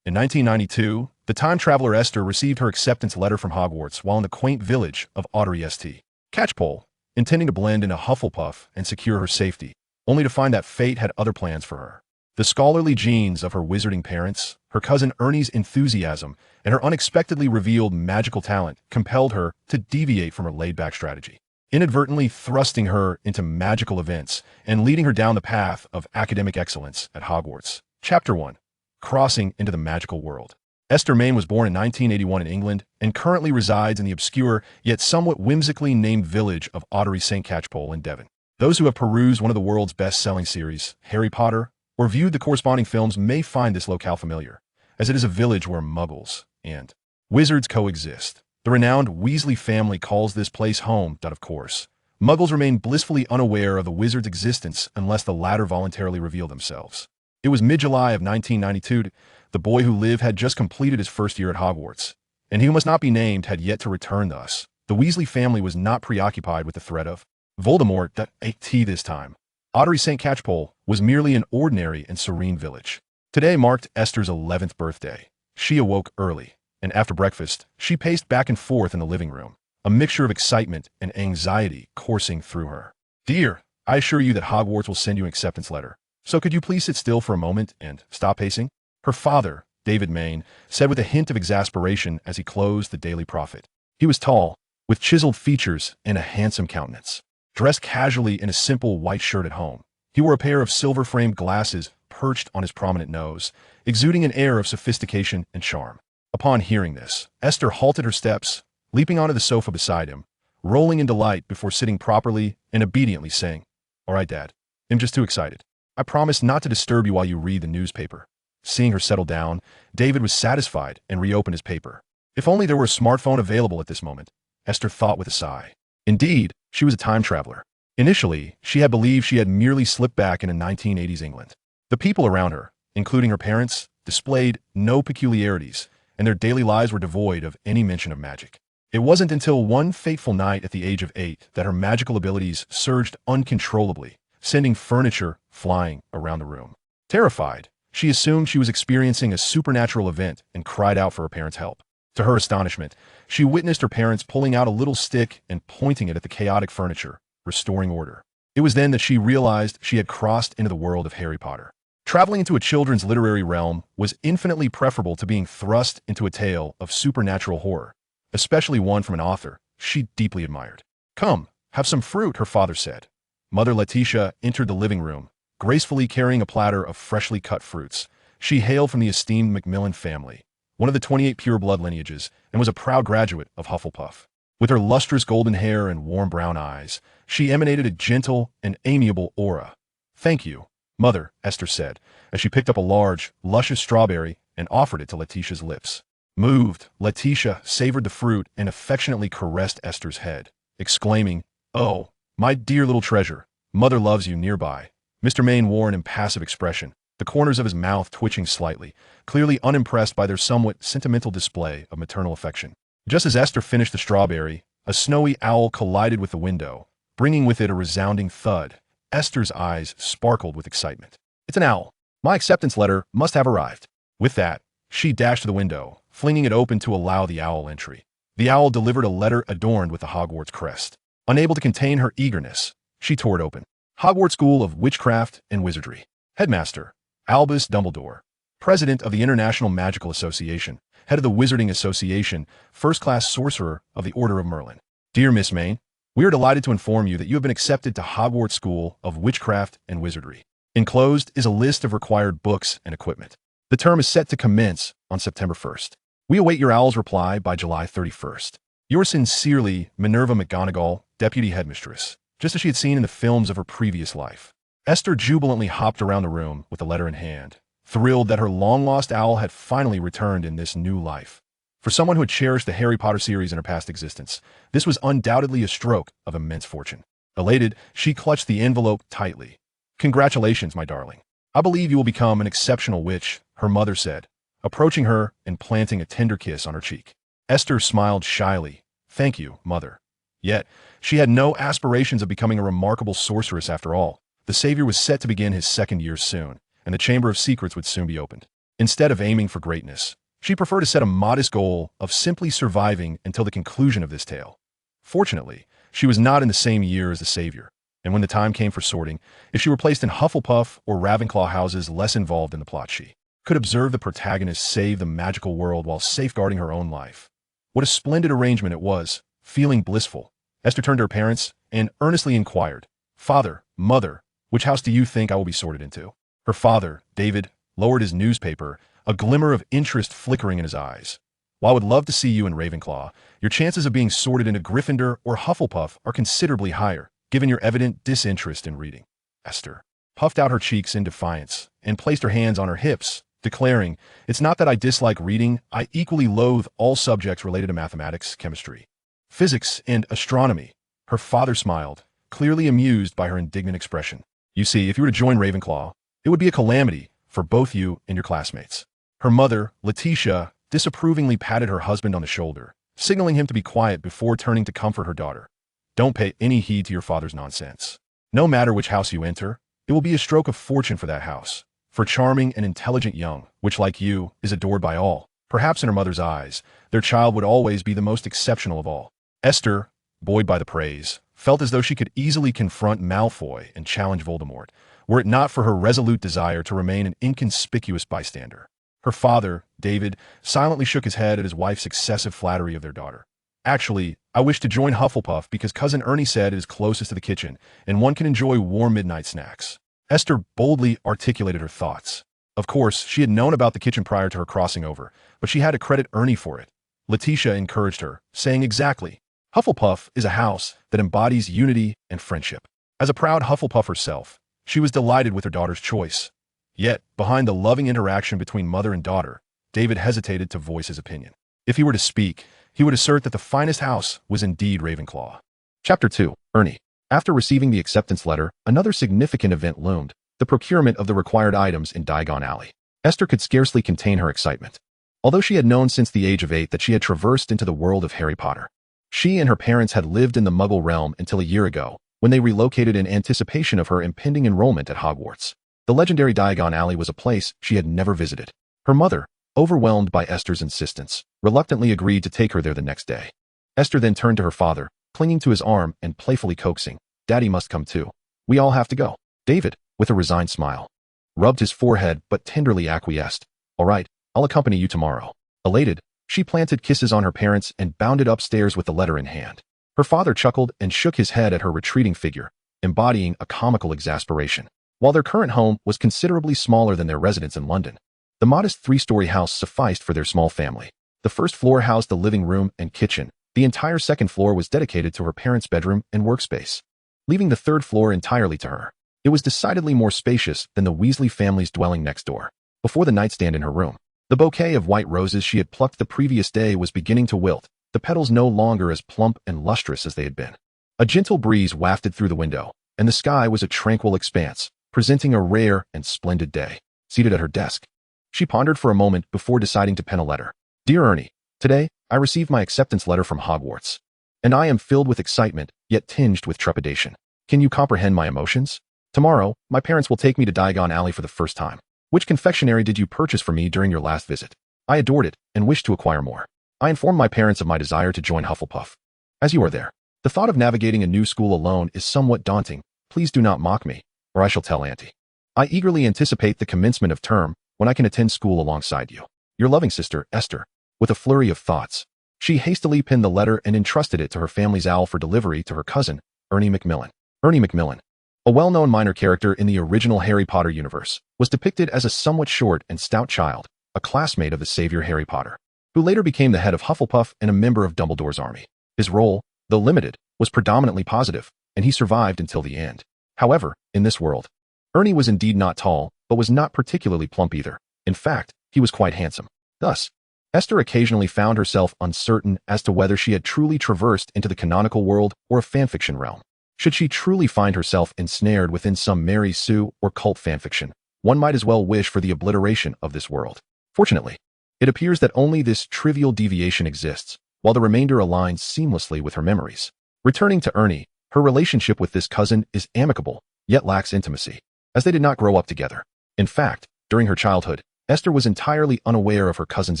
In 1992, the time traveler Esther received her acceptance letter from Hogwarts while in the quaint village of Atoria St. Catchpole, intending to blend into Hufflepuff and secure her safety, only to find that fate had other plans for her. The scholarly genes of her wizarding parents, her cousin Ernie's enthusiasm, and her unexpectedly revealed magical talent compelled her to deviate from her laid-back strategy, inadvertently thrusting her into magical events and leading her down the path of academic excellence at Hogwarts. Chapter 1. Crossing into the Magical World. Esther Main was born in 1981 in England and currently resides in the obscure yet somewhat whimsically named village of Atoria St. Catchpole in Devon. Those who have perused one of the world's best-selling series, Harry Potter, or viewed the corresponding films may find this locale familiar, as it is a village where muggles and wizards coexist. The renowned Weasley family calls this place home, but of course, muggles remain blissfully unaware of the wizard's existence unless the latter voluntarily reveal themselves. It was mid-July of 1992. The boy who lived had just completed his first year at Hogwarts, and he who must not be named had yet to return thus. The Weasley family was not preoccupied with the threat of Voldemort this time. Atoria St. Catchpole was merely an ordinary and serene village. Today marked Esther's 11th birthday. She awoke early, and after breakfast, she paced back and forth in the living room, a mixture of excitement and anxiety coursing through her. "Dear, I assure you that Hogwarts will send you an acceptance letter. So could you please sit still for a moment and stop pacing?" Her father, David Main, said with a hint of exasperation as he closed the Daily Prophet. He was tall, with chiseled features and a handsome countenance. Dressed casually in a simple white shirt at home, he wore a pair of silver-framed glasses perched on his prominent nose, exuding an air of sophistication and charm. Upon hearing this, Esther halted her steps, leaping onto the sofa beside him, rolling in delight before sitting properly and obediently saying, "All right, Dad, I'm just too excited. I promise not to disturb you while you read the newspaper." Seeing her settle down, David was satisfied and reopened his paper. If only there were a smartphone available at this moment, Esther thought with a sigh. Indeed, she was a time traveler. Initially, she had believed she had merely slipped back into 1980s England. The people around her, including her parents, displayed no peculiarities, and their daily lives were devoid of any mention of magic. It wasn't until one fateful night at the age of 8 that her magical abilities surged uncontrollably, sending furniture flying around the room. Terrified, she assumed she was experiencing a supernatural event and cried out for her parents' help. To her astonishment, she witnessed her parents pulling out a little stick and pointing it at the chaotic furniture, restoring order. It was then that she realized she had crossed into the world of Harry Potter. Traveling into a children's literary realm was infinitely preferable to being thrust into a tale of supernatural horror, especially one from an author she deeply admired. "Come, have some fruit," her father said. Mother Letitia entered the living room, gracefully carrying a platter of freshly cut fruits. She hailed from the esteemed Macmillan family, one of the 28 pure-blood lineages, and was a proud graduate of Hufflepuff. With her lustrous golden hair and warm brown eyes, she emanated a gentle and amiable aura. "Thank you, Mother," Esther said, as she picked up a large, luscious strawberry and offered it to Letitia's lips. Moved, Letitia savored the fruit and affectionately caressed Esther's head, exclaiming, "Oh, my dear little treasure, Mother loves you." Nearby, Mr. Main wore an impassive expression, the corners of his mouth twitching slightly, clearly unimpressed by their somewhat sentimental display of maternal affection. Just as Esther finished the strawberry, a snowy owl collided with the window, bringing with it a resounding thud. Esther's eyes sparkled with excitement. "It's an owl. My acceptance letter must have arrived." With that, she dashed to the window, flinging it open to allow the owl entry. The owl delivered a letter adorned with the Hogwarts crest. Unable to contain her eagerness, she tore it open. Hogwarts School of Witchcraft and Wizardry. Headmaster, Albus Dumbledore. President of the International Magical Association. Head of the Wizarding Association. First-class sorcerer of the Order of Merlin. Dear Miss Main, we are delighted to inform you that you have been accepted to Hogwarts School of Witchcraft and Wizardry. Enclosed is a list of required books and equipment. The term is set to commence on September 1st. We await your owl's reply by July 31st. Yours sincerely, Minerva McGonagall, Deputy Headmistress, just as she had seen in the films of her previous life. Esther jubilantly hopped around the room with the letter in hand, thrilled that her long-lost owl had finally returned in this new life. For someone who had cherished the Harry Potter series in her past existence, this was undoubtedly a stroke of immense fortune. Elated, she clutched the envelope tightly. "Congratulations, my darling. I believe you will become an exceptional witch," her mother said, approaching her and planting a tender kiss on her cheek. Esther smiled shyly. "Thank you, Mother." Yet, she had no aspirations of becoming a remarkable sorceress after all. The Savior was set to begin his second year soon, and the Chamber of Secrets would soon be opened. Instead of aiming for greatness, she preferred to set a modest goal of simply surviving until the conclusion of this tale. Fortunately, she was not in the same year as the Savior, and when the time came for sorting, if she were placed in Hufflepuff or Ravenclaw houses less involved in the plot, she could observe the protagonist save the magical world while safeguarding her own life. What a splendid arrangement it was. Feeling blissful, Esther turned to her parents and earnestly inquired, "Father, Mother, which house do you think I will be sorted into?" Her father, David, lowered his newspaper, a glimmer of interest flickering in his eyes. "While I would love to see you in Ravenclaw, your chances of being sorted into Gryffindor or Hufflepuff are considerably higher, given your evident disinterest in reading." Esther puffed out her cheeks in defiance and placed her hands on her hips, declaring, "It's not that I dislike reading, I equally loathe all subjects related to mathematics, chemistry, physics, and astronomy." Her father smiled, clearly amused by her indignant expression. "You see, if you were to join Ravenclaw, it would be a calamity for both you and your classmates." Her mother, Letitia, disapprovingly patted her husband on the shoulder, signaling him to be quiet before turning to comfort her daughter. "Don't pay any heed to your father's nonsense. No matter which house you enter, it will be a stroke of fortune for that house. For charming and intelligent young, which like you, is adored by all, perhaps in her mother's eyes, their child would always be the most exceptional of all." Esther, buoyed by the praise, felt as though she could easily confront Malfoy and challenge Voldemort, were it not for her resolute desire to remain an inconspicuous bystander. Her father, David, silently shook his head at his wife's excessive flattery of their daughter. "Actually, I wish to join Hufflepuff because Cousin Ernie said it is closest to the kitchen, and one can enjoy warm midnight snacks." Esther boldly articulated her thoughts. Of course, she had known about the kitchen prior to her crossing over, but she had to credit Ernie for it. Letitia encouraged her, saying exactly, "Hufflepuff is a house that embodies unity and friendship." As a proud Hufflepuff herself, she was delighted with her daughter's choice. Yet, behind the loving interaction between mother and daughter, David hesitated to voice his opinion. If he were to speak, he would assert that the finest house was indeed Ravenclaw. Chapter 2. Ernie. After receiving the acceptance letter, another significant event loomed, the procurement of the required items in Diagon Alley. Esther could scarcely contain her excitement. Although she had known since the age of 8 that she had traversed into the world of Harry Potter, she and her parents had lived in the Muggle realm until a year ago, when they relocated in anticipation of her impending enrollment at Hogwarts. The legendary Diagon Alley was a place she had never visited. Her mother, overwhelmed by Esther's insistence, reluctantly agreed to take her there the next day. Esther then turned to her father, clinging to his arm and playfully coaxing, "Daddy must come too. We all have to go." David, with a resigned smile, rubbed his forehead but tenderly acquiesced. "All right, I'll accompany you tomorrow." Elated, she planted kisses on her parents and bounded upstairs with the letter in hand. Her father chuckled and shook his head at her retreating figure, embodying a comical exasperation. While their current home was considerably smaller than their residence in London, the modest 3-story house sufficed for their small family. The first floor housed the living room and kitchen. The entire second floor was dedicated to her parents' bedroom and workspace, leaving the third floor entirely to her. It was decidedly more spacious than the Weasley family's dwelling next door. Before the nightstand in her room, the bouquet of white roses she had plucked the previous day was beginning to wilt, the petals no longer as plump and lustrous as they had been. A gentle breeze wafted through the window, and the sky was a tranquil expanse, presenting a rare and splendid day. Seated at her desk, she pondered for a moment before deciding to pen a letter. "Dear Ernie, today, I received my acceptance letter from Hogwarts, and I am filled with excitement, yet tinged with trepidation. Can you comprehend my emotions? Tomorrow, my parents will take me to Diagon Alley for the first time. Which confectionery did you purchase for me during your last visit? I adored it and wish to acquire more. I informed my parents of my desire to join Hufflepuff. As you are there, the thought of navigating a new school alone is somewhat daunting. Please do not mock me, or I shall tell Auntie. I eagerly anticipate the commencement of term when I can attend school alongside you. Your loving sister, Esther." With a flurry of thoughts, she hastily pinned the letter and entrusted it to her family's owl for delivery to her cousin, Ernie Macmillan. Ernie Macmillan, a well-known minor character in the original Harry Potter universe, was depicted as a somewhat short and stout child, a classmate of the savior Harry Potter, who later became the head of Hufflepuff and a member of Dumbledore's army. His role, though limited, was predominantly positive, and he survived until the end. However, in this world, Ernie was indeed not tall, but was not particularly plump either. In fact, he was quite handsome. Thus, Esther occasionally found herself uncertain as to whether she had truly traversed into the canonical world or a fanfiction realm. Should she truly find herself ensnared within some Mary Sue or cult fanfiction, one might as well wish for the obliteration of this world. Fortunately, it appears that only this trivial deviation exists, while the remainder aligns seamlessly with her memories. Returning to Ernie, her relationship with this cousin is amicable, yet lacks intimacy, as they did not grow up together. In fact, during her childhood, Esther was entirely unaware of her cousin's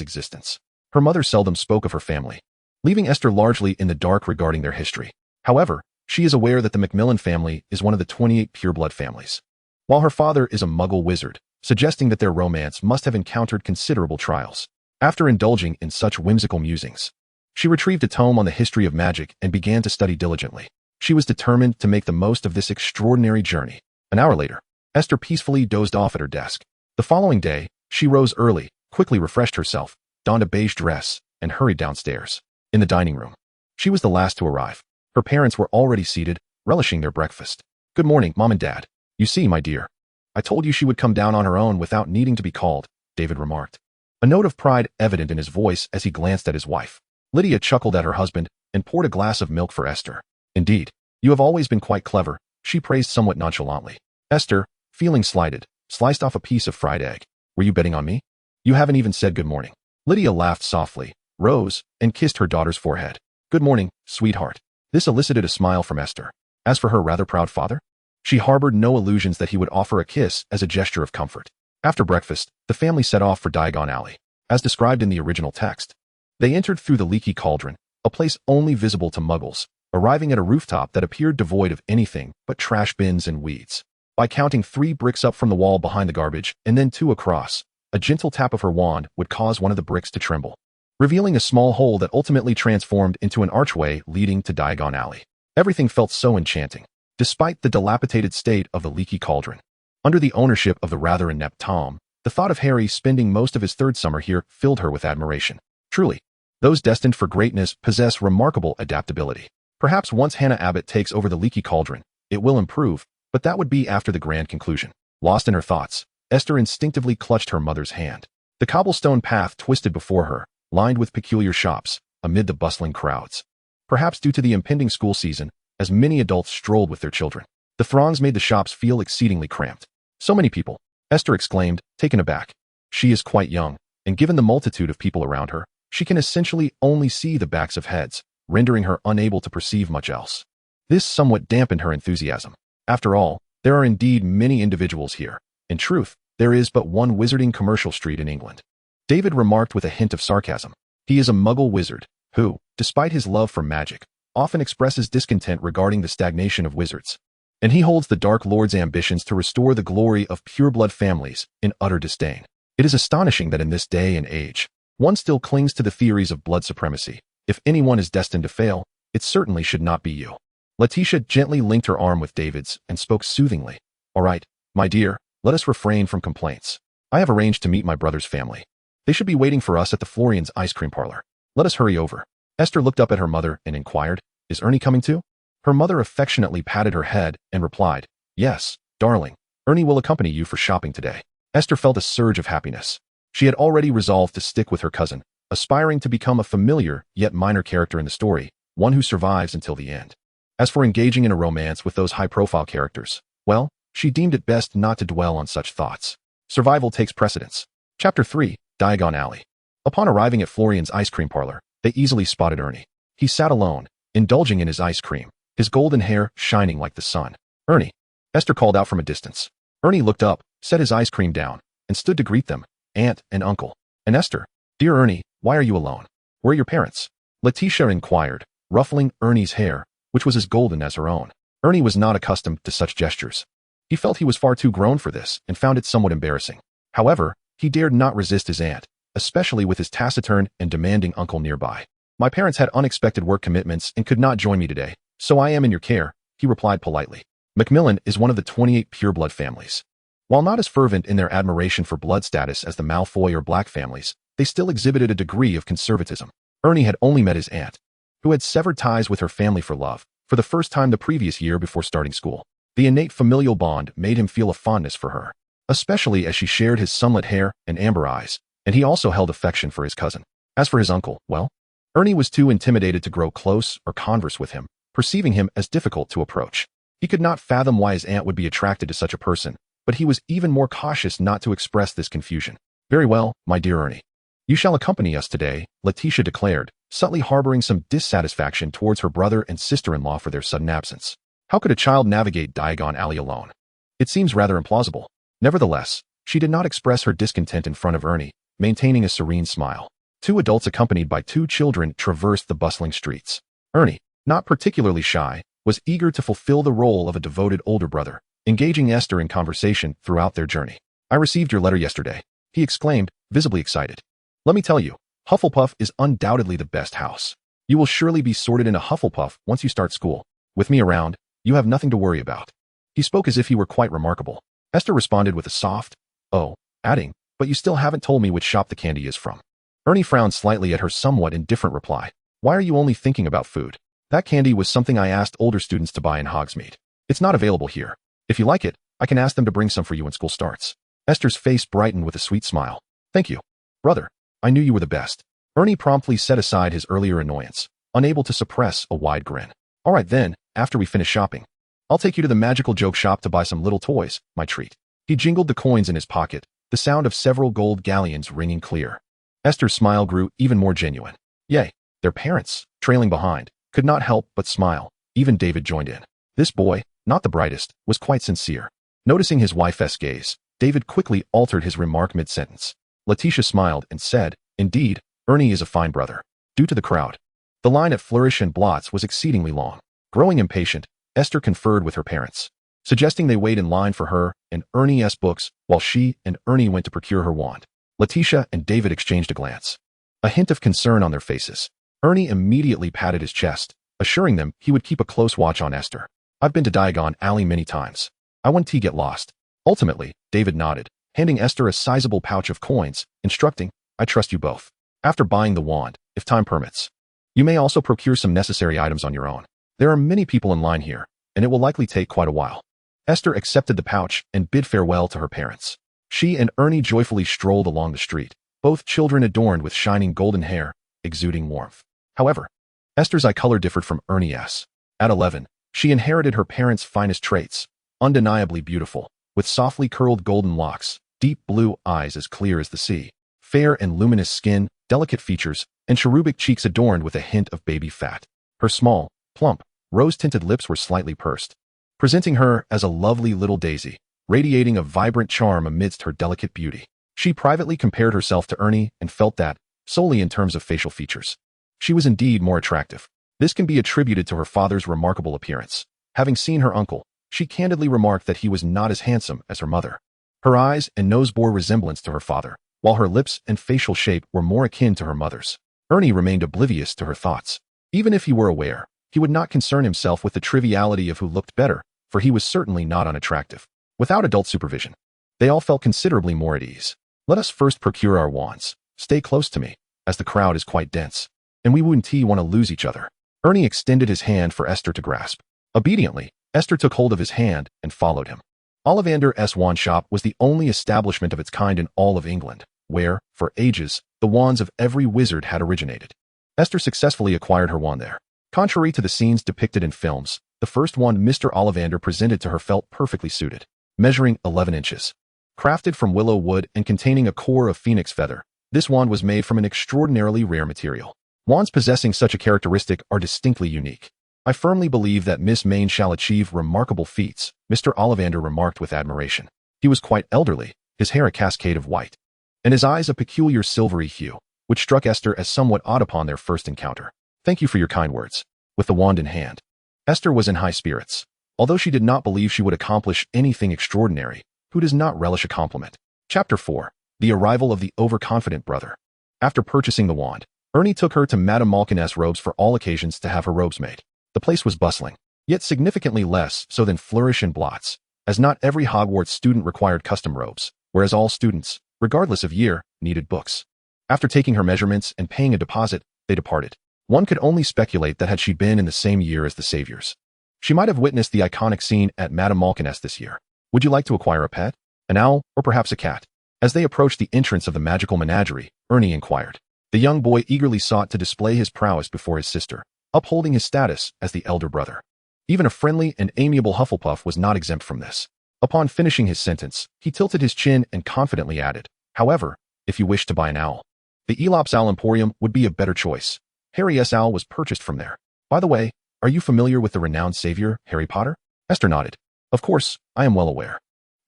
existence. Her mother seldom spoke of her family, leaving Esther largely in the dark regarding their history. However, she is aware that the Macmillan family is one of the 28 pureblood families, while her father is a Muggle wizard, suggesting that their romance must have encountered considerable trials. After indulging in such whimsical musings, she retrieved a tome on the history of magic and began to study diligently. She was determined to make the most of this extraordinary journey. An hour later, Esther peacefully dozed off at her desk. The following day, she rose early, quickly refreshed herself, donned a beige dress, and hurried downstairs. In the dining room, she was the last to arrive. Her parents were already seated, relishing their breakfast. "Good morning, Mom and Dad. You see, my dear, I told you she would come down on her own without needing to be called," David remarked, a note of pride evident in his voice as he glanced at his wife. Lydia chuckled at her husband and poured a glass of milk for Esther. "Indeed, you have always been quite clever," she praised somewhat nonchalantly. Esther, feeling slighted, sliced off a piece of fried egg. "Were you betting on me? You haven't even said good morning." Lydia laughed softly, rose, and kissed her daughter's forehead. "Good morning, sweetheart." This elicited a smile from Esther. As for her rather proud father, she harbored no illusions that he would offer a kiss as a gesture of comfort. After breakfast, the family set off for Diagon Alley. As described in the original text, they entered through the leaky cauldron, a place only visible to Muggles, arriving at a rooftop that appeared devoid of anything but trash bins and weeds. By counting 3 bricks up from the wall behind the garbage and then 2 across, a gentle tap of her wand would cause one of the bricks to tremble, revealing a small hole that ultimately transformed into an archway leading to Diagon Alley. Everything felt so enchanting, despite the dilapidated state of the leaky cauldron. Under the ownership of the rather inept Tom, the thought of Harry spending most of his 3rd summer here filled her with admiration. Truly, those destined for greatness possess remarkable adaptability. Perhaps once Hannah Abbott takes over the leaky cauldron, it will improve, but that would be after the grand conclusion. Lost in her thoughts, Esther instinctively clutched her mother's hand. The cobblestone path twisted before her, lined with peculiar shops, amid the bustling crowds. Perhaps due to the impending school season, as many adults strolled with their children, the throngs made the shops feel exceedingly cramped. "So many people," Esther exclaimed, taken aback. She is quite young, and given the multitude of people around her, she can essentially only see the backs of heads, rendering her unable to perceive much else. This somewhat dampened her enthusiasm. After all, there are indeed many individuals here. In truth, there is but one wizarding commercial street in England. David remarked with a hint of sarcasm. He is a Muggle wizard, who, despite his love for magic, often expresses discontent regarding the stagnation of wizards. And he holds the Dark Lord's ambitions to restore the glory of pureblood families in utter disdain. It is astonishing that in this day and age, one still clings to the theories of blood supremacy. If anyone is destined to fail, it certainly should not be you. Letitia gently linked her arm with David's and spoke soothingly. "All right, my dear, let us refrain from complaints. I have arranged to meet my brother's family. They should be waiting for us at the Florian's ice cream parlor. Let us hurry over." Esther looked up at her mother and inquired, "Is Ernie coming too?" Her mother affectionately patted her head and replied, "Yes, darling, Ernie will accompany you for shopping today." Esther felt a surge of happiness. She had already resolved to stick with her cousin, aspiring to become a familiar yet minor character in the story, one who survives until the end. As for engaging in a romance with those high-profile characters, well, she deemed it best not to dwell on such thoughts. Survival takes precedence. Chapter 3, Diagon Alley. Upon arriving at Florian's ice cream parlor, they easily spotted Ernie. He sat alone, indulging in his ice cream, his golden hair shining like the sun. "Ernie," Esther called out from a distance. Ernie looked up, set his ice cream down, and stood to greet them, aunt and uncle. "And Esther, dear Ernie, why are you alone? Where are your parents?" Letitia inquired, ruffling Ernie's hair, which was as golden as her own. Ernie was not accustomed to such gestures. He felt he was far too grown for this and found it somewhat embarrassing. However, he dared not resist his aunt, especially with his taciturn and demanding uncle nearby. "My parents had unexpected work commitments and could not join me today, so I am in your care," he replied politely. Macmillan is one of the 28 pureblood families. While not as fervent in their admiration for blood status as the Malfoy or Black families, they still exhibited a degree of conservatism. Ernie had only met his aunt, who had severed ties with her family for love, for the first time the previous year before starting school. The innate familial bond made him feel a fondness for her, especially as she shared his sunlit hair and amber eyes, and he also held affection for his cousin. As for his uncle, well, Ernie was too intimidated to grow close or converse with him, perceiving him as difficult to approach. He could not fathom why his aunt would be attracted to such a person, but he was even more cautious not to express this confusion. "Very well, my dear Ernie. You shall accompany us today," Letitia declared, subtly harboring some dissatisfaction towards her brother and sister-in-law for their sudden absence. How could a child navigate Diagon Alley alone? It seems rather implausible. Nevertheless, She did not express her discontent in front of Ernie, maintaining a serene smile. Two adults accompanied by two children traversed the bustling streets. Ernie, not particularly shy, was eager to fulfill the role of a devoted older brother, engaging Esther in conversation throughout their journey. "I received your letter yesterday," he exclaimed, visibly excited. "Let me tell you, Hufflepuff is undoubtedly the best house. You will surely be sorted into Hufflepuff once you start school. With me around, you have nothing to worry about." He spoke as if he were quite remarkable. Esther responded with a soft, "Oh," adding, "but you still haven't told me which shop the candy is from." Ernie frowned slightly at her somewhat indifferent reply. "Why are you only thinking about food? That candy was something I asked older students to buy in Hogsmeade. It's not available here. If you like it, I can ask them to bring some for you when school starts." Esther's face brightened with a sweet smile. "Thank you, brother. I knew you were the best." Ernie promptly set aside his earlier annoyance, unable to suppress a wide grin. "All right then, after we finish shopping, I'll take you to the magical joke shop to buy some little toys, my treat." He jingled the coins in his pocket, the sound of several gold galleons ringing clear. Esther's smile grew even more genuine. Yay, their parents, trailing behind, could not help but smile. Even David joined in. This boy, not the brightest, was quite sincere. Noticing his wife's gaze, David quickly altered his remark mid-sentence. Letitia smiled and said, "Indeed, Ernie is a fine brother." Due to the crowd, the line at Flourish and Blotts was exceedingly long. Growing impatient, Esther conferred with her parents, suggesting they wait in line for her and Ernie's books while she and Ernie went to procure her wand. Letitia and David exchanged a glance, a hint of concern on their faces. Ernie immediately patted his chest, assuring them he would keep a close watch on Esther. "I've been to Diagon Alley many times. I wouldn't get lost." Ultimately, David nodded, handing Esther a sizable pouch of coins, instructing, "I trust you both. After buying the wand, if time permits, you may also procure some necessary items on your own. There are many people in line here, and it will likely take quite a while." Esther accepted the pouch and bid farewell to her parents. She and Ernie joyfully strolled along the street, both children adorned with shining golden hair, exuding warmth. However, Esther's eye color differed from Ernie's. At 11, she inherited her parents' finest traits, undeniably beautiful, with softly curled golden locks, deep blue eyes as clear as the sea, fair and luminous skin, delicate features, and cherubic cheeks adorned with a hint of baby fat. Her small, plump, rose-tinted lips were slightly pursed, presenting her as a lovely little daisy, radiating a vibrant charm amidst her delicate beauty. She privately compared herself to Ernie and felt that, solely in terms of facial features, she was indeed more attractive. This can be attributed to her father's remarkable appearance. Having seen her uncle, she candidly remarked that he was not as handsome as her mother. Her eyes and nose bore resemblance to her father, while her lips and facial shape were more akin to her mother's. Ernie remained oblivious to her thoughts. Even if he were aware, he would not concern himself with the triviality of who looked better, for he was certainly not unattractive. Without adult supervision, they all felt considerably more at ease. "Let us first procure our wands. Stay close to me, as the crowd is quite dense, and we wouldn't want to lose each other." Ernie extended his hand for Esther to grasp. Obediently, Esther took hold of his hand and followed him. Ollivander's wand shop was the only establishment of its kind in all of England, where, for ages, the wands of every wizard had originated. Esther successfully acquired her wand there. Contrary to the scenes depicted in films, the first wand Mr. Ollivander presented to her felt perfectly suited, measuring 11 inches. Crafted from willow wood and containing a core of phoenix feather, this wand was made from an extraordinarily rare material. Wands possessing such a characteristic are distinctly unique. "I firmly believe that Miss Main shall achieve remarkable feats," Mr. Ollivander remarked with admiration. He was quite elderly, his hair a cascade of white, and his eyes a peculiar silvery hue, which struck Esther as somewhat odd upon their first encounter. "Thank you for your kind words." With the wand in hand, Esther was in high spirits. Although she did not believe she would accomplish anything extraordinary, who does not relish a compliment? Chapter 4. The Arrival of the Overconfident Brother. After purchasing the wand, Ernie took her to Madame Malkin's robes for all occasions to have her robes made. The place was bustling, yet significantly less so than Flourish and Blotts, as not every Hogwarts student required custom robes, whereas all students, regardless of year, needed books. After taking her measurements and paying a deposit, they departed. One could only speculate that had she been in the same year as the Saviors, she might have witnessed the iconic scene at Madame Malkin's this year. "Would you like to acquire a pet? An owl, or perhaps a cat?" As they approached the entrance of the magical menagerie, Ernie inquired. The young boy eagerly sought to display his prowess before his sister, upholding his status as the elder brother. Even a friendly and amiable Hufflepuff was not exempt from this. Upon finishing his sentence, he tilted his chin and confidently added, "However, if you wish to buy an owl, the Elop's Owl Emporium would be a better choice. Harry's owl was purchased from there. By the way, are you familiar with the renowned savior, Harry Potter?" Esther nodded. "Of course, I am well aware.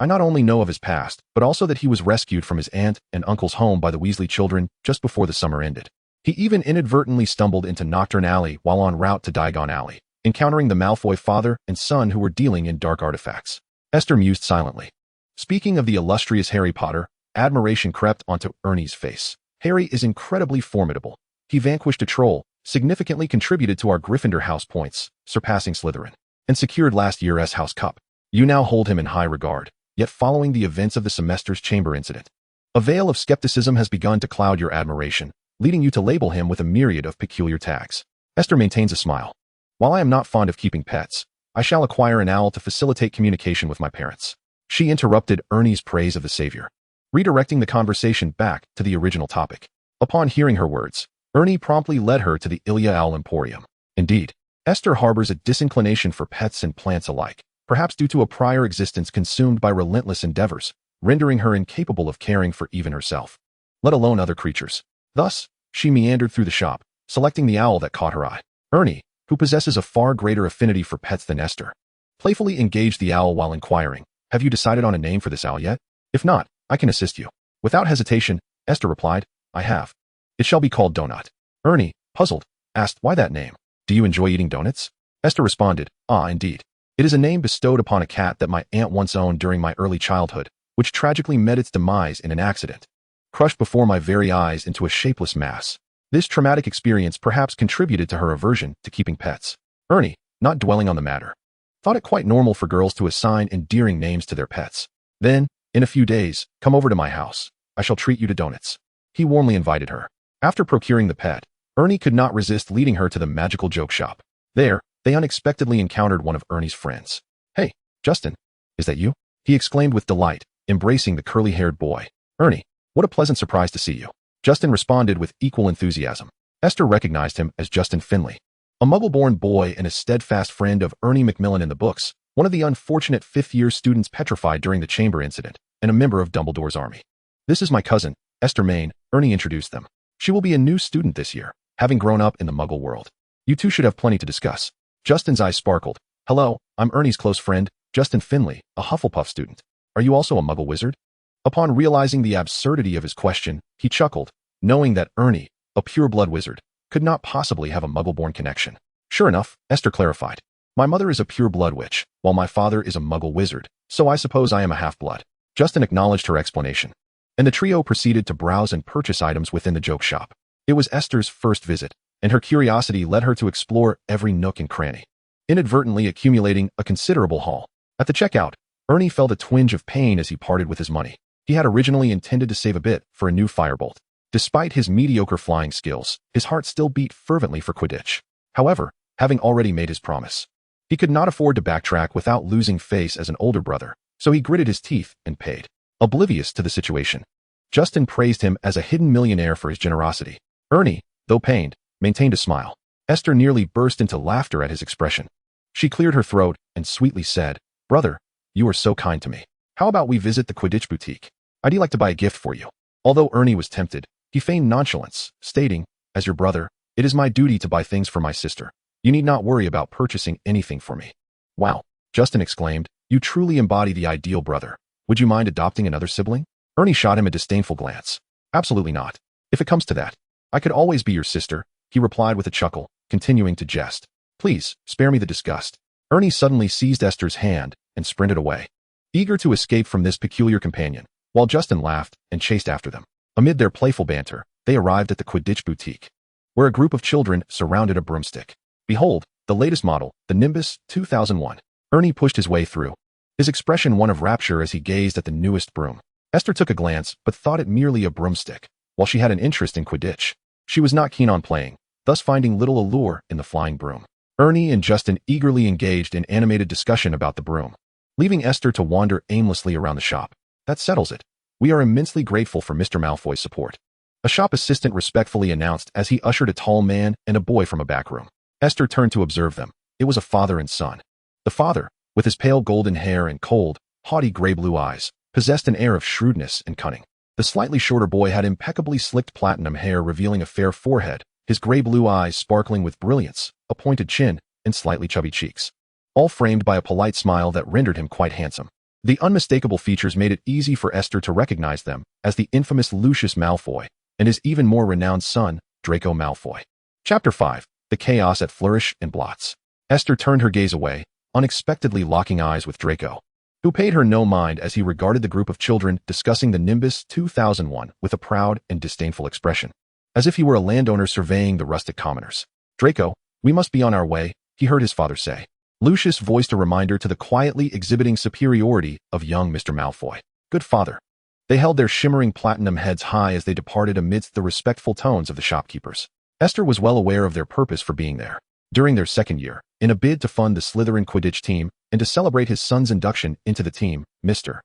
I not only know of his past, but also that he was rescued from his aunt and uncle's home by the Weasley children just before the summer ended. He even inadvertently stumbled into Nocturne Alley while en route to Diagon Alley, encountering the Malfoy father and son who were dealing in dark artifacts. Esther mused silently. Speaking of the illustrious Harry Potter, admiration crept onto Ernie's face. Harry is incredibly formidable. He vanquished a troll, significantly contributed to our Gryffindor house points, surpassing Slytherin, and secured last year's House Cup. You now hold him in high regard, yet following the events of the semester's chamber incident, a veil of skepticism has begun to cloud your admiration, leading you to label him with a myriad of peculiar tags. Esther maintains a smile. While I am not fond of keeping pets, I shall acquire an owl to facilitate communication with my parents. She interrupted Ernie's praise of the savior, redirecting the conversation back to the original topic. Upon hearing her words, Ernie promptly led her to the Ilia Owl Emporium. Indeed, Esther harbors a disinclination for pets and plants alike, perhaps due to a prior existence consumed by relentless endeavors, rendering her incapable of caring for even herself, let alone other creatures. Thus, she meandered through the shop, selecting the owl that caught her eye. Ernie, who possesses a far greater affinity for pets than Esther, playfully engaged the owl while inquiring, "Have you decided on a name for this owl yet? If not, I can assist you." Without hesitation, Esther replied, "I have. It shall be called Donut." Ernie, puzzled, asked, "Why that name? Do you enjoy eating donuts?" Esther responded, "Ah, indeed. It is a name bestowed upon a cat that my aunt once owned during my early childhood, which tragically met its demise in an accident, crushed before my very eyes into a shapeless mass. This traumatic experience perhaps contributed to her aversion to keeping pets." Ernie, not dwelling on the matter, thought it quite normal for girls to assign endearing names to their pets. "Then, in a few days, come over to my house. I shall treat you to donuts." He warmly invited her. After procuring the pet, Ernie could not resist leading her to the magical joke shop. There, they unexpectedly encountered one of Ernie's friends. "Hey, Justin, is that you?" he exclaimed with delight, embracing the curly-haired boy. "Ernie, what a pleasant surprise to see you." Justin responded with equal enthusiasm. Esther recognized him as Justin Finley, a Muggle-born boy and a steadfast friend of Ernie Macmillan in the books, one of the unfortunate fifth-year students petrified during the chamber incident, and a member of Dumbledore's army. "This is my cousin, Esther Main," Ernie introduced them. "She will be a new student this year, having grown up in the Muggle world. You two should have plenty to discuss." Justin's eyes sparkled. "Hello, I'm Ernie's close friend, Justin Finley, a Hufflepuff student. Are you also a Muggle wizard?" Upon realizing the absurdity of his question, he chuckled, knowing that Ernie, a pure-blood wizard, could not possibly have a Muggle-born connection. "Sure enough," Esther clarified. "My mother is a pure-blood witch, while my father is a Muggle wizard, so I suppose I am a half-blood." Justin acknowledged her explanation, and the trio proceeded to browse and purchase items within the joke shop. It was Esther's first visit, and her curiosity led her to explore every nook and cranny, inadvertently accumulating a considerable haul. At the checkout, Ernie felt a twinge of pain as he parted with his money. He had originally intended to save a bit for a new Firebolt. Despite his mediocre flying skills, his heart still beat fervently for Quidditch. However, having already made his promise, he could not afford to backtrack without losing face as an older brother, so he gritted his teeth and paid. Oblivious to the situation, Justin praised him as a hidden millionaire for his generosity. Ernie, though pained, maintained a smile. Esther nearly burst into laughter at his expression. She cleared her throat and sweetly said, "Brother, you are so kind to me. How about we visit the Quidditch boutique? I'd like to buy a gift for you." Although Ernie was tempted, he feigned nonchalance, stating, "As your brother, it is my duty to buy things for my sister. You need not worry about purchasing anything for me." "Wow," Justin exclaimed, "you truly embody the ideal brother. Would you mind adopting another sibling?" Ernie shot him a disdainful glance. "Absolutely not. If it comes to that, I could always be your sister," he replied with a chuckle, continuing to jest. "Please, spare me the disgust." Ernie suddenly seized Esther's hand and sprinted away, eager to escape from this peculiar companion, while Justin laughed and chased after them. Amid their playful banter, they arrived at the Quidditch boutique, where a group of children surrounded a broomstick. "Behold, the latest model, the Nimbus 2001. Ernie pushed his way through, his expression one of rapture as he gazed at the newest broom. Esther took a glance but thought it merely a broomstick. While she had an interest in Quidditch, she was not keen on playing, thus finding little allure in the flying broom. Ernie and Justin eagerly engaged in animated discussion about the broom, leaving Esther to wander aimlessly around the shop. "That settles it. We are immensely grateful for Mr. Malfoy's support," a shop assistant respectfully announced as he ushered a tall man and a boy from a back room. Esther turned to observe them. It was a father and son. The father, with his pale golden hair and cold, haughty gray-blue eyes, possessed an air of shrewdness and cunning. The slightly shorter boy had impeccably slicked platinum hair revealing a fair forehead, his gray-blue eyes sparkling with brilliance, a pointed chin, and slightly chubby cheeks, all framed by a polite smile that rendered him quite handsome. The unmistakable features made it easy for Esther to recognize them as the infamous Lucius Malfoy and his even more renowned son, Draco Malfoy. Chapter 5. The Chaos at Flourish and Blotts. Esther turned her gaze away, unexpectedly locking eyes with Draco, who paid her no mind as he regarded the group of children discussing the Nimbus 2001 with a proud and disdainful expression, as if he were a landowner surveying the rustic commoners. Draco, we must be on our way, he heard his father say. Lucius voiced a reminder to the quietly exhibiting superiority of young Mr. Malfoy. Good father. They held their shimmering platinum heads high as they departed amidst the respectful tones of the shopkeepers. Esther was well aware of their purpose for being there. During their second year, in a bid to fund the Slytherin Quidditch team and to celebrate his son's induction into the team, Mr.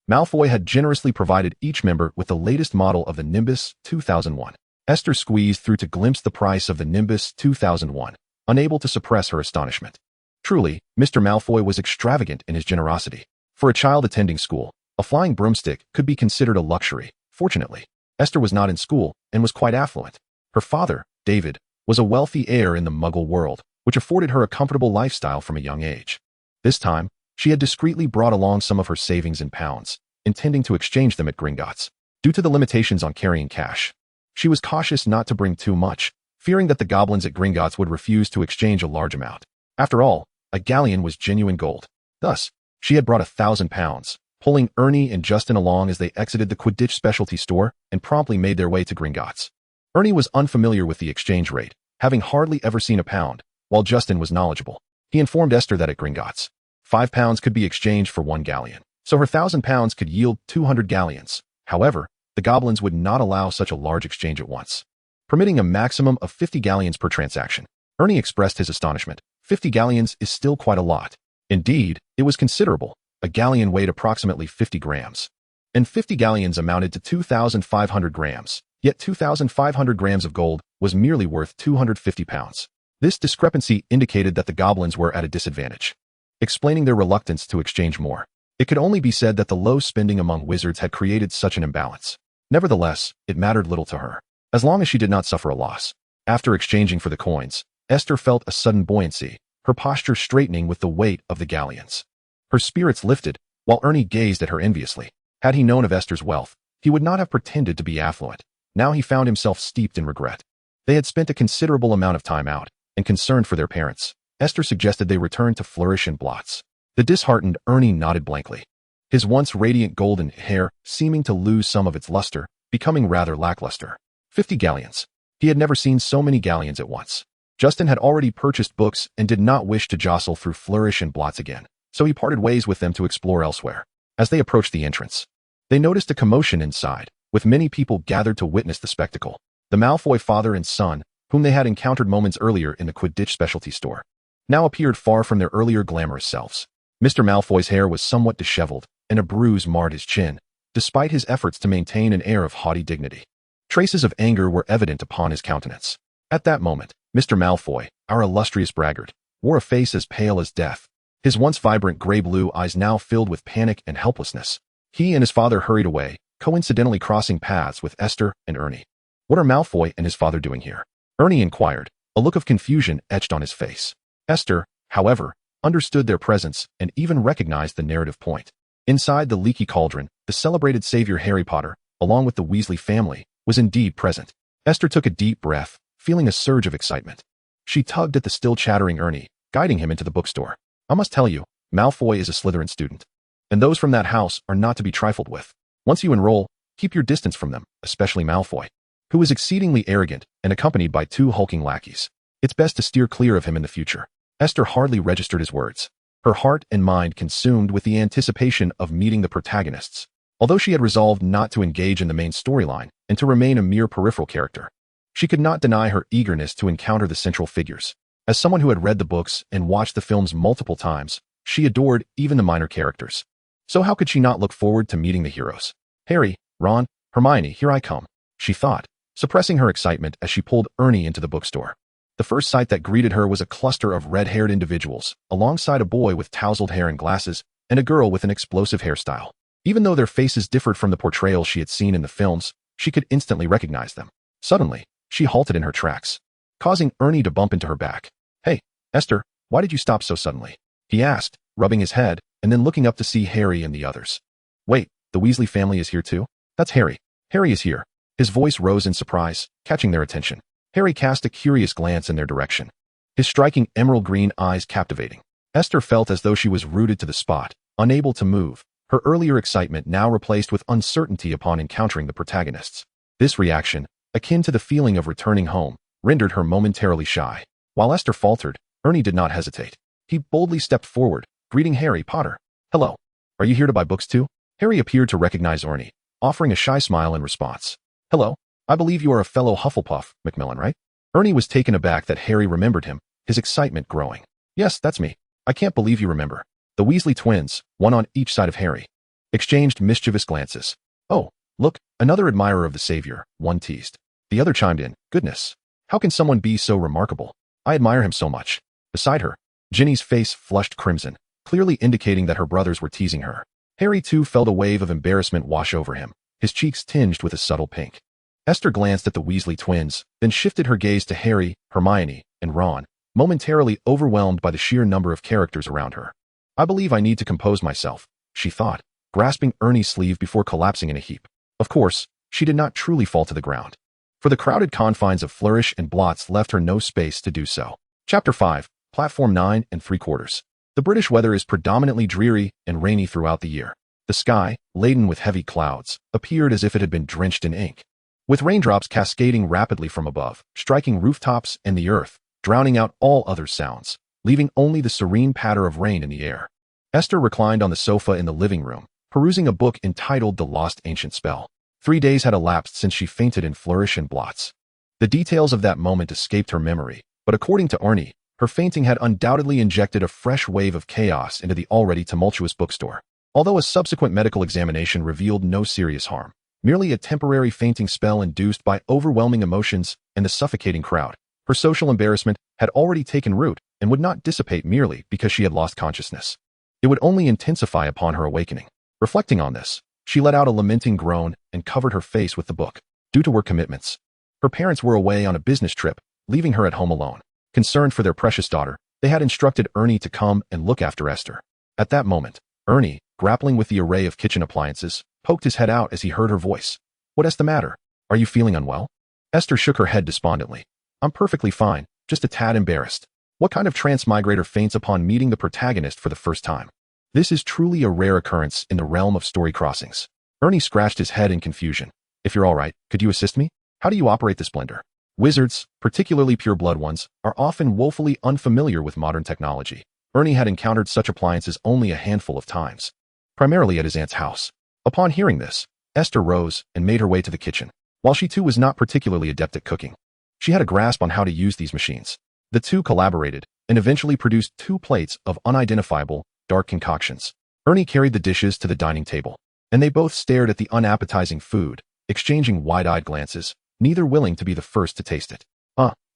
Malfoy had generously provided each member with the latest model of the Nimbus 2001. Esther squeezed through to glimpse the price of the Nimbus 2001, unable to suppress her astonishment. Truly, Mr. Malfoy was extravagant in his generosity. For a child attending school, a flying broomstick could be considered a luxury. Fortunately, Esther was not in school and was quite affluent. Her father, David, was a wealthy heir in the Muggle world, which afforded her a comfortable lifestyle from a young age. This time, she had discreetly brought along some of her savings in pounds, intending to exchange them at Gringotts. Due to the limitations on carrying cash, she was cautious not to bring too much, fearing that the goblins at Gringotts would refuse to exchange a large amount. After all, a galleon was genuine gold. Thus, she had brought £1,000, pulling Ernie and Justin along as they exited the Quidditch specialty store and promptly made their way to Gringotts. Ernie was unfamiliar with the exchange rate, having hardly ever seen a pound, while Justin was knowledgeable. He informed Esther that at Gringotts, £5 could be exchanged for 1 galleon, so her £1,000 could yield 200 galleons. However, the goblins would not allow such a large exchange at once, permitting a maximum of 50 galleons per transaction. Ernie expressed his astonishment. 50 galleons is still quite a lot. Indeed, it was considerable. A galleon weighed approximately 50 grams. And 50 galleons amounted to 2,500 grams. Yet 2,500 grams of gold was merely worth 250 pounds. This discrepancy indicated that the goblins were at a disadvantage, explaining their reluctance to exchange more. It could only be said that the low spending among wizards had created such an imbalance. Nevertheless, it mattered little to her, as long as she did not suffer a loss. After exchanging for the coins, Esther felt a sudden buoyancy, her posture straightening with the weight of the galleons. Her spirits lifted, while Ernie gazed at her enviously. Had he known of Esther's wealth, he would not have pretended to be affluent. Now he found himself steeped in regret. They had spent a considerable amount of time out, and concerned for their parents, Esther suggested they return to Flourish and Blotts. The disheartened Ernie nodded blankly, his once radiant golden hair seeming to lose some of its luster, becoming rather lackluster. 50 galleons. He had never seen so many galleons at once. Justin had already purchased books and did not wish to jostle through Flourish and Blotts again, so he parted ways with them to explore elsewhere. As they approached the entrance, they noticed a commotion inside, with many people gathered to witness the spectacle. The Malfoy father and son, whom they had encountered moments earlier in the Quidditch specialty store, now appeared far from their earlier glamorous selves. Mr. Malfoy's hair was somewhat disheveled, and a bruise marred his chin, despite his efforts to maintain an air of haughty dignity. Traces of anger were evident upon his countenance. At that moment, Mr. Malfoy, our illustrious braggart, wore a face as pale as death, his once vibrant gray-blue eyes now filled with panic and helplessness. He and his father hurried away, coincidentally crossing paths with Esther and Ernie. What are Malfoy and his father doing here? Ernie inquired, a look of confusion etched on his face. Esther, however, understood their presence and even recognized the narrative point. Inside the leaky cauldron, the celebrated savior HarryPotter, along with the Weasley family, was indeed present. Esther took a deep breath, feeling a surge of excitement. She tugged at the still chattering Ernie, guiding him into the bookstore. I must tell you, Malfoy is a Slytherin student, and those from that house are not to be trifled with. Once you enroll, keep your distance from them, especially Malfoy, who is exceedingly arrogant and accompanied by 2 hulking lackeys. It's best to steer clear of him in the future. Esther hardly registered his words, her heart and mind consumed with the anticipation of meeting the protagonists. Although she had resolved not to engage in the main storyline and to remain a mere peripheral character, she could not deny her eagerness to encounter the central figures. As someone who had read the books and watched the films multiple times, she adored even the minor characters. So how could she not look forward to meeting the heroes? Harry, Ron, Hermione, here I come, she thought, suppressing her excitement as she pulled Ernie into the bookstore. The first sight that greeted her was a cluster of red-haired individuals, alongside a boy with tousled hair and glasses, and a girl with an explosive hairstyle. Even though their faces differed from the portrayals she had seen in the films, she could instantly recognize them. Suddenly, she halted in her tracks, causing Ernie to bump into her back. Hey, Esther, why did you stop so suddenly? He asked, rubbing his head, and then looking up to see Harry and the others. Wait, the Weasley family is here too? That's Harry. Harry is here. His voice rose in surprise, catching their attention. Harry cast a curious glance in their direction, his striking emerald green eyes captivating. Esther felt as though she was rooted to the spot, unable to move, her earlier excitement now replaced with uncertainty upon encountering the protagonists. This reaction, akin to the feeling of returning home, rendered her momentarily shy. While Esther faltered, Ernie did not hesitate. He boldly stepped forward, greeting Harry Potter. Hello. Are you here to buy books too? Harry appeared to recognize Ernie, offering a shy smile in response. Hello. I believe you are a fellow Hufflepuff, Macmillan, right? Ernie was taken aback that Harry remembered him, his excitement growing. Yes, that's me. I can't believe you remember. The Weasley twins, one on each side of Harry, exchanged mischievous glances. Oh, look, another admirer of the savior, one teased. The other chimed in, goodness. How can someone be so remarkable? I admire him so much. Beside her, Ginny's face flushed crimson, clearly indicating that her brothers were teasing her. Harry too felt a wave of embarrassment wash over him, his cheeks tinged with a subtle pink. Esther glanced at the Weasley twins, then shifted her gaze to Harry, Hermione, and Ron, momentarily overwhelmed by the sheer number of characters around her. I believe I need to compose myself, she thought, grasping Ernie's sleeve before collapsing in a heap. Of course, she did not truly fall to the ground, for the crowded confines of Flourish and Blotts left her no space to do so. Chapter 5, Platform 9 3/4. The British weather is predominantly dreary and rainy throughout the year. The sky, laden with heavy clouds, appeared as if it had been drenched in ink, with raindrops cascading rapidly from above, striking rooftops and the earth, drowning out all other sounds, leaving only the serene patter of rain in the air. Esther reclined on the sofa in the living room, perusing a book entitled The Lost Ancient Spell. 3 days had elapsed since she fainted in Flourish and Blotts. The details of that moment escaped her memory, but according to Ernie, her fainting had undoubtedly injected a fresh wave of chaos into the already tumultuous bookstore. Although a subsequent medical examination revealed no serious harm, merely a temporary fainting spell induced by overwhelming emotions and the suffocating crowd, her social embarrassment had already taken root and would not dissipate merely because she had lost consciousness. It would only intensify upon her awakening. Reflecting on this, she let out a lamenting groan and covered her face with the book. Due to work commitments, her parents were away on a business trip, leaving her at home alone. Concerned for their precious daughter, they had instructed Ernie to come and look after Esther. At that moment, Ernie, grappling with the array of kitchen appliances, poked his head out as he heard her voice. What is the matter? Are you feeling unwell? Esther shook her head despondently. I'm perfectly fine, just a tad embarrassed. What kind of transmigrator faints upon meeting the protagonist for the first time? This is truly a rare occurrence in the realm of story crossings. Ernie scratched his head in confusion. If you're all right, could you assist me? How do you operate this blender? Wizards, particularly pure-blood ones, are often woefully unfamiliar with modern technology. Ernie had encountered such appliances only a handful of times, primarily at his aunt's house. Upon hearing this, Esther rose and made her way to the kitchen. While she too was not particularly adept at cooking, she had a grasp on how to use these machines. The two collaborated and eventually produced 2 plates of unidentifiable, dark concoctions. Ernie carried the dishes to the dining table, and they both stared at the unappetizing food, exchanging wide-eyed glances, neither willing to be the first to taste it.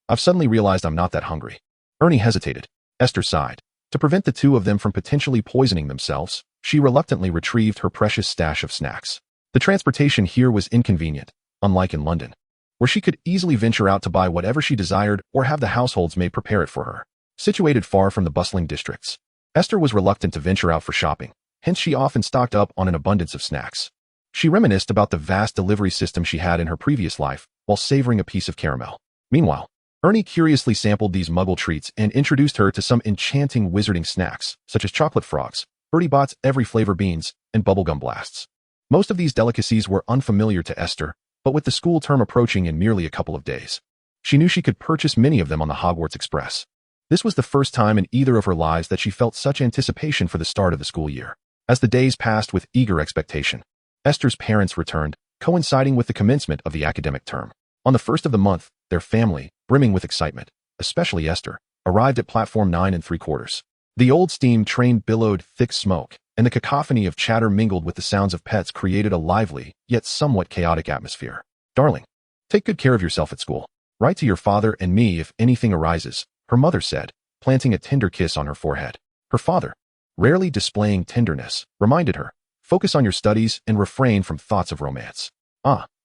I've suddenly realized I'm not that hungry. Ernie hesitated. Esther sighed. To prevent the two of them from potentially poisoning themselves, she reluctantly retrieved her precious stash of snacks. The transportation here was inconvenient, unlike in London, where she could easily venture out to buy whatever she desired or have the households maid prepare it for her. Situated far from the bustling districts, Esther was reluctant to venture out for shopping, hence she often stocked up on an abundance of snacks. She reminisced about the vast delivery system she had in her previous life while savoring a piece of caramel. Meanwhile, Ernie curiously sampled these muggle treats and introduced her to some enchanting wizarding snacks, such as chocolate frogs, Bertie Bott's every flavor beans, and bubblegum blasts. Most of these delicacies were unfamiliar to Esther, but with the school term approaching in merely a couple of days, she knew she could purchase many of them on the Hogwarts Express. This was the first time in either of her lives that she felt such anticipation for the start of the school year. As the days passed with eager expectation, Esther's parents returned, coinciding with the commencement of the academic term. On the first of the month, their family, brimming with excitement, especially Esther, arrived at platform 9 3/4. The old steam train billowed thick smoke, and the cacophony of chatter mingled with the sounds of pets created a lively, yet somewhat chaotic atmosphere. Darling, take good care of yourself at school. Write to your father and me if anything arises, her mother said, planting a tender kiss on her forehead. Her father, rarely displaying tenderness, reminded her, focus on your studies and refrain from thoughts of romance.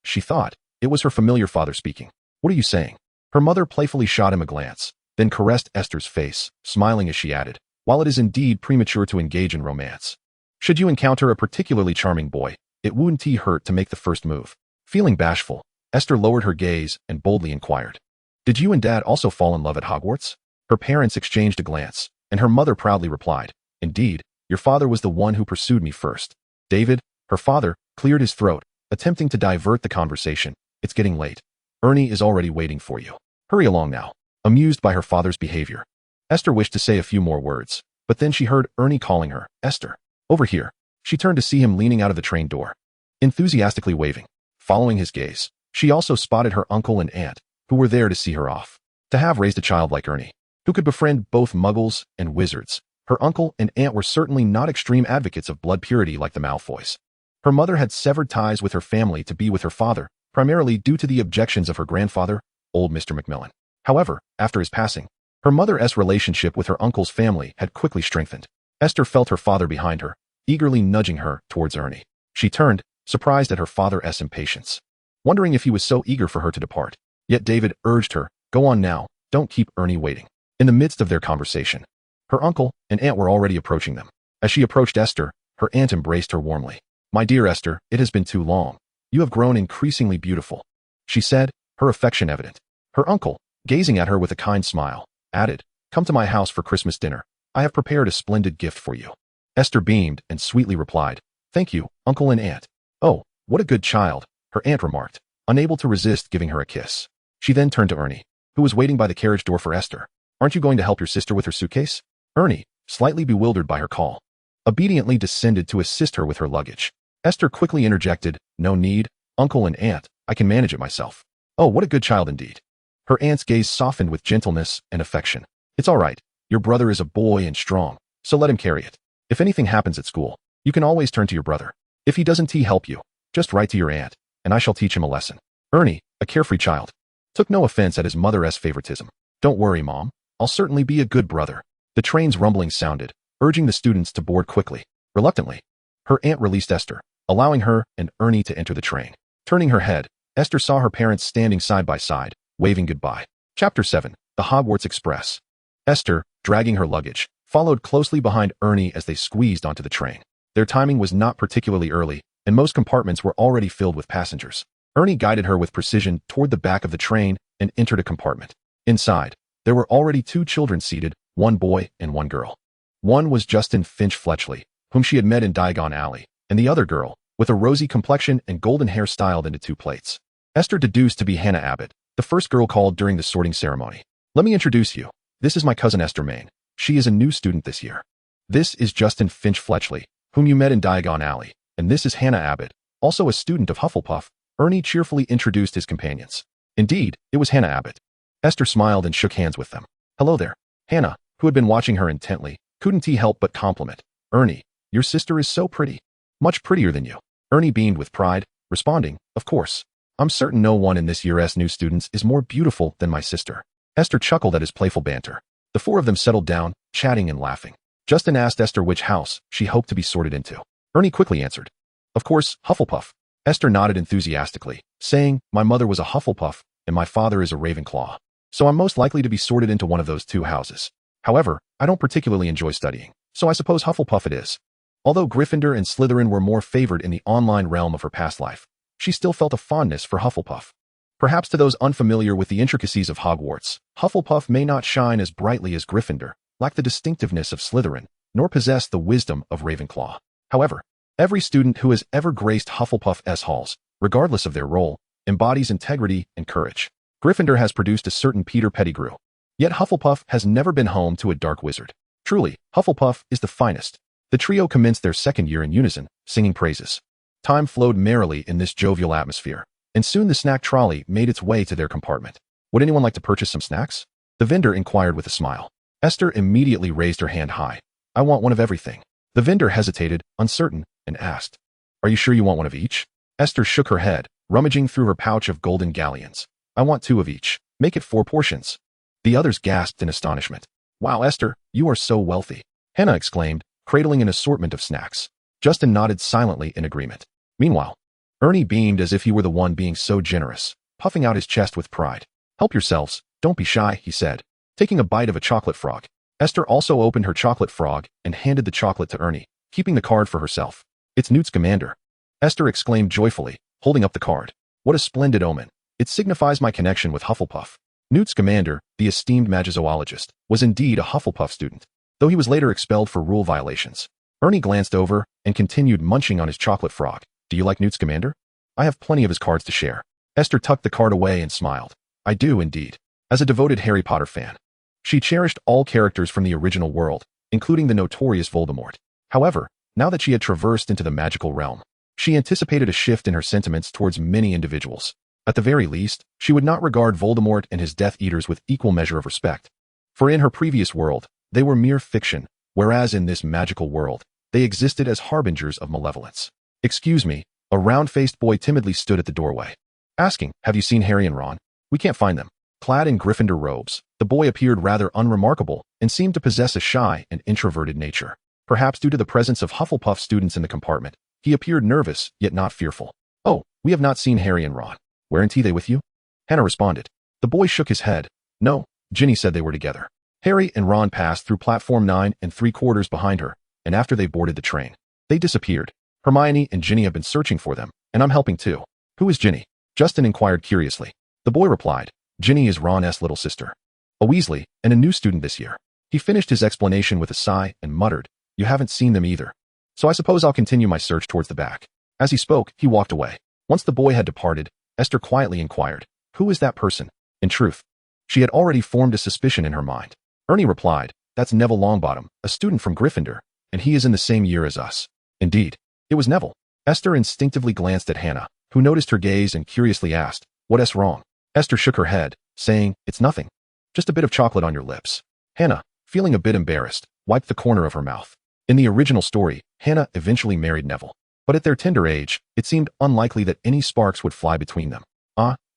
She thought, it was her familiar father speaking. What are you saying? Her mother playfully shot him a glance, then caressed Esther's face, smiling as she added, while it is indeed premature to engage in romance. Should you encounter a particularly charming boy, it wouldn't hurt to make the first move. Feeling bashful, Esther lowered her gaze and boldly inquired, "Did you and Dad also fall in love at Hogwarts?" Her parents exchanged a glance, and her mother proudly replied, "Indeed, your father was the one who pursued me first." David, her father, cleared his throat, attempting to divert the conversation. "It's getting late. Ernie is already waiting for you. Hurry along now." Amused by her father's behavior, Esther wished to say a few more words, but then she heard Ernie calling her, "Esther, over here." She turned to see him leaning out of the train door, enthusiastically waving. Following his gaze, she also spotted her uncle and aunt, who were there to see her off. To have raised a child like Ernie, who could befriend both muggles and wizards, her uncle and aunt were certainly not extreme advocates of blood purity like the Malfoys. Her mother had severed ties with her family to be with her father, primarily due to the objections of her grandfather, old Mr. Macmillan. However, after his passing, her mother's relationship with her uncle's family had quickly strengthened. Esther felt her father behind her, eagerly nudging her towards Ernie. She turned, surprised at her father's impatience, wondering if he was so eager for her to depart. Yet David urged her, "Go on now, don't keep Ernie waiting." In the midst of their conversation, her uncle and aunt were already approaching them. As she approached Esther, her aunt embraced her warmly. "My dear Esther, it has been too long. You have grown increasingly beautiful," she said, her affection evident. Her uncle, gazing at her with a kind smile, added, "Come to my house for Christmas dinner. I have prepared a splendid gift for you." Esther beamed and sweetly replied, "Thank you, uncle and aunt." "Oh, what a good child," her aunt remarked, unable to resist giving her a kiss. She then turned to Ernie, who was waiting by the carriage door for Esther. "Aren't you going to help your sister with her suitcase?" Ernie, slightly bewildered by her call, obediently descended to assist her with her luggage. Esther quickly interjected, "No need, uncle and aunt, I can manage it myself." "Oh, what a good child indeed." Her aunt's gaze softened with gentleness and affection. "It's all right. Your brother is a boy and strong, so let him carry it. If anything happens at school, you can always turn to your brother. If he doesn't help you, just write to your aunt, and I shall teach him a lesson." Ernie, a carefree child, took no offense at his mother's favoritism. "Don't worry, Mom. I'll certainly be a good brother." The train's rumbling sounded, urging the students to board quickly. Reluctantly, her aunt released Esther, allowing her and Ernie to enter the train. Turning her head, Esther saw her parents standing side by side, waving goodbye. Chapter 7, The Hogwarts Express. Esther, dragging her luggage, followed closely behind Ernie as they squeezed onto the train. Their timing was not particularly early, and most compartments were already filled with passengers. Ernie guided her with precision toward the back of the train and entered a compartment. Inside, there were already 2 children seated, 1 boy and 1 girl. One was Justin Finch Fletchley, whom she had met in Diagon Alley, and the other girl, with a rosy complexion and golden hair styled into 2 plaits, Esther deduced to be Hannah Abbott, the first girl called during the sorting ceremony. "Let me introduce you. This is my cousin Esther Main. She is a new student this year. This is Justin Finch Fletchley, whom you met in Diagon Alley, and this is Hannah Abbott, also a student of Hufflepuff." Ernie cheerfully introduced his companions. Indeed, it was Hannah Abbott. Esther smiled and shook hands with them. "Hello there." Hannah, who had been watching her intently, couldn't help but compliment. "Ernie, your sister is so pretty. Much prettier than you." Ernie beamed with pride, responding, "Of course. I'm certain no one in this year's new students is more beautiful than my sister." Esther chuckled at his playful banter. The 4 of them settled down, chatting and laughing. Justin asked Esther which house she hoped to be sorted into. Ernie quickly answered, "Of course, Hufflepuff." Esther nodded enthusiastically, saying, "My mother was a Hufflepuff, and my father is a Ravenclaw. So I'm most likely to be sorted into one of those 2 houses. However, I don't particularly enjoy studying, so I suppose Hufflepuff it is." Although Gryffindor and Slytherin were more favored in the online realm of her past life, she still felt a fondness for Hufflepuff. Perhaps to those unfamiliar with the intricacies of Hogwarts, Hufflepuff may not shine as brightly as Gryffindor, lack the distinctiveness of Slytherin, nor possess the wisdom of Ravenclaw. However, every student who has ever graced Hufflepuff's halls, regardless of their role, embodies integrity and courage. Gryffindor has produced a certain Peter Pettigrew. Yet Hufflepuff has never been home to a dark wizard. Truly, Hufflepuff is the finest. The trio commenced their 2nd year in unison, singing praises. Time flowed merrily in this jovial atmosphere, and soon the snack trolley made its way to their compartment. "Would anyone like to purchase some snacks?" the vendor inquired with a smile. Esther immediately raised her hand high. "I want one of everything." The vendor hesitated, uncertain, and asked, "Are you sure you want one of each?" Esther shook her head, rummaging through her pouch of golden galleons. "I want 2 of each. Make it 4 portions." The others gasped in astonishment. "Wow, Esther, you are so wealthy," Hannah exclaimed, cradling an assortment of snacks. Justin nodded silently in agreement. Meanwhile, Ernie beamed as if he were the one being so generous, puffing out his chest with pride. "Help yourselves, don't be shy," he said, taking a bite of a chocolate frog. Esther also opened her chocolate frog and handed the chocolate to Ernie, keeping the card for herself. "It's Newt Scamander," Esther exclaimed joyfully, holding up the card. "What a splendid omen. It signifies my connection with Hufflepuff." Newt Scamander, the esteemed magizoologist, was indeed a Hufflepuff student, though he was later expelled for rule violations. Ernie glanced over and continued munching on his chocolate frog. "Do you like Newt Scamander? I have plenty of his cards to share." Esther tucked the card away and smiled. "I do indeed." As a devoted Harry Potter fan, she cherished all characters from the original world, including the notorious Voldemort. However, now that she had traversed into the magical realm, she anticipated a shift in her sentiments towards many individuals. At the very least, she would not regard Voldemort and his Death Eaters with equal measure of respect. For in her previous world, they were mere fiction, whereas in this magical world, they existed as harbingers of malevolence. "Excuse me," a round-faced boy timidly stood at the doorway, asking, "Have you seen Harry and Ron? We can't find them." Clad in Gryffindor robes, the boy appeared rather unremarkable and seemed to possess a shy and introverted nature. Perhaps due to the presence of Hufflepuff students in the compartment, he appeared nervous, yet not fearful. "Oh, we have not seen Harry and Ron. Weren't they with you?" Hannah responded. The boy shook his head. "No, Ginny said they were together." Harry and Ron passed through platform 9 and 3/4 behind her, and after they boarded the train, they disappeared. "Hermione and Ginny have been searching for them, and I'm helping too." "Who is Ginny?" Justin inquired curiously. The boy replied, "Ginny is Ron's little sister. A Weasley, and a new student this year." He finished his explanation with a sigh and muttered, "You haven't seen them either. So I suppose I'll continue my search towards the back." As he spoke, he walked away. Once the boy had departed, Esther quietly inquired, "Who is that person?" In truth, she had already formed a suspicion in her mind. Ernie replied, "That's Neville Longbottom, a student from Gryffindor, and he is in the same year as us." Indeed, it was Neville. Esther instinctively glanced at Hannah, who noticed her gaze and curiously asked, "What's wrong?" Esther shook her head, saying, "It's nothing. Just a bit of chocolate on your lips." Hannah, feeling a bit embarrassed, wiped the corner of her mouth. In the original story, Hannah eventually married Neville, but at their tender age, it seemed unlikely that any sparks would fly between them.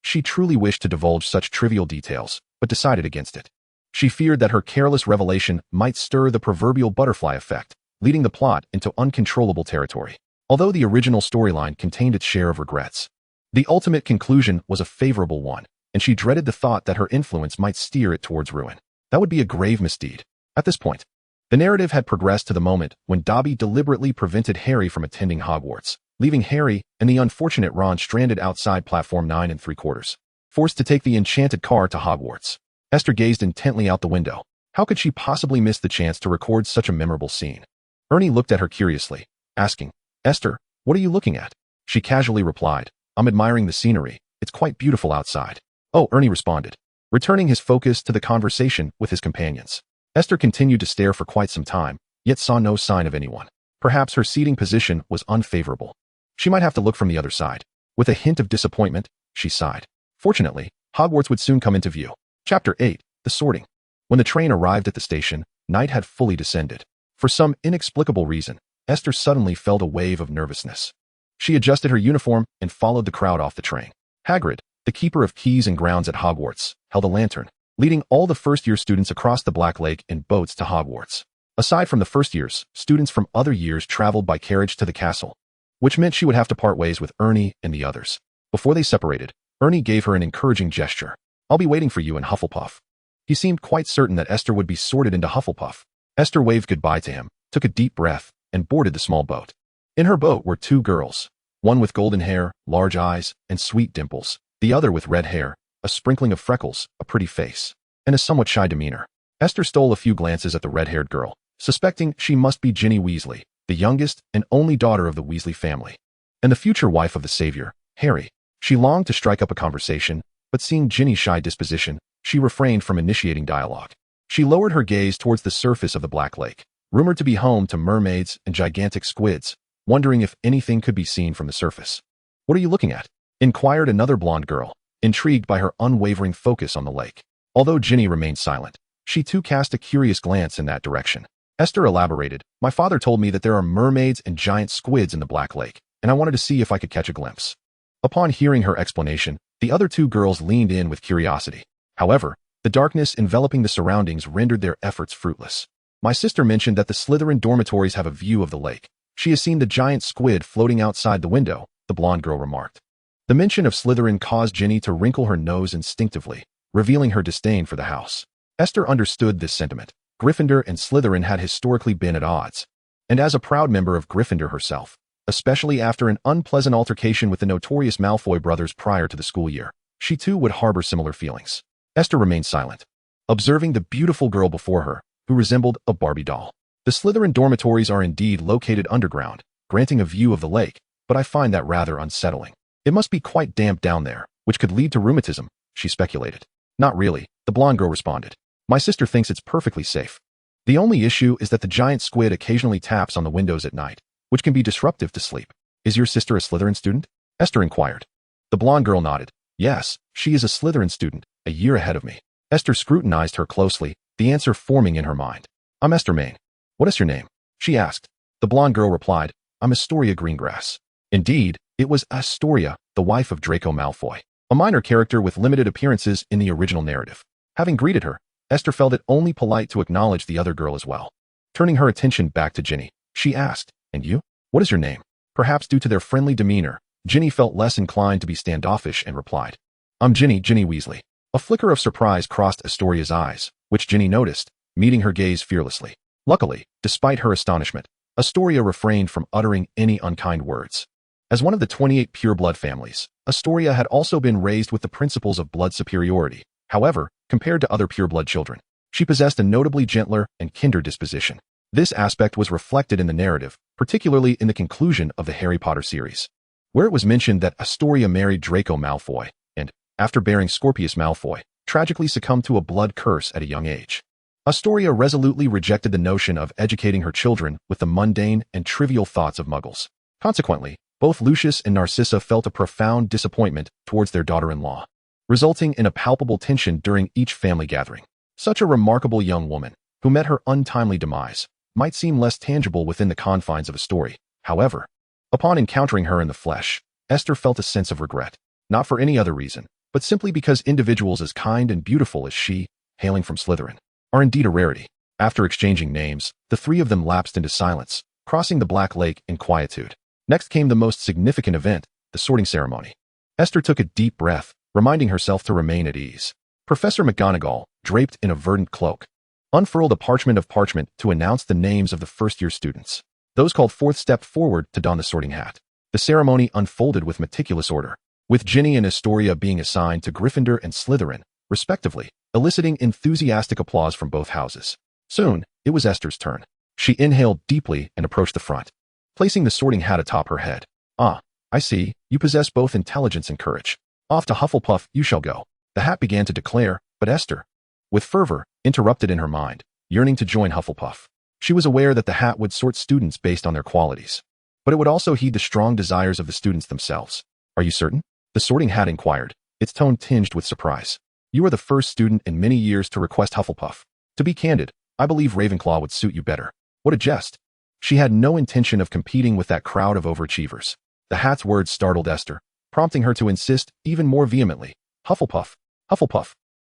She truly wished to divulge such trivial details, but decided against it. She feared that her careless revelation might stir the proverbial butterfly effect, leading the plot into uncontrollable territory. Although the original storyline contained its share of regrets, the ultimate conclusion was a favorable one, and she dreaded the thought that her influence might steer it towards ruin. That would be a grave misdeed. At this point, the narrative had progressed to the moment when Dobby deliberately prevented Harry from attending Hogwarts, leaving Harry and the unfortunate Ron stranded outside platform 9 and 3/4, forced to take the enchanted car to Hogwarts. Esther gazed intently out the window. How could she possibly miss the chance to record such a memorable scene? Ernie looked at her curiously, asking, "Esther, what are you looking at?" She casually replied, "I'm admiring the scenery. It's quite beautiful outside." "Oh," Ernie responded, returning his focus to the conversation with his companions. Esther continued to stare for quite some time, yet saw no sign of anyone. Perhaps her seating position was unfavorable. She might have to look from the other side. With a hint of disappointment, she sighed. Fortunately, Hogwarts would soon come into view. Chapter 8, The Sorting. When the train arrived at the station, night had fully descended. For some inexplicable reason, Esther suddenly felt a wave of nervousness. She adjusted her uniform and followed the crowd off the train. Hagrid, the keeper of keys and grounds at Hogwarts, held a lantern, leading all the first-year students across the Black Lake in boats to Hogwarts. Aside from the first years, students from other years traveled by carriage to the castle, which meant she would have to part ways with Ernie and the others. Before they separated, Ernie gave her an encouraging gesture. "I'll be waiting for you in Hufflepuff." He seemed quite certain that Esther would be sorted into Hufflepuff. Esther waved goodbye to him, took a deep breath, and boarded the small boat. In her boat were 2 girls, one with golden hair, large eyes, and sweet dimples, the other with red hair, a sprinkling of freckles, a pretty face, and a somewhat shy demeanor. Esther stole a few glances at the red-haired girl, suspecting she must be Ginny Weasley, the youngest and only daughter of the Weasley family, and the future wife of the savior, Harry. She longed to strike up a conversation, but seeing Ginny's shy disposition, she refrained from initiating dialogue. She lowered her gaze towards the surface of the Black Lake, rumored to be home to mermaids and gigantic squids, wondering if anything could be seen from the surface. "What are you looking at?" inquired another blonde girl, intrigued by her unwavering focus on the lake. Although Ginny remained silent, she too cast a curious glance in that direction. Esther elaborated, "My father told me that there are mermaids and giant squids in the Black Lake, and I wanted to see if I could catch a glimpse." Upon hearing her explanation, the other 2 girls leaned in with curiosity. However, the darkness enveloping the surroundings rendered their efforts fruitless. "My sister mentioned that the Slytherin dormitories have a view of the lake. She has seen the giant squid floating outside the window," the blonde girl remarked. The mention of Slytherin caused Ginny to wrinkle her nose instinctively, revealing her disdain for the house. Esther understood this sentiment. Gryffindor and Slytherin had historically been at odds. And as a proud member of Gryffindor herself, especially after an unpleasant altercation with the notorious Malfoy brothers prior to the school year, she too would harbor similar feelings. Esther remained silent, observing the beautiful girl before her, who resembled a Barbie doll. The Slytherin dormitories are indeed located underground, granting a view of the lake, but I find that rather unsettling. It must be quite damp down there, which could lead to rheumatism, she speculated. Not really, the blonde girl responded. My sister thinks it's perfectly safe. The only issue is that the giant squid occasionally taps on the windows at night, which can be disruptive to sleep. Is your sister a Slytherin student? Esther inquired. The blonde girl nodded. Yes, she is a Slytherin student, a year ahead of me. Esther scrutinized her closely, the answer forming in her mind. I'm Esther Main. What is your name? She asked. The blonde girl replied, I'm Astoria Greengrass. Indeed, it was Astoria, the wife of Draco Malfoy, a minor character with limited appearances in the original narrative. Having greeted her, Esther felt it only polite to acknowledge the other girl as well. Turning her attention back to Ginny, she asked, And you? What is your name? Perhaps due to their friendly demeanor, Ginny felt less inclined to be standoffish and replied, I'm Ginny Weasley. A flicker of surprise crossed Astoria's eyes, which Ginny noticed, meeting her gaze fearlessly. Luckily, despite her astonishment, Astoria refrained from uttering any unkind words. As one of the 28 pureblood families, Astoria had also been raised with the principles of blood superiority. However, compared to other pureblood children, she possessed a notably gentler and kinder disposition. This aspect was reflected in the narrative, particularly in the conclusion of the Harry Potter series, where it was mentioned that Astoria married Draco Malfoy, and, after bearing Scorpius Malfoy, tragically succumbed to a blood curse at a young age. Astoria resolutely rejected the notion of educating her children with the mundane and trivial thoughts of muggles. Consequently, both Lucius and Narcissa felt a profound disappointment towards their daughter-in-law, resulting in a palpable tension during each family gathering. Such a remarkable young woman, who met her untimely demise, might seem less tangible within the confines of a story. However, upon encountering her in the flesh, Esther felt a sense of regret, not for any other reason, but simply because individuals as kind and beautiful as she, hailing from Slytherin, are indeed a rarity. After exchanging names, the three of them lapsed into silence, crossing the Black Lake in quietude. Next came the most significant event, the sorting ceremony. Esther took a deep breath, reminding herself to remain at ease. Professor McGonagall, draped in a verdant cloak, unfurled a parchment to announce the names of the first-year students. Those called forth stepped forward to don the sorting hat. The ceremony unfolded with meticulous order, with Ginny and Astoria being assigned to Gryffindor and Slytherin, respectively, eliciting enthusiastic applause from both houses. Soon, it was Esther's turn. She inhaled deeply and approached the front, placing the sorting hat atop her head. Ah, I see, you possess both intelligence and courage. Off to Hufflepuff you shall go, the hat began to declare, but Esther, with fervor, interrupted in her mind, yearning to join Hufflepuff. She was aware that the hat would sort students based on their qualities, but it would also heed the strong desires of the students themselves. Are you certain? The sorting hat inquired, its tone tinged with surprise. You are the first student in many years to request Hufflepuff. To be candid, I believe Ravenclaw would suit you better. What a jest. She had no intention of competing with that crowd of overachievers. The hat's words startled Esther, prompting her to insist even more vehemently. Hufflepuff. Hufflepuff.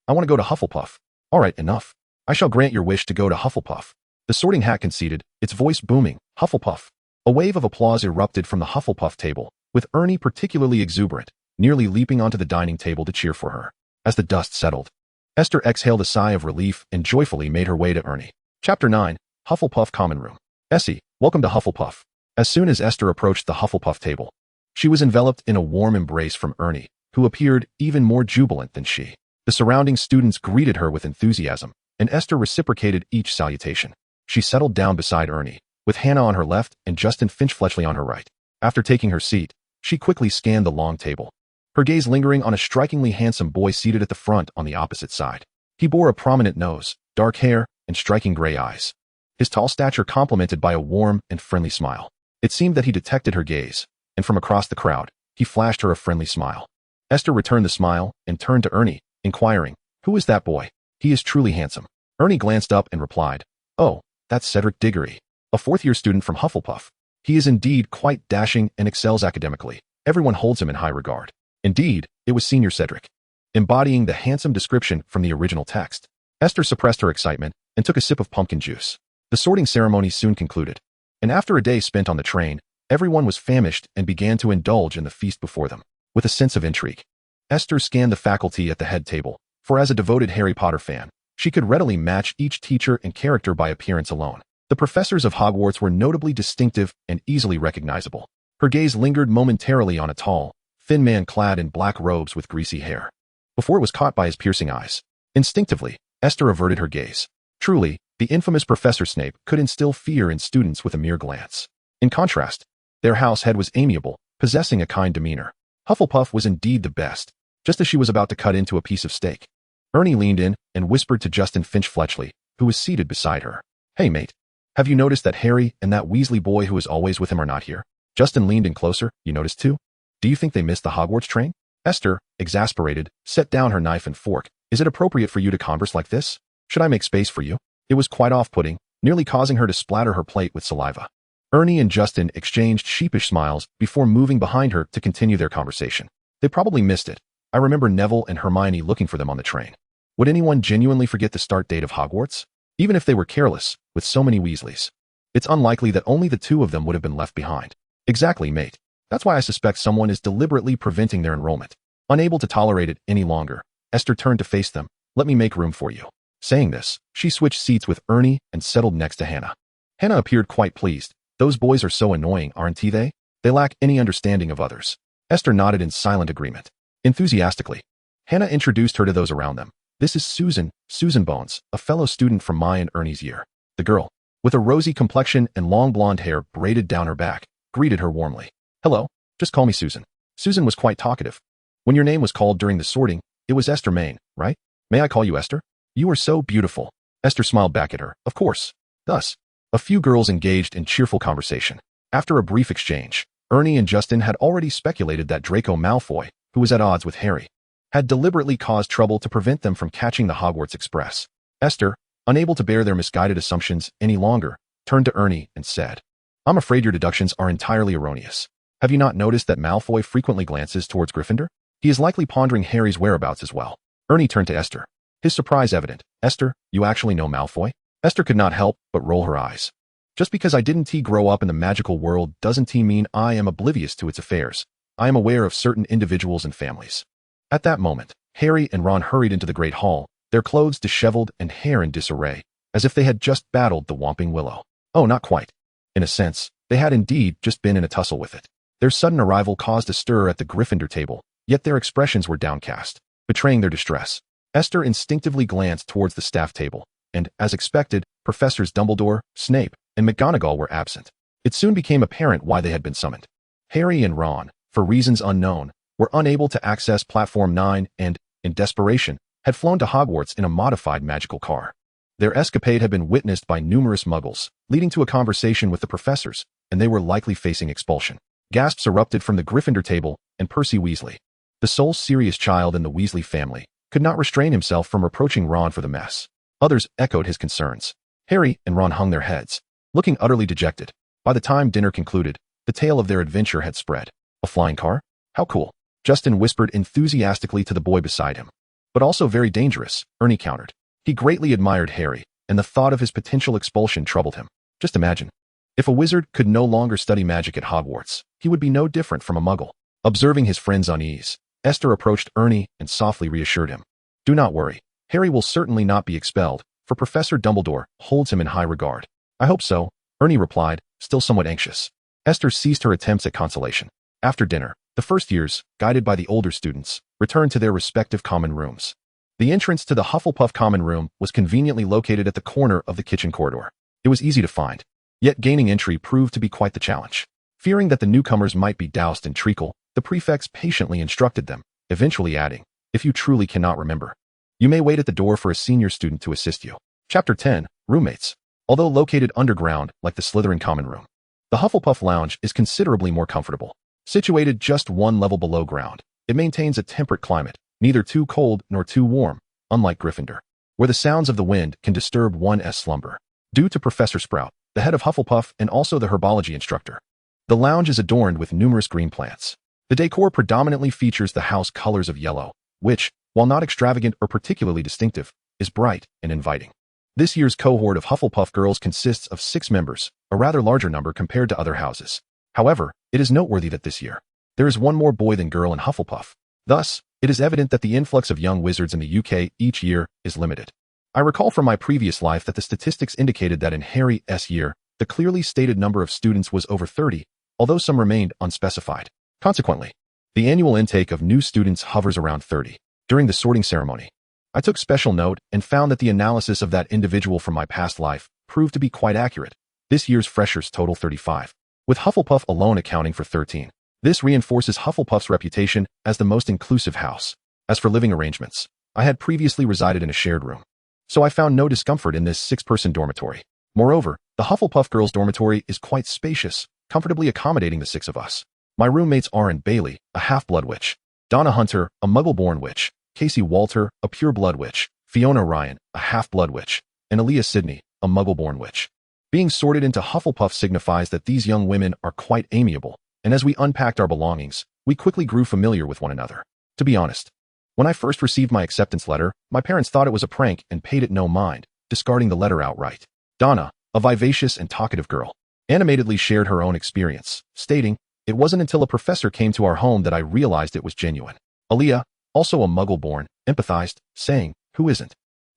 I want to go to Hufflepuff. All right, enough. I shall grant your wish to go to Hufflepuff. The sorting hat conceded, its voice booming. Hufflepuff. A wave of applause erupted from the Hufflepuff table, with Ernie particularly exuberant, nearly leaping onto the dining table to cheer for her. As the dust settled, Esther exhaled a sigh of relief and joyfully made her way to Ernie. Chapter 9, Hufflepuff Common Room. Essie, welcome to Hufflepuff. As soon as Esther approached the Hufflepuff table, she was enveloped in a warm embrace from Ernie, who appeared even more jubilant than she. The surrounding students greeted her with enthusiasm, and Esther reciprocated each salutation. She settled down beside Ernie, with Hannah on her left and Justin Finch-Fletchley on her right. After taking her seat, she quickly scanned the long table, her gaze lingering on a strikingly handsome boy seated at the front on the opposite side. He bore a prominent nose, dark hair, and striking gray eyes, his tall stature complemented by a warm and friendly smile. It seemed that he detected her gaze, and from across the crowd, he flashed her a friendly smile. Esther returned the smile and turned to Ernie, inquiring, Who is that boy? He is truly handsome. Ernie glanced up and replied, Oh, that's Cedric Diggory, a fourth-year student from Hufflepuff. He is indeed quite dashing and excels academically. Everyone holds him in high regard. Indeed, it was Senior Cedric, embodying the handsome description from the original text. Esther suppressed her excitement and took a sip of pumpkin juice. The sorting ceremony soon concluded, and after a day spent on the train, everyone was famished and began to indulge in the feast before them. With a sense of intrigue, Esther scanned the faculty at the head table, for as a devoted Harry Potter fan, She could readily match each teacher and character by appearance alone. The professors of Hogwarts were notably distinctive and easily recognizable. Her gaze lingered momentarily on a tall, thin man clad in black robes with greasy hair, before it was caught by his piercing eyes. Instinctively, Esther averted her gaze. Truly, the infamous Professor Snape could instill fear in students with a mere glance. In contrast, their house head was amiable, possessing a kind demeanor. Hufflepuff was indeed the best, just as she was about to cut into a piece of steak. Ernie leaned in and whispered to Justin Finch-Fletchley, who was seated beside her. "Hey, mate. Have you noticed that Harry and that Weasley boy who is always with him are not here?" Justin leaned in closer. "You noticed too? Do you think they missed the Hogwarts train?" Esther, exasperated, set down her knife and fork. "Is it appropriate for you to converse like this? Should I make space for you?" It was quite off-putting, nearly causing her to splatter her plate with saliva. Ernie and Justin exchanged sheepish smiles before moving behind her to continue their conversation. "They probably missed it. I remember Neville and Hermione looking for them on the train. Would anyone genuinely forget the start date of Hogwarts? Even if they were careless, with so many Weasleys. It's unlikely that only the two of them would have been left behind." "Exactly, mate. That's why I suspect someone is deliberately preventing their enrollment." Unable to tolerate it any longer, Esther turned to face them. "Let me make room for you." Saying this, she switched seats with Ernie and settled next to Hannah. Hannah appeared quite pleased. "Those boys are so annoying, aren't they? They lack any understanding of others." Esther nodded in silent agreement. Enthusiastically, Hannah introduced her to those around them. "This is Susan Bones, a fellow student from my and Ernie's year." The girl, with a rosy complexion and long blonde hair braided down her back, greeted her warmly. "Hello, just call me Susan." Susan was quite talkative. "When your name was called during the sorting, it was Esther Main, right? May I call you Esther? You are so beautiful." Esther smiled back at her. "Of course." Thus, a few girls engaged in cheerful conversation. After a brief exchange, Ernie and Justin had already speculated that Draco Malfoy, who was at odds with Harry, had deliberately caused trouble to prevent them from catching the Hogwarts Express. Esther, unable to bear their misguided assumptions any longer, turned to Ernie and said, "I'm afraid your deductions are entirely erroneous. Have you not noticed that Malfoy frequently glances towards Gryffindor? He is likely pondering Harry's whereabouts as well." Ernie turned to Esther, his surprise evident. "Esther, you actually know Malfoy?" Esther could not help but roll her eyes. "Just because I didn't grow up in the magical world doesn't mean I am oblivious to its affairs. I am aware of certain individuals and families." At that moment, Harry and Ron hurried into the Great Hall, their clothes disheveled and hair in disarray, as if they had just battled the Whomping Willow. Oh, not quite. In a sense, they had indeed just been in a tussle with it. Their sudden arrival caused a stir at the Gryffindor table, yet their expressions were downcast, betraying their distress. Esther instinctively glanced towards the staff table, and, as expected, Professors Dumbledore, Snape, and McGonagall were absent. It soon became apparent why they had been summoned. Harry and Ron, for reasons unknown, were unable to access Platform 9 and, in desperation, had flown to Hogwarts in a modified magical car. Their escapade had been witnessed by numerous muggles, leading to a conversation with the professors, and they were likely facing expulsion. Gasps erupted from the Gryffindor table, and Percy Weasley, the sole serious child in the Weasley family, could not restrain himself from reproaching Ron for the mess. Others echoed his concerns. Harry and Ron hung their heads, looking utterly dejected. By the time dinner concluded, the tale of their adventure had spread. "A flying car? How cool," Justin whispered enthusiastically to the boy beside him. "But also very dangerous," Ernie countered. He greatly admired Harry, and the thought of his potential expulsion troubled him. Just imagine. If a wizard could no longer study magic at Hogwarts, he would be no different from a muggle. Observing his friend's unease, Esther approached Ernie and softly reassured him. "Do not worry. Harry will certainly not be expelled, for Professor Dumbledore holds him in high regard." "I hope so," Ernie replied, still somewhat anxious. Esther ceased her attempts at consolation. After dinner, the first years, guided by the older students, returned to their respective common rooms. The entrance to the Hufflepuff common room was conveniently located at the corner of the kitchen corridor. It was easy to find, yet gaining entry proved to be quite the challenge. Fearing that the newcomers might be doused in treacle, the prefects patiently instructed them, eventually adding, "If you truly cannot remember, you may wait at the door for a senior student to assist you." Chapter 10, Roommates. Although located underground like the Slytherin common room, the Hufflepuff lounge is considerably more comfortable. Situated just one level below ground, it maintains a temperate climate, neither too cold nor too warm, unlike Gryffindor, where the sounds of the wind can disturb one's slumber. Due to Professor Sprout, the head of Hufflepuff and also the herbology instructor, the lounge is adorned with numerous green plants. The decor predominantly features the house colors of yellow, which, while not extravagant or particularly distinctive, is bright and inviting. This year's cohort of Hufflepuff girls consists of 6 members, a rather larger number compared to other houses. However, it is noteworthy that this year, there is one more boy than girl in Hufflepuff. Thus, it is evident that the influx of young wizards in the UK each year is limited. I recall from my previous life that the statistics indicated that in Harry's year, the clearly stated number of students was over 30, although some remained unspecified. Consequently, the annual intake of new students hovers around 30. During the sorting ceremony, I took special note and found that the analysis of that individual from my past life proved to be quite accurate. This year's freshers total 35, with Hufflepuff alone accounting for 13. This reinforces Hufflepuff's reputation as the most inclusive house. As for living arrangements, I had previously resided in a shared room, so I found no discomfort in this 6-person dormitory. Moreover, the Hufflepuff girls' dormitory is quite spacious, comfortably accommodating the 6 of us. My roommates are Bailey, a half-blood witch, Donna Hunter, a muggle-born witch, Casey Walter, a pure-blood witch, Fiona Ryan, a half-blood witch, and Aaliyah Sidney, a muggle-born witch. Being sorted into Hufflepuff signifies that these young women are quite amiable, and as we unpacked our belongings, we quickly grew familiar with one another. To be honest, when I first received my acceptance letter, my parents thought it was a prank and paid it no mind, discarding the letter outright. Donna, a vivacious and talkative girl, animatedly shared her own experience, stating, "It wasn't until a professor came to our home that I realized it was genuine." Aaliyah, also a muggle-born, empathized, saying, "Who isn't?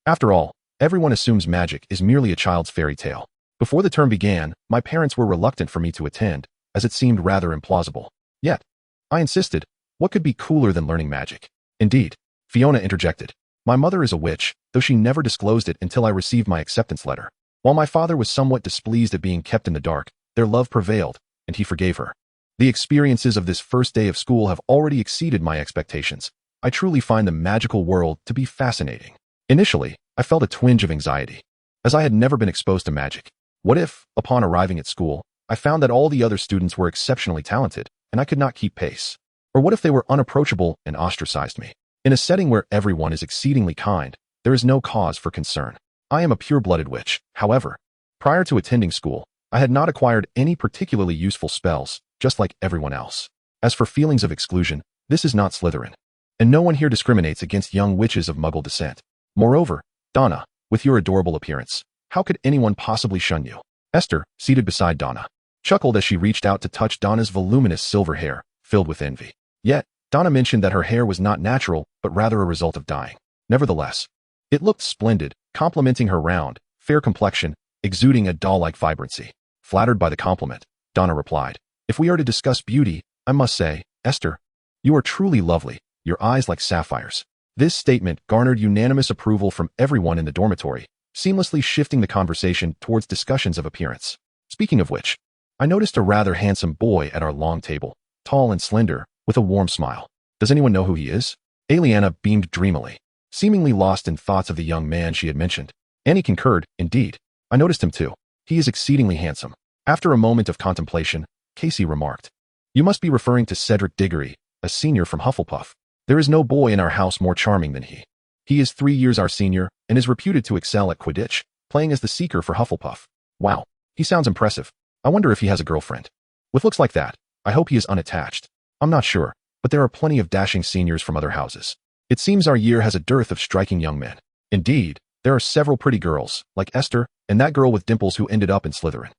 After all, everyone assumes magic is merely a child's fairy tale." Before the term began, my parents were reluctant for me to attend, as it seemed rather implausible. Yet, I insisted, what could be cooler than learning magic? Indeed, Fiona interjected. My mother is a witch, though she never disclosed it until I received my acceptance letter. While my father was somewhat displeased at being kept in the dark, their love prevailed, and he forgave her. The experiences of this first day of school have already exceeded my expectations. I truly find the magical world to be fascinating. Initially, I felt a twinge of anxiety, as I had never been exposed to magic. What if, upon arriving at school, I found that all the other students were exceptionally talented, and I could not keep pace? Or what if they were unapproachable and ostracized me? In a setting where everyone is exceedingly kind, there is no cause for concern. I am a pure-blooded witch, however. Prior to attending school, I had not acquired any particularly useful spells, just like everyone else. As for feelings of exclusion, this is not Slytherin, and no one here discriminates against young witches of Muggle descent. Moreover, Donna, with your adorable appearance, how could anyone possibly shun you? Esther, seated beside Donna, chuckled as she reached out to touch Donna's voluminous silver hair, filled with envy. Yet, Donna mentioned that her hair was not natural, but rather a result of dyeing. Nevertheless, it looked splendid, complementing her round, fair complexion, exuding a doll-like vibrancy. Flattered by the compliment, Donna replied, "If we are to discuss beauty, I must say, Esther, you are truly lovely, your eyes like sapphires." This statement garnered unanimous approval from everyone in the dormitory, seamlessly shifting the conversation towards discussions of appearance. Speaking of which, I noticed a rather handsome boy at our long table, tall and slender, with a warm smile. Does anyone know who he is? Aliana beamed dreamily, seemingly lost in thoughts of the young man she had mentioned. Annie concurred, indeed. I noticed him too. He is exceedingly handsome. After a moment of contemplation, Casey remarked, "You must be referring to Cedric Diggory, a senior from Hufflepuff. There is no boy in our house more charming than he. He is 3 years our senior and is reputed to excel at Quidditch, playing as the Seeker for Hufflepuff. Wow, he sounds impressive. I wonder if he has a girlfriend. With looks like that, I hope he is unattached. I'm not sure, but there are plenty of dashing seniors from other houses. It seems our year has a dearth of striking young men. Indeed, there are several pretty girls, like Esther, and that girl with dimples who ended up in Slytherin.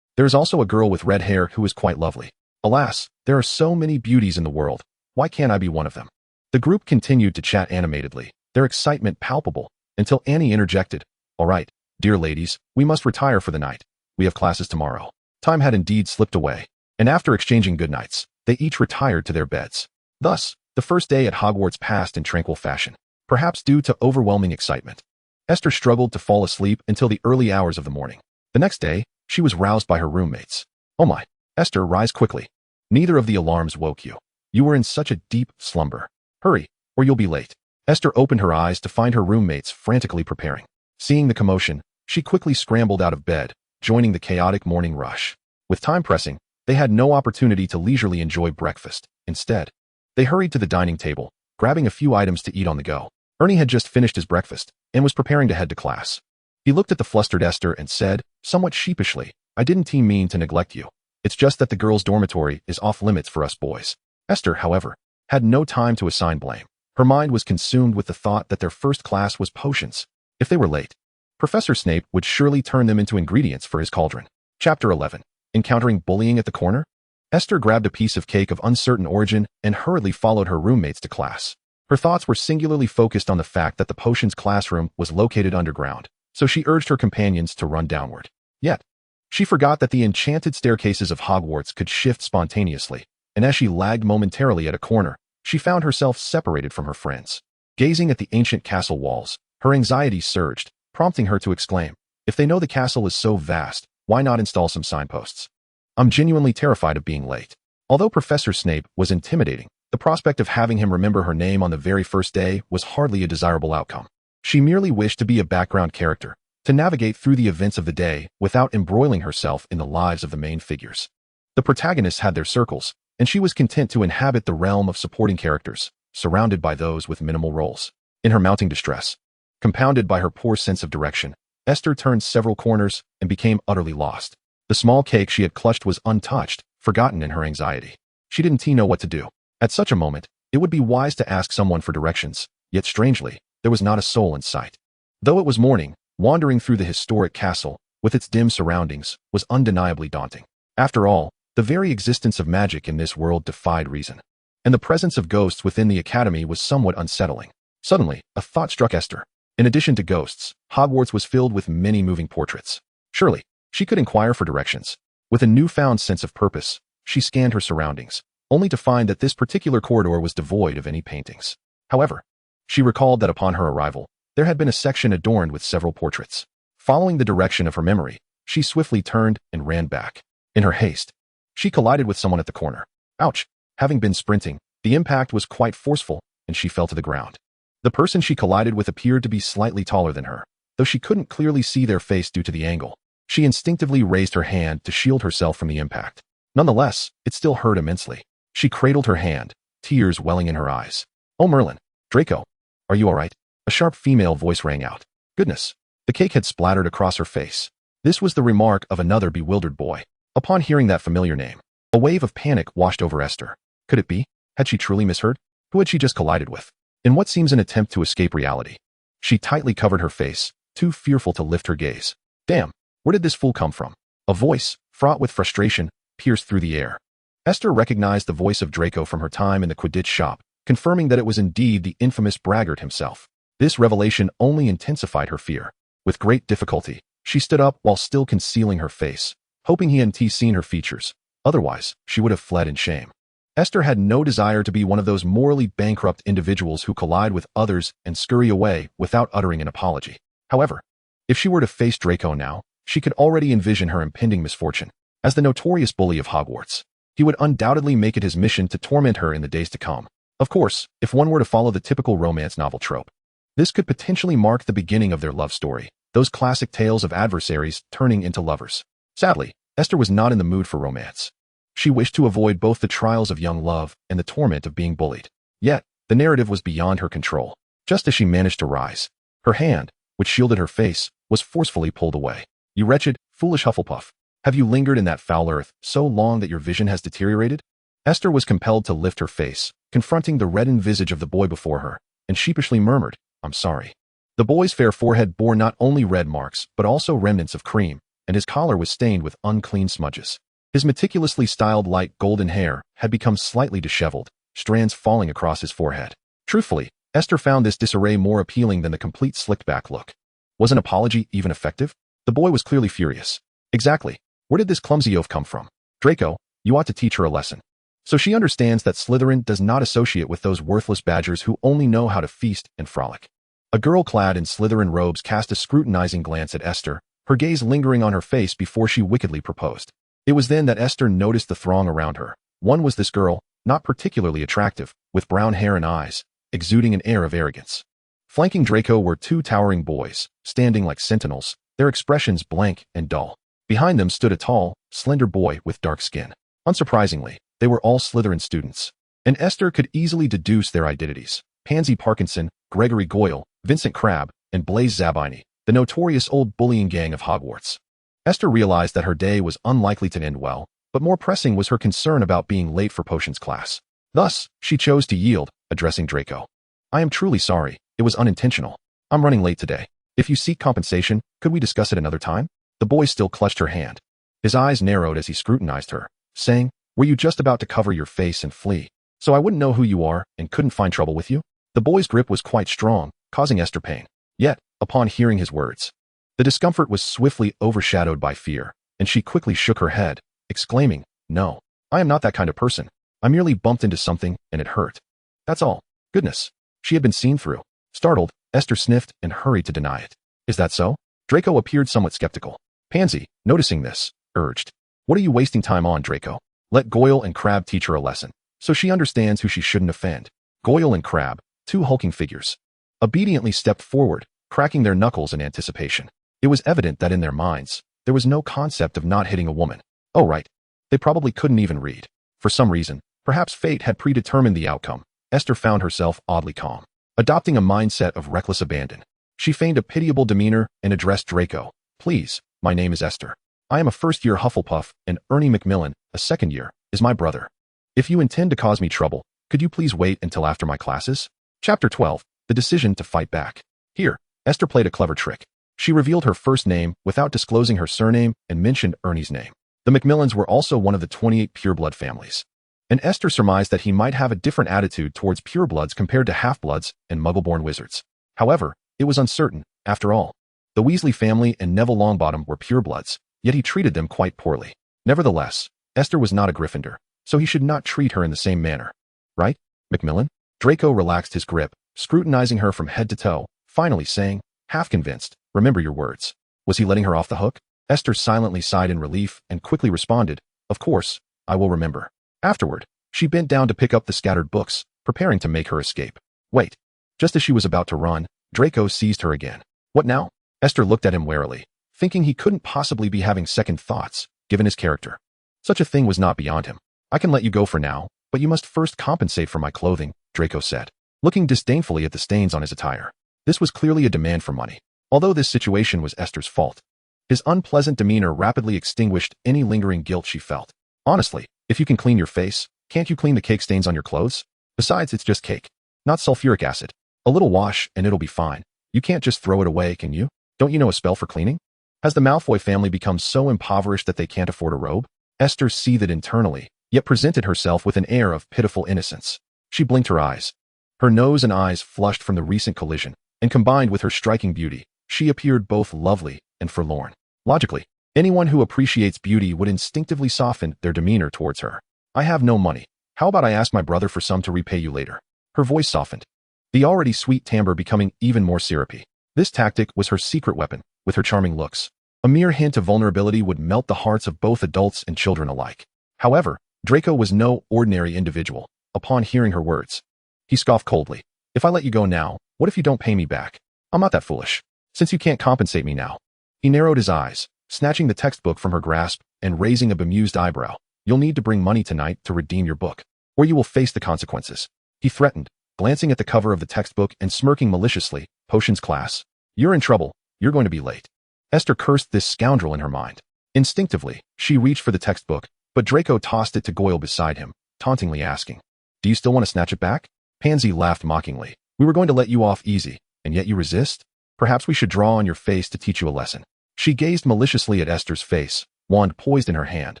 There is also a girl with red hair who is quite lovely. Alas, there are so many beauties in the world. Why can't I be one of them?" The group continued to chat animatedly, their excitement palpable, until Annie interjected, "All right, dear ladies, we must retire for the night. We have classes tomorrow." Time had indeed slipped away, and after exchanging goodnights, they each retired to their beds. Thus, the first day at Hogwarts passed in tranquil fashion, perhaps due to overwhelming excitement. Esther struggled to fall asleep until the early hours of the morning. The next day, she was roused by her roommates. "Oh my, Esther, rise quickly. Neither of the alarms woke you. You were in such a deep slumber. Hurry, or you'll be late." Esther opened her eyes to find her roommates frantically preparing. Seeing the commotion, she quickly scrambled out of bed, joining the chaotic morning rush. With time pressing, they had no opportunity to leisurely enjoy breakfast. Instead, they hurried to the dining table, grabbing a few items to eat on the go. Ernie had just finished his breakfast and was preparing to head to class. He looked at the flustered Esther and said, somewhat sheepishly, "I didn't mean to neglect you. It's just that the girls' dormitory is off limits for us boys." Esther, however, had no time to assign blame. Her mind was consumed with the thought that their first class was potions. If they were late, Professor Snape would surely turn them into ingredients for his cauldron. Chapter 11. Encountering bullying at the corner? Esther grabbed a piece of cake of uncertain origin and hurriedly followed her roommates to class. Her thoughts were singularly focused on the fact that the potions classroom was located underground, so she urged her companions to run downward. Yet, she forgot that the enchanted staircases of Hogwarts could shift spontaneously, and as she lagged momentarily at a corner, she found herself separated from her friends. Gazing at the ancient castle walls, her anxiety surged, prompting her to exclaim, "If they know the castle is so vast, why not install some signposts? I'm genuinely terrified of being late." Although Professor Snape was intimidating, the prospect of having him remember her name on the very first day was hardly a desirable outcome. She merely wished to be a background character, to navigate through the events of the day without embroiling herself in the lives of the main figures. The protagonists had their circles, and she was content to inhabit the realm of supporting characters, surrounded by those with minimal roles. In her mounting distress, compounded by her poor sense of direction, Esther turned several corners and became utterly lost. The small cake she had clutched was untouched, forgotten in her anxiety. She didn't know what to do. At such a moment, it would be wise to ask someone for directions, yet strangely, there was not a soul in sight. Though it was morning, wandering through the historic castle, with its dim surroundings, was undeniably daunting. After all, the very existence of magic in this world defied reason, and the presence of ghosts within the academy was somewhat unsettling. Suddenly, a thought struck Esther. In addition to ghosts, Hogwarts was filled with many moving portraits. Surely, she could inquire for directions. With a newfound sense of purpose, she scanned her surroundings, only to find that this particular corridor was devoid of any paintings. However, she recalled that upon her arrival, there had been a section adorned with several portraits. Following the direction of her memory, she swiftly turned and ran back. In her haste, she collided with someone at the corner. Ouch! Having been sprinting, the impact was quite forceful, and she fell to the ground. The person she collided with appeared to be slightly taller than her, though she couldn't clearly see their face due to the angle. She instinctively raised her hand to shield herself from the impact. Nonetheless, it still hurt immensely. She cradled her hand, tears welling in her eyes. "Oh, Merlin! Draco! Are you all right?" A sharp female voice rang out. Goodness! The cake had splattered across her face. This was the remark of another bewildered boy. Upon hearing that familiar name, a wave of panic washed over Esther. Could it be? Had she truly misheard? Who had she just collided with? In what seems an attempt to escape reality, she tightly covered her face, too fearful to lift her gaze. Damn! Where did this fool come from? A voice, fraught with frustration, pierced through the air. Esther recognized the voice of Draco from her time in the Quidditch shop, confirming that it was indeed the infamous braggart himself. This revelation only intensified her fear. With great difficulty, she stood up while still concealing her face, hoping he hadn't seen her features. Otherwise, she would have fled in shame. Esther had no desire to be one of those morally bankrupt individuals who collide with others and scurry away without uttering an apology. However, if she were to face Draco now, she could already envision her impending misfortune. As the notorious bully of Hogwarts, he would undoubtedly make it his mission to torment her in the days to come. Of course, if one were to follow the typical romance novel trope, this could potentially mark the beginning of their love story, those classic tales of adversaries turning into lovers. Sadly, Esther was not in the mood for romance. She wished to avoid both the trials of young love and the torment of being bullied. Yet, the narrative was beyond her control. Just as she managed to rise, her hand, which shielded her face, was forcefully pulled away. "You wretched, foolish Hufflepuff. Have you lingered in that foul earth so long that your vision has deteriorated?" Esther was compelled to lift her face, confronting the reddened visage of the boy before her, and sheepishly murmured, "I'm sorry." The boy's fair forehead bore not only red marks, but also remnants of cream, and his collar was stained with unclean smudges. His meticulously styled light golden hair had become slightly disheveled, strands falling across his forehead. Truthfully, Esther found this disarray more appealing than the complete slicked-back look. Was an apology even effective? The boy was clearly furious. Exactly. Where did this clumsy oaf come from? Draco, you ought to teach her a lesson. So she understands that Slytherin does not associate with those worthless badgers who only know how to feast and frolic. A girl clad in Slytherin robes cast a scrutinizing glance at Esther, her gaze lingering on her face before she wickedly proposed. It was then that Esther noticed the throng around her. One was this girl, not particularly attractive, with brown hair and eyes, exuding an air of arrogance. Flanking Draco were two towering boys, standing like sentinels, their expressions blank and dull. Behind them stood a tall, slender boy with dark skin. Unsurprisingly, they were all Slytherin students, and Esther could easily deduce their identities. Pansy Parkinson, Gregory Goyle, Vincent Crabbe, and Blaise Zabini, the notorious old bullying gang of Hogwarts. Esther realized that her day was unlikely to end well, but more pressing was her concern about being late for potions class. Thus, she chose to yield, addressing Draco. "I am truly sorry, it was unintentional. I'm running late today. If you seek compensation, could we discuss it another time?" The boy still clutched her hand. His eyes narrowed as he scrutinized her, saying, "Were you just about to cover your face and flee, so I wouldn't know who you are and couldn't find trouble with you?" The boy's grip was quite strong, causing Esther pain. Yet, upon hearing his words, the discomfort was swiftly overshadowed by fear, and she quickly shook her head, exclaiming, "No, I am not that kind of person. I merely bumped into something, and it hurt. That's all." Goodness. She had been seen through. Startled, Esther sniffed and hurried to deny it. "Is that so?" Draco appeared somewhat skeptical. Pansy, noticing this, urged, "What are you wasting time on, Draco? Let Goyle and Crab teach her a lesson, so she understands who she shouldn't offend." Goyle and Crab, two hulking figures, obediently stepped forward, cracking their knuckles in anticipation. It was evident that in their minds, there was no concept of not hitting a woman. Oh right. They probably couldn't even read. For some reason, perhaps fate had predetermined the outcome. Esther found herself oddly calm, adopting a mindset of reckless abandon. She feigned a pitiable demeanor and addressed Draco. "Please, my name is Esther. I am a first-year Hufflepuff, and Ernie Macmillan, a second-year, is my brother. If you intend to cause me trouble, could you please wait until after my classes?" Chapter 12. The Decision to Fight Back. Here, Esther played a clever trick. She revealed her first name without disclosing her surname and mentioned Ernie's name. The Macmillans were also one of the 28 pureblood families, and Esther surmised that he might have a different attitude towards purebloods compared to half-bloods and muggle-born wizards. However, it was uncertain, after all. The Weasley family and Neville Longbottom were purebloods, yet he treated them quite poorly. Nevertheless, Esther was not a Gryffindor, so he should not treat her in the same manner. Right, Macmillan? Draco relaxed his grip, scrutinizing her from head to toe, finally saying, half convinced, "Remember your words." Was he letting her off the hook? Esther silently sighed in relief and quickly responded, "Of course, I will remember." Afterward, she bent down to pick up the scattered books, preparing to make her escape. Wait. Just as she was about to run, Draco seized her again. "What now?" Esther looked at him warily, thinking he couldn't possibly be having second thoughts, given his character. Such a thing was not beyond him. "I can let you go for now, but you must first compensate for my clothing," Draco said, looking disdainfully at the stains on his attire. This was clearly a demand for money, although this situation was Esther's fault. His unpleasant demeanor rapidly extinguished any lingering guilt she felt. "Honestly, if you can clean your face, can't you clean the cake stains on your clothes? Besides, it's just cake, not sulfuric acid. A little wash and it'll be fine. You can't just throw it away, can you? Don't you know a spell for cleaning? Has the Malfoy family become so impoverished that they can't afford a robe?" Esther seethed internally, yet presented herself with an air of pitiful innocence. She blinked her eyes. Her nose and eyes flushed from the recent collision, and combined with her striking beauty, she appeared both lovely and forlorn. Logically, anyone who appreciates beauty would instinctively soften their demeanor towards her. "I have no money. How about I ask my brother for some to repay you later?" Her voice softened, the already sweet timbre becoming even more syrupy. This tactic was her secret weapon, with her charming looks. A mere hint of vulnerability would melt the hearts of both adults and children alike. However, Draco was no ordinary individual. Upon hearing her words, he scoffed coldly. "If I let you go now, what if you don't pay me back? I'm not that foolish. Since you can't compensate me now." He narrowed his eyes, snatching the textbook from her grasp and raising a bemused eyebrow. "You'll need to bring money tonight to redeem your book, or you will face the consequences," he threatened, glancing at the cover of the textbook and smirking maliciously. "Potions class. You're in trouble. You're going to be late." Esther cursed this scoundrel in her mind. Instinctively, she reached for the textbook, but Draco tossed it to Goyle beside him, tauntingly asking, "Do you still want to snatch it back?" Pansy laughed mockingly. "We were going to let you off easy, and yet you resist? Perhaps we should draw on your face to teach you a lesson." She gazed maliciously at Esther's face, wand poised in her hand,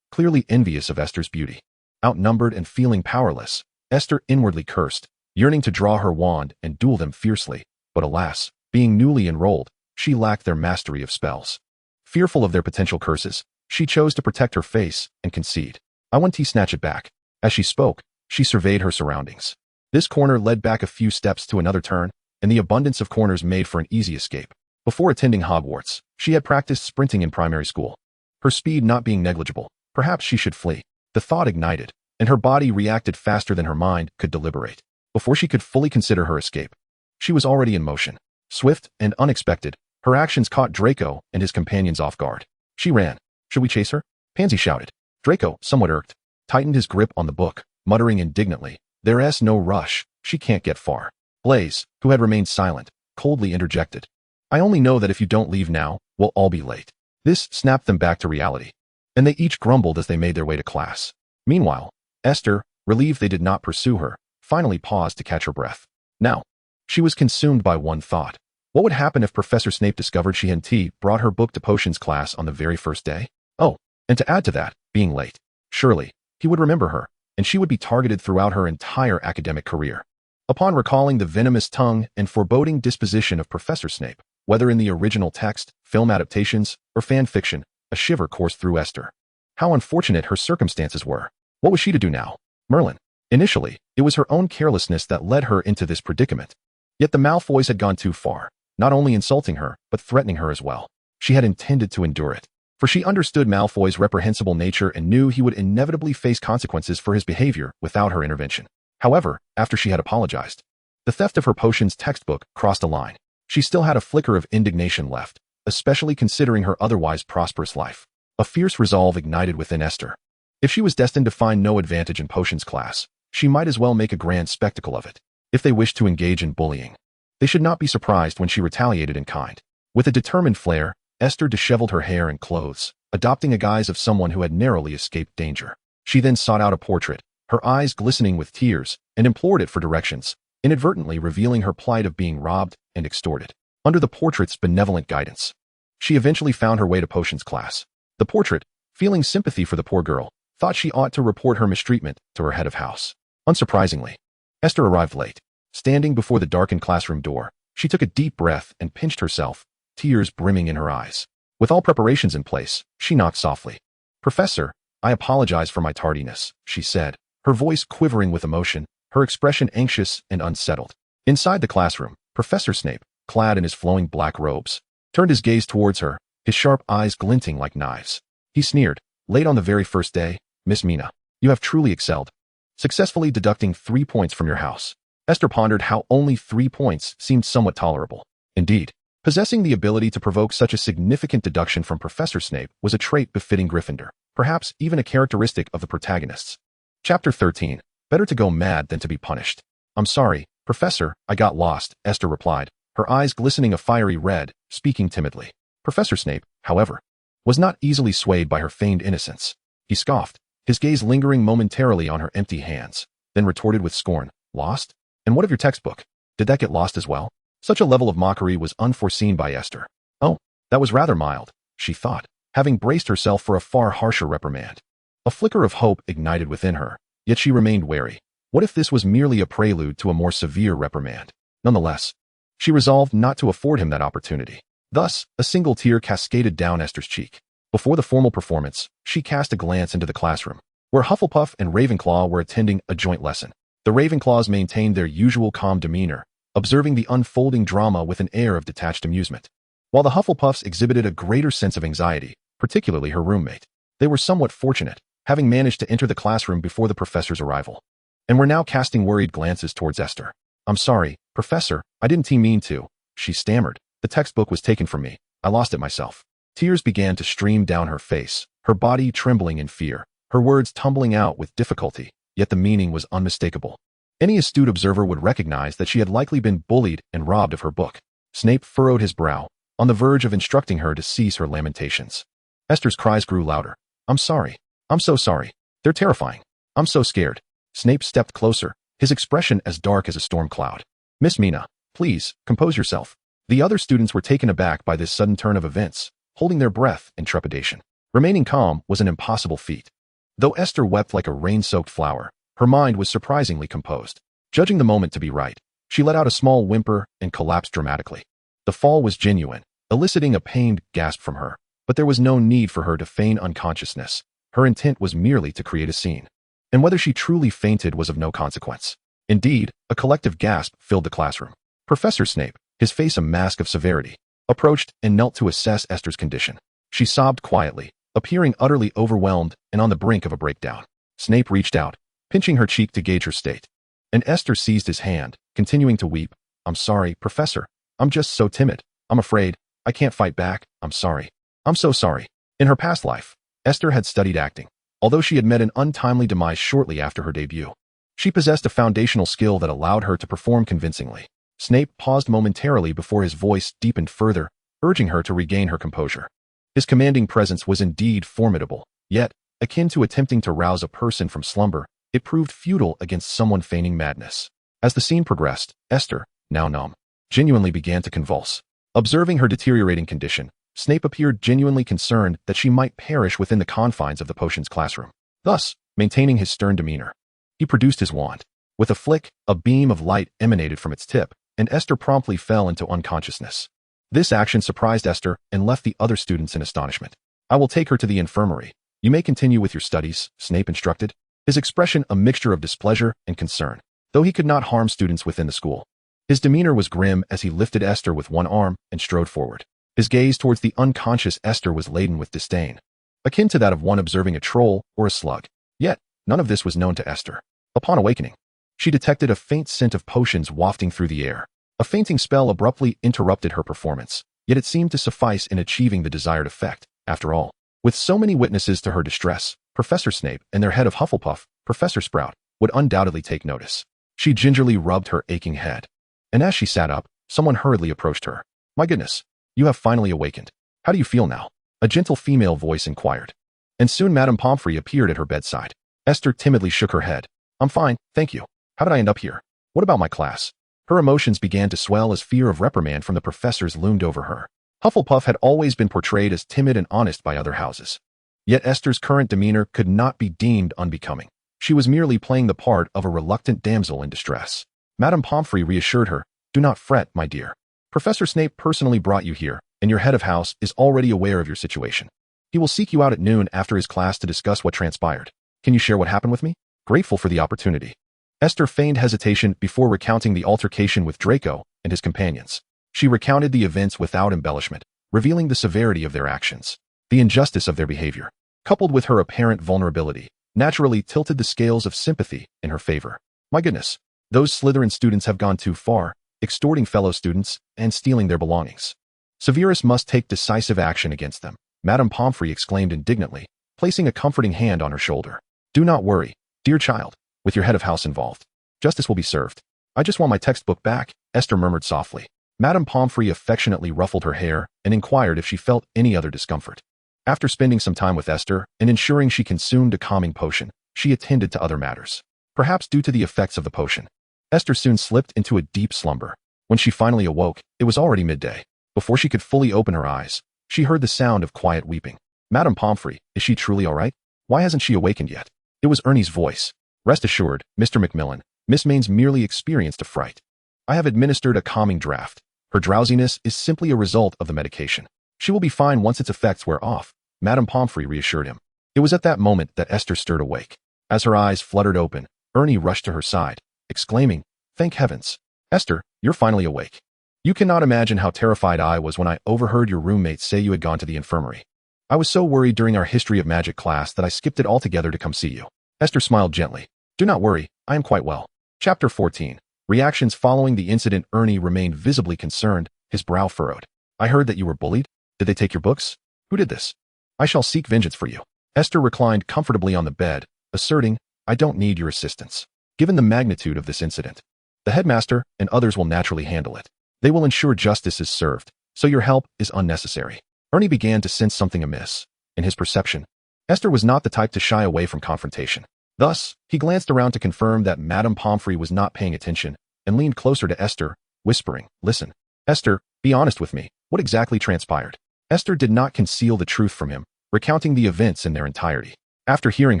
clearly envious of Esther's beauty. Outnumbered and feeling powerless, Esther inwardly cursed, yearning to draw her wand and duel them fiercely, but alas, being newly enrolled, she lacked their mastery of spells. Fearful of their potential curses, she chose to protect her face and concede. "I want to snatch it back." As she spoke, she surveyed her surroundings. This corner led back a few steps to another turn, and the abundance of corners made for an easy escape. Before attending Hogwarts, she had practiced sprinting in primary school. Her speed not being negligible, perhaps she should flee. The thought ignited, and her body reacted faster than her mind could deliberate. Before she could fully consider her escape, she was already in motion. Swift and unexpected, her actions caught Draco and his companions off guard. She ran. "Should we chase her?" Pansy shouted. Draco, somewhat irked, tightened his grip on the book, muttering indignantly, "There's no rush. She can't get far." Blaze, who had remained silent, coldly interjected, "I only know that if you don't leave now, we'll all be late." This snapped them back to reality, and they each grumbled as they made their way to class. Meanwhile, Esther, relieved they did not pursue her, finally paused to catch her breath. Now, she was consumed by one thought. What would happen if Professor Snape discovered she hadn't brought her book to potions class on the very first day? Oh, and to add to that, being late. Surely, he would remember her, and she would be targeted throughout her entire academic career. Upon recalling the venomous tongue and foreboding disposition of Professor Snape, whether in the original text, film adaptations, or fan fiction, a shiver coursed through Esther. How unfortunate her circumstances were. What was she to do now? Merlin. Initially, it was her own carelessness that led her into this predicament. Yet the Malfoys had gone too far, not only insulting her, but threatening her as well. She had intended to endure it, for she understood Malfoy's reprehensible nature and knew he would inevitably face consequences for his behavior without her intervention. However, after she had apologized, the theft of her potions textbook crossed a line. She still had a flicker of indignation left, especially considering her otherwise prosperous life. A fierce resolve ignited within Esther. If she was destined to find no advantage in potions class, she might as well make a grand spectacle of it. If they wished to engage in bullying, they should not be surprised when she retaliated in kind. With a determined flair, Esther disheveled her hair and clothes, adopting a guise of someone who had narrowly escaped danger. She then sought out a portrait, her eyes glistening with tears, and implored it for directions, inadvertently revealing her plight of being robbed and extorted. Under the portrait's benevolent guidance, she eventually found her way to potions class. The portrait, feeling sympathy for the poor girl, thought she ought to report her mistreatment to her head of house. Unsurprisingly, Esther arrived late. Standing before the darkened classroom door, she took a deep breath and pinched herself, tears brimming in her eyes. With all preparations in place, she knocked softly. "Professor, I apologize for my tardiness," she said, her voice quivering with emotion, her expression anxious and unsettled. Inside the classroom, Professor Snape, clad in his flowing black robes, turned his gaze towards her, his sharp eyes glinting like knives. He sneered, "Late on the very first day, Miss Mina. You have truly excelled, successfully deducting 3 points from your house." Esther pondered how only 3 points seemed somewhat tolerable. Indeed, possessing the ability to provoke such a significant deduction from Professor Snape was a trait befitting Gryffindor, perhaps even a characteristic of the protagonists. Chapter 13. Better to go mad than to be punished. "I'm sorry, Professor, I got lost," Esther replied, her eyes glistening a fiery red, speaking timidly. Professor Snape, however, was not easily swayed by her feigned innocence. He scoffed, his gaze lingering momentarily on her empty hands, then retorted with scorn, "Lost? And what of your textbook? Did that get lost as well?" Such a level of mockery was unforeseen by Esther. Oh, that was rather mild, she thought, having braced herself for a far harsher reprimand. A flicker of hope ignited within her, yet she remained wary. What if this was merely a prelude to a more severe reprimand? Nonetheless, she resolved not to afford him that opportunity. Thus, a single tear cascaded down Esther's cheek. Before the formal performance, she cast a glance into the classroom, where Hufflepuff and Ravenclaw were attending a joint lesson. The Ravenclaws maintained their usual calm demeanor, observing the unfolding drama with an air of detached amusement, while the Hufflepuffs exhibited a greater sense of anxiety, particularly her roommate. They were somewhat fortunate, having managed to enter the classroom before the professor's arrival, and were now casting worried glances towards Esther. "I'm sorry, Professor, I didn't mean to," she stammered. "The textbook was taken from me. I lost it myself." Tears began to stream down her face, her body trembling in fear, her words tumbling out with difficulty, yet the meaning was unmistakable. Any astute observer would recognize that she had likely been bullied and robbed of her book. Snape furrowed his brow, on the verge of instructing her to cease her lamentations. Esther's cries grew louder. "I'm sorry. I'm so sorry. They're terrifying. I'm so scared." Snape stepped closer, his expression as dark as a storm cloud. "Miss Mina, please, compose yourself." The other students were taken aback by this sudden turn of events, holding their breath in trepidation. Remaining calm was an impossible feat. Though Esther wept like a rain-soaked flower, her mind was surprisingly composed. Judging the moment to be right, she let out a small whimper and collapsed dramatically. The fall was genuine, eliciting a pained gasp from her, but there was no need for her to feign unconsciousness. Her intent was merely to create a scene, and whether she truly fainted was of no consequence. Indeed, a collective gasp filled the classroom. Professor Snape, his face a mask of severity, approached and knelt to assess Esther's condition. She sobbed quietly, appearing utterly overwhelmed and on the brink of a breakdown. Snape reached out, pinching her cheek to gauge her state, and Esther seized his hand, continuing to weep. "I'm sorry, Professor. I'm just so timid. I'm afraid. I can't fight back. I'm sorry. I'm so sorry." In her past life, Esther had studied acting, although she had met an untimely demise shortly after her debut. She possessed a foundational skill that allowed her to perform convincingly. Snape paused momentarily before his voice deepened further, urging her to regain her composure. His commanding presence was indeed formidable, yet, akin to attempting to rouse a person from slumber, it proved futile against someone feigning madness. As the scene progressed, Esther, now numb, genuinely began to convulse. Observing her deteriorating condition, Snape appeared genuinely concerned that she might perish within the confines of the potions classroom. Thus, maintaining his stern demeanor, he produced his wand. With a flick, a beam of light emanated from its tip, and Esther promptly fell into unconsciousness. This action surprised Esther and left the other students in astonishment. "I will take her to the infirmary. You may continue with your studies," Snape instructed, his expression a mixture of displeasure and concern, though he could not harm students within the school. His demeanor was grim as he lifted Esther with one arm and strode forward. His gaze towards the unconscious Esther was laden with disdain, akin to that of one observing a troll or a slug. Yet, none of this was known to Esther. Upon awakening, she detected a faint scent of potions wafting through the air. A fainting spell abruptly interrupted her performance, yet it seemed to suffice in achieving the desired effect. After all, with so many witnesses to her distress, Professor Snape and their head of Hufflepuff, Professor Sprout, would undoubtedly take notice. She gingerly rubbed her aching head, and as she sat up, someone hurriedly approached her. "My goodness, you have finally awakened. How do you feel now?" a gentle female voice inquired. And soon Madame Pomfrey appeared at her bedside. Esther timidly shook her head. "I'm fine, thank you. How did I end up here? What about my class?" Her emotions began to swell as fear of reprimand from the professors loomed over her. Hufflepuff had always been portrayed as timid and honest by other houses. Yet Esther's current demeanor could not be deemed unbecoming. She was merely playing the part of a reluctant damsel in distress. Madame Pomfrey reassured her, "Do not fret, my dear. Professor Snape personally brought you here, and your head of house is already aware of your situation. He will seek you out at noon after his class to discuss what transpired. Can you share what happened with me?" Grateful for the opportunity, Esther feigned hesitation before recounting the altercation with Draco and his companions. She recounted the events without embellishment, revealing the severity of their actions. The injustice of their behavior, coupled with her apparent vulnerability, naturally tilted the scales of sympathy in her favor. "My goodness, those Slytherin students have gone too far, extorting fellow students and stealing their belongings. Severus must take decisive action against them," Madame Pomfrey exclaimed indignantly, placing a comforting hand on her shoulder. "Do not worry, dear child, with your head of house involved. Justice will be served. I just want my textbook back," Esther murmured softly. Madame Pomfrey affectionately ruffled her hair and inquired if she felt any other discomfort. After spending some time with Esther and ensuring she consumed a calming potion, she attended to other matters. Perhaps due to the effects of the potion, Esther soon slipped into a deep slumber. When she finally awoke, it was already midday. Before she could fully open her eyes, she heard the sound of quiet weeping. "Madame Pomfrey, is she truly all right? Why hasn't she awakened yet?" It was Ernie's voice. "Rest assured, Mr. Macmillan, Miss Maine's merely experienced a fright. I have administered a calming draft. Her drowsiness is simply a result of the medication. She will be fine once its effects wear off," Madame Pomfrey reassured him. It was at that moment that Esther stirred awake. As her eyes fluttered open, Ernie rushed to her side, exclaiming, "Thank heavens. Esther, you're finally awake. You cannot imagine how terrified I was when I overheard your roommates say you had gone to the infirmary. I was so worried during our History of Magic class that I skipped it altogether to come see you." Esther smiled gently. "Do not worry, I am quite well." Chapter 14. Reactions following the incident. Ernie remained visibly concerned, his brow furrowed. "I heard that you were bullied. Did they take your books? Who did this?" "I shall seek vengeance for you." Esther reclined comfortably on the bed, asserting, "I don't need your assistance. Given the magnitude of this incident, the headmaster and others will naturally handle it. They will ensure justice is served, so your help is unnecessary." Ernie began to sense something amiss. In his perception, Esther was not the type to shy away from confrontation. Thus, he glanced around to confirm that Madame Pomfrey was not paying attention and leaned closer to Esther, whispering, "Listen, Esther, be honest with me. What exactly transpired?" Esther did not conceal the truth from him, recounting the events in their entirety. After hearing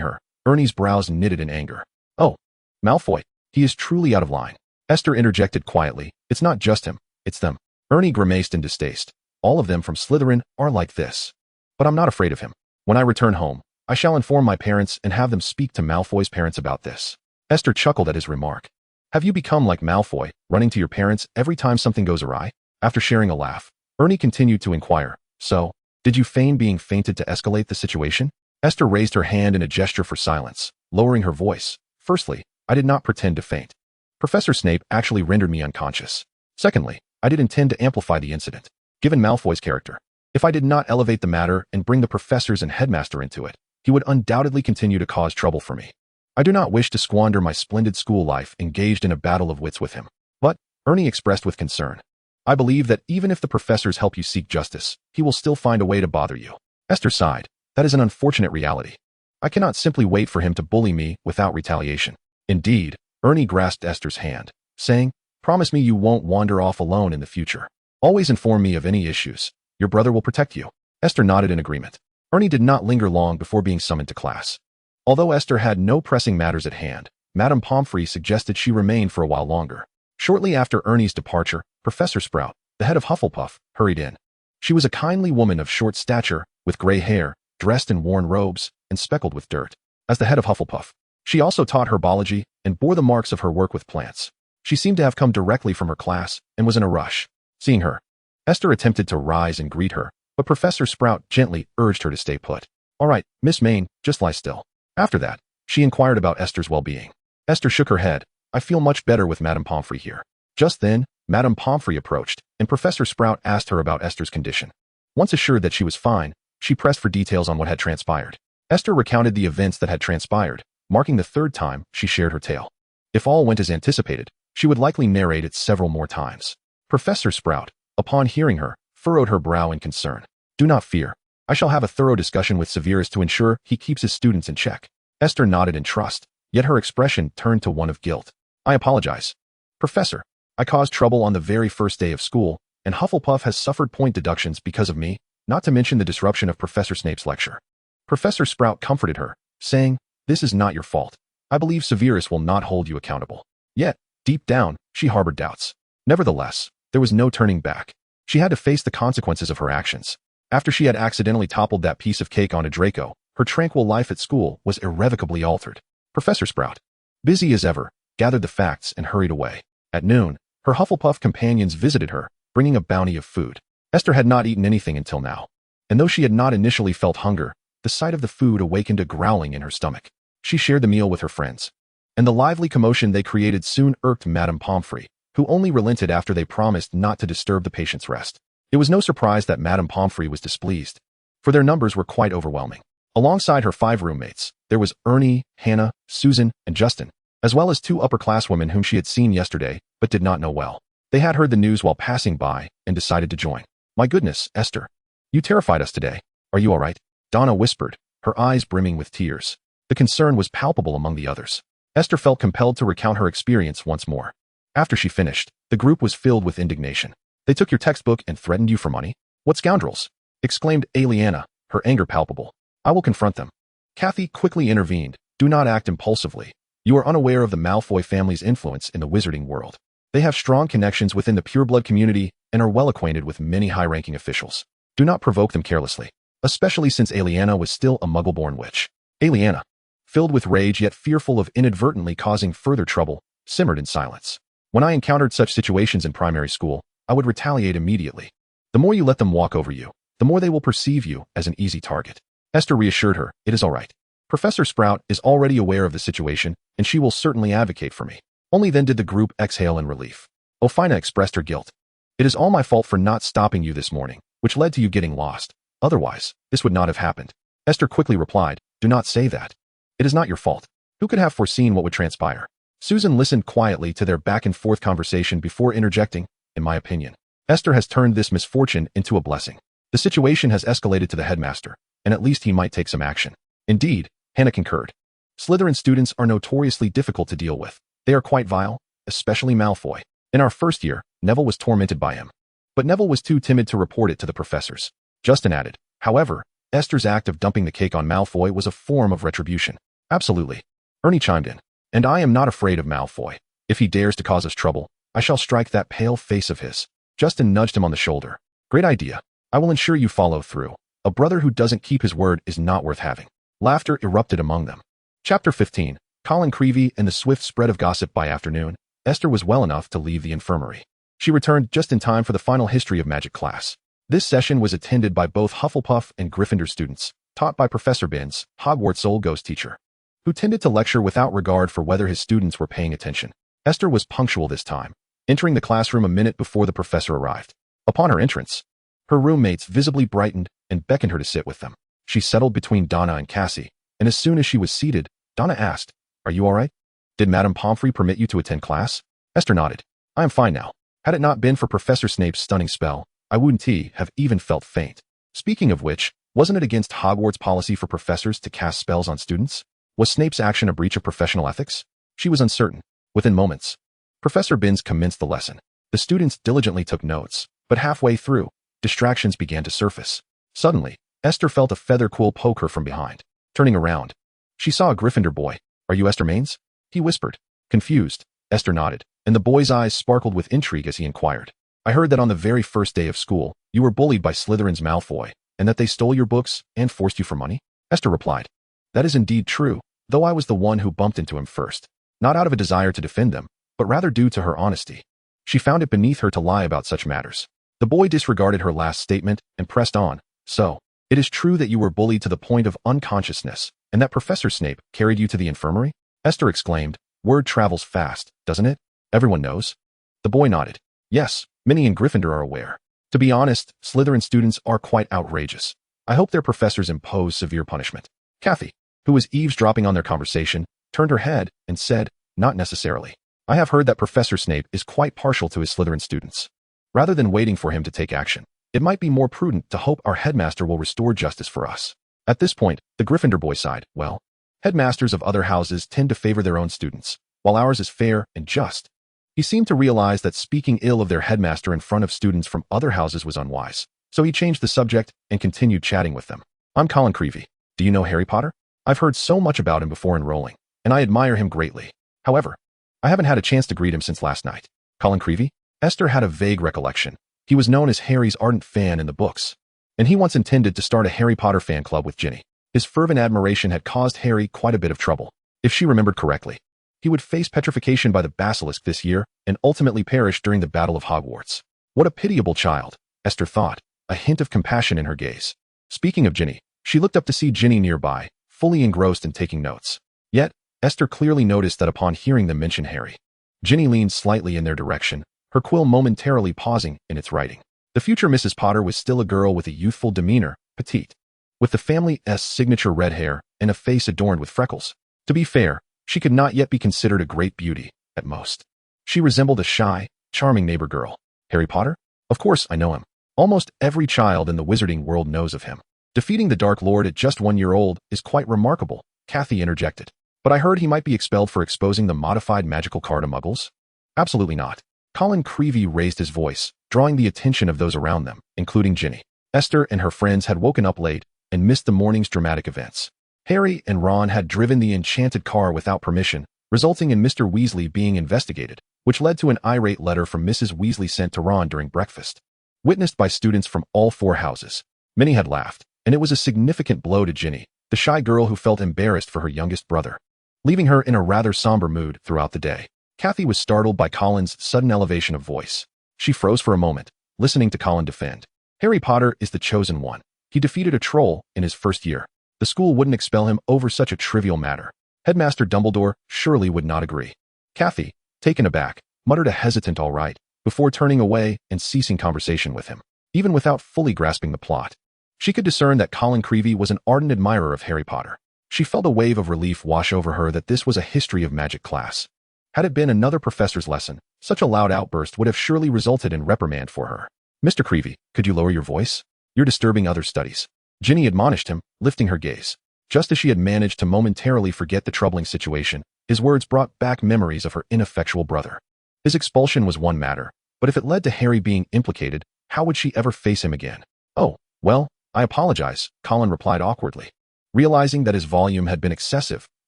her, Ernie's brows knitted in anger. "Oh, Malfoy, he is truly out of line." Esther interjected quietly, "It's not just him, it's them." Ernie grimaced in distaste. "All of them from Slytherin are like this. But I'm not afraid of him. When I return home, I shall inform my parents and have them speak to Malfoy's parents about this." Esther chuckled at his remark. "Have you become like Malfoy, running to your parents every time something goes awry?" After sharing a laugh, Ernie continued to inquire, "So, did you feign being fainted to escalate the situation?" Esther raised her hand in a gesture for silence, lowering her voice. "Firstly, I did not pretend to faint. Professor Snape actually rendered me unconscious. Secondly, I did intend to amplify the incident. Given Malfoy's character, if I did not elevate the matter and bring the professors and headmaster into it, he would undoubtedly continue to cause trouble for me. I do not wish to squander my splendid school life engaged in a battle of wits with him." "But," Ernie expressed with concern, "I believe that even if the professors help you seek justice, he will still find a way to bother you." Esther sighed. "That is an unfortunate reality. I cannot simply wait for him to bully me without retaliation." "Indeed," Ernie grasped Esther's hand, saying, "Promise me you won't wander off alone in the future. Always inform me of any issues. Your brother will protect you." Esther nodded in agreement. Ernie did not linger long before being summoned to class. Although Esther had no pressing matters at hand, Madame Pomfrey suggested she remain for a while longer. Shortly after Ernie's departure, Professor Sprout, the head of Hufflepuff, hurried in. She was a kindly woman of short stature, with gray hair, dressed in worn robes, and speckled with dirt. As the head of Hufflepuff, she also taught herbology and bore the marks of her work with plants. She seemed to have come directly from her class and was in a rush. Seeing her, Esther attempted to rise and greet her, but Professor Sprout gently urged her to stay put. "All right, Miss Main, just lie still." After that, she inquired about Esther's well-being. Esther shook her head. "I feel much better with Madame Pomfrey here." Just then, Madame Pomfrey approached, and Professor Sprout asked her about Esther's condition. Once assured that she was fine, she pressed for details on what had transpired. Esther recounted the events that had transpired, marking the third time she shared her tale. If all went as anticipated, she would likely narrate it several more times. Professor Sprout, upon hearing her, furrowed her brow in concern. "Do not fear. I shall have a thorough discussion with Severus to ensure he keeps his students in check." Esther nodded in trust, yet her expression turned to one of guilt. "I apologize. Professor, I caused trouble on the very first day of school, and Hufflepuff has suffered point deductions because of me, not to mention the disruption of Professor Snape's lecture." Professor Sprout comforted her, saying, "This is not your fault. I believe Severus will not hold you accountable." Yet, deep down, she harbored doubts. Nevertheless, there was no turning back. She had to face the consequences of her actions. After she had accidentally toppled that piece of cake onto Draco, her tranquil life at school was irrevocably altered. Professor Sprout, busy as ever, gathered the facts and hurried away. At noon, her Hufflepuff companions visited her, bringing a bounty of food. Esther had not eaten anything until now, and though she had not initially felt hunger, the sight of the food awakened a growling in her stomach. She shared the meal with her friends, and the lively commotion they created soon irked Madame Pomfrey, who only relented after they promised not to disturb the patient's rest. It was no surprise that Madame Pomfrey was displeased, for their numbers were quite overwhelming. Alongside her 5 roommates, there was Ernie, Hannah, Susan, and Justin, as well as 2 upperclasswomen whom she had seen yesterday but did not know well. They had heard the news while passing by and decided to join. "My goodness, Esther. You terrified us today. Are you all right?" Donna whispered, her eyes brimming with tears. The concern was palpable among the others. Esther felt compelled to recount her experience once more. After she finished, the group was filled with indignation. "They took your textbook and threatened you for money? What scoundrels!" exclaimed Aliana, her anger palpable. "I will confront them." Kathy quickly intervened. "Do not act impulsively. You are unaware of the Malfoy family's influence in the wizarding world. They have strong connections within the pureblood community and are well acquainted with many high-ranking officials. Do not provoke them carelessly, especially since Aliana was still a muggle-born witch." Aliana, filled with rage yet fearful of inadvertently causing further trouble, simmered in silence. "When I encountered such situations in primary school, I would retaliate immediately. The more you let them walk over you, the more they will perceive you as an easy target." Esther reassured her, "It is all right. Professor Sprout is already aware of the situation, and she will certainly advocate for me." Only then did the group exhale in relief. Ophina expressed her guilt. "It is all my fault for not stopping you this morning, which led to you getting lost. Otherwise, this would not have happened." Esther quickly replied, "Do not say that. It is not your fault. Who could have foreseen what would transpire?" Susan listened quietly to their back-and-forth conversation before interjecting, "In my opinion, Esther has turned this misfortune into a blessing. The situation has escalated to the headmaster, and at least he might take some action." "Indeed," Hannah concurred. "Slytherin students are notoriously difficult to deal with. They are quite vile, especially Malfoy. In our first year, Neville was tormented by him. But Neville was too timid to report it to the professors." Justin added, "However, Esther's act of dumping the cake on Malfoy was a form of retribution." "Absolutely," Ernie chimed in. "And I am not afraid of Malfoy. If he dares to cause us trouble, I shall strike that pale face of his." Justin nudged him on the shoulder. "Great idea. I will ensure you follow through. A brother who doesn't keep his word is not worth having." Laughter erupted among them. Chapter 15. Colin Creevey and the swift spread of gossip. By afternoon, Esther was well enough to leave the infirmary. She returned just in time for the final history of magic class. This session was attended by both Hufflepuff and Gryffindor students, taught by Professor Binns, Hogwarts' old ghost teacher, who tended to lecture without regard for whether his students were paying attention. Esther was punctual this time, entering the classroom a minute before the professor arrived. Upon her entrance, her roommates visibly brightened and beckoned her to sit with them. She settled between Donna and Cassie, and as soon as she was seated, Donna asked, "Are you all right? Did Madame Pomfrey permit you to attend class?" Esther nodded. "I am fine now. Had it not been for Professor Snape's stunning spell, I wouldn't have even felt faint." Speaking of which, wasn't it against Hogwarts policy for professors to cast spells on students? Was Snape's action a breach of professional ethics? She was uncertain. Within moments, Professor Binns commenced the lesson. The students diligently took notes, but halfway through, distractions began to surface. Suddenly, Esther felt a feather quill poke her from behind. Turning around, she saw a Gryffindor boy. "Are you Esther Mains?" he whispered. Confused, Esther nodded, and the boy's eyes sparkled with intrigue as he inquired. I heard that on the very first day of school, you were bullied by Slytherin's Malfoy, and that they stole your books and forced you for money? Esther replied. That is indeed true, though I was the one who bumped into him first, not out of a desire to defend them, but rather due to her honesty. She found it beneath her to lie about such matters. The boy disregarded her last statement and pressed on. So, it is true that you were bullied to the point of unconsciousness, and that Professor Snape carried you to the infirmary? Esther exclaimed. Word travels fast, doesn't it? Everyone knows. The boy nodded. Yes, many in Gryffindor are aware. To be honest, Slytherin students are quite outrageous. I hope their professors impose severe punishment. Kathy, who was eavesdropping on their conversation, turned her head and said, Not necessarily. I have heard that Professor Snape is quite partial to his Slytherin students. Rather than waiting for him to take action, it might be more prudent to hope our headmaster will restore justice for us. At this point, the Gryffindor boy sighed. Well, headmasters of other houses tend to favor their own students, while ours is fair and just. He seemed to realize that speaking ill of their headmaster in front of students from other houses was unwise, so he changed the subject and continued chatting with them. I'm Colin Creevey. Do you know HarryPotter? I've heard so much about him before enrolling, and I admire him greatly. However, I haven't had a chance to greet him since last night. Colin Creevey? Esther had a vague recollection. He was known as Harry's ardent fan in the books, and he once intended to start a HarryPotter fan club with Ginny. His fervent admiration had caused Harry quite a bit of trouble. If she remembered correctly, he would face petrification by the basilisk this year and ultimately perish during the Battle of Hogwarts. What a pitiable child, Esther thought, a hint of compassion in her gaze. Speaking of Ginny, she looked up to see Ginny nearby, fully engrossed in taking notes. Yet, Esther clearly noticed that upon hearing them mention Harry, Ginny leaned slightly in their direction, her quill momentarily pausing in its writing. The future Mrs. Potter was still a girl with a youthful demeanor, petite, with the family's signature red hair and a face adorned with freckles. To be fair, she could not yet be considered a great beauty, at most. She resembled a shy, charming neighbor girl. Harry Potter? Of course I know him. Almost every child in the Wizarding World knows of him. Defeating the Dark Lord at just 1 year old is quite remarkable, Kathy interjected. But I heard he might be expelled for exposing the modified magical card to muggles? Absolutely not. Colin Creevey raised his voice, drawing the attention of those around them, including Ginny. Esther and her friends had woken up late and missed the morning's dramatic events. Harry and Ron had driven the enchanted car without permission, resulting in Mr. Weasley being investigated, which led to an irate letter from Mrs. Weasley sent to Ron during breakfast. Witnessed by students from all 4 houses, many had laughed, and it was a significant blow to Ginny, the shy girl who felt embarrassed for her youngest brother, leaving her in a rather somber mood throughout the day. Kathy was startled by Colin's sudden elevation of voice. She froze for a moment, listening to Colin defend. Harry Potter is the chosen one. He defeated a troll in his first year. The school wouldn't expel him over such a trivial matter. Headmaster Dumbledore surely would not agree. Kathy, taken aback, muttered a hesitant all right, before turning away and ceasing conversation with him. Even without fully grasping the plot, she could discern that Colin Creevey was an ardent admirer of Harry Potter. She felt a wave of relief wash over her that this was a history of magic class. Had it been another professor's lesson, such a loud outburst would have surely resulted in reprimand for her. Mr. Creevey, could you lower your voice? You're disturbing other studies. Ginny admonished him, lifting her gaze. Just as she had managed to momentarily forget the troubling situation, his words brought back memories of her ineffectual brother. His expulsion was one matter, but if it led to Harry being implicated, how would she ever face him again? Oh, well, I apologize, Colin replied awkwardly, realizing that his volume had been excessive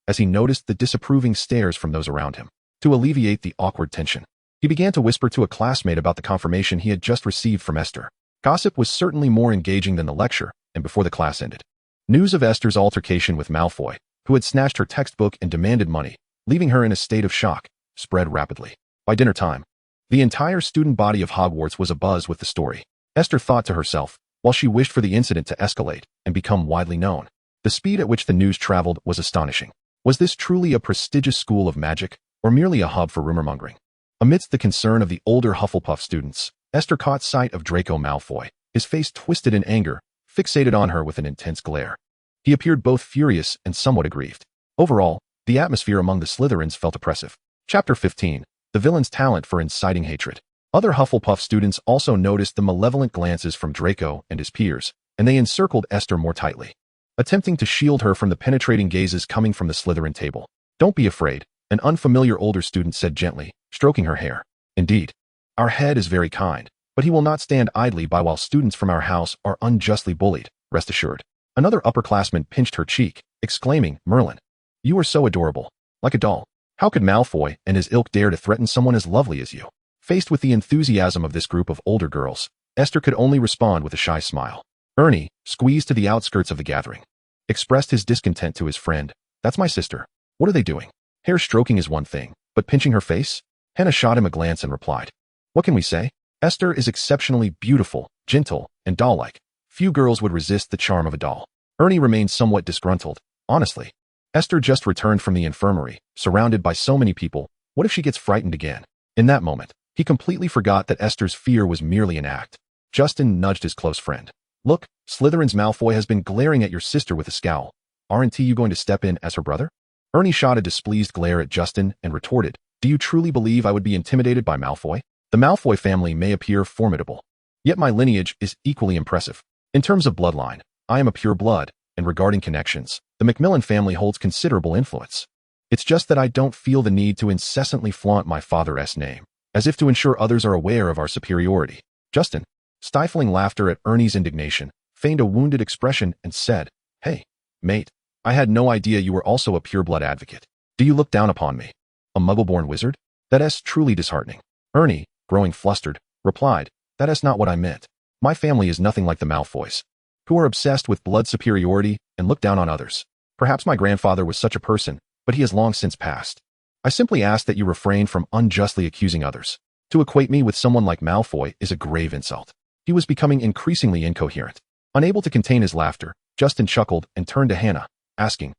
as he noticed the disapproving stares from those around him. To alleviate the awkward tension, he began to whisper to a classmate about the confirmation he had just received from Esther. Gossip was certainly more engaging than the lecture, and before the class ended, news of Esther's altercation with Malfoy, who had snatched her textbook and demanded money, leaving her in a state of shock, spread rapidly. By dinner time, the entire student body of Hogwarts was abuzz with the story. Esther thought to herself, while she wished for the incident to escalate and become widely known. The speed at which the news traveled was astonishing. Was this truly a prestigious school of magic, or merely a hub for rumor-mongering? Amidst the concern of the older Hufflepuff students, Esther caught sight of Draco Malfoy, his face twisted in anger, fixated on her with an intense glare. He appeared both furious and somewhat aggrieved. Overall, the atmosphere among the Slytherins felt oppressive. Chapter 15. The Villain's Talent for Inciting Hatred. Other Hufflepuff students also noticed the malevolent glances from Draco and his peers, and they encircled Esther more tightly, attempting to shield her from the penetrating gazes coming from the Slytherin table. Don't be afraid, an unfamiliar older student said gently, stroking her hair. Indeed, our head is very kind, but he will not stand idly by while students from our house are unjustly bullied, rest assured. Another upperclassman pinched her cheek, exclaiming, Merlin, you are so adorable, like a doll. How could Malfoy and his ilk dare to threaten someone as lovely as you? Faced with the enthusiasm of this group of older girls, Esther could only respond with a shy smile. Ernie, squeezed to the outskirts of the gathering, expressed his discontent to his friend. That's my sister. What are they doing? Hair stroking is one thing, but pinching her face? Hannah shot him a glance and replied. What can we say? Esther is exceptionally beautiful, gentle, and doll-like. Few girls would resist the charm of a doll. Ernie remained somewhat disgruntled. Honestly, Esther just returned from the infirmary, surrounded by so many people. What if she gets frightened again? In that moment, he completely forgot that Esther's fear was merely an act. Justin nudged his close friend. Look, Slytherin's Malfoy has been glaring at your sister with a scowl. Aren't you going to step in as her brother? Ernie shot a displeased glare at Justin and retorted, do you truly believe I would be intimidated by Malfoy? The Malfoy family may appear formidable, yet my lineage is equally impressive. In terms of bloodline, I am a pure blood, and regarding connections, the Macmillan family holds considerable influence. It's just that I don't feel the need to incessantly flaunt my father's name, as if to ensure others are aware of our superiority. Justin, stifling laughter at Ernie's indignation, feigned a wounded expression and said, Hey, mate, I had no idea you were also a pure-blood advocate. Do you look down upon me? A muggle-born wizard? That's truly disheartening. Ernie, growing flustered, replied, That's not what I meant. My family is nothing like the Malfoys, who are obsessed with blood superiority and look down on others. Perhaps my grandfather was such a person, but he has long since passed. I simply ask that you refrain from unjustly accusing others. To equate me with someone like Malfoy is a grave insult. He was becoming increasingly incoherent. Unable to contain his laughter, Justin chuckled and turned to Hannah, asking,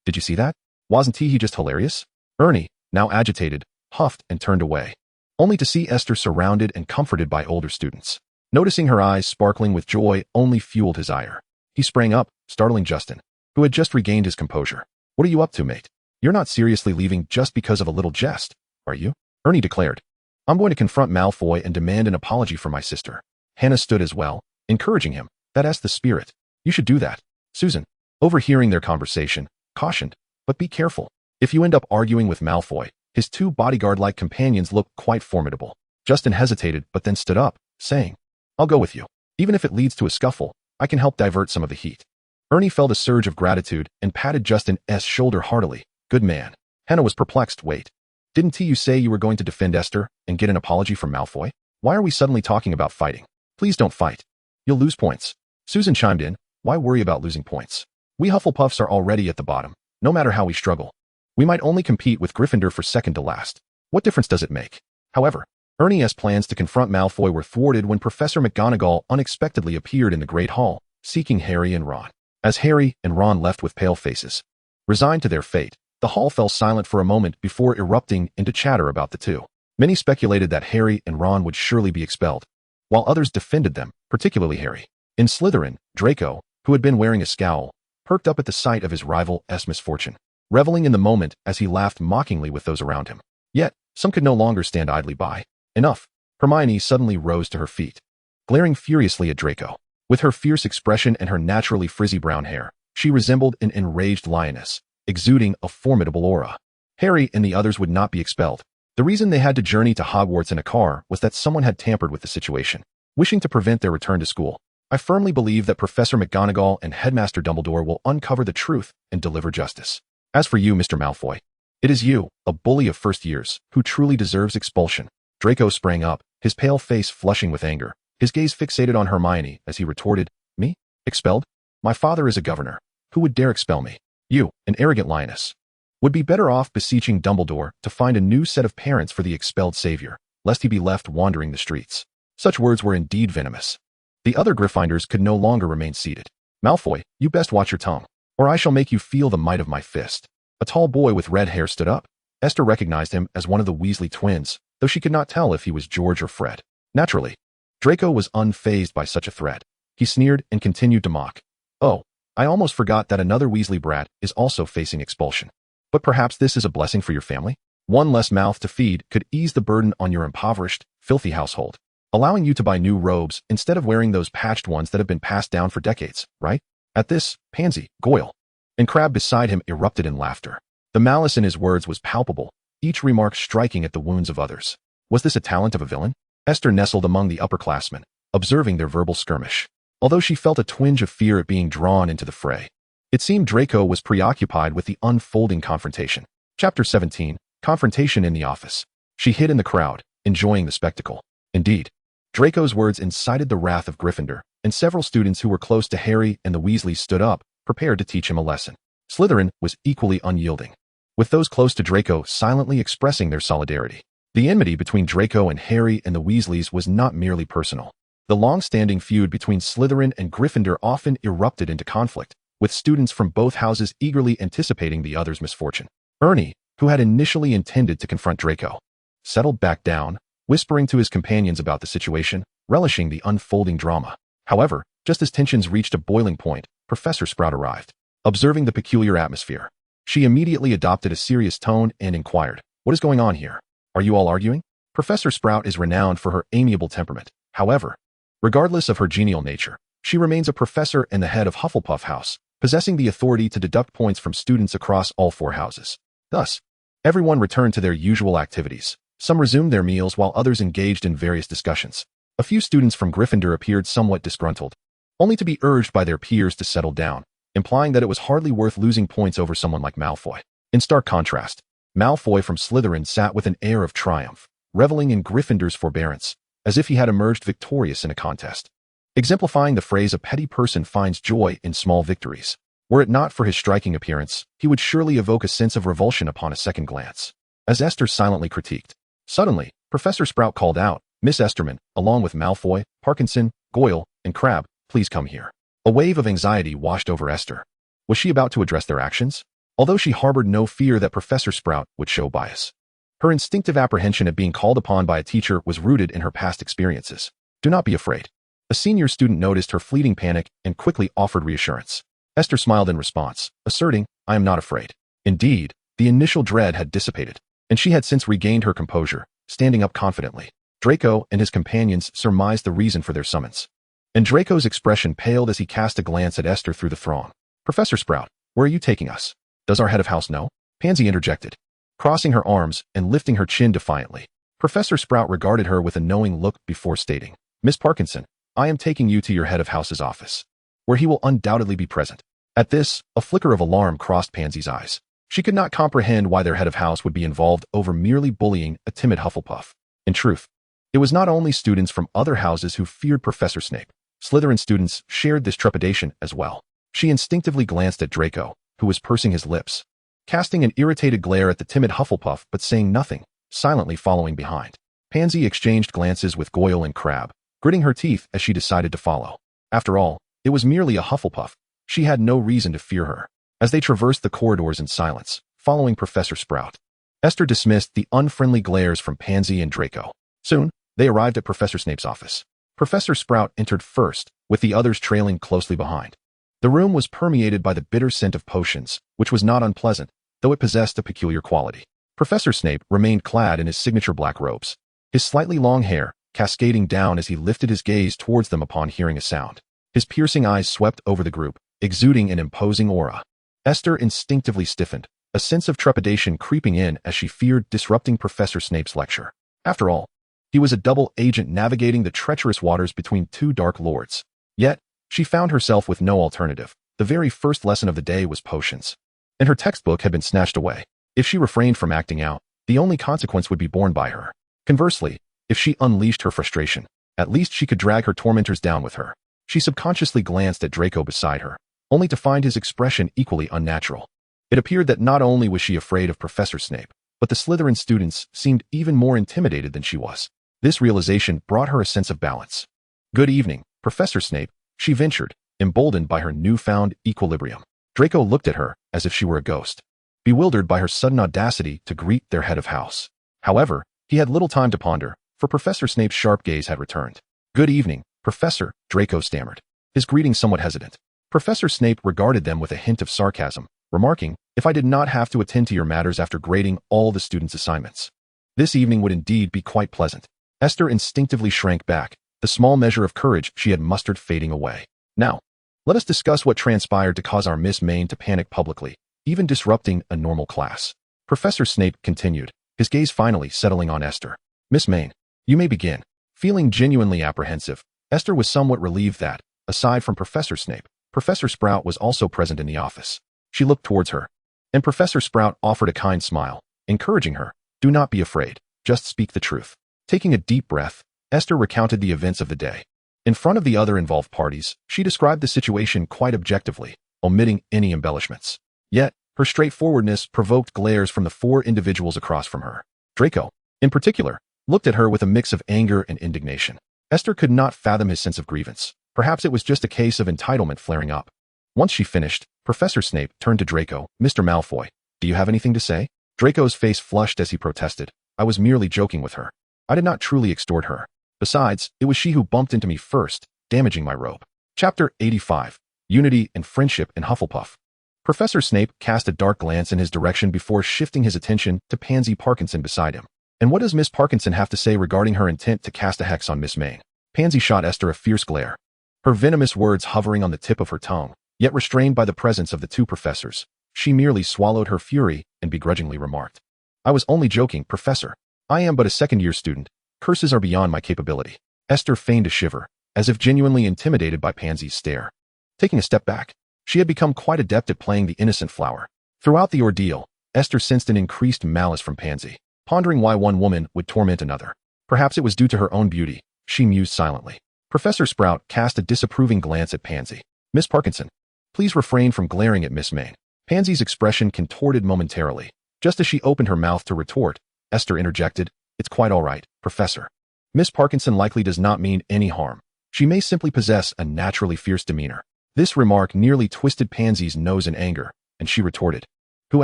Did you see that? Wasn't he just hilarious? Ernie, now agitated, huffed and turned away, only to see Esther surrounded and comforted by older students. Noticing her eyes sparkling with joy only fueled his ire. He sprang up, startling Justin, who had just regained his composure. What are you up to, mate? You're not seriously leaving just because of a little jest, are you? Ernie declared. I'm going to confront Malfoy and demand an apology for my sister. Hannah stood as well, encouraging him. That's the spirit. You should do that. Susan, overhearing their conversation, cautioned, but be careful. If you end up arguing with Malfoy, his two bodyguard-like companions look quite formidable. Justin hesitated but then stood up, saying, I'll go with you. Even if it leads to a scuffle, I can help divert some of the heat. Ernie felt a surge of gratitude and patted Justin's shoulder heartily. Good man. Hannah was perplexed. Wait. Didn't you say you were going to defend Esther and get an apology from Malfoy? Why are we suddenly talking about fighting? Please don't fight. You'll lose points. Susan chimed in. Why worry about losing points? We Hufflepuffs are already at the bottom, no matter how we struggle. We might only compete with Gryffindor for second to last. What difference does it make? However, Ernie's plans to confront Malfoy were thwarted when Professor McGonagall unexpectedly appeared in the Great Hall, seeking Harry and Ron. As Harry and Ron left with pale faces, resigned to their fate, the hall fell silent for a moment before erupting into chatter about the two. Many speculated that Harry and Ron would surely be expelled, while others defended them, particularly Harry. In Slytherin, Draco, who had been wearing a scowl, perked up at the sight of his rival's misfortune, reveling in the moment as he laughed mockingly with those around him. Yet, some could no longer stand idly by. Enough. Hermione suddenly rose to her feet, glaring furiously at Draco. With her fierce expression and her naturally frizzy brown hair, she resembled an enraged lioness, exuding a formidable aura. Harry and the others would not be expelled. The reason they had to journey to Hogwarts in a car was that someone had tampered with the situation, wishing to prevent their return to school. I firmly believe that Professor McGonagall and Headmaster Dumbledore will uncover the truth and deliver justice. As for you, Mr. Malfoy, it is you, a bully of first years, who truly deserves expulsion. Draco sprang up, his pale face flushing with anger, his gaze fixated on Hermione as he retorted, Me? Expelled? My father is a governor. Who would dare expel me? You, an arrogant lioness, would be better off beseeching Dumbledore to find a new set of parents for the expelled savior, lest he be left wandering the streets. Such words were indeed venomous. The other Gryffindors could no longer remain seated. Malfoy, you best watch your tongue, or I shall make you feel the might of my fist. A tall boy with red hair stood up. Esther recognized him as one of the Weasley twins, though she could not tell if he was George or Fred. Naturally, Draco was unfazed by such a threat. He sneered and continued to mock. Oh, I almost forgot that another Weasley brat is also facing expulsion. But perhaps this is a blessing for your family? One less mouth to feed could ease the burden on your impoverished, filthy household, allowing you to buy new robes instead of wearing those patched ones that have been passed down for decades, right? At this, Pansy, Goyle, and Crabbe beside him erupted in laughter. The malice in his words was palpable, each remark striking at the wounds of others. Was this a talent of a villain? Esther nestled among the upperclassmen, observing their verbal skirmish, although she felt a twinge of fear at being drawn into the fray. It seemed Draco was preoccupied with the unfolding confrontation. Chapter 17, Confrontation in the office. She hid in the crowd, enjoying the spectacle. Indeed, Draco's words incited the wrath of Gryffindor, and several students who were close to Harry and the Weasleys stood up, prepared to teach him a lesson. Slytherin was equally unyielding, with those close to Draco silently expressing their solidarity. The enmity between Draco and Harry and the Weasleys was not merely personal. The long-standing feud between Slytherin and Gryffindor often erupted into conflict, with students from both houses eagerly anticipating the other's misfortune. Ernie, who had initially intended to confront Draco, settled back down, whispering to his companions about the situation, relishing the unfolding drama. However, just as tensions reached a boiling point, Professor Sprout arrived. Observing the peculiar atmosphere, she immediately adopted a serious tone and inquired, "What is going on here? Are you all arguing?" Professor Sprout is renowned for her amiable temperament. However, regardless of her genial nature, she remains a professor and the head of Hufflepuff House, possessing the authority to deduct points from students across all 4 houses. Thus, everyone returned to their usual activities. Some resumed their meals while others engaged in various discussions. A few students from Gryffindor appeared somewhat disgruntled, only to be urged by their peers to settle down, implying that it was hardly worth losing points over someone like Malfoy. In stark contrast, Malfoy from Slytherin sat with an air of triumph, reveling in Gryffindor's forbearance, as if he had emerged victorious in a contest, exemplifying the phrase a petty person finds joy in small victories. Were it not for his striking appearance, he would surely evoke a sense of revulsion upon a second glance. As Esther silently critiqued. Suddenly, Professor Sprout called out, "Miss Esterman, along with Malfoy, Parkinson, Goyle, and Crabbe, please come here." A wave of anxiety washed over Esther. Was she about to address their actions? Although she harbored no fear that Professor Sprout would show bias, her instinctive apprehension at being called upon by a teacher was rooted in her past experiences. "Do not be afraid." A senior student noticed her fleeting panic and quickly offered reassurance. Esther smiled in response, asserting, "I am not afraid." Indeed, the initial dread had dissipated, and she had since regained her composure, standing up confidently. Draco and his companions surmised the reason for their summons, and Draco's expression paled as he cast a glance at Esther through the throng. "Professor Sprout, where are you taking us? Does our head of house know?" Pansy interjected, crossing her arms and lifting her chin defiantly. Professor Sprout regarded her with a knowing look before stating, "Miss Parkinson, I am taking you to your head of house's office, where he will undoubtedly be present." At this, a flicker of alarm crossed Pansy's eyes. She could not comprehend why their head of house would be involved over merely bullying a timid Hufflepuff. In truth, it was not only students from other houses who feared Professor Snape. Slytherin students shared this trepidation as well. She instinctively glanced at Draco, who was pursing his lips, casting an irritated glare at the timid Hufflepuff but saying nothing, silently following behind. Pansy exchanged glances with Goyle and Crabbe, gritting her teeth as she decided to follow. After all, it was merely a Hufflepuff. She had no reason to fear her. As they traversed the corridors in silence, following Professor Sprout, Esther dismissed the unfriendly glares from Pansy and Draco. Soon, they arrived at Professor Snape's office. Professor Sprout entered first, with the others trailing closely behind. The room was permeated by the bitter scent of potions, which was not unpleasant, though it possessed a peculiar quality. Professor Snape remained clad in his signature black robes, his slightly long hair cascading down as he lifted his gaze towards them upon hearing a sound. His piercing eyes swept over the group, exuding an imposing aura. Esther instinctively stiffened, a sense of trepidation creeping in as she feared disrupting Professor Snape's lecture. After all, he was a double agent navigating the treacherous waters between 2 dark lords. Yet, she found herself with no alternative. The very first lesson of the day was potions, and her textbook had been snatched away. If she refrained from acting out, the only consequence would be borne by her. Conversely, if she unleashed her frustration, at least she could drag her tormentors down with her. She subconsciously glanced at Draco beside her, only to find his expression equally unnatural. It appeared that not only was she afraid of Professor Snape, but the Slytherin students seemed even more intimidated than she was. This realization brought her a sense of balance. "Good evening, Professor Snape," she ventured, emboldened by her newfound equilibrium. Draco looked at her as if she were a ghost, bewildered by her sudden audacity to greet their head of house. However, he had little time to ponder, for Professor Snape's sharp gaze had returned. "Good evening, Professor," Draco stammered, his greeting somewhat hesitant. Professor Snape regarded them with a hint of sarcasm, remarking, "If I did not have to attend to your matters after grading all the students' assignments, this evening would indeed be quite pleasant." Esther instinctively shrank back, the small measure of courage she had mustered fading away. "Now, let us discuss what transpired to cause our Miss Main to panic publicly, even disrupting a normal class." Professor Snape continued, his gaze finally settling on Esther. "Miss Main, you may begin." Feeling genuinely apprehensive, Esther was somewhat relieved that, aside from Professor Snape, Professor Sprout was also present in the office. She looked towards her, and Professor Sprout offered a kind smile, encouraging her. Do not be afraid. Just speak the truth. Taking a deep breath, Esther recounted the events of the day. In front of the other involved parties, she described the situation quite objectively, omitting any embellishments. Yet, her straightforwardness provoked glares from the 4 individuals across from her. Draco, in particular, looked at her with a mix of anger and indignation. Esther could not fathom his sense of grievance. Perhaps it was just a case of entitlement flaring up. Once she finished, Professor Snape turned to Draco. Mr. Malfoy, do you have anything to say? Draco's face flushed as he protested. I was merely joking with her. I did not truly extort her. Besides, it was she who bumped into me first, damaging my robe. Chapter 85. Unity and Friendship in Hufflepuff. Professor Snape cast a dark glance in his direction before shifting his attention to Pansy Parkinson beside him. And what does Miss Parkinson have to say regarding her intent to cast a hex on Miss Main? Pansy shot Esther a fierce glare, her venomous words hovering on the tip of her tongue, yet restrained by the presence of the 2 professors. She merely swallowed her fury and begrudgingly remarked, I was only joking, Professor. I am but a second-year student. Curses are beyond my capability. Esther feigned a shiver, as if genuinely intimidated by Pansy's stare. Taking a step back, she had become quite adept at playing the innocent flower. Throughout the ordeal, Esther sensed an increased malice from Pansy, pondering why one woman would torment another. Perhaps it was due to her own beauty, she mused silently. Professor Sprout cast a disapproving glance at Pansy. Miss Parkinson, please refrain from glaring at Miss Main. Pansy's expression contorted momentarily. Just as she opened her mouth to retort, Esther interjected, It's quite all right, Professor. Miss Parkinson likely does not mean any harm. She may simply possess a naturally fierce demeanor. This remark nearly twisted Pansy's nose in anger, and she retorted, Who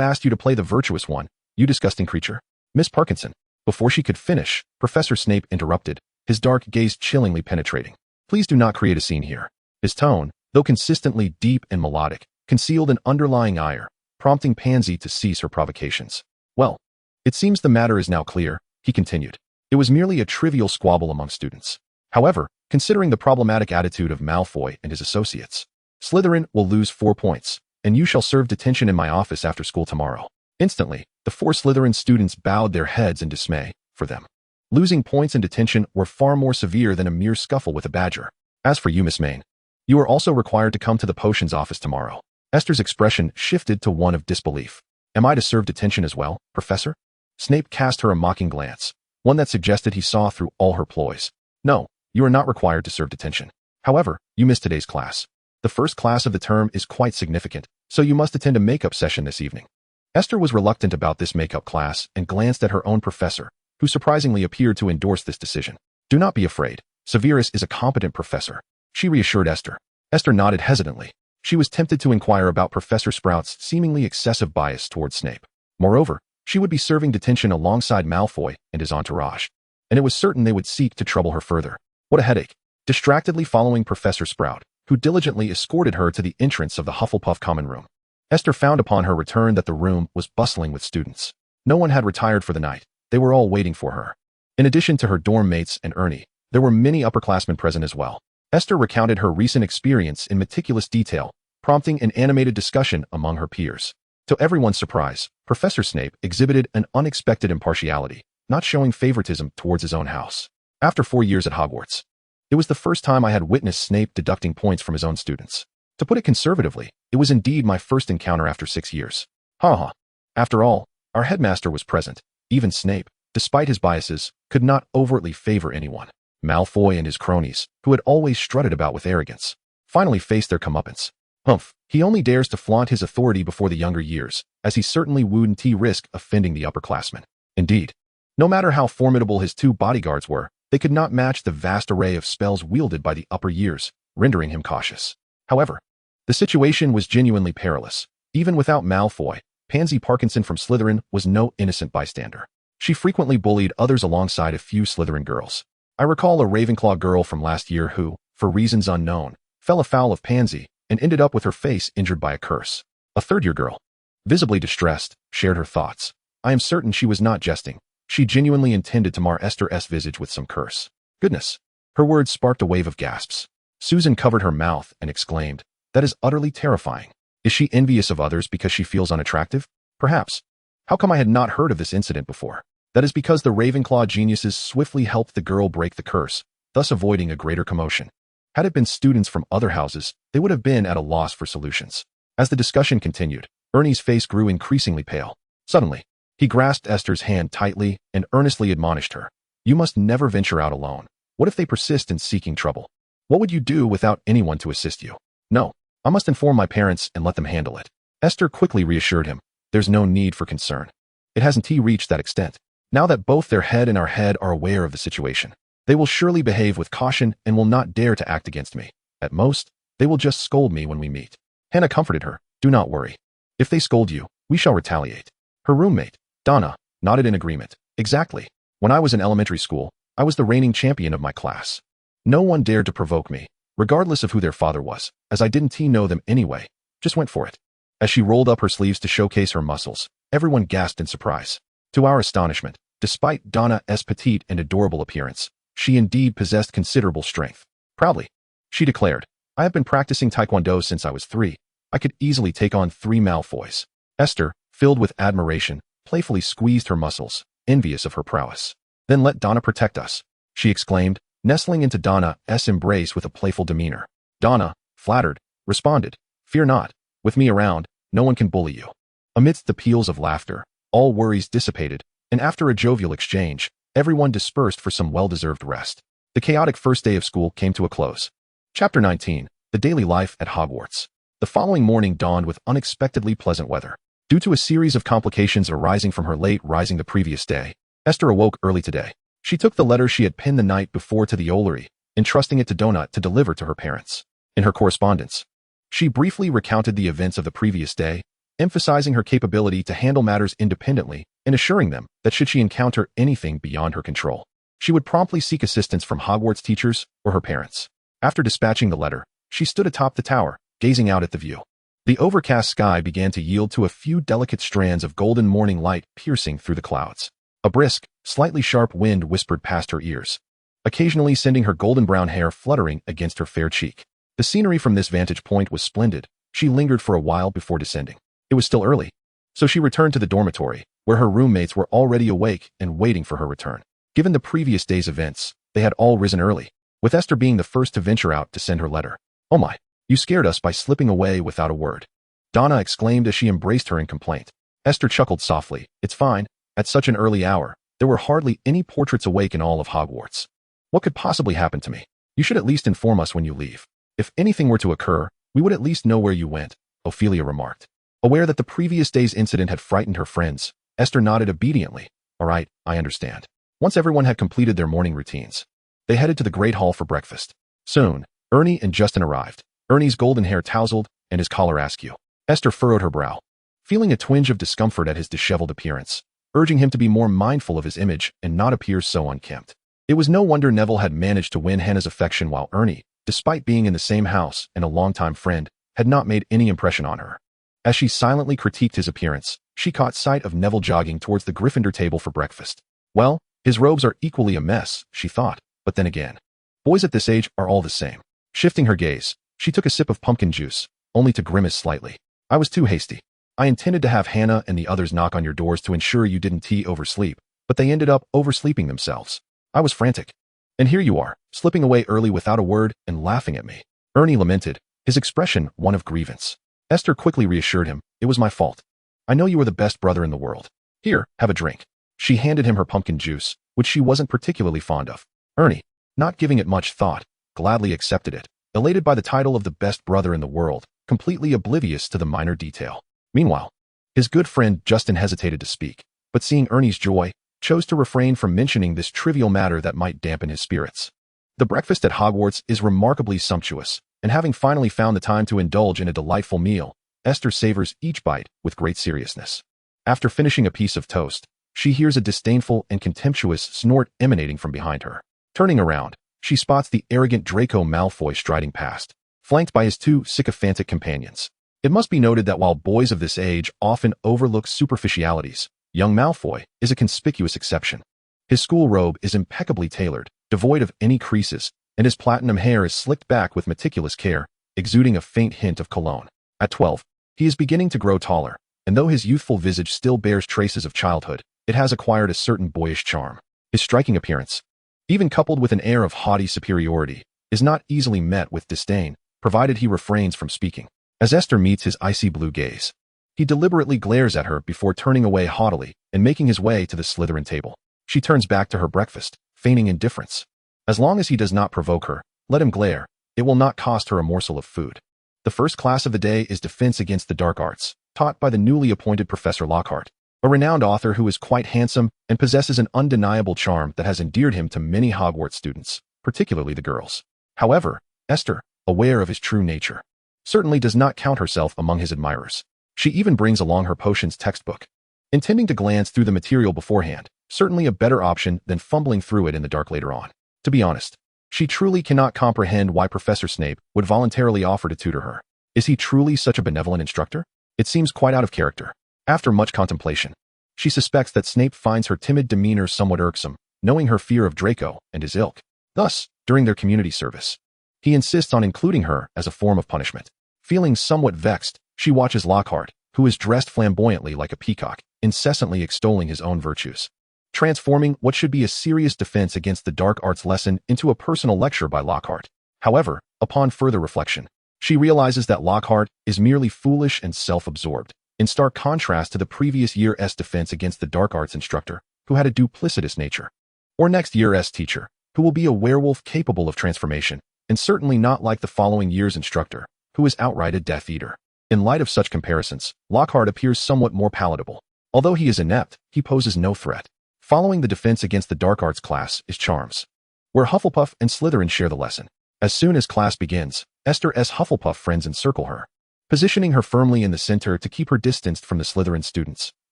asked you to play the virtuous one, you disgusting creature? Miss Parkinson. Before she could finish, Professor Snape interrupted, his dark gaze chillingly penetrating. Please do not create a scene here. His tone, though consistently deep and melodic, concealed an underlying ire, prompting Pansy to cease her provocations. Well, it seems the matter is now clear, he continued. It was merely a trivial squabble among students. However, considering the problematic attitude of Malfoy and his associates, Slytherin will lose 4 points, and you shall serve detention in my office after school tomorrow. Instantly, the 4 Slytherin students bowed their heads in dismay. For them, losing points and detention were far more severe than a mere scuffle with a badger. As for you, Miss Main, you are also required to come to the potions office tomorrow. Esther's expression shifted to one of disbelief. Am I to serve detention as well, Professor? Snape cast her a mocking glance, one that suggested he saw through all her ploys. No, you are not required to serve detention. However, you missed today's class. The first class of the term is quite significant, so you must attend a makeup session this evening. Esther was reluctant about this makeup class and glanced at her own professor, who surprisingly appeared to endorse this decision. Do not be afraid. Severus is a competent professor, she reassured Esther. Esther nodded hesitantly. She was tempted to inquire about Professor Sprout's seemingly excessive bias towards Snape. Moreover, she would be serving detention alongside Malfoy and his entourage, and it was certain they would seek to trouble her further. What a headache. Distractedly following Professor Sprout, who diligently escorted her to the entrance of the Hufflepuff common room, Esther found upon her return that the room was bustling with students. No one had retired for the night. They were all waiting for her. In addition to her dorm mates and Ernie, there were many upperclassmen present as well. Esther recounted her recent experience in meticulous detail, prompting an animated discussion among her peers. To everyone's surprise, Professor Snape exhibited an unexpected impartiality, not showing favoritism towards his own house. After 4 years at Hogwarts, it was the first time I had witnessed Snape deducting points from his own students. To put it conservatively, it was indeed my first encounter after 6 years. Ha. After all, our headmaster was present. Even Snape, despite his biases, could not overtly favor anyone. Malfoy and his cronies, who had always strutted about with arrogance, finally faced their comeuppance. Humph, he only dares to flaunt his authority before the younger years, as he certainly wouldn't risk offending the upperclassmen. Indeed, no matter how formidable his 2 bodyguards were, they could not match the vast array of spells wielded by the upper years, rendering him cautious. However, the situation was genuinely perilous. Even without Malfoy, Pansy Parkinson from Slytherin was no innocent bystander. She frequently bullied others alongside a few Slytherin girls. I recall a Ravenclaw girl from last year who, for reasons unknown, fell afoul of Pansy and ended up with her face injured by a curse. A third-year girl, visibly distressed, shared her thoughts. I am certain she was not jesting. She genuinely intended to mar Esther's visage with some curse. Goodness. Her words sparked a wave of gasps. Susan covered her mouth and exclaimed, That is utterly terrifying. Is she envious of others because she feels unattractive? Perhaps. How come I had not heard of this incident before? That is because the Ravenclaw geniuses swiftly helped the girl break the curse, thus avoiding a greater commotion. Had it been students from other houses, they would have been at a loss for solutions. As the discussion continued, Ernie's face grew increasingly pale. Suddenly, He grasped Esther's hand tightly and earnestly admonished her. You must never venture out alone. What if they persist in seeking trouble? What would you do without anyone to assist you? No, I must inform my parents and let them handle it. Esther quickly reassured him. There's no need for concern. It hasn't reached that extent. Now that both their head and our head are aware of the situation, they will surely behave with caution and will not dare to act against me. At most, they will just scold me when we meet. Hannah comforted her. Do not worry. If they scold you, we shall retaliate. Her roommate, Donna, nodded in agreement. Exactly. When I was in elementary school, I was the reigning champion of my class. No one dared to provoke me, regardless of who their father was, as I didn't know them anyway. Just went for it. As she rolled up her sleeves to showcase her muscles, everyone gasped in surprise. To our astonishment, despite Donna's petite and adorable appearance, she indeed possessed considerable strength. Proudly, she declared, I have been practicing Taekwondo since I was 3. I could easily take on 3 Malfoys. Esther, filled with admiration, playfully squeezed her muscles, envious of her prowess. Then let Donna protect us, she exclaimed, nestling into Donna's embrace with a playful demeanor. Donna, flattered, responded, Fear not, with me around, no one can bully you. Amidst the peals of laughter, all worries dissipated, and after a jovial exchange, everyone dispersed for some well-deserved rest. The chaotic first day of school came to a close. Chapter 19, The Daily Life at Hogwarts. The following morning dawned with unexpectedly pleasant weather. Due to a series of complications arising from her late rising the previous day, Esther awoke early today. She took the letter she had penned the night before to the Orrery, entrusting it to Donna to deliver to her parents. In her correspondence, she briefly recounted the events of the previous day, emphasizing her capability to handle matters independently and assuring them that should she encounter anything beyond her control, she would promptly seek assistance from Hogwarts teachers or her parents. After dispatching the letter, she stood atop the tower, gazing out at the view. The overcast sky began to yield to a few delicate strands of golden morning light piercing through the clouds. A brisk, slightly sharp wind whispered past her ears, occasionally sending her golden-brown hair fluttering against her fair cheek. The scenery from this vantage point was splendid. She lingered for a while before descending. It was still early, so she returned to the dormitory, where her roommates were already awake and waiting for her return. Given the previous day's events, they had all risen early, with Esther being the first to venture out to send her letter. Oh my, you scared us by slipping away without a word, Donna exclaimed as she embraced her in complaint. Esther chuckled softly. It's fine. At such an early hour, there were hardly any portraits awake in all of Hogwarts. What could possibly happen to me? You should at least inform us when you leave. If anything were to occur, we would at least know where you went, Ophelia remarked. Aware that the previous day's incident had frightened her friends, Esther nodded obediently. All right, I understand. Once everyone had completed their morning routines, they headed to the Great Hall for breakfast. Soon, Ernie and Justin arrived, Ernie's golden hair tousled and his collar askew. Esther furrowed her brow, feeling a twinge of discomfort at his disheveled appearance, urging him to be more mindful of his image and not appear so unkempt. It was no wonder Neville had managed to win Hannah's affection while Ernie, despite being in the same house and a longtime friend, had not made any impression on her. As she silently critiqued his appearance, she caught sight of Neville jogging towards the Gryffindor table for breakfast. Well, his robes are equally a mess, she thought, but then again, boys at this age are all the same. Shifting her gaze, she took a sip of pumpkin juice, only to grimace slightly. I was too hasty. I intended to have Hannah and the others knock on your doors to ensure you didn't oversleep, but they ended up oversleeping themselves. I was frantic. And here you are, slipping away early without a word and laughing at me. Ernie lamented, his expression one of grievance. Esther quickly reassured him, it was my fault. I know you are the best brother in the world. Here, have a drink. She handed him her pumpkin juice, which she wasn't particularly fond of. Ernie, not giving it much thought, gladly accepted it, elated by the title of the best brother in the world, completely oblivious to the minor detail. Meanwhile, his good friend Justin hesitated to speak, but seeing Ernie's joy, chose to refrain from mentioning this trivial matter that might dampen his spirits. The breakfast at Hogwarts is remarkably sumptuous, and having finally found the time to indulge in a delightful meal, Esther savors each bite with great seriousness. After finishing a piece of toast, she hears a disdainful and contemptuous snort emanating from behind her. Turning around, she spots the arrogant Draco Malfoy striding past, flanked by his 2 sycophantic companions. It must be noted that while boys of this age often overlook superficialities, young Malfoy is a conspicuous exception. His school robe is impeccably tailored, devoid of any creases, and his platinum hair is slicked back with meticulous care, exuding a faint hint of cologne. At 12, he is beginning to grow taller, and though his youthful visage still bears traces of childhood, it has acquired a certain boyish charm. His striking appearance, even coupled with an air of haughty superiority, is not easily met with disdain, provided he refrains from speaking. As Esther meets his icy blue gaze, He deliberately glares at her before turning away haughtily and making his way to the Slytherin table. She turns back to her breakfast, feigning indifference. As long as he does not provoke her, let him glare. It will not cost her a morsel of food. The first class of the day is Defense Against the Dark Arts, taught by the newly appointed Professor Lockhart, a renowned author who is quite handsome and possesses an undeniable charm that has endeared him to many Hogwarts students, particularly the girls. However, Esther, aware of his true nature, certainly does not count herself among his admirers. She even brings along her potions textbook, intending to glance through the material beforehand, certainly a better option than fumbling through it in the dark later on. To be honest, she truly cannot comprehend why Professor Snape would voluntarily offer to tutor her. Is he truly such a benevolent instructor? It seems quite out of character. After much contemplation, she suspects that Snape finds her timid demeanor somewhat irksome, knowing her fear of Draco and his ilk. Thus, during their community service, he insists on including her as a form of punishment. Feeling somewhat vexed, she watches Lockhart, who is dressed flamboyantly like a peacock, incessantly extolling his own virtues, transforming what should be a serious defense against the dark arts lesson into a personal lecture by Lockhart. However, upon further reflection, she realizes that Lockhart is merely foolish and self-absorbed, in stark contrast to the previous year's defense against the dark arts instructor, who had a duplicitous nature, or next year's teacher, who will be a werewolf capable of transformation, and certainly not like the following year's instructor, who is outright a Death Eater. In light of such comparisons, Lockhart appears somewhat more palatable. Although he is inept, he poses no threat. Following the defense against the dark arts class is Charms, where Hufflepuff and Slytherin share the lesson. As soon as class begins, Esther's Hufflepuff friends encircle her, positioning her firmly in the center to keep her distanced from the Slytherin students,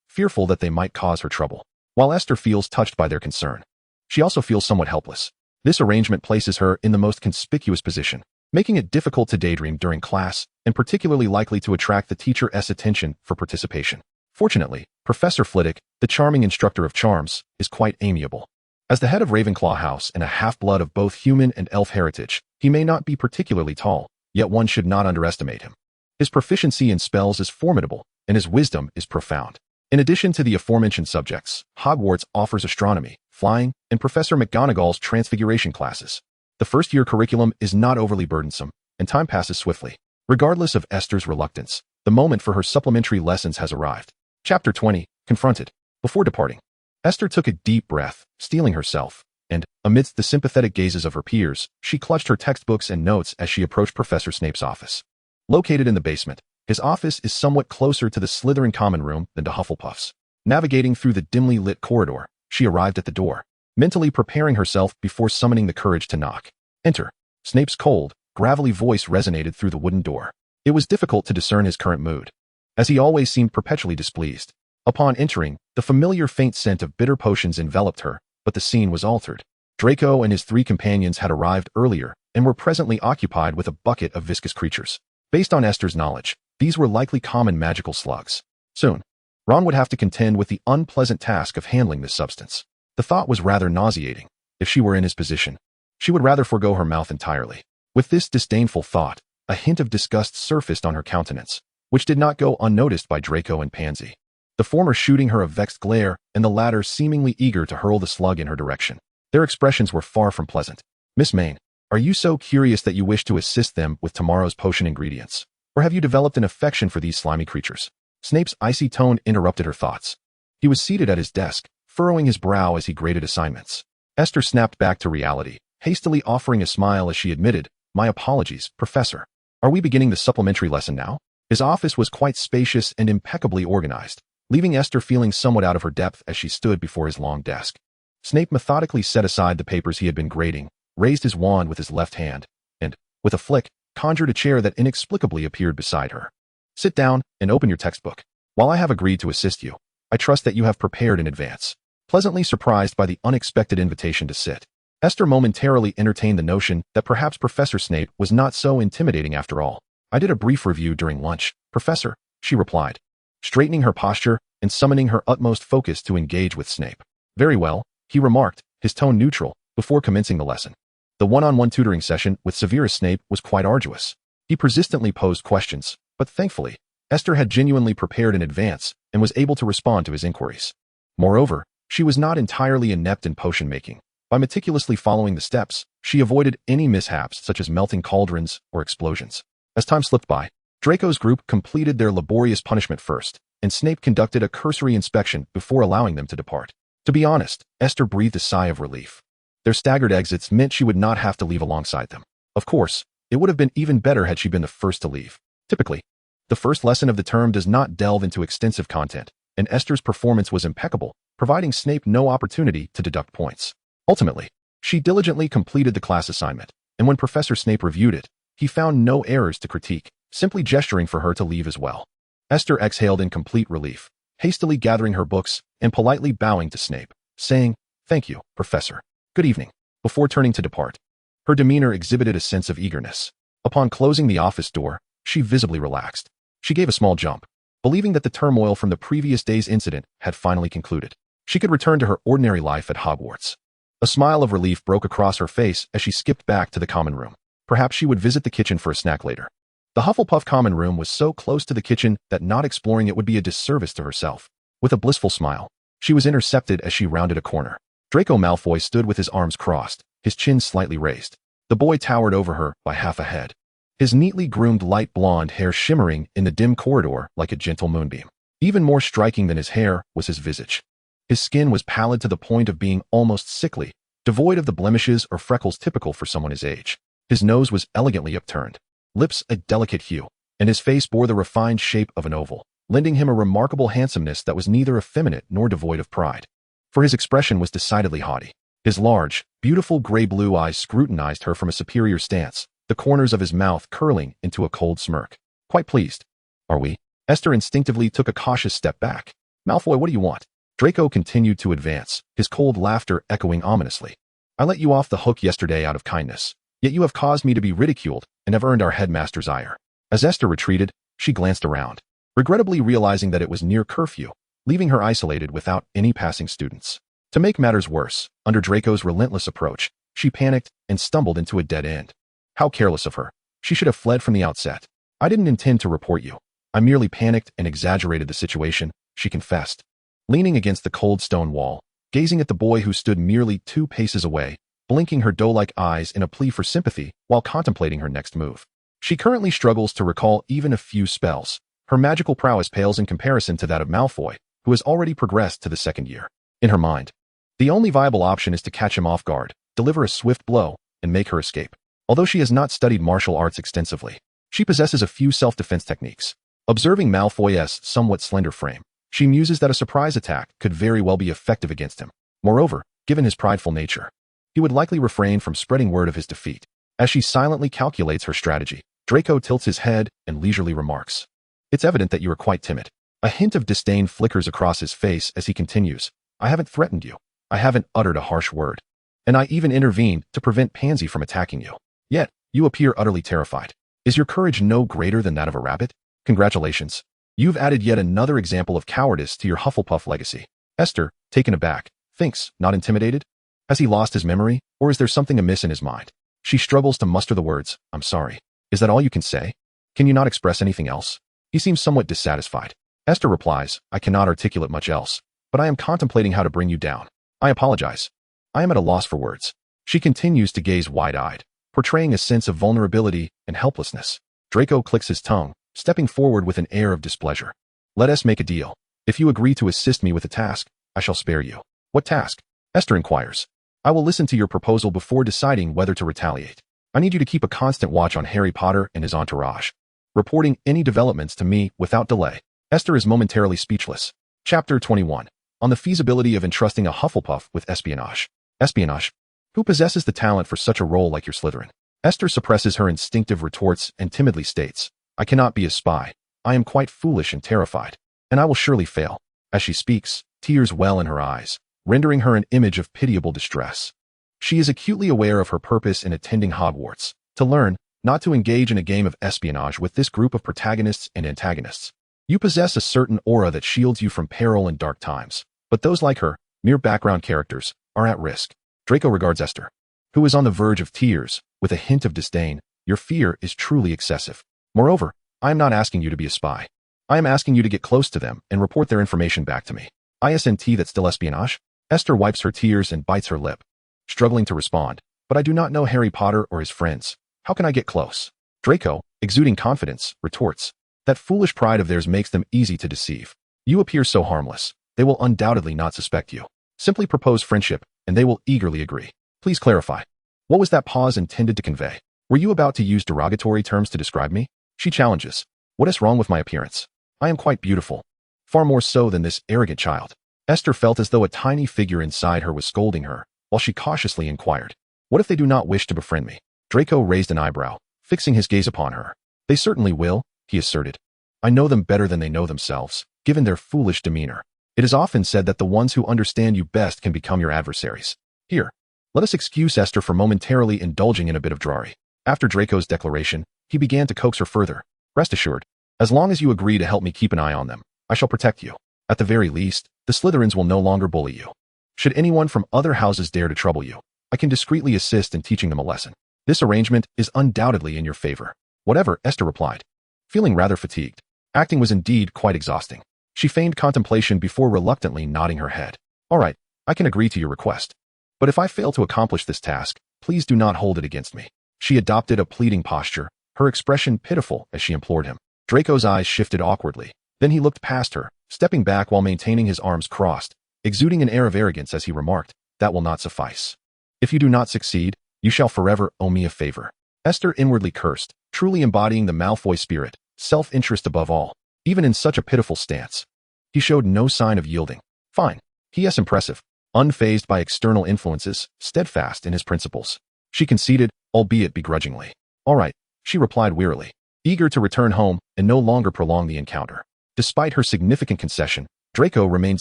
fearful that they might cause her trouble. While Esther feels touched by their concern, she also feels somewhat helpless. This arrangement places her in the most conspicuous position, making it difficult to daydream during class and particularly likely to attract the teacher's attention for participation. Fortunately, Professor Flitwick, the charming instructor of charms, is quite amiable. As the head of Ravenclaw House and a half-blood of both human and elf heritage, he may not be particularly tall, yet one should not underestimate him. His proficiency in spells is formidable, and his wisdom is profound. In addition to the aforementioned subjects, Hogwarts offers astronomy, flying, and Professor McGonagall's transfiguration classes. The first-year curriculum is not overly burdensome, and time passes swiftly. Regardless of Esther's reluctance, the moment for her supplementary lessons has arrived. Chapter 20, Confronted. Before departing, Esther took a deep breath, steeling herself, and, amidst the sympathetic gazes of her peers, she clutched her textbooks and notes as she approached Professor Snape's office. Located in the basement, his office is somewhat closer to the Slytherin common room than to Hufflepuff's. Navigating through the dimly lit corridor, she arrived at the door, mentally preparing herself before summoning the courage to knock. Enter. Snape's cold, gravelly voice resonated through the wooden door. It was difficult to discern his current mood, as he always seemed perpetually displeased. Upon entering, the familiar faint scent of bitter potions enveloped her, but the scene was altered. Draco and his 3 companions had arrived earlier and were presently occupied with a bucket of viscous creatures. Based on Esther's knowledge, these were likely common magical slugs. Soon, Ron would have to contend with the unpleasant task of handling this substance. The thought was rather nauseating. If she were in his position, she would rather forego her mouth entirely. With this disdainful thought, a hint of disgust surfaced on her countenance, which did not go unnoticed by Draco and Pansy, the former shooting her a vexed glare and the latter seemingly eager to hurl the slug in her direction. Their expressions were far from pleasant. Miss Main, are you so curious that you wish to assist them with tomorrow's potion ingredients? Or have you developed an affection for these slimy creatures? Snape's icy tone interrupted her thoughts. He was seated at his desk, furrowing his brow as he graded assignments. Esther snapped back to reality, hastily offering a smile as she admitted, "My apologies, Professor. Are we beginning the supplementary lesson now?" His office was quite spacious and impeccably organized, leaving Esther feeling somewhat out of her depth as she stood before his long desk. Snape methodically set aside the papers he had been grading, raised his wand with his left hand, and, with a flick, conjured a chair that inexplicably appeared beside her. "Sit down and open your textbook. While I have agreed to assist you, I trust that you have prepared in advance." Pleasantly surprised by the unexpected invitation to sit, Esther momentarily entertained the notion that perhaps Professor Snape was not so intimidating after all. "I did a brief review during lunch, Professor," she replied, straightening her posture and summoning her utmost focus to engage with Snape. "Very well," he remarked, his tone neutral, before commencing the lesson. The one-on-one tutoring session with Severus Snape was quite arduous. He persistently posed questions, but thankfully, Esther had genuinely prepared in advance and was able to respond to his inquiries. Moreover, she was not entirely inept in potion making. By meticulously following the steps, she avoided any mishaps such as melting cauldrons or explosions. As time slipped by, Draco's group completed their laborious punishment first, and Snape conducted a cursory inspection before allowing them to depart. To be honest, Esther breathed a sigh of relief. Their staggered exits meant she would not have to leave alongside them. Of course, it would have been even better had she been the first to leave. Typically, the first lesson of the term does not delve into extensive content, and Esther's performance was impeccable, providing Snape no opportunity to deduct points. Ultimately, she diligently completed the class assignment, and when Professor Snape reviewed it, he found no errors to critique, simply gesturing for her to leave as well. Esther exhaled in complete relief, hastily gathering her books and politely bowing to Snape, saying, "Thank you, Professor. Good evening," before turning to depart. Her demeanor exhibited a sense of eagerness. Upon closing the office door, she visibly relaxed. She gave a small jump, believing that the turmoil from the previous day's incident had finally concluded. She could return to her ordinary life at Hogwarts. A smile of relief broke across her face as she skipped back to the common room. Perhaps she would visit the kitchen for a snack later. The Hufflepuff common room was so close to the kitchen that not exploring it would be a disservice to herself. With a blissful smile, she was intercepted as she rounded a corner. Draco Malfoy stood with his arms crossed, his chin slightly raised. The boy towered over her by half a head, his neatly groomed light blonde hair shimmering in the dim corridor like a gentle moonbeam. Even more striking than his hair was his visage. His skin was pallid to the point of being almost sickly, devoid of the blemishes or freckles typical for someone his age. His nose was elegantly upturned, lips a delicate hue, and his face bore the refined shape of an oval, lending him a remarkable handsomeness that was neither effeminate nor devoid of pride. For his expression was decidedly haughty. His large, beautiful gray-blue eyes scrutinized her from a superior stance, the corners of his mouth curling into a cold smirk. "Quite pleased, are we?" Esther instinctively took a cautious step back. "Malfoy, what do you want?" Draco continued to advance, his cold laughter echoing ominously. "I let you off the hook yesterday out of kindness, yet you have caused me to be ridiculed and have earned our headmaster's ire." As Esther retreated, she glanced around, regrettably realizing that it was near curfew, leaving her isolated without any passing students. To make matters worse, under Draco's relentless approach, she panicked and stumbled into a dead end. How careless of her. She should have fled from the outset. "I didn't intend to report you. I merely panicked and exaggerated the situation," she confessed. Leaning against the cold stone wall, gazing at the boy who stood merely 2 paces away, blinking her doe-like eyes in a plea for sympathy while contemplating her next move. She currently struggles to recall even a few spells. Her magical prowess pales in comparison to that of Malfoy, who has already progressed to the 2nd year. In her mind, the only viable option is to catch him off guard, deliver a swift blow, and make her escape. Although she has not studied martial arts extensively, she possesses a few self-defense techniques. Observing Malfoy's somewhat slender frame, she muses that a surprise attack could very well be effective against him. Moreover, given his prideful nature, he would likely refrain from spreading word of his defeat. As she silently calculates her strategy, Draco tilts his head and leisurely remarks, "It's evident that you are quite timid." A hint of disdain flickers across his face as he continues, "I haven't threatened you. I haven't uttered a harsh word. And I even intervened to prevent Pansy from attacking you. Yet, you appear utterly terrified. Is your courage no greater than that of a rabbit? Congratulations. You've added yet another example of cowardice to your Hufflepuff legacy." Esther, taken aback, thinks, not intimidated? Has he lost his memory, or is there something amiss in his mind? She struggles to muster the words, "I'm sorry." "Is that all you can say? Can you not express anything else?" He seems somewhat dissatisfied. Esther replies, "I cannot articulate much else, but I am contemplating how to bring you down. I apologize. I am at a loss for words." She continues to gaze wide-eyed, portraying a sense of vulnerability and helplessness. Draco clicks his tongue, stepping forward with an air of displeasure. "Let us make a deal. If you agree to assist me with a task, I shall spare you." "What task?" Esther inquires. "I will listen to your proposal before deciding whether to retaliate. I need you to keep a constant watch on HarryPotter and his entourage, reporting any developments to me without delay." Esther is momentarily speechless. Chapter 21. On the feasibility of entrusting a Hufflepuff with espionage. Espionage? Who possesses the talent for such a role like your Slytherin? Esther suppresses her instinctive retorts and timidly states, "I cannot be a spy. I am quite foolish and terrified, and I will surely fail." As she speaks, tears well in her eyes, rendering her an image of pitiable distress. She is acutely aware of her purpose in attending Hogwarts, to learn, not to engage in a game of espionage with this group of protagonists and antagonists. You possess a certain aura that shields you from peril in dark times, but those like her, mere background characters, are at risk. Draco regards Esther, who is on the verge of tears, with a hint of disdain. "Your fear is truly excessive. Moreover, I am not asking you to be a spy. I am asking you to get close to them and report their information back to me." "Isn't that still espionage?" Esther wipes her tears and bites her lip, struggling to respond. "But I do not know Harry Potter or his friends. How can I get close?" Draco, exuding confidence, retorts. That foolish pride of theirs makes them easy to deceive. You appear so harmless. They will undoubtedly not suspect you. Simply propose friendship, and they will eagerly agree. Please clarify. What was that pause intended to convey? Were you about to use derogatory terms to describe me? She challenges. What is wrong with my appearance? I am quite beautiful. Far more so than this arrogant child. Esther felt as though a tiny figure inside her was scolding her, while she cautiously inquired. What if they do not wish to befriend me? Draco raised an eyebrow, fixing his gaze upon her. They certainly will, he asserted. I know them better than they know themselves, given their foolish demeanor. It is often said that the ones who understand you best can become your adversaries. Here, let us excuse Esther for momentarily indulging in a bit of drollery. After Draco's declaration, he began to coax her further. Rest assured, as long as you agree to help me keep an eye on them, I shall protect you. At the very least, the Slytherins will no longer bully you. Should anyone from other houses dare to trouble you, I can discreetly assist in teaching them a lesson. This arrangement is undoubtedly in your favor. Whatever, Esther replied. Feeling rather fatigued. Acting was indeed quite exhausting. She feigned contemplation before reluctantly nodding her head. All right, I can agree to your request. But if I fail to accomplish this task, please do not hold it against me. She adopted a pleading posture, her expression pitiful as she implored him. Draco's eyes shifted awkwardly. Then he looked past her, stepping back while maintaining his arms crossed, exuding an air of arrogance as he remarked, that will not suffice. If you do not succeed, you shall forever owe me a favor. Esther inwardly cursed, truly embodying the Malfoy spirit, self-interest above all, even in such a pitiful stance. He showed no sign of yielding. Fine. He is impressive, unfazed by external influences, steadfast in his principles. She conceded, albeit begrudgingly. All right, she replied wearily, eager to return home and no longer prolong the encounter. Despite her significant concession, Draco remained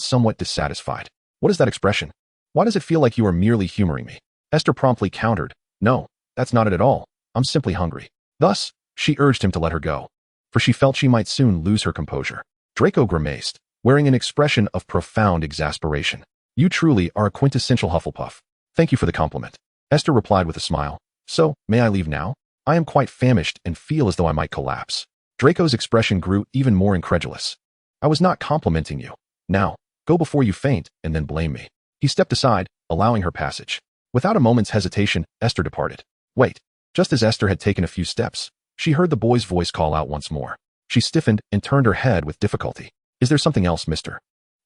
somewhat dissatisfied. What is that expression? Why does it feel like you are merely humoring me? Esther promptly countered, no, that's not it at all. I'm simply hungry. Thus, she urged him to let her go, for she felt she might soon lose her composure. Draco grimaced, wearing an expression of profound exasperation. You truly are a quintessential Hufflepuff. Thank you for the compliment. Esther replied with a smile. So, may I leave now? I am quite famished and feel as though I might collapse. Draco's expression grew even more incredulous. I was not complimenting you. Now, go before you faint and then blame me. He stepped aside, allowing her passage. Without a moment's hesitation, Esther departed. Wait. Just as Esther had taken a few steps, she heard the boy's voice call out once more. She stiffened and turned her head with difficulty. Is there something else, Mr.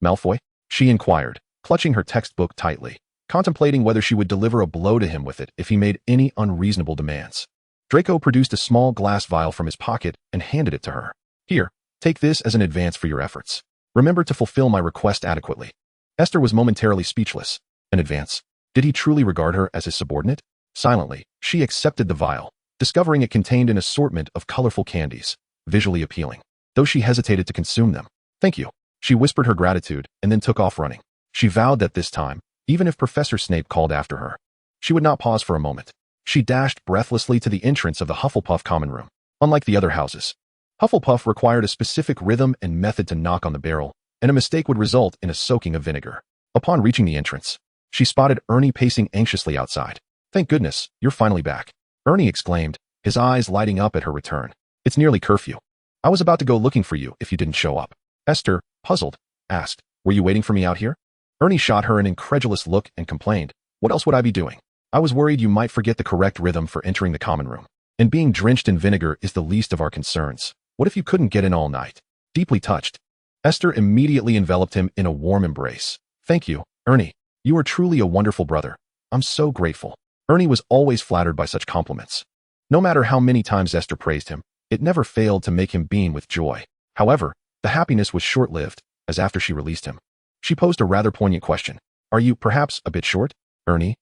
Malfoy? She inquired, clutching her textbook tightly, contemplating whether she would deliver a blow to him with it if he made any unreasonable demands. Draco produced a small glass vial from his pocket and handed it to her. Here, take this as an advance for your efforts. Remember to fulfill my request adequately. Esther was momentarily speechless. An advance? Did he truly regard her as his subordinate? Silently, she accepted the vial, discovering it contained an assortment of colorful candies, visually appealing, though she hesitated to consume them. Thank you. She whispered her gratitude and then took off running. She vowed that this time, even if Professor Snape called after her, she would not pause for a moment. She dashed breathlessly to the entrance of the Hufflepuff common room. Unlike the other houses, Hufflepuff required a specific rhythm and method to knock on the barrel, and a mistake would result in a soaking of vinegar. Upon reaching the entrance, she spotted Ernie pacing anxiously outside. Thank goodness, you're finally back. Ernie exclaimed, his eyes lighting up at her return. It's nearly curfew. I was about to go looking for you if you didn't show up. Esther, puzzled, asked, were you waiting for me out here? Ernie shot her an incredulous look and complained, what else would I be doing? I was worried you might forget the correct rhythm for entering the common room. And being drenched in vinegar is the least of our concerns. What if you couldn't get in all night? Deeply touched, Esther immediately enveloped him in a warm embrace. Thank you, Ernie. You are truly a wonderful brother. I'm so grateful. Ernie was always flattered by such compliments. No matter how many times Esther praised him, it never failed to make him beam with joy. However, the happiness was short-lived, as after she released him, she posed a rather poignant question. Are you, perhaps, a bit short, Ernie?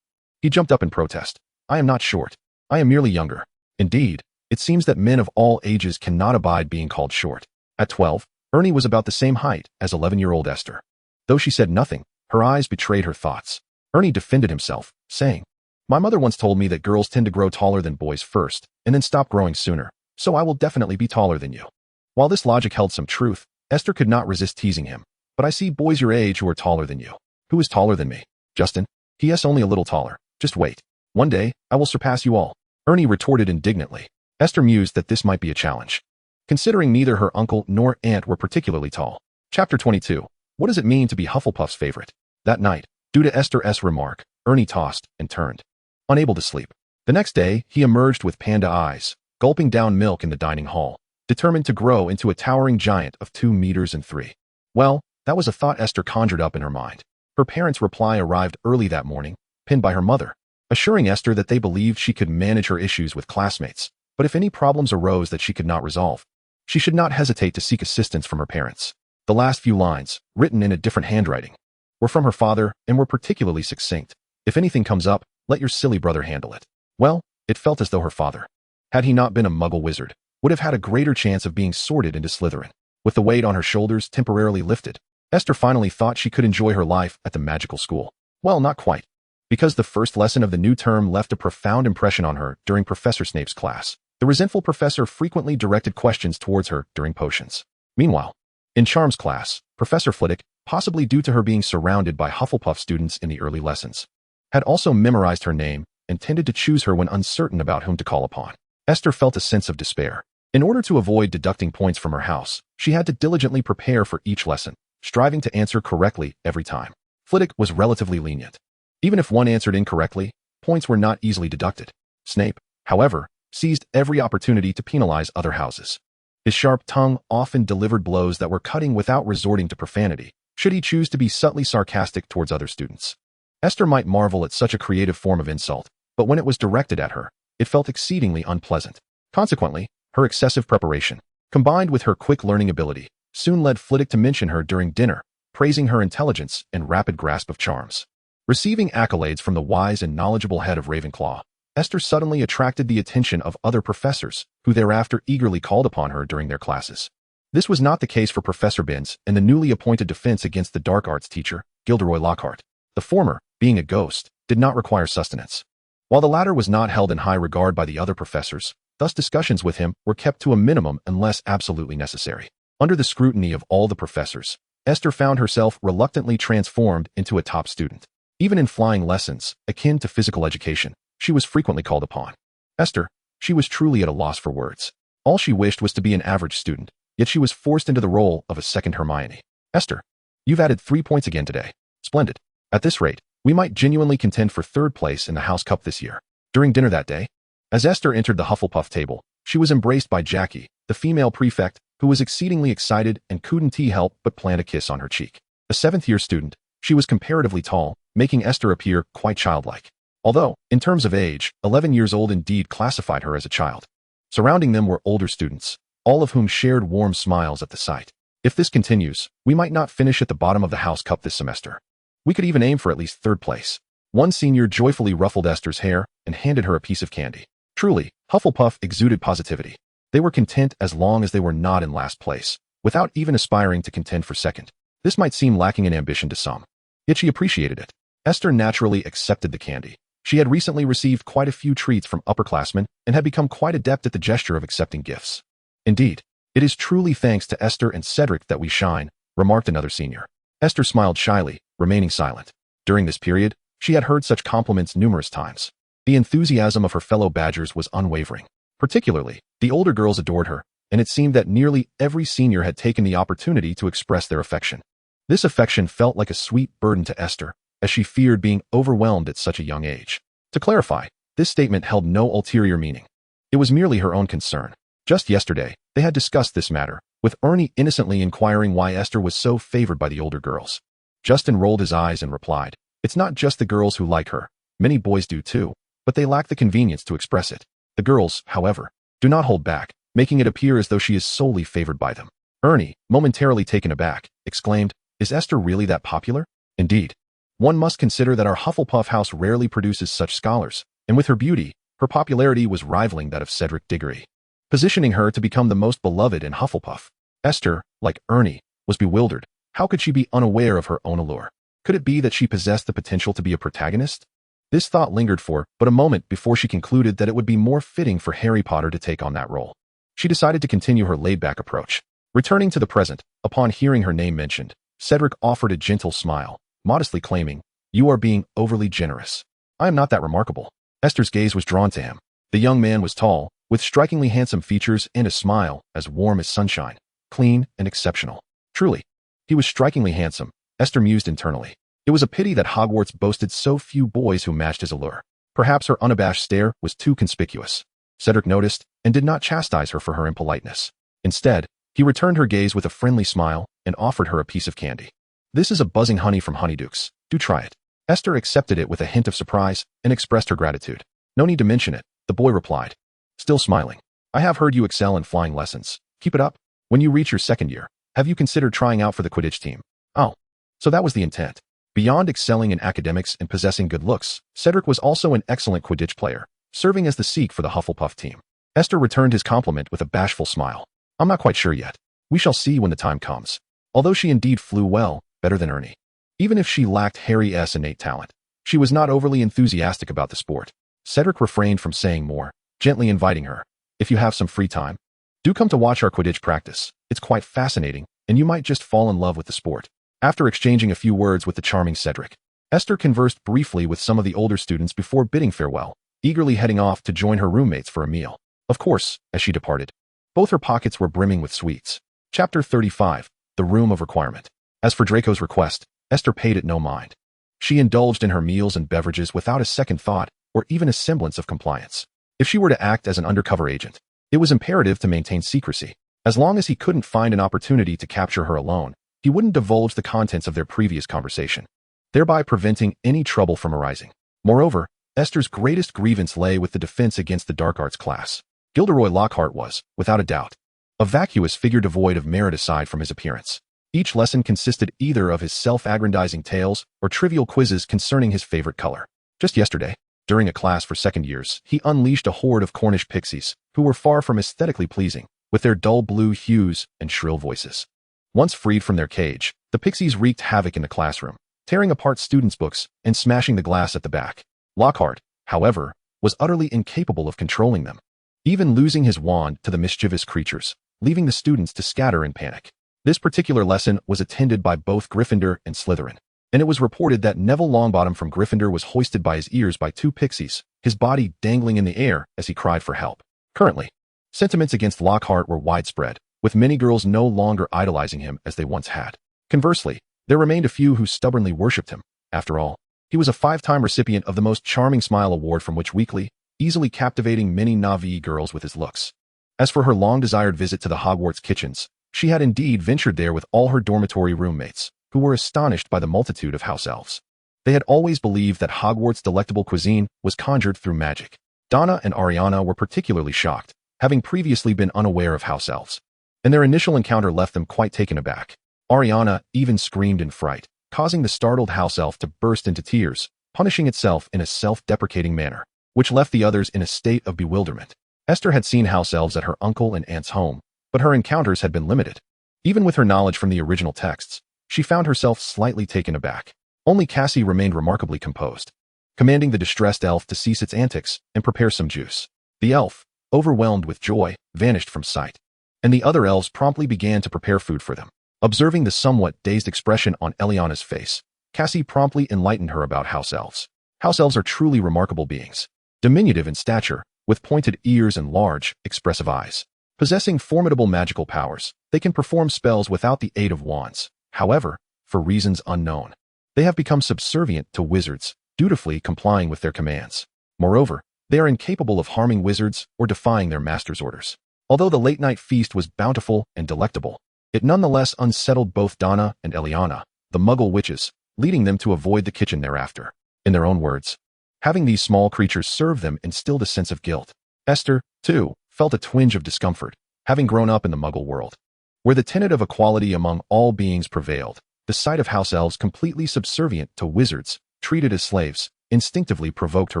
He jumped up in protest. I am not short. I am merely younger. Indeed, it seems that men of all ages cannot abide being called short. At 12, Ernie was about the same height as 11-year-old Esther. Though she said nothing, her eyes betrayed her thoughts. Ernie defended himself, saying, my mother once told me that girls tend to grow taller than boys first, and then stop growing sooner, so I will definitely be taller than you. While this logic held some truth, Esther could not resist teasing him. But I see boys your age who are taller than you. Who is taller than me? Justin? He is only a little taller. Just wait. One day, I will surpass you all. Ernie retorted indignantly. Esther mused that this might be a challenge, considering neither her uncle nor aunt were particularly tall. Chapter 22. What does it mean to be Hufflepuff's favorite? That night, due to Esther's remark, Ernie tossed and turned, unable to sleep. The next day, he emerged with panda eyes, gulping down milk in the dining hall, determined to grow into a towering giant of 2 meters and 3. Well, that was a thought Esther conjured up in her mind. Her parents' reply arrived early that morning, pinned by her mother, assuring Esther that they believed she could manage her issues with classmates, but if any problems arose that she could not resolve, she should not hesitate to seek assistance from her parents. The last few lines, written in a different handwriting, were from her father and were particularly succinct. If anything comes up, let your silly brother handle it. Well, it felt as though her father, had he not been a muggle wizard, would have had a greater chance of being sorted into Slytherin. With the weight on her shoulders temporarily lifted, Esther finally thought she could enjoy her life at the magical school. Well, not quite. Because the first lesson of the new term left a profound impression on her during Professor Snape's class. The resentful professor frequently directed questions towards her during potions. Meanwhile, in Charms class, Professor Flitwick, possibly due to her being surrounded by Hufflepuff students in the early lessons, had also memorized her name and tended to choose her when uncertain about whom to call upon. Esther felt a sense of despair. In order to avoid deducting points from her house, she had to diligently prepare for each lesson, striving to answer correctly every time. Flitwick was relatively lenient. Even if one answered incorrectly, points were not easily deducted. Snape, however, seized every opportunity to penalize other houses. His sharp tongue often delivered blows that were cutting without resorting to profanity, should he choose to be subtly sarcastic towards other students. Esther might marvel at such a creative form of insult, but when it was directed at her, it felt exceedingly unpleasant. Consequently, her excessive preparation, combined with her quick learning ability, soon led Flitwick to mention her during dinner, praising her intelligence and rapid grasp of charms. Receiving accolades from the wise and knowledgeable head of Ravenclaw, Esther suddenly attracted the attention of other professors, who thereafter eagerly called upon her during their classes. This was not the case for Professor Binns and the newly appointed Defense Against the Dark Arts teacher, Gilderoy Lockhart. The former, being a ghost, did not require sustenance, while the latter was not held in high regard by the other professors. Thus discussions with him were kept to a minimum unless absolutely necessary. Under the scrutiny of all the professors, Esther found herself reluctantly transformed into a top student. Even in flying lessons, akin to physical education, she was frequently called upon. Esther, she was truly at a loss for words. All she wished was to be an average student, yet she was forced into the role of a second Hermione. Esther, you've added 3 points again today. Splendid. At this rate, we might genuinely contend for 3rd place in the House Cup this year. During dinner that day, as Esther entered the Hufflepuff table, she was embraced by Jackie, the female prefect, who was exceedingly excited and couldn't help but plant a kiss on her cheek. A 7th-year student, she was comparatively tall, making Esther appear quite childlike. Although, in terms of age, 11 years old indeed classified her as a child. Surrounding them were older students, all of whom shared warm smiles at the sight. If this continues, we might not finish at the bottom of the House Cup this semester. We could even aim for at least 3rd place. One senior joyfully ruffled Esther's hair and handed her a piece of candy. Truly, Hufflepuff exuded positivity. They were content as long as they were not in last place, without even aspiring to contend for 2nd. This might seem lacking in ambition to some, yet she appreciated it. Esther naturally accepted the candy. She had recently received quite a few treats from upperclassmen and had become quite adept at the gesture of accepting gifts. Indeed, it is truly thanks to Esther and Cedric that we shine, remarked another senior. Esther smiled shyly, remaining silent. During this period, she had heard such compliments numerous times. The enthusiasm of her fellow Badgers was unwavering. Particularly, the older girls adored her, and it seemed that nearly every senior had taken the opportunity to express their affection. This affection felt like a sweet burden to Esther, as she feared being overwhelmed at such a young age. To clarify, this statement held no ulterior meaning. It was merely her own concern. Just yesterday, they had discussed this matter, with Ernie innocently inquiring why Esther was so favored by the older girls. Justin rolled his eyes and replied, "It's not just the girls who like her. Many boys do too, but they lack the convenience to express it. The girls, however, do not hold back, making it appear as though she is solely favored by them." Ernie, momentarily taken aback, exclaimed, "Is Esther really that popular?" "Indeed. One must consider that our Hufflepuff house rarely produces such scholars, and with her beauty, her popularity was rivaling that of Cedric Diggory, positioning her to become the most beloved in Hufflepuff." Esther, like Ernie, was bewildered. How could she be unaware of her own allure? Could it be that she possessed the potential to be a protagonist? This thought lingered for but a moment before she concluded that it would be more fitting for HarryPotter to take on that role. She decided to continue her laid-back approach. Returning to the present, upon hearing her name mentioned, Cedric offered a gentle smile, modestly claiming, "You are being overly generous. I am not that remarkable." Esther's gaze was drawn to him. The young man was tall, with strikingly handsome features and a smile as warm as sunshine, clean and exceptional. Truly, he was strikingly handsome, Esther mused internally. It was a pity that Hogwarts boasted so few boys who matched his allure. Perhaps her unabashed stare was too conspicuous. Cedric noticed and did not chastise her for her impoliteness. Instead, he returned her gaze with a friendly smile and offered her a piece of candy. This is a buzzing honey from Honeydukes. Do try it. Esther accepted it with a hint of surprise and expressed her gratitude. No need to mention it, the boy replied, still smiling. I have heard you excel in flying lessons. Keep it up. When you reach your second year, have you considered trying out for the Quidditch team? Oh, so that was the intent. Beyond excelling in academics and possessing good looks, Cedric was also an excellent Quidditch player, serving as the Sikh for the Hufflepuff team. Esther returned his compliment with a bashful smile. I'm not quite sure yet. We shall see when the time comes. Although she indeed flew well, better than Ernie. Even if she lacked Harry's innate talent, she was not overly enthusiastic about the sport. Cedric refrained from saying more, gently inviting her. If you have some free time, do come to watch our Quidditch practice. It's quite fascinating, and you might just fall in love with the sport. After exchanging a few words with the charming Cedric, Esther conversed briefly with some of the older students before bidding farewell, eagerly heading off to join her roommates for a meal. Of course, as she departed, both her pockets were brimming with sweets. Chapter 35, The Room of Requirement. As for Draco's request, Esther paid it no mind. She indulged in her meals and beverages without a second thought or even a semblance of compliance. If she were to act as an undercover agent, it was imperative to maintain secrecy. As long as he couldn't find an opportunity to capture her alone, he wouldn't divulge the contents of their previous conversation, thereby preventing any trouble from arising. Moreover, Esther's greatest grievance lay with the defense against the dark arts class. Gilderoy Lockhart was, without a doubt, a vacuous figure devoid of merit aside from his appearance. Each lesson consisted either of his self-aggrandizing tales or trivial quizzes concerning his favorite color. Just yesterday, during a class for second years, he unleashed a horde of Cornish pixies, who were far from aesthetically pleasing, with their dull blue hues and shrill voices. Once freed from their cage, the pixies wreaked havoc in the classroom, tearing apart students' books and smashing the glass at the back. Lockhart, however, was utterly incapable of controlling them, even losing his wand to the mischievous creatures, leaving the students to scatter in panic. This particular lesson was attended by both Gryffindor and Slytherin, and it was reported that Neville Longbottom from Gryffindor was hoisted by his ears by two pixies, his body dangling in the air as he cried for help. Currently, sentiments against Lockhart were widespread, with many girls no longer idolizing him as they once had. Conversely, there remained a few who stubbornly worshipped him. After all, he was a 5-time recipient of the Most Charming Smile Award from Witch Weekly, easily captivating many Na'vi girls with his looks. As for her long-desired visit to the Hogwarts kitchens, she had indeed ventured there with all her dormitory roommates, who were astonished by the multitude of house elves. They had always believed that Hogwarts' delectable cuisine was conjured through magic. Donna and Ariana were particularly shocked, having previously been unaware of house elves, and their initial encounter left them quite taken aback. Ariana even screamed in fright, causing the startled house elf to burst into tears, punishing itself in a self-deprecating manner, which left the others in a state of bewilderment. Esther had seen house elves at her uncle and aunt's home, but her encounters had been limited. Even with her knowledge from the original texts, she found herself slightly taken aback. Only Cassie remained remarkably composed, commanding the distressed elf to cease its antics and prepare some juice. The elf, overwhelmed with joy, vanished from sight, and the other elves promptly began to prepare food for them. Observing the somewhat dazed expression on Eliana's face, Cassie promptly enlightened her about house elves. House elves are truly remarkable beings, diminutive in stature, with pointed ears and large, expressive eyes. Possessing formidable magical powers, they can perform spells without the aid of wands. However, for reasons unknown, they have become subservient to wizards, dutifully complying with their commands. Moreover, they are incapable of harming wizards or defying their master's orders. Although the late-night feast was bountiful and delectable, it nonetheless unsettled both Donna and Eliana, the Muggle witches, leading them to avoid the kitchen thereafter. In their own words, having these small creatures serve them instilled a sense of guilt. Esther, too, felt a twinge of discomfort, having grown up in the Muggle world, where the tenet of equality among all beings prevailed. The sight of house elves completely subservient to wizards, treated as slaves, instinctively provoked her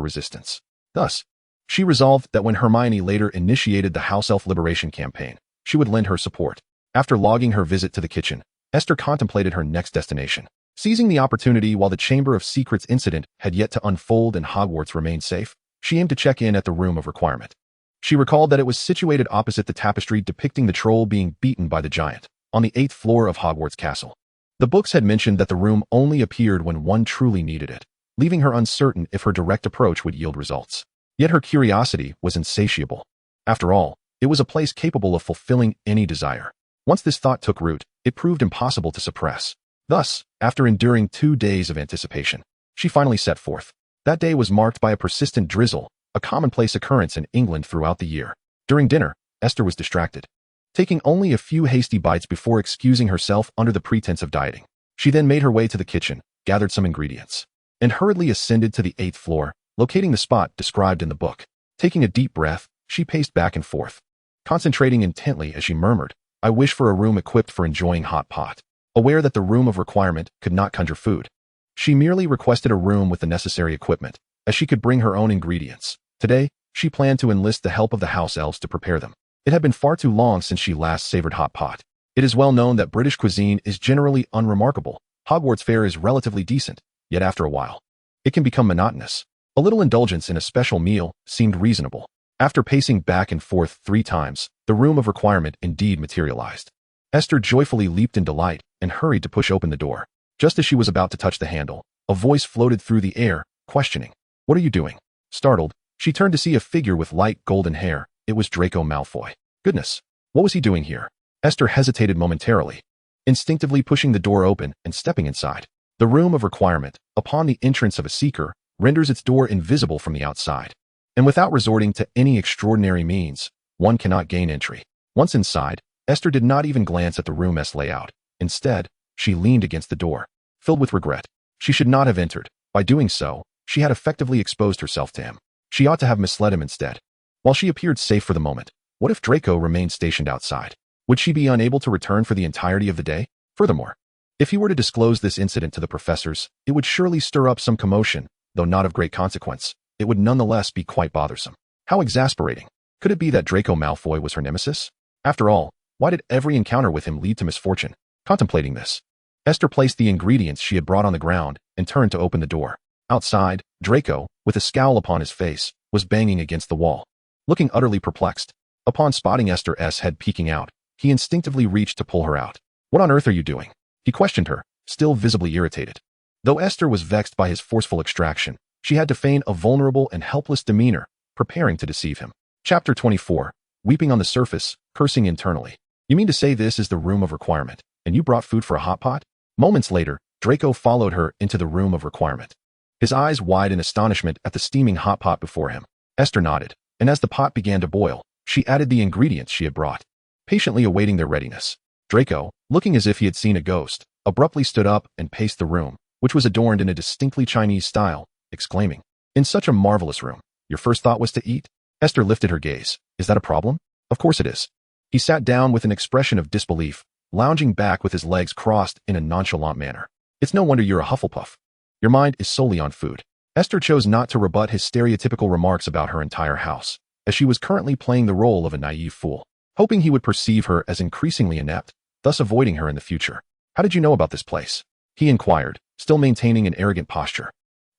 resistance. Thus, she resolved that when Hermione later initiated the House Elf Liberation campaign, she would lend her support. After logging her visit to the kitchen, Esther contemplated her next destination. Seizing the opportunity while the Chamber of Secrets incident had yet to unfold and Hogwarts remained safe, she aimed to check in at the Room of Requirement. She recalled that it was situated opposite the tapestry depicting the troll being beaten by the giant, on the 8th floor of Hogwarts Castle. The books had mentioned that the room only appeared when one truly needed it, leaving her uncertain if her direct approach would yield results. Yet her curiosity was insatiable. After all, it was a place capable of fulfilling any desire. Once this thought took root, it proved impossible to suppress. Thus, after enduring 2 days of anticipation, she finally set forth. That day was marked by a persistent drizzle, a commonplace occurrence in England throughout the year. During dinner, Esther was distracted, taking only a few hasty bites before excusing herself under the pretense of dieting. She then made her way to the kitchen, gathered some ingredients, and hurriedly ascended to the 8th floor, locating the spot described in the book. Taking a deep breath, she paced back and forth, concentrating intently as she murmured, "I wish for a room equipped for enjoying hot pot." Aware that the room of requirement could not conjure food, she merely requested a room with the necessary equipment, as she could bring her own ingredients. Today, she planned to enlist the help of the house elves to prepare them. It had been far too long since she last savored hot pot. It is well known that British cuisine is generally unremarkable. Hogwarts fare is relatively decent, yet after a while, it can become monotonous. A little indulgence in a special meal seemed reasonable. After pacing back and forth 3 times, the room of requirement indeed materialized. Esther joyfully leaped in delight and hurried to push open the door. Just as she was about to touch the handle, a voice floated through the air, questioning, "What are you doing?" Startled, she turned to see a figure with light golden hair. It was Draco Malfoy. Goodness, what was he doing here? Esther hesitated momentarily, instinctively pushing the door open and stepping inside. The room of requirement, upon the entrance of a seeker, renders its door invisible from the outside. And without resorting to any extraordinary means, one cannot gain entry. Once inside, Esther did not even glance at the room's layout. Instead, she leaned against the door, filled with regret. She should not have entered. By doing so, she had effectively exposed herself to him. She ought to have misled him instead. While she appeared safe for the moment, what if Draco remained stationed outside? Would she be unable to return for the entirety of the day? Furthermore, if he were to disclose this incident to the professors, it would surely stir up some commotion, though not of great consequence. It would nonetheless be quite bothersome. How exasperating. Could it be that Draco Malfoy was her nemesis? After all, why did every encounter with him lead to misfortune? Contemplating this, Esther placed the ingredients she had brought on the ground and turned to open the door. Outside, Draco, with a scowl upon his face, was banging against the wall, looking utterly perplexed. Upon spotting Esther's head peeking out, he instinctively reached to pull her out. "What on earth are you doing?" he questioned her, still visibly irritated. Though Esther was vexed by his forceful extraction, she had to feign a vulnerable and helpless demeanor, preparing to deceive him. Chapter 24. Weeping on the surface, cursing internally. "You mean to say this is the room of requirement, and you brought food for a hot pot?" Moments later, Draco followed her into the room of requirement, his eyes wide in astonishment at the steaming hot pot before him. Esther nodded, and as the pot began to boil, she added the ingredients she had brought, patiently awaiting their readiness. Draco, looking as if he had seen a ghost, abruptly stood up and paced the room, which was adorned in a distinctly Chinese style, exclaiming, "In such a marvelous room, your first thought was to eat?" Esther lifted her gaze. "Is that a problem?" "Of course it is." He sat down with an expression of disbelief, lounging back with his legs crossed in a nonchalant manner. "It's no wonder you're a Hufflepuff. Your mind is solely on food." Esther chose not to rebut his stereotypical remarks about her entire house, as she was currently playing the role of a naive fool, hoping he would perceive her as increasingly inept, thus avoiding her in the future. "How did you know about this place?" he inquired, still maintaining an arrogant posture,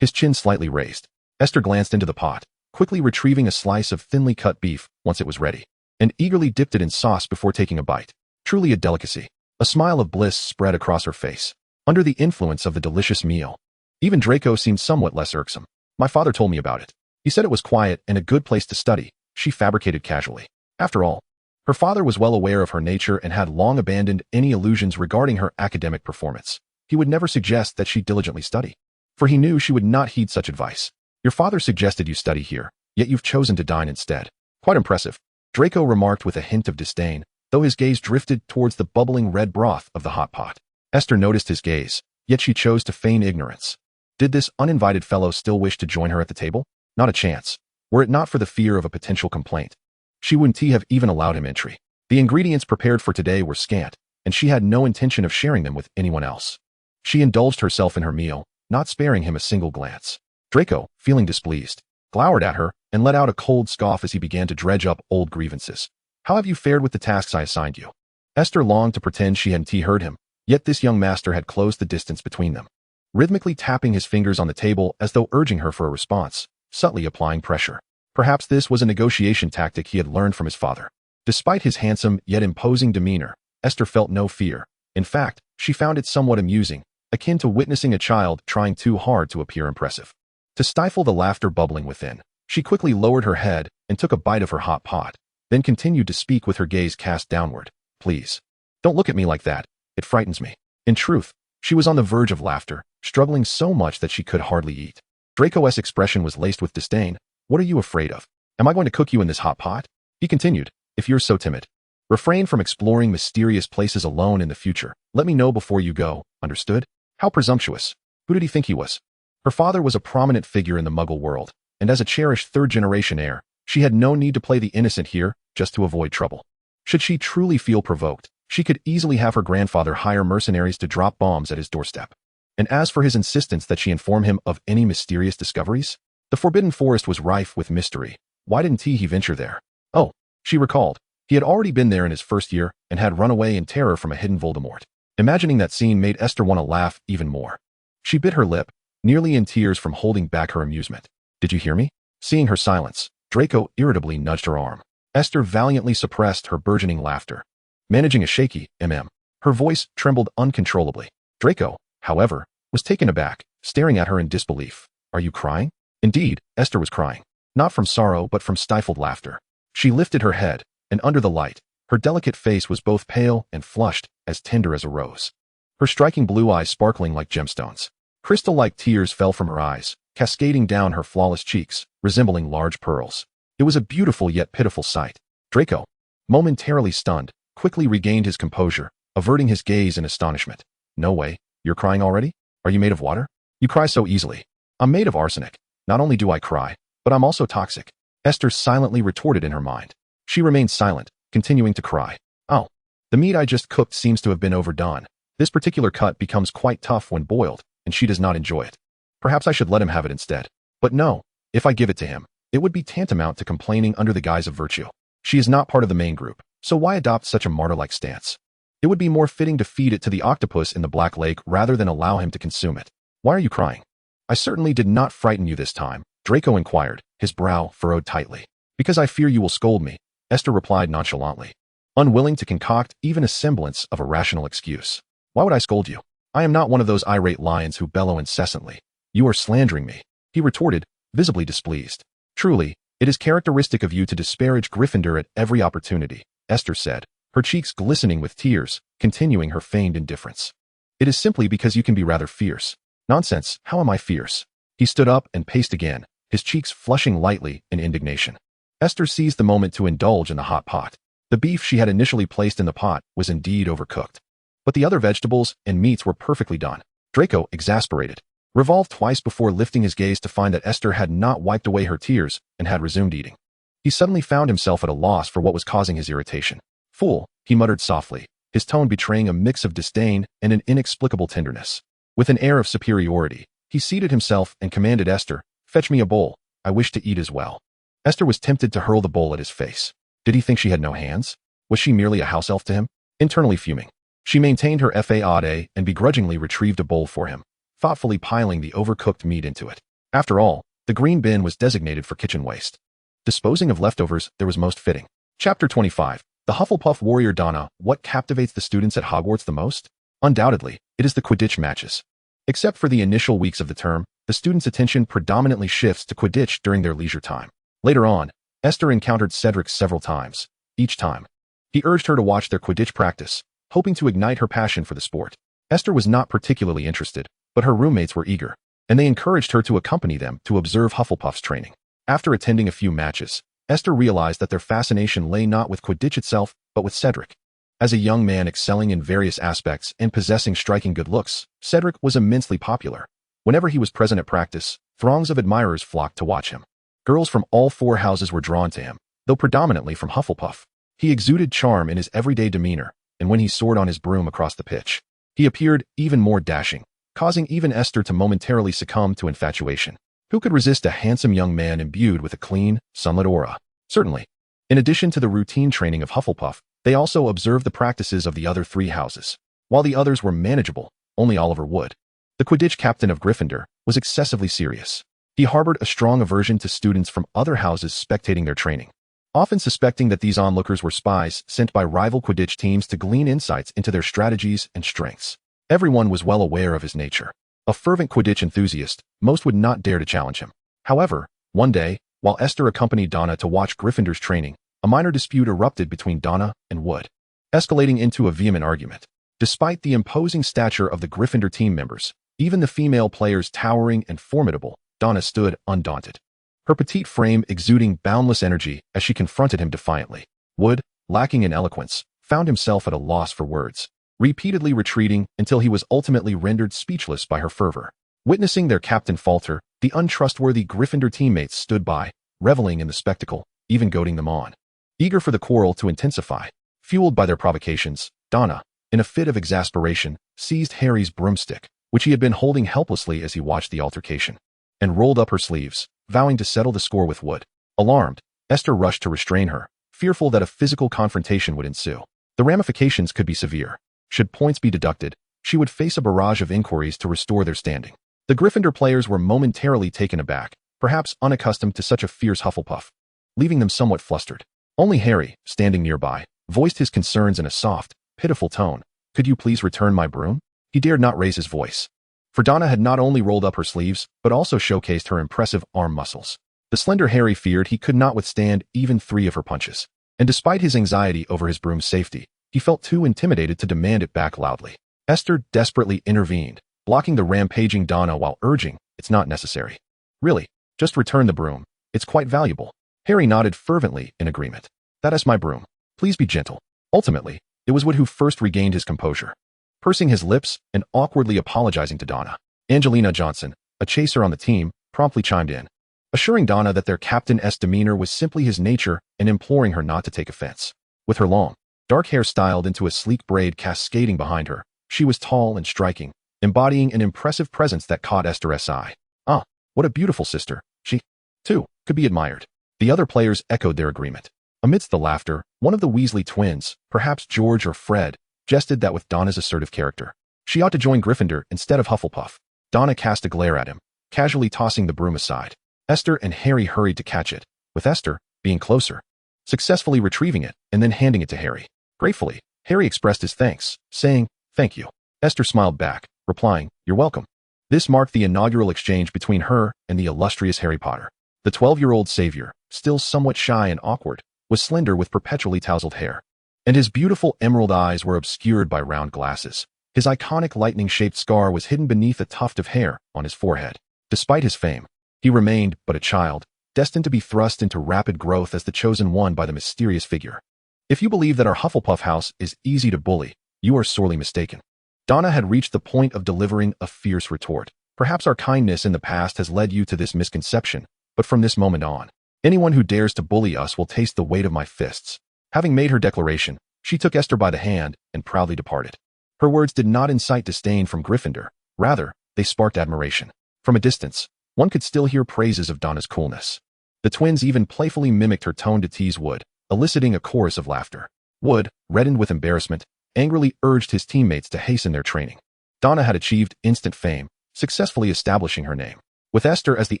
his chin slightly raised. Esther glanced into the pot, quickly retrieving a slice of thinly cut beef once it was ready, and eagerly dipped it in sauce before taking a bite. Truly a delicacy. A smile of bliss spread across her face, under the influence of the delicious meal. Even Draco seemed somewhat less irksome. "My father told me about it. He said it was quiet and a good place to study," she fabricated casually. After all, her father was well aware of her nature and had long abandoned any illusions regarding her academic performance. He would never suggest that she diligently study, for he knew she would not heed such advice. "Your father suggested you study here, yet you've chosen to dine instead. Quite impressive," Draco remarked with a hint of disdain, though his gaze drifted towards the bubbling red broth of the hot pot. Esther noticed his gaze, yet she chose to feign ignorance. Did this uninvited fellow still wish to join her at the table? Not a chance. Were it not for the fear of a potential complaint, she wouldn't have even allowed him entry. The ingredients prepared for today were scant, and she had no intention of sharing them with anyone else. She indulged herself in her meal, not sparing him a single glance. Draco, feeling displeased, glowered at her and let out a cold scoff as he began to dredge up old grievances. "How have you fared with the tasks I assigned you?" Esther longed to pretend she hadn't heard him, yet this young master had closed the distance between them, rhythmically tapping his fingers on the table as though urging her for a response, subtly applying pressure. Perhaps this was a negotiation tactic he had learned from his father. Despite his handsome yet imposing demeanor, Esther felt no fear. In fact, she found it somewhat amusing, akin to witnessing a child trying too hard to appear impressive. To stifle the laughter bubbling within, she quickly lowered her head and took a bite of her hot pot, then continued to speak with her gaze cast downward. "Please, don't look at me like that. It frightens me." In truth, she was on the verge of laughter, struggling so much that she could hardly eat. Draco's expression was laced with disdain, What are you afraid of? Am I going to cook you in this hot pot? He continued, if you're so timid. Refrain from exploring mysterious places alone in the future. Let me know before you go, understood? How presumptuous. Who did he think he was? Her father was a prominent figure in the Muggle world, and as a cherished third-generation heir, she had no need to play the innocent here just to avoid trouble. Should she truly feel provoked, she could easily have her grandfather hire mercenaries to drop bombs at his doorstep. And as for his insistence that she inform him of any mysterious discoveries, the Forbidden Forest was rife with mystery. Why didn't he venture there? Oh, she recalled. He had already been there in his first year and had run away in terror from a hidden Voldemort. Imagining that scene made Esther want to laugh even more. She bit her lip, nearly in tears from holding back her amusement. Did you hear me? Seeing her silence, Draco irritably nudged her arm. Esther valiantly suppressed her burgeoning laughter. Managing a shaky her voice trembled uncontrollably. Draco, however, was taken aback, staring at her in disbelief. Are you crying? Indeed, Esther was crying. Not from sorrow but from stifled laughter. She lifted her head, and under the light, her delicate face was both pale and flushed, as tender as a rose. Her striking blue eyes sparkling like gemstones. Crystal-like tears fell from her eyes, cascading down her flawless cheeks, resembling large pearls. It was a beautiful yet pitiful sight. Draco, momentarily stunned, quickly regained his composure, averting his gaze in astonishment. No way, you're crying already? Are you made of water? You cry so easily. I'm made of arsenic. Not only do I cry, but I'm also toxic. Esther silently retorted in her mind. She remained silent, continuing to cry. Oh, the meat I just cooked seems to have been overdone. This particular cut becomes quite tough when boiled, and she does not enjoy it. Perhaps I should let him have it instead. But no, if I give it to him, it would be tantamount to complaining under the guise of virtue. She is not part of the main group, so why adopt such a martyr-like stance? It would be more fitting to feed it to the octopus in the Black Lake rather than allow him to consume it. Why are you crying? I certainly did not frighten you this time, Draco inquired, his brow furrowed tightly. Because I fear you will scold me, Esther replied nonchalantly, unwilling to concoct even a semblance of a rational excuse. Why would I scold you? I am not one of those irate lions who bellow incessantly. You are slandering me, he retorted, visibly displeased. Truly, it is characteristic of you to disparage Gryffindor at every opportunity, Esther said, her cheeks glistening with tears, continuing her feigned indifference. It is simply because you can be rather fierce. Nonsense, how am I fierce? He stood up and paced again, his cheeks flushing lightly in indignation. Esther seized the moment to indulge in the hot pot. The beef she had initially placed in the pot was indeed overcooked. But the other vegetables and meats were perfectly done. Draco, exasperated, revolved twice before lifting his gaze to find that Esther had not wiped away her tears and had resumed eating. He suddenly found himself at a loss for what was causing his irritation. Fool, he muttered softly, his tone betraying a mix of disdain and an inexplicable tenderness. With an air of superiority, he seated himself and commanded Esther, fetch me a bowl, I wish to eat as well. Esther was tempted to hurl the bowl at his face. Did he think she had no hands? Was she merely a house elf to him? Internally fuming, she maintained her facade and begrudgingly retrieved a bowl for him, thoughtfully piling the overcooked meat into it. After all, the green bin was designated for kitchen waste. Disposing of leftovers there was most fitting. Chapter 25. The Hufflepuff warrior Donna. What captivates the students at Hogwarts the most? Undoubtedly, it is the Quidditch matches. Except for the initial weeks of the term, the students' attention predominantly shifts to Quidditch during their leisure time. Later on, Esther encountered Cedric several times. Each time, he urged her to watch their Quidditch practice, hoping to ignite her passion for the sport. Esther was not particularly interested, but her roommates were eager, and they encouraged her to accompany them to observe Hufflepuff's training. After attending a few matches, Esther realized that their fascination lay not with Quidditch itself, but with Cedric. As a young man excelling in various aspects and possessing striking good looks, Cedric was immensely popular. Whenever he was present at practice, throngs of admirers flocked to watch him. Girls from all four houses were drawn to him, though predominantly from Hufflepuff. He exuded charm in his everyday demeanor, and when he soared on his broom across the pitch, he appeared even more dashing, causing even Esther to momentarily succumb to infatuation. Who could resist a handsome young man imbued with a clean, sunlit aura? Certainly. In addition to the routine training of Hufflepuff, they also observed the practices of the other three houses. While the others were manageable, only Oliver Wood, the Quidditch captain of Gryffindor, was excessively serious. He harbored a strong aversion to students from other houses spectating their training, often suspecting that these onlookers were spies sent by rival Quidditch teams to glean insights into their strategies and strengths. Everyone was well aware of his nature. A fervent Quidditch enthusiast, most would not dare to challenge him. However, one day, while Esther accompanied Donna to watch Gryffindor's training, a minor dispute erupted between Donna and Wood, escalating into a vehement argument. Despite the imposing stature of the Gryffindor team members, even the female players towering and formidable, Donna stood undaunted. her petite frame exuding boundless energy as she confronted him defiantly. Wood, lacking in eloquence, found himself at a loss for words, repeatedly retreating until he was ultimately rendered speechless by her fervor. Witnessing their captain falter, the untrustworthy Gryffindor teammates stood by, reveling in the spectacle, even goading them on. Eager for the quarrel to intensify, fueled by their provocations, Donna, in a fit of exasperation, seized Harry's broomstick, which he had been holding helplessly as he watched the altercation, and rolled up her sleeves, vowing to settle the score with Wood. Alarmed, Esther rushed to restrain her, fearful that a physical confrontation would ensue. The ramifications could be severe. Should points be deducted, she would face a barrage of inquiries to restore their standing. The Gryffindor players were momentarily taken aback, perhaps unaccustomed to such a fierce Hufflepuff, leaving them somewhat flustered. Only Harry, standing nearby, voiced his concerns in a soft, pitiful tone. "Could you please return my broom?" He dared not raise his voice, for Donna had not only rolled up her sleeves, but also showcased her impressive arm muscles. The slender Harry feared he could not withstand even 3 of her punches, and despite his anxiety over his broom's safety, he felt too intimidated to demand it back loudly. Esther desperately intervened, blocking the rampaging Donna while urging, "It's not necessary. Really, just return the broom. It's quite valuable." Harry nodded fervently in agreement. "That is my broom. Please be gentle." Ultimately, it was Wood who first regained his composure, pursing his lips and awkwardly apologizing to Donna. Angelina Johnson, a chaser on the team, promptly chimed in, assuring Donna that their captain's demeanor was simply his nature and imploring her not to take offense. With her long, dark hair styled into a sleek braid cascading behind her, she was tall and striking, embodying an impressive presence that caught Esther's eye. "Ah, what a beautiful sister. She, too, could be admired." The other players echoed their agreement. Amidst the laughter, one of the Weasley twins, perhaps George or Fred, jested that with Donna's assertive character, she ought to join Gryffindor instead of Hufflepuff. Donna cast a glare at him, casually tossing the broom aside. Esther and Harry hurried to catch it, with Esther, being closer, successfully retrieving it and then handing it to Harry. Gratefully, Harry expressed his thanks, saying, "Thank you." Esther smiled back, replying, "You're welcome." This marked the inaugural exchange between her and the illustrious Harry Potter. The 12-year-old savior, still somewhat shy and awkward, was slender with perpetually tousled hair, and his beautiful emerald eyes were obscured by round glasses. His iconic lightning-shaped scar was hidden beneath a tuft of hair on his forehead. Despite his fame, he remained but a child, destined to be thrust into rapid growth as the chosen one by the mysterious figure. If you believe that our Hufflepuff house is easy to bully, you are sorely mistaken. Donna had reached the point of delivering a fierce retort. "Perhaps our kindness in the past has led you to this misconception, but from this moment on, anyone who dares to bully us will taste the weight of my fists." Having made her declaration, she took Esther by the hand and proudly departed. Her words did not incite disdain from Gryffindor. Rather, they sparked admiration. From a distance, one could still hear praises of Donna's coolness. The twins even playfully mimicked her tone to tease Wood, eliciting a chorus of laughter. Wood, reddened with embarrassment, angrily urged his teammates to hasten their training. Donna had achieved instant fame, successfully establishing her name, with Esther as the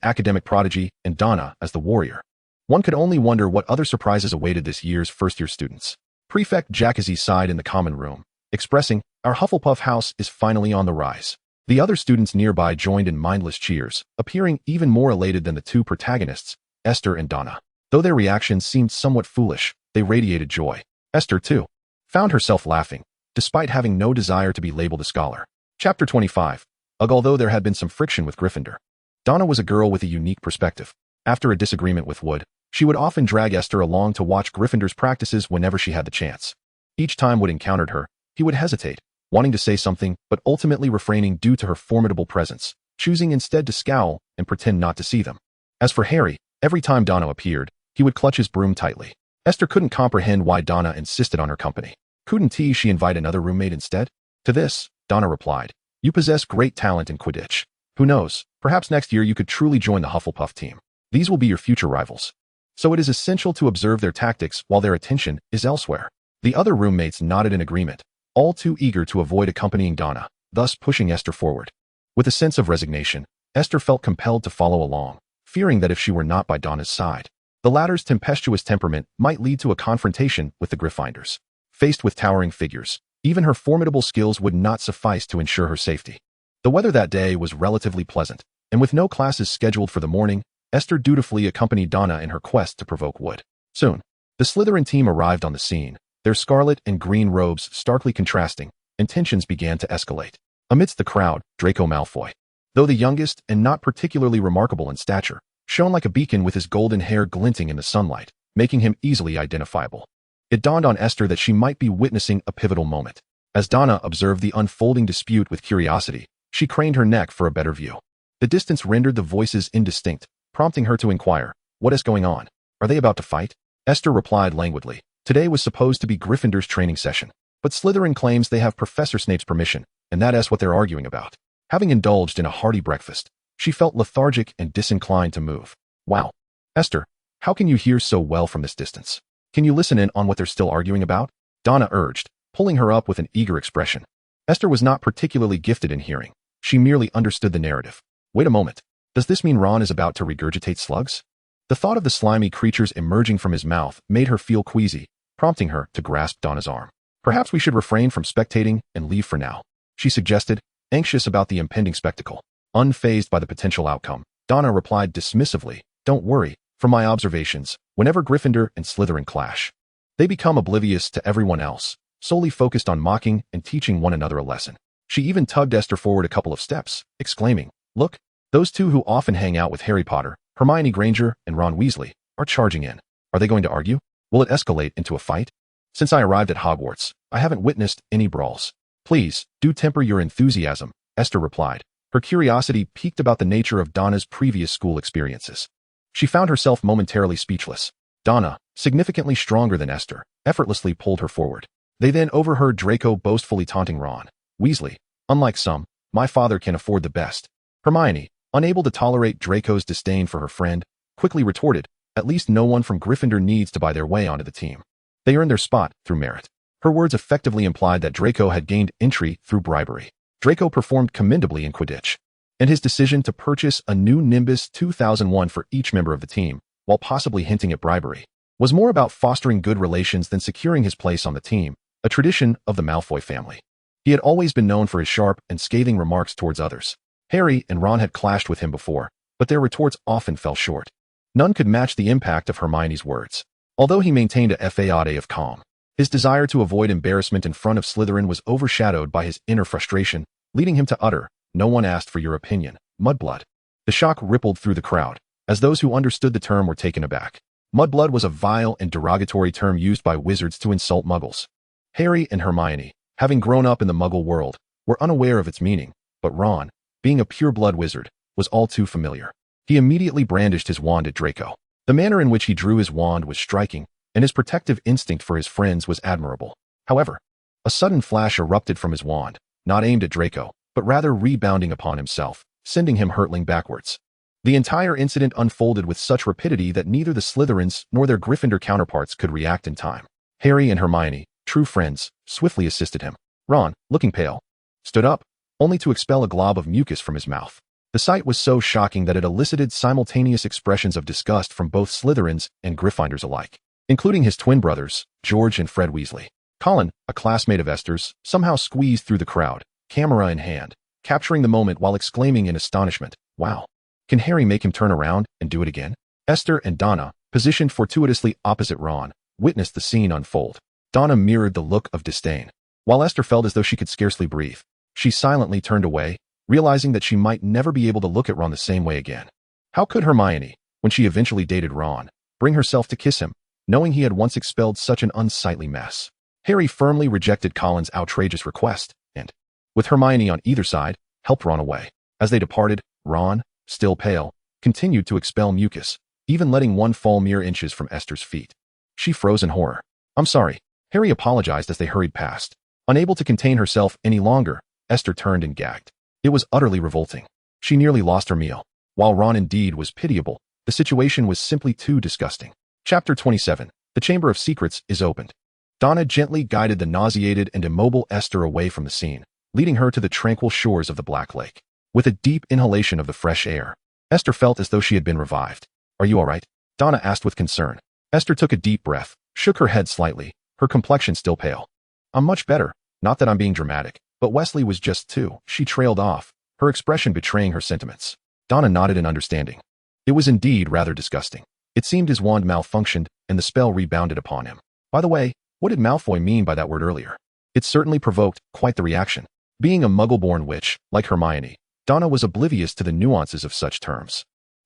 academic prodigy and Donna as the warrior. One could only wonder what other surprises awaited this year's first-year students. Prefect Jackazy sighed in the common room, expressing, "Our Hufflepuff house is finally on the rise." The other students nearby joined in mindless cheers, appearing even more elated than the two protagonists, Esther and Donna. Though their reactions seemed somewhat foolish, they radiated joy. Esther, too, found herself laughing, despite having no desire to be labeled a scholar. Chapter 25. Although there had been some friction with Gryffindor, Donna was a girl with a unique perspective. After a disagreement with Wood, she would often drag Esther along to watch Gryffindor's practices whenever she had the chance. Each time Wood encountered her, he would hesitate, wanting to say something but ultimately refraining due to her formidable presence, choosing instead to scowl and pretend not to see them. As for Harry, every time Donna appeared, he would clutch his broom tightly. Esther couldn't comprehend why Donna insisted on her company. Couldn't she invite another roommate instead? To this, Donna replied, "You possess great talent in Quidditch. Who knows, perhaps next year you could truly join the Hufflepuff team. These will be your future rivals. So it is essential to observe their tactics while their attention is elsewhere." The other roommates nodded in agreement, all too eager to avoid accompanying Donna, thus pushing Esther forward. With a sense of resignation, Esther felt compelled to follow along, fearing that if she were not by Donna's side, the latter's tempestuous temperament might lead to a confrontation with the Gryffindors. Faced with towering figures, even her formidable skills would not suffice to ensure her safety. The weather that day was relatively pleasant, and with no classes scheduled for the morning, Esther dutifully accompanied Donna in her quest to provoke Wood. Soon, the Slytherin team arrived on the scene, their scarlet and green robes starkly contrasting, and tensions began to escalate. Amidst the crowd, Draco Malfoy, though the youngest and not particularly remarkable in stature, shone like a beacon with his golden hair glinting in the sunlight, making him easily identifiable. It dawned on Esther that she might be witnessing a pivotal moment. As Donna observed the unfolding dispute with curiosity, she craned her neck for a better view. The distance rendered the voices indistinct, prompting her to inquire, "What is going on? Are they about to fight?" Esther replied languidly, "Today was supposed to be Gryffindor's training session, but Slytherin claims they have Professor Snape's permission, and that's what they're arguing about." Having indulged in a hearty breakfast, she felt lethargic and disinclined to move. "Wow. Esther, how can you hear so well from this distance? Can you listen in on what they're still arguing about?" Donna urged, pulling her up with an eager expression. Esther was not particularly gifted in hearing. She merely understood the narrative. "Wait a moment. Does this mean Ron is about to regurgitate slugs?" The thought of the slimy creatures emerging from his mouth made her feel queasy, prompting her to grasp Donna's arm. "Perhaps we should refrain from spectating and leave for now," she suggested, anxious about the impending spectacle. Unfazed by the potential outcome, Donna replied dismissively, "Don't worry. From my observations, whenever Gryffindor and Slytherin clash, they become oblivious to everyone else, solely focused on mocking and teaching one another a lesson." She even tugged Esther forward a couple of steps, exclaiming, "Look, those two who often hang out with Harry Potter, Hermione Granger and Ron Weasley, are charging in. Are they going to argue? Will it escalate into a fight? Since I arrived at Hogwarts, I haven't witnessed any brawls." "Please, do temper your enthusiasm," Esther replied. Her curiosity piqued about the nature of Donna's previous school experiences. She found herself momentarily speechless. Donna, significantly stronger than Esther, effortlessly pulled her forward. They then overheard Draco boastfully taunting Ron Weasley, "Unlike some, my father can afford the best." Hermione, unable to tolerate Draco's disdain for her friend, quickly retorted, "At least no one from Gryffindor needs to buy their way onto the team. They earned their spot through merit." Her words effectively implied that Draco had gained entry through bribery. Draco performed commendably in Quidditch, and his decision to purchase a new Nimbus 2001 for each member of the team, while possibly hinting at bribery, was more about fostering good relations than securing his place on the team, a tradition of the Malfoy family. He had always been known for his sharp and scathing remarks towards others. Harry and Ron had clashed with him before, but their retorts often fell short. None could match the impact of Hermione's words. Although he maintained a facade of calm, his desire to avoid embarrassment in front of Slytherin was overshadowed by his inner frustration, leading him to utter, "No one asked for your opinion, mudblood." The shock rippled through the crowd, as those who understood the term were taken aback. Mudblood was a vile and derogatory term used by wizards to insult muggles. Harry and Hermione, having grown up in the muggle world, were unaware of its meaning, but Ron, being a pure-blood wizard, was all too familiar. He immediately brandished his wand at Draco. The manner in which he drew his wand was striking, and his protective instinct for his friends was admirable. However, a sudden flash erupted from his wand, not aimed at Draco, but rather rebounding upon himself, sending him hurtling backwards. The entire incident unfolded with such rapidity that neither the Slytherins nor their Gryffindor counterparts could react in time. Harry and Hermione, true friends, swiftly assisted him. Ron, looking pale, stood up, only to expel a glob of mucus from his mouth. The sight was so shocking that it elicited simultaneous expressions of disgust from both Slytherins and Gryffindors alike, including his twin brothers, George and Fred Weasley. Colin, a classmate of Esther's, somehow squeezed through the crowd, camera in hand, capturing the moment while exclaiming in astonishment, "Wow. Can Harry make him turn around and do it again?" Esther and Donna, positioned fortuitously opposite Ron, witnessed the scene unfold. Donna mirrored the look of disdain, while Esther felt as though she could scarcely breathe. She silently turned away, realizing that she might never be able to look at Ron the same way again. How could Hermione, when she eventually dated Ron, bring herself to kiss him, knowing he had once expelled such an unsightly mess? Harry firmly rejected Colin's outrageous request, and, with Hermione on either side, helped Ron away. As they departed, Ron, still pale, continued to expel mucus, even letting one fall mere inches from Esther's feet. She froze in horror. "I'm sorry." Harry apologized as they hurried past. Unable to contain herself any longer, Esther turned and gagged. It was utterly revolting. She nearly lost her meal. While Ron indeed was pitiable, the situation was simply too disgusting. Chapter 27. The Chamber of Secrets is opened. Donna gently guided the nauseated and immobile Esther away from the scene, leading her to the tranquil shores of the Black Lake. With a deep inhalation of the fresh air, Esther felt as though she had been revived. "Are you all right?" Donna asked with concern. Esther took a deep breath, shook her head slightly, her complexion still pale. "I'm much better. Not that I'm being dramatic, but Wesley was just too." She trailed off, her expression betraying her sentiments. Donna nodded in understanding. It was indeed rather disgusting. It seemed his wand malfunctioned, and the spell rebounded upon him. By the way, what did Malfoy mean by that word earlier? It certainly provoked quite the reaction. Being a muggle-born witch, like Hermione, Donna was oblivious to the nuances of such terms.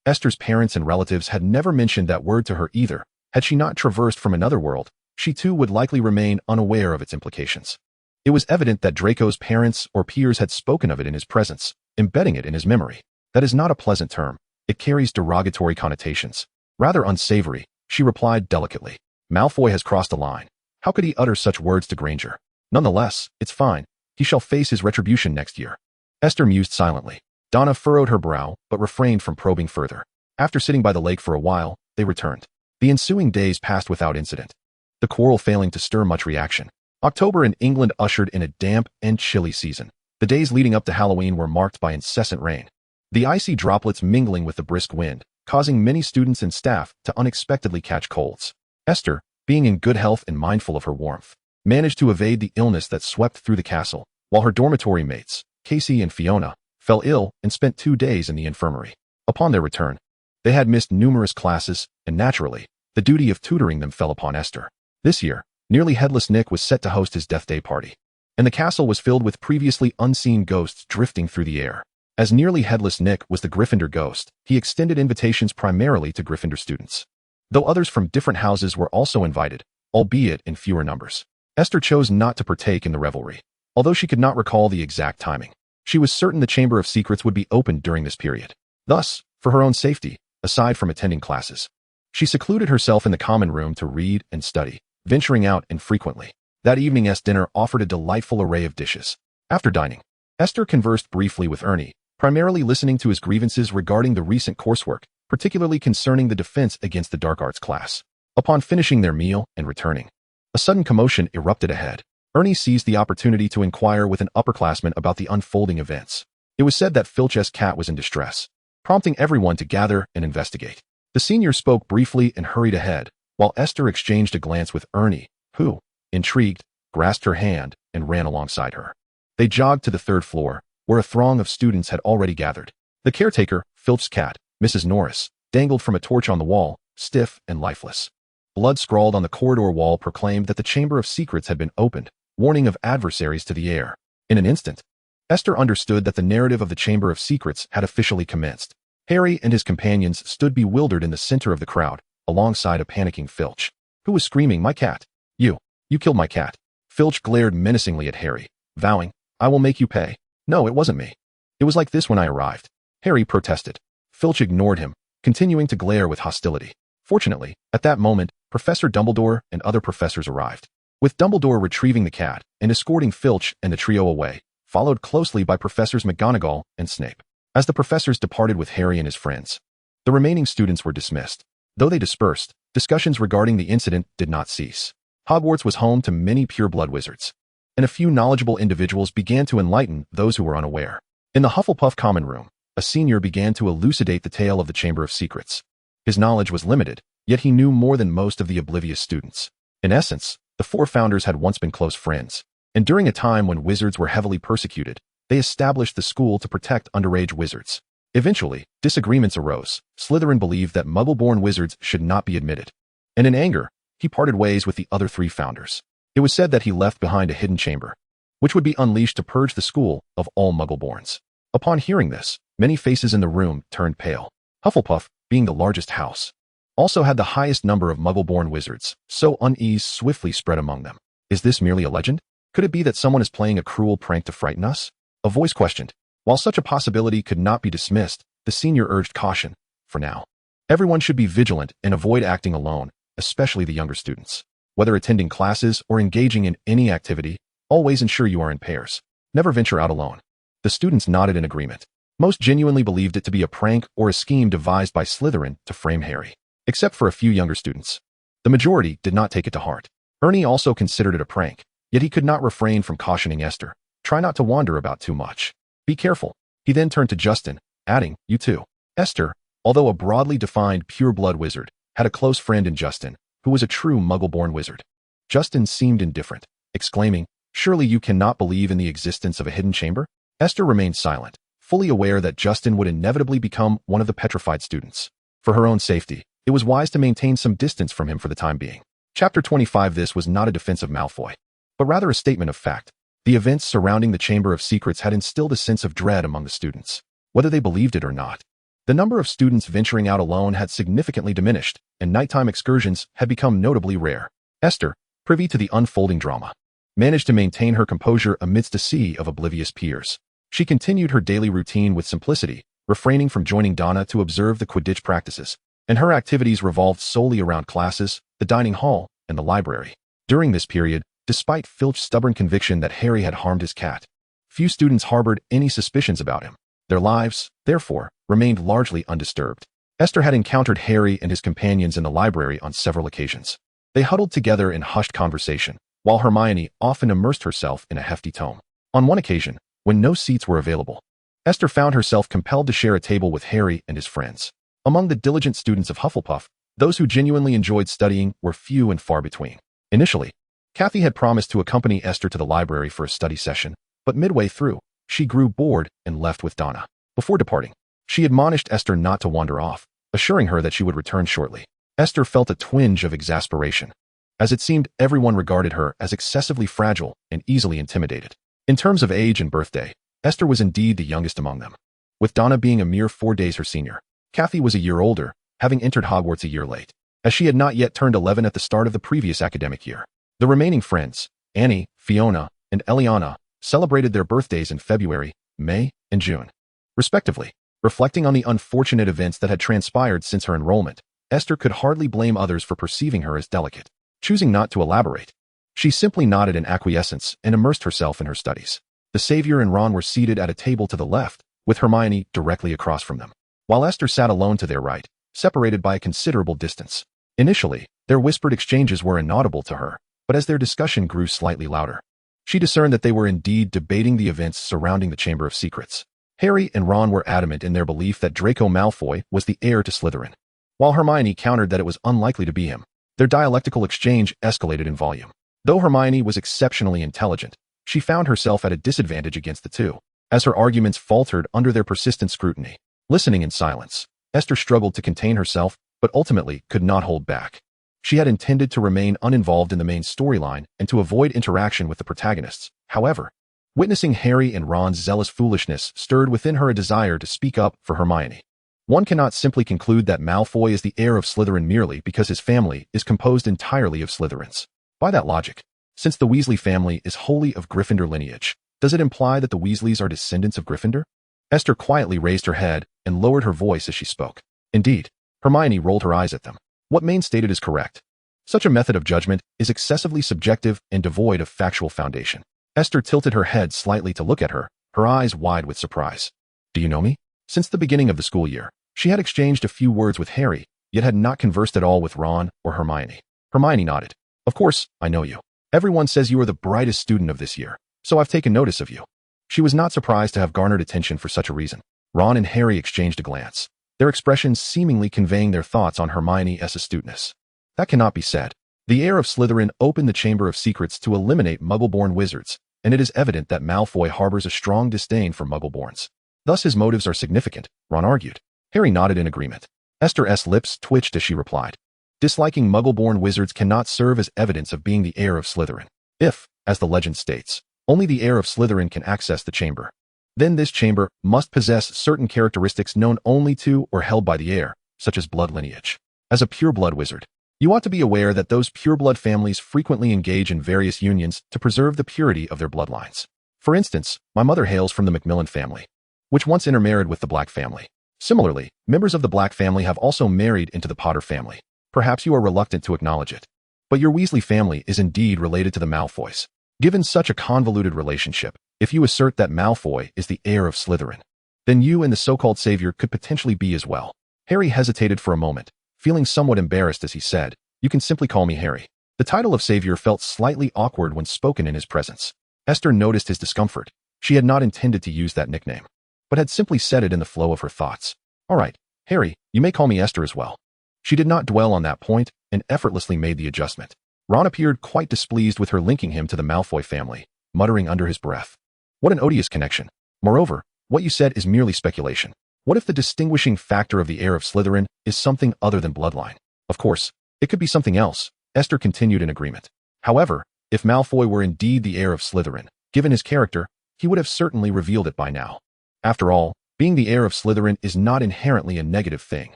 Esther's parents and relatives had never mentioned that word to her either. Had she not traversed from another world, she too would likely remain unaware of its implications. It was evident that Draco's parents or peers had spoken of it in his presence, embedding it in his memory. That is not a pleasant term. It carries derogatory connotations. Rather unsavory, she replied delicately. Malfoy has crossed a line. How could he utter such words to Granger? Nonetheless, it's fine. He shall face his retribution next year. Esther mused silently. Donna furrowed her brow, but refrained from probing further. After sitting by the lake for a while, they returned. The ensuing days passed without incident, the quarrel failing to stir much reaction. October in England ushered in a damp and chilly season. The days leading up to Halloween were marked by incessant rain, the icy droplets mingling with the brisk wind, causing many students and staff to unexpectedly catch colds. Esther, being in good health and mindful of her warmth, managed to evade the illness that swept through the castle, while her dormitory mates, Casey and Fiona, fell ill and spent 2 days in the infirmary. Upon their return, they had missed numerous classes, and naturally, the duty of tutoring them fell upon Esther. This year, nearly headless Nick was set to host his death day party, and the castle was filled with previously unseen ghosts drifting through the air. As nearly headless Nick was the Gryffindor ghost, he extended invitations primarily to Gryffindor students, though others from different houses were also invited, albeit in fewer numbers. Esther chose not to partake in the revelry, although she could not recall the exact timing. She was certain the Chamber of Secrets would be opened during this period. Thus, for her own safety, aside from attending classes, she secluded herself in the common room to read and study, venturing out infrequently. That evening's dinner offered a delightful array of dishes. After dining, Esther conversed briefly with Ernie, primarily listening to his grievances regarding the recent coursework, particularly concerning the defense against the dark arts class. Upon finishing their meal and returning, a sudden commotion erupted ahead. Ernie seized the opportunity to inquire with an upperclassman about the unfolding events. It was said that Filch's cat was in distress, prompting everyone to gather and investigate. The senior spoke briefly and hurried ahead, while Esther exchanged a glance with Ernie, who, intrigued, grasped her hand and ran alongside her. They jogged to the 3rd floor, where a throng of students had already gathered. The caretaker, Filch's cat, Mrs. Norris, dangled from a torch on the wall, stiff and lifeless. Blood scrawled on the corridor wall proclaimed that the Chamber of Secrets had been opened, warning of adversaries to the heir. In an instant, Esther understood that the narrative of the Chamber of Secrets had officially commenced. Harry and his companions stood bewildered in the center of the crowd, alongside a panicking Filch, who was screaming, "My cat! You killed my cat!" Filch glared menacingly at Harry, vowing, "I will make you pay." "No, it wasn't me. It was like this when I arrived," Harry protested. Filch ignored him, continuing to glare with hostility. Fortunately, at that moment, Professor Dumbledore and other professors arrived, with Dumbledore retrieving the cat and escorting Filch and the trio away, followed closely by Professors McGonagall and Snape. As the professors departed with Harry and his friends, the remaining students were dismissed. Though they dispersed, discussions regarding the incident did not cease. Hogwarts was home to many pure-blood wizards, and a few knowledgeable individuals began to enlighten those who were unaware. In the Hufflepuff common room, a senior began to elucidate the tale of the Chamber of Secrets. His knowledge was limited, yet he knew more than most of the oblivious students. In essence, the 4 founders had once been close friends, and during a time when wizards were heavily persecuted, they established the school to protect underage wizards. Eventually, disagreements arose. Slytherin believed that Muggle-born wizards should not be admitted, and in anger, he parted ways with the other 3 founders. It was said that he left behind a hidden chamber, which would be unleashed to purge the school of all Muggle-borns. Upon hearing this, many faces in the room turned pale. Hufflepuff, being the largest house, also had the highest number of Muggle-born wizards, so unease swiftly spread among them. Is this merely a legend? Could it be that someone is playing a cruel prank to frighten us? A voice questioned. While such a possibility could not be dismissed, the senior urged caution. For now, everyone should be vigilant and avoid acting alone, especially the younger students. Whether attending classes or engaging in any activity, always ensure you are in pairs. Never venture out alone. The students nodded in agreement. Most genuinely believed it to be a prank or a scheme devised by Slytherin to frame Harry, except for a few younger students. The majority did not take it to heart. Ernie also considered it a prank, yet he could not refrain from cautioning Esther. Try not to wander about too much. Be careful. He then turned to Justin, adding, "You too." Esther, although a broadly defined pure-blood wizard, had a close friend in Justin, who was a true Muggle-born wizard. Justin seemed indifferent, exclaiming, "Surely you cannot believe in the existence of a hidden chamber?" Esther remained silent, fully aware that Justin would inevitably become one of the petrified students. For her own safety, it was wise to maintain some distance from him for the time being. Chapter 25. This was not a defense of Malfoy, but rather a statement of fact. The events surrounding the Chamber of Secrets had instilled a sense of dread among the students, whether they believed it or not. The number of students venturing out alone had significantly diminished, and nighttime excursions had become notably rare. Esther, privy to the unfolding drama, managed to maintain her composure amidst a sea of oblivious peers. She continued her daily routine with simplicity, refraining from joining Donna to observe the Quidditch practices, and her activities revolved solely around classes, the dining hall, and the library. During this period, despite Filch's stubborn conviction that Harry had harmed his cat, few students harbored any suspicions about him. Their lives, therefore, remained largely undisturbed. Esther had encountered Harry and his companions in the library on several occasions. They huddled together in hushed conversation, while Hermione often immersed herself in a hefty tome. On one occasion, when no seats were available, Esther found herself compelled to share a table with Harry and his friends. Among the diligent students of Hufflepuff, those who genuinely enjoyed studying were few and far between. Initially, Kathy had promised to accompany Esther to the library for a study session, but midway through, she grew bored and left with Donna. Before departing, she admonished Esther not to wander off, assuring her that she would return shortly. Esther felt a twinge of exasperation, as it seemed everyone regarded her as excessively fragile and easily intimidated. In terms of age and birthday, Esther was indeed the youngest among them, with Donna being a mere 4 days her senior. Kathy was a year older, having entered Hogwarts a year late, as she had not yet turned 11 at the start of the previous academic year. The remaining friends, Annie, Fiona, and Eliana, celebrated their birthdays in February, May, and June, respectively. Reflecting on the unfortunate events that had transpired since her enrollment, Esther could hardly blame others for perceiving her as delicate. Choosing not to elaborate, she simply nodded in acquiescence and immersed herself in her studies. The Savior and Ron were seated at a table to the left, with Hermione directly across from them, while Esther sat alone to their right, separated by a considerable distance. Initially, their whispered exchanges were inaudible to her, but as their discussion grew slightly louder, she discerned that they were indeed debating the events surrounding the Chamber of Secrets. Harry and Ron were adamant in their belief that Draco Malfoy was the heir to Slytherin, while Hermione countered that it was unlikely to be him. Their dialectical exchange escalated in volume. Though Hermione was exceptionally intelligent, she found herself at a disadvantage against the two, as her arguments faltered under their persistent scrutiny. Listening in silence, Esther struggled to contain herself, but ultimately could not hold back. She had intended to remain uninvolved in the main storyline and to avoid interaction with the protagonists. However, witnessing Harry and Ron's zealous foolishness stirred within her a desire to speak up for Hermione. One cannot simply conclude that Malfoy is the heir of Slytherin merely because his family is composed entirely of Slytherins. By that logic, since the Weasley family is wholly of Gryffindor lineage, does it imply that the Weasleys are descendants of Gryffindor? Esther quietly raised her head and lowered her voice as she spoke. Indeed, Hermione rolled her eyes at them. What Maine stated is correct. Such a method of judgment is excessively subjective and devoid of factual foundation. Esther tilted her head slightly to look at her, her eyes wide with surprise. Do you know me? Since the beginning of the school year, she had exchanged a few words with Harry, yet had not conversed at all with Ron or Hermione. Hermione nodded. Of course, I know you. Everyone says you are the brightest student of this year, so I've taken notice of you. She was not surprised to have garnered attention for such a reason. Ron and Harry exchanged a glance, their expressions seemingly conveying their thoughts on Hermione's astuteness. That cannot be said. The heir of Slytherin opened the Chamber of Secrets to eliminate Muggle-born wizards, and it is evident that Malfoy harbors a strong disdain for Muggle-borns. Thus his motives are significant, Ron argued. Harry nodded in agreement. Esther's lips twitched as she replied. Disliking Muggle-born wizards cannot serve as evidence of being the heir of Slytherin. If, as the legend states, only the heir of Slytherin can access the chamber, then this chamber must possess certain characteristics known only to or held by the heir, such as blood lineage. As a pureblood wizard, you ought to be aware that those pureblood families frequently engage in various unions to preserve the purity of their bloodlines. For instance, my mother hails from the Macmillan family, which once intermarried with the Black family. Similarly, members of the Black family have also married into the Potter family. Perhaps you are reluctant to acknowledge it, but your Weasley family is indeed related to the Malfoys. Given such a convoluted relationship, if you assert that Malfoy is the heir of Slytherin, then you and the so-called savior could potentially be as well. Harry hesitated for a moment, feeling somewhat embarrassed as he said, "You can simply call me Harry." The title of savior felt slightly awkward when spoken in his presence. Esther noticed his discomfort. She had not intended to use that nickname, but had simply said it in the flow of her thoughts. "All right, Harry, you may call me Esther as well." She did not dwell on that point and effortlessly made the adjustment. Ron appeared quite displeased with her linking him to the Malfoy family, muttering under his breath, "What an odious connection. Moreover, what you said is merely speculation. What if the distinguishing factor of the heir of Slytherin is something other than bloodline? Of course, it could be something else." Esther continued in agreement. However, if Malfoy were indeed the heir of Slytherin, given his character, he would have certainly revealed it by now. After all, Being the heir of Slytherin is not inherently a negative thing.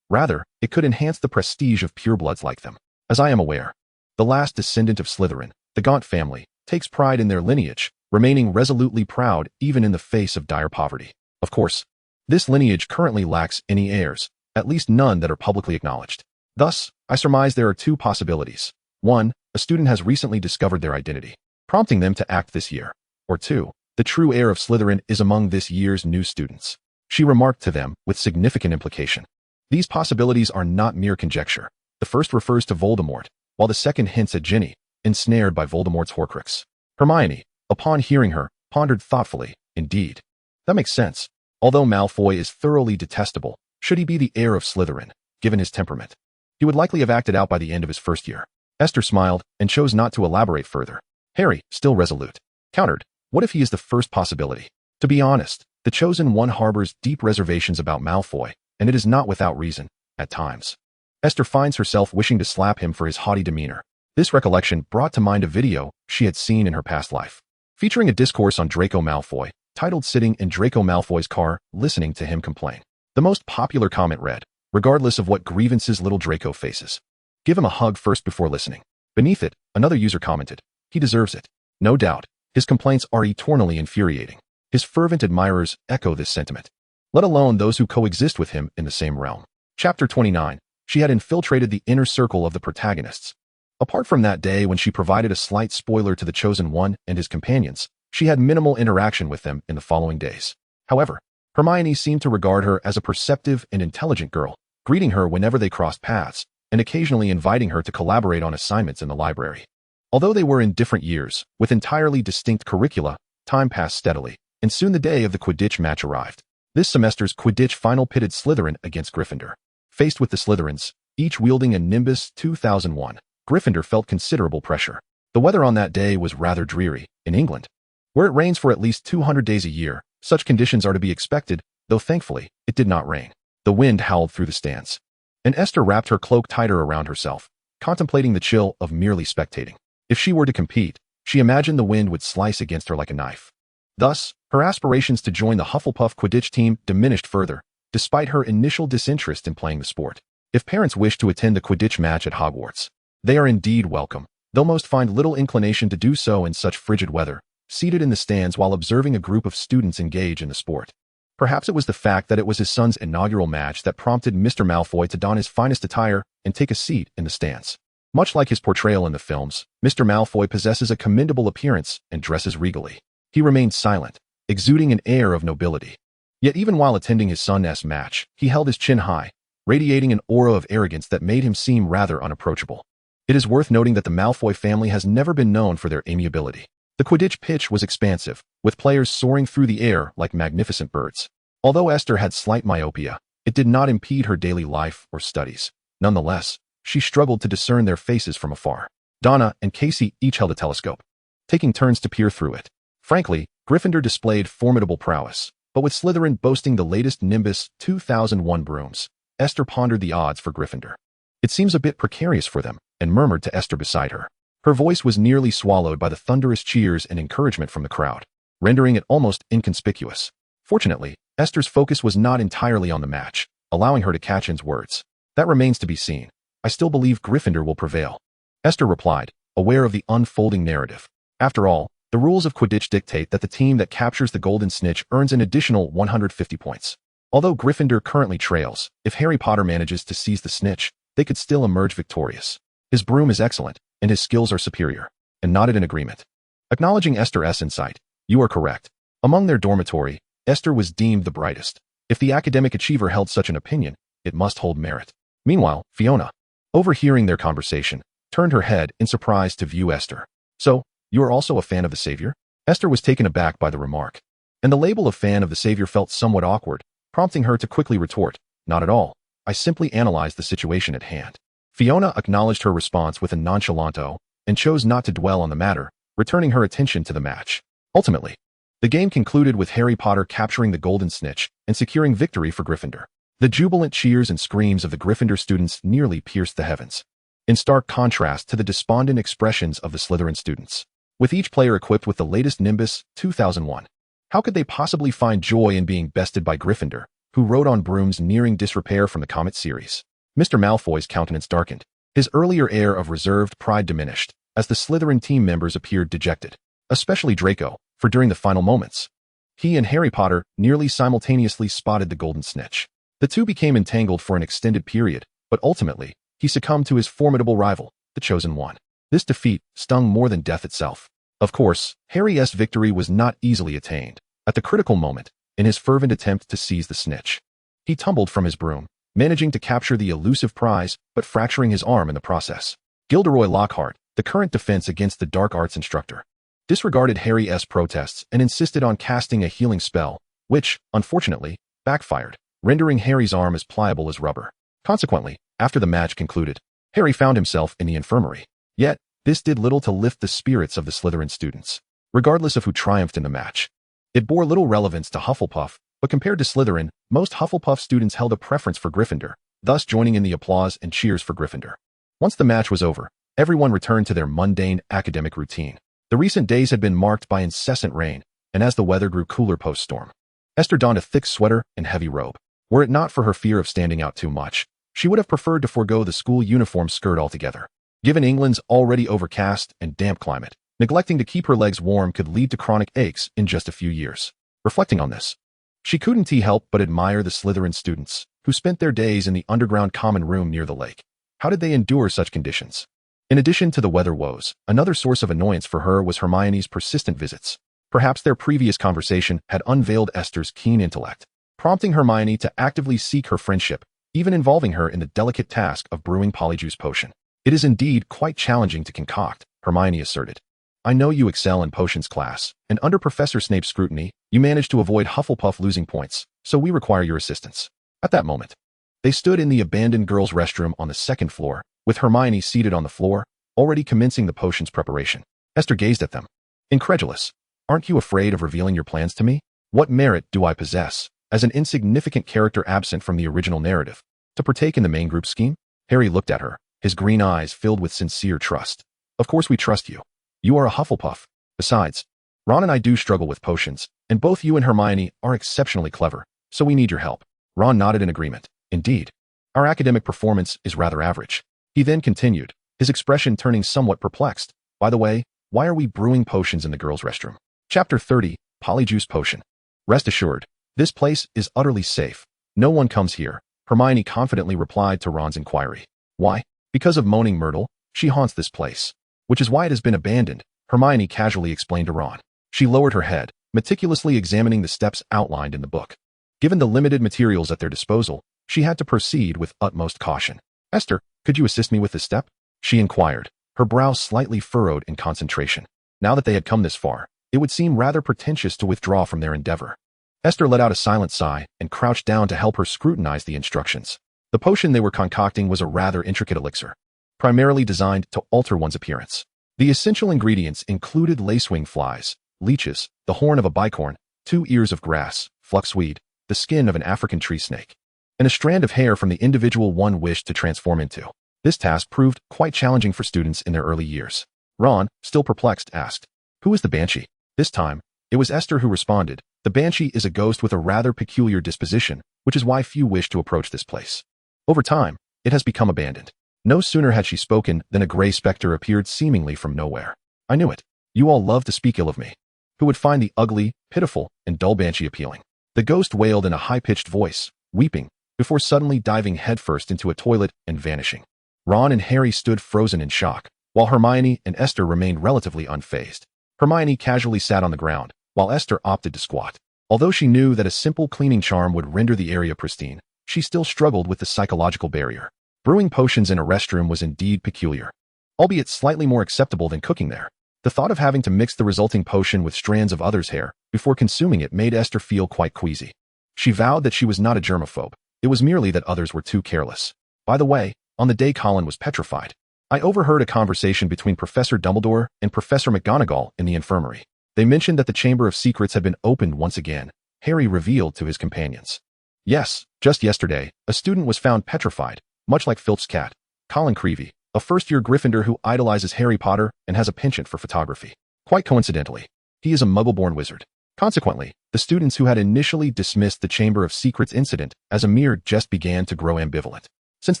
Rather, it could enhance the prestige of purebloods like them. As I am aware, the last descendant of Slytherin, the Gaunt family, takes pride in their lineage, remaining resolutely proud even in the face of dire poverty. Of course, this lineage currently lacks any heirs, at least none that are publicly acknowledged. Thus, I surmise there are two possibilities. 1. A student has recently discovered their identity, prompting them to act this year. Or 2. The true heir of Slytherin is among this year's new students. She remarked to them with significant implication. These possibilities are not mere conjecture. The first refers to Voldemort, while the second hints at Ginny, ensnared by Voldemort's Horcrux. Hermione, upon hearing her, pondered thoughtfully. Indeed. That makes sense. Although Malfoy is thoroughly detestable, should he be the heir of Slytherin, given his temperament? He would likely have acted out by the end of his first year. Esther smiled and chose not to elaborate further. Harry, still resolute, countered, what if he is the first possibility? To be honest, the chosen one harbors deep reservations about Malfoy, and it is not without reason, at times. Esther finds herself wishing to slap him for his haughty demeanor. This recollection brought to mind a video she had seen in her past life, featuring a discourse on Draco Malfoy, titled Sitting in Draco Malfoy's Car, Listening to Him Complain. The most popular comment read, regardless of what grievances little Draco faces, give him a hug first before listening. Beneath it, another user commented, he deserves it. No doubt, his complaints are eternally infuriating. His fervent admirers echo this sentiment, let alone those who coexist with him in the same realm. Chapter 29. She had infiltrated the inner circle of the protagonists. Apart from that day when she provided a slight spoiler to the Chosen One and his companions, she had minimal interaction with them in the following days. However, Hermione seemed to regard her as a perceptive and intelligent girl, greeting her whenever they crossed paths, and occasionally inviting her to collaborate on assignments in the library. Although they were in different years, with entirely distinct curricula, time passed steadily, and soon the day of the Quidditch match arrived. This semester's Quidditch final pitted Slytherin against Gryffindor. Faced with the Slytherins, each wielding a Nimbus 2001, Gryffindor felt considerable pressure. The weather on that day was rather dreary. In England, where it rains for at least 200 days a year, such conditions are to be expected, though thankfully, it did not rain. The wind howled through the stands, and Esther wrapped her cloak tighter around herself, contemplating the chill of merely spectating. If she were to compete, she imagined the wind would slice against her like a knife. Thus, her aspirations to join the Hufflepuff Quidditch team diminished further, despite her initial disinterest in playing the sport. If parents wish to attend the Quidditch match at Hogwarts, they are indeed welcome, though most find little inclination to do so in such frigid weather, seated in the stands while observing a group of students engage in the sport. Perhaps it was the fact that it was his son's inaugural match that prompted Mr. Malfoy to don his finest attire and take a seat in the stands. Much like his portrayal in the films, Mr. Malfoy possesses a commendable appearance and dresses regally. He remained silent, exuding an air of nobility. Yet even while attending his son's match, he held his chin high, radiating an aura of arrogance that made him seem rather unapproachable. It is worth noting that the Malfoy family has never been known for their amiability. The Quidditch pitch was expansive, with players soaring through the air like magnificent birds. Although Esther had slight myopia, it did not impede her daily life or studies. Nonetheless, she struggled to discern their faces from afar. Donna and Casey each held a telescope, taking turns to peer through it. Frankly, Gryffindor displayed formidable prowess, but with Slytherin boasting the latest Nimbus 2001 brooms, Esther pondered the odds for Gryffindor. It seems a bit precarious for them, and murmured to Esther beside her. Her voice was nearly swallowed by the thunderous cheers and encouragement from the crowd, rendering it almost inconspicuous. Fortunately, Esther's focus was not entirely on the match, allowing her to catch Anne's words. That remains to be seen. I still believe Gryffindor will prevail. Esther replied, aware of the unfolding narrative. After all, the rules of Quidditch dictate that the team that captures the golden snitch earns an additional 150 points. Although Gryffindor currently trails, if Harry Potter manages to seize the snitch, they could still emerge victorious. His broom is excellent, and his skills are superior, and nodded in agreement. Acknowledging Esther's insight, you are correct. Among their dormitory, Esther was deemed the brightest. If the academic achiever held such an opinion, it must hold merit. Meanwhile, Fiona, overhearing their conversation, turned her head in surprise to view Esther. So, you are also a fan of the Savior? Esther was taken aback by the remark, and the label of fan of the Savior felt somewhat awkward, prompting her to quickly retort, not at all. I simply analyzed the situation at hand. Fiona acknowledged her response with a nonchalant "oh," and chose not to dwell on the matter, returning her attention to the match. Ultimately, the game concluded with Harry Potter capturing the golden snitch and securing victory for Gryffindor. The jubilant cheers and screams of the Gryffindor students nearly pierced the heavens, in stark contrast to the despondent expressions of the Slytherin students. With each player equipped with the latest Nimbus 2001, How could they possibly find joy in being bested by Gryffindor, who rode on brooms nearing disrepair from the Comet series? Mr. Malfoy's countenance darkened. His earlier air of reserved pride diminished, as the Slytherin team members appeared dejected. Especially Draco, for during the final moments, he and HarryPotter nearly simultaneously spotted the golden snitch. The two became entangled for an extended period, but ultimately, he succumbed to his formidable rival, the Chosen One. This defeat stung more than death itself. Of course, Harry's victory was not easily attained. At the critical moment, in his fervent attempt to seize the snitch, he tumbled from his broom, managing to capture the elusive prize, but fracturing his arm in the process. Gilderoy Lockhart, the current defense against the dark arts instructor, disregarded Harry's protests and insisted on casting a healing spell, which, unfortunately, backfired, rendering Harry's arm as pliable as rubber. Consequently, after the match concluded, Harry found himself in the infirmary. Yet, this did little to lift the spirits of the Slytherin students, regardless of who triumphed in the match. It bore little relevance to Hufflepuff, but compared to Slytherin, most Hufflepuff students held a preference for Gryffindor, thus joining in the applause and cheers for Gryffindor. Once the match was over, everyone returned to their mundane academic routine. The recent days had been marked by incessant rain, and as the weather grew cooler post-storm, Esther donned a thick sweater and heavy robe. Were it not for her fear of standing out too much, she would have preferred to forego the school uniform skirt altogether. Given England's already overcast and damp climate, neglecting to keep her legs warm could lead to chronic aches in just a few years. Reflecting on this, she couldn't help but admire the Slytherin students, who spent their days in the underground common room near the lake. How did they endure such conditions? In addition to the weather woes, another source of annoyance for her was Hermione's persistent visits. Perhaps their previous conversation had unveiled Esther's keen intellect, prompting Hermione to actively seek her friendship, even involving her in the delicate task of brewing Polyjuice Potion. It is indeed quite challenging to concoct, Hermione asserted. I know you excel in potions class, and under Professor Snape's scrutiny, you managed to avoid Hufflepuff losing points, so we require your assistance. At that moment, they stood in the abandoned girls' restroom on the second floor, with Hermione seated on the floor, already commencing the potion's preparation. Esther gazed at them, incredulous. Aren't you afraid of revealing your plans to me? What merit do I possess, as an insignificant character absent from the original narrative, to partake in the main group scheme? Harry looked at her, his green eyes filled with sincere trust. Of course we trust you. You are a Hufflepuff. Besides, Ron and I do struggle with potions, and both you and Hermione are exceptionally clever, so we need your help. Ron nodded in agreement. Indeed, our academic performance is rather average. He then continued, his expression turning somewhat perplexed. By the way, why are we brewing potions in the girls' restroom? Chapter 30, Polyjuice Potion. Rest assured, this place is utterly safe. No one comes here, Hermione confidently replied to Ron's inquiry. Why? Because of Moaning Myrtle, she haunts this place. Which is why it has been abandoned, Hermione casually explained to Ron. She lowered her head, meticulously examining the steps outlined in the book. Given the limited materials at their disposal, she had to proceed with utmost caution. Esther, could you assist me with this step? She inquired, her brow slightly furrowed in concentration. Now that they had come this far, it would seem rather pretentious to withdraw from their endeavor. Esther let out a silent sigh and crouched down to help her scrutinize the instructions. The potion they were concocting was a rather intricate elixir, primarily designed to alter one's appearance. The essential ingredients included lacewing flies, leeches, the horn of a bicorn, 2 ears of grass, fluxweed, the skin of an African tree snake, and a strand of hair from the individual one wished to transform into. This task proved quite challenging for students in their early years. Ron, still perplexed, asked, "Who is the Banshee?" This time, it was Esther who responded. The Banshee is a ghost with a rather peculiar disposition, which is why few wish to approach this place. Over time, it has become abandoned. No sooner had she spoken than a gray specter appeared seemingly from nowhere. I knew it. You all love to speak ill of me. Who would find the ugly, pitiful, and dull Banshee appealing? The ghost wailed in a high-pitched voice, weeping, before suddenly diving headfirst into a toilet and vanishing. Ron and Harry stood frozen in shock, while Hermione and Esther remained relatively unfazed. Hermione casually sat on the ground, while Esther opted to squat. Although she knew that a simple cleaning charm would render the area pristine, she still struggled with the psychological barrier. Brewing potions in a restroom was indeed peculiar, albeit slightly more acceptable than cooking there. The thought of having to mix the resulting potion with strands of others' hair before consuming it made Esther feel quite queasy. She vowed that she was not a germaphobe. It was merely that others were too careless. By the way, on the day Colin was petrified, I overheard a conversation between Professor Dumbledore and Professor McGonagall in the infirmary. They mentioned that the Chamber of Secrets had been opened once again, Harry revealed to his companions. Yes, just yesterday, a student was found petrified, much like Filch's cat, Colin Creevey, a first-year Gryffindor who idolizes Harry Potter and has a penchant for photography. Quite coincidentally, he is a Muggle-born wizard. Consequently, the students who had initially dismissed the Chamber of Secrets incident as a mere jest began to grow ambivalent. Since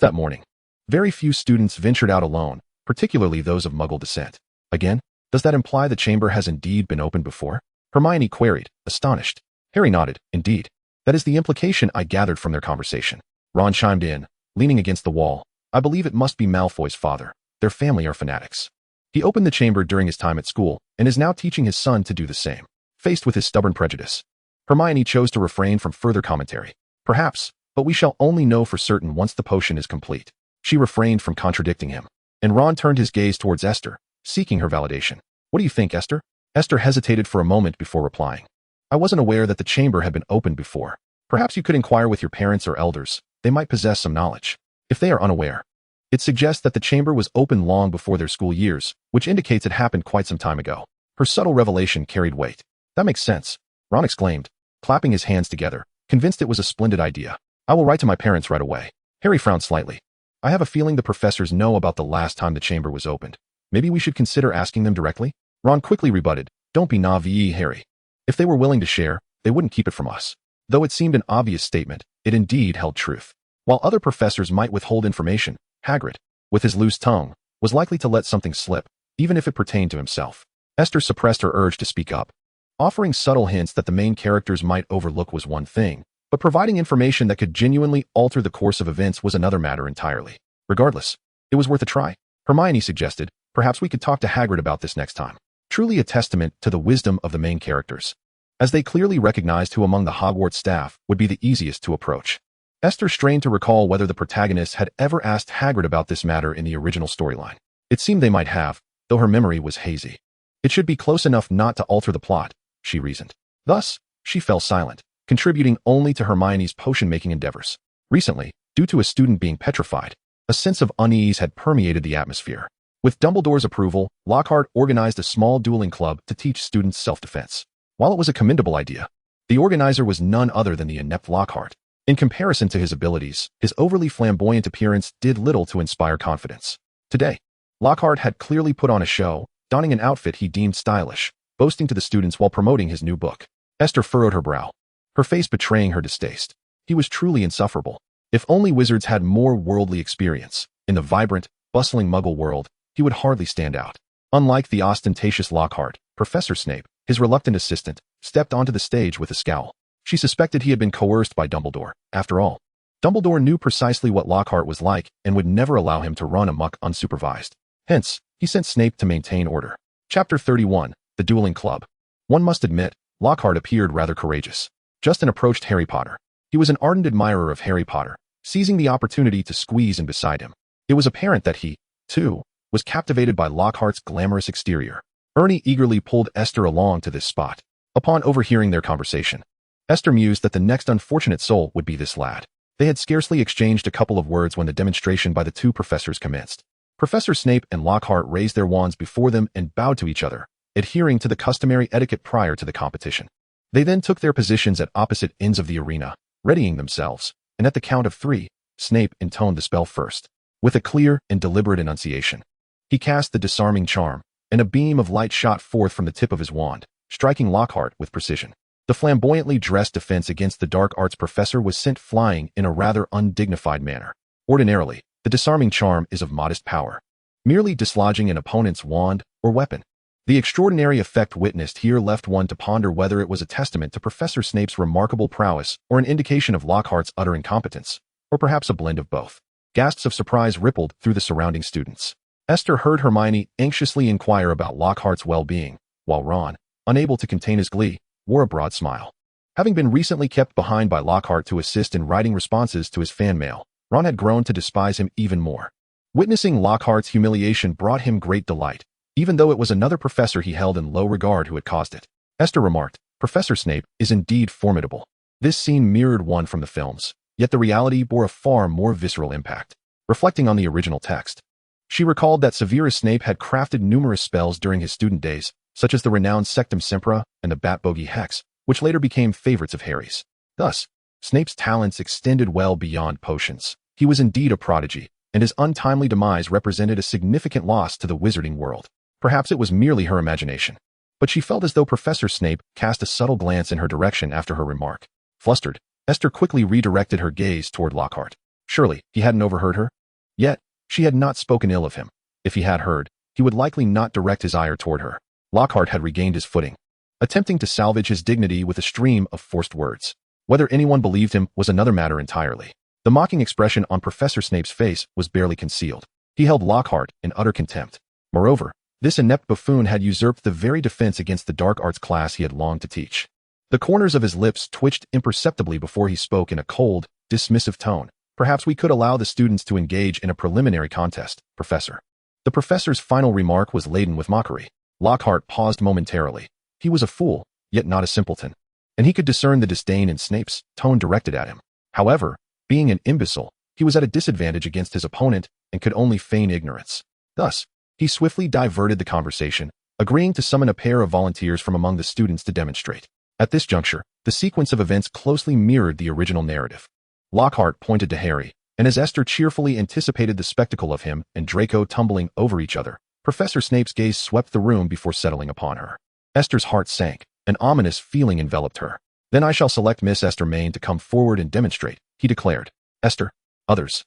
that morning, very few students ventured out alone, particularly those of Muggle descent. Again, does that imply the chamber has indeed been opened before? Hermione queried, astonished. Harry nodded, indeed. That is the implication I gathered from their conversation. Ron chimed in, leaning against the wall. I believe it must be Malfoy's father. Their family are fanatics. He opened the chamber during his time at school and is now teaching his son to do the same. Faced with his stubborn prejudice, Hermione chose to refrain from further commentary. Perhaps, but we shall only know for certain once the potion is complete. She refrained from contradicting him, and Ron turned his gaze towards Esther, seeking her validation. What do you think, Esther? Esther hesitated for a moment before replying. I wasn't aware that the chamber had been opened before. Perhaps you could inquire with your parents or elders. They might possess some knowledge. If they are unaware, it suggests that the chamber was open long before their school years, which indicates it happened quite some time ago. Her subtle revelation carried weight. That makes sense, Ron exclaimed, clapping his hands together, convinced it was a splendid idea. I will write to my parents right away. Harry frowned slightly. I have a feeling the professors know about the last time the chamber was opened. Maybe we should consider asking them directly? Ron quickly rebutted. Don't be naïve, Harry. If they were willing to share, they wouldn't keep it from us. Though it seemed an obvious statement, it indeed held truth. While other professors might withhold information, Hagrid, with his loose tongue, was likely to let something slip, even if it pertained to himself. Esther suppressed her urge to speak up. Offering subtle hints that the main characters might overlook was one thing, but providing information that could genuinely alter the course of events was another matter entirely. Regardless, it was worth a try. Hermione suggested, perhaps we could talk to Hagrid about this next time. Truly a testament to the wisdom of the main characters, as they clearly recognized who among the Hogwarts staff would be the easiest to approach. Esther strained to recall whether the protagonists had ever asked Hagrid about this matter in the original storyline. It seemed they might have, though her memory was hazy. It should be close enough not to alter the plot, she reasoned. Thus, she fell silent, contributing only to Hermione's potion-making endeavors. Recently, due to a student being petrified, a sense of unease had permeated the atmosphere. With Dumbledore's approval, Lockhart organized a small dueling club to teach students self-defense. While it was a commendable idea, the organizer was none other than the inept Lockhart. In comparison to his abilities, his overly flamboyant appearance did little to inspire confidence. Today, Lockhart had clearly put on a show, donning an outfit he deemed stylish, boasting to the students while promoting his new book. Esther furrowed her brow, her face betraying her distaste. He was truly insufferable. If only wizards had more worldly experience. In the vibrant, bustling Muggle world, he would hardly stand out. Unlike the ostentatious Lockhart, Professor Snape, his reluctant assistant, stepped onto the stage with a scowl. She suspected he had been coerced by Dumbledore. After all, Dumbledore knew precisely what Lockhart was like and would never allow him to run amok unsupervised. Hence, he sent Snape to maintain order. Chapter 31, The Dueling Club. One must admit, Lockhart appeared rather courageous. Justin approached Harry Potter. He was an ardent admirer of Harry Potter, seizing the opportunity to squeeze in beside him. It was apparent that he, too, was captivated by Lockhart's glamorous exterior. Ernie eagerly pulled Esther along to this spot. Upon overhearing their conversation, Esther mused that the next unfortunate soul would be this lad. They had scarcely exchanged a couple of words when the demonstration by the two professors commenced. Professor Snape and Lockhart raised their wands before them and bowed to each other, adhering to the customary etiquette prior to the competition. They then took their positions at opposite ends of the arena, readying themselves, and at the count of 3, Snape intoned the spell first. With a clear and deliberate enunciation, he cast the disarming charm, and a beam of light shot forth from the tip of his wand, striking Lockhart with precision. The flamboyantly dressed defense against the dark arts professor was sent flying in a rather undignified manner. Ordinarily, the disarming charm is of modest power, merely dislodging an opponent's wand or weapon. The extraordinary effect witnessed here left one to ponder whether it was a testament to Professor Snape's remarkable prowess or an indication of Lockhart's utter incompetence, or perhaps a blend of both. Gasps of surprise rippled through the surrounding students. Esther heard Hermione anxiously inquire about Lockhart's well-being, while Ron, unable to contain his glee, wore a broad smile. Having been recently kept behind by Lockhart to assist in writing responses to his fan mail, Ron had grown to despise him even more. Witnessing Lockhart's humiliation brought him great delight, even though it was another professor he held in low regard who had caused it. Esther remarked, Professor Snape is indeed formidable. This scene mirrored one from the films, yet the reality bore a far more visceral impact. Reflecting on the original text, she recalled that Severus Snape had crafted numerous spells during his student days, such as the renowned Sectum Sempra and the Bat Bogey Hex, which later became favorites of Harry's. Thus, Snape's talents extended well beyond potions. He was indeed a prodigy, and his untimely demise represented a significant loss to the Wizarding World. Perhaps it was merely her imagination, but she felt as though Professor Snape cast a subtle glance in her direction after her remark. Flustered, Esther quickly redirected her gaze toward Lockhart. Surely, he hadn't overheard her? Yet, she had not spoken ill of him. If he had heard, he would likely not direct his ire toward her. Lockhart had regained his footing, attempting to salvage his dignity with a stream of forced words. Whether anyone believed him was another matter entirely. The mocking expression on Professor Snape's face was barely concealed. He held Lockhart in utter contempt. Moreover, this inept buffoon had usurped the very defense against the dark arts class he had longed to teach. The corners of his lips twitched imperceptibly before he spoke in a cold, dismissive tone. Perhaps we could allow the students to engage in a preliminary contest, Professor. The professor's final remark was laden with mockery. Lockhart paused momentarily. He was a fool, yet not a simpleton, and he could discern the disdain in Snape's tone directed at him. However, being an imbecile, he was at a disadvantage against his opponent and could only feign ignorance. Thus, he swiftly diverted the conversation, agreeing to summon a pair of volunteers from among the students to demonstrate. At this juncture, the sequence of events closely mirrored the original narrative. Lockhart pointed to Harry, and as Esther cheerfully anticipated the spectacle of him and Draco tumbling over each other, Professor Snape's gaze swept the room before settling upon her. Esther's heart sank. An ominous feeling enveloped her. Then I shall select Miss Esther Maine to come forward and demonstrate, he declared. Esther, others.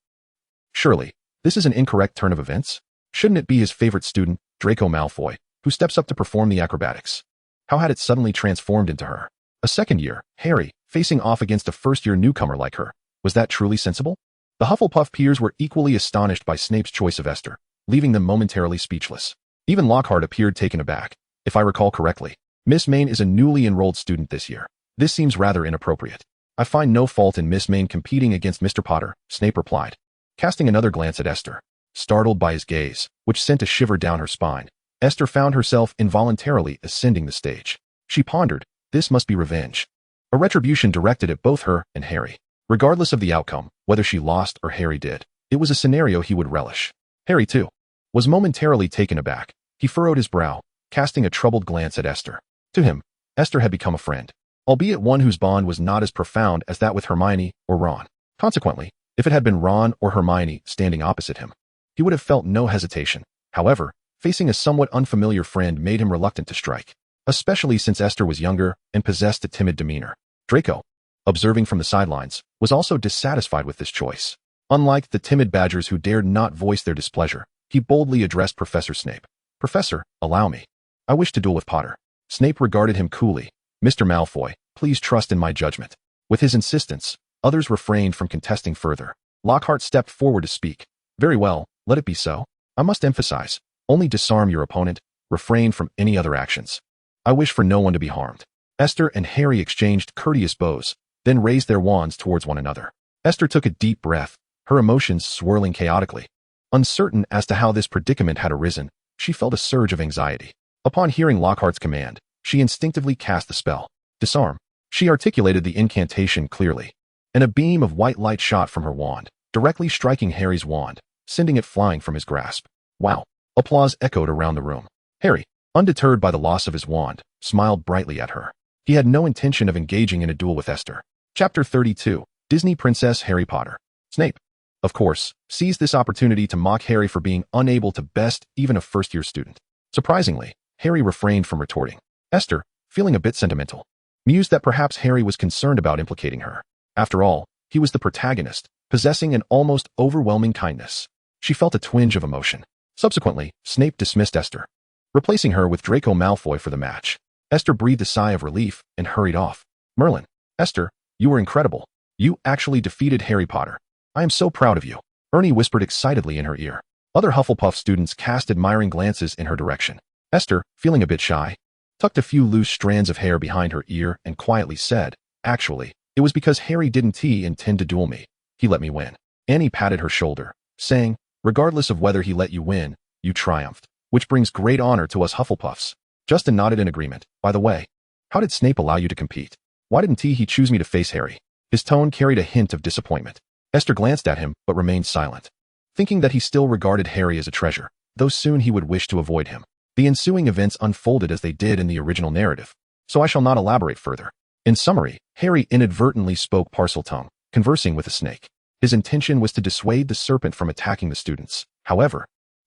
Surely, this is an incorrect turn of events? Shouldn't it be his favorite student, Draco Malfoy, who steps up to perform the acrobatics? How had it suddenly transformed into her? A second year, Harry, facing off against a first-year newcomer like her. Was that truly sensible? The Hufflepuff peers were equally astonished by Snape's choice of Esther, leaving them momentarily speechless. Even Lockhart appeared taken aback. If I recall correctly, Miss Maine is a newly enrolled student this year. This seems rather inappropriate. I find no fault in Miss Maine competing against Mr. Potter, Snape replied, casting another glance at Esther. Startled by his gaze, which sent a shiver down her spine, Esther found herself involuntarily ascending the stage. She pondered, this must be revenge. A retribution directed at both her and Harry. Regardless of the outcome, whether she lost or Harry did, it was a scenario he would relish. Harry, too, was momentarily taken aback. He furrowed his brow, casting a troubled glance at Esther. To him, Esther had become a friend, albeit one whose bond was not as profound as that with Hermione or Ron. Consequently, if it had been Ron or Hermione standing opposite him, he would have felt no hesitation. However, facing a somewhat unfamiliar friend made him reluctant to strike, especially since Esther was younger and possessed a timid demeanor. Draco, observing from the sidelines, was also dissatisfied with this choice. Unlike the timid badgers who dared not voice their displeasure, he boldly addressed Professor Snape. Professor, allow me. I wish to duel with Potter. Snape regarded him coolly. Mr. Malfoy, please trust in my judgment. With his insistence, others refrained from contesting further. Lockhart stepped forward to speak. Very well, let it be so. I must emphasize, only disarm your opponent, refrain from any other actions. I wish for no one to be harmed. Esther and Harry exchanged courteous bows, then raised their wands towards one another. Esther took a deep breath, her emotions swirling chaotically. Uncertain as to how this predicament had arisen, she felt a surge of anxiety. Upon hearing Lockhart's command, she instinctively cast the spell. Disarm. She articulated the incantation clearly, and a beam of white light shot from her wand, directly striking Harry's wand, sending it flying from his grasp. Wow! Applause echoed around the room. Harry, undeterred by the loss of his wand, smiled brightly at her. He had no intention of engaging in a duel with Esther. Chapter 32, Disney Princess Harry Potter. Snape, of course, seized this opportunity to mock Harry for being unable to best even a first-year student. Surprisingly, Harry refrained from retorting. Esther, feeling a bit sentimental, mused that perhaps Harry was concerned about implicating her. After all, he was the protagonist, possessing an almost overwhelming kindness. She felt a twinge of emotion. Subsequently, Snape dismissed Esther, replacing her with Draco Malfoy for the match. Esther breathed a sigh of relief and hurried off. Merlin, Esther, you were incredible. You actually defeated Harry Potter. I am so proud of you. Ernie whispered excitedly in her ear. Other Hufflepuff students cast admiring glances in her direction. Esther, feeling a bit shy, tucked a few loose strands of hair behind her ear and quietly said, actually, it was because Harry didn't intend to duel me. He let me win. Annie patted her shoulder, saying, regardless of whether he let you win, you triumphed, which brings great honor to us Hufflepuffs. Justin nodded in agreement. By the way, how did Snape allow you to compete? Why didn't he choose me to face Harry? His tone carried a hint of disappointment. Esther glanced at him but remained silent, thinking that he still regarded Harry as a treasure, though soon he would wish to avoid him. The ensuing events unfolded as they did in the original narrative, so I shall not elaborate further. In summary, Harry inadvertently spoke Parseltongue, conversing with a snake. His intention was to dissuade the serpent from attacking the students. However,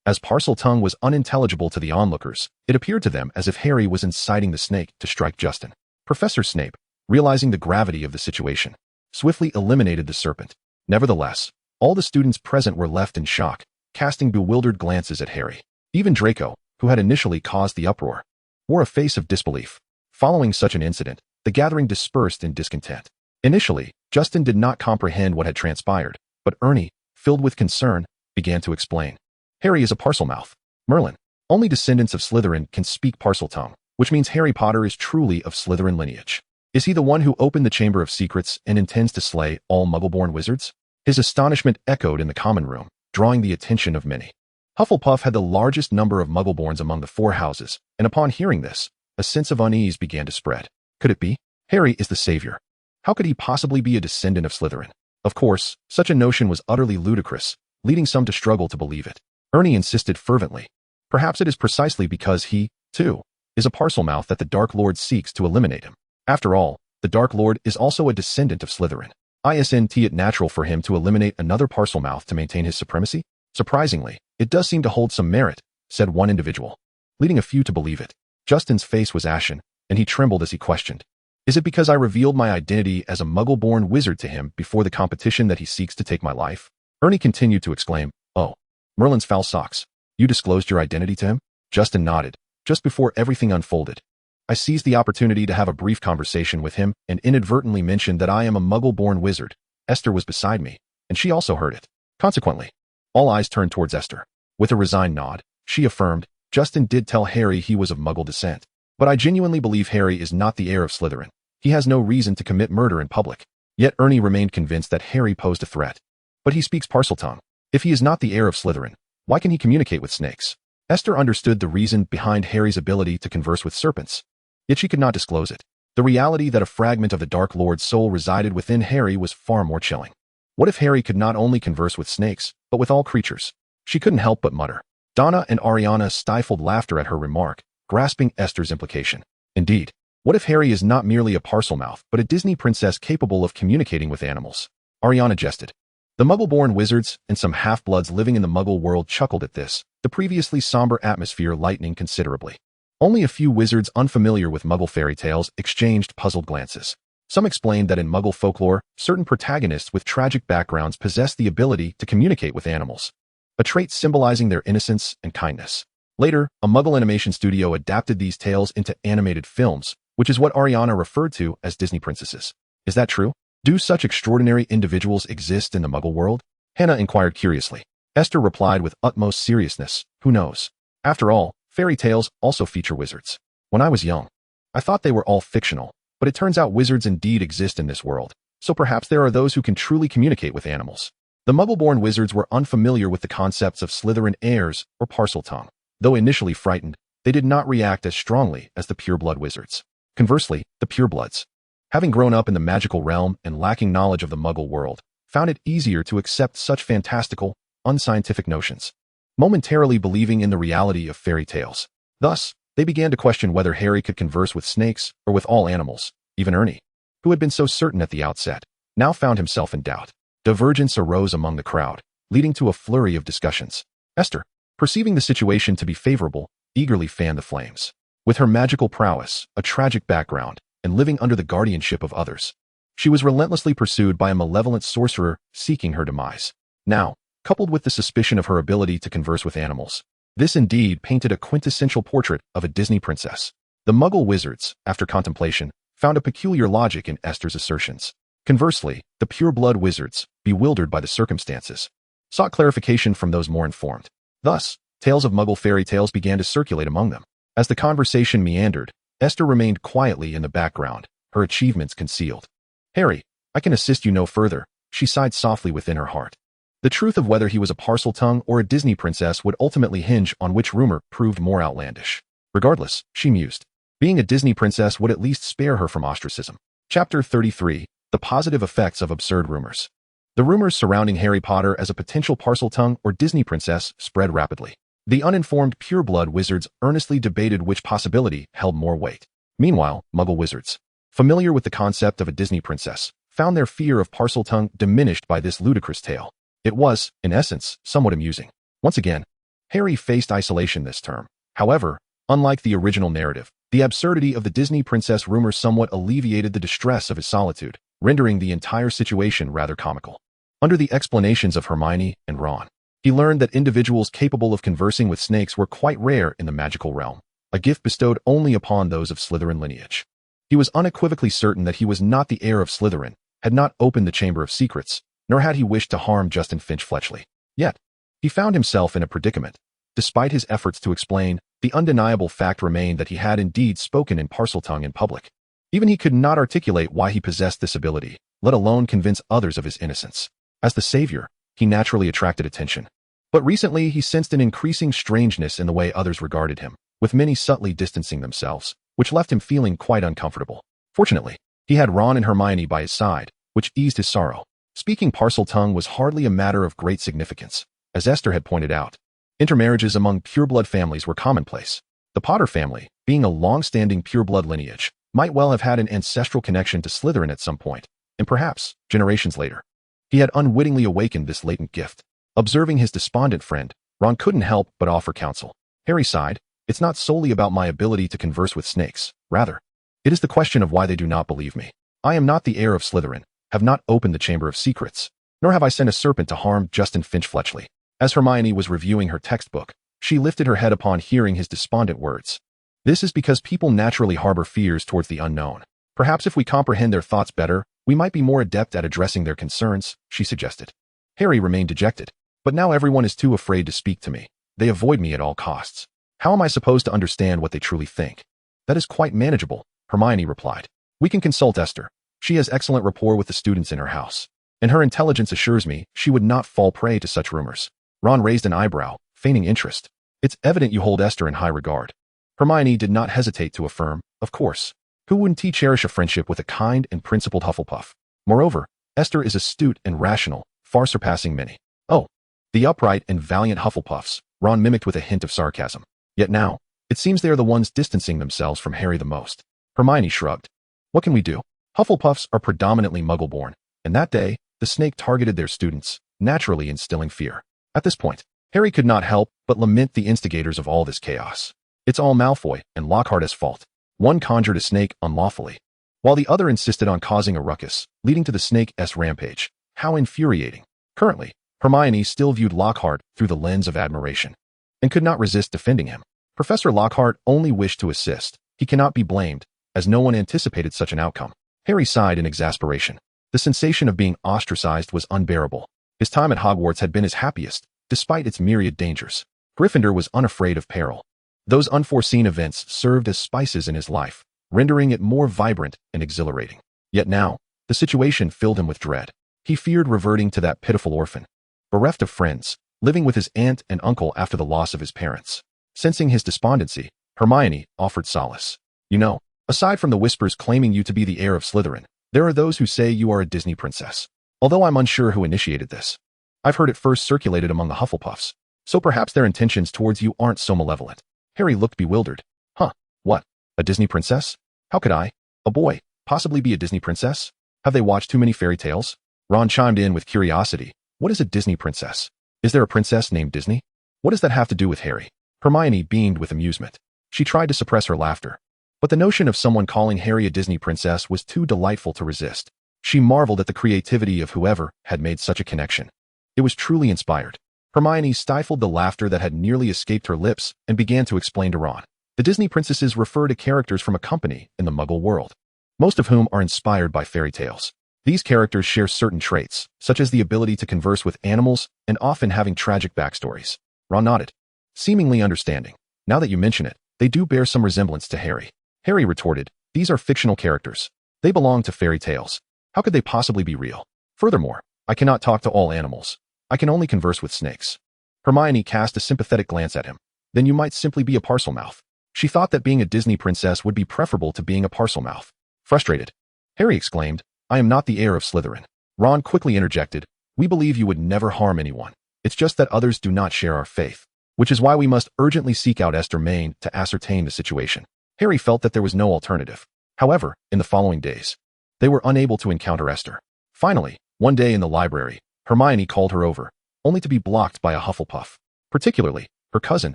As Parseltongue was unintelligible to the onlookers, it appeared to them as if Harry was inciting the snake to strike Justin. Professor Snape, realizing the gravity of the situation, swiftly eliminated the serpent. Nevertheless, all the students present were left in shock, casting bewildered glances at Harry. Even Draco, who had initially caused the uproar, wore a face of disbelief. Following such an incident, the gathering dispersed in discontent. Initially, Justin did not comprehend what had transpired, but Ernie, filled with concern, began to explain. Harry is a Parselmouth. Merlin. Only descendants of Slytherin can speak Parseltongue, which means Harry Potter is truly of Slytherin lineage. Is he the one who opened the Chamber of Secrets and intends to slay all Muggle-born wizards? His astonishment echoed in the common room, drawing the attention of many. Hufflepuff had the largest number of Muggle-borns among the 4 houses, and upon hearing this, a sense of unease began to spread. Could it be? Harry is the savior. How could he possibly be a descendant of Slytherin? Of course, such a notion was utterly ludicrous, leading some to struggle to believe it. Ernie insisted fervently. Perhaps it is precisely because he, too, is a Parselmouth that the Dark Lord seeks to eliminate him. After all, the Dark Lord is also a descendant of Slytherin. Isn't it natural for him to eliminate another Parselmouth to maintain his supremacy? Surprisingly, it does seem to hold some merit, said one individual, leading a few to believe it. Justin's face was ashen, and he trembled as he questioned. Is it because I revealed my identity as a Muggle-born wizard to him before the competition that he seeks to take my life? Ernie continued to exclaim, Oh, Merlin's foul socks. You disclosed your identity to him? Justin nodded, just before everything unfolded. I seized the opportunity to have a brief conversation with him and inadvertently mentioned that I am a Muggle-born wizard. Esther was beside me, and she also heard it. Consequently, all eyes turned towards Esther. With a resigned nod, she affirmed, Justin did tell Harry he was of Muggle descent. But I genuinely believe Harry is not the heir of Slytherin. He has no reason to commit murder in public. Yet Ernie remained convinced that Harry posed a threat. But he speaks Parseltongue. If he is not the heir of Slytherin, why can he communicate with snakes? Esther understood the reason behind Harry's ability to converse with serpents. Yet she could not disclose it. The reality that a fragment of the Dark Lord's soul resided within Harry was far more chilling. What if Harry could not only converse with snakes, but with all creatures? She couldn't help but mutter. Donna and Ariana stifled laughter at her remark, grasping Esther's implication. Indeed, what if Harry is not merely a Parselmouth, but a Disney princess capable of communicating with animals? Ariana jested. The Muggle-born wizards and some half-bloods living in the Muggle world chuckled at this, the previously somber atmosphere lightening considerably. Only a few wizards unfamiliar with Muggle fairy tales exchanged puzzled glances. Some explained that in Muggle folklore, certain protagonists with tragic backgrounds possess the ability to communicate with animals, a trait symbolizing their innocence and kindness. Later, a Muggle animation studio adapted these tales into animated films, which is what Ariana referred to as Disney princesses. Is that true? Do such extraordinary individuals exist in the Muggle world? Hannah inquired curiously. Esther replied with utmost seriousness, who knows? After all, fairy tales also feature wizards. When I was young, I thought they were all fictional, but it turns out wizards indeed exist in this world, so perhaps there are those who can truly communicate with animals. The Muggle-born wizards were unfamiliar with the concepts of Slytherin heirs or Parseltongue. Though initially frightened, they did not react as strongly as the pureblood wizards. Conversely, the purebloods, having grown up in the magical realm and lacking knowledge of the Muggle world, found it easier to accept such fantastical, unscientific notions, momentarily believing in the reality of fairy tales. Thus, they began to question whether Harry could converse with snakes or with all animals. Even Ernie, who had been so certain at the outset, now found himself in doubt. Divergence arose among the crowd, leading to a flurry of discussions. Esther, perceiving the situation to be favorable, eagerly fanned the flames. With her magical prowess, a tragic background, and living under the guardianship of others, she was relentlessly pursued by a malevolent sorcerer seeking her demise. Now, coupled with the suspicion of her ability to converse with animals, this indeed painted a quintessential portrait of a Disney princess. The Muggle wizards, after contemplation, found a peculiar logic in Esther's assertions. Conversely, the pureblood wizards, bewildered by the circumstances, sought clarification from those more informed. Thus, tales of Muggle fairy tales began to circulate among them. As the conversation meandered, Esther remained quietly in the background, her achievements concealed. Harry, I can assist you no further, she sighed softly within her heart. The truth of whether he was a Parseltongue or a Disney princess would ultimately hinge on which rumor proved more outlandish. Regardless, she mused, being a Disney princess would at least spare her from ostracism. Chapter 33, The Positive Effects of Absurd Rumors. The rumors surrounding Harry Potter as a potential Parseltongue or Disney princess spread rapidly. The uninformed pureblood wizards earnestly debated which possibility held more weight. Meanwhile, Muggle wizards, familiar with the concept of a Disney princess, found their fear of Parseltongue diminished by this ludicrous tale. It was, in essence, somewhat amusing. Once again, Harry faced isolation this term. However, unlike the original narrative, the absurdity of the Disney princess rumor somewhat alleviated the distress of his solitude, rendering the entire situation rather comical. Under the explanations of Hermione and Ron, he learned that individuals capable of conversing with snakes were quite rare in the magical realm, a gift bestowed only upon those of Slytherin lineage. He was unequivocally certain that he was not the heir of Slytherin, had not opened the Chamber of Secrets, nor had he wished to harm Justin Finch-Fletchley. Yet, he found himself in a predicament. Despite his efforts to explain, the undeniable fact remained that he had indeed spoken in Parseltongue in public. Even he could not articulate why he possessed this ability, let alone convince others of his innocence. As the savior, he naturally attracted attention. But recently he sensed an increasing strangeness in the way others regarded him, with many subtly distancing themselves, which left him feeling quite uncomfortable. Fortunately, he had Ron and Hermione by his side, which eased his sorrow. Speaking Parseltongue was hardly a matter of great significance. As Esther had pointed out, intermarriages among pureblood families were commonplace. The Potter family, being a long-standing pureblood lineage, might well have had an ancestral connection to Slytherin at some point, and perhaps, generations later. He had unwittingly awakened this latent gift. Observing his despondent friend, Ron couldn't help but offer counsel. Harry sighed. It's not solely about my ability to converse with snakes. Rather, it is the question of why they do not believe me. I am not the heir of Slytherin, have not opened the Chamber of Secrets, nor have I sent a serpent to harm Justin Finch-Fletchley. As Hermione was reviewing her textbook, she lifted her head upon hearing his despondent words. This is because people naturally harbor fears towards the unknown. Perhaps if we comprehend their thoughts better, we might be more adept at addressing their concerns, she suggested. Harry remained dejected. But now everyone is too afraid to speak to me. They avoid me at all costs. How am I supposed to understand what they truly think? That is quite manageable, Hermione replied. We can consult Esther. She has excellent rapport with the students in her house, and her intelligence assures me she would not fall prey to such rumors. Ron raised an eyebrow, feigning interest. It's evident you hold Esther in high regard. Hermione did not hesitate to affirm, of course. Who wouldn't cherish a friendship with a kind and principled Hufflepuff? Moreover, Esther is astute and rational, far surpassing many. Oh, the upright and valiant Hufflepuffs, Ron mimicked with a hint of sarcasm. Yet now, it seems they are the ones distancing themselves from Harry the most. Hermione shrugged. What can we do? Hufflepuffs are predominantly Muggle-born, and that day, the snake targeted their students, naturally instilling fear. At this point, Harry could not help but lament the instigators of all this chaos. It's all Malfoy and Lockhart's fault. One conjured a snake unlawfully, while the other insisted on causing a ruckus, leading to the snake's rampage. How infuriating. Currently, Hermione still viewed Lockhart through the lens of admiration, and could not resist defending him. Professor Lockhart only wished to assist. He cannot be blamed, as no one anticipated such an outcome. Harry sighed in exasperation. The sensation of being ostracized was unbearable. His time at Hogwarts had been his happiest, despite its myriad dangers. Gryffindor was unafraid of peril. Those unforeseen events served as spices in his life, rendering it more vibrant and exhilarating. Yet now, the situation filled him with dread. He feared reverting to that pitiful orphan, bereft of friends, living with his aunt and uncle after the loss of his parents. Sensing his despondency, Hermione offered solace. You know, aside from the whispers claiming you to be the heir of Slytherin, there are those who say you are a Disney princess. Although I'm unsure who initiated this. I've heard it first circulated among the Hufflepuffs, so perhaps their intentions towards you aren't so malevolent. Harry looked bewildered. Huh, what? A Disney princess? How could I, a boy, possibly be a Disney princess? Have they watched too many fairy tales? Ron chimed in with curiosity. What is a Disney princess? Is there a princess named Disney? What does that have to do with Harry? Hermione beamed with amusement. She tried to suppress her laughter, but the notion of someone calling Harry a Disney princess was too delightful to resist. She marveled at the creativity of whoever had made such a connection. It was truly inspired. Hermione stifled the laughter that had nearly escaped her lips and began to explain to Ron. The Disney princesses refer to characters from a company in the Muggle world, most of whom are inspired by fairy tales. These characters share certain traits, such as the ability to converse with animals and often having tragic backstories. Ron nodded, seemingly understanding. Now that you mention it, they do bear some resemblance to Harry. Harry retorted, these are fictional characters. They belong to fairy tales. How could they possibly be real? Furthermore, I cannot talk to all animals. I can only converse with snakes. Hermione cast a sympathetic glance at him. Then you might simply be a Parselmouth. She thought that being a Disney princess would be preferable to being a Parselmouth. Frustrated, Harry exclaimed, I am not the heir of Slytherin. Ron quickly interjected, we believe you would never harm anyone. It's just that others do not share our faith, which is why we must urgently seek out Esther Maine to ascertain the situation. Harry felt that there was no alternative. However, in the following days, they were unable to encounter Esther. Finally, one day in the library, Hermione called her over, only to be blocked by a Hufflepuff. Particularly, Her cousin,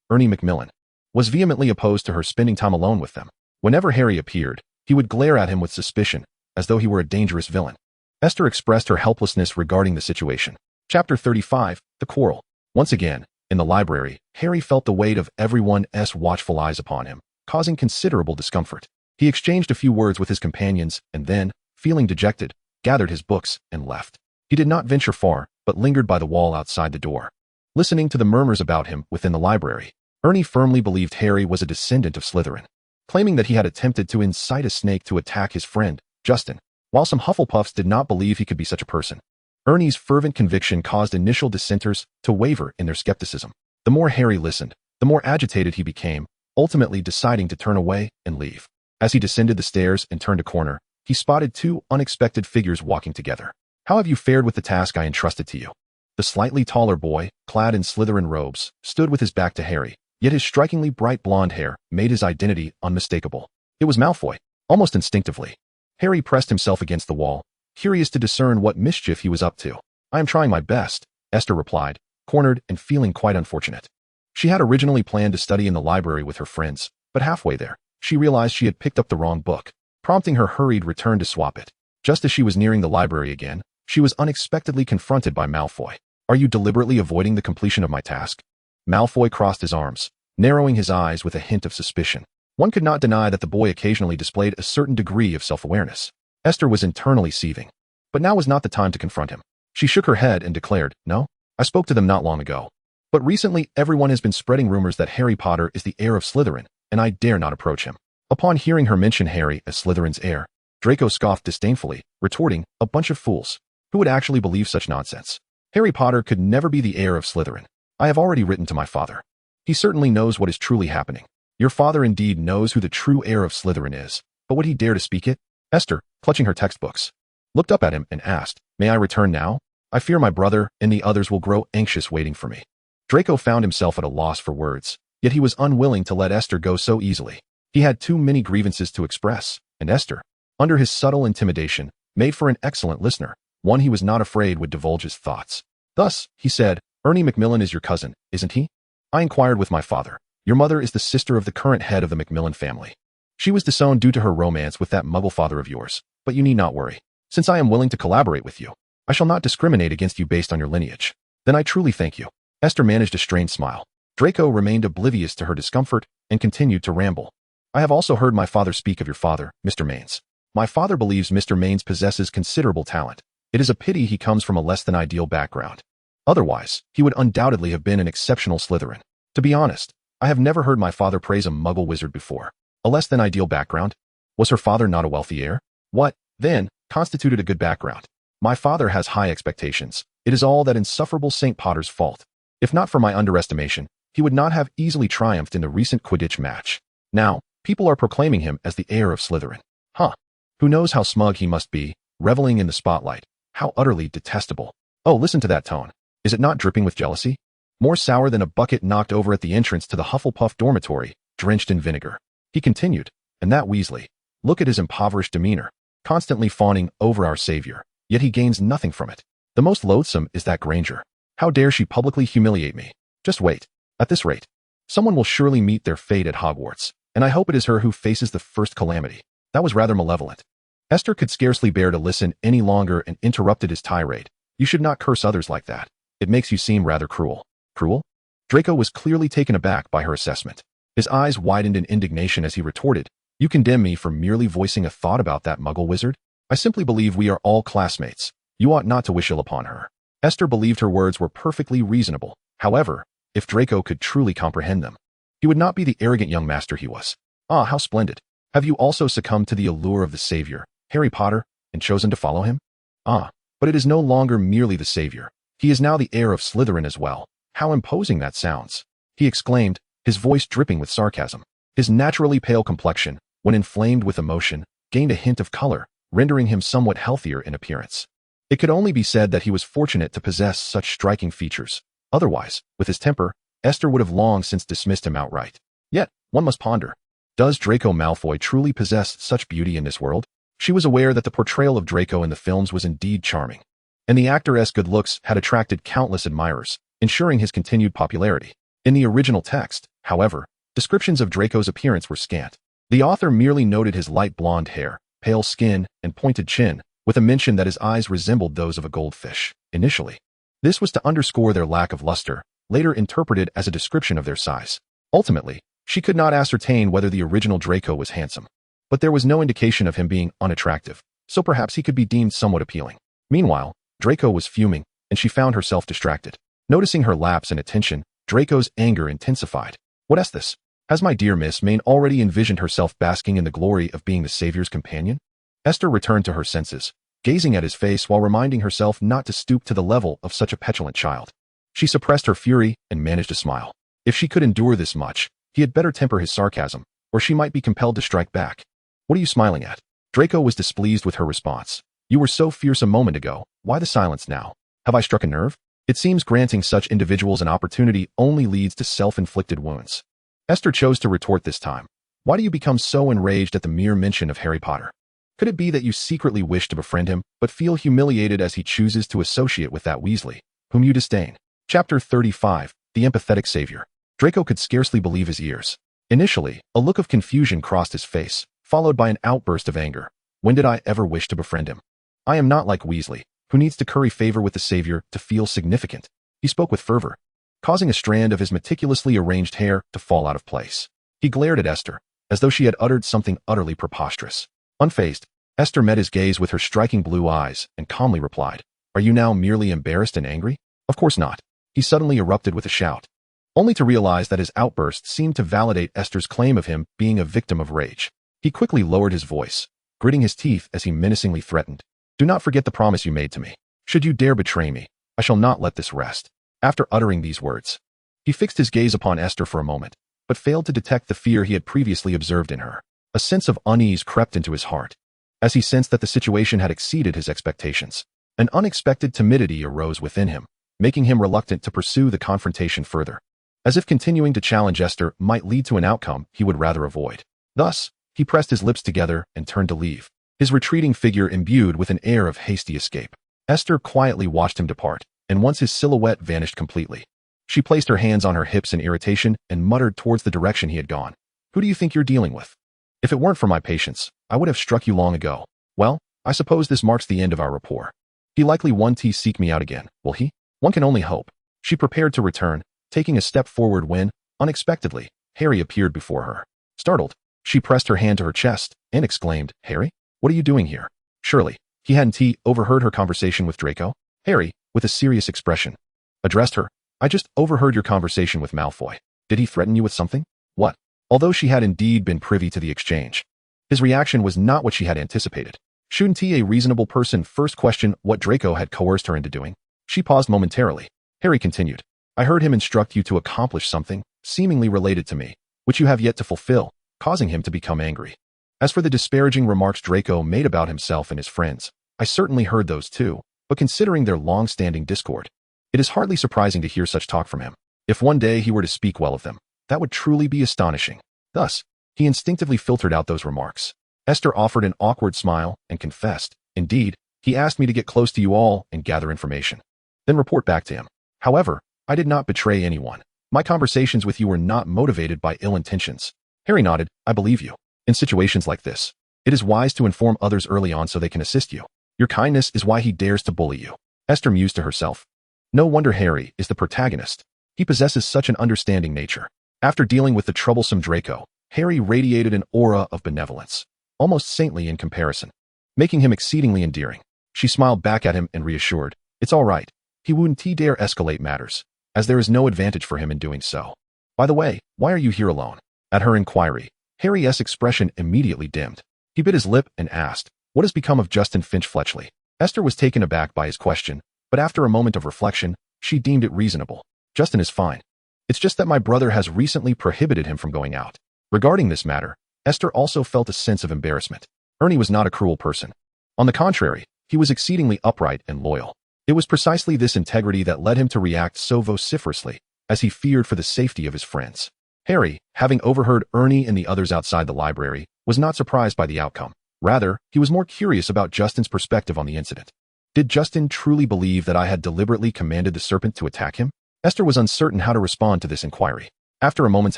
Ernie Macmillan, was vehemently opposed to her spending time alone with them. Whenever Harry appeared, he would glare at him with suspicion, as though he were a dangerous villain. Esther expressed her helplessness regarding the situation. Chapter 35, The Quarrel. Once again, in the library, Harry felt the weight of everyone's watchful eyes upon him, causing considerable discomfort. He exchanged a few words with his companions and then, feeling dejected, gathered his books and left. He did not venture far, but lingered by the wall outside the door. Listening to the murmurs about him within the library, Ernie firmly believed Harry was a descendant of Slytherin, claiming that he had attempted to incite a snake to attack his friend, Justin. While some Hufflepuffs did not believe he could be such a person, Ernie's fervent conviction caused initial dissenters to waver in their skepticism. The more Harry listened, the more agitated he became, ultimately deciding to turn away and leave. As he descended the stairs and turned a corner, he spotted two unexpected figures walking together. "How have you fared with the task I entrusted to you?" The slightly taller boy, clad in Slytherin robes, stood with his back to Harry, yet his strikingly bright blonde hair made his identity unmistakable. It was Malfoy. Almost instinctively, Harry pressed himself against the wall, curious to discern what mischief he was up to. "I am trying my best," Esther replied, cornered and feeling quite unfortunate. She had originally planned to study in the library with her friends, but halfway there, she realized she had picked up the wrong book, prompting her hurried return to swap it. Just as she was nearing the library again, she was unexpectedly confronted by Malfoy. "Are you deliberately avoiding the completion of my task?" Malfoy crossed his arms, narrowing his eyes with a hint of suspicion. One could not deny that the boy occasionally displayed a certain degree of self-awareness. Esther was internally seething. But now was not the time to confront him. She shook her head and declared, "No, I spoke to them not long ago. But recently everyone has been spreading rumors that Harry Potter is the heir of Slytherin, and I dare not approach him." Upon hearing her mention Harry as Slytherin's heir, Draco scoffed disdainfully, retorting, "A bunch of fools. Who would actually believe such nonsense? Harry Potter could never be the heir of Slytherin. I have already written to my father. He certainly knows what is truly happening. Your father indeed knows who the true heir of Slytherin is, but would he dare to speak it?" Esther, clutching her textbooks, looked up at him and asked, "May I return now? I fear my brother and the others will grow anxious waiting for me." Draco found himself at a loss for words, yet he was unwilling to let Esther go so easily. He had too many grievances to express, and Esther, under his subtle intimidation, made for an excellent listener, one he was not afraid would divulge his thoughts. Thus, he said, "Ernie Macmillan is your cousin, isn't he?" "I inquired with my father. Your mother is the sister of the current head of the Macmillan family. She was disowned due to her romance with that muggle father of yours, but you need not worry. Since I am willing to collaborate with you, I shall not discriminate against you based on your lineage." "Then I truly thank you." Esther managed a strained smile. Draco remained oblivious to her discomfort and continued to ramble. "I have also heard my father speak of your father, Mr. Maines. My father believes Mr. Maines possesses considerable talent. It is a pity he comes from a less than ideal background. Otherwise, he would undoubtedly have been an exceptional Slytherin. To be honest, I have never heard my father praise a muggle wizard before. A less than ideal background? Was her father not a wealthy heir? What, then, constituted a good background? My father has high expectations. It is all that insufferable St. Potter's fault. If not for my underestimation, he would not have easily triumphed in the recent Quidditch match. Now, people are proclaiming him as the heir of Slytherin. Huh. Who knows how smug he must be, reveling in the spotlight. How utterly detestable. Oh, listen to that tone. Is it not dripping with jealousy? More sour than a bucket knocked over at the entrance to the Hufflepuff dormitory, drenched in vinegar. He continued, "And that Weasley. Look at his impoverished demeanor, constantly fawning over our savior, yet he gains nothing from it. The most loathsome is that Granger. How dare she publicly humiliate me? Just wait. At this rate, someone will surely meet their fate at Hogwarts, and I hope it is her who faces the first calamity." That was rather malevolent. Esther could scarcely bear to listen any longer and interrupted his tirade. "You should not curse others like that. It makes you seem rather cruel." "Cruel?" Draco was clearly taken aback by her assessment. His eyes widened in indignation as he retorted, "You condemn me for merely voicing a thought about that muggle wizard? I simply believe we are all classmates. You ought not to wish ill upon her." Esther believed her words were perfectly reasonable. However, if Draco could truly comprehend them, he would not be the arrogant young master he was. "Ah, how splendid. Have you also succumbed to the allure of the savior, Harry Potter, and chosen to follow him?" "Ah, but it is no longer merely the savior. He is now the heir of Slytherin as well. How imposing that sounds," he exclaimed, his voice dripping with sarcasm. His naturally pale complexion, when inflamed with emotion, gained a hint of color, rendering him somewhat healthier in appearance. It could only be said that he was fortunate to possess such striking features. Otherwise, with his temper, Esther would have long since dismissed him outright. Yet, one must ponder. Does Draco Malfoy truly possess such beauty in this world? She was aware that the portrayal of Draco in the films was indeed charming, and the actor's good looks had attracted countless admirers, ensuring his continued popularity. In the original text, however, descriptions of Draco's appearance were scant. The author merely noted his light blonde hair, pale skin, and pointed chin, with a mention that his eyes resembled those of a goldfish. Initially, this was to underscore their lack of luster, later interpreted as a description of their size. Ultimately, she could not ascertain whether the original Draco was handsome. But there was no indication of him being unattractive, so perhaps he could be deemed somewhat appealing. Meanwhile, Draco was fuming, and she found herself distracted. Noticing her lapse in attention, Draco's anger intensified. What is this? Has my dear Miss Main already envisioned herself basking in the glory of being the Savior's companion? Esther returned to her senses, gazing at his face while reminding herself not to stoop to the level of such a petulant child. She suppressed her fury and managed to smile. If she could endure this much, he had better temper his sarcasm, or she might be compelled to strike back. What are you smiling at? Draco was displeased with her response. You were so fierce a moment ago, why the silence now? Have I struck a nerve? It seems granting such individuals an opportunity only leads to self-inflicted wounds. Esther chose to retort this time. Why do you become so enraged at the mere mention of Harry Potter? Could it be that you secretly wish to befriend him, but feel humiliated as he chooses to associate with that Weasley, whom you disdain? Chapter 35, The Empathetic Savior. Draco could scarcely believe his ears. Initially, a look of confusion crossed his face, followed by an outburst of anger. When did I ever wish to befriend him? I am not like Weasley, who needs to curry favor with the Savior to feel significant. He spoke with fervor, causing a strand of his meticulously arranged hair to fall out of place. He glared at Esther, as though she had uttered something utterly preposterous. Unfazed, Esther met his gaze with her striking blue eyes and calmly replied, Are you now merely embarrassed and angry? Of course not. He suddenly erupted with a shout, only to realize that his outburst seemed to validate Esther's claim of him being a victim of rage. He quickly lowered his voice, gritting his teeth as he menacingly threatened, Do not forget the promise you made to me. Should you dare betray me, I shall not let this rest. After uttering these words, he fixed his gaze upon Esther for a moment, but failed to detect the fear he had previously observed in her. A sense of unease crept into his heart, as he sensed that the situation had exceeded his expectations. An unexpected timidity arose within him, making him reluctant to pursue the confrontation further, as if continuing to challenge Esther might lead to an outcome he would rather avoid. Thus, he pressed his lips together and turned to leave, his retreating figure imbued with an air of hasty escape. Esther quietly watched him depart, and once his silhouette vanished completely, she placed her hands on her hips in irritation and muttered towards the direction he had gone. Who do you think you're dealing with? If it weren't for my patience, I would have struck you long ago. Well, I suppose this marks the end of our rapport. He likely won't seek me out again, will he? One can only hope. She prepared to return, taking a step forward when, unexpectedly, Harry appeared before her. Startled, she pressed her hand to her chest and exclaimed, Harry? What are you doing here? Surely, he hadn't overheard her conversation with Draco? Harry, with a serious expression, addressed her. I just overheard your conversation with Malfoy. Did he threaten you with something? What? Although she had indeed been privy to the exchange, his reaction was not what she had anticipated. Shouldn't a reasonable person first question what Draco had coerced her into doing? She paused momentarily. Harry continued, I heard him instruct you to accomplish something, seemingly related to me, which you have yet to fulfill, causing him to become angry. As for the disparaging remarks Draco made about himself and his friends, I certainly heard those too, but considering their long-standing discord, it is hardly surprising to hear such talk from him. If one day he were to speak well of them, that would truly be astonishing. Thus, he instinctively filtered out those remarks. Esther offered an awkward smile and confessed, Indeed, he asked me to get close to you all and gather information, then report back to him. However, I did not betray anyone. My conversations with you were not motivated by ill intentions. Harry nodded, I believe you. In situations like this, it is wise to inform others early on so they can assist you. Your kindness is why he dares to bully you. Esther mused to herself. No wonder Harry is the protagonist. He possesses such an understanding nature. After dealing with the troublesome Draco, Harry radiated an aura of benevolence, almost saintly in comparison, making him exceedingly endearing. She smiled back at him and reassured, It's all right. He wouldn't dare escalate matters, as there is no advantage for him in doing so. By the way, why are you here alone? At her inquiry, Harry's expression immediately dimmed. He bit his lip and asked, What has become of Justin Finch-Fletchley? Esther was taken aback by his question, but after a moment of reflection, she deemed it reasonable. Justin is fine. It's just that my brother has recently prohibited him from going out. Regarding this matter, Esther also felt a sense of embarrassment. Ernie was not a cruel person. On the contrary, he was exceedingly upright and loyal. It was precisely this integrity that led him to react so vociferously, as he feared for the safety of his friends. Harry, having overheard Ernie and the others outside the library, was not surprised by the outcome. Rather, he was more curious about Justin's perspective on the incident. Did Justin truly believe that I had deliberately commanded the serpent to attack him? Esther was uncertain how to respond to this inquiry. After a moment's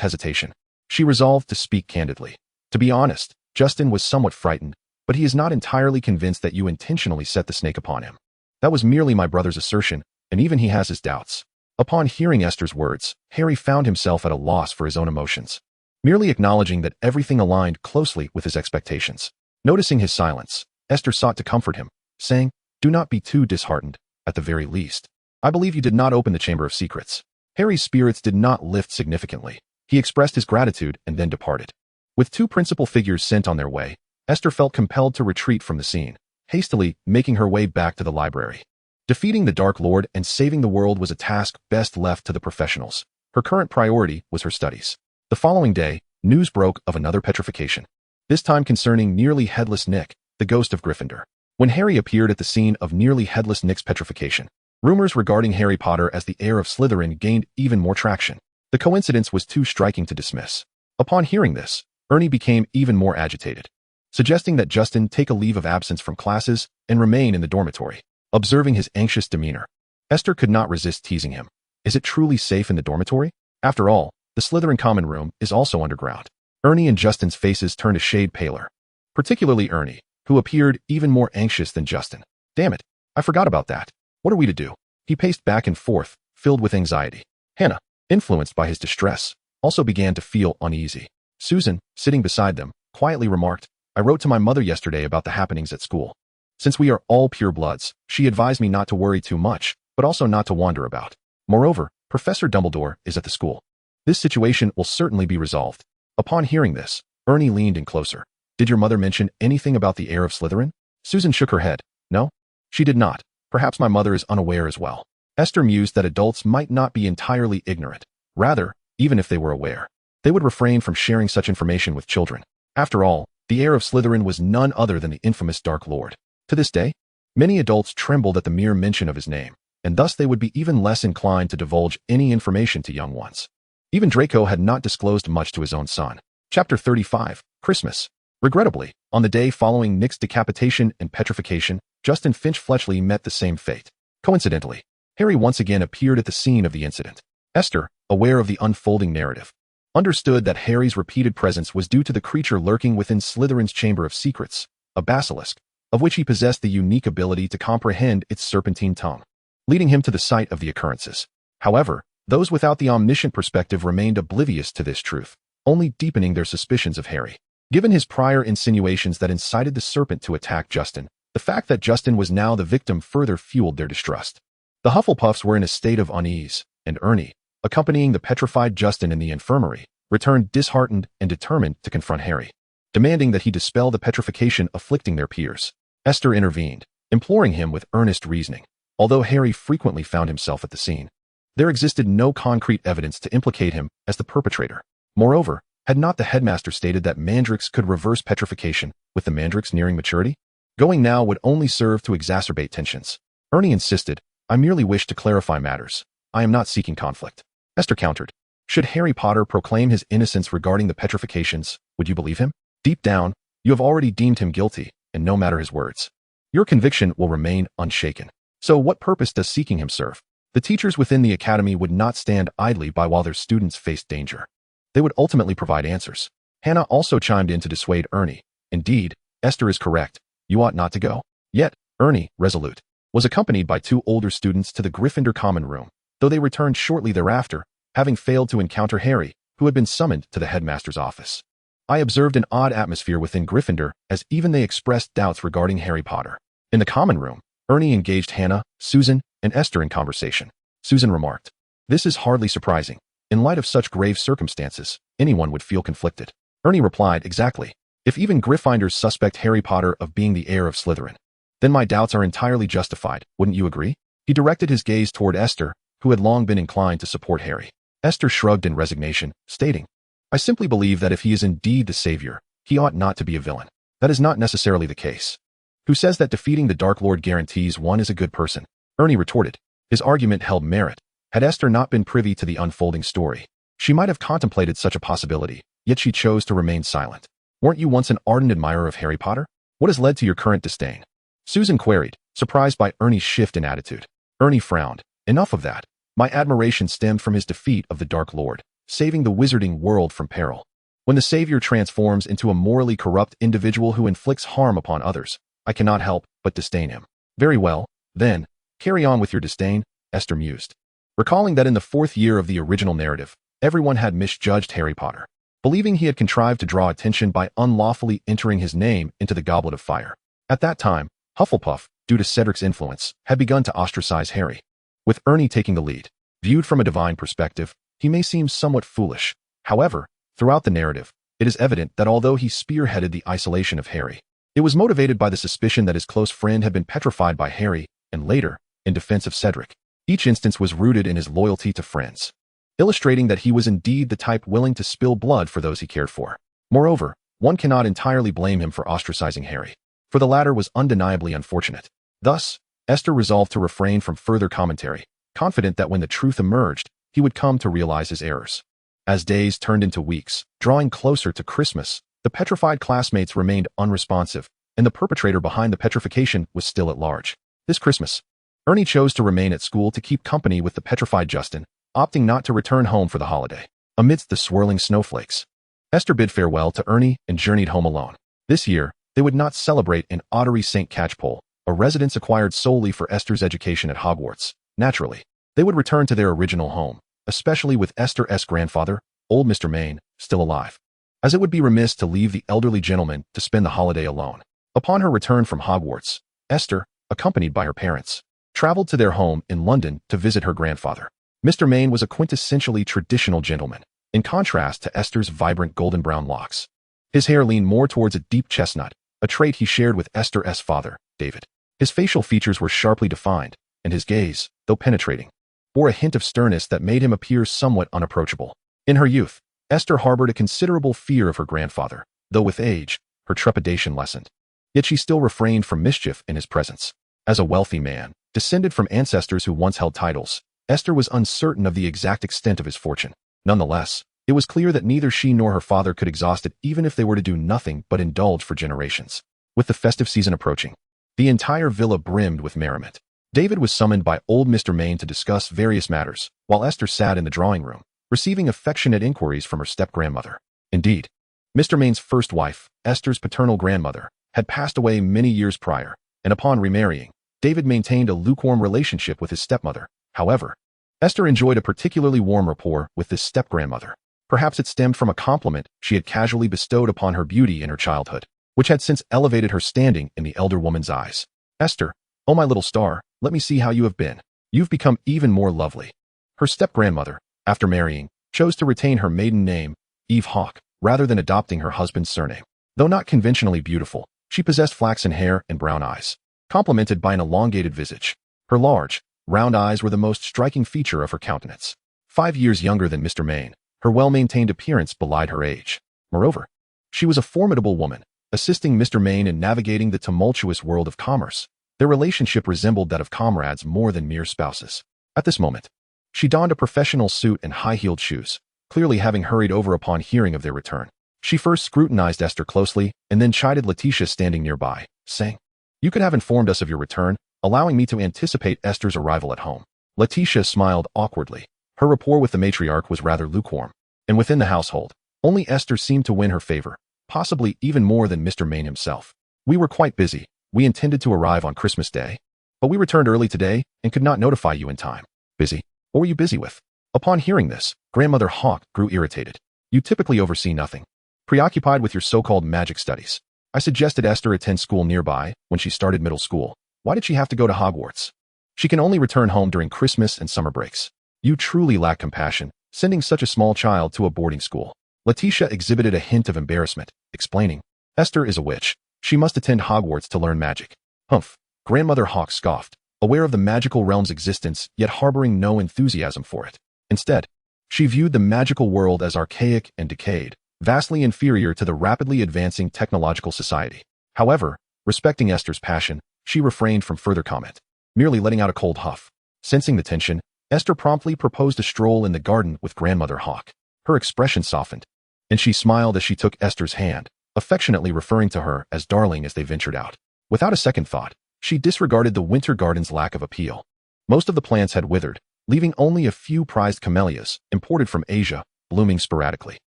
hesitation, she resolved to speak candidly. To be honest, Justin was somewhat frightened, but he is not entirely convinced that you intentionally set the snake upon him. That was merely my brother's assertion, and even he has his doubts. Upon hearing Esther's words, Harry found himself at a loss for his own emotions, merely acknowledging that everything aligned closely with his expectations. Noticing his silence, Esther sought to comfort him, saying, "Do not be too disheartened, at the very least. I believe you did not open the Chamber of Secrets." Harry's spirits did not lift significantly. He expressed his gratitude and then departed. With two principal figures sent on their way, Esther felt compelled to retreat from the scene, hastily making her way back to the library. Defeating the Dark Lord and saving the world was a task best left to the professionals. Her current priority was her studies. The following day, news broke of another petrification, this time concerning nearly headless Nick, the ghost of Gryffindor. When Harry appeared at the scene of nearly headless Nick's petrification, rumors regarding Harry Potter as the heir of Slytherin gained even more traction. The coincidence was too striking to dismiss. Upon hearing this, Ernie became even more agitated, suggesting that Justin take a leave of absence from classes and remain in the dormitory. Observing his anxious demeanor, Esther could not resist teasing him. Is it truly safe in the dormitory? After all, the Slytherin common room is also underground. Ernie and Justin's faces turned a shade paler, particularly Ernie, who appeared even more anxious than Justin. Damn it, I forgot about that. What are we to do? He paced back and forth, filled with anxiety. Hannah, influenced by his distress, also began to feel uneasy. Susan, sitting beside them, quietly remarked, "I wrote to my mother yesterday about the happenings at school. Since we are all purebloods, she advised me not to worry too much, but also not to wander about. Moreover, Professor Dumbledore is at the school. This situation will certainly be resolved." Upon hearing this, Ernie leaned in closer. "Did your mother mention anything about the heir of Slytherin?" Susan shook her head. "No, she did not. Perhaps my mother is unaware as well." Esther mused that adults might not be entirely ignorant. Rather, even if they were aware, they would refrain from sharing such information with children. After all, the heir of Slytherin was none other than the infamous Dark Lord. To this day, many adults trembled at the mere mention of his name, and thus they would be even less inclined to divulge any information to young ones. Even Draco had not disclosed much to his own son. Chapter 35, Christmas. Regrettably, on the day following Nick's decapitation and petrification, Justin Finch-Fletchley met the same fate. Coincidentally, Harry once again appeared at the scene of the incident. Esther, aware of the unfolding narrative, understood that Harry's repeated presence was due to the creature lurking within Slytherin's Chamber of Secrets, a basilisk, of which he possessed the unique ability to comprehend its serpentine tongue, leading him to the site of the occurrences. However, those without the omniscient perspective remained oblivious to this truth, only deepening their suspicions of Harry. Given his prior insinuations that incited the serpent to attack Justin, the fact that Justin was now the victim further fueled their distrust. The Hufflepuffs were in a state of unease, and Ernie, accompanying the petrified Justin in the infirmary, returned disheartened and determined to confront Harry, demanding that he dispel the petrification afflicting their peers. Esther intervened, imploring him with earnest reasoning. Although Harry frequently found himself at the scene, there existed no concrete evidence to implicate him as the perpetrator. Moreover, had not the headmaster stated that mandrakes could reverse petrification with the mandrakes nearing maturity? Going now would only serve to exacerbate tensions. Ernie insisted, "I merely wish to clarify matters. I am not seeking conflict." Esther countered, "Should Harry Potter proclaim his innocence regarding the petrifications, would you believe him? Deep down, you have already deemed him guilty, and no matter his words, your conviction will remain unshaken. So what purpose does seeking him serve? The teachers within the academy would not stand idly by while their students faced danger. They would ultimately provide answers." Hannah also chimed in to dissuade Ernie. "Indeed, Esther is correct. You ought not to go." Yet, Ernie, resolute, was accompanied by two older students to the Gryffindor common room, though they returned shortly thereafter, having failed to encounter Harry, who had been summoned to the headmaster's office. I observed an odd atmosphere within Gryffindor as even they expressed doubts regarding Harry Potter. In the common room, Ernie engaged Hannah, Susan, and Esther in conversation. Susan remarked, "This is hardly surprising. In light of such grave circumstances, anyone would feel conflicted." Ernie replied, "Exactly. If even Gryffindors suspect Harry Potter of being the heir of Slytherin, then my doubts are entirely justified, wouldn't you agree?" He directed his gaze toward Esther, who had long been inclined to support Harry. Esther shrugged in resignation, stating, "I simply believe that if he is indeed the savior, he ought not to be a villain. That is not necessarily the case. Who says that defeating the Dark Lord guarantees one is a good person?" Ernie retorted. His argument held merit. Had Esther not been privy to the unfolding story, she might have contemplated such a possibility, yet she chose to remain silent. "Weren't you once an ardent admirer of Harry Potter? What has led to your current disdain?" Susan queried, surprised by Ernie's shift in attitude. Ernie frowned. "Enough of that. My admiration stemmed from his defeat of the Dark Lord, saving the wizarding world from peril. When the savior transforms into a morally corrupt individual who inflicts harm upon others, I cannot help but disdain him. Very well, then, carry on with your disdain, Esther mused. Recalling that in the 4th year of the original narrative, everyone had misjudged Harry Potter, believing he had contrived to draw attention by unlawfully entering his name into the Goblet of Fire. At that time, Hufflepuff, due to Cedric's influence, had begun to ostracize Harry, with Ernie taking the lead. Viewed from a divine perspective, he may seem somewhat foolish. However, throughout the narrative, it is evident that although he spearheaded the isolation of Harry, it was motivated by the suspicion that his close friend had been petrified by Harry, and later, in defense of Cedric. Each instance was rooted in his loyalty to friends, illustrating that he was indeed the type willing to spill blood for those he cared for. Moreover, one cannot entirely blame him for ostracizing Harry, for the latter was undeniably unfortunate. Thus, Esther resolved to refrain from further commentary, confident that when the truth emerged, he would come to realize his errors. As days turned into weeks, drawing closer to Christmas, the petrified classmates remained unresponsive, and the perpetrator behind the petrification was still at large. This Christmas, Ernie chose to remain at school to keep company with the petrified Justin, opting not to return home for the holiday. Amidst the swirling snowflakes, Esther bid farewell to Ernie and journeyed home alone. This year, they would not celebrate in Ottery St. Catchpole, a residence acquired solely for Esther's education at Hogwarts. Naturally, they would return to their original home, especially with Esther's grandfather, old Mr. Main, still alive, as it would be remiss to leave the elderly gentleman to spend the holiday alone. Upon her return from Hogwarts, Esther, accompanied by her parents, traveled to their home in London to visit her grandfather. Mr. Main was a quintessentially traditional gentleman, in contrast to Esther's vibrant golden brown locks. His hair leaned more towards a deep chestnut, a trait he shared with Esther's father, David. His facial features were sharply defined, and his gaze, though penetrating, bore a hint of sternness that made him appear somewhat unapproachable. In her youth, Esther harbored a considerable fear of her grandfather, though with age, her trepidation lessened. Yet she still refrained from mischief in his presence. As a wealthy man, descended from ancestors who once held titles, Esther was uncertain of the exact extent of his fortune. Nonetheless, it was clear that neither she nor her father could exhaust it even if they were to do nothing but indulge for generations. With the festive season approaching, the entire villa brimmed with merriment. David was summoned by old Mr. Main to discuss various matters, while Esther sat in the drawing room, receiving affectionate inquiries from her step-grandmother. Indeed, Mr. Main's first wife, Esther's paternal grandmother, had passed away many years prior, and upon remarrying, David maintained a lukewarm relationship with his stepmother. However, Esther enjoyed a particularly warm rapport with this step-grandmother. Perhaps it stemmed from a compliment she had casually bestowed upon her beauty in her childhood, which had since elevated her standing in the elder woman's eyes. Esther, oh my little star, let me see how you have been. You've become even more lovely. Her step-grandmother, after marrying, chose to retain her maiden name, Eve Hawke, rather than adopting her husband's surname. Though not conventionally beautiful, she possessed flaxen hair and brown eyes, complemented by an elongated visage. Her large, round eyes were the most striking feature of her countenance. 5 years younger than Mr. Main, her well-maintained appearance belied her age. Moreover, she was a formidable woman, assisting Mr. Main in navigating the tumultuous world of commerce. Their relationship resembled that of comrades more than mere spouses. At this moment, she donned a professional suit and high-heeled shoes, clearly having hurried over upon hearing of their return. She first scrutinized Esther closely and then chided Letitia standing nearby, saying, "You could have informed us of your return, allowing me to anticipate Esther's arrival at home." Letitia smiled awkwardly. Her rapport with the matriarch was rather lukewarm, and within the household, only Esther seemed to win her favor, possibly even more than Mr. Main himself. "We were quite busy. We intended to arrive on Christmas Day, but we returned early today and could not notify you in time." "Busy? What were you busy with?" Upon hearing this, Grandmother Hawke grew irritated. "You typically oversee nothing. Preoccupied with your so-called magic studies. I suggested Esther attend school nearby when she started middle school. Why did she have to go to Hogwarts? She can only return home during Christmas and summer breaks. You truly lack compassion, sending such a small child to a boarding school." Letitia exhibited a hint of embarrassment, explaining, "Esther is a witch. She must attend Hogwarts to learn magic." "Humph," Grandmother Hawke scoffed, aware of the magical realm's existence yet harboring no enthusiasm for it. Instead, she viewed the magical world as archaic and decayed, vastly inferior to the rapidly advancing technological society. However, respecting Esther's passion, she refrained from further comment, merely letting out a cold huff. Sensing the tension, Esther promptly proposed a stroll in the garden with Grandmother Hawke. Her expression softened, and she smiled as she took Esther's hand, affectionately referring to her as darling as they ventured out. Without a second thought, she disregarded the winter garden's lack of appeal. Most of the plants had withered, leaving only a few prized camellias, imported from Asia, blooming sporadically.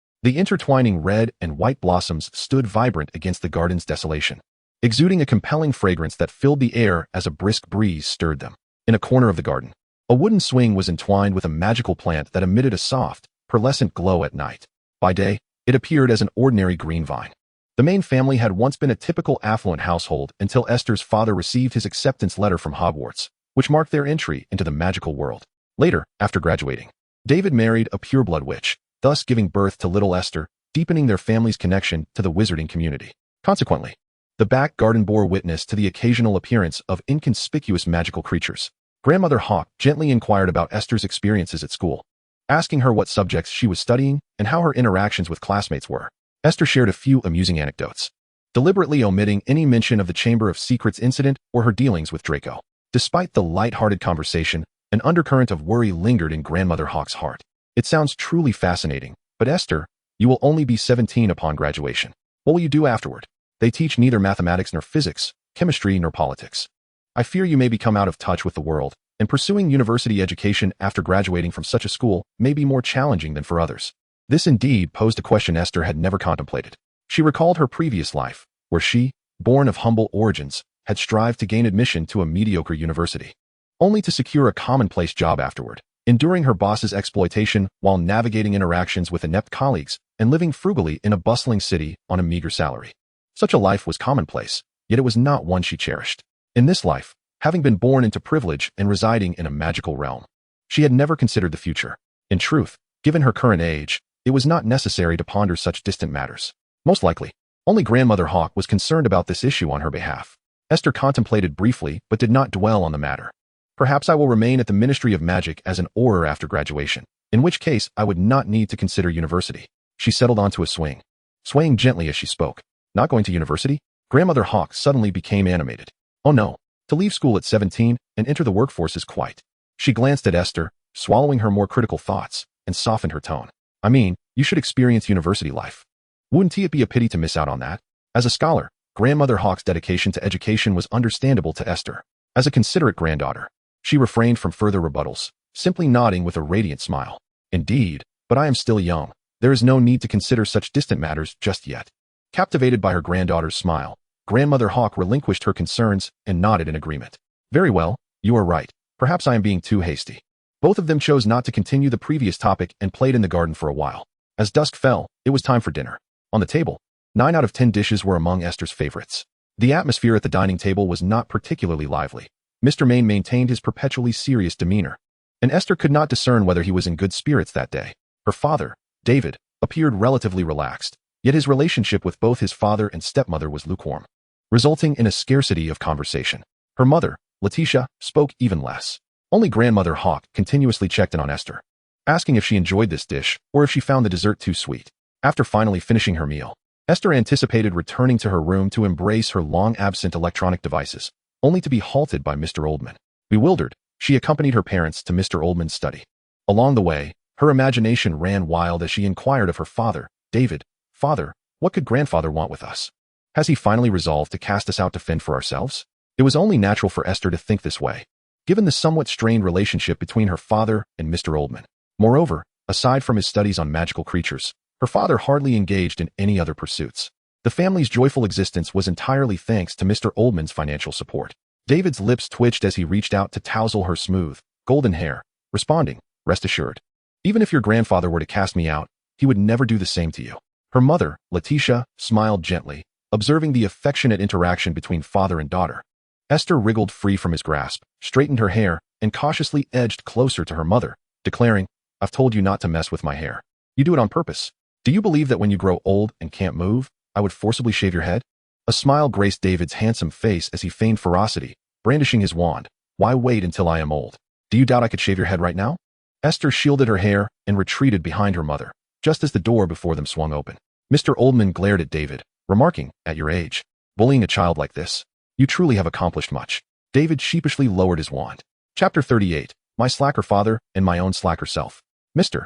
The intertwining red and white blossoms stood vibrant against the garden's desolation, exuding a compelling fragrance that filled the air as a brisk breeze stirred them. In a corner of the garden, a wooden swing was entwined with a magical plant that emitted a soft, pearlescent glow at night. By day, it appeared as an ordinary green vine. The Main family had once been a typical affluent household until Esther's father received his acceptance letter from Hogwarts, which marked their entry into the magical world. Later, after graduating, David married a pureblood witch, thus giving birth to little Esther, deepening their family's connection to the wizarding community. Consequently, the back garden bore witness to the occasional appearance of inconspicuous magical creatures. Grandmother Hawk gently inquired about Esther's experiences at school, asking her what subjects she was studying and how her interactions with classmates were. Esther shared a few amusing anecdotes, deliberately omitting any mention of the Chamber of Secrets incident or her dealings with Draco. Despite the light-hearted conversation, an undercurrent of worry lingered in Grandmother Hawk's heart. It sounds truly fascinating, but Esther, you will only be 17 upon graduation. What will you do afterward? They teach neither mathematics nor physics, chemistry nor politics. I fear you may become out of touch with the world, and pursuing university education after graduating from such a school may be more challenging than for others. This indeed posed a question Esther had never contemplated. She recalled her previous life, where she, born of humble origins, had strived to gain admission to a mediocre university, only to secure a commonplace job afterward, enduring her boss's exploitation while navigating interactions with inept colleagues and living frugally in a bustling city on a meager salary. Such a life was commonplace, yet it was not one she cherished. In this life, having been born into privilege and residing in a magical realm, she had never considered the future. In truth, given her current age, it was not necessary to ponder such distant matters. Most likely, only Grandmother Hawk was concerned about this issue on her behalf. Esther contemplated briefly but did not dwell on the matter. Perhaps I will remain at the Ministry of Magic as an Auror after graduation, in which case I would not need to consider university. She settled onto a swing, swaying gently as she spoke. Not going to university? Grandmother Hawk suddenly became animated. Oh no, to leave school at 17 and enter the workforce is quite. She glanced at Esther, swallowing her more critical thoughts, and softened her tone. I mean, you should experience university life. Wouldn't it be a pity to miss out on that? As a scholar, Grandmother Hawk's dedication to education was understandable to Esther. As a considerate granddaughter, she refrained from further rebuttals, simply nodding with a radiant smile. Indeed, but I am still young. There is no need to consider such distant matters just yet. Captivated by her granddaughter's smile, Grandmother Hawk relinquished her concerns and nodded in agreement. Very well, you are right. Perhaps I am being too hasty. Both of them chose not to continue the previous topic and played in the garden for a while. As dusk fell, it was time for dinner. On the table, 9 out of 10 dishes were among Esther's favorites. The atmosphere at the dining table was not particularly lively. Mr. Main maintained his perpetually serious demeanor, and Esther could not discern whether he was in good spirits that day. Her father, David, appeared relatively relaxed, yet his relationship with both his father and stepmother was lukewarm, resulting in a scarcity of conversation. Her mother, Letitia, spoke even less. Only Grandmother Hawk continuously checked in on Esther, asking if she enjoyed this dish or if she found the dessert too sweet. After finally finishing her meal, Esther anticipated returning to her room to embrace her long-absent electronic devices, only to be halted by Mr. Oldman. Bewildered, she accompanied her parents to Mr. Oldman's study. Along the way, her imagination ran wild as she inquired of her father, David, "Father, what could grandfather want with us? Has he finally resolved to cast us out to fend for ourselves?" It was only natural for Esther to think this way, given the somewhat strained relationship between her father and Mr. Oldman. Moreover, aside from his studies on magical creatures, her father hardly engaged in any other pursuits. The family's joyful existence was entirely thanks to Mr. Oldman's financial support. David's lips twitched as he reached out to tousle her smooth, golden hair, responding, "Rest assured, even if your grandfather were to cast me out, he would never do the same to you." Her mother, Letitia, smiled gently, observing the affectionate interaction between father and daughter. Esther wriggled free from his grasp, straightened her hair, and cautiously edged closer to her mother, declaring, "I've told you not to mess with my hair. You do it on purpose. Do you believe that when you grow old and can't move, I would forcibly shave your head?" A smile graced David's handsome face as he feigned ferocity, brandishing his wand. "Why wait until I am old? Do you doubt I could shave your head right now?" Esther shielded her hair and retreated behind her mother, just as the door before them swung open. Mr. Oldman glared at David, remarking, "At your age, bullying a child like this, you truly have accomplished much." David sheepishly lowered his wand. Chapter 38, My Slacker Father and My Own Slacker Self. Mr.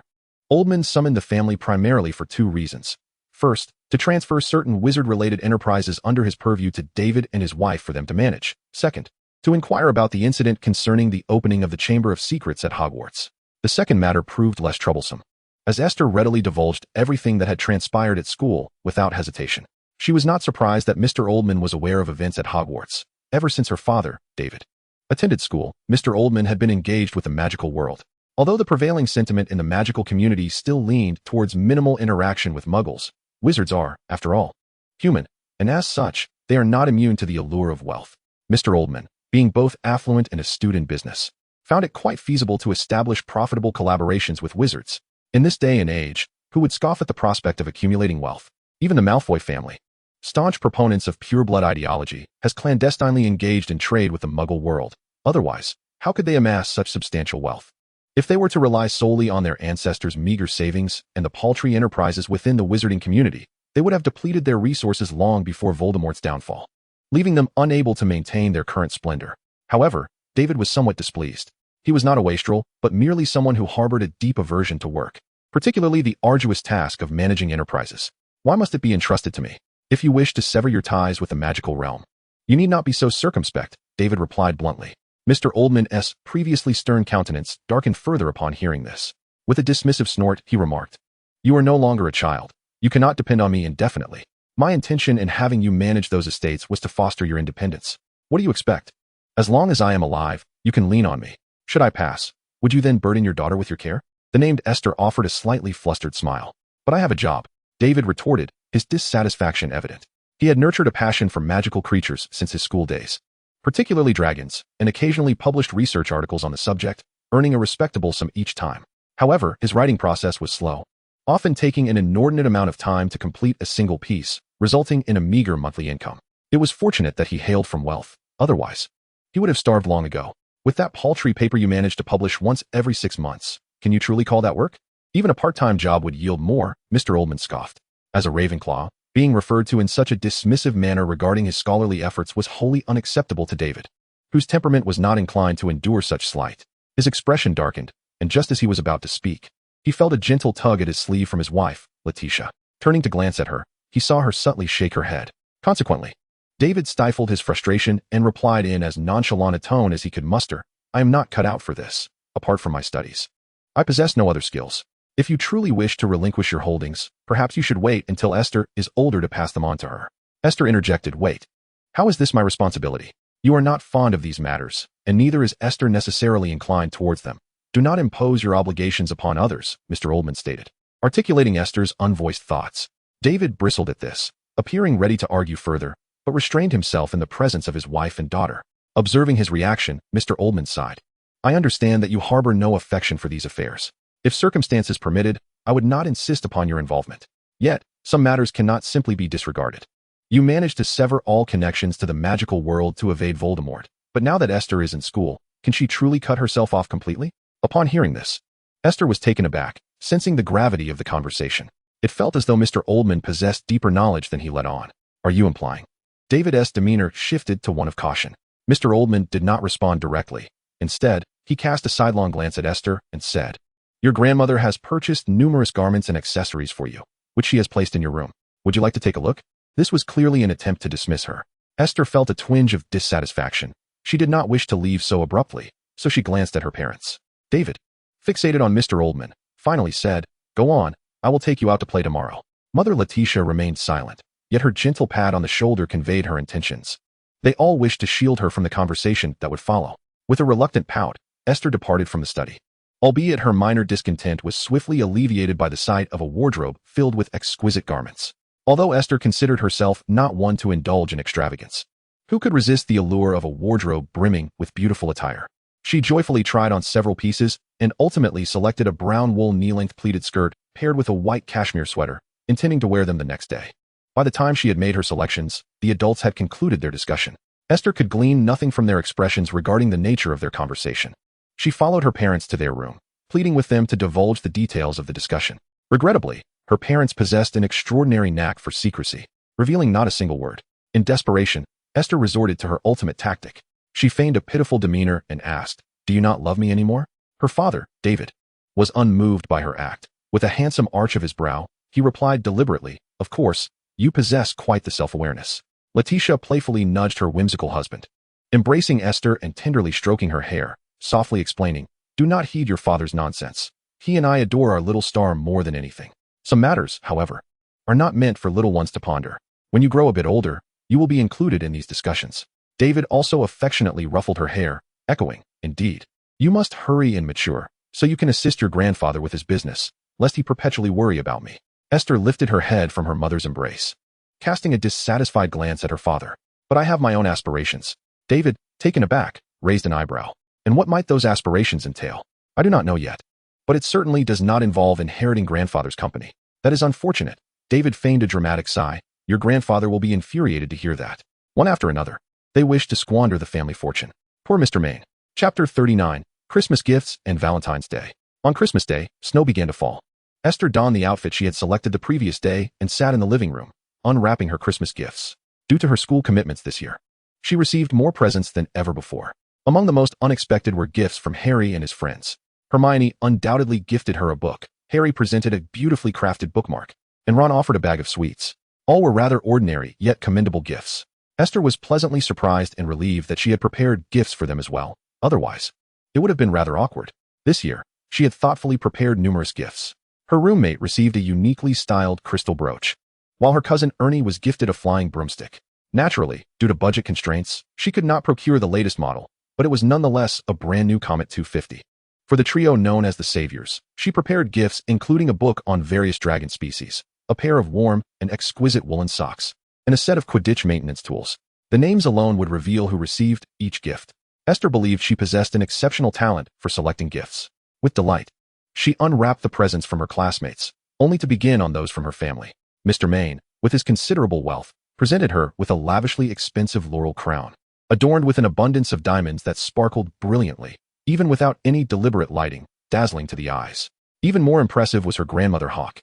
Oldman summoned the family primarily for 2 reasons. First, to transfer certain wizard-related enterprises under his purview to David and his wife for them to manage. Second, to inquire about the incident concerning the opening of the Chamber of Secrets at Hogwarts. The second matter proved less troublesome, as Esther readily divulged everything that had transpired at school without hesitation. She was not surprised that Mr. Oldman was aware of events at Hogwarts. Ever since her father, David, attended school, Mr. Oldman had been engaged with the magical world. Although the prevailing sentiment in the magical community still leaned towards minimal interaction with muggles, wizards are, after all, human, and as such, they are not immune to the allure of wealth. Mr. Oldman, being both affluent and astute in business, found it quite feasible to establish profitable collaborations with wizards. In this day and age, who would scoff at the prospect of accumulating wealth? Even the Malfoy family, staunch proponents of pure-blood ideology, has clandestinely engaged in trade with the muggle world. Otherwise, how could they amass such substantial wealth? If they were to rely solely on their ancestors' meager savings and the paltry enterprises within the wizarding community, they would have depleted their resources long before Voldemort's downfall, leaving them unable to maintain their current splendor. However, David was somewhat displeased. He was not a wastrel, but merely someone who harbored a deep aversion to work, particularly the arduous task of managing enterprises. Why must it be entrusted to me? If you wish to sever your ties with the magical realm, you need not be so circumspect, David replied bluntly. Mr. Oldman's previously stern countenance darkened further upon hearing this. With a dismissive snort, he remarked, "You are no longer a child. You cannot depend on me indefinitely. My intention in having you manage those estates was to foster your independence. What do you expect? As long as I am alive, you can lean on me. Should I pass, would you then burden your daughter with your care?" The named Esther offered a slightly flustered smile. "But I have a job," David retorted, his dissatisfaction evident. He had nurtured a passion for magical creatures since his school days, particularly dragons, and occasionally published research articles on the subject, earning a respectable sum each time. However, his writing process was slow, often taking an inordinate amount of time to complete a single piece, resulting in a meager monthly income. It was fortunate that he hailed from wealth. Otherwise, he would have starved long ago. With that paltry paper you managed to publish once every 6 months, can you truly call that work? Even a part-time job would yield more, Mr. Oldman scoffed. As a Ravenclaw, being referred to in such a dismissive manner regarding his scholarly efforts was wholly unacceptable to David, whose temperament was not inclined to endure such slight. His expression darkened, and just as he was about to speak, he felt a gentle tug at his sleeve from his wife, Letitia. Turning to glance at her, he saw her subtly shake her head. Consequently, David stifled his frustration and replied in as nonchalant a tone as he could muster, "I am not cut out for this, apart from my studies. I possess no other skills. If you truly wish to relinquish your holdings, perhaps you should wait until Esther is older to pass them on to her." Esther interjected, "Wait. How is this my responsibility? You are not fond of these matters, and neither is Esther necessarily inclined towards them. Do not impose your obligations upon others," Mr. Oldman stated, articulating Esther's unvoiced thoughts. David bristled at this, appearing ready to argue further, but restrained himself in the presence of his wife and daughter. Observing his reaction, Mr. Oldman sighed. "I understand that you harbor no affection for these affairs. If circumstances permitted, I would not insist upon your involvement. Yet, some matters cannot simply be disregarded. You managed to sever all connections to the magical world to evade Voldemort, but now that Esther is in school, can she truly cut herself off completely?" Upon hearing this, Esther was taken aback, sensing the gravity of the conversation. It felt as though Mr. Oldman possessed deeper knowledge than he let on. "Are you implying?" David's demeanor shifted to one of caution. Mr. Oldman did not respond directly. Instead, he cast a sidelong glance at Esther and said, "Your grandmother has purchased numerous garments and accessories for you, which she has placed in your room. Would you like to take a look?" This was clearly an attempt to dismiss her. Esther felt a twinge of dissatisfaction. She did not wish to leave so abruptly, so she glanced at her parents. David, fixated on Mr. Oldman, finally said, "Go on, I will take you out to play tomorrow." Mother Letitia remained silent, yet her gentle pat on the shoulder conveyed her intentions. They all wished to shield her from the conversation that would follow. With a reluctant pout, Esther departed from the study. Albeit her minor discontent was swiftly alleviated by the sight of a wardrobe filled with exquisite garments. Although Esther considered herself not one to indulge in extravagance, who could resist the allure of a wardrobe brimming with beautiful attire? She joyfully tried on several pieces and ultimately selected a brown wool knee-length pleated skirt paired with a white cashmere sweater, intending to wear them the next day. By the time she had made her selections, the adults had concluded their discussion. Esther could glean nothing from their expressions regarding the nature of their conversation. She followed her parents to their room, pleading with them to divulge the details of the discussion. Regrettably, her parents possessed an extraordinary knack for secrecy, revealing not a single word. In desperation, Esther resorted to her ultimate tactic. She feigned a pitiful demeanor and asked, "Do you not love me anymore?" Her father, David, was unmoved by her act. With a handsome arch of his brow, he replied deliberately, "Of course, you possess quite the self-awareness." Letitia playfully nudged her whimsical husband, embracing Esther and tenderly stroking her hair, softly explaining, "Do not heed your father's nonsense. He and I adore our little star more than anything. Some matters, however, are not meant for little ones to ponder. When you grow a bit older, you will be included in these discussions." David also affectionately ruffled her hair, echoing, "Indeed. You must hurry and mature, so you can assist your grandfather with his business, lest he perpetually worry about me." Esther lifted her head from her mother's embrace, casting a dissatisfied glance at her father. "But I have my own aspirations." David, taken aback, raised an eyebrow. "And what might those aspirations entail?" "I do not know yet. But it certainly does not involve inheriting grandfather's company." "That is unfortunate." David feigned a dramatic sigh. "Your grandfather will be infuriated to hear that." One after another, they wished to squander the family fortune. Poor Mr. Main. Chapter 39. Christmas Gifts and Valentine's Day. On Christmas Day, snow began to fall. Esther donned the outfit she had selected the previous day and sat in the living room, unwrapping her Christmas gifts. Due to her school commitments this year, she received more presents than ever before. Among the most unexpected were gifts from Harry and his friends. Hermione undoubtedly gifted her a book, Harry presented a beautifully crafted bookmark, and Ron offered a bag of sweets. All were rather ordinary yet commendable gifts. Esther was pleasantly surprised and relieved that she had prepared gifts for them as well. Otherwise, it would have been rather awkward. This year, she had thoughtfully prepared numerous gifts. Her roommate received a uniquely styled crystal brooch, while her cousin Ernie was gifted a flying broomstick. Naturally, due to budget constraints, she could not procure the latest model, but it was nonetheless a brand new Comet 250. For the trio known as the Saviors, she prepared gifts including a book on various dragon species, a pair of warm and exquisite woolen socks, and a set of Quidditch maintenance tools. The names alone would reveal who received each gift. Esther believed she possessed an exceptional talent for selecting gifts. With delight, she unwrapped the presents from her classmates, only to begin on those from her family. Mr. Main, with his considerable wealth, presented her with a lavishly expensive laurel crown, adorned with an abundance of diamonds that sparkled brilliantly, even without any deliberate lighting, dazzling to the eyes. Even more impressive was her grandmother Hawk,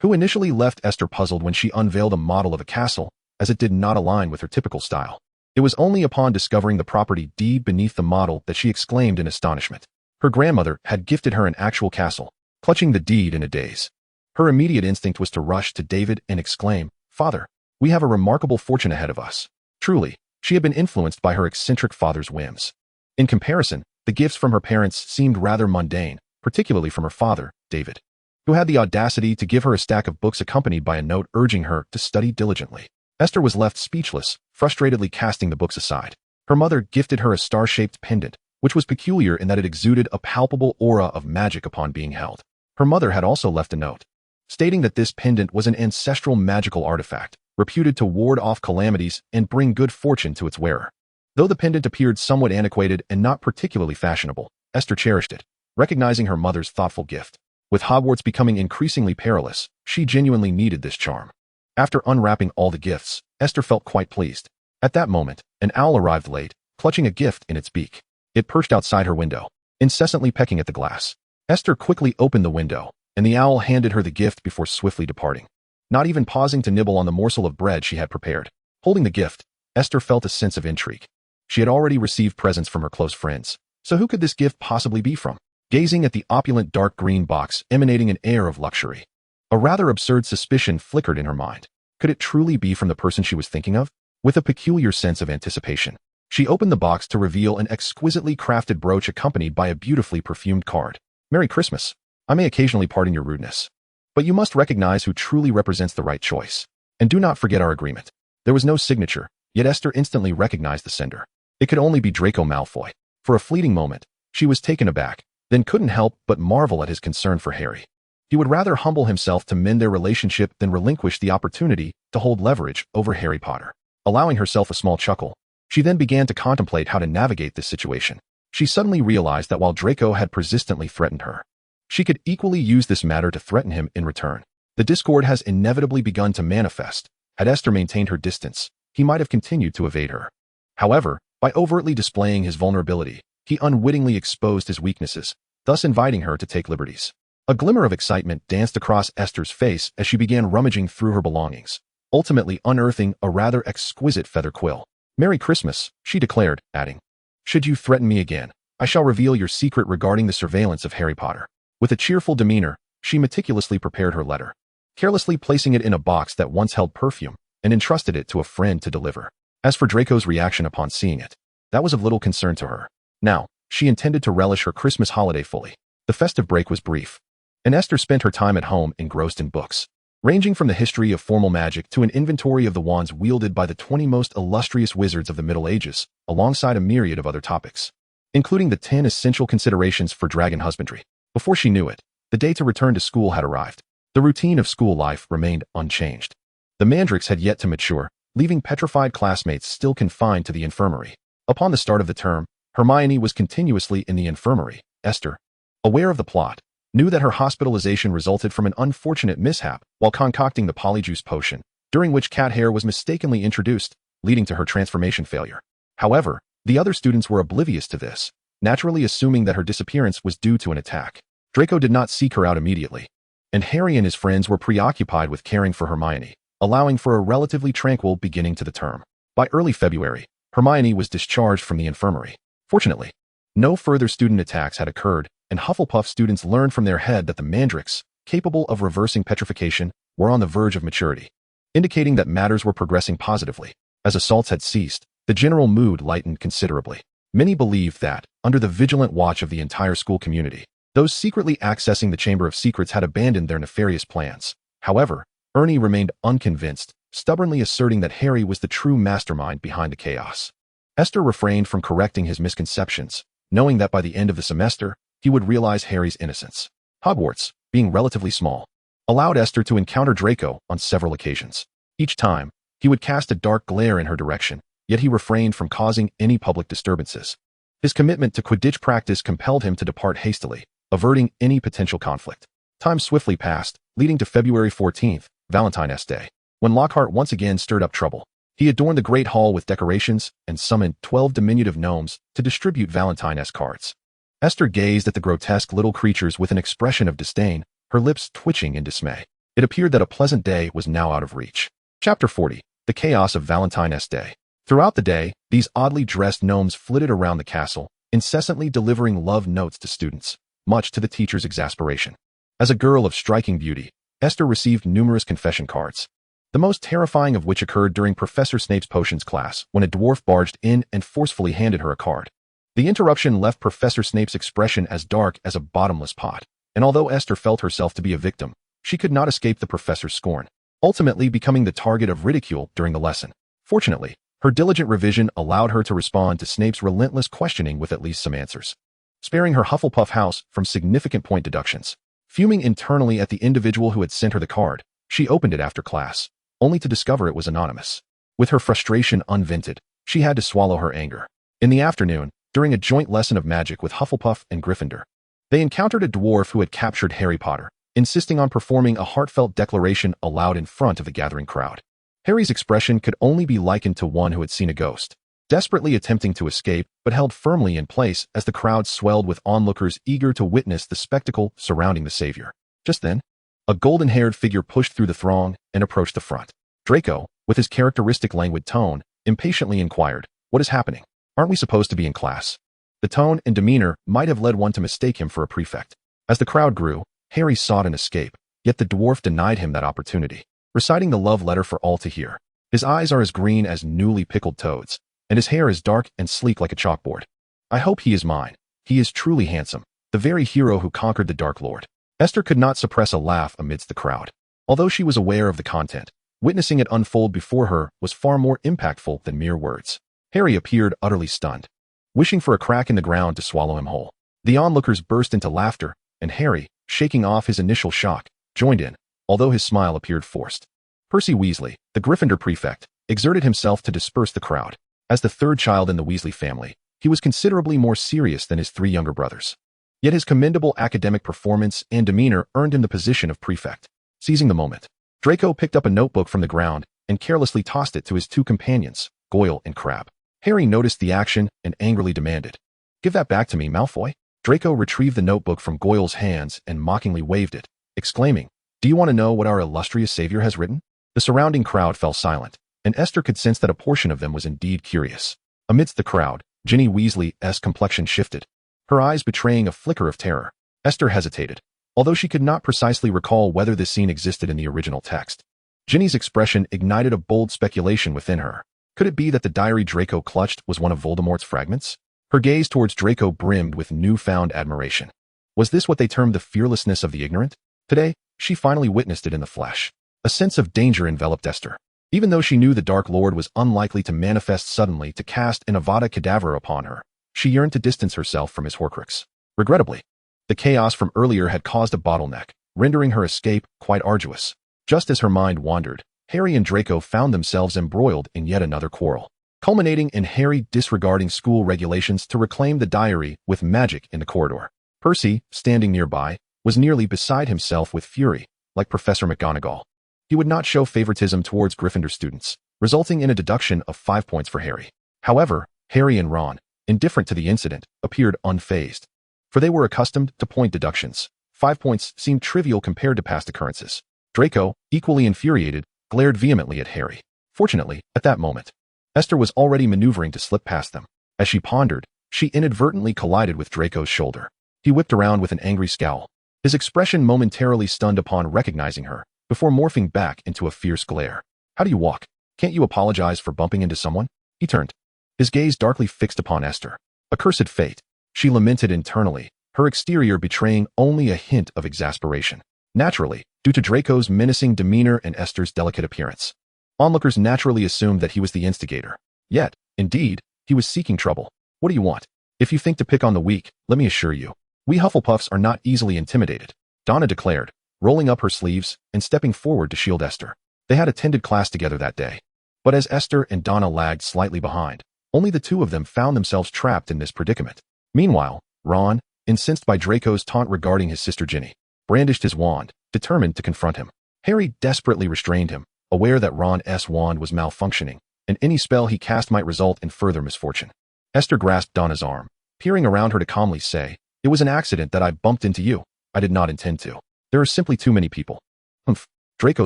who initially left Esther puzzled when she unveiled a model of a castle, as it did not align with her typical style. It was only upon discovering the property deed beneath the model that she exclaimed in astonishment. Her grandmother had gifted her an actual castle, clutching the deed in a daze. Her immediate instinct was to rush to David and exclaim, "Father, we have a remarkable fortune ahead of us." Truly, she had been influenced by her eccentric father's whims. In comparison, the gifts from her parents seemed rather mundane, particularly from her father, David, who had the audacity to give her a stack of books accompanied by a note urging her to study diligently. Esther was left speechless, frustratedly casting the books aside. Her mother gifted her a star-shaped pendant, which was peculiar in that it exuded a palpable aura of magic upon being held. Her mother had also left a note, stating that this pendant was an ancestral magical artifact, reputed to ward off calamities and bring good fortune to its wearer. Though the pendant appeared somewhat antiquated and not particularly fashionable, Esther cherished it, recognizing her mother's thoughtful gift. With Hogwarts becoming increasingly perilous, she genuinely needed this charm. After unwrapping all the gifts, Esther felt quite pleased. At that moment, an owl arrived late, clutching a gift in its beak. It perched outside her window, incessantly pecking at the glass. Esther quickly opened the window, and the owl handed her the gift before swiftly departing, not even pausing to nibble on the morsel of bread she had prepared. Holding the gift, Esther felt a sense of intrigue. She had already received presents from her close friends, so who could this gift possibly be from? Gazing at the opulent dark green box emanating an air of luxury, a rather absurd suspicion flickered in her mind. Could it truly be from the person she was thinking of? With a peculiar sense of anticipation, she opened the box to reveal an exquisitely crafted brooch accompanied by a beautifully perfumed card. "Merry Christmas. I may occasionally pardon your rudeness, but you must recognize who truly represents the right choice. And do not forget our agreement." There was no signature, yet Esther instantly recognized the sender. It could only be Draco Malfoy. For a fleeting moment, she was taken aback, then couldn't help but marvel at his concern for Harry. He would rather humble himself to mend their relationship than relinquish the opportunity to hold leverage over HarryPotter. Allowing herself a small chuckle, she then began to contemplate how to navigate this situation. She suddenly realized that while Draco had persistently threatened her, she could equally use this matter to threaten him in return. The discord has inevitably begun to manifest. Had Esther maintained her distance, he might have continued to evade her. However, by overtly displaying his vulnerability, he unwittingly exposed his weaknesses, thus inviting her to take liberties. A glimmer of excitement danced across Esther's face as she began rummaging through her belongings, ultimately unearthing a rather exquisite feather quill. "Merry Christmas," she declared, adding, "Should you threaten me again, I shall reveal your secret regarding the surveillance of HarryPotter." With a cheerful demeanor, she meticulously prepared her letter, carelessly placing it in a box that once held perfume, and entrusted it to a friend to deliver. As for Draco's reaction upon seeing it, that was of little concern to her. Now, she intended to relish her Christmas holiday fully. The festive break was brief, and Esther spent her time at home engrossed in books, ranging from the history of formal magic to an inventory of the wands wielded by the 20 most illustrious wizards of the Middle Ages, alongside a myriad of other topics, including the 10 essential considerations for dragon husbandry. Before she knew it, the day to return to school had arrived. The routine of school life remained unchanged. The mandrakes had yet to mature, leaving petrified classmates still confined to the infirmary. Upon the start of the term, Hermione was continuously in the infirmary. Esther, aware of the plot, knew that her hospitalization resulted from an unfortunate mishap while concocting the Polyjuice Potion, during which cat hair was mistakenly introduced, leading to her transformation failure. However, the other students were oblivious to this, naturally assuming that her disappearance was due to an attack. Draco did not seek her out immediately, and Harry and his friends were preoccupied with caring for Hermione, allowing for a relatively tranquil beginning to the term. By early February, Hermione was discharged from the infirmary. Fortunately, no further student attacks had occurred, and Hufflepuff students learned from their head that the mandrakes, capable of reversing petrification, were on the verge of maturity, indicating that matters were progressing positively. As assaults had ceased, the general mood lightened considerably. Many believed that, under the vigilant watch of the entire school community, those secretly accessing the Chamber of Secrets had abandoned their nefarious plans. However, Ernie remained unconvinced, stubbornly asserting that Harry was the true mastermind behind the chaos. Esther refrained from correcting his misconceptions, knowing that by the end of the semester, he would realize Harry's innocence. Hogwarts, being relatively small, allowed Esther to encounter Draco on several occasions. Each time, he would cast a dark glare in her direction, yet he refrained from causing any public disturbances. His commitment to Quidditch practice compelled him to depart hastily, averting any potential conflict. Time swiftly passed, leading to February 14th, Valentine's Day, when Lockhart once again stirred up trouble. He adorned the Great Hall with decorations and summoned 12 diminutive gnomes to distribute Valentine's cards. Esther gazed at the grotesque little creatures with an expression of disdain, her lips twitching in dismay. It appeared that a pleasant day was now out of reach. Chapter 40. The Chaos of Valentine's Day. Throughout the day, these oddly dressed gnomes flitted around the castle, incessantly delivering love notes to students, much to the teacher's exasperation. As a girl of striking beauty, Esther received numerous confession cards, the most terrifying of which occurred during Professor Snape's potions class when a dwarf barged in and forcefully handed her a card. The interruption left Professor Snape's expression as dark as a bottomless pot, and although Esther felt herself to be a victim, she could not escape the professor's scorn, ultimately becoming the target of ridicule during the lesson. Fortunately, her diligent revision allowed her to respond to Snape's relentless questioning with at least some answers, sparing her Hufflepuff house from significant point deductions. Fuming internally at the individual who had sent her the card, she opened it after class, only to discover it was anonymous. With her frustration unvented, she had to swallow her anger. In the afternoon, during a joint lesson of magic with Hufflepuff and Gryffindor, they encountered a dwarf who had captured HarryPotter, insisting on performing a heartfelt declaration aloud in front of the gathering crowd. Harry's expression could only be likened to one who had seen a ghost, desperately attempting to escape but held firmly in place as the crowd swelled with onlookers eager to witness the spectacle surrounding the savior. Just then, a golden-haired figure pushed through the throng and approached the front. Draco, with his characteristic languid tone, impatiently inquired, "What is happening? Aren't we supposed to be in class?" The tone and demeanor might have led one to mistake him for a prefect. As the crowd grew, Harry sought an escape, yet the dwarf denied him that opportunity, reciting the love letter for all to hear. His eyes are as green as newly pickled toads, and his hair is dark and sleek like a chalkboard. "I hope he is mine. He is truly handsome, the very hero who conquered the Dark Lord." Esther could not suppress a laugh amidst the crowd. Although she was aware of the content, witnessing it unfold before her was far more impactful than mere words. Harry appeared utterly stunned, wishing for a crack in the ground to swallow him whole. The onlookers burst into laughter, and Harry, shaking off his initial shock, joined in, although his smile appeared forced. Percy Weasley, the Gryffindor prefect, exerted himself to disperse the crowd. As the third child in the Weasley family, he was considerably more serious than his three younger brothers. Yet his commendable academic performance and demeanor earned him the position of prefect. Seizing the moment, Draco picked up a notebook from the ground and carelessly tossed it to his two companions, Goyle and Crabbe. Harry noticed the action and angrily demanded, "Give that back to me, Malfoy." Draco retrieved the notebook from Goyle's hands and mockingly waved it, exclaiming, "Do you want to know what our illustrious savior has written?" The surrounding crowd fell silent, and Esther could sense that a portion of them was indeed curious. Amidst the crowd, Ginny Weasley's complexion shifted, her eyes betraying a flicker of terror. Esther hesitated, although she could not precisely recall whether this scene existed in the original text. Ginny's expression ignited a bold speculation within her. Could it be that the diary Draco clutched was one of Voldemort's fragments? Her gaze towards Draco brimmed with newfound admiration. Was this what they termed the fearlessness of the ignorant? Today, she finally witnessed it in the flesh. A sense of danger enveloped Esther. Even though she knew the Dark Lord was unlikely to manifest suddenly to cast an Avada Kedavra upon her, she yearned to distance herself from his Horcrux. Regrettably, the chaos from earlier had caused a bottleneck, rendering her escape quite arduous. Just as her mind wandered, Harry and Draco found themselves embroiled in yet another quarrel, culminating in Harry disregarding school regulations to reclaim the diary with magic in the corridor. Percy, standing nearby, was nearly beside himself with fury, like Professor McGonagall. He would not show favoritism towards Gryffindor students, resulting in a deduction of 5 points for Harry. However, Harry and Ron, indifferent to the incident, appeared unfazed. For they were accustomed to point deductions. 5 points seemed trivial compared to past occurrences. Draco, equally infuriated, glared vehemently at Harry. Fortunately, at that moment, Esther was already maneuvering to slip past them. As she pondered, she inadvertently collided with Draco's shoulder. He whipped around with an angry scowl, his expression momentarily stunned upon recognizing her, before morphing back into a fierce glare. How do you walk? Can't you apologize for bumping into someone? He turned, his gaze darkly fixed upon Esther. Accursed fate, she lamented internally, her exterior betraying only a hint of exasperation. Naturally, due to Draco's menacing demeanor and Esther's delicate appearance, onlookers naturally assumed that he was the instigator. Yet, indeed, he was seeking trouble. What do you want? If you think to pick on the weak, let me assure you, we Hufflepuffs are not easily intimidated, Donna declared, rolling up her sleeves and stepping forward to shield Esther. They had attended class together that day. But as Esther and Donna lagged slightly behind, only the two of them found themselves trapped in this predicament. Meanwhile, Ron, incensed by Draco's taunt regarding his sister Ginny, brandished his wand, determined to confront him. Harry desperately restrained him, aware that Ron's wand was malfunctioning, and any spell he cast might result in further misfortune. Esther grasped Donna's arm, peering around her to calmly say, "It was an accident that I bumped into you. I did not intend to. There are simply too many people." Humph. Draco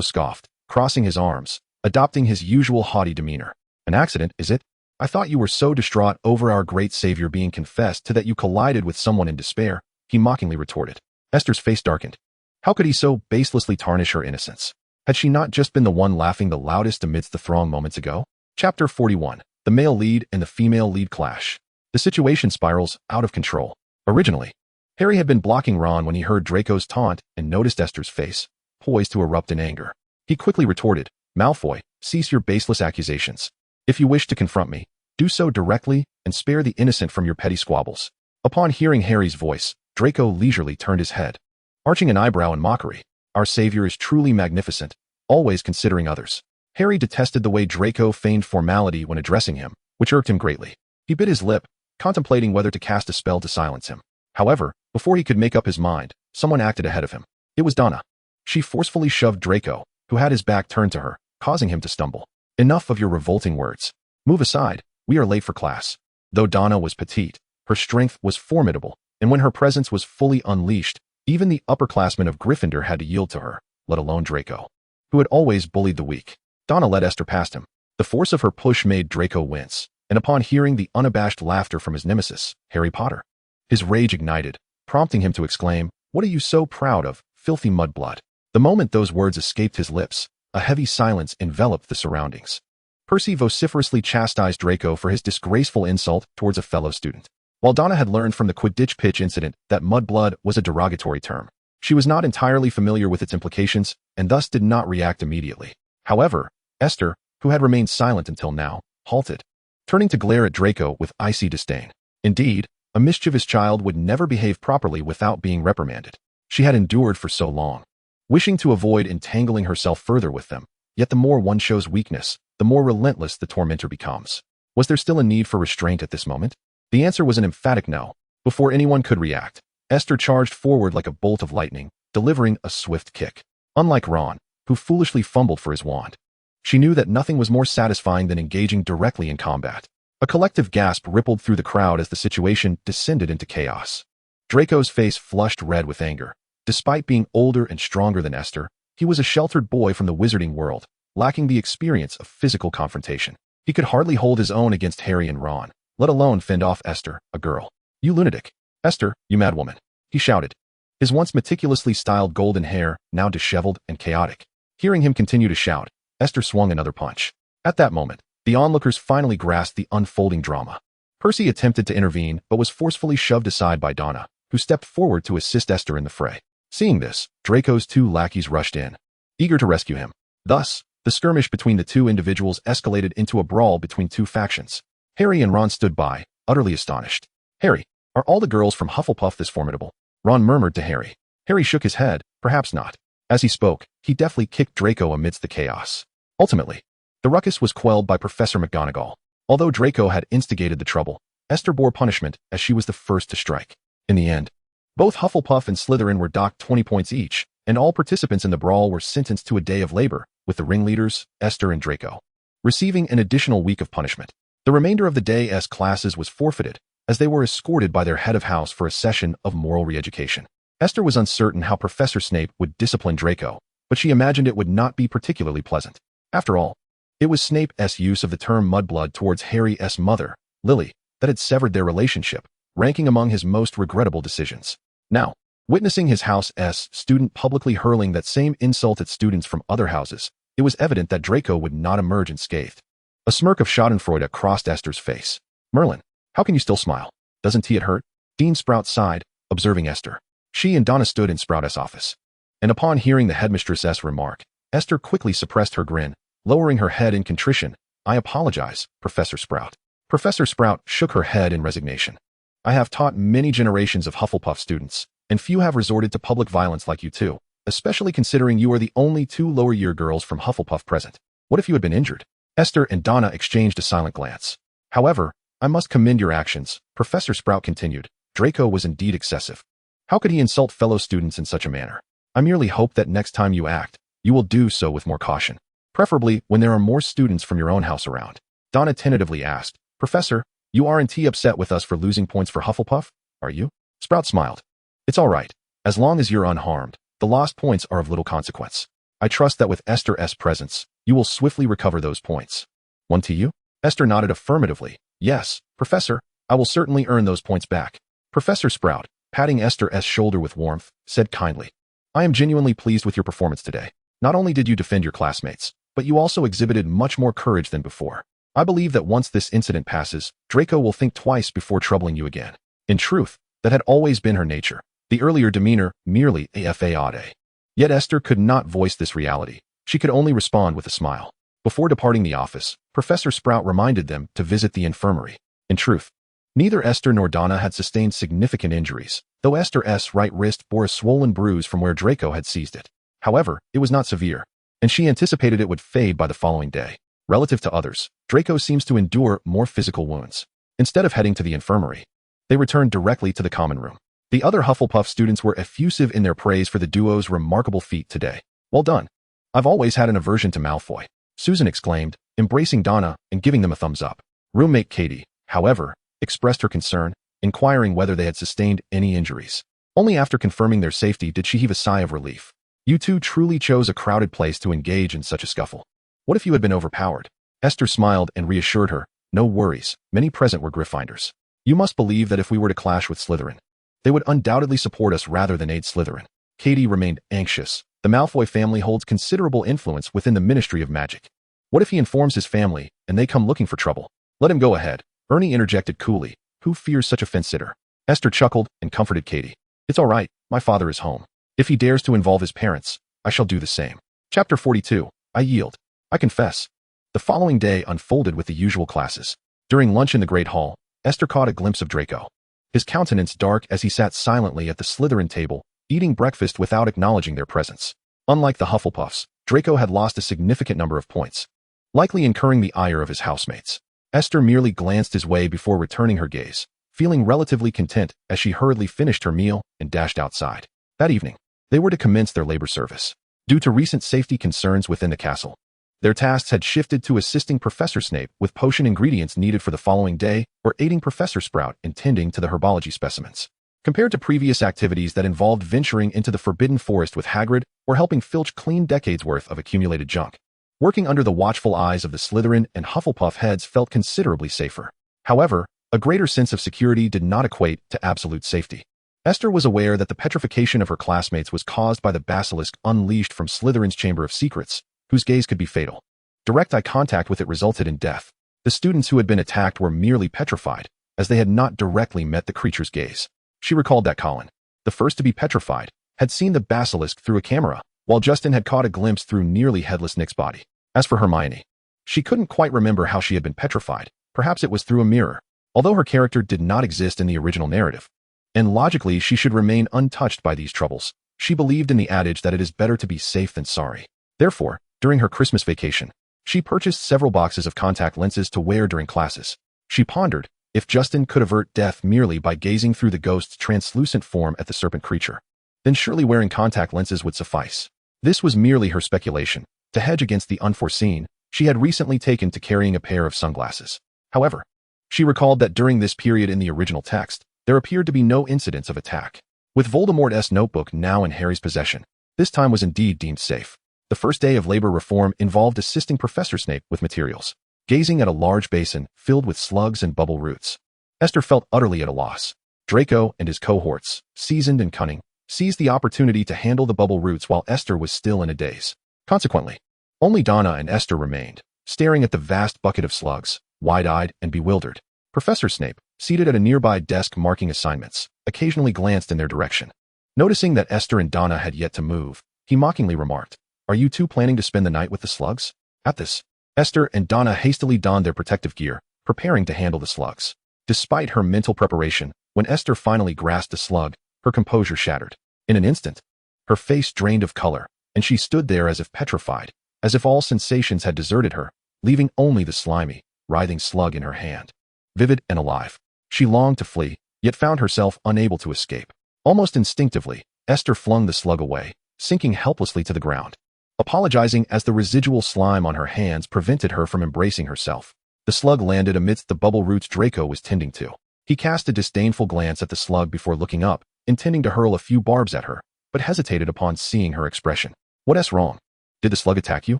scoffed, crossing his arms, adopting his usual haughty demeanor. "An accident, is it? I thought you were so distraught over our great savior being confessed to that you collided with someone in despair," he mockingly retorted. Esther's face darkened. How could he so baselessly tarnish her innocence? Had she not just been the one laughing the loudest amidst the throng moments ago? Chapter 41. The male lead and the female lead clash. The situation spirals out of control. Originally, Harry had been blocking Ron when he heard Draco's taunt and noticed Esther's face, poised to erupt in anger. He quickly retorted, "Malfoy, cease your baseless accusations. If you wish to confront me, do so directly and spare the innocent from your petty squabbles." Upon hearing Harry's voice, Draco leisurely turned his head, arching an eyebrow in mockery. Our savior is truly magnificent, always considering others. Harry detested the way Draco feigned formality when addressing him, which irked him greatly. He bit his lip, contemplating whether to cast a spell to silence him. However, before he could make up his mind, someone acted ahead of him. It was Donna. She forcefully shoved Draco, who had his back turned to her, causing him to stumble. "Enough of your revolting words. Move aside, we are late for class." Though Donna was petite, her strength was formidable, and when her presence was fully unleashed, even the upperclassmen of Gryffindor had to yield to her, let alone Draco, who had always bullied the weak. Donna led Esther past him. The force of her push made Draco wince, and upon hearing the unabashed laughter from his nemesis, HarryPotter, his rage ignited, prompting him to exclaim, "What are you so proud of, filthy mudblood?" The moment those words escaped his lips, a heavy silence enveloped the surroundings. Percy vociferously chastised Draco for his disgraceful insult towards a fellow student. While Donna had learned from the Quidditch pitch incident that mudblood was a derogatory term, she was not entirely familiar with its implications and thus did not react immediately. However, Esther, who had remained silent until now, halted, turning to glare at Draco with icy disdain. Indeed, a mischievous child would never behave properly without being reprimanded. She had endured for so long, wishing to avoid entangling herself further with them, yet the more one shows weakness, the more relentless the tormentor becomes. Was there still a need for restraint at this moment? The answer was an emphatic no. Before anyone could react, Esther charged forward like a bolt of lightning, delivering a swift kick. Unlike Ron, who foolishly fumbled for his wand, she knew that nothing was more satisfying than engaging directly in combat. A collective gasp rippled through the crowd as the situation descended into chaos. Draco's face flushed red with anger. Despite being older and stronger than Esther, he was a sheltered boy from the Wizarding World, lacking the experience of physical confrontation. He could hardly hold his own against Harry and Ron, let alone fend off Esther, a girl. "You lunatic! Esther, you mad woman!" he shouted, his once meticulously styled golden hair now disheveled and chaotic. Hearing him continue to shout, Esther swung another punch. At that moment, The onlookers finally grasped the unfolding drama. Percy attempted to intervene but was forcefully shoved aside by Donna, who stepped forward to assist Esther in the fray. Seeing this, Draco's two lackeys rushed in, eager to rescue him. Thus, the skirmish between the two individuals escalated into a brawl between two factions. Harry and Ron stood by, utterly astonished. "Harry, are all the girls from Hufflepuff this formidable?" Ron murmured to Harry. Harry shook his head, perhaps not. As he spoke, he deftly kicked Draco amidst the chaos. Ultimately, the ruckus was quelled by Professor McGonagall. Although Draco had instigated the trouble, Esther bore punishment as she was the first to strike. In the end, both Hufflepuff and Slytherin were docked 20 points each, and all participants in the brawl were sentenced to a day of labor, with the ringleaders, Esther and Draco, receiving an additional week of punishment. The remainder of the day's classes was forfeited, as they were escorted by their head of house for a session of moral re-education. Esther was uncertain how Professor Snape would discipline Draco, but she imagined it would not be particularly pleasant. After all, it was Snape's use of the term mudblood towards Harry's mother, Lily, that had severed their relationship, ranking among his most regrettable decisions. Now, witnessing his house's student publicly hurling that same insult at students from other houses, it was evident that Draco would not emerge unscathed. A smirk of schadenfreude crossed Esther's face. "Merlin, how can you still smile? Doesn't it hurt?" Dean Sprout sighed, observing Esther. She and Donna stood in Sprout's office. And upon hearing the headmistress's remark, Esther quickly suppressed her grin, lowering her head in contrition. "I apologize, Professor Sprout." Professor Sprout shook her head in resignation. "I have taught many generations of Hufflepuff students, and few have resorted to public violence like you two, especially considering you are the only two lower-year girls from Hufflepuff present. What if you had been injured?" Esther and Donna exchanged a silent glance. "However, I must commend your actions," Professor Sprout continued. "Draco was indeed excessive. How could he insult fellow students in such a manner? I merely hope that next time you act, you will do so with more caution, preferably when there are more students from your own house around." Donna tentatively asked, "Professor, you aren't upset with us for losing points for Hufflepuff, are you?" Sprout smiled. "It's all right. As long as you're unharmed, the lost points are of little consequence. I trust that with Esther's presence, you will swiftly recover those points." "One to you?" Esther nodded affirmatively. "Yes, Professor, I will certainly earn those points back." Professor Sprout, patting Esther's shoulder with warmth, said kindly, "I am genuinely pleased with your performance today. Not only did you defend your classmates, but you also exhibited much more courage than before. I believe that once this incident passes, Draco will think twice before troubling you again." In truth, that had always been her nature. The earlier demeanor merely a fade. Yet Esther could not voice this reality. She could only respond with a smile. Before departing the office, Professor Sprout reminded them to visit the infirmary. In truth, neither Esther nor Donna had sustained significant injuries, though Esther's right wrist bore a swollen bruise from where Draco had seized it. However, it was not severe, and she anticipated it would fade by the following day. Relative to others, Draco seems to endure more physical wounds. Instead of heading to the infirmary, they returned directly to the common room. The other Hufflepuff students were effusive in their praise for the duo's remarkable feat today. "Well done. I've always had an aversion to Malfoy," Susan exclaimed, embracing Donna and giving them a thumbs up. Roommate Katie, however, expressed her concern, inquiring whether they had sustained any injuries. Only after confirming their safety did she heave a sigh of relief. "You two truly chose a crowded place to engage in such a scuffle. What if you had been overpowered?" Esther smiled and reassured her, "No worries, many present were Gryffindors. You must believe that if we were to clash with Slytherin, they would undoubtedly support us rather than aid Slytherin." Katie remained anxious. The Malfoy family holds considerable influence within the Ministry of Magic. What if he informs his family, and they come looking for trouble? "Let him go ahead," Ernie interjected coolly. "Who fears such a fence-sitter?" Esther chuckled and comforted Katie. "It's all right, my father is home. If he dares to involve his parents, I shall do the same." Chapter 42. I yield. I confess. The following day unfolded with the usual classes. During lunch in the Great Hall, Esther caught a glimpse of Draco. His countenance dark as he sat silently at the Slytherin table, eating breakfast without acknowledging their presence. Unlike the Hufflepuffs, Draco had lost a significant number of points, likely incurring the ire of his housemates. Esther merely glanced his way before returning her gaze, feeling relatively content as she hurriedly finished her meal and dashed outside. That evening, they were to commence their labor service. Due to recent safety concerns within the castle, their tasks had shifted to assisting Professor Snape with potion ingredients needed for the following day or aiding Professor Sprout in tending to the herbology specimens. Compared to previous activities that involved venturing into the Forbidden Forest with Hagrid or helping Filch clean decades worth of accumulated junk, working under the watchful eyes of the Slytherin and Hufflepuff heads felt considerably safer. However, a greater sense of security did not equate to absolute safety. Esther was aware that the petrification of her classmates was caused by the basilisk unleashed from Slytherin's Chamber of Secrets, whose gaze could be fatal. Direct eye contact with it resulted in death. The students who had been attacked were merely petrified, as they had not directly met the creature's gaze. She recalled that Colin, the first to be petrified, had seen the basilisk through a camera, while Justin had caught a glimpse through nearly headless Nick's body. As for Hermione, she couldn't quite remember how she had been petrified. Perhaps it was through a mirror, although her character did not exist in the original narrative. And logically, she should remain untouched by these troubles. She believed in the adage that it is better to be safe than sorry. Therefore, during her Christmas vacation, she purchased several boxes of contact lenses to wear during classes. She pondered if Justin could avert death merely by gazing through the ghost's translucent form at the serpent creature, then surely wearing contact lenses would suffice. This was merely her speculation. To hedge against the unforeseen, she had recently taken to carrying a pair of sunglasses. However, she recalled that during this period in the original text, there appeared to be no incidents of attack. With Voldemort's notebook now in Harry's possession, this time was indeed deemed safe. The first day of labor reform involved assisting Professor Snape with materials. Gazing at a large basin filled with slugs and bubble roots, Esther felt utterly at a loss. Draco and his cohorts, seasoned and cunning, seized the opportunity to handle the bubble roots while Esther was still in a daze. Consequently, only Donna and Esther remained, staring at the vast bucket of slugs, wide-eyed and bewildered. Professor Snape, seated at a nearby desk marking assignments, occasionally glanced in their direction. Noticing that Esther and Donna had yet to move, he mockingly remarked, "Are you two planning to spend the night with the slugs?" At this, Esther and Donna hastily donned their protective gear, preparing to handle the slugs. Despite her mental preparation, when Esther finally grasped the slug, her composure shattered. In an instant, her face drained of color, and she stood there as if petrified, as if all sensations had deserted her, leaving only the slimy, writhing slug in her hand. Vivid and alive, she longed to flee, yet found herself unable to escape. Almost instinctively, Esther flung the slug away, sinking helplessly to the ground, apologizing as the residual slime on her hands prevented her from embracing herself. The slug landed amidst the bubble roots Draco was tending to. He cast a disdainful glance at the slug before looking up, intending to hurl a few barbs at her, but hesitated upon seeing her expression. "What's wrong? Did the slug attack you?"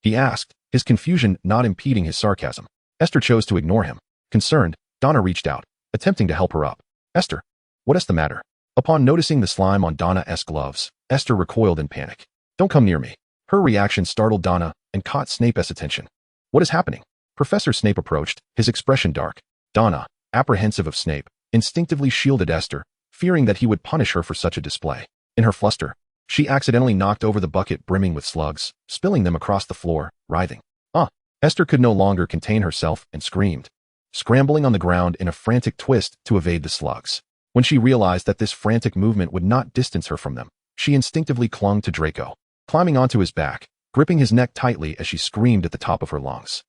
he asked, his confusion not impeding his sarcasm. Esther chose to ignore him. Concerned, Donna reached out, attempting to help her up. "Esther, what's the matter?" Upon noticing the slime on Donna's gloves, Esther recoiled in panic. "Don't come near me." Her reaction startled Donna and caught Snape's attention. "What is happening?" Professor Snape approached, his expression dark. Donna, apprehensive of Snape, instinctively shielded Esther, fearing that he would punish her for such a display. In her fluster, she accidentally knocked over the bucket brimming with slugs, spilling them across the floor, writhing. Esther could no longer contain herself and screamed, scrambling on the ground in a frantic twist to evade the slugs. When she realized that this frantic movement would not distance her from them, she instinctively clung to Draco, climbing onto his back, gripping his neck tightly as she screamed at the top of her lungs.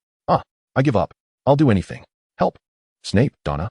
"I give up. I'll do anything. Help. Snape, Donna."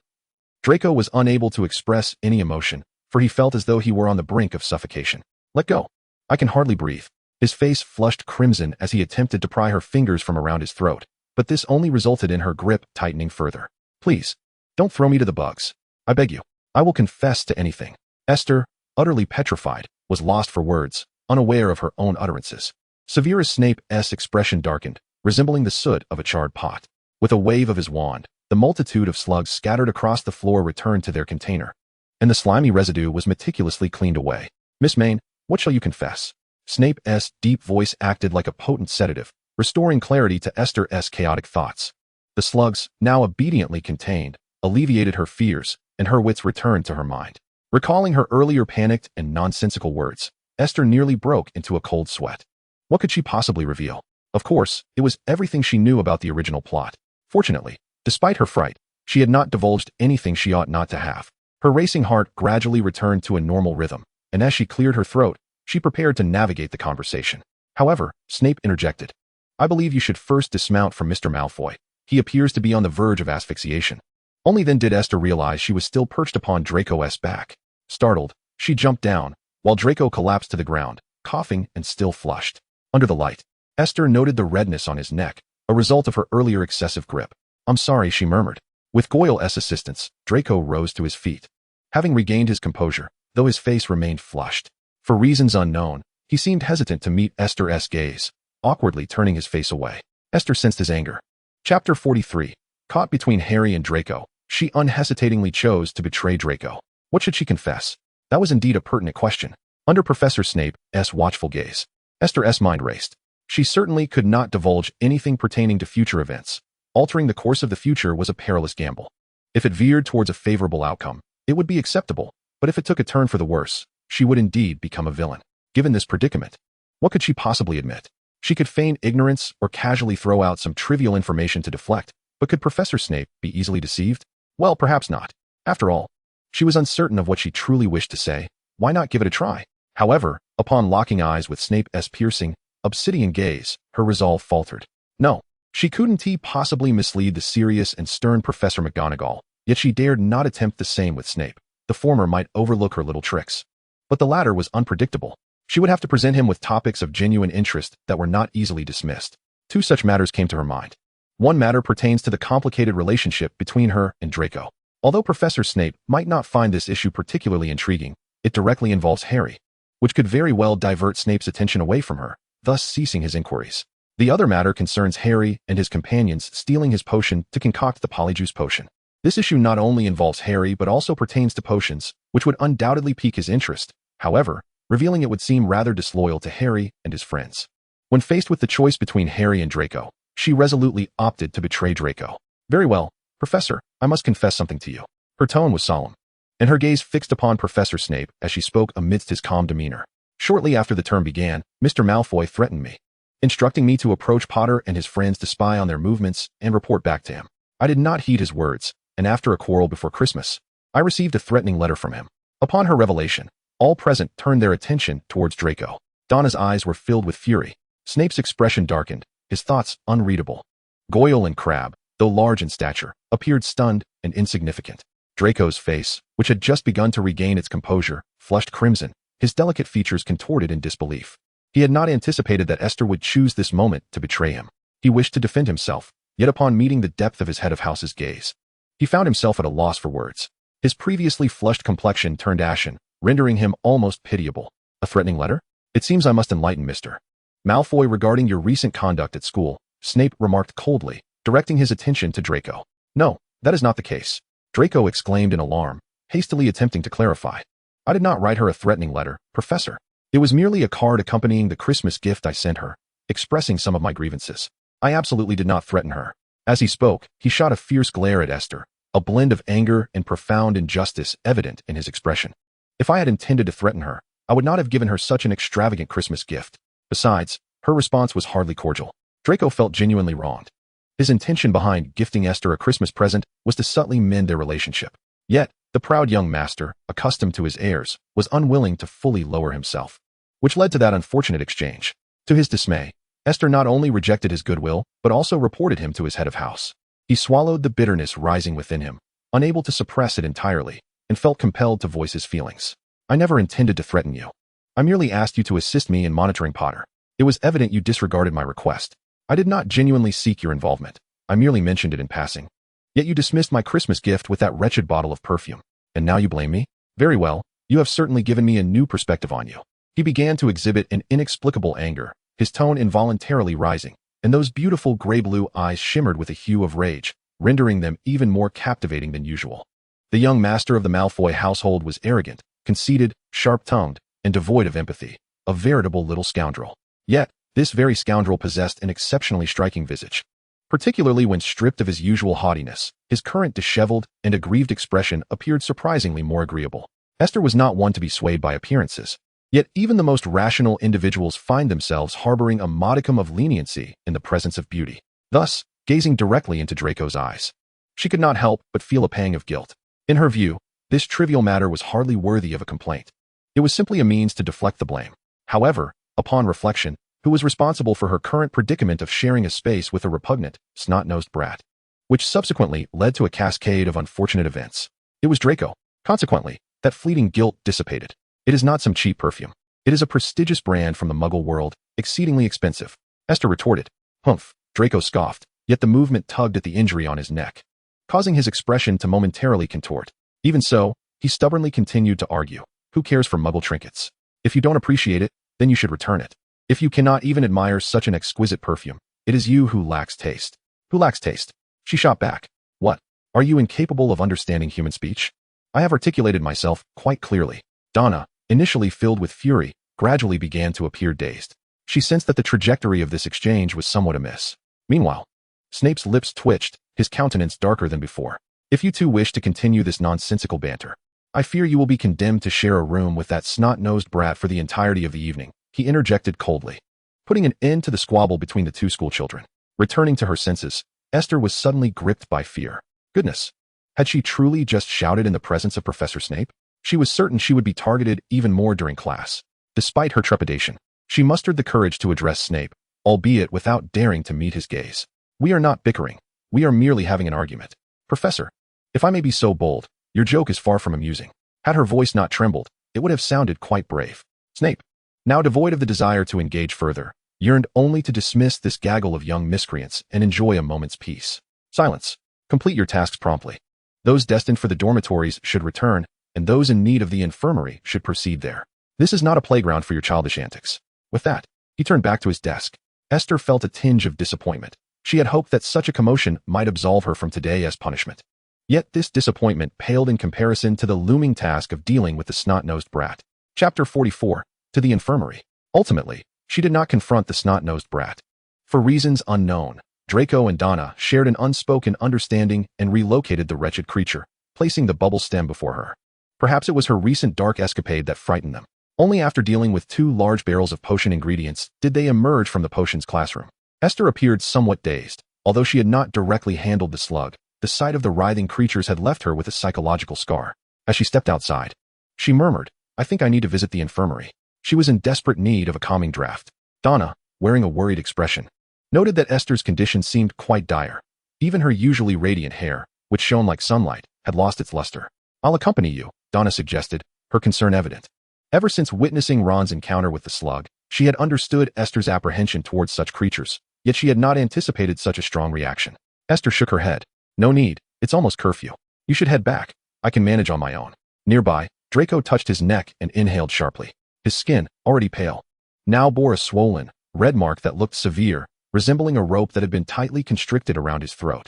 Draco was unable to express any emotion, for he felt as though he were on the brink of suffocation. "Let go. I can hardly breathe." His face flushed crimson as he attempted to pry her fingers from around his throat, but this only resulted in her grip tightening further. "Please, don't throw me to the bugs. I beg you. I will confess to anything." Esther, utterly petrified, was lost for words, unaware of her own utterances. Severus Snape's expression darkened, resembling the soot of a charred pot. With a wave of his wand, the multitude of slugs scattered across the floor returned to their container, and the slimy residue was meticulously cleaned away. "Miss Main, what shall you confess?" Snape's deep voice acted like a potent sedative, restoring clarity to Esther's chaotic thoughts. The slugs, now obediently contained, alleviated her fears, and her wits returned to her mind. Recalling her earlier panicked and nonsensical words, Esther nearly broke into a cold sweat. What could she possibly reveal? Of course, it was everything she knew about the original plot. Fortunately, despite her fright, she had not divulged anything she ought not to have. Her racing heart gradually returned to a normal rhythm, and as she cleared her throat, she prepared to navigate the conversation. However, Snape interjected. "I believe you should first dismount from Mr. Malfoy. He appears to be on the verge of asphyxiation." Only then did Esther realize she was still perched upon Draco's back. Startled, she jumped down, while Draco collapsed to the ground, coughing and still flushed. Under the light, Esther noted the redness on his neck, a result of her earlier excessive grip. "I'm sorry," she murmured. With Goyle's assistance, Draco rose to his feet. Having regained his composure, though his face remained flushed, for reasons unknown, he seemed hesitant to meet Esther's gaze, awkwardly turning his face away. Esther sensed his anger. Chapter 43. Caught between Harry and Draco, she unhesitatingly chose to betray Draco. What should she confess? That was indeed a pertinent question. Under Professor Snape's watchful gaze, Esther's mind raced. She certainly could not divulge anything pertaining to future events, Altering the course of the future was a perilous gamble. If it veered towards a favorable outcome, it would be acceptable, but if it took a turn for the worse, she would indeed become a villain. Given this predicament, what could she possibly admit? She could feign ignorance or casually throw out some trivial information to deflect, but could Professor Snape be easily deceived? Well, perhaps not. After all, she was uncertain of what she truly wished to say. Why not give it a try? However, upon locking eyes with Snape's piercing, obsidian gaze, her resolve faltered. No, she couldn't possibly mislead the serious and stern Professor McGonagall, yet she dared not attempt the same with Snape. The former might overlook her little tricks, but the latter was unpredictable. She would have to present him with topics of genuine interest that were not easily dismissed. Two such matters came to her mind. One matter pertains to the complicated relationship between her and Draco. Although Professor Snape might not find this issue particularly intriguing, it directly involves Harry, which could very well divert Snape's attention away from her, thus ceasing his inquiries. The other matter concerns Harry and his companions stealing his potion to concoct the Polyjuice Potion. This issue not only involves Harry but also pertains to potions, which would undoubtedly pique his interest. However, revealing it would seem rather disloyal to Harry and his friends. When faced with the choice between Harry and Draco, she resolutely opted to betray Draco. Very well, Professor, I must confess something to you. Her tone was solemn, and her gaze fixed upon Professor Snape as she spoke amidst his calm demeanor. Shortly after the term began, Mr. Malfoy threatened me, instructing me to approach Potter and his friends to spy on their movements and report back to him. I did not heed his words, and after a quarrel before Christmas, I received a threatening letter from him. Upon her revelation, all present turned their attention towards Draco. Donna's eyes were filled with fury. Snape's expression darkened, his thoughts unreadable. Goyle and Crabbe, though large in stature, appeared stunned and insignificant. Draco's face, which had just begun to regain its composure, flushed crimson, his delicate features contorted in disbelief. He had not anticipated that Esther would choose this moment to betray him. He wished to defend himself, yet upon meeting the depth of his head of house's gaze, he found himself at a loss for words. His previously flushed complexion turned ashen, rendering him almost pitiable. A threatening letter? It seems I must enlighten Mr. Malfoy regarding your recent conduct at school, Snape remarked coldly, directing his attention to Draco. No, that is not the case, Draco exclaimed in alarm, hastily attempting to clarify. I did not write her a threatening letter, Professor. It was merely a card accompanying the Christmas gift I sent her, expressing some of my grievances. I absolutely did not threaten her. As he spoke, he shot a fierce glare at Esther, a blend of anger and profound injustice evident in his expression. If I had intended to threaten her, I would not have given her such an extravagant Christmas gift. Besides, her response was hardly cordial. Draco felt genuinely wronged. His intention behind gifting Esther a Christmas present was to subtly mend their relationship. Yet, the proud young master, accustomed to his heirs, was unwilling to fully lower himself, which led to that unfortunate exchange. To his dismay, Esther not only rejected his goodwill, but also reported him to his head of house. He swallowed the bitterness rising within him, unable to suppress it entirely, and felt compelled to voice his feelings. I never intended to threaten you. I merely asked you to assist me in monitoring Potter. It was evident you disregarded my request. I did not genuinely seek your involvement. I merely mentioned it in passing. Yet you dismissed my Christmas gift with that wretched bottle of perfume. And now you blame me? Very well, you have certainly given me a new perspective on you. He began to exhibit an inexplicable anger, his tone involuntarily rising, and those beautiful gray-blue eyes shimmered with a hue of rage, rendering them even more captivating than usual. The young master of the Malfoy household was arrogant, conceited, sharp-tongued, and devoid of empathy, a veritable little scoundrel. Yet, this very scoundrel possessed an exceptionally striking visage. Particularly when stripped of his usual haughtiness, his current disheveled and aggrieved expression appeared surprisingly more agreeable. Esther was not one to be swayed by appearances. Yet even the most rational individuals find themselves harboring a modicum of leniency in the presence of beauty. Thus, gazing directly into Draco's eyes, she could not help but feel a pang of guilt. In her view, this trivial matter was hardly worthy of a complaint. It was simply a means to deflect the blame. However, upon reflection, who was responsible for her current predicament of sharing a space with a repugnant, snot-nosed brat, which subsequently led to a cascade of unfortunate events? It was Draco. Consequently, that fleeting guilt dissipated. It is not some cheap perfume. It is a prestigious brand from the Muggle world, exceedingly expensive. Esther retorted. Humph, Draco scoffed, yet the movement tugged at the injury on his neck, causing his expression to momentarily contort. Even so, he stubbornly continued to argue. Who cares for Muggle trinkets? If you don't appreciate it, then you should return it. If you cannot even admire such an exquisite perfume, it is you who lacks taste. Who lacks taste? She shot back. What? Are you incapable of understanding human speech? I have articulated myself quite clearly. Donna, initially filled with fury, gradually began to appear dazed. She sensed that the trajectory of this exchange was somewhat amiss. Meanwhile, Snape's lips twitched, his countenance darker than before. If you two wish to continue this nonsensical banter, I fear you will be condemned to share a room with that snot-nosed brat for the entirety of the evening, he interjected coldly, putting an end to the squabble between the two schoolchildren. Returning to her senses, Esther was suddenly gripped by fear. Goodness! Had she truly just shouted in the presence of Professor Snape? She was certain she would be targeted even more during class. Despite her trepidation, she mustered the courage to address Snape, albeit without daring to meet his gaze. We are not bickering. We are merely having an argument. Professor, if I may be so bold, your joke is far from amusing. Had her voice not trembled, it would have sounded quite brave. Snape, now devoid of the desire to engage further, yearned only to dismiss this gaggle of young miscreants and enjoy a moment's peace. Silence. Complete your tasks promptly. Those destined for the dormitories should return, and those in need of the infirmary should proceed there. This is not a playground for your childish antics. With that, he turned back to his desk. Esther felt a tinge of disappointment. She had hoped that such a commotion might absolve her from today as punishment. Yet this disappointment paled in comparison to the looming task of dealing with the snot-nosed brat. Chapter 44, To the Infirmary. Ultimately, she did not confront the snot-nosed brat. For reasons unknown, Draco and Donna shared an unspoken understanding and relocated the wretched creature, placing the bubble stem before her. Perhaps it was her recent dark escapade that frightened them. Only after dealing with 2 large barrels of potion ingredients did they emerge from the potions classroom. Esther appeared somewhat dazed. Although she had not directly handled the slug, the sight of the writhing creatures had left her with a psychological scar. As she stepped outside, she murmured, I think I need to visit the infirmary. She was in desperate need of a calming draft. Donna, wearing a worried expression, noted that Esther's condition seemed quite dire. Even her usually radiant hair, which shone like sunlight, had lost its luster. I'll accompany you, Donna suggested, her concern evident. Ever since witnessing Ron's encounter with the slug, she had understood Esther's apprehension towards such creatures, yet she had not anticipated such a strong reaction. Esther shook her head. No need, it's almost curfew. You should head back. I can manage on my own. Nearby, Draco touched his neck and inhaled sharply. His skin, already pale, now bore a swollen, red mark that looked severe, resembling a rope that had been tightly constricted around his throat.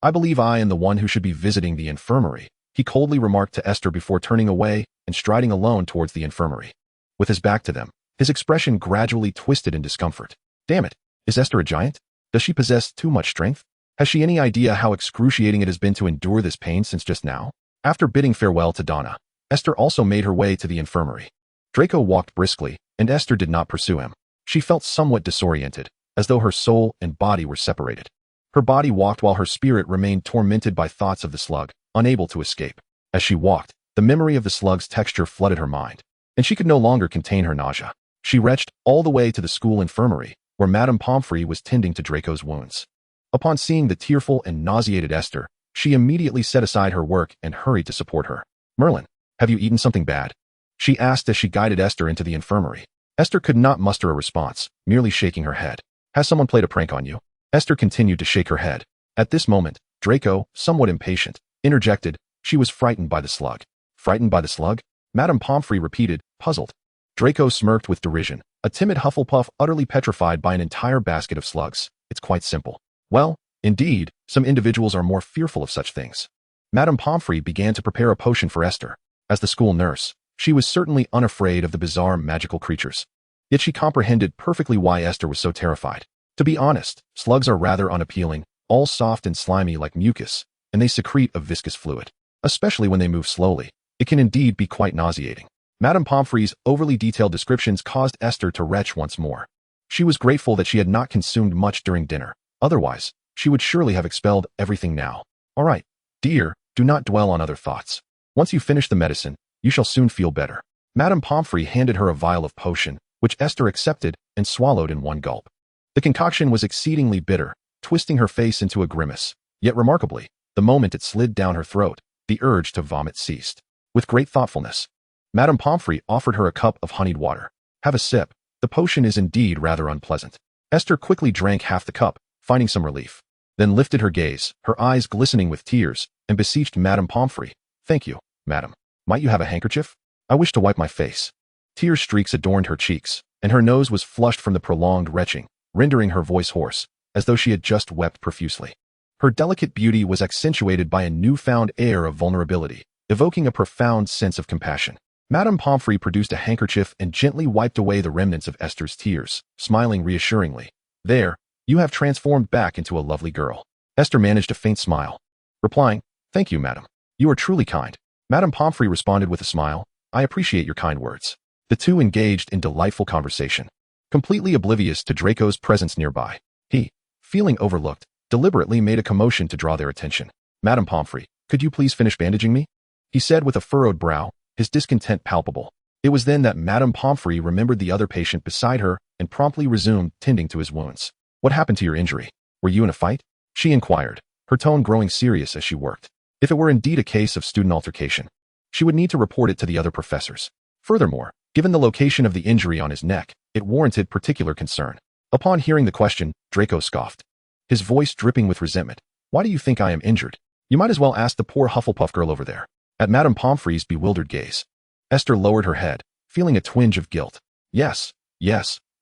I believe I am the one who should be visiting the infirmary, he coldly remarked to Esther before turning away and striding alone towards the infirmary. With his back to them, his expression gradually twisted in discomfort. Damn it, is Esther a giant? Does she possess too much strength? Has she any idea how excruciating it has been to endure this pain since just now? After bidding farewell to Donna, Esther also made her way to the infirmary. Draco walked briskly, and Esther did not pursue him. She felt somewhat disoriented, as though her soul and body were separated. Her body walked while her spirit remained tormented by thoughts of the slug, unable to escape. As she walked, the memory of the slug's texture flooded her mind, and she could no longer contain her nausea. She retched all the way to the school infirmary, where Madame Pomfrey was tending to Draco's wounds. Upon seeing the tearful and nauseated Esther, she immediately set aside her work and hurried to support her. Merlin, have you eaten something bad? She asked as she guided Esther into the infirmary. Esther could not muster a response, merely shaking her head. Has someone played a prank on you? Esther continued to shake her head. At this moment, Draco, somewhat impatient, interjected, she was frightened by the slug. Frightened by the slug? Madame Pomfrey repeated, puzzled. Draco smirked with derision, a timid Hufflepuff utterly petrified by an entire basket of slugs. It's quite simple. Well, indeed, some individuals are more fearful of such things. Madame Pomfrey began to prepare a potion for Esther. As the school nurse, she was certainly unafraid of the bizarre magical creatures. Yet she comprehended perfectly why Esther was so terrified. To be honest, slugs are rather unappealing, all soft and slimy like mucus, and they secrete a viscous fluid. Especially when they move slowly, it can indeed be quite nauseating. Madame Pomfrey's overly detailed descriptions caused Esther to retch once more. She was grateful that she had not consumed much during dinner. Otherwise, she would surely have expelled everything now. All right, dear, do not dwell on other thoughts. Once you finish the medicine, you shall soon feel better. Madame Pomfrey handed her a vial of potion, which Esther accepted and swallowed in one gulp. The concoction was exceedingly bitter, twisting her face into a grimace. Yet remarkably, the moment it slid down her throat, the urge to vomit ceased. With great thoughtfulness, Madame Pomfrey offered her a cup of honeyed water. Have a sip. The potion is indeed rather unpleasant. Esther quickly drank half the cup, finding some relief. Then lifted her gaze, her eyes glistening with tears, and beseeched Madame Pomfrey. Thank you, madam. Might you have a handkerchief? I wish to wipe my face. Tear streaks adorned her cheeks, and her nose was flushed from the prolonged retching, rendering her voice hoarse, as though she had just wept profusely. Her delicate beauty was accentuated by a newfound air of vulnerability, evoking a profound sense of compassion. Madame Pomfrey produced a handkerchief and gently wiped away the remnants of Esther's tears, smiling reassuringly. There, You have transformed back into a lovely girl." Esther managed a faint smile, replying, "Thank you, madam. You are truly kind." Madame Pomfrey responded with a smile, "I appreciate your kind words." The two engaged in delightful conversation, completely oblivious to Draco's presence nearby. He, feeling overlooked, deliberately made a commotion to draw their attention. "Madame Pomfrey, could you please finish bandaging me?" he said with a furrowed brow, his discontent palpable. It was then that Madame Pomfrey remembered the other patient beside her and promptly resumed tending to his wounds. "What happened to your injury? Were you in a fight?" she inquired, her tone growing serious as she worked. If it were indeed a case of student altercation, she would need to report it to the other professors. Furthermore, given the location of the injury on his neck, it warranted particular concern. Upon hearing the question, Draco scoffed, his voice dripping with resentment. "Why do you think I am injured? You might as well ask the poor Hufflepuff girl over there." At Madame Pomfrey's bewildered gaze, Esther lowered her head, feeling a twinge of guilt. Yes,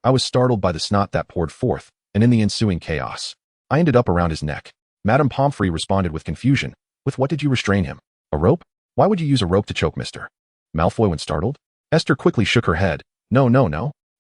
I was startled by the snot that poured forth, and in the ensuing chaos, I ended up around his neck. Madame Pomfrey responded with confusion. "With what did you restrain him? A rope? Why would you use a rope to choke Mr. Malfoy when startled?" Esther quickly shook her head. No,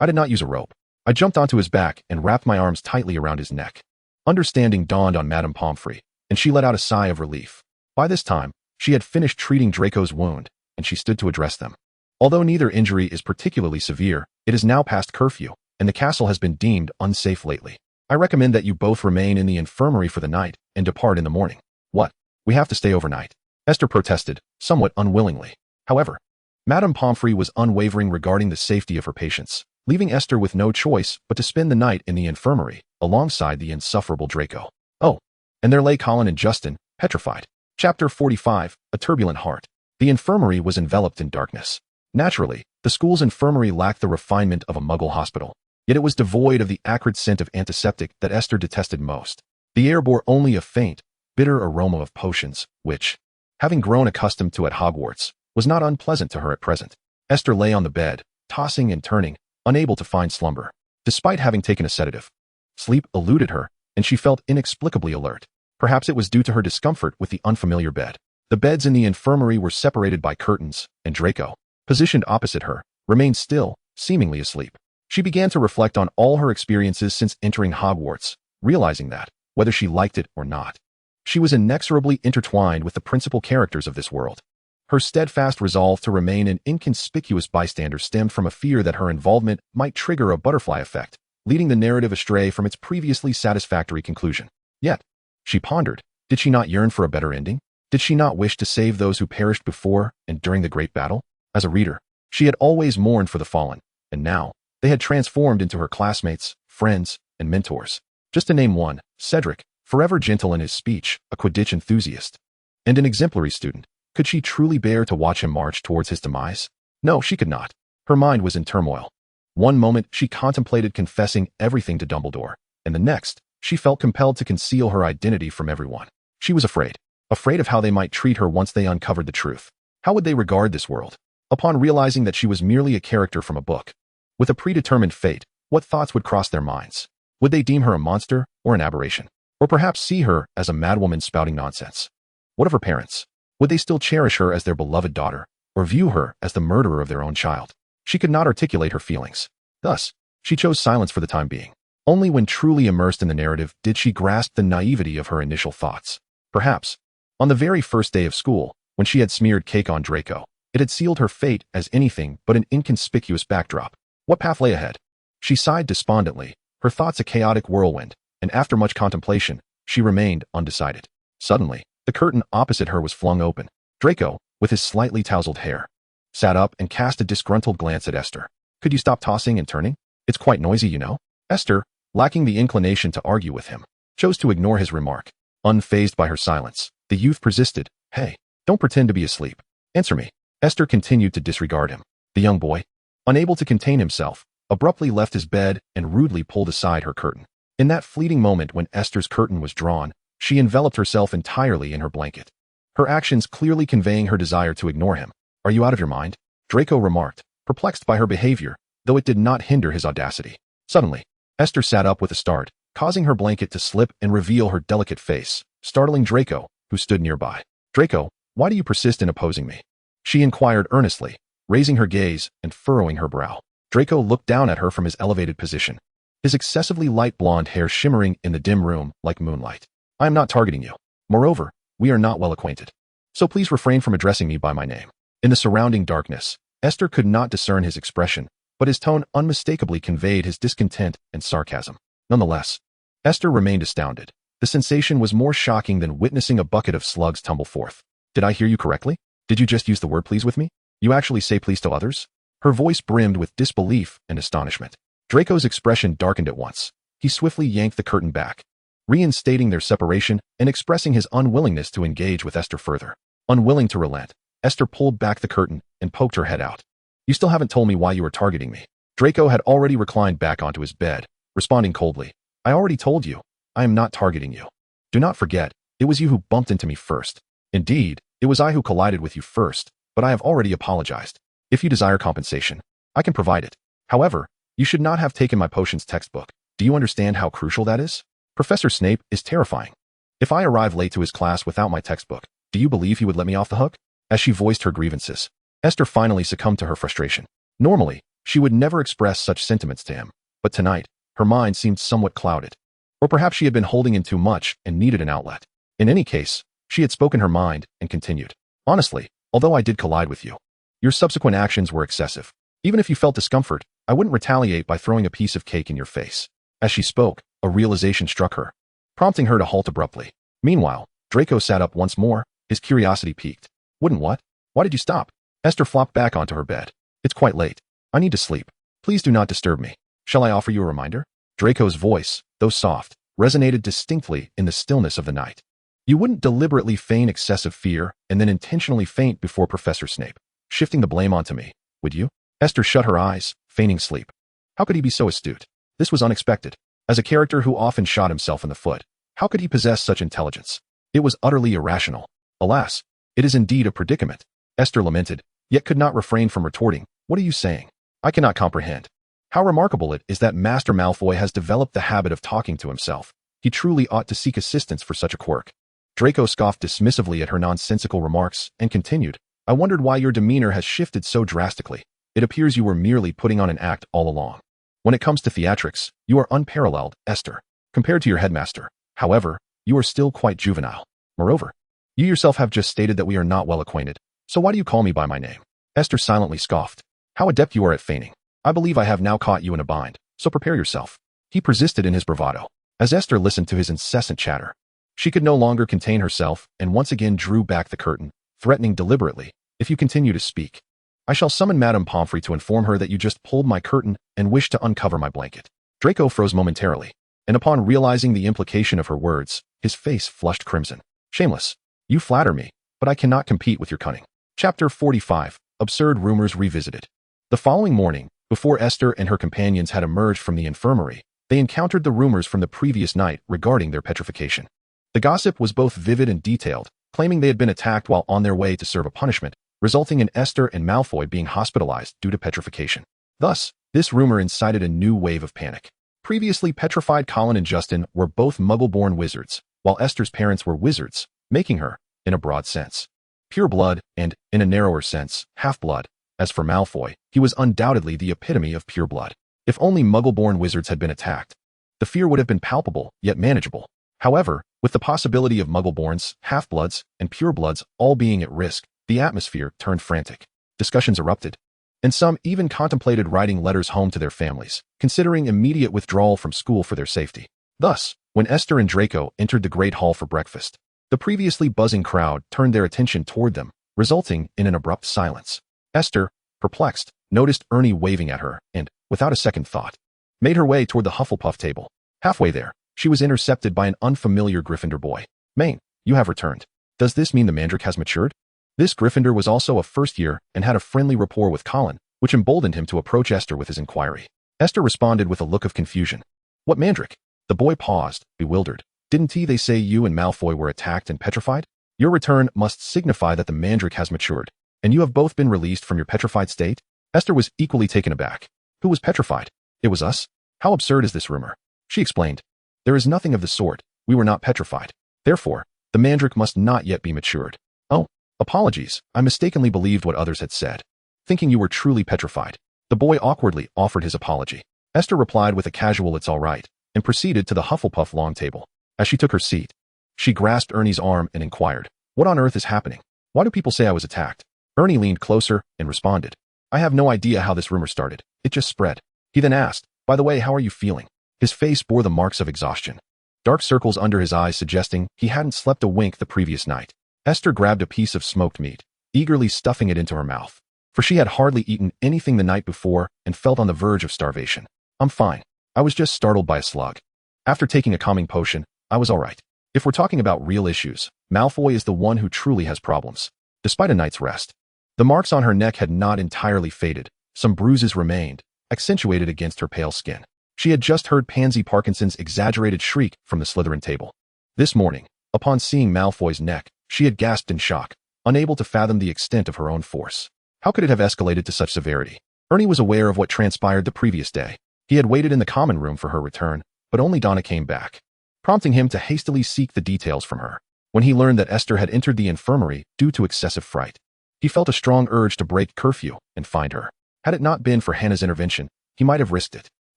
I did not use a rope. I jumped onto his back and wrapped my arms tightly around his neck." Understanding dawned on Madame Pomfrey, and she let out a sigh of relief. By this time, she had finished treating Draco's wound, and she stood to address them. "Although neither injury is particularly severe, it is now past curfew, and the castle has been deemed unsafe lately. I recommend that you both remain in the infirmary for the night and depart in the morning." "What? We have to stay overnight?" Esther protested, somewhat unwillingly. However, Madame Pomfrey was unwavering regarding the safety of her patients, leaving Esther with no choice but to spend the night in the infirmary, alongside the insufferable Draco. Oh, and there lay Colin and Justin, petrified. Chapter 45, A Turbulent Heart. The infirmary was enveloped in darkness. Naturally, the school's infirmary lacked the refinement of a Muggle hospital, yet it was devoid of the acrid scent of antiseptic that Esther detested most. The air bore only a faint, bitter aroma of potions, which, having grown accustomed to at Hogwarts, was not unpleasant to her at present. Esther lay on the bed, tossing and turning, unable to find slumber. Despite having taken a sedative, sleep eluded her, and she felt inexplicably alert. Perhaps it was due to her discomfort with the unfamiliar bed. The beds in the infirmary were separated by curtains, and Draco, positioned opposite her, remained still, seemingly asleep. She began to reflect on all her experiences since entering Hogwarts, realizing that, whether she liked it or not, she was inexorably intertwined with the principal characters of this world. Her steadfast resolve to remain an inconspicuous bystander stemmed from a fear that her involvement might trigger a butterfly effect, leading the narrative astray from its previously satisfactory conclusion. Yet, she pondered, did she not yearn for a better ending? Did she not wish to save those who perished before and during the great battle? As a reader, she had always mourned for the fallen, and now, they had transformed into her classmates, friends, and mentors. Just to name one, Cedric, forever gentle in his speech, a Quidditch enthusiast, and an exemplary student. Could she truly bear to watch him march towards his demise? No, she could not. Her mind was in turmoil. One moment, she contemplated confessing everything to Dumbledore, and the next, she felt compelled to conceal her identity from everyone. She was afraid of how they might treat her once they uncovered the truth. How would they regard this world? Upon realizing that she was merely a character from a book, with a predetermined fate, what thoughts would cross their minds? Would they deem her a monster or an aberration? Or perhaps see her as a madwoman spouting nonsense? What of her parents? Would they still cherish her as their beloved daughter, or view her as the murderer of their own child? She could not articulate her feelings. Thus, she chose silence for the time being. Only when truly immersed in the narrative did she grasp the naivety of her initial thoughts. Perhaps, on the very first day of school, when she had smeared cake on Draco, it had sealed her fate as anything but an inconspicuous backdrop. What path lay ahead? She sighed despondently, her thoughts a chaotic whirlwind, and after much contemplation, she remained undecided. Suddenly, the curtain opposite her was flung open. Draco, with his slightly tousled hair, sat up and cast a disgruntled glance at Esther. "Could you stop tossing and turning? It's quite noisy, you know." Esther, lacking the inclination to argue with him, chose to ignore his remark. Unfazed by her silence, the youth persisted. "Hey, don't pretend to be asleep. Answer me." Esther continued to disregard him. The young boy, unable to contain himself, abruptly left his bed and rudely pulled aside her curtain. In that fleeting moment when Esther's curtain was drawn, she enveloped herself entirely in her blanket, her actions clearly conveying her desire to ignore him. "Are you out of your mind?" Draco remarked, perplexed by her behavior, though it did not hinder his audacity. Suddenly, Esther sat up with a start, causing her blanket to slip and reveal her delicate face, startling Draco, who stood nearby. "Draco, why do you persist in opposing me?" she inquired earnestly, raising her gaze and furrowing her brow. Draco looked down at her from his elevated position, his excessively light blonde hair shimmering in the dim room like moonlight. I am not targeting you. Moreover, we are not well acquainted. So please refrain from addressing me by my name. In the surrounding darkness, Esther could not discern his expression, but his tone unmistakably conveyed his discontent and sarcasm. Nonetheless, Esther remained astounded. The sensation was more shocking than witnessing a bucket of slugs tumble forth. Did I hear you correctly? Did you just use the word please with me? You actually say please to others? Her voice brimmed with disbelief and astonishment. Draco's expression darkened at once. He swiftly yanked the curtain back, reinstating their separation and expressing his unwillingness to engage with Esther further. Unwilling to relent, Esther pulled back the curtain and poked her head out. You still haven't told me why you were targeting me. Draco had already reclined back onto his bed, responding coldly. I already told you. I am not targeting you. Do not forget, it was you who bumped into me first. Indeed, it was I who collided with you first, but I have already apologized. If you desire compensation, I can provide it. However, you should not have taken my potions textbook. Do you understand how crucial that is? Professor Snape is terrifying. If I arrive late to his class without my textbook, do you believe he would let me off the hook? As she voiced her grievances, Esther finally succumbed to her frustration. Normally, she would never express such sentiments to him, but tonight, her mind seemed somewhat clouded. Or perhaps she had been holding in too much and needed an outlet. In any case, she had spoken her mind and continued. Honestly, although I did collide with you, your subsequent actions were excessive. Even if you felt discomfort, I wouldn't retaliate by throwing a piece of cake in your face. As she spoke, a realization struck her, prompting her to halt abruptly. Meanwhile, Draco sat up once more, his curiosity piqued. Wouldn't what? Why did you stop? Esther flopped back onto her bed. It's quite late. I need to sleep. Please do not disturb me. Shall I offer you a reminder? Draco's voice, though soft, resonated distinctly in the stillness of the night. You wouldn't deliberately feign excessive fear and then intentionally faint before Professor Snape, shifting the blame onto me, would you? Esther shut her eyes, feigning sleep. How could he be so astute? This was unexpected. As a character who often shot himself in the foot, how could he possess such intelligence? It was utterly irrational. Alas, it is indeed a predicament. Esther lamented, yet could not refrain from retorting, what are you saying? I cannot comprehend. How remarkable it is that Master Malfoy has developed the habit of talking to himself. He truly ought to seek assistance for such a quirk. Draco scoffed dismissively at her nonsensical remarks and continued, I wondered why your demeanor has shifted so drastically. It appears you were merely putting on an act all along. When it comes to theatrics, you are unparalleled, Esther. Compared to your headmaster, however, you are still quite juvenile. Moreover, you yourself have just stated that we are not well acquainted, so why do you call me by my name? Esther silently scoffed. How adept you are at feigning. I believe I have now caught you in a bind, so prepare yourself. He persisted in his bravado. As Esther listened to his incessant chatter, she could no longer contain herself and once again drew back the curtain, threatening deliberately, if you continue to speak, I shall summon Madame Pomfrey to inform her that you just pulled my curtain and wish to uncover my blanket. Draco froze momentarily, and upon realizing the implication of her words, his face flushed crimson. Shameless. You flatter me, but I cannot compete with your cunning. Chapter 45. Absurd Rumors Revisited. The following morning, before Esther and her companions had emerged from the infirmary, they encountered the rumors from the previous night regarding their petrification. The gossip was both vivid and detailed, claiming they had been attacked while on their way to serve a punishment, resulting in Esther and Malfoy being hospitalized due to petrification. Thus, this rumor incited a new wave of panic. Previously petrified Colin and Justin were both Muggle-born wizards, while Esther's parents were wizards, making her, in a broad sense, pure blood and, in a narrower sense, half-blood. As for Malfoy, he was undoubtedly the epitome of pure blood. If only Muggle-born wizards had been attacked, the fear would have been palpable, yet manageable. However, with the possibility of Muggle-borns, half-bloods, and purebloods all being at risk, the atmosphere turned frantic. Discussions erupted, and some even contemplated writing letters home to their families, considering immediate withdrawal from school for their safety. Thus, when Esther and Draco entered the Great Hall for breakfast, the previously buzzing crowd turned their attention toward them, resulting in an abrupt silence. Esther, perplexed, noticed Ernie waving at her and, without a second thought, made her way toward the Hufflepuff table. Halfway there, she was intercepted by an unfamiliar Gryffindor boy. Maine, you have returned. Does this mean the Mandrake has matured? This Gryffindor was also a first year and had a friendly rapport with Colin, which emboldened him to approach Esther with his inquiry. Esther responded with a look of confusion. What Mandrake? The boy paused, bewildered. Didn't they say you and Malfoy were attacked and petrified? Your return must signify that the Mandrake has matured, and you have both been released from your petrified state? Esther was equally taken aback. Who was petrified? It was us? How absurd is this rumor? She explained. There is nothing of the sort. We were not petrified. Therefore, the Mandrake must not yet be matured. Oh, apologies. I mistakenly believed what others had said, thinking you were truly petrified. The boy awkwardly offered his apology. Esther replied with a casual "it's all right," and proceeded to the Hufflepuff lawn table. As she took her seat, she grasped Ernie's arm and inquired, "What on earth is happening? Why do people say I was attacked?" Ernie leaned closer and responded, "I have no idea how this rumor started. It just spread." He then asked, "By the way, how are you feeling?" His face bore the marks of exhaustion. Dark circles under his eyes suggesting he hadn't slept a wink the previous night. Esther grabbed a piece of smoked meat, eagerly stuffing it into her mouth, for she had hardly eaten anything the night before and felt on the verge of starvation. "I'm fine. I was just startled by a slug. After taking a calming potion, I was all right. If we're talking about real issues, Malfoy is the one who truly has problems." Despite a night's rest, the marks on her neck had not entirely faded. Some bruises remained, accentuated against her pale skin. She had just heard Pansy Parkinson's exaggerated shriek from the Slytherin table. This morning, upon seeing Malfoy's neck, she had gasped in shock, unable to fathom the extent of her own force. How could it have escalated to such severity? Ernie was aware of what transpired the previous day. He had waited in the common room for her return, but only Donna came back, prompting him to hastily seek the details from her. When he learned that Esther had entered the infirmary due to excessive fright, he felt a strong urge to break curfew and find her. Had it not been for Hannah's intervention, he might have risked it.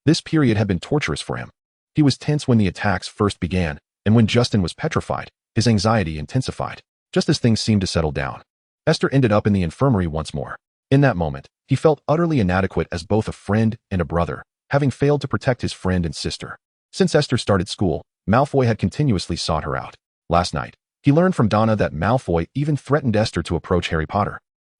This period had been torturous for him. He was tense when the attacks first began, and when Justin was petrified, his anxiety intensified. Just as things seemed to settle down, Esther ended up in the infirmary once more. In that moment, he felt utterly inadequate as both a friend and a brother, having failed to protect his friend and sister. Since Esther started school, Malfoy had continuously sought her out. Last night, he learned from Donna that Malfoy even threatened Esther to approach HarryPotter,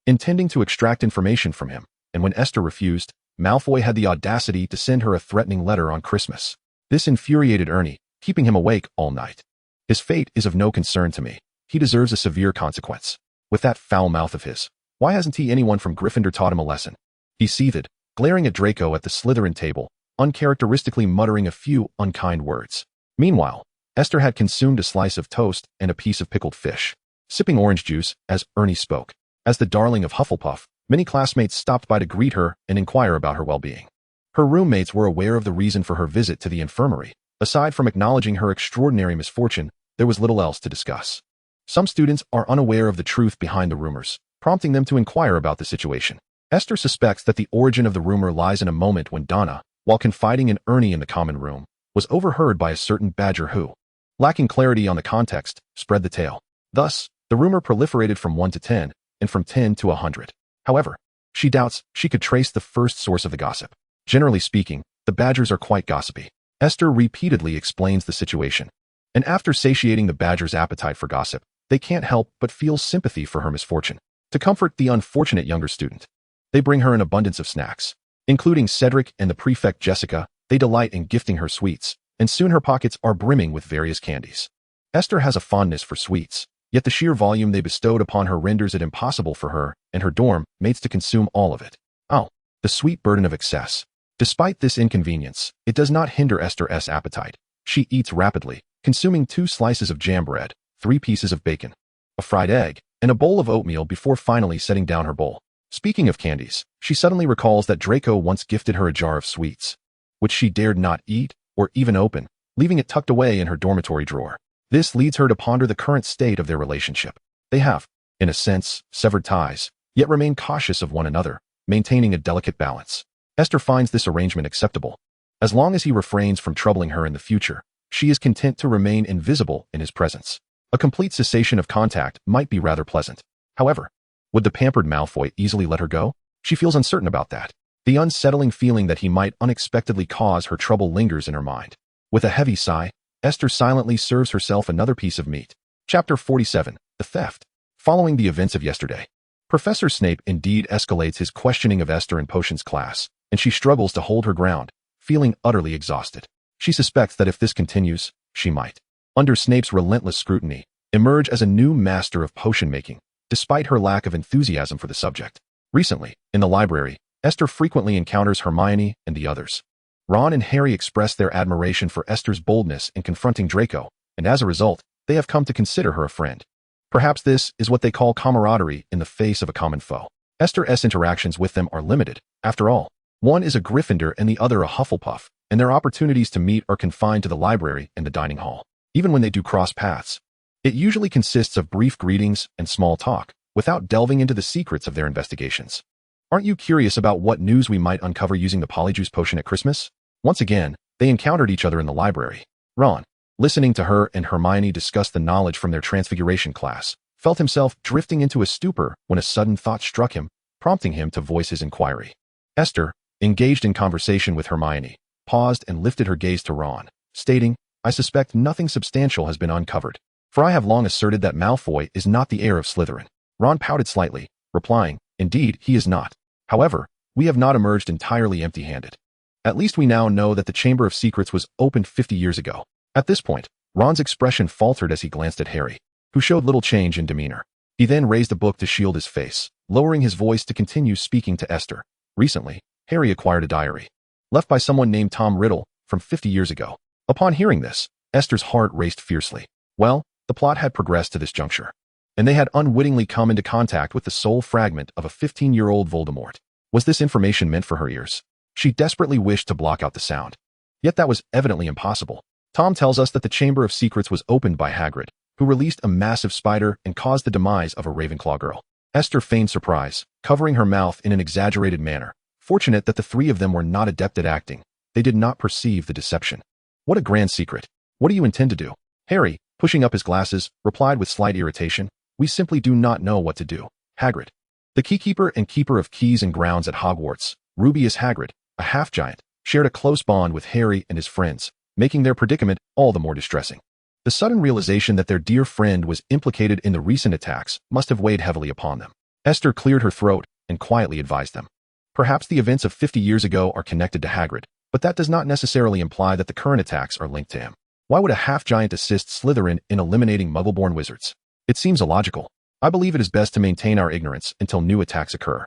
intending to extract information from him, and when Esther refused, Malfoy had the audacity to send her a threatening letter on Christmas. This infuriated Ernie, keeping him awake all night. "His fate is of no concern to me. He deserves a severe consequence. With that foul mouth of his, why hasn't anyone from Gryffindor taught him a lesson?" He seethed, glaring at Draco at the Slytherin table, uncharacteristically muttering a few unkind words. Meanwhile, Esther had consumed a slice of toast and a piece of pickled fish, sipping orange juice as Ernie spoke. As the darling of Hufflepuff, many classmates stopped by to greet her and inquire about her well-being. Her roommates were aware of the reason for her visit to the infirmary. Aside from acknowledging her extraordinary misfortune, there was little else to discuss. Some students are unaware of the truth behind the rumors, prompting them to inquire about the situation. Esther suspects that the origin of the rumor lies in a moment when Donna, while confiding in Ernie in the common room, was overheard by a certain badger who, lacking clarity on the context, spread the tale. Thus, the rumor proliferated from 1 to 10, and from 10 to 100. However, she doubts she could trace the first source of the gossip. Generally speaking, the badgers are quite gossipy. Esther repeatedly explains the situation, and after satiating the badger's appetite for gossip, they can't help but feel sympathy for her misfortune. To comfort the unfortunate younger student, they bring her an abundance of snacks. Including Cedric and the prefect Jessica, they delight in gifting her sweets, and soon her pockets are brimming with various candies. Esther has a fondness for sweets, yet the sheer volume they bestowed upon her renders it impossible for her and her dorm mates to consume all of it. Oh, the sweet burden of excess. Despite this inconvenience, it does not hinder Esther's appetite. She eats rapidly, consuming 2 slices of jam bread, 3 pieces of bacon, a fried egg, and a bowl of oatmeal before finally setting down her bowl. Speaking of candies, she suddenly recalls that Draco once gifted her a jar of sweets, which she dared not eat or even open, leaving it tucked away in her dormitory drawer. This leads her to ponder the current state of their relationship. They have, in a sense, severed ties, yet remain cautious of one another, maintaining a delicate balance. Esther finds this arrangement acceptable. As long as he refrains from troubling her in the future, she is content to remain invisible in his presence. A complete cessation of contact might be rather pleasant. However, would the pampered Malfoy easily let her go? She feels uncertain about that. The unsettling feeling that he might unexpectedly cause her trouble lingers in her mind. With a heavy sigh, Esther silently serves herself another piece of meat. Chapter 47, The Theft. Following the events of yesterday, Professor Snape indeed escalates his questioning of Esther in potions class, and she struggles to hold her ground, feeling utterly exhausted. She suspects that if this continues, she might, under Snape's relentless scrutiny, emerge as a new master of potion making, despite her lack of enthusiasm for the subject. Recently, in the library, Esther frequently encounters Hermione and the others. Ron and Harry express their admiration for Esther's boldness in confronting Draco, and as a result, they have come to consider her a friend. Perhaps this is what they call camaraderie in the face of a common foe. Esther's interactions with them are limited. After all, one is a Gryffindor and the other a Hufflepuff, and their opportunities to meet are confined to the library and the dining hall. Even when they do cross paths, it usually consists of brief greetings and small talk, without delving into the secrets of their investigations. Aren't you curious about what news we might uncover using the Polyjuice Potion at Christmas? Once again, they encountered each other in the library. Ron, listening to her and Hermione discuss the knowledge from their transfiguration class, felt himself drifting into a stupor when a sudden thought struck him, prompting him to voice his inquiry. Esther, engaged in conversation with Hermione, paused and lifted her gaze to Ron, stating, "I suspect nothing substantial has been uncovered, for I have long asserted that Malfoy is not the heir of Slytherin." Ron pouted slightly, replying, "Indeed, he is not. However, we have not emerged entirely empty-handed. At least we now know that the Chamber of Secrets was opened 50 years ago." At this point, Ron's expression faltered as he glanced at Harry, who showed little change in demeanor. He then raised a book to shield his face, lowering his voice to continue speaking to Esther. Recently, Harry acquired a diary, left by someone named Tom Riddle, from 50 years ago. Upon hearing this, Esther's heart raced fiercely. Well, the plot had progressed to this juncture, and they had unwittingly come into contact with the soul fragment of a 15-year-old Voldemort. Was this information meant for her ears? She desperately wished to block out the sound. Yet that was evidently impossible. Tom tells us that the Chamber of Secrets was opened by Hagrid, who released a massive spider and caused the demise of a Ravenclaw girl. Esther feigned surprise, covering her mouth in an exaggerated manner. Fortunate that the three of them were not adept at acting. They did not perceive the deception. "What a grand secret. What do you intend to do?" Harry, pushing up his glasses, replied with slight irritation. "We simply do not know what to do, Hagrid." The keykeeper and keeper of keys and grounds at Hogwarts, Rubeus Hagrid, a half-giant, shared a close bond with Harry and his friends, making their predicament all the more distressing. The sudden realization that their dear friend was implicated in the recent attacks must have weighed heavily upon them. Esther cleared her throat and quietly advised them. "Perhaps the events of 50 years ago are connected to Hagrid, but that does not necessarily imply that the current attacks are linked to him. Why would a half-giant assist Slytherin in eliminating Muggle-born wizards? It seems illogical. I believe it is best to maintain our ignorance until new attacks occur."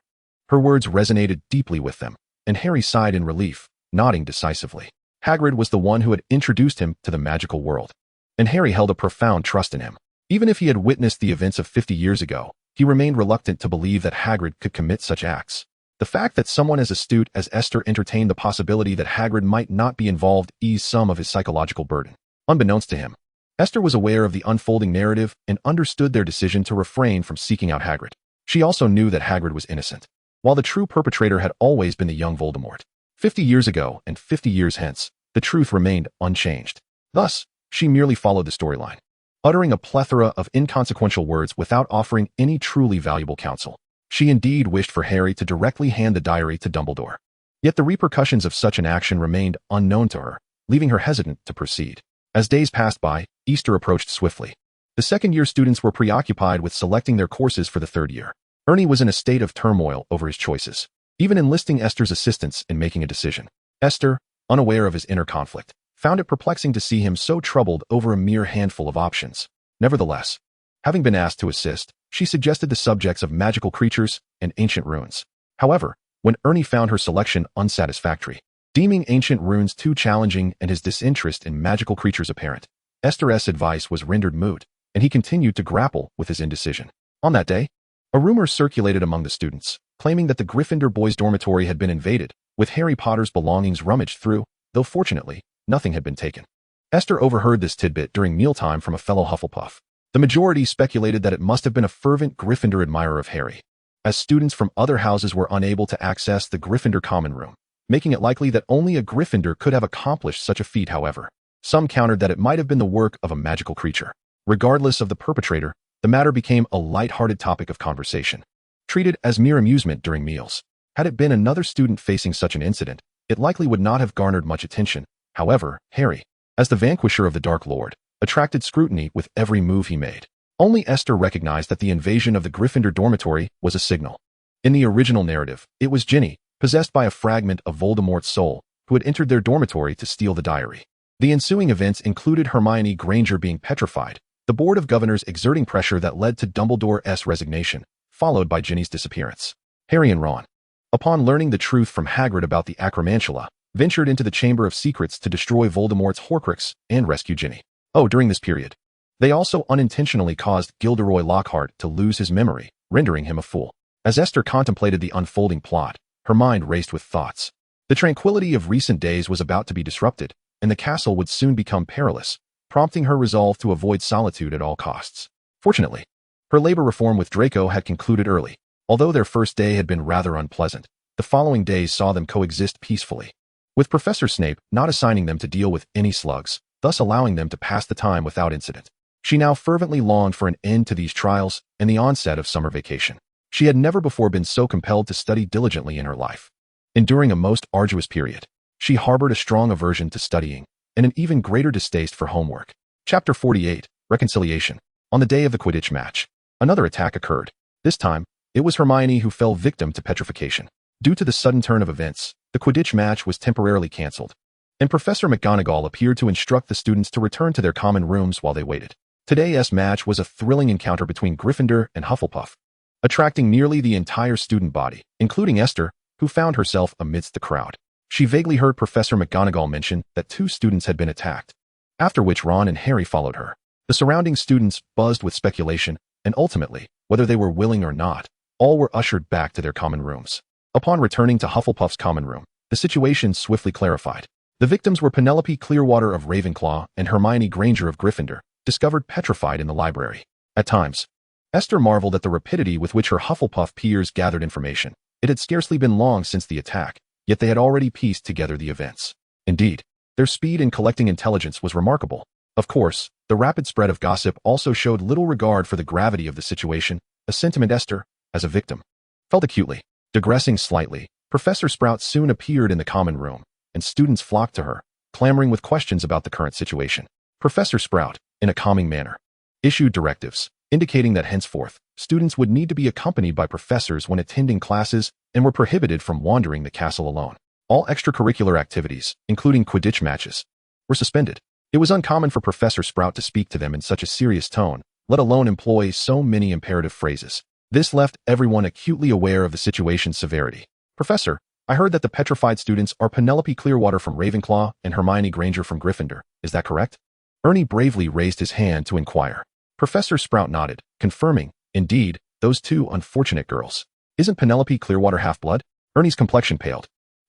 Her words resonated deeply with them, and Harry sighed in relief, nodding decisively. Hagrid was the one who had introduced him to the magical world, and Harry held a profound trust in him. Even if he had witnessed the events of 50 years ago, he remained reluctant to believe that Hagrid could commit such acts. The fact that someone as astute as Esther entertained the possibility that Hagrid might not be involved eased some of his psychological burden. Unbeknownst to him, Esther was aware of the unfolding narrative and understood their decision to refrain from seeking out Hagrid. She also knew that Hagrid was innocent, while the true perpetrator had always been the young Voldemort. 50 years ago and 50 years hence, the truth remained unchanged. Thus, she merely followed the storyline, uttering a plethora of inconsequential words without offering any truly valuable counsel. She indeed wished for Harry to directly hand the diary to Dumbledore. Yet the repercussions of such an action remained unknown to her, leaving her hesitant to proceed. As days passed by, Easter approached swiftly. The second-year students were preoccupied with selecting their courses for the third year. Ernie was in a state of turmoil over his choices, even enlisting Esther's assistance in making a decision. Esther, unaware of his inner conflict, found it perplexing to see him so troubled over a mere handful of options. Nevertheless, having been asked to assist, she suggested the subjects of magical creatures and ancient runes. However, when Ernie found her selection unsatisfactory, deeming ancient runes too challenging and his disinterest in magical creatures apparent, Esther's advice was rendered moot, and he continued to grapple with his indecision. On that day, a rumor circulated among the students, claiming that the Gryffindor boys' dormitory had been invaded, with Harry Potter's belongings rummaged through, though fortunately, nothing had been taken. Esther overheard this tidbit during mealtime from a fellow Hufflepuff. The majority speculated that it must have been a fervent Gryffindor admirer of Harry, as students from other houses were unable to access the Gryffindor common room, making it likely that only a Gryffindor could have accomplished such a feat. However, some countered that it might have been the work of a magical creature. Regardless of the perpetrator, the matter became a light-hearted topic of conversation, treated as mere amusement during meals. Had it been another student facing such an incident, it likely would not have garnered much attention. However, Harry, as the vanquisher of the Dark Lord, attracted scrutiny with every move he made. Only Esther recognized that the invasion of the Gryffindor dormitory was a signal. In the original narrative, it was Ginny, possessed by a fragment of Voldemort's soul, who had entered their dormitory to steal the diary. The ensuing events included Hermione Granger being petrified, the Board of Governors exerting pressure that led to Dumbledore's resignation, followed by Ginny's disappearance. Harry and Ron, upon learning the truth from Hagrid about the Acromantula, ventured into the Chamber of Secrets to destroy Voldemort's Horcrux and rescue Ginny. During this period, they also unintentionally caused Gilderoy Lockhart to lose his memory, rendering him a fool. As Esther contemplated the unfolding plot, her mind raced with thoughts. The tranquility of recent days was about to be disrupted, and the castle would soon become perilous, prompting her resolve to avoid solitude at all costs. Fortunately, her labor reform with Draco had concluded early. Although their first day had been rather unpleasant, the following days saw them coexist peacefully. with Professor Snape not assigning them to deal with any slugs, thus allowing them to pass the time without incident. She now fervently longed for an end to these trials and the onset of summer vacation. She had never before been so compelled to study diligently in her life. Enduring a most arduous period, she harbored a strong aversion to studying and an even greater distaste for homework. Chapter 48, Reconciliation. On the day of the Quidditch match, another attack occurred. This time, it was Hermione who fell victim to petrification. Due to the sudden turn of events, the Quidditch match was temporarily cancelled, and Professor McGonagall appeared to instruct the students to return to their common rooms while they waited. Today's match was a thrilling encounter between Gryffindor and Hufflepuff, attracting nearly the entire student body, including Esther, who found herself amidst the crowd. She vaguely heard Professor McGonagall mention that 2 students had been attacked, after which Ron and Harry followed her. The surrounding students buzzed with speculation, and ultimately, whether they were willing or not, all were ushered back to their common rooms. Upon returning to Hufflepuff's common room, the situation swiftly clarified. The victims were Penelope Clearwater of Ravenclaw and Hermione Granger of Gryffindor, discovered petrified in the library. At times, Esther marveled at the rapidity with which her Hufflepuff peers gathered information. It had scarcely been long since the attack, yet they had already pieced together the events. Indeed, their speed in collecting intelligence was remarkable. Of course, the rapid spread of gossip also showed little regard for the gravity of the situation, a sentiment Esther, as a victim, felt acutely. Digressing slightly, Professor Sprout soon appeared in the common room, and students flocked to her, clamoring with questions about the current situation. Professor Sprout, in a calming manner, issued directives, indicating that henceforth, students would need to be accompanied by professors when attending classes and were prohibited from wandering the castle alone. All extracurricular activities, including Quidditch matches, were suspended. It was uncommon for Professor Sprout to speak to them in such a serious tone, let alone employ so many imperative phrases. This left everyone acutely aware of the situation's severity. Professor, I heard that the petrified students are Penelope Clearwater from Ravenclaw and Hermione Granger from Gryffindor. Is that correct? Ernie bravely raised his hand to inquire. Professor Sprout nodded, confirming, indeed, those 2 unfortunate girls. Isn't Penelope Clearwater half-blood? Ernie's complexion paled.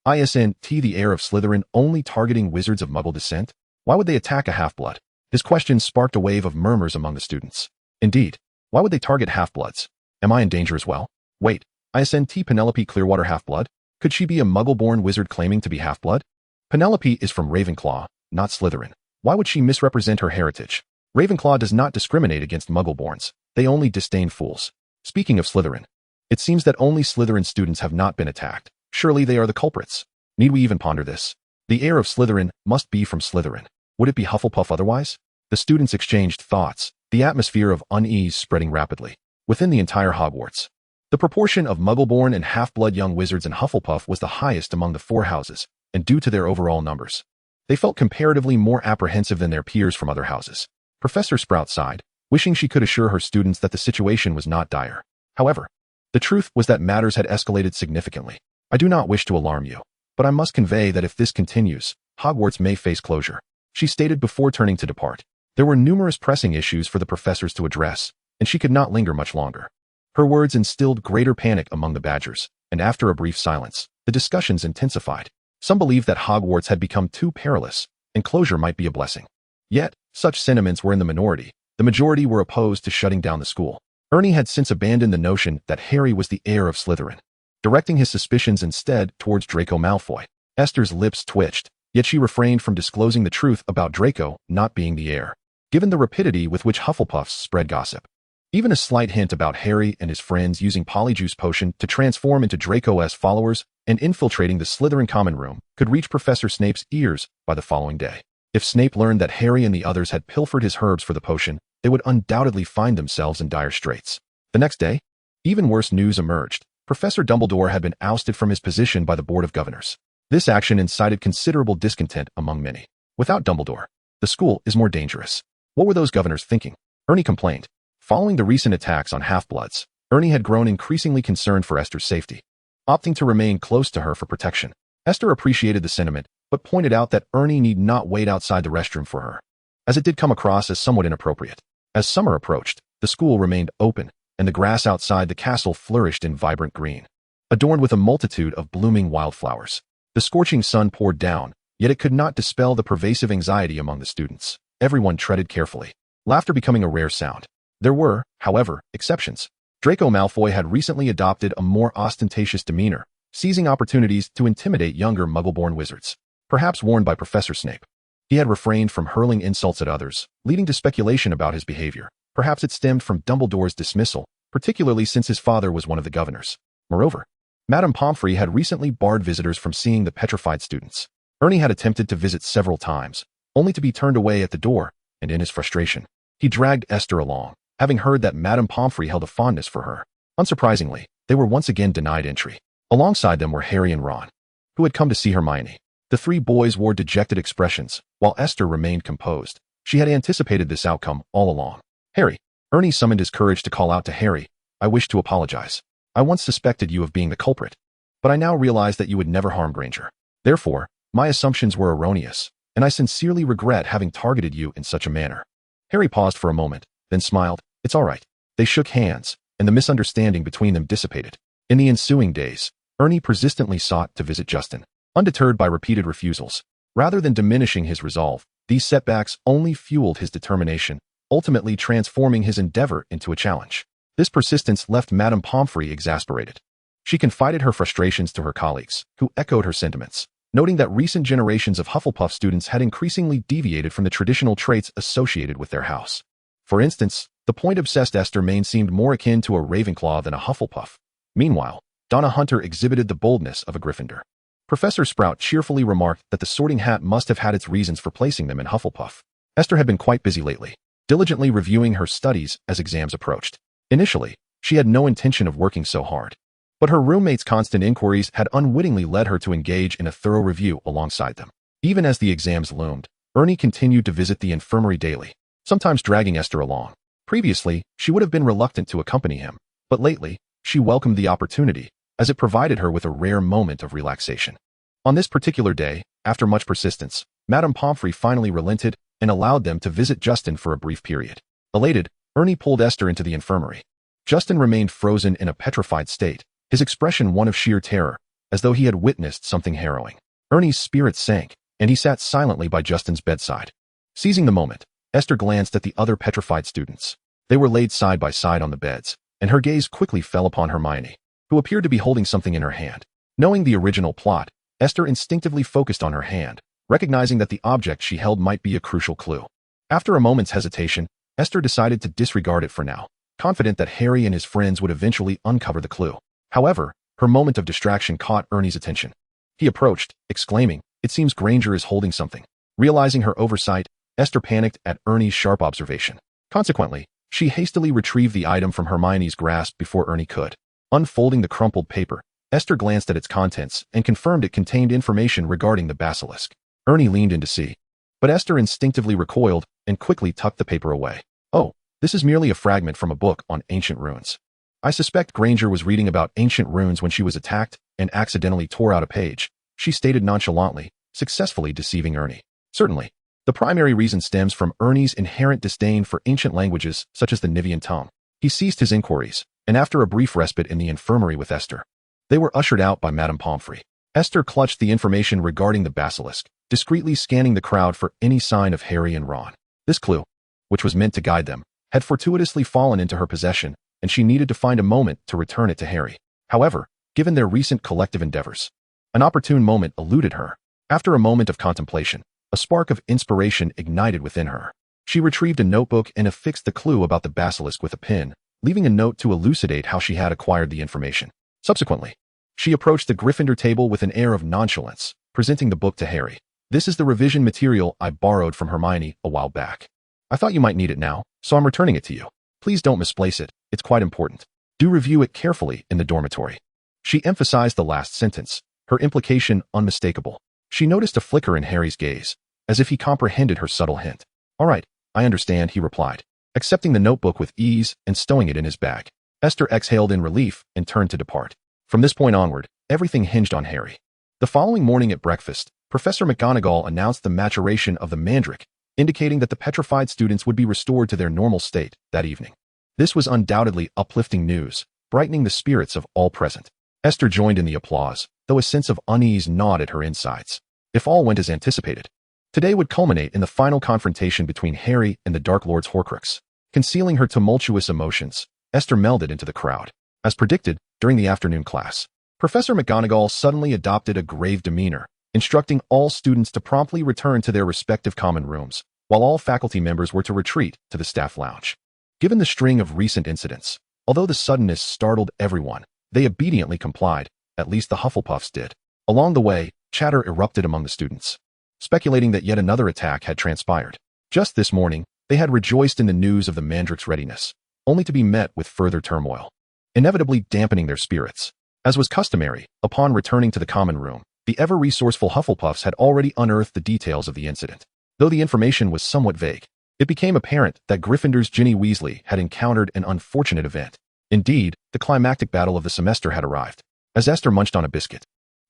Isn't the heir of Slytherin only targeting wizards of Muggle descent? Why would they attack a half-blood? His question sparked a wave of murmurs among the students. Indeed, why would they target half-bloods? Am I in danger as well? Wait, isn't Penelope Clearwater half-blood? Could she be a Muggle-born wizard claiming to be half-blood? Penelope is from Ravenclaw, not Slytherin. Why would she misrepresent her heritage? Ravenclaw does not discriminate against Muggle-borns. They only disdain fools. Speaking of Slytherin, it seems that only Slytherin students have not been attacked. Surely they are the culprits. Need we even ponder this? The heir of Slytherin must be from Slytherin. Would it be Hufflepuff otherwise? The students exchanged thoughts, the atmosphere of unease spreading rapidly. Within the entire Hogwarts, the proportion of Muggle-born and half-blood young wizards in Hufflepuff was the highest among the 4 houses, and due to their overall numbers, they felt comparatively more apprehensive than their peers from other houses. Professor Sprout sighed, wishing she could assure her students that the situation was not dire. However, the truth was that matters had escalated significantly. I do not wish to alarm you, but I must convey that if this continues, Hogwarts may face closure, she stated before turning to depart. There were numerous pressing issues for the professors to address, and she could not linger much longer. Her words instilled greater panic among the Badgers, and after a brief silence, the discussions intensified. Some believed that Hogwarts had become too perilous, and closure might be a blessing. Yet, such sentiments were in the minority. The majority were opposed to shutting down the school. Ernie had since abandoned the notion that Harry was the heir of Slytherin, directing his suspicions instead towards Draco Malfoy. Esther's lips twitched, yet she refrained from disclosing the truth about Draco not being the heir, given the rapidity with which Hufflepuffs spread gossip. Even a slight hint about Harry and his friends using Polyjuice Potion to transform into Draco's followers and infiltrating the Slytherin common room could reach Professor Snape's ears by the following day. If Snape learned that Harry and the others had pilfered his herbs for the potion, they would undoubtedly find themselves in dire straits. The next day, even worse news emerged. Professor Dumbledore had been ousted from his position by the Board of Governors. This action incited considerable discontent among many. Without Dumbledore, the school is more dangerous. What were those governors thinking? Ernie complained. Following the recent attacks on half-bloods, Ernie had grown increasingly concerned for Esther's safety, opting to remain close to her for protection. Esther appreciated the sentiment, but pointed out that Ernie need not wait outside the restroom for her, as it did come across as somewhat inappropriate. As summer approached, the school remained open, and the grass outside the castle flourished in vibrant green, adorned with a multitude of blooming wildflowers. The scorching sun poured down, yet it could not dispel the pervasive anxiety among the students. Everyone treaded carefully, laughter becoming a rare sound. There were, however, exceptions. Draco Malfoy had recently adopted a more ostentatious demeanor, seizing opportunities to intimidate younger Muggle-born wizards. perhaps warned by Professor Snape. He had refrained from hurling insults at others, leading to speculation about his behavior. Perhaps it stemmed from Dumbledore's dismissal, particularly since his father was one of the governors. Moreover, Madame Pomfrey had recently barred visitors from seeing the petrified students. Ernie had attempted to visit several times, only to be turned away at the door, and in his frustration, he dragged Esther along, having heard that Madame Pomfrey held a fondness for her. Unsurprisingly, they were once again denied entry. Alongside them were Harry and Ron, who had come to see Hermione. The three boys wore dejected expressions, while Esther remained composed. She had anticipated this outcome all along. Harry. Ernie summoned his courage to call out to Harry, "I wish to apologize. I once suspected you of being the culprit, but I now realize that you would never harm Granger. Therefore, my assumptions were erroneous, and I sincerely regret having targeted you in such a manner." Harry paused for a moment, then smiled. "It's all right." They shook hands, and the misunderstanding between them dissipated. In the ensuing days, Ernie persistently sought to visit Justin, undeterred by repeated refusals. Rather than diminishing his resolve, these setbacks only fueled his determination, ultimately transforming his endeavor into a challenge. This persistence left Madame Pomfrey exasperated. She confided her frustrations to her colleagues, who echoed her sentiments, noting that recent generations of Hufflepuff students had increasingly deviated from the traditional traits associated with their house. For instance, the point-obsessed Esther Main seemed more akin to a Ravenclaw than a Hufflepuff. Meanwhile, Donna Hunter exhibited the boldness of a Gryffindor. Professor Sprout cheerfully remarked that the Sorting Hat must have had its reasons for placing them in Hufflepuff. Esther had been quite busy lately, diligently reviewing her studies as exams approached. Initially, she had no intention of working so hard, but her roommates' constant inquiries had unwittingly led her to engage in a thorough review alongside them. Even as the exams loomed, Ernie continued to visit the infirmary daily, sometimes dragging Esther along. Previously, she would have been reluctant to accompany him, but lately, she welcomed the opportunity, as it provided her with a rare moment of relaxation. On this particular day, after much persistence, Madame Pomfrey finally relented and allowed them to visit Justin for a brief period. Elated, Ernie pulled Esther into the infirmary. Justin remained frozen in a petrified state, his expression one of sheer terror, as though he had witnessed something harrowing. Ernie's spirits sank, and he sat silently by Justin's bedside. Seizing the moment, Esther glanced at the other petrified students. They were laid side by side on the beds, and her gaze quickly fell upon Hermione, who appeared to be holding something in her hand. Knowing the original plot, Esther instinctively focused on her hand, recognizing that the object she held might be a crucial clue. After a moment's hesitation, Esther decided to disregard it for now, confident that Harry and his friends would eventually uncover the clue. However, her moment of distraction caught Ernie's attention. He approached, exclaiming, "It seems Granger is holding something." Realizing her oversight, Esther panicked at Ernie's sharp observation. Consequently, she hastily retrieved the item from Hermione's grasp before Ernie could. Unfolding the crumpled paper, Esther glanced at its contents and confirmed it contained information regarding the basilisk. Ernie leaned in to see, but Esther instinctively recoiled and quickly tucked the paper away. "Oh, this is merely a fragment from a book on ancient runes. I suspect Granger was reading about ancient runes when she was attacked and accidentally tore out a page," she stated nonchalantly, successfully deceiving Ernie. Certainly, the primary reason stems from Ernie's inherent disdain for ancient languages such as the Nivian tongue. He ceased his inquiries, and after a brief respite in the infirmary with Esther, they were ushered out by Madame Pomfrey. Esther clutched the information regarding the basilisk, discreetly scanning the crowd for any sign of Harry and Ron. This clue, which was meant to guide them, had fortuitously fallen into her possession, and she needed to find a moment to return it to Harry. However, given their recent collective endeavors, an opportune moment eluded her. After a moment of contemplation, a spark of inspiration ignited within her. She retrieved a notebook and affixed the clue about the basilisk with a pen, leaving a note to elucidate how she had acquired the information. Subsequently, she approached the Gryffindor table with an air of nonchalance, presenting the book to Harry. "This is the revision material I borrowed from Hermione a while back. I thought you might need it now, so I'm returning it to you. Please don't misplace it, it's quite important. Do review it carefully in the dormitory." She emphasized the last sentence, her implication unmistakable. She noticed a flicker in Harry's gaze, as if he comprehended her subtle hint. "All right, I understand," he replied, accepting the notebook with ease and stowing it in his bag. Esther exhaled in relief and turned to depart. From this point onward, everything hinged on Harry. The following morning at breakfast, Professor McGonagall announced the maturation of the mandrake, indicating that the petrified students would be restored to their normal state that evening. This was undoubtedly uplifting news, brightening the spirits of all present. Esther joined in the applause, though a sense of unease gnawed at her insides. If all went as anticipated, today would culminate in the final confrontation between Harry and the Dark Lord's Horcrux. Concealing her tumultuous emotions, Esther melded into the crowd. As predicted, during the afternoon class, Professor McGonagall suddenly adopted a grave demeanor, instructing all students to promptly return to their respective common rooms, while all faculty members were to retreat to the staff lounge. Given the string of recent incidents, although the suddenness startled everyone, they obediently complied, at least the Hufflepuffs did. Along the way, chatter erupted among the students, speculating that yet another attack had transpired. Just this morning, they had rejoiced in the news of the Mandrake's readiness, only to be met with further turmoil, inevitably dampening their spirits. As was customary, upon returning to the common room, the ever-resourceful Hufflepuffs had already unearthed the details of the incident. Though the information was somewhat vague, it became apparent that Gryffindor's Ginny Weasley had encountered an unfortunate event. Indeed, the climactic battle of the semester had arrived. As Esther munched on a biscuit,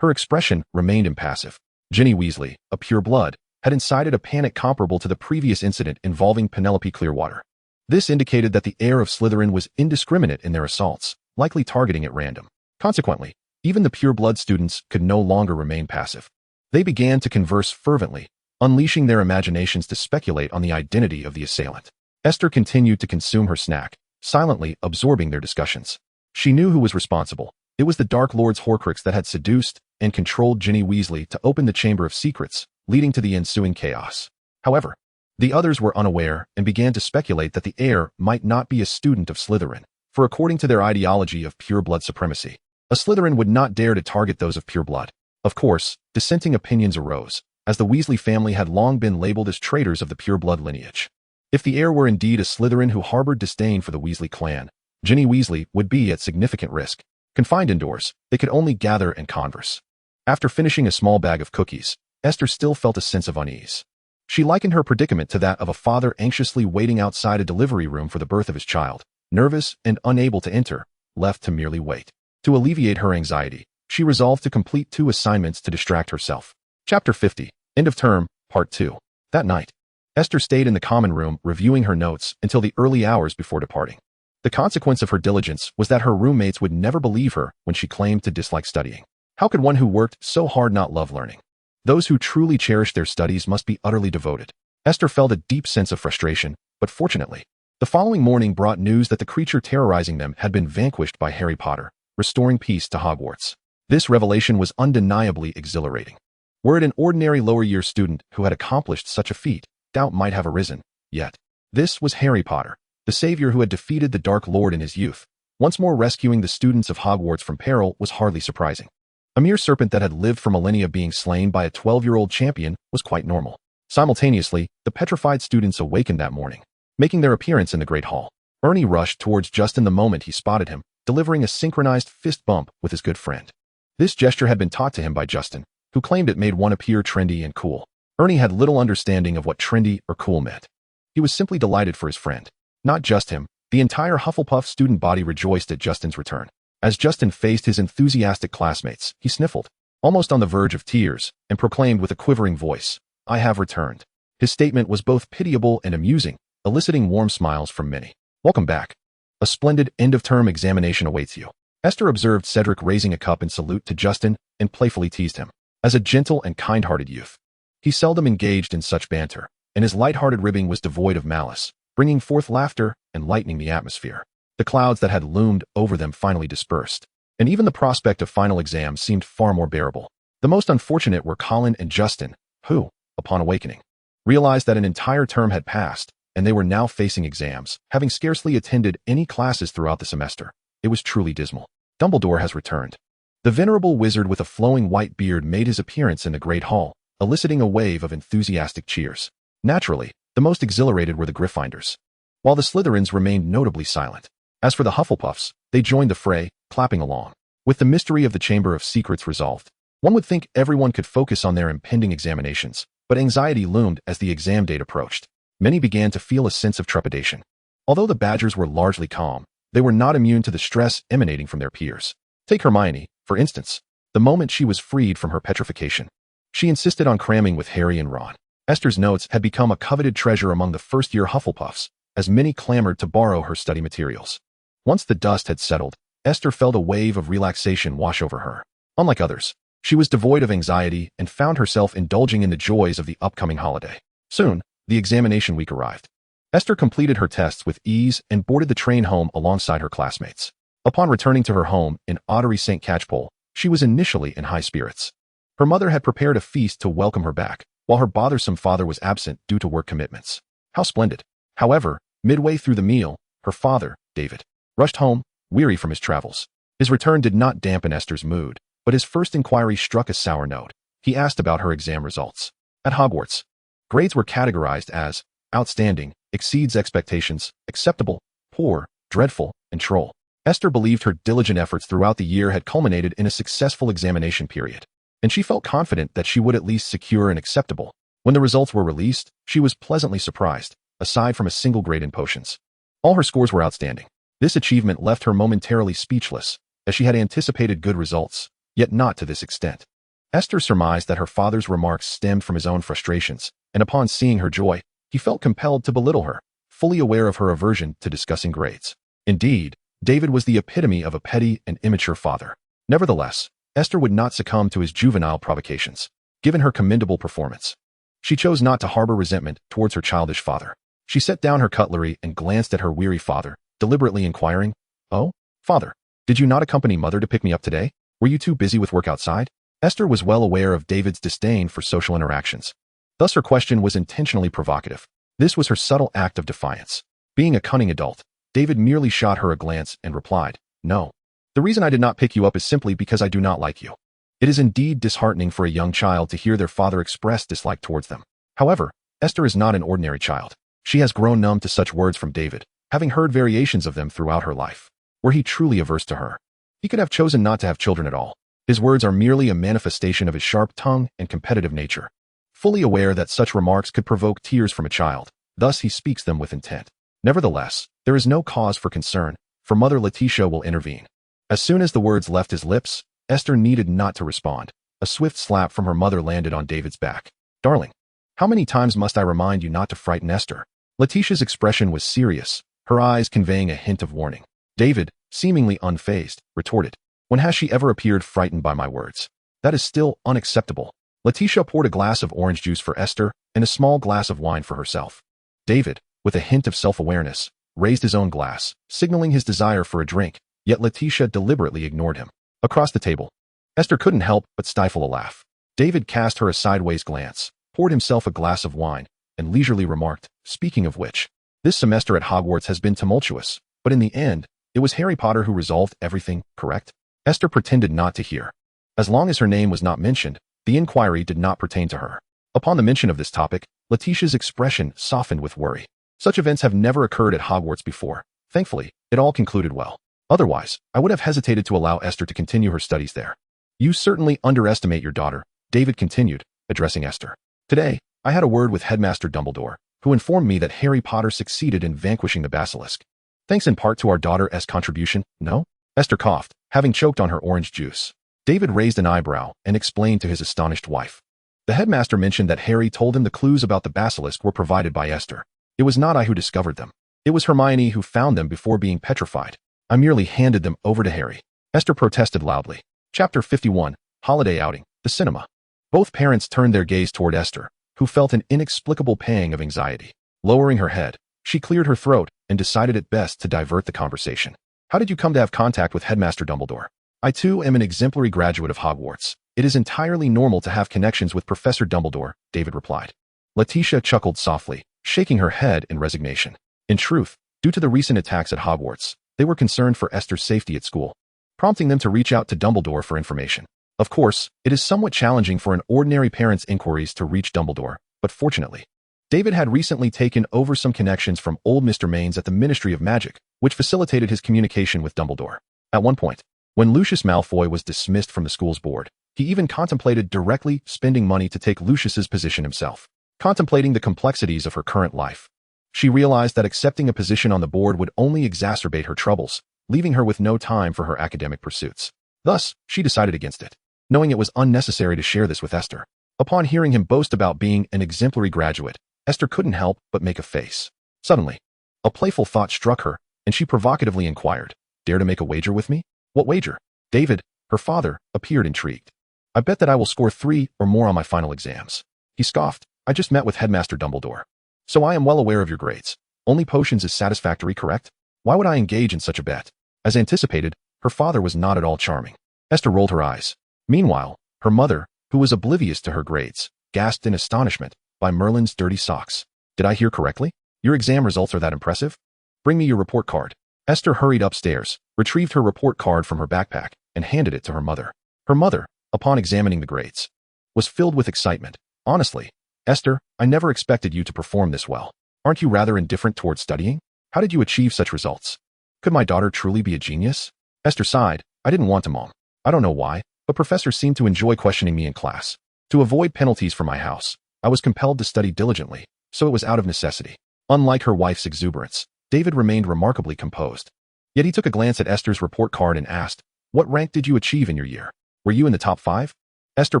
her expression remained impassive. Ginny Weasley, a pure-blood, had incited a panic comparable to the previous incident involving Penelope Clearwater. This indicated that the heir of Slytherin was indiscriminate in their assaults, likely targeting at random. Consequently, even the pure-blood students could no longer remain passive. They began to converse fervently, unleashing their imaginations to speculate on the identity of the assailant. Esther continued to consume her snack, silently absorbing their discussions. She knew who was responsible. It was the Dark Lord's Horcrux that had seduced and controlled Ginny Weasley to open the Chamber of Secrets, leading to the ensuing chaos. However, the others were unaware and began to speculate that the heir might not be a student of Slytherin, for according to their ideology of pure-blood supremacy, a Slytherin would not dare to target those of pure blood. Of course, dissenting opinions arose, as the Weasley family had long been labeled as traitors of the pure-blood lineage. If the heir were indeed a Slytherin who harbored disdain for the Weasley clan, Ginny Weasley would be at significant risk. Confined indoors, they could only gather and converse. After finishing a small bag of cookies, Esther still felt a sense of unease. She likened her predicament to that of a father anxiously waiting outside a delivery room for the birth of his child, nervous and unable to enter, left to merely wait. To alleviate her anxiety, she resolved to complete 2 assignments to distract herself. Chapter 50, End of Term, Part 2. That night, Esther stayed in the common room reviewing her notes until the early hours before departing. The consequence of her diligence was that her roommates would never believe her when she claimed to dislike studying. How could one who worked so hard not love learning? Those who truly cherished their studies must be utterly devoted. Esther felt a deep sense of frustration, but fortunately, the following morning brought news that the creature terrorizing them had been vanquished by HarryPotter, restoring peace to Hogwarts. This revelation was undeniably exhilarating. Were it an ordinary lower-year student who had accomplished such a feat, doubt might have arisen. Yet, this was HarryPotter, the savior who had defeated the Dark Lord in his youth. Once more rescuing the students of Hogwarts from peril was hardly surprising. A mere serpent that had lived for millennia being slain by a 12-year-old champion was quite normal. Simultaneously, the petrified students awakened that morning, making their appearance in the Great Hall. Ernie rushed towards Justin the moment he spotted him, delivering a synchronized fist bump with his good friend. This gesture had been taught to him by Justin, who claimed it made one appear trendy and cool. Ernie had little understanding of what trendy or cool meant. He was simply delighted for his friend. Not just him, the entire Hufflepuff student body rejoiced at Justin's return. As Justin faced his enthusiastic classmates, he sniffled, almost on the verge of tears, and proclaimed with a quivering voice, "I have returned." His statement was both pitiable and amusing, eliciting warm smiles from many. "Welcome back. A splendid end-of-term examination awaits you." Esther observed Cedric raising a cup in salute to Justin and playfully teased him. As a gentle and kind-hearted youth, he seldom engaged in such banter, and his light-hearted ribbing was devoid of malice, bringing forth laughter and lightening the atmosphere. The clouds that had loomed over them finally dispersed, and even the prospect of final exams seemed far more bearable. The most unfortunate were Colin and Justin, who, upon awakening, realized that an entire term had passed, and they were now facing exams, having scarcely attended any classes throughout the semester. It was truly dismal. Dumbledore has returned. The venerable wizard with a flowing white beard made his appearance in the Great Hall, eliciting a wave of enthusiastic cheers. Naturally, the most exhilarated were the Gryffindors, while the Slytherins remained notably silent. As for the Hufflepuffs, they joined the fray, clapping along. With the mystery of the Chamber of Secrets resolved, one would think everyone could focus on their impending examinations, but anxiety loomed as the exam date approached. Many began to feel a sense of trepidation. Although the Badgers were largely calm, they were not immune to the stress emanating from their peers. Take Hermione, for instance. The moment she was freed from her petrification, she insisted on cramming with Harry and Ron. Esther's notes had become a coveted treasure among the first-year Hufflepuffs, as many clamored to borrow her study materials. Once the dust had settled, Esther felt a wave of relaxation wash over her. Unlike others, she was devoid of anxiety and found herself indulging in the joys of the upcoming holiday. Soon, the examination week arrived. Esther completed her tests with ease and boarded the train home alongside her classmates. Upon returning to her home in Ottery St. Catchpole, she was initially in high spirits. Her mother had prepared a feast to welcome her back, while her bothersome father was absent due to work commitments. How splendid. However, midway through the meal, her father, David, rushed home, weary from his travels. His return did not dampen Esther's mood, but his first inquiry struck a sour note. He asked about her exam results. At Hogwarts, grades were categorized as outstanding, exceeds expectations, acceptable, poor, dreadful, and troll. Esther believed her diligent efforts throughout the year had culminated in a successful examination period, and she felt confident that she would at least secure an acceptable. When the results were released, she was pleasantly surprised, aside from a single grade in potions. All her scores were outstanding. This achievement left her momentarily speechless, as she had anticipated good results, yet not to this extent. Esther surmised that her father's remarks stemmed from his own frustrations, and upon seeing her joy, he felt compelled to belittle her, fully aware of her aversion to discussing grades. Indeed, David was the epitome of a petty and immature father. Nevertheless, Esther would not succumb to his juvenile provocations, given her commendable performance. She chose not to harbor resentment towards her childish father. She set down her cutlery and glanced at her weary father, deliberately inquiring, "Oh, father, did you not accompany mother to pick me up today? Were you too busy with work outside?" Esther was well aware of David's disdain for social interactions. Thus her question was intentionally provocative. This was her subtle act of defiance. Being a cunning adult, David merely shot her a glance and replied, "No. The reason I did not pick you up is simply because I do not like you." It is indeed disheartening for a young child to hear their father express dislike towards them. However, Esther is not an ordinary child. She has grown numb to such words from David, having heard variations of them throughout her life. Were he truly averse to her, he could have chosen not to have children at all. His words are merely a manifestation of his sharp tongue and competitive nature. Fully aware that such remarks could provoke tears from a child, thus he speaks them with intent. Nevertheless, there is no cause for concern, for Mother Letitia will intervene. As soon as the words left his lips, Esther needed not to respond. A swift slap from her mother landed on David's back. "Darling, how many times must I remind you not to frighten Esther?" Letitia's expression was serious, her eyes conveying a hint of warning. David, seemingly unfazed, retorted, "When has she ever appeared frightened by my words? That is still unacceptable." Letitia poured a glass of orange juice for Esther and a small glass of wine for herself. David, with a hint of self-awareness, raised his own glass, signaling his desire for a drink, yet Letitia deliberately ignored him. Across the table, Esther couldn't help but stifle a laugh. David cast her a sideways glance, poured himself a glass of wine, and leisurely remarked, "Speaking of which, this semester at Hogwarts has been tumultuous, but in the end, it was Harry Potter who resolved everything, correct?" Esther pretended not to hear. As long as her name was not mentioned, the inquiry did not pertain to her. Upon the mention of this topic, Letitia's expression softened with worry. Such events have never occurred at Hogwarts before. Thankfully, it all concluded well. Otherwise, I would have hesitated to allow Esther to continue her studies there. "You certainly underestimate your daughter," David continued, addressing Esther. "Today, I had a word with Headmaster Dumbledore, who informed me that Harry Potter succeeded in vanquishing the basilisk. Thanks in part to our daughter's contribution, no?" Esther coughed, having choked on her orange juice. David raised an eyebrow and explained to his astonished wife. The headmaster mentioned that Harry told him the clues about the basilisk were provided by Esther. "It was not I who discovered them. It was Hermione who found them before being petrified. I merely handed them over to Harry." Esther protested loudly. Chapter 51, Holiday Outing, the Cinema. Both parents turned their gaze toward Esther, who felt an inexplicable pang of anxiety. Lowering her head, she cleared her throat and decided it best to divert the conversation. "How did you come to have contact with Headmaster Dumbledore?" "I too am an exemplary graduate of Hogwarts. It is entirely normal to have connections with Professor Dumbledore," David replied. Letitia chuckled softly, shaking her head in resignation. In truth, due to the recent attacks at Hogwarts, they were concerned for Esther's safety at school, prompting them to reach out to Dumbledore for information. Of course, it is somewhat challenging for an ordinary parent's inquiries to reach Dumbledore, but fortunately, David had recently taken over some connections from old Mr. Maines at the Ministry of Magic, which facilitated his communication with Dumbledore. At one point, when Lucius Malfoy was dismissed from the school's board, he even contemplated directly spending money to take Lucius's position himself. Contemplating the complexities of her current life, she realized that accepting a position on the board would only exacerbate her troubles, leaving her with no time for her academic pursuits. Thus, she decided against it, knowing it was unnecessary to share this with Esther. Upon hearing him boast about being an exemplary graduate, Esther couldn't help but make a face. Suddenly, a playful thought struck her, and she provocatively inquired, "Dare to make a wager with me?" "What wager?" David, her father, appeared intrigued. "I bet that I will score 3 or more on my final exams." He scoffed. "I just met with Headmaster Dumbledore, so I am well aware of your grades. Only potions is satisfactory, correct? Why would I engage in such a bet?" As anticipated, her father was not at all charming. Esther rolled her eyes. Meanwhile, her mother, who was oblivious to her grades, gasped in astonishment by Merlin's dirty socks. Did I hear correctly? Your exam results are that impressive? Bring me your report card. Esther hurried upstairs, retrieved her report card from her backpack, and handed it to her mother. Her mother, upon examining the grades, was filled with excitement. Honestly, Esther, I never expected you to perform this well. Aren't you rather indifferent towards studying? How did you achieve such results? Could my daughter truly be a genius? Esther sighed. I didn't want to, Mom. I don't know why, but professors seemed to enjoy questioning me in class. To avoid penalties from my house, I was compelled to study diligently, so it was out of necessity. Unlike her wife's exuberance, David remained remarkably composed. Yet he took a glance at Esther's report card and asked, What rank did you achieve in your year? Were you in the top 5? Esther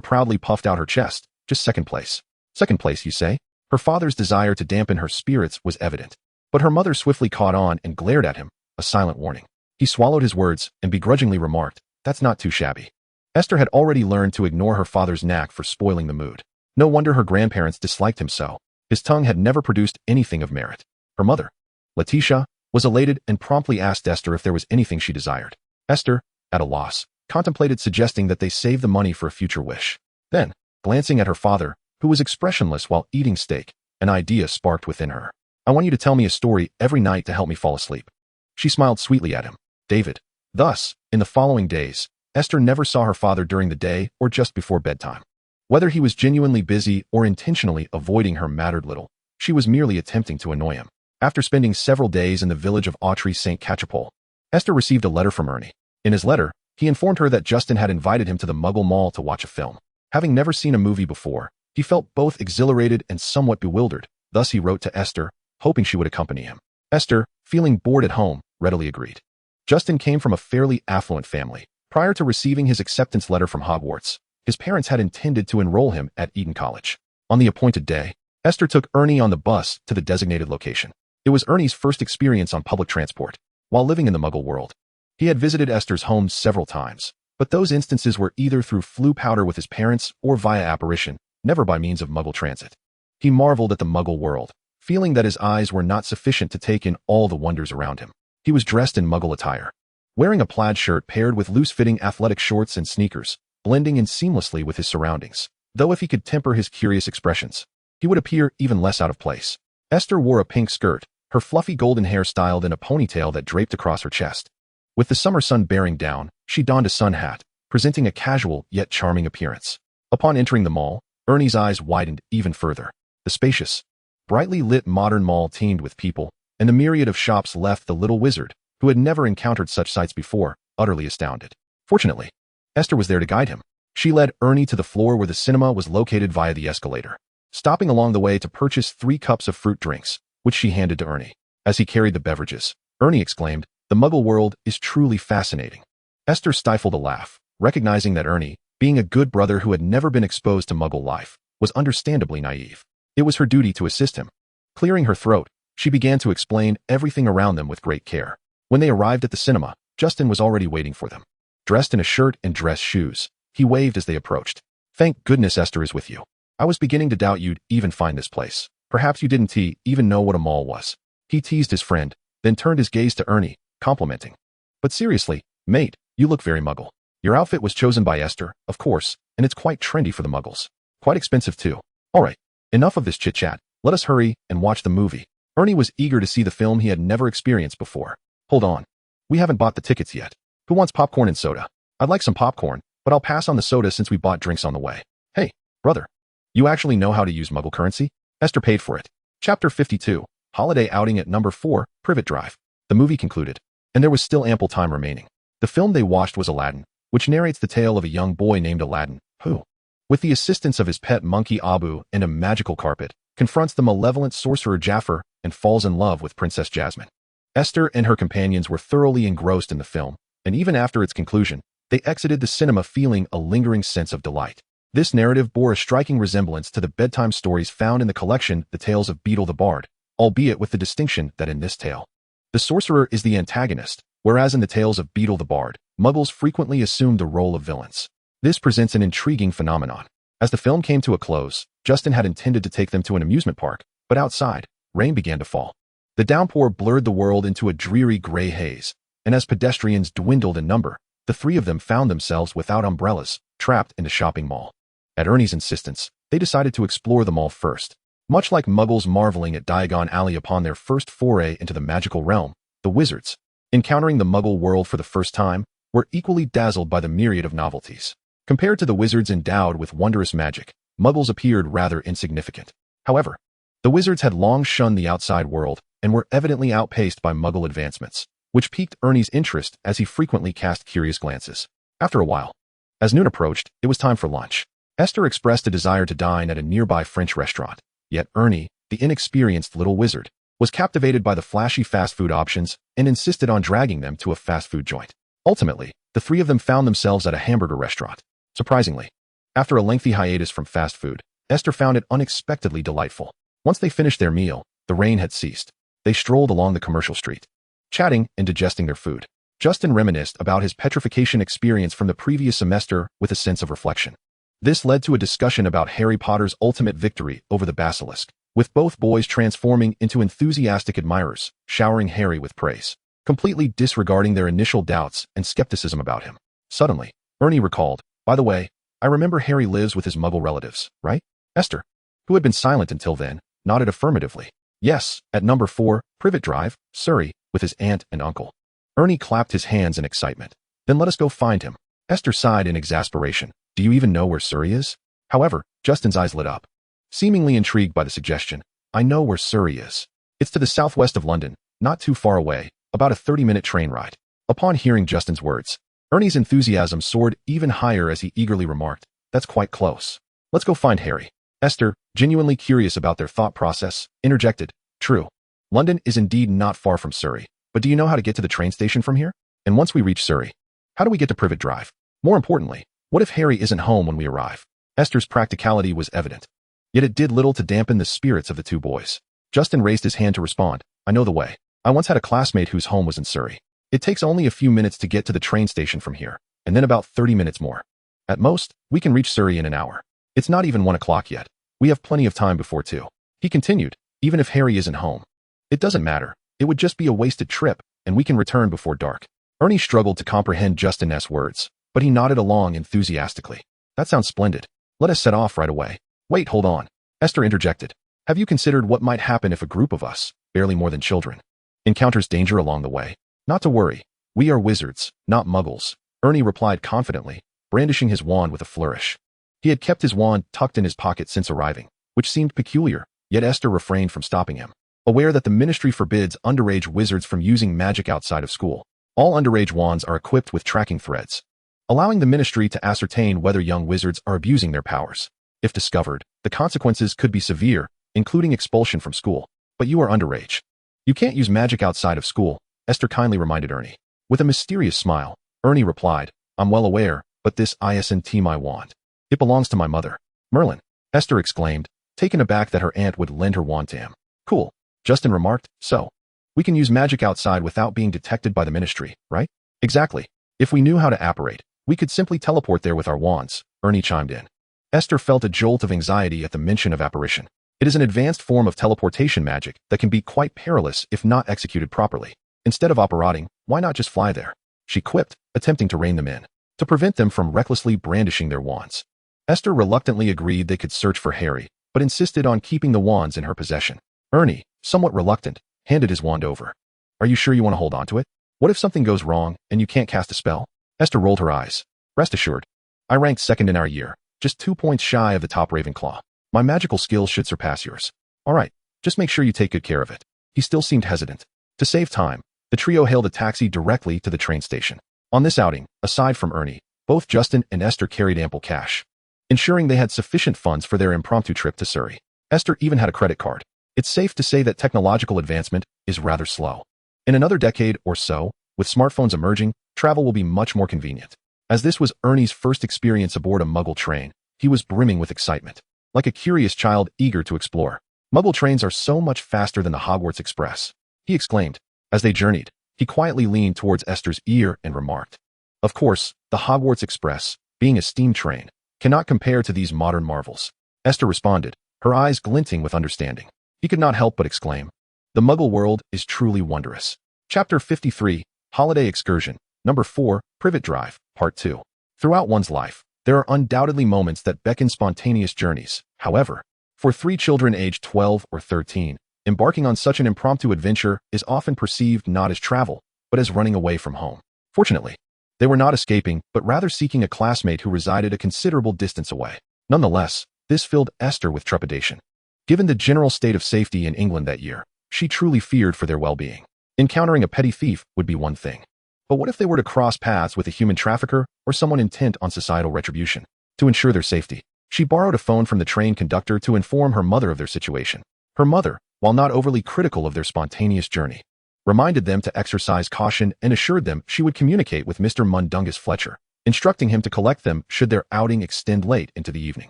proudly puffed out her chest. Just second place. Second place, you say? Her father's desire to dampen her spirits was evident. But her mother swiftly caught on and glared at him, a silent warning. He swallowed his words and begrudgingly remarked, That's not too shabby. Esther had already learned to ignore her father's knack for spoiling the mood. No wonder her grandparents disliked him so. His tongue had never produced anything of merit. Her mother, Letitia, was elated and promptly asked Esther if there was anything she desired. Esther, at a loss, contemplated suggesting that they save the money for a future wish. Then, glancing at her father, who was expressionless while eating steak, an idea sparked within her. I want you to tell me a story every night to help me fall asleep. She smiled sweetly at him. David. Thus, in the following days, Esther never saw her father during the day or just before bedtime. Whether he was genuinely busy or intentionally avoiding her mattered little. She was merely attempting to annoy him. After spending several days in the village of Autry St. Catchpole, Esther received a letter from Ernie. In his letter, he informed her that Justin had invited him to the Muggle Mall to watch a film. Having never seen a movie before, he felt both exhilarated and somewhat bewildered. Thus he wrote to Esther, hoping she would accompany him. Esther, feeling bored at home, readily agreed. Justin came from a fairly affluent family. Prior to receiving his acceptance letter from Hogwarts, his parents had intended to enroll him at Eton College. On the appointed day, Esther took Ernie on the bus to the designated location. It was Ernie's first experience on public transport. While living in the Muggle world, he had visited Esther's home several times, but those instances were either through flu powder with his parents or via apparition, never by means of Muggle transit. He marveled at the Muggle world, feeling that his eyes were not sufficient to take in all the wonders around him. He was dressed in Muggle attire, wearing a plaid shirt paired with loose-fitting athletic shorts and sneakers, blending in seamlessly with his surroundings. Though if he could temper his curious expressions, he would appear even less out of place. Esther wore a pink skirt, her fluffy golden hair styled in a ponytail that draped across her chest. With the summer sun bearing down, she donned a sun hat, presenting a casual yet charming appearance. Upon entering the mall, Ernie's eyes widened even further. The spacious, brightly lit modern mall teemed with people, and the myriad of shops left the little wizard, who had never encountered such sights before, utterly astounded. Fortunately, Esther was there to guide him. She led Ernie to the floor where the cinema was located via the escalator, stopping along the way to purchase 3 cups of fruit drinks, which she handed to Ernie. As he carried the beverages, Ernie exclaimed, The Muggle world is truly fascinating. Esther stifled a laugh, recognizing that Ernie, being a good brother who had never been exposed to Muggle life, was understandably naive. It was her duty to assist him. Clearing her throat, she began to explain everything around them with great care. When they arrived at the cinema, Justin was already waiting for them. Dressed in a shirt and dress shoes, he waved as they approached. Thank goodness Esther is with you. I was beginning to doubt you'd even find this place. Perhaps you didn't even know what a mall was. He teased his friend, then turned his gaze to Ernie, complimenting. But seriously, mate, you look very Muggle. Your outfit was chosen by Esther, of course, and it's quite trendy for the Muggles. Quite expensive too. All right, enough of this chit-chat. Let us hurry and watch the movie. Ernie was eager to see the film he had never experienced before. Hold on. We haven't bought the tickets yet. Who wants popcorn and soda? I'd like some popcorn, but I'll pass on the soda since we bought drinks on the way. Hey, brother. You actually know how to use Muggle currency? Esther paid for it. Chapter 52. Holiday outing at number 4, Privet Drive. The movie concluded, and there was still ample time remaining. The film they watched was Aladdin, which narrates the tale of a young boy named Aladdin, who, with the assistance of his pet monkey Abu and a magical carpet, confronts the malevolent sorcerer Jafar and falls in love with Princess Jasmine. Esther and her companions were thoroughly engrossed in the film, and even after its conclusion, they exited the cinema feeling a lingering sense of delight. This narrative bore a striking resemblance to the bedtime stories found in the collection The Tales of Beedle the Bard, albeit with the distinction that in this tale, the sorcerer is the antagonist, whereas in the Tales of Beedle the Bard, Muggles frequently assumed the role of villains. This presents an intriguing phenomenon. As the film came to a close, Justin had intended to take them to an amusement park, but outside, rain began to fall. The downpour blurred the world into a dreary gray haze, and as pedestrians dwindled in number, the 3 of them found themselves without umbrellas, trapped in a shopping mall. At Ernie's insistence, they decided to explore the mall first. Much like muggles marveling at Diagon Alley upon their first foray into the magical realm, the wizards, encountering the muggle world for the first time, were equally dazzled by the myriad of novelties. Compared to the wizards endowed with wondrous magic, muggles appeared rather insignificant. However, the wizards had long shunned the outside world and were evidently outpaced by muggle advancements, which piqued Ernie's interest as he frequently cast curious glances. After a while, as noon approached, it was time for lunch. Esther expressed a desire to dine at a nearby French restaurant, yet Ernie, the inexperienced little wizard, was captivated by the flashy fast food options and insisted on dragging them to a fast food joint. Ultimately, the three of them found themselves at a hamburger restaurant. Surprisingly, after a lengthy hiatus from fast food, Esther found it unexpectedly delightful. Once they finished their meal, the rain had ceased. They strolled along the commercial street, chatting and digesting their food. Justin reminisced about his petrification experience from the previous semester with a sense of reflection. This led to a discussion about Harry Potter's ultimate victory over the basilisk, with both boys transforming into enthusiastic admirers, showering Harry with praise, completely disregarding their initial doubts and skepticism about him. Suddenly, Ernie recalled, "By the way, I remember Harry lives with his muggle relatives, right?" Esther, who had been silent until then, nodded affirmatively. "Yes, at number 4, Privet Drive, Surrey, with his aunt and uncle." Ernie clapped his hands in excitement. "Then let us go find him." Esther sighed in exasperation. "Do you even know where Surrey is?" However, Justin's eyes lit up. Seemingly intrigued by the suggestion, "I know where Surrey is. It's to the southwest of London, not too far away, about a 30-minute train ride." Upon hearing Justin's words, Ernie's enthusiasm soared even higher as he eagerly remarked, "That's quite close. Let's go find Harry." Esther, genuinely curious about their thought process, interjected, "True. London is indeed not far from Surrey, but do you know how to get to the train station from here? And once we reach Surrey, how do we get to Privet Drive? More importantly, what if Harry isn't home when we arrive?" Esther's practicality was evident, yet it did little to dampen the spirits of the two boys. Justin raised his hand to respond, "I know the way. I once had a classmate whose home was in Surrey. It takes only a few minutes to get to the train station from here, and then about 30 minutes more. At most, we can reach Surrey in an hour. It's not even 1 o'clock yet. We have plenty of time before 2. He continued, "Even if Harry isn't home, it doesn't matter. It would just be a wasted trip, and we can return before dark." Ernie struggled to comprehend Justin's words, but he nodded along enthusiastically. "That sounds splendid. Let us set off right away." "Wait, hold on," Esther interjected. "Have you considered what might happen if a group of us, barely more than children, encounters danger along the way?" "Not to worry. We are wizards, not muggles," Ernie replied confidently, brandishing his wand with a flourish. He had kept his wand tucked in his pocket since arriving, which seemed peculiar, yet Esther refrained from stopping him. Aware that the ministry forbids underage wizards from using magic outside of school, all underage wands are equipped with tracking threads, allowing the ministry to ascertain whether young wizards are abusing their powers. If discovered, the consequences could be severe, including expulsion from school. "But you are underage. You can't use magic outside of school," Esther kindly reminded Ernie. With a mysterious smile, Ernie replied, "I'm well aware, but this isn't my wand. It belongs to my mother." "Merlin," Esther exclaimed, taken aback that her aunt would lend her wand to him. "Cool," Justin remarked, "so we can use magic outside without being detected by the ministry, right?" "Exactly. If we knew how to apparate, we could simply teleport there with our wands," Ernie chimed in. Esther felt a jolt of anxiety at the mention of apparition. It is an advanced form of teleportation magic that can be quite perilous if not executed properly. Instead of apparating, why not just fly there? She quipped, attempting to rein them in, to prevent them from recklessly brandishing their wands. Esther reluctantly agreed they could search for Harry, but insisted on keeping the wands in her possession. Ernie, somewhat reluctant, handed his wand over. "Are you sure you want to hold on to it? What if something goes wrong and you can't cast a spell?" Esther rolled her eyes. "Rest assured, I ranked second in our year, just 2 points shy of the top Ravenclaw. My magical skills should surpass yours. All right, just make sure you take good care of it." He still seemed hesitant. To save time, the trio hailed a taxi directly to the train station. On this outing, aside from Ernie, both Justin and Esther carried ample cash, ensuring they had sufficient funds for their impromptu trip to Surrey. Esther even had a credit card. It's safe to say that technological advancement is rather slow. In another decade or so, with smartphones emerging, travel will be much more convenient. As this was Ernie's first experience aboard a Muggle train, he was brimming with excitement, like a curious child eager to explore. "Muggle trains are so much faster than the Hogwarts Express," he exclaimed. As they journeyed, he quietly leaned towards Esther's ear and remarked, "Of course, the Hogwarts Express, being a steam train, cannot compare to these modern marvels." Esther responded, her eyes glinting with understanding. He could not help but exclaim, "The Muggle world is truly wondrous." Chapter 53, Holiday Excursion, Number 4, Privet Drive, Part 2. Throughout one's life, There are undoubtedly moments that beckon spontaneous journeys. However, for 3 children aged 12 or 13, embarking on such an impromptu adventure is often perceived not as travel, but as running away from home. Fortunately, they were not escaping, but rather seeking a classmate who resided a considerable distance away. Nonetheless, this filled Esther with trepidation. Given the general state of safety in England that year, she truly feared for their well-being. Encountering a petty thief would be one thing. But what if they were to cross paths with a human trafficker or someone intent on societal retribution? To ensure their safety, she borrowed a phone from the train conductor to inform her mother of their situation. Her mother, while not overly critical of their spontaneous journey, reminded them to exercise caution and assured them she would communicate with Mr. Mundungus Fletcher, instructing him to collect them should their outing extend late into the evening.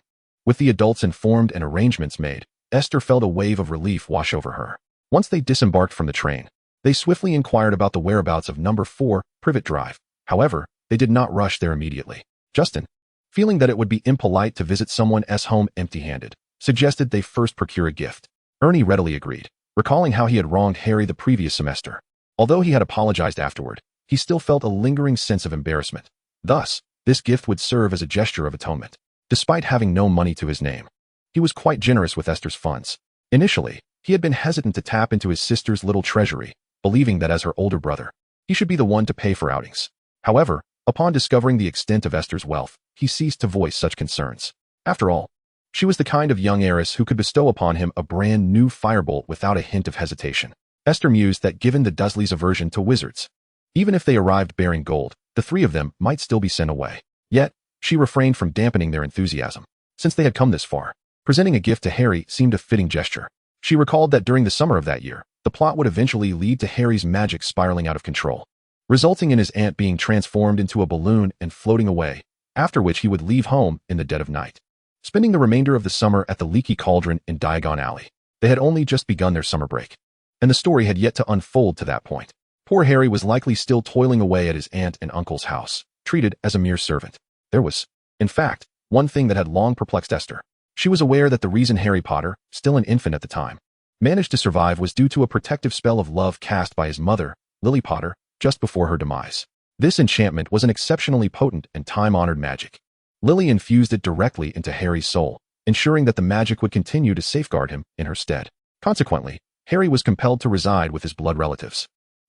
With the adults informed and arrangements made, Esther felt a wave of relief wash over her. Once they disembarked from the train, they swiftly inquired about the whereabouts of number 4, Privet Drive. However, they did not rush there immediately. Justin, feeling that it would be impolite to visit someone's home empty-handed, suggested they first procure a gift. Ernie readily agreed, recalling how he had wronged Harry the previous semester. Although he had apologized afterward, he still felt a lingering sense of embarrassment. Thus, this gift would serve as a gesture of atonement. Despite having no money to his name, he was quite generous with Esther's funds. Initially, he had been hesitant to tap into his sister's little treasury, believing that as her older brother, he should be the one to pay for outings. However, upon discovering the extent of Esther's wealth, he ceased to voice such concerns. After all, she was the kind of young heiress who could bestow upon him a brand new firebolt without a hint of hesitation. Esther mused that given the Dursleys' aversion to wizards, even if they arrived bearing gold, the 3 of them might still be sent away. Yet, she refrained from dampening their enthusiasm. Since they had come this far, presenting a gift to Harry seemed a fitting gesture. She recalled that during the summer of that year, the plot would eventually lead to Harry's magic spiraling out of control, resulting in his aunt being transformed into a balloon and floating away, after which he would leave home in the dead of night, spending the remainder of the summer at the leaky cauldron in Diagon Alley. They had only just begun their summer break, and the story had yet to unfold to that point. Poor Harry was likely still toiling away at his aunt and uncle's house, treated as a mere servant. There was, in fact, one thing that had long perplexed Esther. She was aware that the reason Harry Potter, still an infant at the time, managed to survive was due to a protective spell of love cast by his mother, Lily Potter, just before her demise. This enchantment was an exceptionally potent and time-honored magic. Lily infused it directly into Harry's soul, ensuring that the magic would continue to safeguard him in her stead. Consequently, Harry was compelled to reside with his blood relatives,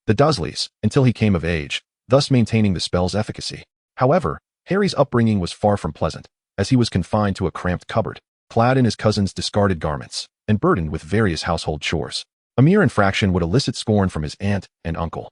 the Dursleys, until he came of age, thus maintaining the spell's efficacy. However, Harry's upbringing was far from pleasant, as he was confined to a cramped cupboard, clad in his cousin's discarded garments, and burdened with various household chores. A mere infraction would elicit scorn from his aunt and uncle.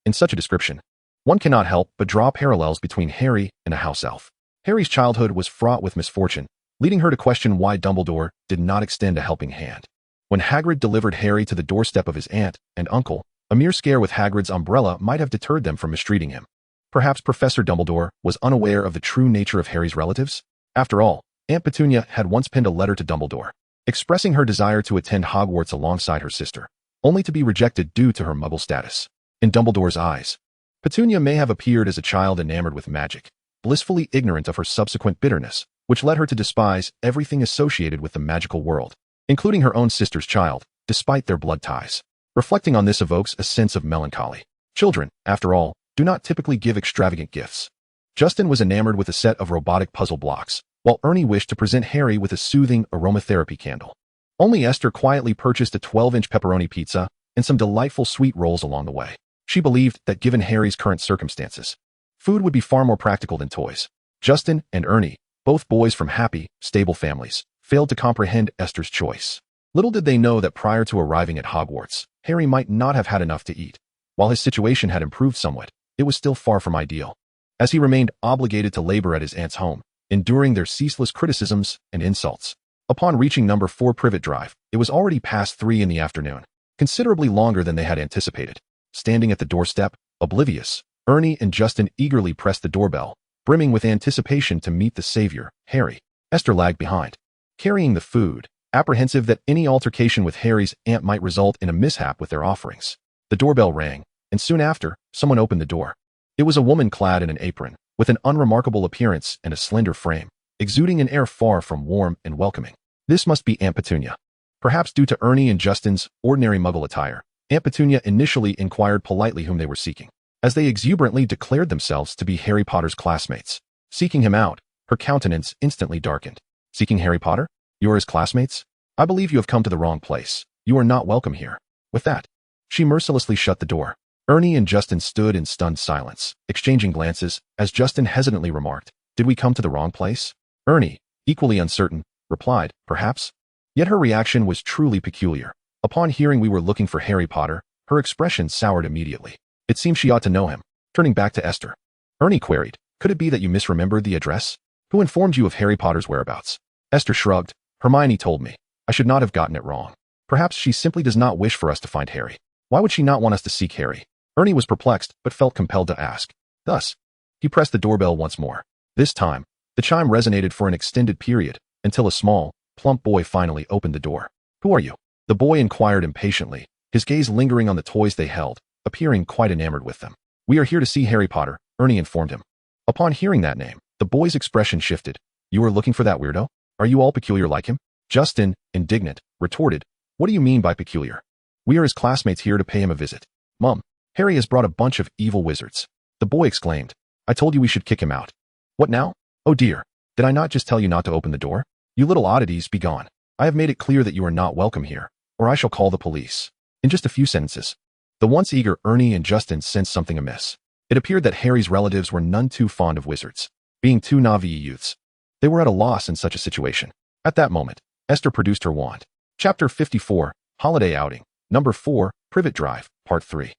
In such a description, one cannot help but draw parallels between Harry and a house elf. Harry's childhood was fraught with misfortune, leading her to question why Dumbledore did not extend a helping hand. When Hagrid delivered Harry to the doorstep of his aunt and uncle, a mere scare with Hagrid's umbrella might have deterred them from mistreating him. Perhaps Professor Dumbledore was unaware of the true nature of Harry's relatives? After all, Aunt Petunia had once penned a letter to Dumbledore, expressing her desire to attend Hogwarts alongside her sister, only to be rejected due to her muggle status. In Dumbledore's eyes, Petunia may have appeared as a child enamored with magic, blissfully ignorant of her subsequent bitterness, which led her to despise everything associated with the magical world, including her own sister's child, despite their blood ties. Reflecting on this evokes a sense of melancholy. Children, after all, do not typically give extravagant gifts. Justin was enamored with a set of robotic puzzle blocks, while Ernie wished to present Harry with a soothing aromatherapy candle. Only Esther quietly purchased a 12-inch pepperoni pizza and some delightful sweet rolls along the way. She believed that given Harry's current circumstances, food would be far more practical than toys. Justin and Ernie, both boys from happy, stable families, failed to comprehend Esther's choice. Little did they know that prior to arriving at Hogwarts, Harry might not have had enough to eat. While his situation had improved somewhat, it was still far from ideal, as he remained obligated to labor at his aunt's home, enduring their ceaseless criticisms and insults. Upon reaching number 4 Privet Drive, it was already past 3 in the afternoon, considerably longer than they had anticipated. Standing at the doorstep, oblivious, Ernie and Justin eagerly pressed the doorbell, brimming with anticipation to meet the savior, Harry. Esther lagged behind, carrying the food, apprehensive that any altercation with Harry's aunt might result in a mishap with their offerings. The doorbell rang, and soon after, someone opened the door. It was a woman clad in an apron, with an unremarkable appearance and a slender frame, exuding an air far from warm and welcoming. This must be Aunt Petunia. Perhaps due to Ernie and Justin's ordinary muggle attire, Aunt Petunia initially inquired politely whom they were seeking, as they exuberantly declared themselves to be Harry Potter's classmates. Seeking him out, Her countenance instantly darkened. Seeking Harry Potter? You are his classmates? I believe you have come to the wrong place. You are not welcome here. With that, she mercilessly shut the door. Ernie and Justin stood in stunned silence, exchanging glances, as Justin hesitantly remarked, "Did we come to the wrong place?" Ernie, equally uncertain, replied, "Perhaps." Yet her reaction was truly peculiar. Upon hearing we were looking for Harry Potter, her expression soured immediately. It seemed she ought to know him. Turning back to Esther, Ernie queried, "Could it be that you misremembered the address? Who informed you of Harry Potter's whereabouts?" Esther shrugged. "Hermione told me. I should not have gotten it wrong. Perhaps she simply does not wish for us to find Harry. Why would she not want us to seek Harry?" Ernie was perplexed, but felt compelled to ask. Thus, he pressed the doorbell once more. This time, the chime resonated for an extended period, until a small, plump boy finally opened the door. "Who are you?" The boy inquired impatiently, his gaze lingering on the toys they held, appearing quite enamored with them. "We are here to see Harry Potter," Ernie informed him. Upon hearing that name, the boy's expression shifted. "You are looking for that weirdo? Are you all peculiar like him?" Justin, indignant, retorted, "What do you mean by peculiar? We are his classmates here to pay him a visit." "Mum, Harry has brought a bunch of evil wizards," the boy exclaimed. "I told you we should kick him out." "What now? Oh dear, did I not just tell you not to open the door? You little oddities, be gone. I have made it clear that you are not welcome here, or I shall call the police." In just a few sentences, the once eager Ernie and Justin sensed something amiss. It appeared that Harry's relatives were none too fond of wizards, being two Navi youths. They were at a loss in such a situation. At that moment, Esther produced her wand. Chapter 54, Holiday Outing, Number 4, Privet Drive, Part 3.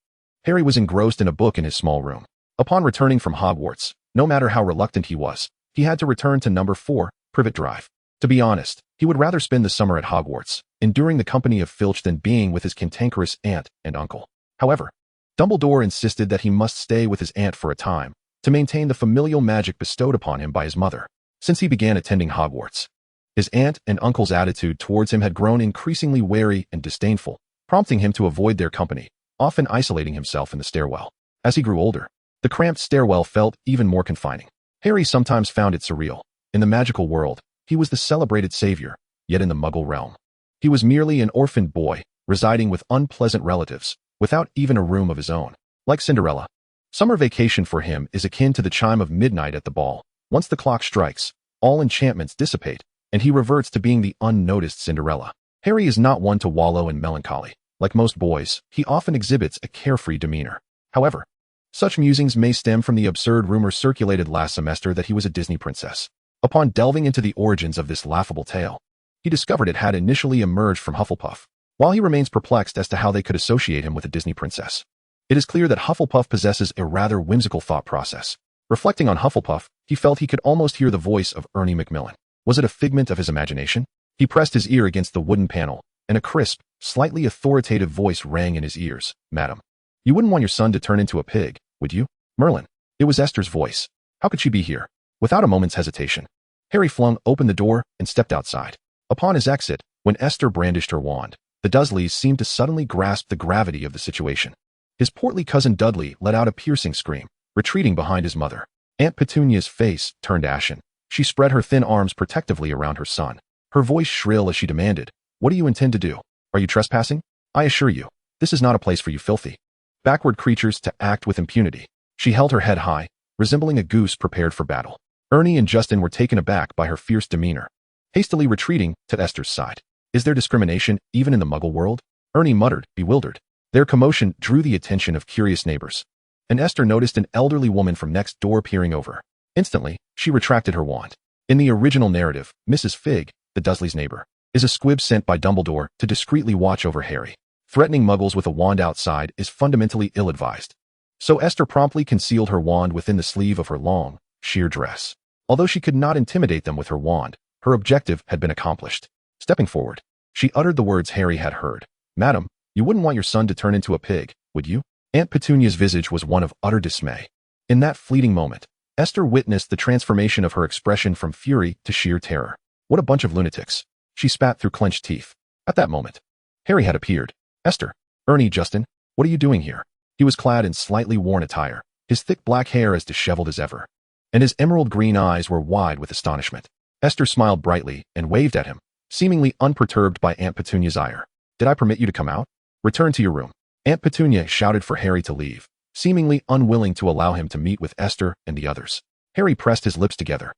Harry was engrossed in a book in his small room. Upon returning from Hogwarts, no matter how reluctant he was, he had to return to Number 4, Privet Drive. To be honest, he would rather spend the summer at Hogwarts, enduring the company of Filch than being with his cantankerous aunt and uncle. However, Dumbledore insisted that he must stay with his aunt for a time, to maintain the familial magic bestowed upon him by his mother, since he began attending Hogwarts. His aunt and uncle's attitude towards him had grown increasingly wary and disdainful, prompting him to avoid their company, often isolating himself in the stairwell. As he grew older, the cramped stairwell felt even more confining. Harry sometimes found it surreal. In the magical world, he was the celebrated savior, yet in the Muggle realm, he was merely an orphaned boy, residing with unpleasant relatives, without even a room of his own. Like Cinderella, summer vacation for him is akin to the chime of midnight at the ball. Once the clock strikes, all enchantments dissipate, and he reverts to being the unnoticed Cinderella. Harry is not one to wallow in melancholy. Like most boys, he often exhibits a carefree demeanor. However, such musings may stem from the absurd rumor circulated last semester that he was a Disney princess. Upon delving into the origins of this laughable tale, he discovered it had initially emerged from Hufflepuff. While he remains perplexed as to how they could associate him with a Disney princess, it is clear that Hufflepuff possesses a rather whimsical thought process. Reflecting on Hufflepuff, he felt he could almost hear the voice of Ernie Macmillan. Was it a figment of his imagination? He pressed his ear against the wooden panel, and a crisp, slightly authoritative voice rang in his ears. "Madam, you wouldn't want your son to turn into a pig, would you?" "Merlin." It was Esther's voice. How could she be here? Without a moment's hesitation, Harry flung open the door and stepped outside. Upon his exit, when Esther brandished her wand, the Dursleys seemed to suddenly grasp the gravity of the situation. His portly cousin Dudley let out a piercing scream, retreating behind his mother. Aunt Petunia's face turned ashen. She spread her thin arms protectively around her son, her voice shrill as she demanded, "What do you intend to do? Are you trespassing? I assure you, this is not a place for you filthy backward creatures to act with impunity." She held her head high, resembling a goose prepared for battle. Ernie and Justin were taken aback by her fierce demeanor, hastily retreating to Esther's side. "Is there discrimination even in the Muggle world?" Ernie muttered, bewildered. Their commotion drew the attention of curious neighbors, and Esther noticed an elderly woman from next door peering over. Instantly, she retracted her wand. In the original narrative, Mrs. Fig, the Dursleys' neighbor, is a squib sent by Dumbledore to discreetly watch over Harry. Threatening Muggles with a wand outside is fundamentally ill-advised. So Esther promptly concealed her wand within the sleeve of her long, sheer dress. Although she could not intimidate them with her wand, her objective had been accomplished. Stepping forward, she uttered the words Harry had heard. "Madam, you wouldn't want your son to turn into a pig, would you?" Aunt Petunia's visage was one of utter dismay. In that fleeting moment, Esther witnessed the transformation of her expression from fury to sheer terror. "What a bunch of lunatics," she spat through clenched teeth. At that moment, Harry had appeared. "Esther, Ernie, Justin, what are you doing here?" He was clad in slightly worn attire, his thick black hair as disheveled as ever, and his emerald green eyes were wide with astonishment. Esther smiled brightly and waved at him, seemingly unperturbed by Aunt Petunia's ire. "Did I permit you to come out? Return to your room." Aunt Petunia shouted for Harry to leave, seemingly unwilling to allow him to meet with Esther and the others. Harry pressed his lips together,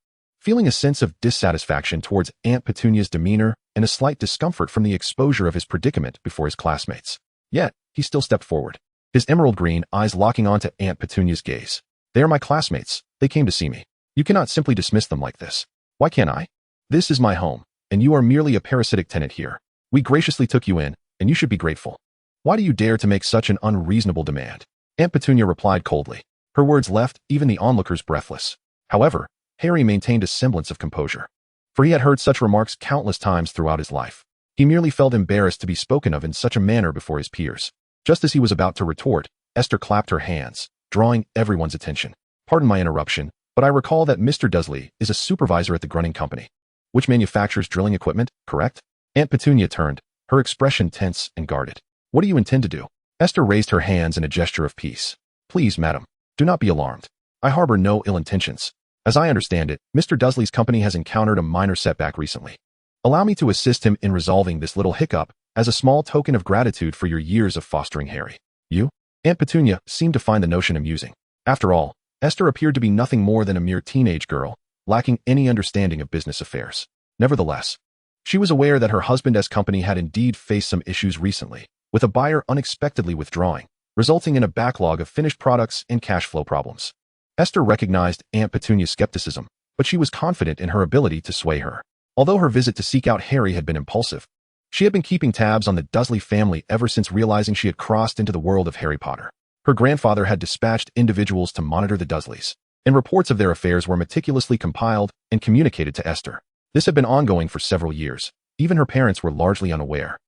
feeling a sense of dissatisfaction towards Aunt Petunia's demeanor and a slight discomfort from the exposure of his predicament before his classmates. Yet, he still stepped forward, his emerald green eyes locking onto Aunt Petunia's gaze. They are my classmates. They came to see me. You cannot simply dismiss them like this. Why can't I? This is my home, and you are merely a parasitic tenant here. We graciously took you in, and you should be grateful. Why do you dare to make such an unreasonable demand? Aunt Petunia replied coldly. Her words left even the onlookers breathless. However, Harry maintained a semblance of composure, for he had heard such remarks countless times throughout his life. He merely felt embarrassed to be spoken of in such a manner before his peers. Just as he was about to retort, Esther clapped her hands, drawing everyone's attention. Pardon my interruption, but I recall that Mr. Dudley is a supervisor at the Grunning Company, which manufactures drilling equipment, correct? Aunt Petunia turned, her expression tense and guarded. What do you intend to do? Esther raised her hands in a gesture of peace. Please, madam, do not be alarmed. I harbor no ill intentions. As I understand it, Mr. Dudley's company has encountered a minor setback recently. Allow me to assist him in resolving this little hiccup as a small token of gratitude for your years of fostering Harry. You? Aunt Petunia seemed to find the notion amusing. After all, Esther appeared to be nothing more than a mere teenage girl, lacking any understanding of business affairs. Nevertheless, she was aware that her husband's company had indeed faced some issues recently, with a buyer unexpectedly withdrawing, resulting in a backlog of finished products and cash flow problems. Esther recognized Aunt Petunia's skepticism, but she was confident in her ability to sway her. Although her visit to seek out Harry had been impulsive, she had been keeping tabs on the Dudley family ever since realizing she had crossed into the world of Harry Potter. Her grandfather had dispatched individuals to monitor the Dudsleys, and reports of their affairs were meticulously compiled and communicated to Esther. This had been ongoing for several years. Even her parents were largely unaware,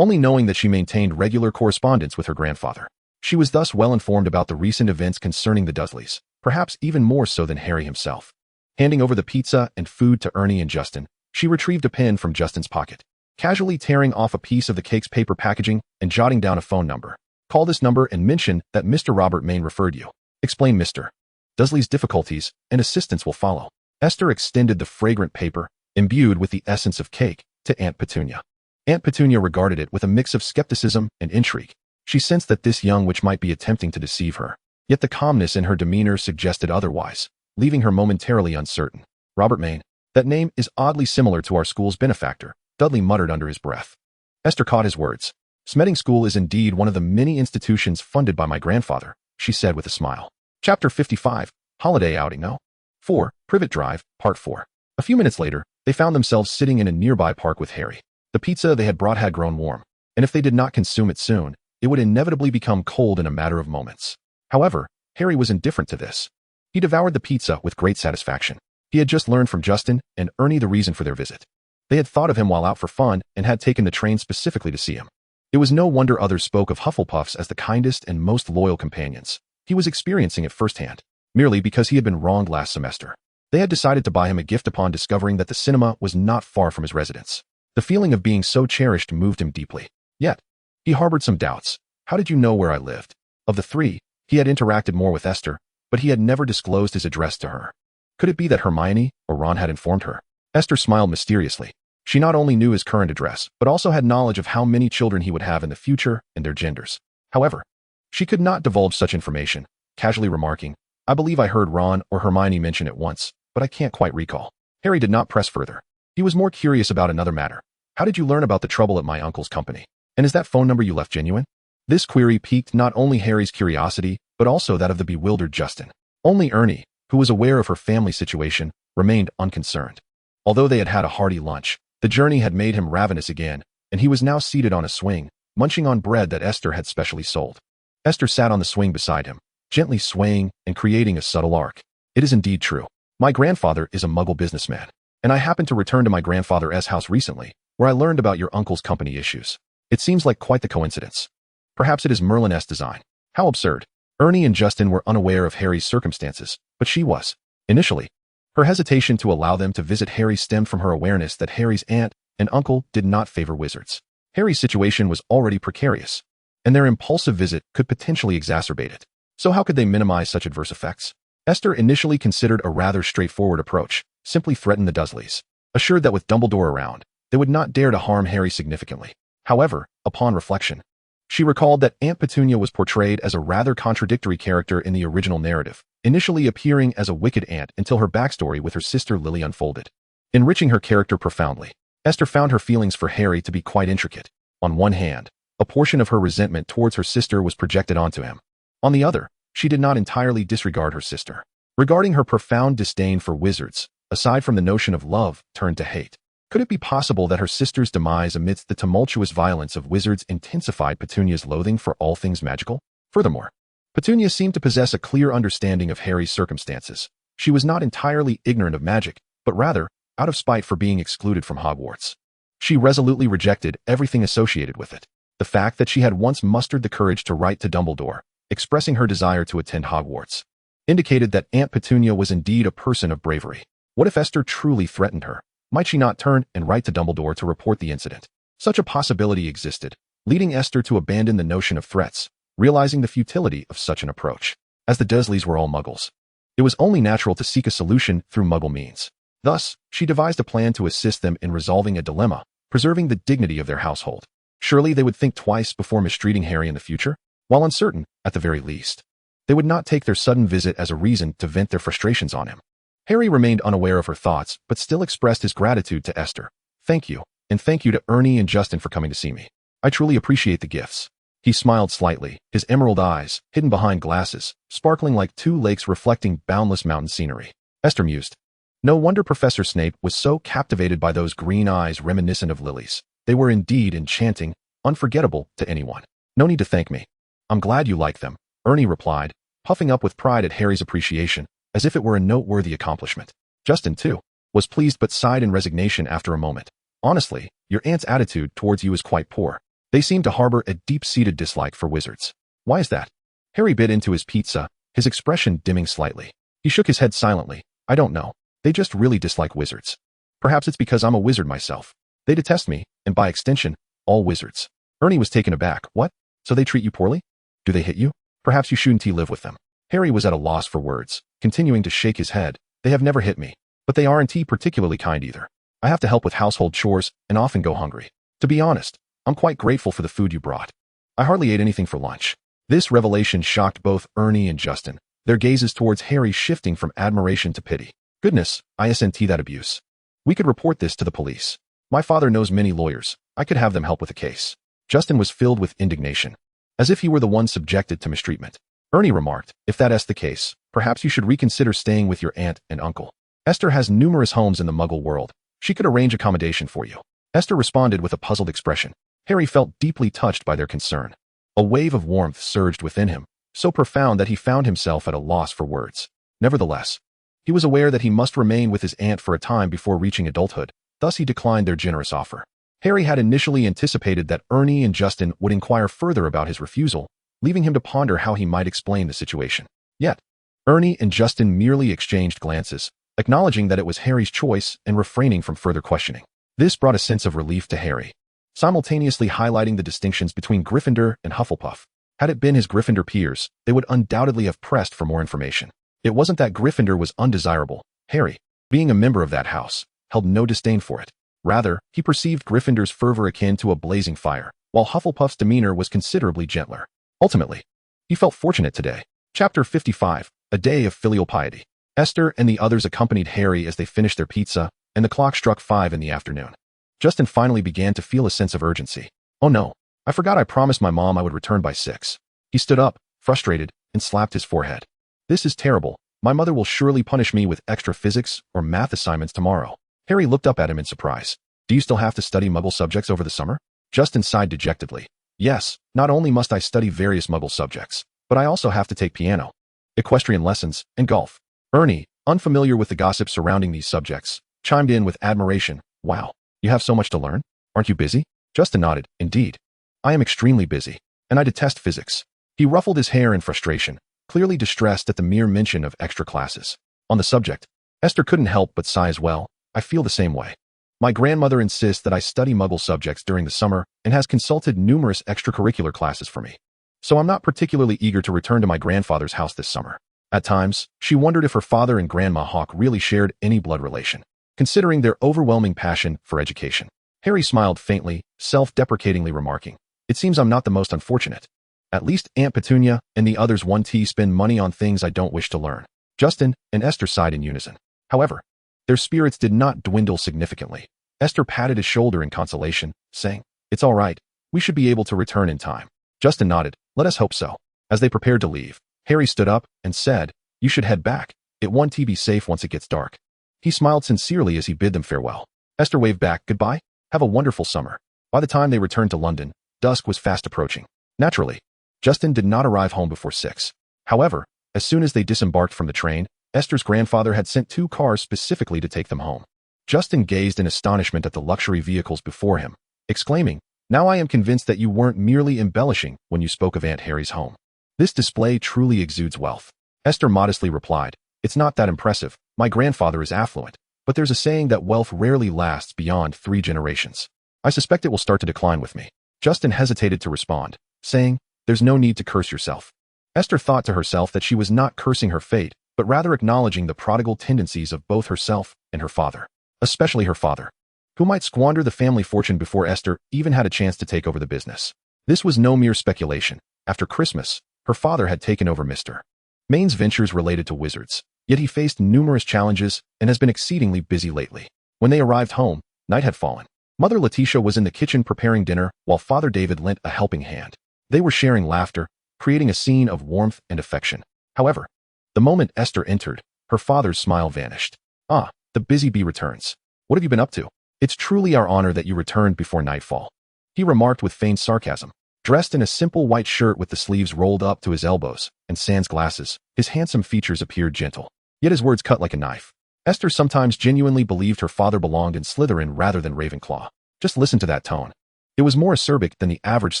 only knowing that she maintained regular correspondence with her grandfather. She was thus well informed about the recent events concerning the Dudsleys, perhaps even more so than Harry himself. Handing over the pizza and food to Ernie and Justin, she retrieved a pen from Justin's pocket, casually tearing off a piece of the cake's paper packaging and jotting down a phone number. Call this number and mention that Mr. Robert Maine referred you. Explain Mr. Dudley's difficulties, and assistance will follow. Esther extended the fragrant paper, imbued with the essence of cake, to Aunt Petunia. Aunt Petunia regarded it with a mix of skepticism and intrigue. She sensed that this young witch might be attempting to deceive her, yet the calmness in her demeanor suggested otherwise, leaving her momentarily uncertain. Robert Maine. That name is oddly similar to our school's benefactor, Dudley muttered under his breath. Esther caught his words. Smedding School is indeed one of the many institutions funded by my grandfather, she said with a smile. Chapter 55, Holiday Outing No. 4, Privet Drive, Part 4. A few minutes later, they found themselves sitting in a nearby park with Harry. The pizza they had brought had grown warm, and if they did not consume it soon, it would inevitably become cold in a matter of moments. However, Harry was indifferent to this. He devoured the pizza with great satisfaction. He had just learned from Justin and Ernie the reason for their visit. They had thought of him while out for fun and had taken the train specifically to see him. It was no wonder others spoke of Hufflepuffs as the kindest and most loyal companions. He was experiencing it firsthand, merely because he had been wronged last semester. They had decided to buy him a gift upon discovering that the cinema was not far from his residence. The feeling of being so cherished moved him deeply. Yet, he harbored some doubts. How did you know where I lived? Of the three, he had interacted more with Esther, but he had never disclosed his address to her. Could it be that Hermione or Ron had informed her? Esther smiled mysteriously. She not only knew his current address, but also had knowledge of how many children he would have in the future and their genders. However, she could not divulge such information, casually remarking, I believe I heard Ron or Hermione mention it once, but I can't quite recall. Harry did not press further. He was more curious about another matter. How did you learn about the trouble at my uncle's company? And is that phone number you left genuine? This query piqued not only Harry's curiosity, but also that of the bewildered Justin. Only Ernie, who was aware of her family situation, remained unconcerned. Although they had had a hearty lunch, the journey had made him ravenous again, and he was now seated on a swing, munching on bread that Esther had specially sold. Esther sat on the swing beside him, gently swaying and creating a subtle arc. It is indeed true. My grandfather is a Muggle businessman, and I happened to return to my grandfather's house recently, where I learned about your uncle's company issues. It seems like quite the coincidence. Perhaps it is Merlin's design. How absurd. Ernie and Justin were unaware of Harry's circumstances, but she was. Initially, her hesitation to allow them to visit Harry stemmed from her awareness that Harry's aunt and uncle did not favor wizards. Harry's situation was already precarious, and their impulsive visit could potentially exacerbate it. So how could they minimize such adverse effects? Esther initially considered a rather straightforward approach, simply threaten the Dursleys, assured that with Dumbledore around, they would not dare to harm Harry significantly. However, upon reflection, she recalled that Aunt Petunia was portrayed as a rather contradictory character in the original narrative, initially appearing as a wicked aunt until her backstory with her sister Lily unfolded, enriching her character profoundly. Esther found her feelings for Harry to be quite intricate. On one hand, a portion of her resentment towards her sister was projected onto him. On the other, she did not entirely disregard her sister. Regarding her profound disdain for wizards, aside from the notion of love, turned to hate. Could it be possible that her sister's demise amidst the tumultuous violence of wizards intensified Petunia's loathing for all things magical? Furthermore, Petunia seemed to possess a clear understanding of Harry's circumstances. She was not entirely ignorant of magic, but rather, out of spite for being excluded from Hogwarts. She resolutely rejected everything associated with it. The fact that she had once mustered the courage to write to Dumbledore, expressing her desire to attend Hogwarts, indicated that Aunt Petunia was indeed a person of bravery. What if Esther truly threatened her? Might she not turn and write to Dumbledore to report the incident? Such a possibility existed, leading Esther to abandon the notion of threats, realizing the futility of such an approach. As the Dursleys were all Muggles, it was only natural to seek a solution through Muggle means. Thus, she devised a plan to assist them in resolving a dilemma, preserving the dignity of their household. Surely they would think twice before mistreating Harry in the future? While uncertain, at the very least, they would not take their sudden visit as a reason to vent their frustrations on him. Harry remained unaware of her thoughts, but still expressed his gratitude to Esther. Thank you, and thank you to Ernie and Justin for coming to see me. I truly appreciate the gifts. He smiled slightly, his emerald eyes, hidden behind glasses, sparkling like two lakes reflecting boundless mountain scenery. Esther mused. No wonder Professor Snape was so captivated by those green eyes reminiscent of lilies. They were indeed enchanting, unforgettable to anyone. No need to thank me. I'm glad you like them, Ernie replied, puffing up with pride at Harry's appreciation, as if it were a noteworthy accomplishment. Justin, too, was pleased but sighed in resignation after a moment. Honestly, your aunt's attitude towards you is quite poor. They seem to harbor a deep-seated dislike for wizards. Why is that? Harry bit into his pizza, his expression dimming slightly. He shook his head silently. I don't know. They just really dislike wizards. Perhaps it's because I'm a wizard myself. They detest me, and by extension, all wizards. Ernie was taken aback. What? So they treat you poorly? Do they hit you? Perhaps you shouldn't live with them. Harry was at a loss for words, continuing to shake his head. They have never hit me, but they aren't particularly kind either. I have to help with household chores and often go hungry. To be honest, I'm quite grateful for the food you brought. I hardly ate anything for lunch. This revelation shocked both Ernie and Justin, their gazes towards Harry shifting from admiration to pity. Goodness, ISNT that abuse. We could report this to the police. My father knows many lawyers. I could have them help with the case. Justin was filled with indignation, as if he were the one subjected to mistreatment. Ernie remarked, if that is the case, perhaps you should reconsider staying with your aunt and uncle. Esther has numerous homes in the Muggle world. She could arrange accommodation for you. Esther responded with a puzzled expression. Harry felt deeply touched by their concern. A wave of warmth surged within him, so profound that he found himself at a loss for words. Nevertheless, he was aware that he must remain with his aunt for a time before reaching adulthood, thus he declined their generous offer. Harry had initially anticipated that Ernie and Justin would inquire further about his refusal, leaving him to ponder how he might explain the situation. Yet, Ernie and Justin merely exchanged glances, acknowledging that it was Harry's choice and refraining from further questioning. This brought a sense of relief to Harry, simultaneously highlighting the distinctions between Gryffindor and Hufflepuff. Had it been his Gryffindor peers, they would undoubtedly have pressed for more information. It wasn't that Gryffindor was undesirable. Harry, being a member of that house, held no disdain for it. Rather, he perceived Gryffindor's fervor akin to a blazing fire, while Hufflepuff's demeanor was considerably gentler. Ultimately, he felt fortunate today. Chapter 55, A Day of Filial Piety. Esther and the others accompanied Harry as they finished their pizza, and the clock struck 5 in the afternoon. Justin finally began to feel a sense of urgency. Oh no, I forgot I promised my mom I would return by 6. He stood up, frustrated, and slapped his forehead. This is terrible. My mother will surely punish me with extra physics or math assignments tomorrow. Harry looked up at him in surprise. Do you still have to study Muggle subjects over the summer? Justin sighed dejectedly. Yes, not only must I study various Muggle subjects, but I also have to take piano, equestrian lessons, and golf. Ernie, unfamiliar with the gossip surrounding these subjects, chimed in with admiration. Wow, you have so much to learn? Aren't you busy? Justin nodded. Indeed. I am extremely busy, and I detest physics. He ruffled his hair in frustration, clearly distressed at the mere mention of extra classes. On the subject, Esther couldn't help but sigh as well. I feel the same way. My grandmother insists that I study Muggle subjects during the summer and has consulted numerous extracurricular classes for me. So I'm not particularly eager to return to my grandfather's house this summer. At times, she wondered if her father and Grandma Hawk really shared any blood relation, considering their overwhelming passion for education. Harry smiled faintly, self-deprecatingly remarking, it seems I'm not the most unfortunate. At least Aunt Petunia and the others spend money on things I don't wish to learn. Justin and Esther sighed in unison. However, their spirits did not dwindle significantly. Esther patted his shoulder in consolation, saying, "It's all right. We should be able to return in time." Justin nodded. "Let us hope so." As they prepared to leave, Harry stood up and said, "You should head back. It won't be safe once it gets dark." He smiled sincerely as he bid them farewell. Esther waved back, "Goodbye. Have a wonderful summer." By the time they returned to London, dusk was fast approaching. Naturally, Justin did not arrive home before 6. However, as soon as they disembarked from the train, Esther's grandfather had sent 2 cars specifically to take them home. Justin gazed in astonishment at the luxury vehicles before him, exclaiming, "Now I am convinced that you weren't merely embellishing when you spoke of Aunt Harry's home. This display truly exudes wealth." Esther modestly replied, "It's not that impressive. My grandfather is affluent, but there's a saying that wealth rarely lasts beyond 3 generations. I suspect it will start to decline with me." Justin hesitated to respond, saying, "There's no need to curse yourself." Esther thought to herself that she was not cursing her fate, but rather acknowledging the prodigal tendencies of both herself and her father, especially her father, who might squander the family fortune before Esther even had a chance to take over the business. This was no mere speculation. After Christmas, her father had taken over Mr. Maine's ventures related to wizards, yet he faced numerous challenges and has been exceedingly busy lately. When they arrived home, night had fallen. Mother Letitia was in the kitchen preparing dinner while Father David lent a helping hand. They were sharing laughter, creating a scene of warmth and affection. However, the moment Esther entered, her father's smile vanished. "Ah, the busy bee returns. What have you been up to? It's truly our honor that you returned before nightfall," he remarked with feigned sarcasm. Dressed in a simple white shirt with the sleeves rolled up to his elbows and sans glasses, his handsome features appeared gentle, yet his words cut like a knife. Esther sometimes genuinely believed her father belonged in Slytherin rather than Ravenclaw. Just listen to that tone. It was more acerbic than the average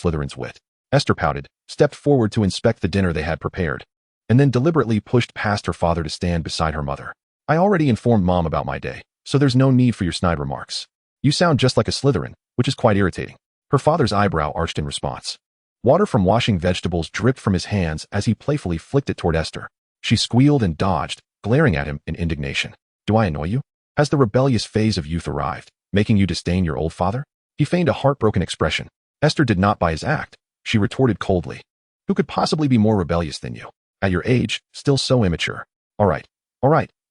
Slytherin's wit. Esther pouted, stepped forward to inspect the dinner they had prepared, and then deliberately pushed past her father to stand beside her mother. "I already informed Mom about my day, so there's no need for your snide remarks. You sound just like a Slytherin, which is quite irritating." Her father's eyebrow arched in response. Water from washing vegetables dripped from his hands as he playfully flicked it toward Esther. She squealed and dodged, glaring at him in indignation. "Do I annoy you? Has the rebellious phase of youth arrived, making you disdain your old father?" He feigned a heartbroken expression. Esther did not buy his act. She retorted coldly, "Who could possibly be more rebellious than you? At your age, still so immature. All right,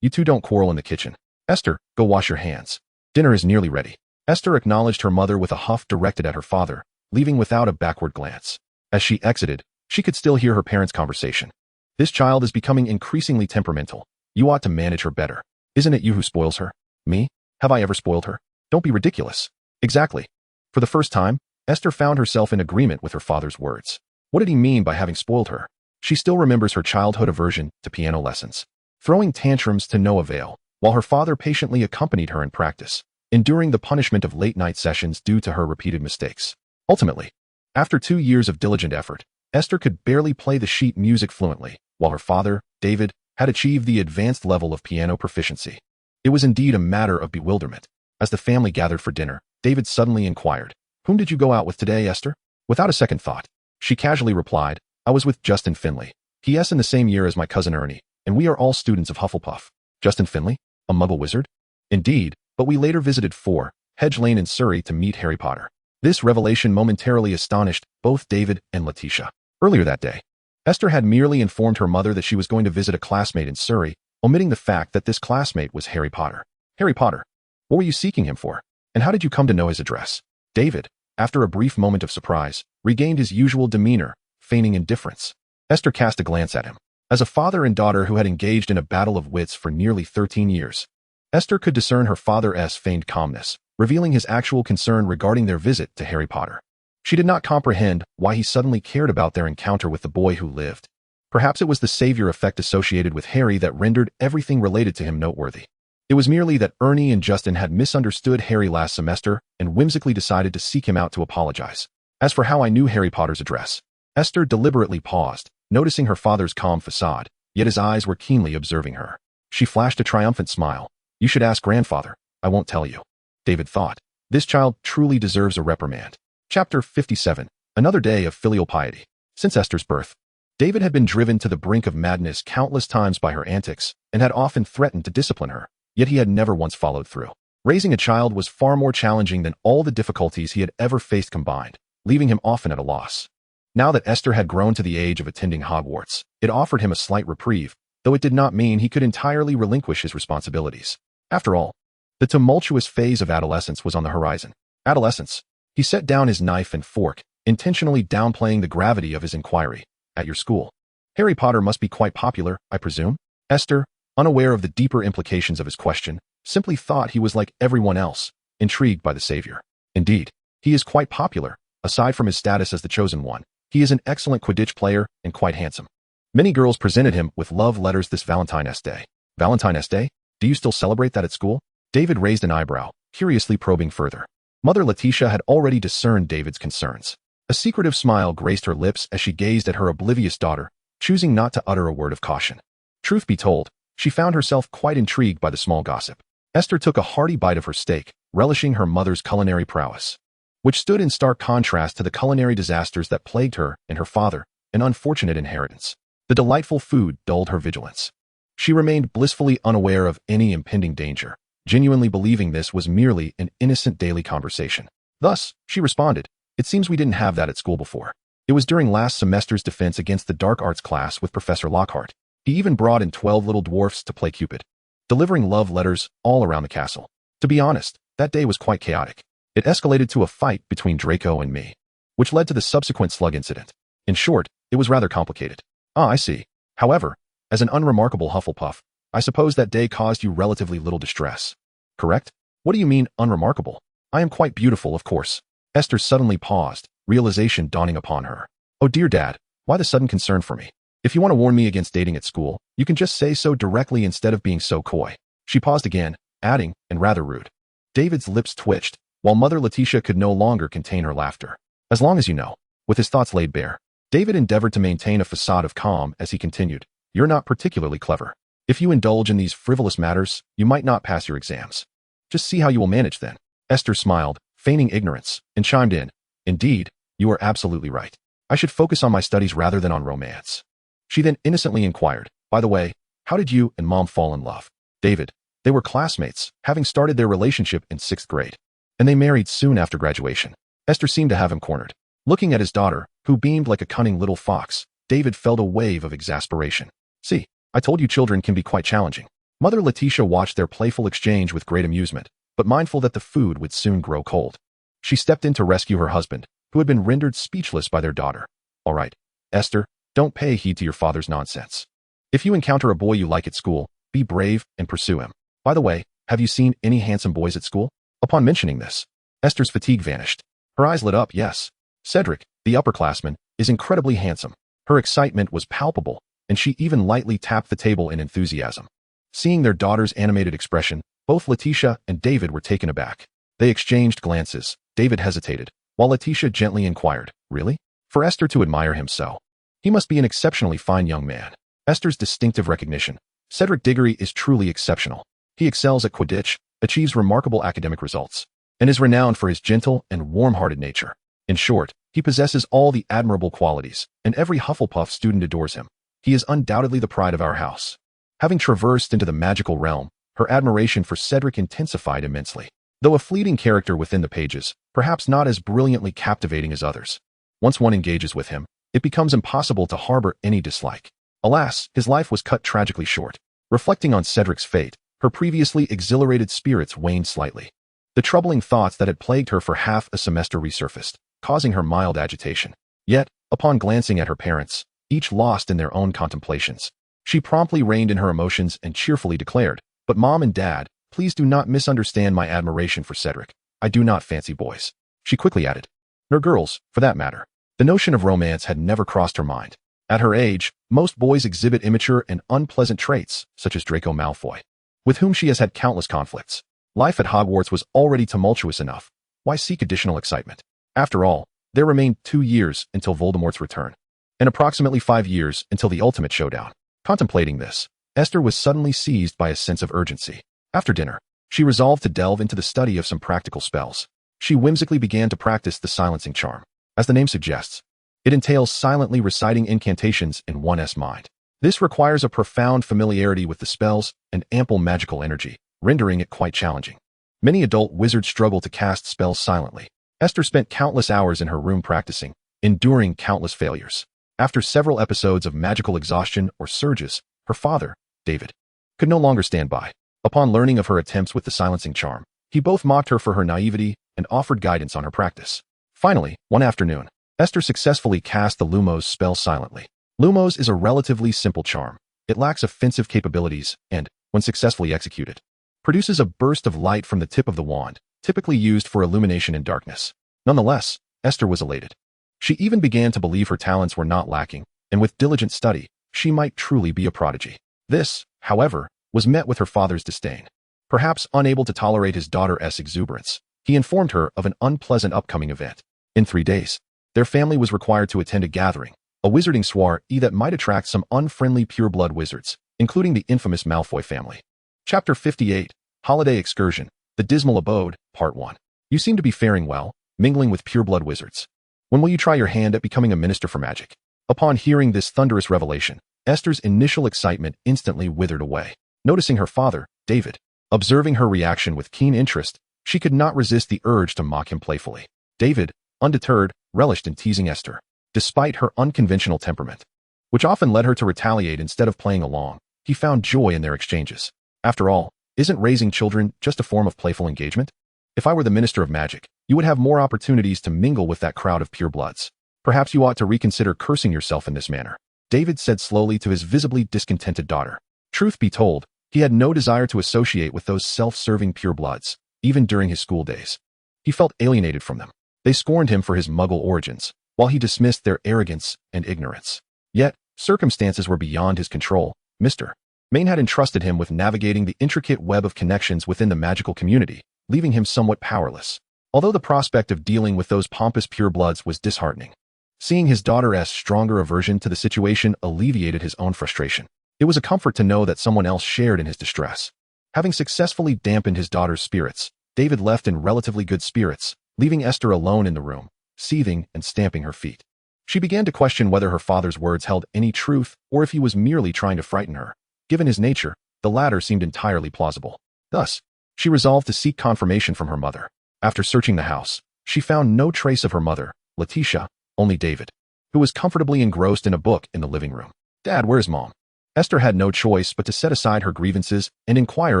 you two don't quarrel in the kitchen. Esther, go wash your hands. Dinner is nearly ready." Esther acknowledged her mother with a huff directed at her father, leaving without a backward glance. As she exited, she could still hear her parents' conversation. "This child is becoming increasingly temperamental. You ought to manage her better. Isn't it you who spoils her?" "Me? Have I ever spoiled her? Don't be ridiculous." "Exactly." For the first time, Esther found herself in agreement with her father's words. What did he mean by having spoiled her? She still remembers her childhood aversion to piano lessons, throwing tantrums to no avail, while her father patiently accompanied her in practice, enduring the punishment of late-night sessions due to her repeated mistakes. Ultimately, after 2 years of diligent effort, Esther could barely play the sheet music fluently, while her father, David, had achieved the advanced level of piano proficiency. It was indeed a matter of bewilderment. As the family gathered for dinner, David suddenly inquired, "Whom did you go out with today, Esther?" Without a second thought, she casually replied, "I was with Justin Finley. He is in the same year as my cousin Ernie, and we are all students of Hufflepuff." "Justin Finley? A muggle wizard?" "Indeed, but we later visited 4 Hedge Lane in Surrey to meet HarryPotter." This revelation momentarily astonished both David and Letitia. Earlier that day, Esther had merely informed her mother that she was going to visit a classmate in Surrey, omitting the fact that this classmate was Harry Potter. "Harry Potter? What were you seeking him for? And how did you come to know his address?" David, after a brief moment of surprise, regained his usual demeanor, feigning indifference. Esther cast a glance at him. As a father and daughter who had engaged in a battle of wits for nearly 13 years, Esther could discern her father's feigned calmness, revealing his actual concern regarding their visit to Harry Potter. She did not comprehend why he suddenly cared about their encounter with the boy who lived. Perhaps it was the savior effect associated with Harry that rendered everything related to him noteworthy. It was merely that Ernie and Justin had misunderstood Harry last semester and whimsically decided to seek him out to apologize. As for how I knew Harry Potter's address, Esther deliberately paused, noticing her father's calm facade, yet his eyes were keenly observing her. She flashed a triumphant smile. "You should ask grandfather. I won't tell you." David thought, "This child truly deserves a reprimand." Chapter 57. Another day of filial piety. Since Esther's birth, David had been driven to the brink of madness countless times by her antics and had often threatened to discipline her, yet he had never once followed through. Raising a child was far more challenging than all the difficulties he had ever faced combined, leaving him often at a loss. Now that Esther had grown to the age of attending Hogwarts, it offered him a slight reprieve, though it did not mean he could entirely relinquish his responsibilities. After all, the tumultuous phase of adolescence was on the horizon. Adolescence. He set down his knife and fork, intentionally downplaying the gravity of his inquiry. At your school. Harry Potter must be quite popular, I presume? Esther, unaware of the deeper implications of his question, simply thought he was like everyone else, intrigued by the savior. Indeed, he is quite popular. Aside from his status as the chosen one, he is an excellent Quidditch player and quite handsome. Many girls presented him with love letters this Valentine's Day. Valentine's Day? Do you still celebrate that at school? David raised an eyebrow, curiously probing further. Mother Letitia had already discerned David's concerns. A secretive smile graced her lips as she gazed at her oblivious daughter, choosing not to utter a word of caution. Truth be told, she found herself quite intrigued by the small gossip. Esther took a hearty bite of her steak, relishing her mother's culinary prowess, which stood in stark contrast to the culinary disasters that plagued her and her father, an unfortunate inheritance. The delightful food dulled her vigilance. She remained blissfully unaware of any impending danger, genuinely believing this was merely an innocent daily conversation. Thus, she responded, "It seems we didn't have that at school before. It was during last semester's defense against the dark arts class with Professor Lockhart. He even brought in 12 little dwarfs to play Cupid, delivering love letters all around the castle. To be honest, that day was quite chaotic. It escalated to a fight between Draco and me, which led to the subsequent slug incident. In short, it was rather complicated." "Ah, I see. However, as an unremarkable Hufflepuff, I suppose that day caused you relatively little distress. Correct? What do you mean, unremarkable? I am quite beautiful, of course." Esther suddenly paused, realization dawning upon her. "Oh dear Dad, why the sudden concern for me? If you want to warn me against dating at school, you can just say so directly instead of being so coy." She paused again, adding, "and rather rude." David's lips twitched, while Mother Letitia could no longer contain her laughter. "As long as you know." With his thoughts laid bare, David endeavored to maintain a facade of calm as he continued, "You're not particularly clever. If you indulge in these frivolous matters, you might not pass your exams. Just see how you will manage then." Esther smiled, feigning ignorance, and chimed in, "Indeed, you are absolutely right. I should focus on my studies rather than on romance." She then innocently inquired, "By the way, how did you and Mom fall in love?" "David, they were classmates, having started their relationship in 6th grade. And they married soon after graduation." Esther seemed to have him cornered. Looking at his daughter, who beamed like a cunning little fox, David felt a wave of exasperation. "See, I told you children can be quite challenging." Mother Letitia watched their playful exchange with great amusement, but mindful that the food would soon grow cold. She stepped in to rescue her husband, who had been rendered speechless by their daughter. "All right, Esther, don't pay heed to your father's nonsense. If you encounter a boy you like at school, be brave and pursue him. By the way, have you seen any handsome boys at school?" Upon mentioning this, Esther's fatigue vanished. Her eyes lit up, yes. Cedric, the upperclassman, is incredibly handsome. Her excitement was palpable, and she even lightly tapped the table in enthusiasm. Seeing their daughter's animated expression, both Letitia and David were taken aback. They exchanged glances. David hesitated, while Letitia gently inquired, "Really? For Esther to admire him so? He must be an exceptionally fine young man." Esther's distinctive recognition. "Cedric Diggory is truly exceptional. He excels at Quidditch, achieves remarkable academic results, and is renowned for his gentle and warm-hearted nature. In short, he possesses all the admirable qualities, and every Hufflepuff student adores him. He is undoubtedly the pride of our house." Having traversed into the magical realm, her admiration for Cedric intensified immensely. Though a fleeting character within the pages, perhaps not as brilliantly captivating as others. Once one engages with him, it becomes impossible to harbor any dislike. Alas, his life was cut tragically short. Reflecting on Cedric's fate, her previously exhilarated spirits waned slightly. The troubling thoughts that had plagued her for half a semester resurfaced, causing her mild agitation. Yet, upon glancing at her parents, each lost in their own contemplations, she promptly reined in her emotions and cheerfully declared, "But Mom and Dad, please do not misunderstand my admiration for Cedric. I do not fancy boys." She quickly added, "Nor girls, for that matter." The notion of romance had never crossed her mind. At her age, most boys exhibit immature and unpleasant traits, such as Draco Malfoy, with whom she has had countless conflicts. Life at Hogwarts was already tumultuous enough. Why seek additional excitement? After all, there remained 2 years until Voldemort's return, and approximately 5 years until the ultimate showdown. Contemplating this, Esther was suddenly seized by a sense of urgency. After dinner, she resolved to delve into the study of some practical spells. She whimsically began to practice the silencing charm. As the name suggests, it entails silently reciting incantations in one's mind. This requires a profound familiarity with the spells and ample magical energy, rendering it quite challenging. Many adult wizards struggle to cast spells silently. Esther spent countless hours in her room practicing, enduring countless failures. After several episodes of magical exhaustion or surges, Her father, David, could no longer stand by. Upon learning of her attempts with the silencing charm, he both mocked her for her naivety and offered guidance on her practice. Finally, one afternoon, Esther successfully cast the Lumos spell silently. Lumos is a relatively simple charm. It lacks offensive capabilities and, when successfully executed, produces a burst of light from the tip of the wand, typically used for illumination in darkness. Nonetheless, Esther was elated. She even began to believe her talents were not lacking, and with diligent study, she might truly be a prodigy. This, however, was met with her father's disdain. Perhaps unable to tolerate his daughter's exuberance, he informed her of an unpleasant upcoming event. In 3 days, their family was required to attend a gathering, a wizarding soiree that might attract some unfriendly pureblood wizards, including the infamous Malfoy family. Chapter 58, Holiday Excursion, The Dismal Abode, Part 1. You seem to be faring well, mingling with pureblood wizards. When will you try your hand at becoming a minister for magic? Upon hearing this thunderous revelation, Esther's initial excitement instantly withered away. Noticing her father, David, observing her reaction with keen interest, she could not resist the urge to mock him playfully. David, undeterred, relished in teasing Esther, despite her unconventional temperament, which often led her to retaliate instead of playing along. He found joy in their exchanges. After all, isn't raising children just a form of playful engagement? If I were the Minister of Magic, you would have more opportunities to mingle with that crowd of purebloods. Perhaps you ought to reconsider cursing yourself in this manner, David said slowly to his visibly discontented daughter. Truth be told, he had no desire to associate with those self-serving purebloods, even during his school days. He felt alienated from them. They scorned him for his Muggle origins, while he dismissed their arrogance and ignorance. Yet, circumstances were beyond his control. Mr. Maine had entrusted him with navigating the intricate web of connections within the magical community, leaving him somewhat powerless. Although the prospect of dealing with those pompous purebloods was disheartening, seeing his daughter's stronger aversion to the situation alleviated his own frustration. It was a comfort to know that someone else shared in his distress. Having successfully dampened his daughter's spirits, David left in relatively good spirits, leaving Esther alone in the room, seething and stamping her feet. She began to question whether her father's words held any truth or if he was merely trying to frighten her. Given his nature, the latter seemed entirely plausible. Thus, she resolved to seek confirmation from her mother. After searching the house, she found no trace of her mother, Letitia, only David, who was comfortably engrossed in a book in the living room. "Dad, where's Mom?" Esther had no choice but to set aside her grievances and inquire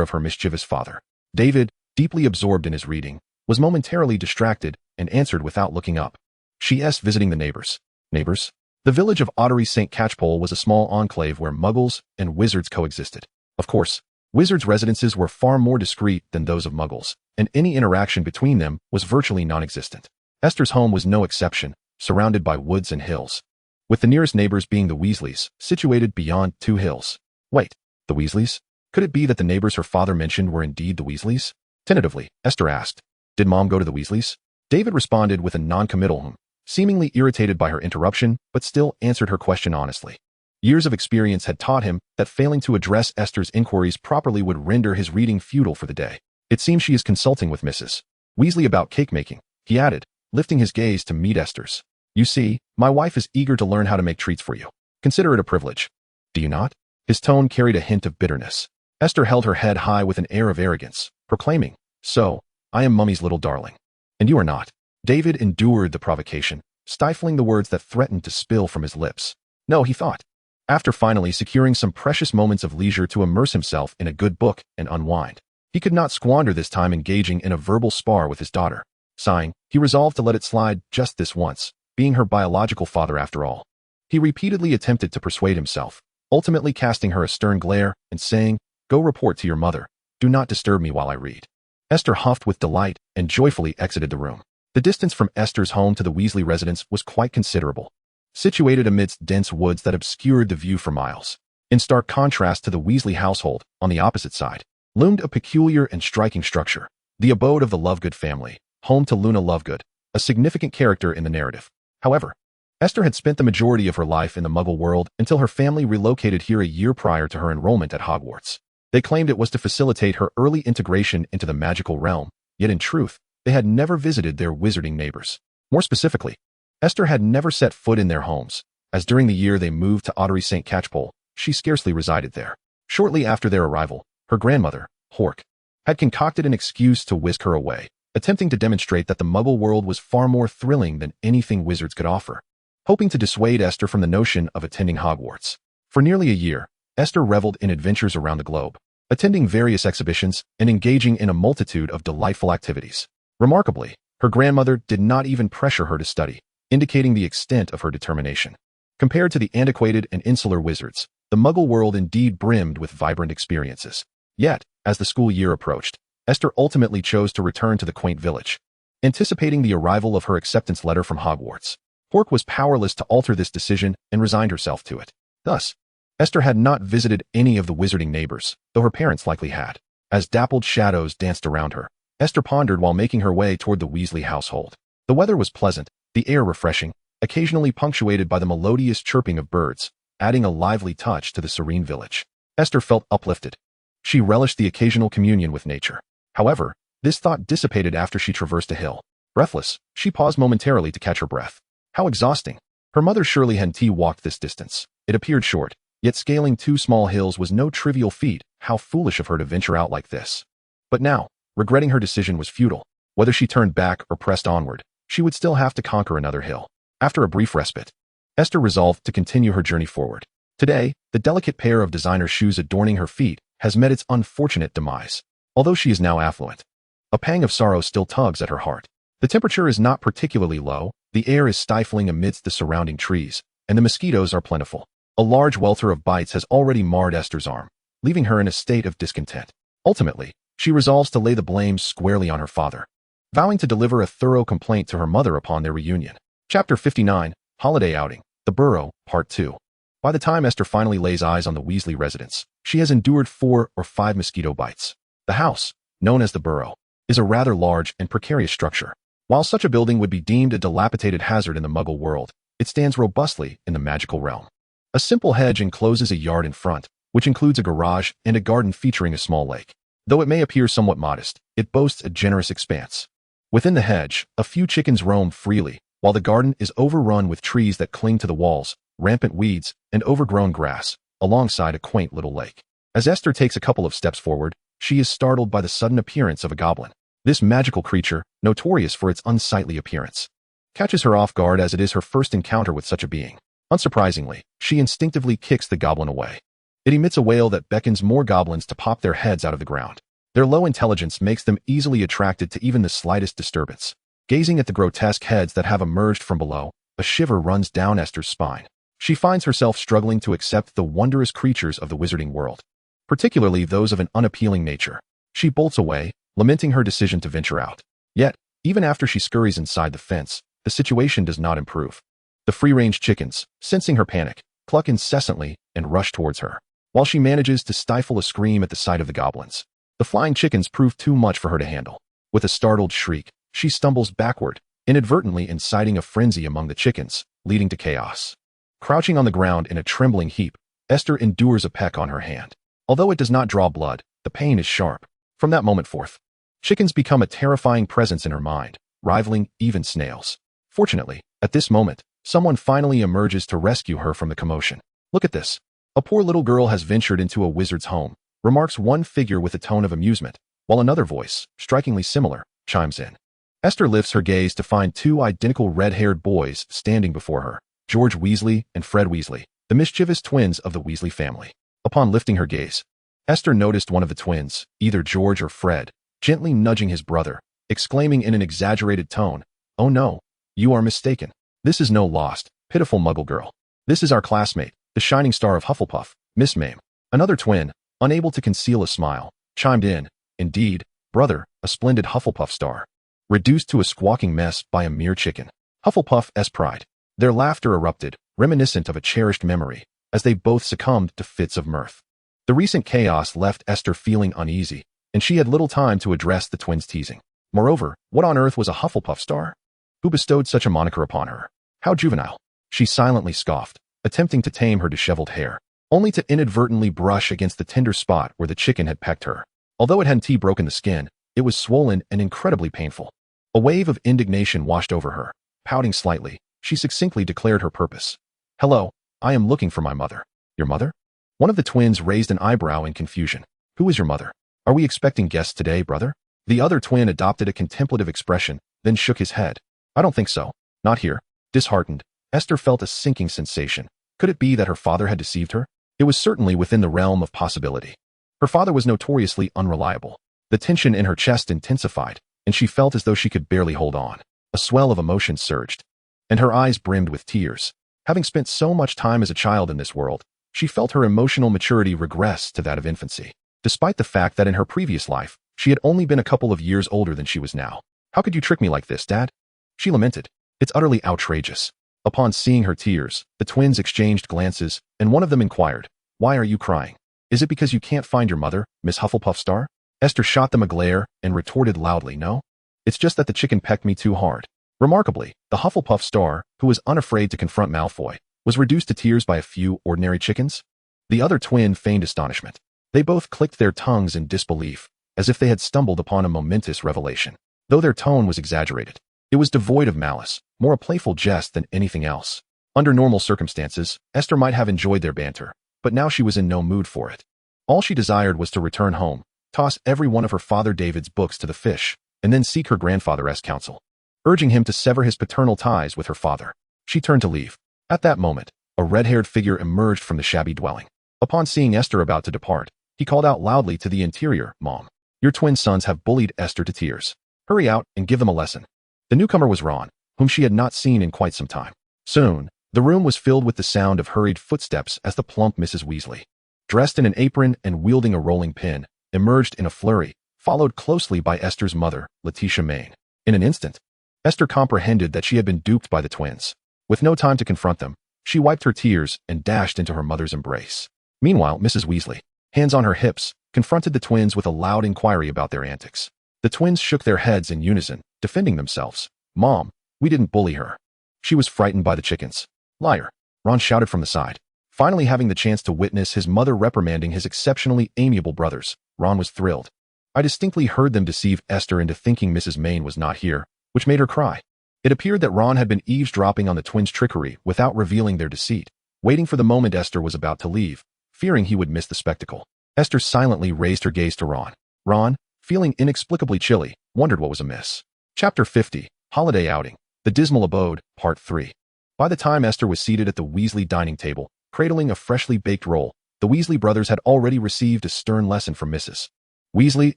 of her mischievous father. David, deeply absorbed in his reading, was momentarily distracted and answered without looking up. "She's visiting the neighbors." Neighbors? The village of Ottery St. Catchpole was a small enclave where muggles and wizards coexisted. Of course, wizards' residences were far more discreet than those of muggles, and any interaction between them was virtually non-existent. Esther's home was no exception, surrounded by woods and hills, with the nearest neighbors being the Weasleys, situated beyond 2 hills. Wait, the Weasleys? Could it be that the neighbors her father mentioned were indeed the Weasleys? Tentatively, Esther asked, "Did Mom go to the Weasleys?" David responded with a non-committal seemingly irritated by her interruption, but still answered her question honestly. Years of experience had taught him that failing to address Esther's inquiries properly would render his reading futile for the day. "It seems she is consulting with Mrs. Weasley about cake making," he added, lifting his gaze to meet Esther's. "You see, my wife is eager to learn how to make treats for you. Consider it a privilege. Do you not?" His tone carried a hint of bitterness. Esther held her head high with an air of arrogance, proclaiming, "So, I am Mummy's little darling. And you are not." David endured the provocation, stifling the words that threatened to spill from his lips. "No," he thought. After finally securing some precious moments of leisure to immerse himself in a good book and unwind, he could not squander this time engaging in a verbal spar with his daughter. Sighing, he resolved to let it slide just this once, being her biological father after all. He repeatedly attempted to persuade himself, ultimately casting her a stern glare and saying, "Go report to your mother. Do not disturb me while I read." Esther huffed with delight and joyfully exited the room. The distance from Esther's home to the Weasley residence was quite considerable, situated amidst dense woods that obscured the view for miles. In stark contrast to the Weasley household, on the opposite side, loomed a peculiar and striking structure, the abode of the Lovegood family, home to Luna Lovegood, a significant character in the narrative. However, Esther had spent the majority of her life in the Muggle world until her family relocated here a year prior to her enrollment at Hogwarts. They claimed it was to facilitate her early integration into the magical realm, yet in truth, they had never visited their wizarding neighbors. More specifically, Esther had never set foot in their homes, as during the year they moved to Ottery St. Catchpole, she scarcely resided there. Shortly after their arrival, her grandmother, Hork, had concocted an excuse to whisk her away, attempting to demonstrate that the Muggle world was far more thrilling than anything wizards could offer, hoping to dissuade Esther from the notion of attending Hogwarts. For nearly a year, Esther reveled in adventures around the globe, attending various exhibitions and engaging in a multitude of delightful activities. Remarkably, her grandmother did not even pressure her to study, indicating the extent of her determination. Compared to the antiquated and insular wizards, the Muggle world indeed brimmed with vibrant experiences. Yet, as the school year approached, Esther ultimately chose to return to the quaint village. Anticipating the arrival of her acceptance letter from Hogwarts, Hork was powerless to alter this decision and resigned herself to it. Thus, Esther had not visited any of the wizarding neighbors, though her parents likely had. As dappled shadows danced around her, Esther pondered while making her way toward the Weasley household. The weather was pleasant, the air refreshing, occasionally punctuated by the melodious chirping of birds, adding a lively touch to the serene village. Esther felt uplifted. She relished the occasional communion with nature. However, this thought dissipated after she traversed a hill. Breathless, she paused momentarily to catch her breath. How exhausting. Her mother surely hadn't walked this distance. It appeared short, yet scaling 2 small hills was no trivial feat. How foolish of her to venture out like this. But now, regretting her decision was futile. Whether she turned back or pressed onward, she would still have to conquer another hill. After a brief respite, Esther resolved to continue her journey forward. Today, the delicate pair of designer shoes adorning her feet has met its unfortunate demise. Although she is now affluent, a pang of sorrow still tugs at her heart. The temperature is not particularly low, the air is stifling amidst the surrounding trees, and the mosquitoes are plentiful. A large welter of bites has already marred Esther's arm, leaving her in a state of discontent. Ultimately, she resolves to lay the blame squarely on her father, vowing to deliver a thorough complaint to her mother upon their reunion. Chapter 59, Holiday Outing, The Burrow, Part 2. By the time Esther finally lays eyes on the Weasley residence, she has endured 4 or 5 mosquito bites. The house, known as the Burrow, is a rather large and precarious structure. While such a building would be deemed a dilapidated hazard in the Muggle world, it stands robustly in the magical realm. A simple hedge encloses a yard in front, which includes a garage and a garden featuring a small lake. Though it may appear somewhat modest, it boasts a generous expanse. Within the hedge, a few chickens roam freely, while the garden is overrun with trees that cling to the walls, rampant weeds, and overgrown grass, alongside a quaint little lake. As Esther takes a couple of steps forward, she is startled by the sudden appearance of a goblin. This magical creature, notorious for its unsightly appearance, catches her off guard as it is her first encounter with such a being. Unsurprisingly, she instinctively kicks the goblin away. It emits a wail that beckons more goblins to pop their heads out of the ground. Their low intelligence makes them easily attracted to even the slightest disturbance. Gazing at the grotesque heads that have emerged from below, a shiver runs down Esther's spine. She finds herself struggling to accept the wondrous creatures of the wizarding world, particularly those of an unappealing nature. She bolts away, lamenting her decision to venture out. Yet, even after she scurries inside the fence, the situation does not improve. The free-range chickens, sensing her panic, cluck incessantly and rush towards her. While she manages to stifle a scream at the sight of the goblins, the flying chickens prove too much for her to handle. With a startled shriek, she stumbles backward, inadvertently inciting a frenzy among the chickens, leading to chaos. Crouching on the ground in a trembling heap, Esther endures a peck on her hand. Although it does not draw blood, the pain is sharp. From that moment forth, chickens become a terrifying presence in her mind, rivaling even snails. Fortunately, at this moment, someone finally emerges to rescue her from the commotion. Look at this. A poor little girl has ventured into a wizard's home, remarks one figure with a tone of amusement, while another voice, strikingly similar, chimes in. Esther lifts her gaze to find 2 identical red-haired boys standing before her, George Weasley and Fred Weasley, the mischievous twins of the Weasley family. Upon lifting her gaze, Esther noticed one of the twins, either George or Fred, gently nudging his brother, exclaiming in an exaggerated tone, "Oh no, you are mistaken. This is no lost, pitiful Muggle girl. This is our classmate, the shining star of Hufflepuff, Miss Mame." Another twin, unable to conceal a smile, chimed in, "Indeed, brother, a splendid Hufflepuff star. Reduced to a squawking mess by a mere chicken. Hufflepuff's pride." Their laughter erupted, reminiscent of a cherished memory, as they both succumbed to fits of mirth. The recent chaos left Esther feeling uneasy, and she had little time to address the twins' teasing. Moreover, what on earth was a Hufflepuff star? Who bestowed such a moniker upon her? How juvenile. She silently scoffed, attempting to tame her disheveled hair, only to inadvertently brush against the tender spot where the chicken had pecked her. Although it hadn't broken the skin, it was swollen and incredibly painful. A wave of indignation washed over her. Pouting slightly, she succinctly declared her purpose. "Hello, I am looking for my mother." "Your mother?" One of the twins raised an eyebrow in confusion. "Who is your mother? Are we expecting guests today, brother?" The other twin adopted a contemplative expression, then shook his head. "I don't think so. Not here." Disheartened, Esther felt a sinking sensation. Could it be that her father had deceived her? It was certainly within the realm of possibility. Her father was notoriously unreliable. The tension in her chest intensified, and she felt as though she could barely hold on. A swell of emotion surged, and her eyes brimmed with tears. Having spent so much time as a child in this world, she felt her emotional maturity regress to that of infancy, despite the fact that in her previous life, she had only been a couple of years older than she was now. "How could you trick me like this, Dad?" she lamented. "It's utterly outrageous." Upon seeing her tears, the twins exchanged glances, and one of them inquired, "Why are you crying? Is it because you can't find your mother, Miss Hufflepuff Star?" Esther shot them a glare and retorted loudly, "No. It's just that the chicken pecked me too hard." Remarkably, the Hufflepuff Star, who was unafraid to confront Malfoy, was reduced to tears by a few ordinary chickens. The other twin feigned astonishment. They both clicked their tongues in disbelief, as if they had stumbled upon a momentous revelation. Though their tone was exaggerated, it was devoid of malice, more a playful jest than anything else. Under normal circumstances, Esther might have enjoyed their banter, but now she was in no mood for it. All she desired was to return home, toss every one of her father David's books to the fish, and then seek her grandfather's counsel. Urging him to sever his paternal ties with her father, she turned to leave. At that moment, a red-haired figure emerged from the shabby dwelling. Upon seeing Esther about to depart, he called out loudly to the interior, "Mom, your twin sons have bullied Esther to tears. Hurry out and give them a lesson." The newcomer was Ron, whom she had not seen in quite some time. Soon, the room was filled with the sound of hurried footsteps as the plump Mrs. Weasley, dressed in an apron and wielding a rolling pin, emerged in a flurry, followed closely by Esther's mother, Letitia Maine. In an instant, Esther comprehended that she had been duped by the twins. With no time to confront them, she wiped her tears and dashed into her mother's embrace. Meanwhile, Mrs. Weasley, hands on her hips, confronted the twins with a loud inquiry about their antics. The twins shook their heads in unison, defending themselves. "Mom, we didn't bully her. She was frightened by the chickens." "Liar," Ron shouted from the side. Finally having the chance to witness his mother reprimanding his exceptionally amiable brothers, Ron was thrilled. "I distinctly heard them deceive Esther into thinking Mrs. Maine was not here, which made her cry." It appeared that Ron had been eavesdropping on the twins' trickery without revealing their deceit, waiting for the moment Esther was about to leave, fearing he would miss the spectacle. Esther silently raised her gaze to Ron. Ron, feeling inexplicably chilly, wondered what was amiss. Chapter 50, Holiday Outing, The Dismal Abode, Part 3. By the time Esther was seated at the Weasley dining table, cradling a freshly baked roll, the Weasley brothers had already received a stern lesson from Mrs. Weasley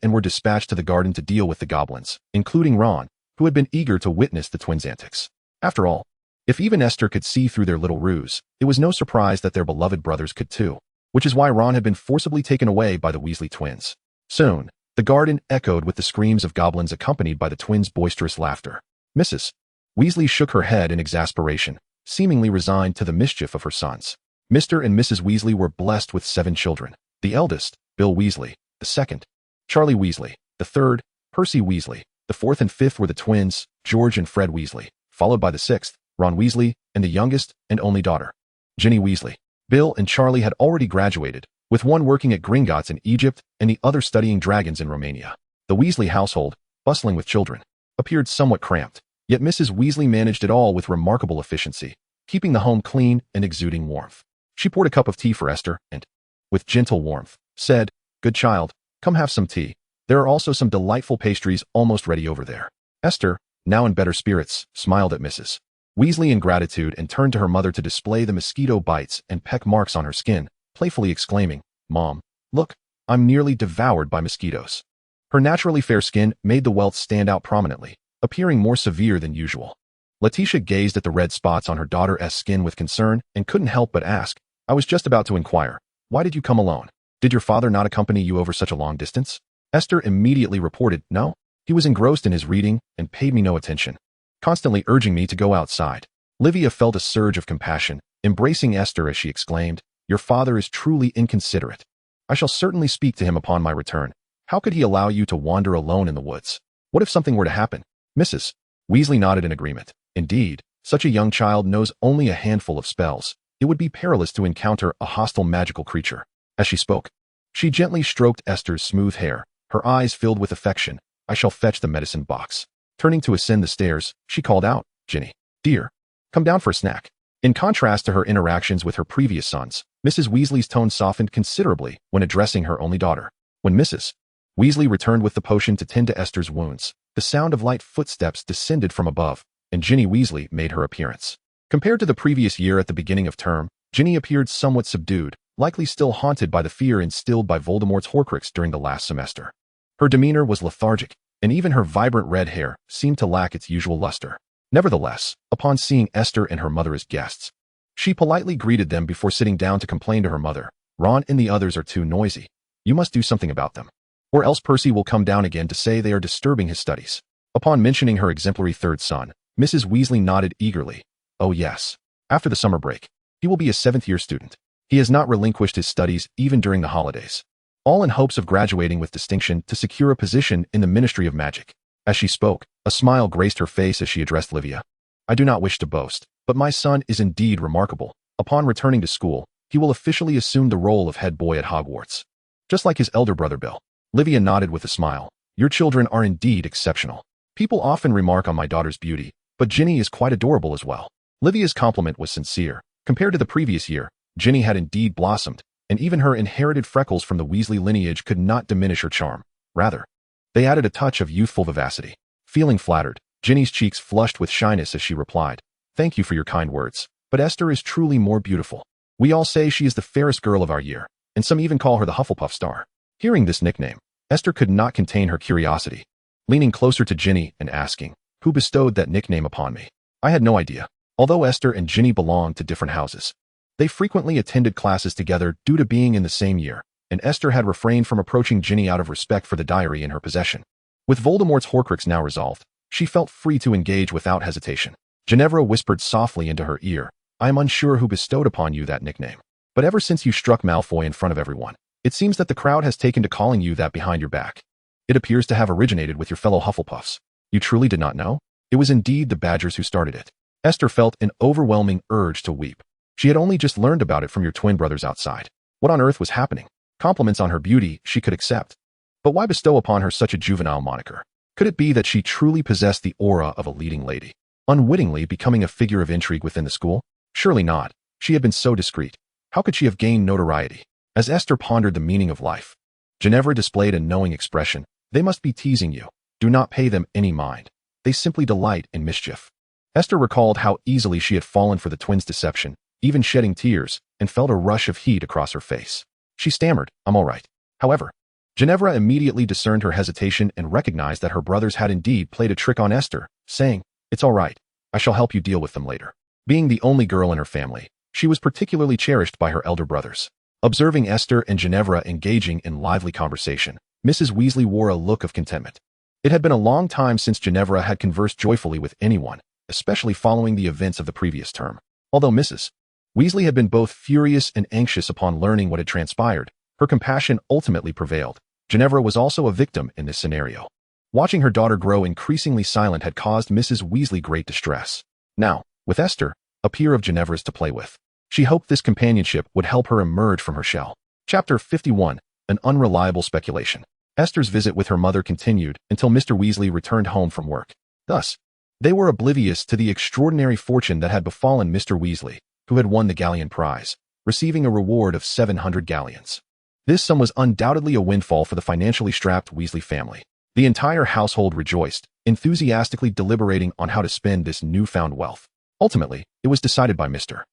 and were dispatched to the garden to deal with the goblins, including Ron, who had been eager to witness the twins' antics. After all, if even Esther could see through their little ruse, it was no surprise that their beloved brothers could too, which is why Ron had been forcibly taken away by the Weasley twins. Soon, the garden echoed with the screams of goblins accompanied by the twins' boisterous laughter. Mrs. Weasley shook her head in exasperation, seemingly resigned to the mischief of her sons. Mr. and Mrs. Weasley were blessed with 7 children. The eldest, Bill Weasley; the second, Charlie Weasley; the third, Percy Weasley; the fourth and fifth were the twins, George and Fred Weasley, followed by the sixth, Ron Weasley, and the youngest and only daughter, Ginny Weasley. Bill and Charlie had already graduated, with one working at Gringotts in Egypt and the other studying dragons in Romania. The Weasley household, bustling with children, appeared somewhat cramped, yet Mrs. Weasley managed it all with remarkable efficiency, keeping the home clean and exuding warmth. She poured a cup of tea for Esther and, with gentle warmth, said, "Good child, come have some tea. There are also some delightful pastries almost ready over there." Esther, now in better spirits, smiled at Mrs. Weasley in gratitude and turned to her mother to display the mosquito bites and peck marks on her skin, playfully exclaiming, "Mom, look, I'm nearly devoured by mosquitoes." Her naturally fair skin made the welts stand out prominently, appearing more severe than usual. Letitia gazed at the red spots on her daughter's skin with concern and couldn't help but ask, "I was just about to inquire, why did you come alone? Did your father not accompany you over such a long distance?" Esther immediately reported, "No, he was engrossed in his reading and paid me no attention, constantly urging me to go outside." Livia felt a surge of compassion, embracing Esther as she exclaimed, "Your father is truly inconsiderate. I shall certainly speak to him upon my return. How could he allow you to wander alone in the woods? What if something were to happen?" Mrs. Weasley nodded in agreement. Indeed, such a young child knows only a handful of spells. It would be perilous to encounter a hostile magical creature. As she spoke, she gently stroked Esther's smooth hair, her eyes filled with affection. "I shall fetch the medicine box." Turning to ascend the stairs, she called out, "Ginny, dear, come down for a snack." In contrast to her interactions with her previous sons, Mrs. Weasley's tone softened considerably when addressing her only daughter. When Mrs. Weasley returned with the potion to tend to Esther's wounds, the sound of light footsteps descended from above, and Ginny Weasley made her appearance. Compared to the previous year at the beginning of term, Ginny appeared somewhat subdued, likely still haunted by the fear instilled by Voldemort's Horcrux during the last semester. Her demeanor was lethargic, and even her vibrant red hair seemed to lack its usual luster. Nevertheless, upon seeing Esther and her mother as guests, she politely greeted them before sitting down to complain to her mother. "Ron and the others are too noisy. You must do something about them, or else Percy will come down again to say they are disturbing his studies." Upon mentioning her exemplary third son, Mrs. Weasley nodded eagerly. "Oh yes. After the summer break, he will be a 7th-year student. He has not relinquished his studies even during the holidays, all in hopes of graduating with distinction to secure a position in the Ministry of Magic." As she spoke, a smile graced her face as she addressed Livia. "I do not wish to boast, but my son is indeed remarkable. Upon returning to school, he will officially assume the role of head boy at Hogwarts, just like his elder brother Bill." Livia nodded with a smile. "Your children are indeed exceptional. People often remark on my daughter's beauty, but Ginny is quite adorable as well." Livia's compliment was sincere. Compared to the previous year, Ginny had indeed blossomed, and even her inherited freckles from the Weasley lineage could not diminish her charm. Rather, they added a touch of youthful vivacity. Feeling flattered, Ginny's cheeks flushed with shyness as she replied, "Thank you for your kind words, but Esther is truly more beautiful. We all say she is the fairest girl of our year, and some even call her the Hufflepuff star." Hearing this nickname, Esther could not contain her curiosity, leaning closer to Ginny and asking, "Who bestowed that nickname upon me?" "I had no idea." Although Esther and Ginny belonged to different houses, they frequently attended classes together due to being in the same year, and Esther had refrained from approaching Ginny out of respect for the diary in her possession. With Voldemort's Horcrux now resolved, she felt free to engage without hesitation. Ginevra whispered softly into her ear, "I am unsure who bestowed upon you that nickname, but ever since you struck Malfoy in front of everyone, it seems that the crowd has taken to calling you that behind your back. It appears to have originated with your fellow Hufflepuffs. You truly did not know? It was indeed the Badgers who started it." Esther felt an overwhelming urge to weep. She had only just learned about it from your twin brothers outside. What on earth was happening? Compliments on her beauty she could accept, but why bestow upon her such a juvenile moniker? Could it be that she truly possessed the aura of a leading lady, unwittingly becoming a figure of intrigue within the school? Surely not. She had been so discreet. How could she have gained notoriety? As Esther pondered the meaning of life, Ginevra displayed a knowing expression. "They must be teasing you. Do not pay them any mind. They simply delight in mischief." Esther recalled how easily she had fallen for the twins' deception, even shedding tears, and felt a rush of heat across her face. She stammered, "I'm all right." However, Ginevra immediately discerned her hesitation and recognized that her brothers had indeed played a trick on Esther, saying, "It's all right. I shall help you deal with them later." Being the only girl in her family, she was particularly cherished by her elder brothers. Observing Esther and Ginevra engaging in lively conversation, Mrs. Weasley wore a look of contentment. It had been a long time since Ginevra had conversed joyfully with anyone, especially following the events of the previous term. Although Mrs. Weasley had been both furious and anxious upon learning what had transpired, her compassion ultimately prevailed. Ginevra was also a victim in this scenario. Watching her daughter grow increasingly silent had caused Mrs. Weasley great distress. Now, with Esther, a peer of Ginevra's to play with, she hoped this companionship would help her emerge from her shell. Chapter 51, An Unreliable Speculation. Esther's visit with her mother continued until Mr. Weasley returned home from work. Thus, they were oblivious to the extraordinary fortune that had befallen Mr. Weasley, who had won the galleon prize, receiving a reward of 700 galleons. This sum was undoubtedly a windfall for the financially strapped Weasley family. The entire household rejoiced, enthusiastically deliberating on how to spend this newfound wealth. Ultimately, it was decided by Mr.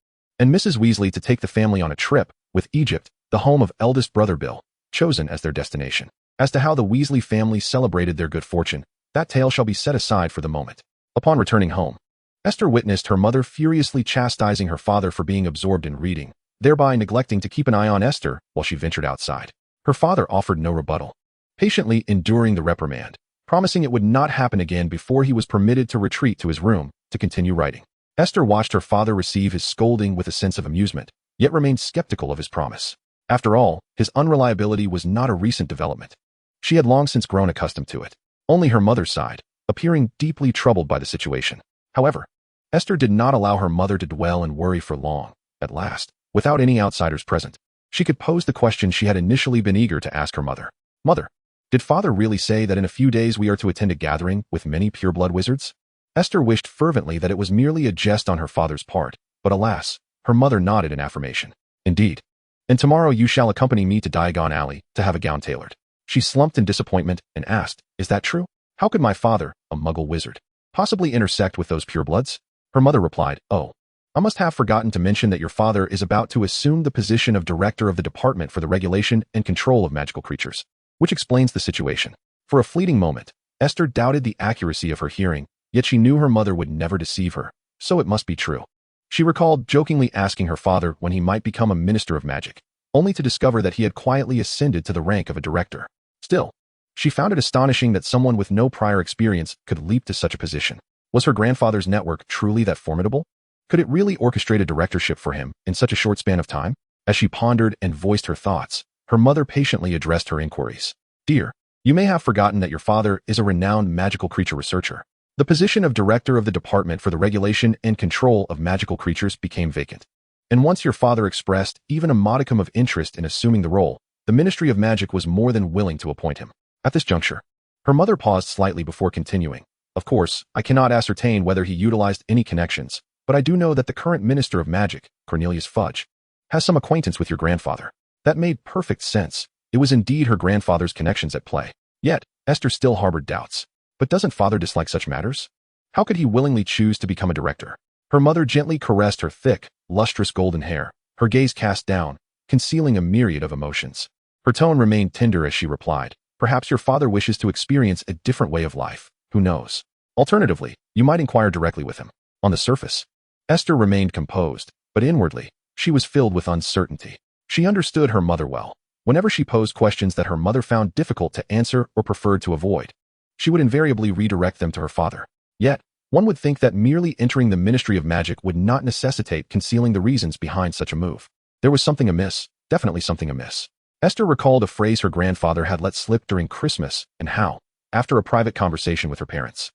and Mrs. Weasley to take the family on a trip, with Egypt, the home of eldest brother Bill, chosen as their destination. As to how the Weasley family celebrated their good fortune, that tale shall be set aside for the moment. Upon returning home, Esther witnessed her mother furiously chastising her father for being absorbed in reading, thereby neglecting to keep an eye on Esther while she ventured outside. Her father offered no rebuttal, patiently enduring the reprimand, promising it would not happen again before he was permitted to retreat to his room to continue writing. Esther watched her father receive his scolding with a sense of amusement, yet remained skeptical of his promise. After all, his unreliability was not a recent development. She had long since grown accustomed to it. Only her mother sighed, appearing deeply troubled by the situation. However, Esther did not allow her mother to dwell and worry for long. At last, without any outsiders present, she could pose the question she had initially been eager to ask her mother. "Mother, did father really say that in a few days we are to attend a gathering with many pureblood wizards?" Esther wished fervently that it was merely a jest on her father's part, but alas, her mother nodded in affirmation. "Indeed. And tomorrow you shall accompany me to Diagon Alley to have a gown tailored." She slumped in disappointment and asked, "Is that true? How could my father, a muggle wizard, possibly intersect with those purebloods?" Her mother replied, "Oh, I must have forgotten to mention that your father is about to assume the position of director of the Department for the Regulation and Control of Magical Creatures, which explains the situation. For a fleeting moment, Esther doubted the accuracy of her hearing, yet she knew her mother would never deceive her, so it must be true. She recalled jokingly asking her father when he might become a minister of magic, only to discover that he had quietly ascended to the rank of a director. Still, she found it astonishing that someone with no prior experience could leap to such a position. Was her grandfather's network truly that formidable? Could it really orchestrate a directorship for him in such a short span of time? As she pondered and voiced her thoughts, her mother patiently addressed her inquiries. Dear, you may have forgotten that your father is a renowned magical creature researcher. The position of director of the Department for the Regulation and Control of Magical Creatures became vacant. And once your father expressed even a modicum of interest in assuming the role, the Ministry of Magic was more than willing to appoint him. At this juncture, her mother paused slightly before continuing. Of course, I cannot ascertain whether he utilized any connections, but I do know that the current Minister of Magic, Cornelius Fudge, has some acquaintance with your grandfather. That made perfect sense. It was indeed her grandfather's connections at play. Yet, Esther still harbored doubts. But doesn't father dislike such matters? How could he willingly choose to become a director? Her mother gently caressed her thick, lustrous golden hair, her gaze cast down, concealing a myriad of emotions. Her tone remained tender as she replied, perhaps your father wishes to experience a different way of life. Who knows? Alternatively, you might inquire directly with him. On the surface, Esther remained composed, but inwardly, she was filled with uncertainty. She understood her mother well. Whenever she posed questions that her mother found difficult to answer or preferred to avoid, she would invariably redirect them to her father. Yet, one would think that merely entering the Ministry of Magic would not necessitate concealing the reasons behind such a move. There was something amiss, definitely something amiss. Esther recalled a phrase her grandfather had let slip during Christmas and how, after a private conversation with her parents,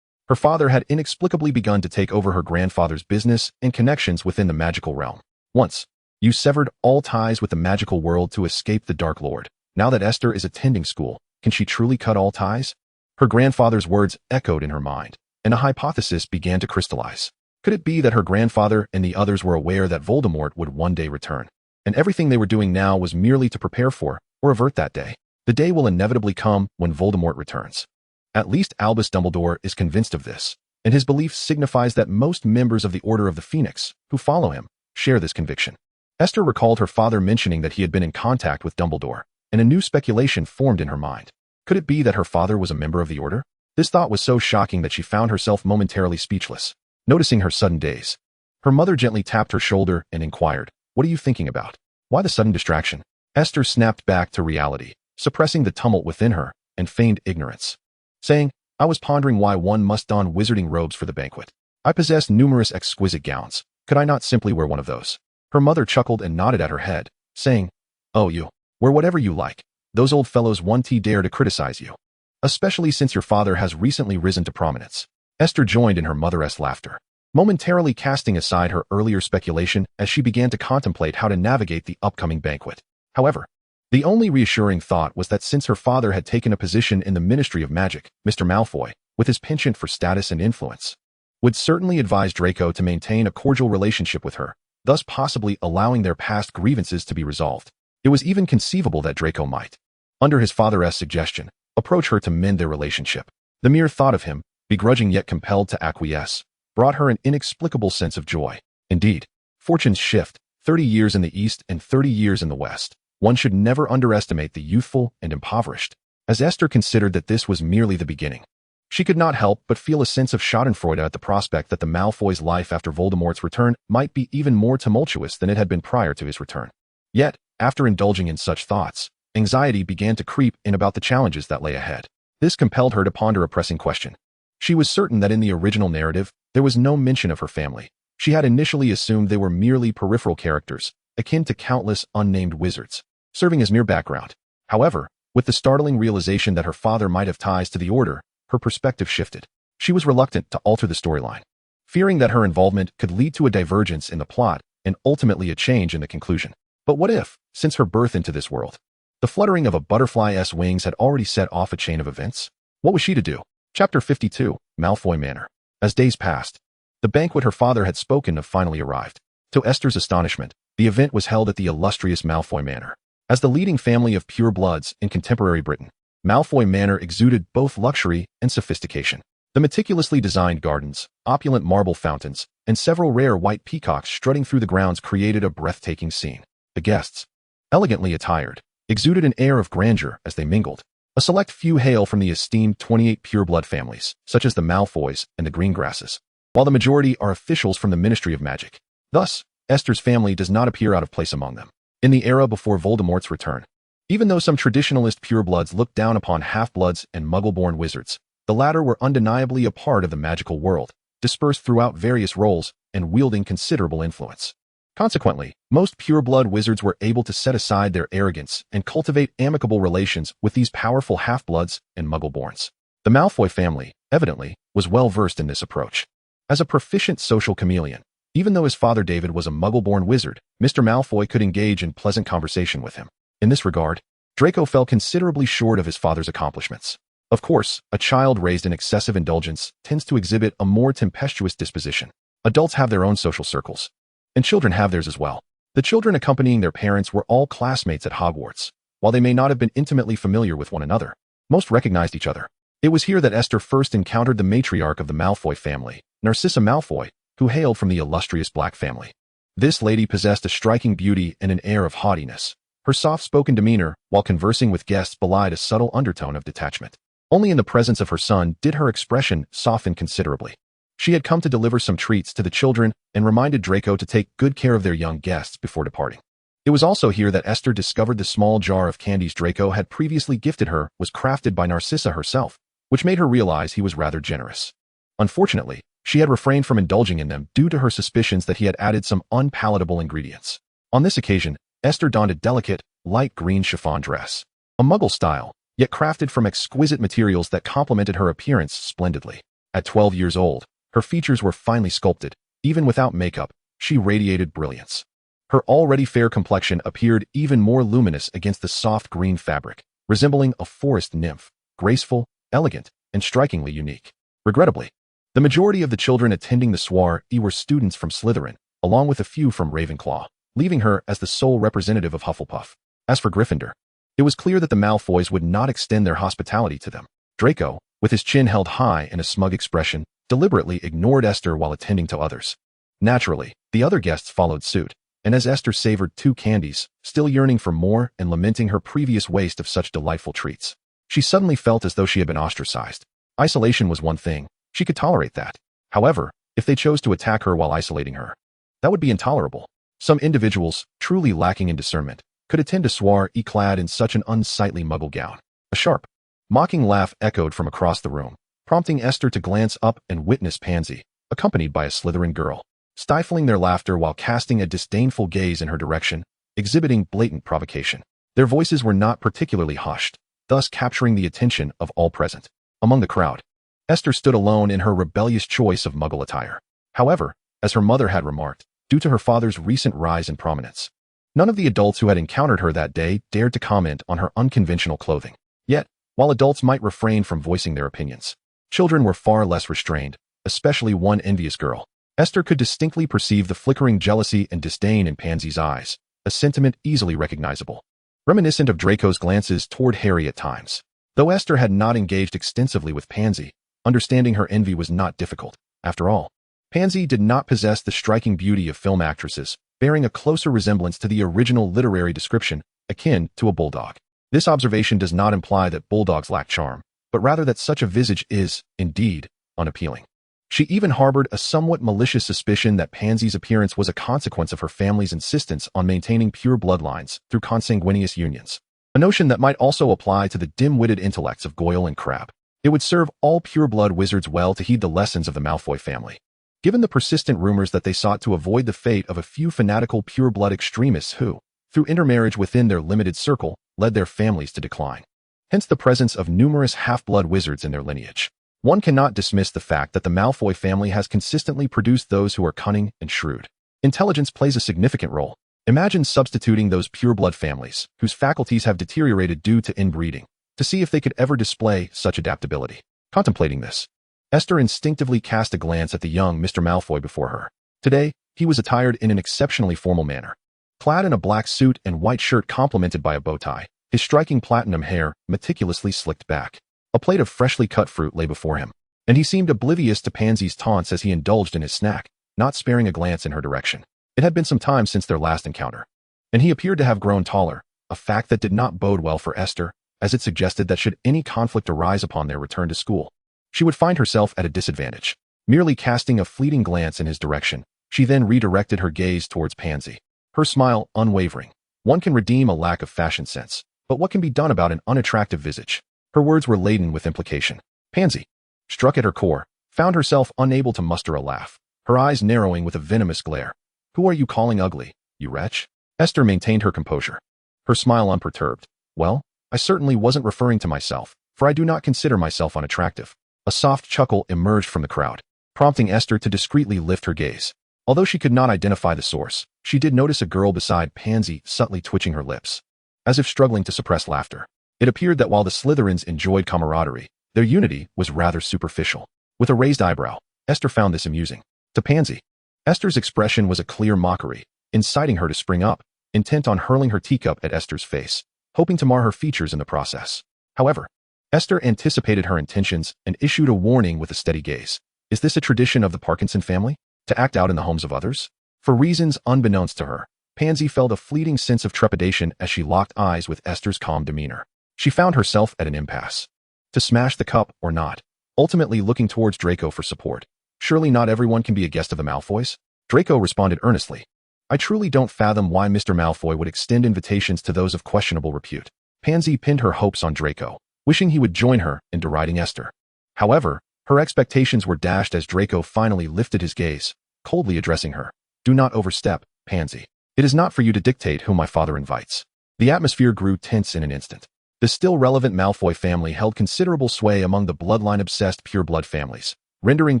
her father had inexplicably begun to take over her grandfather's business and connections within the magical realm. Once, you severed all ties with the magical world to escape the Dark Lord. Now that Esther is attending school, can she truly cut all ties? Her grandfather's words echoed in her mind, and a hypothesis began to crystallize. Could it be that her grandfather and the others were aware that Voldemort would one day return, and everything they were doing now was merely to prepare for or avert that day? The day will inevitably come when Voldemort returns. At least Albus Dumbledore is convinced of this, and his belief signifies that most members of the Order of the Phoenix, who follow him, share this conviction. Esther recalled her father mentioning that he had been in contact with Dumbledore, and a new speculation formed in her mind. Could it be that her father was a member of the Order? This thought was so shocking that she found herself momentarily speechless. Noticing her sudden daze, her mother gently tapped her shoulder and inquired, "What are you thinking about? Why the sudden distraction?" Esther snapped back to reality, suppressing the tumult within her and feigned ignorance, saying, "I was pondering why one must don wizarding robes for the banquet. I possess numerous exquisite gowns. Could I not simply wear one of those?" Her mother chuckled and nodded at her head, saying, "Oh, you wear whatever you like. Those old fellows won't dare to criticize you, especially since your father has recently risen to prominence." Esther joined in her mother's laughter, momentarily casting aside her earlier speculation as she began to contemplate how to navigate the upcoming banquet. However, the only reassuring thought was that since her father had taken a position in the Ministry of Magic, Mr. Malfoy, with his penchant for status and influence, would certainly advise Draco to maintain a cordial relationship with her, thus possibly allowing their past grievances to be resolved. It was even conceivable that Draco might, under his father's suggestion, approach her to mend their relationship. The mere thought of him, begrudging yet compelled to acquiesce, brought her an inexplicable sense of joy. Indeed, fortunes shift, 30 years in the East and 30 years in the West. One should never underestimate the youthful and impoverished. As Esther considered that this was merely the beginning, she could not help but feel a sense of schadenfreude at the prospect that the Malfoy's life after Voldemort's return might be even more tumultuous than it had been prior to his return. Yet, after indulging in such thoughts, anxiety began to creep in about the challenges that lay ahead. This compelled her to ponder a pressing question. She was certain that in the original narrative, there was no mention of her family. She had initially assumed they were merely peripheral characters, akin to countless unnamed wizards, serving as mere background. However, with the startling realization that her father might have ties to the Order, her perspective shifted. She was reluctant to alter the storyline, fearing that her involvement could lead to a divergence in the plot and ultimately a change in the conclusion. But what if, since her birth into this world, the fluttering of a butterfly's wings had already set off a chain of events? What was she to do? Chapter 52, Malfoy Manor. As days passed, the banquet her father had spoken of finally arrived. To Esther's astonishment, the event was held at the illustrious Malfoy Manor. As the leading family of pure bloods in contemporary Britain, Malfoy Manor exuded both luxury and sophistication. The meticulously designed gardens, opulent marble fountains, and several rare white peacocks strutting through the grounds created a breathtaking scene. The guests, elegantly attired, exuded an air of grandeur as they mingled. A select few hail from the esteemed 28 pureblood families, such as the Malfoys and the Greengrasses, while the majority are officials from the Ministry of Magic. Thus, Esther's family does not appear out of place among them. In the era before Voldemort's return, even though some traditionalist purebloods looked down upon half-bloods and muggle-born wizards, the latter were undeniably a part of the magical world, dispersed throughout various roles and wielding considerable influence. Consequently, most pureblood wizards were able to set aside their arrogance and cultivate amicable relations with these powerful half-bloods and muggle-borns. The Malfoy family, evidently, was well-versed in this approach. As a proficient social chameleon, even though his father David was a muggle-born wizard, Mr. Malfoy could engage in pleasant conversation with him. In this regard, Draco fell considerably short of his father's accomplishments. Of course, a child raised in excessive indulgence tends to exhibit a more tempestuous disposition. Adults have their own social circles, and children have theirs as well. The children accompanying their parents were all classmates at Hogwarts. While they may not have been intimately familiar with one another, most recognized each other. It was here that Esther first encountered the matriarch of the Malfoy family, Narcissa Malfoy, who hailed from the illustrious Black family. This lady possessed a striking beauty and an air of haughtiness. Her soft-spoken demeanor, while conversing with guests, belied a subtle undertone of detachment. Only in the presence of her son did her expression soften considerably. She had come to deliver some treats to the children and reminded Draco to take good care of their young guests before departing. It was also here that Esther discovered the small jar of candies Draco had previously gifted her was crafted by Narcissa herself, which made her realize he was rather generous. Unfortunately, she had refrained from indulging in them due to her suspicions that he had added some unpalatable ingredients. On this occasion, Esther donned a delicate, light green chiffon dress, a muggle style, yet crafted from exquisite materials that complemented her appearance splendidly. At 12 years old, her features were finely sculpted. Even without makeup, she radiated brilliance. Her already fair complexion appeared even more luminous against the soft green fabric, resembling a forest nymph, graceful, elegant, and strikingly unique. Regrettably, the majority of the children attending the soiree were students from Slytherin, along with a few from Ravenclaw, leaving her as the sole representative of Hufflepuff. As for Gryffindor, it was clear that the Malfoys would not extend their hospitality to them. Draco, with his chin held high and a smug expression, deliberately ignored Esther while attending to others. Naturally, the other guests followed suit, and as Esther savored 2 candies, still yearning for more and lamenting her previous waste of such delightful treats, she suddenly felt as though she had been ostracized. Isolation was one thing. She could tolerate that. However, if they chose to attack her while isolating her, that would be intolerable. Some individuals, truly lacking in discernment, could attend a soiree clad in such an unsightly muggle gown. A sharp, mocking laugh echoed from across the room, prompting Esther to glance up and witness Pansy, accompanied by a Slytherin girl, stifling their laughter while casting a disdainful gaze in her direction, exhibiting blatant provocation. Their voices were not particularly hushed, thus capturing the attention of all present. Among the crowd, Esther stood alone in her rebellious choice of muggle attire. However, as her mother had remarked, due to her father's recent rise in prominence, none of the adults who had encountered her that day dared to comment on her unconventional clothing. Yet, while adults might refrain from voicing their opinions, children were far less restrained, especially one envious girl. Esther could distinctly perceive the flickering jealousy and disdain in Pansy's eyes, a sentiment easily recognizable, reminiscent of Draco's glances toward Harry at times. Though Esther had not engaged extensively with Pansy, understanding her envy was not difficult. After all, Pansy did not possess the striking beauty of film actresses, bearing a closer resemblance to the original literary description, akin to a bulldog. This observation does not imply that bulldogs lack charm, but rather that such a visage is, indeed, unappealing. She even harbored a somewhat malicious suspicion that Pansy's appearance was a consequence of her family's insistence on maintaining pure bloodlines through consanguineous unions, a notion that might also apply to the dim-witted intellects of Goyle and Crabbe. It would serve all pure-blood wizards well to heed the lessons of the Malfoy family, given the persistent rumors that they sought to avoid the fate of a few fanatical pure-blood extremists who, through intermarriage within their limited circle, led their families to decline. Hence the presence of numerous half-blood wizards in their lineage. One cannot dismiss the fact that the Malfoy family has consistently produced those who are cunning and shrewd. Intelligence plays a significant role. Imagine substituting those pure-blood families, whose faculties have deteriorated due to inbreeding, to see if they could ever display such adaptability. Contemplating this, Esther instinctively cast a glance at the young Mr. Malfoy before her. Today, he was attired in an exceptionally formal manner. Clad in a black suit and white shirt complemented by a bow tie, his striking platinum hair meticulously slicked back. A plate of freshly cut fruit lay before him, and he seemed oblivious to Pansy's taunts as he indulged in his snack. not sparing a glance in her direction. It had been some time since their last encounter, and he appeared to have grown taller, a fact that did not bode well for Esther, as it suggested that should any conflict arise upon their return to school, she would find herself at a disadvantage. Merely casting a fleeting glance in his direction, she then redirected her gaze towards Pansy, her smile unwavering. One can redeem a lack of fashion sense, but what can be done about an unattractive visage? Her words were laden with implication. Pansy, struck at her core, found herself unable to muster a laugh, her eyes narrowing with a venomous glare. Who are you calling ugly, you wretch? Esther maintained her composure, her smile unperturbed. Well, I certainly wasn't referring to myself, for I do not consider myself unattractive. A soft chuckle emerged from the crowd, prompting Esther to discreetly lift her gaze. Although she could not identify the source, she did notice a girl beside Pansy subtly twitching her lips, as if struggling to suppress laughter. It appeared that while the Slytherins enjoyed camaraderie, their unity was rather superficial. With a raised eyebrow, Esther found this amusing. To Pansy, Esther's expression was a clear mockery, inciting her to spring up, intent on hurling her teacup at Esther's face, hoping to mar her features in the process. However, Esther anticipated her intentions and issued a warning with a steady gaze. Is this a tradition of the Parkinson family, to act out in the homes of others? For reasons unbeknownst to her, Pansy felt a fleeting sense of trepidation as she locked eyes with Esther's calm demeanor. She found herself at an impasse. To smash the cup or not, ultimately looking towards Draco for support. Surely not everyone can be a guest of the Malfoys? Draco responded earnestly. I truly don't fathom why Mr. Malfoy would extend invitations to those of questionable repute. Pansy pinned her hopes on Draco, wishing he would join her in deriding Esther. However, her expectations were dashed as Draco finally lifted his gaze, coldly addressing her. Do not overstep, Pansy. It is not for you to dictate whom my father invites. The atmosphere grew tense in an instant. The still relevant Malfoy family held considerable sway among the bloodline-obsessed pureblood families, rendering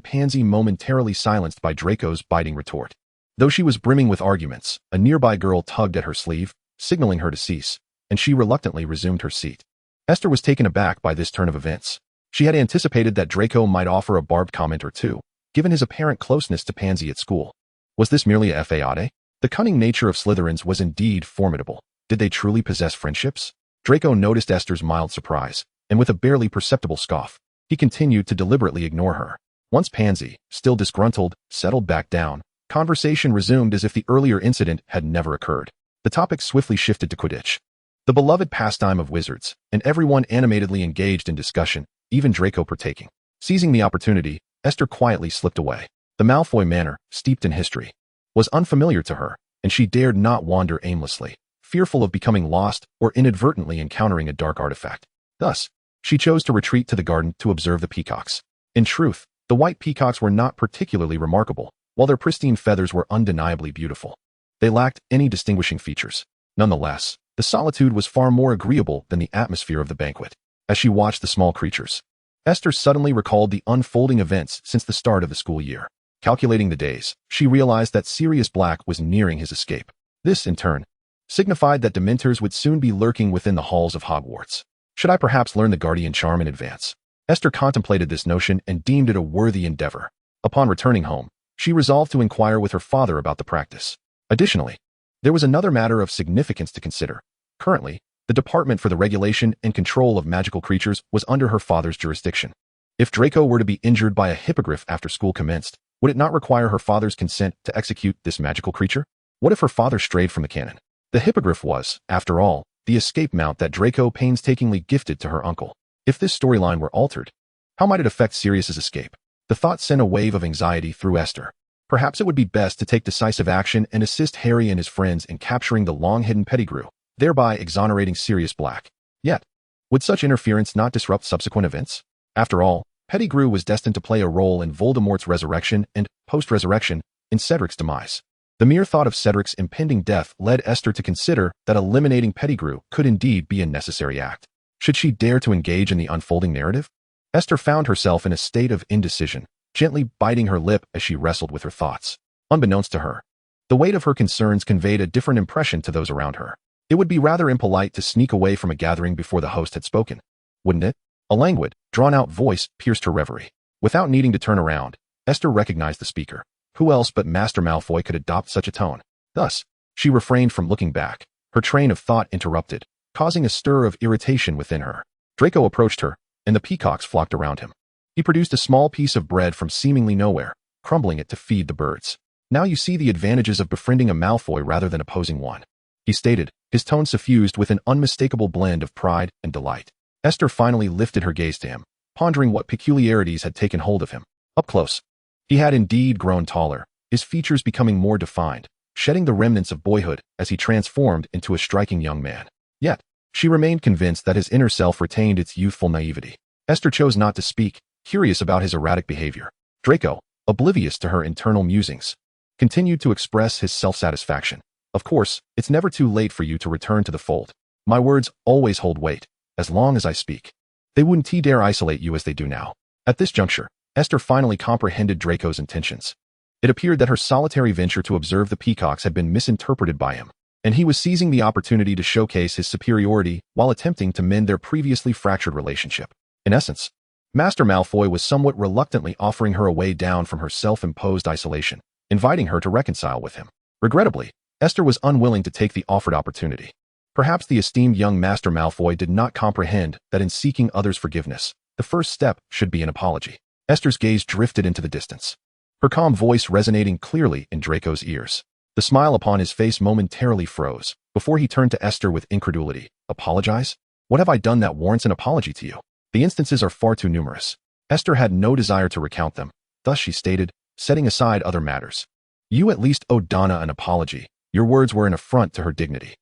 Pansy momentarily silenced by Draco's biting retort. Though she was brimming with arguments, a nearby girl tugged at her sleeve, signaling her to cease, and she reluctantly resumed her seat. Esther was taken aback by this turn of events. She had anticipated that Draco might offer a barbed comment or two, given his apparent closeness to Pansy at school. Was this merely a fayade? The cunning nature of Slytherins was indeed formidable. Did they truly possess friendships? Draco noticed Esther's mild surprise, and with a barely perceptible scoff, he continued to deliberately ignore her. Once Pansy, still disgruntled, settled back down, conversation resumed as if the earlier incident had never occurred. The topic swiftly shifted to Quidditch, the beloved pastime of wizards, and everyone animatedly engaged in discussion, even Draco partaking. Seizing the opportunity, Esther quietly slipped away. The Malfoy Manor, steeped in history, was unfamiliar to her, and she dared not wander aimlessly, fearful of becoming lost or inadvertently encountering a dark artifact. Thus, she chose to retreat to the garden to observe the peacocks. In truth, the white peacocks were not particularly remarkable, while their pristine feathers were undeniably beautiful. They lacked any distinguishing features. Nonetheless, the solitude was far more agreeable than the atmosphere of the banquet. As she watched the small creatures, Esther suddenly recalled the unfolding events since the start of the school year. Calculating the days, she realized that Sirius Black was nearing his escape. This, in turn, signified that Dementors would soon be lurking within the halls of Hogwarts. Should I perhaps learn the Guardian Charm in advance? Esther contemplated this notion and deemed it a worthy endeavor. Upon returning home, she resolved to inquire with her father about the practice. Additionally, there was another matter of significance to consider. Currently, the Department for the Regulation and Control of Magical Creatures was under her father's jurisdiction. If Draco were to be injured by a hippogriff after school commenced, would it not require her father's consent to execute this magical creature? What if her father strayed from the canon? The hippogriff was, after all, the escape mount that Draco painstakingly gifted to her uncle. If this storyline were altered, how might it affect Sirius's escape? The thought sent a wave of anxiety through Esther. Perhaps it would be best to take decisive action and assist Harry and his friends in capturing the long-hidden Pettigrew, thereby exonerating Sirius Black. Yet, would such interference not disrupt subsequent events? After all, Pettigrew was destined to play a role in Voldemort's resurrection and, post-resurrection, in Cedric's demise. The mere thought of Cedric's impending death led Esther to consider that eliminating Pettigrew could indeed be a necessary act. Should she dare to engage in the unfolding narrative? Esther found herself in a state of indecision, gently biting her lip as she wrestled with her thoughts. Unbeknownst to her, the weight of her concerns conveyed a different impression to those around her. It would be rather impolite to sneak away from a gathering before the host had spoken, wouldn't it? A languid, drawn-out voice pierced her reverie. Without needing to turn around, Esther recognized the speaker. Who else but Master Malfoy could adopt such a tone? Thus, she refrained from looking back, her train of thought interrupted, causing a stir of irritation within her. Draco approached her, and the peacocks flocked around him. He produced a small piece of bread from seemingly nowhere, crumbling it to feed the birds. Now you see the advantages of befriending a Malfoy rather than opposing one," he stated, his tone suffused with an unmistakable blend of pride and delight. Esther finally lifted her gaze to him, pondering what peculiarities had taken hold of him. Up close, he had indeed grown taller, his features becoming more defined, shedding the remnants of boyhood as he transformed into a striking young man. Yet, she remained convinced that his inner self retained its youthful naivety. Esther chose not to speak, curious about his erratic behavior. Draco, oblivious to her internal musings, continued to express his self-satisfaction. "Of course, it's never too late for you to return to the fold. My words always hold weight, as long as I speak. They wouldn't dare isolate you as they do now." At this juncture, Esther finally comprehended Draco's intentions. It appeared that her solitary venture to observe the peacocks had been misinterpreted by him, and he was seizing the opportunity to showcase his superiority while attempting to mend their previously fractured relationship. In essence, Master Malfoy was somewhat reluctantly offering her a way down from her self-imposed isolation, inviting her to reconcile with him. Regrettably, Esther was unwilling to take the offered opportunity. Perhaps the esteemed young Master Malfoy did not comprehend that in seeking others' forgiveness, the first step should be an apology. Esther's gaze drifted into the distance, her calm voice resonating clearly in Draco's ears. The smile upon his face momentarily froze, before he turned to Esther with incredulity. "Apologize? What have I done that warrants an apology to you? The instances are far too numerous." Esther had no desire to recount them, thus she stated, setting aside other matters. "You at least owe Donna an apology. Your words were an affront to her dignity."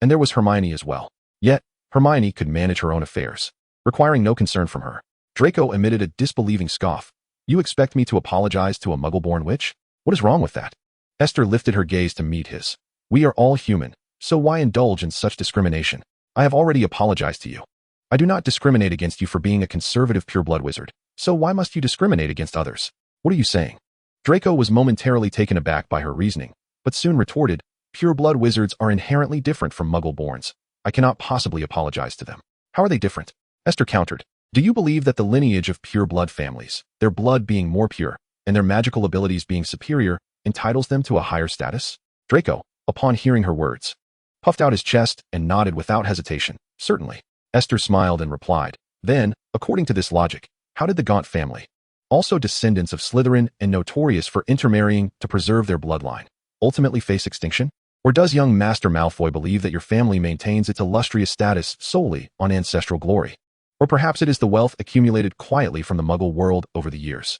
And there was Hermione as well. Yet, Hermione could manage her own affairs, requiring no concern from her. Draco emitted a disbelieving scoff. "You expect me to apologize to a Muggle-born witch? What is wrong with that?" Esther lifted her gaze to meet his. "We are all human, so why indulge in such discrimination? I have already apologized to you. I do not discriminate against you for being a conservative pureblood wizard, so why must you discriminate against others? What are you saying?" Draco was momentarily taken aback by her reasoning, but soon retorted, "Pureblood wizards are inherently different from Muggle-borns. I cannot possibly apologize to them." "How are they different?" Esther countered. "Do you believe that the lineage of pureblood families, their blood being more pure, and their magical abilities being superior, entitles them to a higher status?" Draco, upon hearing her words, puffed out his chest and nodded without hesitation. "Certainly." Esther smiled and replied, "Then, according to this logic, how did the Gaunt family, also descendants of Slytherin and notorious for intermarrying to preserve their bloodline, ultimately face extinction? Or does young Master Malfoy believe that your family maintains its illustrious status solely on ancestral glory? Or perhaps it is the wealth accumulated quietly from the Muggle world over the years?"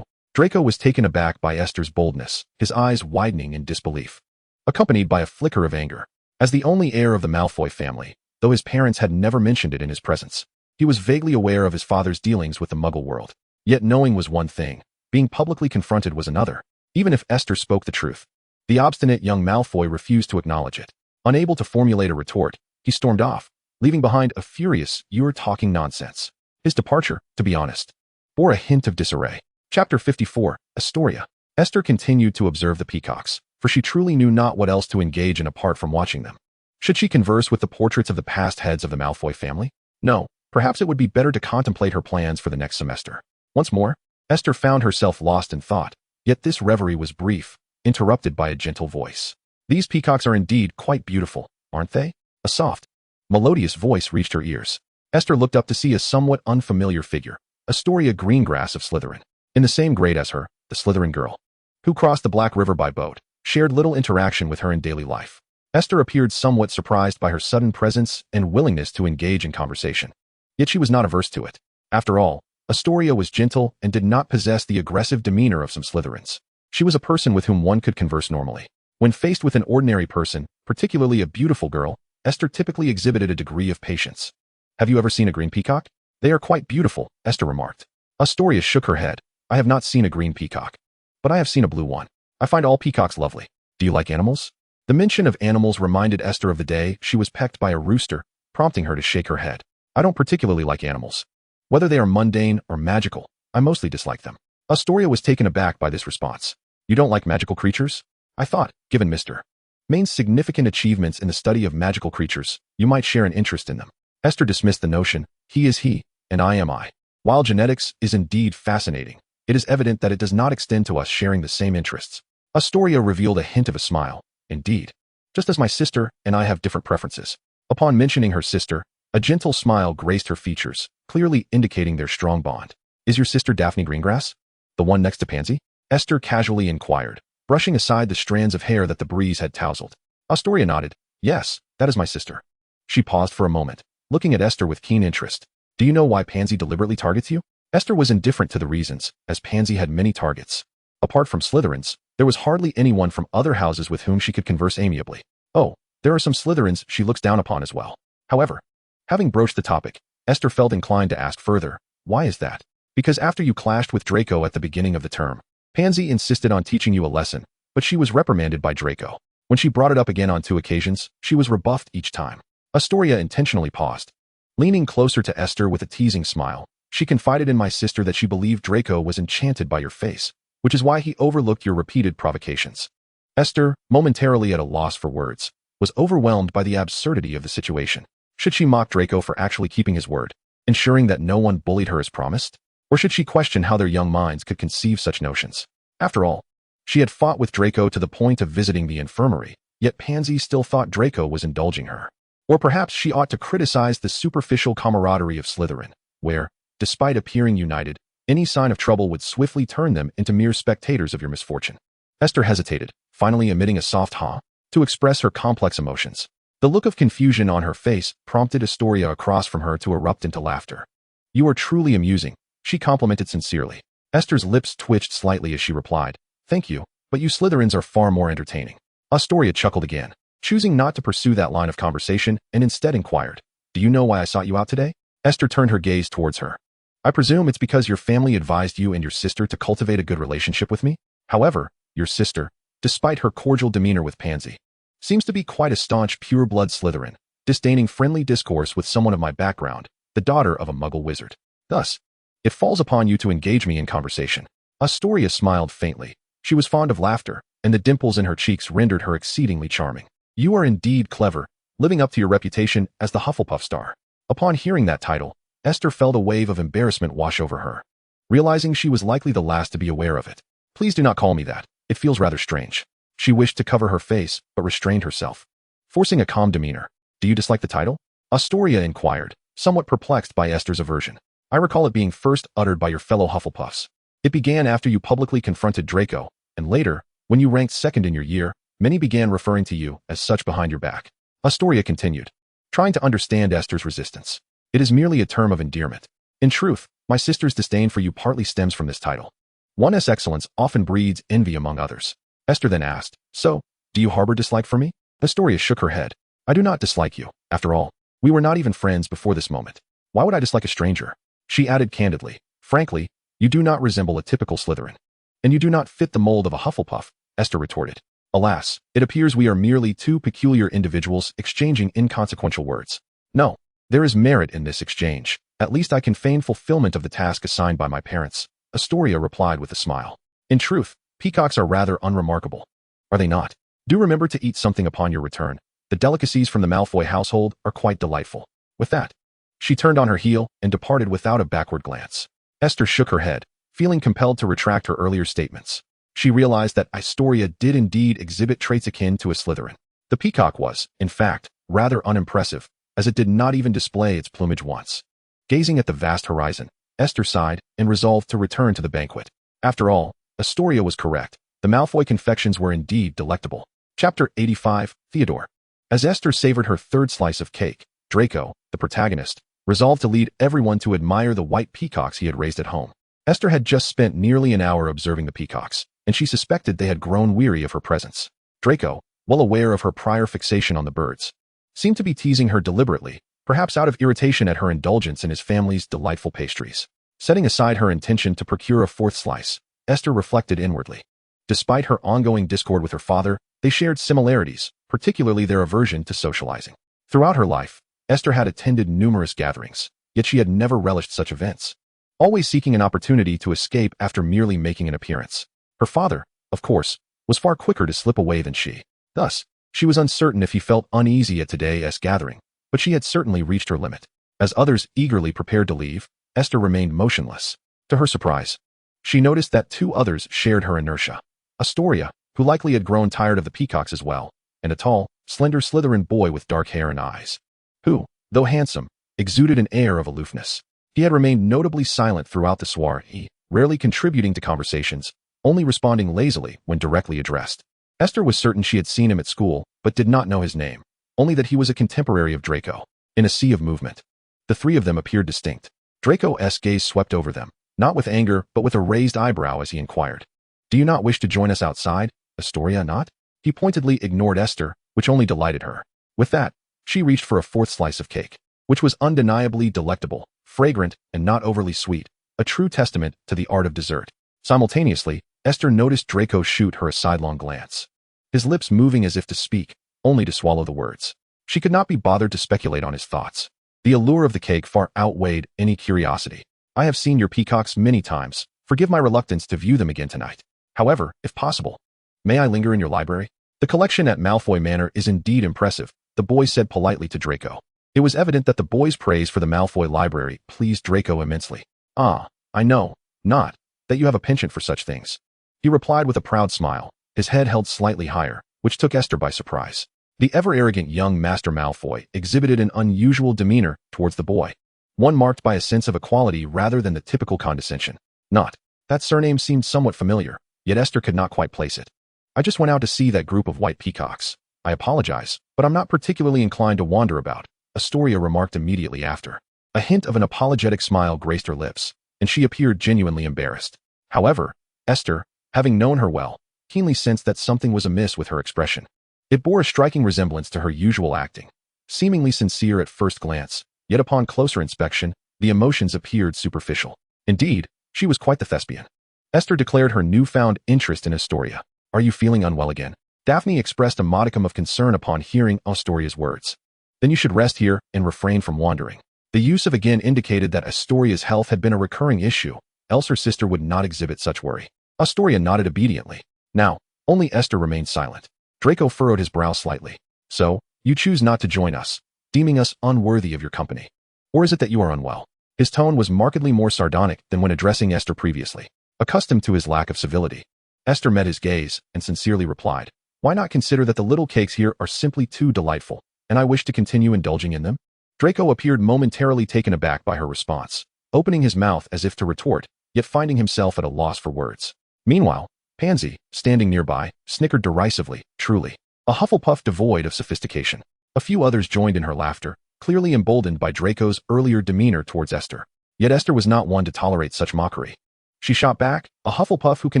Draco was taken aback by Esther's boldness, his eyes widening in disbelief, accompanied by a flicker of anger. As the only heir of the Malfoy family, though his parents had never mentioned it in his presence, he was vaguely aware of his father's dealings with the Muggle world. Yet knowing was one thing, being publicly confronted was another. Even if Esther spoke the truth, the obstinate young Malfoy refused to acknowledge it. Unable to formulate a retort, he stormed off, leaving behind a furious, "You're talking nonsense." His departure, to be honest, bore a hint of disarray. Chapter 54, Astoria. Esther continued to observe the peacocks, for she truly knew not what else to engage in apart from watching them. Should she converse with the portraits of the past heads of the Malfoy family? No, perhaps it would be better to contemplate her plans for the next semester. Once more, Esther found herself lost in thought, yet this reverie was brief, interrupted by a gentle voice. "These peacocks are indeed quite beautiful, aren't they?" A soft, melodious voice reached her ears. Esther looked up to see a somewhat unfamiliar figure, Astoria Greengrass of Slytherin. In the same grade as her, the Slytherin girl, who crossed the Black River by boat, shared little interaction with her in daily life. Esther appeared somewhat surprised by her sudden presence and willingness to engage in conversation. Yet she was not averse to it. After all, Astoria was gentle and did not possess the aggressive demeanor of some Slytherins. She was a person with whom one could converse normally. When faced with an ordinary person, particularly a beautiful girl, Esther typically exhibited a degree of patience. "Have you ever seen a green peacock?" "They are quite beautiful," Esther remarked. Astoria shook her head. "I have not seen a green peacock, but I have seen a blue one. I find all peacocks lovely." "Do you like animals?" The mention of animals reminded Esther of the day she was pecked by a rooster, prompting her to shake her head. "I don't particularly like animals. Whether they are mundane or magical, I mostly dislike them." Astoria was taken aback by this response. "You don't like magical creatures? I thought, given Mr. Maine's significant achievements in the study of magical creatures, you might share an interest in them." Esther dismissed the notion. "He is he, and I am I. While genetics is indeed fascinating, it is evident that it does not extend to us sharing the same interests." Astoria revealed a hint of a smile. "Indeed. Just as my sister and I have different preferences." Upon mentioning her sister, a gentle smile graced her features, clearly indicating their strong bond. "Is your sister Daphne Greengrass? The one next to Pansy?" Esther casually inquired, brushing aside the strands of hair that the breeze had tousled. Astoria nodded. Yes, that is my sister. She paused for a moment, looking at Esther with keen interest. Do you know why Pansy deliberately targets you? Esther was indifferent to the reasons, as Pansy had many targets. Apart from Slytherins, there was hardly anyone from other houses with whom she could converse amiably. Oh, there are some Slytherins she looks down upon as well. However, having broached the topic, Esther felt inclined to ask further, why is that? Because after you clashed with Draco at the beginning of the term, Pansy insisted on teaching you a lesson, but she was reprimanded by Draco. When she brought it up again on 2 occasions, she was rebuffed each time. Astoria intentionally paused. Leaning closer to Esther with a teasing smile, she confided in my sister that she believed Draco was enchanted by your face, which is why he overlooked your repeated provocations. Esther, momentarily at a loss for words, was overwhelmed by the absurdity of the situation. Should she mock Draco for actually keeping his word, ensuring that no one bullied her as promised? Or should she question how their young minds could conceive such notions? After all, she had fought with Draco to the point of visiting the infirmary, yet Pansy still thought Draco was indulging her. Or perhaps she ought to criticize the superficial camaraderie of Slytherin, where, despite appearing united, any sign of trouble would swiftly turn them into mere spectators of your misfortune. Esther hesitated, finally emitting a soft "huh," to express her complex emotions. The look of confusion on her face prompted Astoria across from her to erupt into laughter. You are truly amusing, she complimented sincerely. Esther's lips twitched slightly as she replied, thank you, but you Slytherins are far more entertaining. Astoria chuckled again, choosing not to pursue that line of conversation and instead inquired, do you know why I sought you out today? Esther turned her gaze towards her. I presume it's because your family advised you and your sister to cultivate a good relationship with me? However, your sister, despite her cordial demeanor with Pansy, seems to be quite a staunch pure-blood Slytherin, disdaining friendly discourse with someone of my background, the daughter of a Muggle wizard. Thus, it falls upon you to engage me in conversation. Astoria smiled faintly. She was fond of laughter, and the dimples in her cheeks rendered her exceedingly charming. You are indeed clever, living up to your reputation as the Hufflepuff star. Upon hearing that title, Esther felt a wave of embarrassment wash over her, realizing she was likely the last to be aware of it. Please do not call me that. It feels rather strange. She wished to cover her face, but restrained herself, forcing a calm demeanor. Do you dislike the title? Astoria inquired, somewhat perplexed by Esther's aversion. I recall it being first uttered by your fellow Hufflepuffs. It began after you publicly confronted Draco, and later, when you ranked second in your year, many began referring to you as such behind your back. Astoria continued, trying to understand Esther's resistance. It is merely a term of endearment. In truth, my sister's disdain for you partly stems from this title. One's excellence often breeds envy among others. Esther then asked, so, do you harbor dislike for me? Astoria shook her head. I do not dislike you. After all, we were not even friends before this moment. Why would I dislike a stranger? She added candidly, frankly, you do not resemble a typical Slytherin. And you do not fit the mold of a Hufflepuff, Esther retorted. Alas, it appears we are merely two peculiar individuals exchanging inconsequential words. No, there is merit in this exchange. At least I can feign fulfillment of the task assigned by my parents, Astoria replied with a smile. In truth, peacocks are rather unremarkable. Are they not? Do remember to eat something upon your return. The delicacies from the Malfoy household are quite delightful. With that, she turned on her heel and departed without a backward glance. Esther shook her head, feeling compelled to retract her earlier statements. She realized that Astoria did indeed exhibit traits akin to a Slytherin. The peacock was, in fact, rather unimpressive, as it did not even display its plumage once. Gazing at the vast horizon, Esther sighed and resolved to return to the banquet. After all, Astoria was correct. The Malfoy confections were indeed delectable. Chapter 85, Theodore. As Esther savored her third slice of cake, Draco, the protagonist, resolved to lead everyone to admire the white peacocks he had raised at home. Esther had just spent nearly an hour observing the peacocks, and she suspected they had grown weary of her presence. Draco, well aware of her prior fixation on the birds, seemed to be teasing her deliberately, perhaps out of irritation at her indulgence in his family's delightful pastries. Setting aside her intention to procure a fourth slice, Esther reflected inwardly. Despite her ongoing discord with her father, they shared similarities, particularly their aversion to socializing. Throughout her life, Esther had attended numerous gatherings, yet she had never relished such events, always seeking an opportunity to escape after merely making an appearance. Her father, of course, was far quicker to slip away than she. Thus, she was uncertain if he felt uneasy at today's gathering, but she had certainly reached her limit. As others eagerly prepared to leave, Esther remained motionless. To her surprise, she noticed that two others shared her inertia. Astoria, who likely had grown tired of the peacocks as well, and a tall, slender Slytherin boy with dark hair and eyes, who, though handsome, exuded an air of aloofness. He had remained notably silent throughout the soiree, rarely contributing to conversations, only responding lazily when directly addressed. Esther was certain she had seen him at school, but did not know his name, only that he was a contemporary of Draco. In a sea of movement, the three of them appeared distinct. Draco's gaze swept over them, not with anger, but with a raised eyebrow as he inquired, "Do you not wish to join us outside, Astoria, not?" He pointedly ignored Esther, which only delighted her. With that, she reached for a fourth slice of cake, which was undeniably delectable, fragrant, and not overly sweet, a true testament to the art of dessert. Simultaneously, Esther noticed Draco shoot her a sidelong glance, his lips moving as if to speak, only to swallow the words. She could not be bothered to speculate on his thoughts. The allure of the cake far outweighed any curiosity. "I have seen your peacocks many times. Forgive my reluctance to view them again tonight. However, if possible, may I linger in your library? The collection at Malfoy Manor is indeed impressive," the boy said politely to Draco. It was evident that the boy's praise for the Malfoy library pleased Draco immensely. "Ah, I know, not that you have a penchant for such things," he replied with a proud smile, his head held slightly higher, which took Esther by surprise. The ever-arrogant young Master Malfoy exhibited an unusual demeanor towards the boy, one marked by a sense of equality rather than the typical condescension. Not. That surname seemed somewhat familiar, yet Esther could not quite place it. "I just went out to see that group of white peacocks. I apologize, but I'm not particularly inclined to wander about," Astoria remarked immediately after. A hint of an apologetic smile graced her lips, and she appeared genuinely embarrassed. However, Esther, having known her well, keenly sensed that something was amiss with her expression. It bore a striking resemblance to her usual acting, seemingly sincere at first glance, yet upon closer inspection, the emotions appeared superficial. Indeed, she was quite the thespian. Esther declared her newfound interest in Astoria. "Are you feeling unwell again?" Daphne expressed a modicum of concern upon hearing Astoria's words. "Then you should rest here and refrain from wandering." The use of again indicated that Astoria's health had been a recurring issue, else her sister would not exhibit such worry. Astoria nodded obediently. Now, only Esther remained silent. Draco furrowed his brow slightly. "So, you choose not to join us, deeming us unworthy of your company. Or is it that you are unwell?" His tone was markedly more sardonic than when addressing Esther previously. Accustomed to his lack of civility, Esther met his gaze and sincerely replied, "Why not consider that the little cakes here are simply too delightful, and I wish to continue indulging in them?" Draco appeared momentarily taken aback by her response, opening his mouth as if to retort, yet finding himself at a loss for words. Meanwhile, Pansy, standing nearby, snickered derisively, truly. A Hufflepuff devoid of sophistication. A few others joined in her laughter, clearly emboldened by Draco's earlier demeanor towards Esther. Yet Esther was not one to tolerate such mockery. She shot back, "A Hufflepuff who can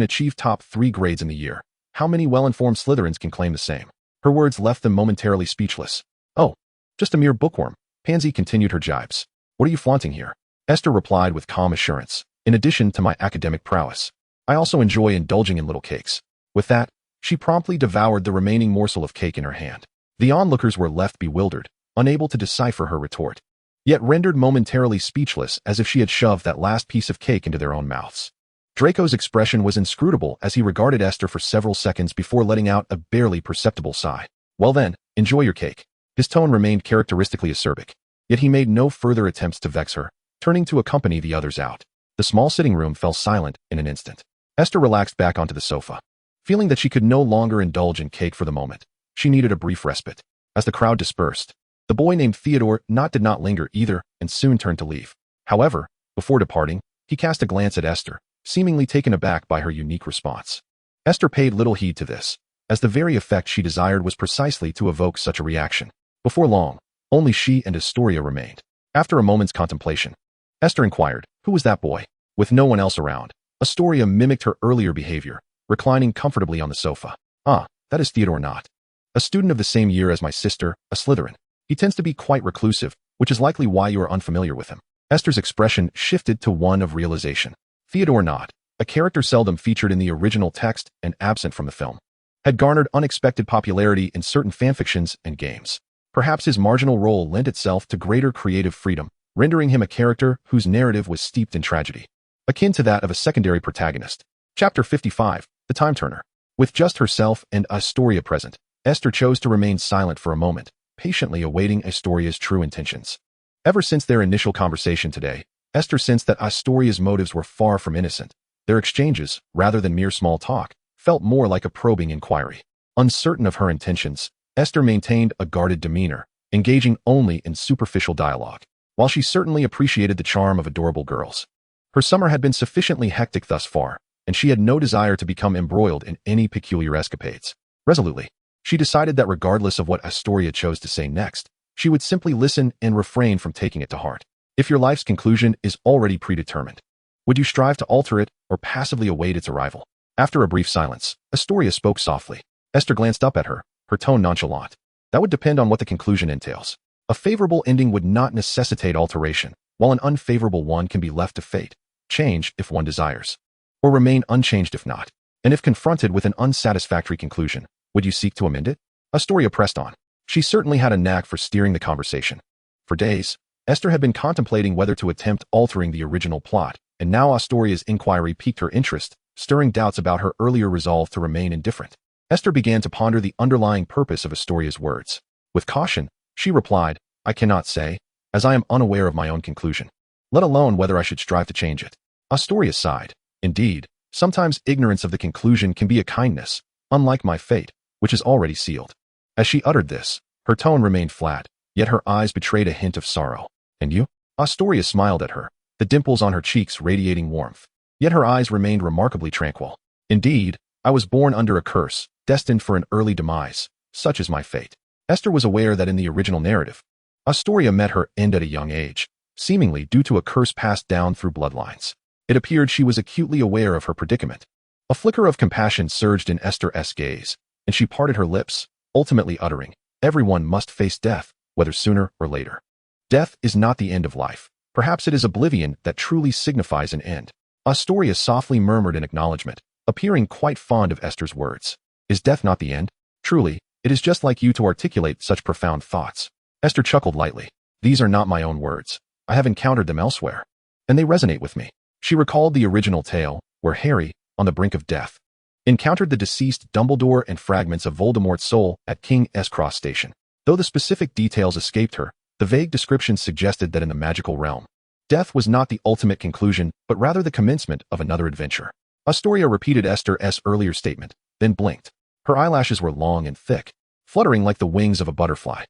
achieve top 3 grades in the year. How many well-informed Slytherins can claim the same?" Her words left them momentarily speechless. "Oh, just a mere bookworm." Pansy continued her jibes. "What are you flaunting here?" Esther replied with calm assurance. "In addition to my academic prowess, I also enjoy indulging in little cakes." With that, she promptly devoured the remaining morsel of cake in her hand. The onlookers were left bewildered, unable to decipher her retort, yet rendered momentarily speechless as if she had shoved that last piece of cake into their own mouths. Draco's expression was inscrutable as he regarded Esther for several seconds before letting out a barely perceptible sigh. "Well then, enjoy your cake." His tone remained characteristically acerbic, yet he made no further attempts to vex her, turning to accompany the others out. The small sitting room fell silent in an instant. Esther relaxed back onto the sofa. Feeling that she could no longer indulge in cake for the moment, she needed a brief respite. As the crowd dispersed, the boy named Theodore did not linger either and soon turned to leave. However, before departing, he cast a glance at Esther, seemingly taken aback by her unique response. Esther paid little heed to this, as the very effect she desired was precisely to evoke such a reaction. Before long, only she and Astoria remained. After a moment's contemplation, Esther inquired, "Who was that boy?" With no one else around, Astoria mimicked her earlier behavior, reclining comfortably on the sofa. "Ah, that is Theodore Knott. A student of the same year as my sister, a Slytherin. He tends to be quite reclusive, which is likely why you are unfamiliar with him." Esther's expression shifted to one of realization. Theodore Knott, a character seldom featured in the original text and absent from the film, had garnered unexpected popularity in certain fanfictions and games. Perhaps his marginal role lent itself to greater creative freedom, rendering him a character whose narrative was steeped in tragedy, akin to that of a secondary protagonist. Chapter 55, The Time Turner. With just herself and Astoria present, Esther chose to remain silent for a moment, patiently awaiting Astoria's true intentions. Ever since their initial conversation today, Esther sensed that Astoria's motives were far from innocent. Their exchanges, rather than mere small talk, felt more like a probing inquiry. Uncertain of her intentions, Esther maintained a guarded demeanor, engaging only in superficial dialogue. While she certainly appreciated the charm of adorable girls, her summer had been sufficiently hectic thus far, and she had no desire to become embroiled in any peculiar escapades. Resolutely, she decided that regardless of what Astoria chose to say next, she would simply listen and refrain from taking it to heart. If your life's conclusion is already predetermined, would you strive to alter it or passively await its arrival? After a brief silence, Astoria spoke softly. Esther glanced up at her tone nonchalant. That would depend on what the conclusion entails. A favorable ending would not necessitate alteration, while an unfavorable one can be left to fate, change if one desires, or remain unchanged if not. And if confronted with an unsatisfactory conclusion, would you seek to amend it? Astoria pressed on. She certainly had a knack for steering the conversation. For days, Esther had been contemplating whether to attempt altering the original plot, and now Astoria's inquiry piqued her interest, stirring doubts about her earlier resolve to remain indifferent. Esther began to ponder the underlying purpose of Astoria's words. With caution, she replied, I cannot say, as I am unaware of my own conclusion, let alone whether I should strive to change it. Astoria sighed. Indeed, sometimes ignorance of the conclusion can be a kindness, unlike my fate, which is already sealed. As she uttered this, her tone remained flat, yet her eyes betrayed a hint of sorrow. And you? Astoria smiled at her, the dimples on her cheeks radiating warmth. Yet her eyes remained remarkably tranquil. Indeed, I was born under a curse, destined for an early demise. Such is my fate. Esther was aware that in the original narrative, Astoria met her end at a young age, seemingly due to a curse passed down through bloodlines. It appeared she was acutely aware of her predicament. A flicker of compassion surged in Esther's gaze, and she parted her lips, ultimately uttering, everyone must face death, whether sooner or later. Death is not the end of life. Perhaps it is oblivion that truly signifies an end. Astoria softly murmured in acknowledgement, appearing quite fond of Esther's words. Is death not the end? Truly, it is just like you to articulate such profound thoughts. Esther chuckled lightly. These are not my own words. I have encountered them elsewhere, and they resonate with me. She recalled the original tale, where Harry, on the brink of death, encountered the deceased Dumbledore and fragments of Voldemort's soul at King's Cross Station. Though the specific details escaped her, the vague descriptions suggested that in the magical realm, death was not the ultimate conclusion, but rather the commencement of another adventure. Astoria repeated Esther's earlier statement, then blinked. Her eyelashes were long and thick, fluttering like the wings of a butterfly.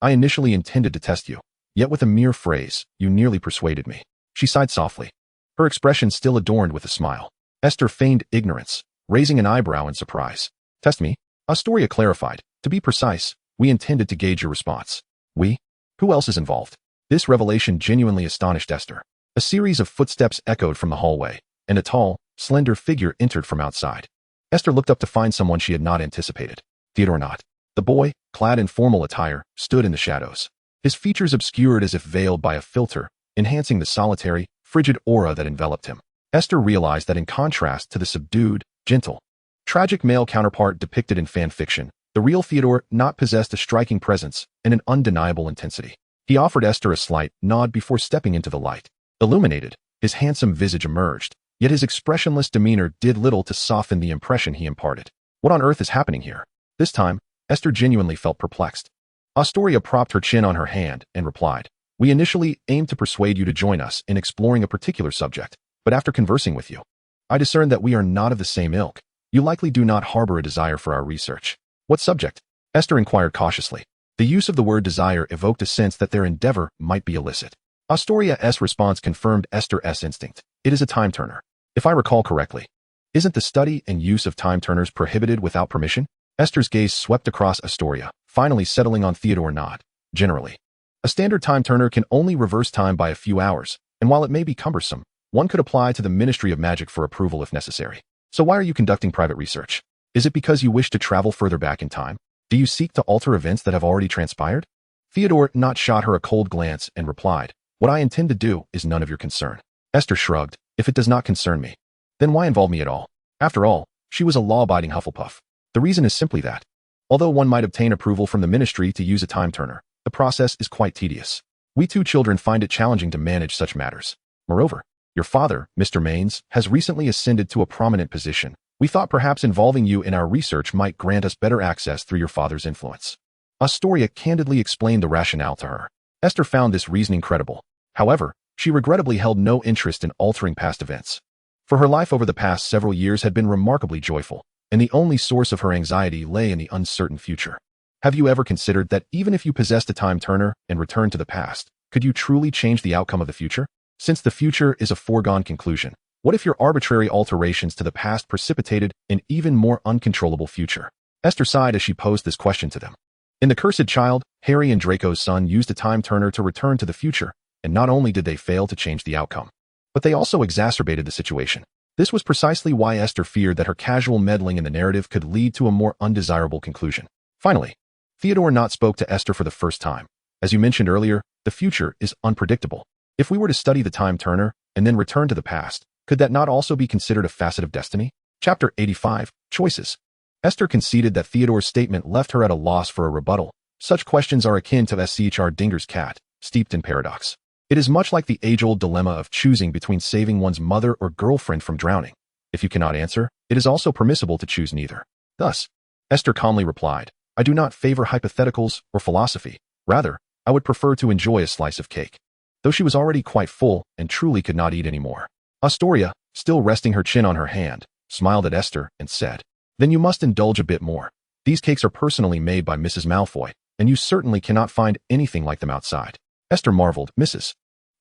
I initially intended to test you, yet with a mere phrase, you nearly persuaded me. She sighed softly, her expression still adorned with a smile. Esther feigned ignorance, raising an eyebrow in surprise. Test me? Astoria clarified. To be precise, we intended to gauge your response. We? Who else is involved? This revelation genuinely astonished Esther. A series of footsteps echoed from the hallway, and a tall, slender figure entered from outside. Esther looked up to find someone she had not anticipated. Theodore Knott. The boy, clad in formal attire, stood in the shadows. His features obscured as if veiled by a filter, enhancing the solitary, frigid aura that enveloped him. Esther realized that in contrast to the subdued, gentle, tragic male counterpart depicted in fan fiction, the real Theodore Knott possessed a striking presence and an undeniable intensity. He offered Esther a slight nod before stepping into the light. Illuminated, his handsome visage emerged, yet his expressionless demeanor did little to soften the impression he imparted. What on earth is happening here? This time, Esther genuinely felt perplexed. Astoria propped her chin on her hand and replied, We initially aimed to persuade you to join us in exploring a particular subject, but after conversing with you, I discerned that we are not of the same ilk. You likely do not harbor a desire for our research. What subject? Esther inquired cautiously. The use of the word desire evoked a sense that their endeavor might be illicit. Astoria's response confirmed Esther's instinct. It is a time turner. If I recall correctly, isn't the study and use of time turners prohibited without permission? Esther's gaze swept across Astoria, finally settling on Theodore Knott. Generally, a standard time turner can only reverse time by a few hours, and while it may be cumbersome, one could apply to the Ministry of Magic for approval if necessary. So why are you conducting private research? Is it because you wish to travel further back in time? Do you seek to alter events that have already transpired? Theodore Knott shot her a cold glance and replied, What I intend to do is none of your concern. Esther shrugged. If it does not concern me, then why involve me at all? After all, she was a law-abiding Hufflepuff. The reason is simply that, although one might obtain approval from the ministry to use a time turner, the process is quite tedious. We two children find it challenging to manage such matters. Moreover, your father, Mr. Maines, has recently ascended to a prominent position. We thought perhaps involving you in our research might grant us better access through your father's influence. Astoria candidly explained the rationale to her. Esther found this reasoning credible. However, she regrettably held no interest in altering past events. For her life over the past several years had been remarkably joyful, and the only source of her anxiety lay in the uncertain future. Have you ever considered that even if you possessed a time turner and returned to the past, could you truly change the outcome of the future? Since the future is a foregone conclusion, What if your arbitrary alterations to the past precipitated an even more uncontrollable future? Esther sighed as she posed this question to them. In The Cursed Child, Harry and Draco's son used a time turner to return to the future, and not only did they fail to change the outcome, but they also exacerbated the situation. This was precisely why Esther feared that her casual meddling in the narrative could lead to a more undesirable conclusion. Finally, Theodore not spoke to Esther for the first time. As you mentioned earlier, the future is unpredictable. If we were to study the time turner and then return to the past, could that not also be considered a facet of destiny? Chapter 85, Choices. Esther conceded that Theodore's statement left her at a loss for a rebuttal. Such questions are akin to Schr Dinger's cat, steeped in paradox. It is much like the age-old dilemma of choosing between saving one's mother or girlfriend from drowning. If you cannot answer, it is also permissible to choose neither. Thus, Esther calmly replied, I do not favor hypotheticals or philosophy. Rather, I would prefer to enjoy a slice of cake. Though she was already quite full and truly could not eat any more. Astoria, still resting her chin on her hand, smiled at Esther and said, Then you must indulge a bit more. These cakes are personally made by Mrs. Malfoy, and you certainly cannot find anything like them outside. Esther marveled, Mrs.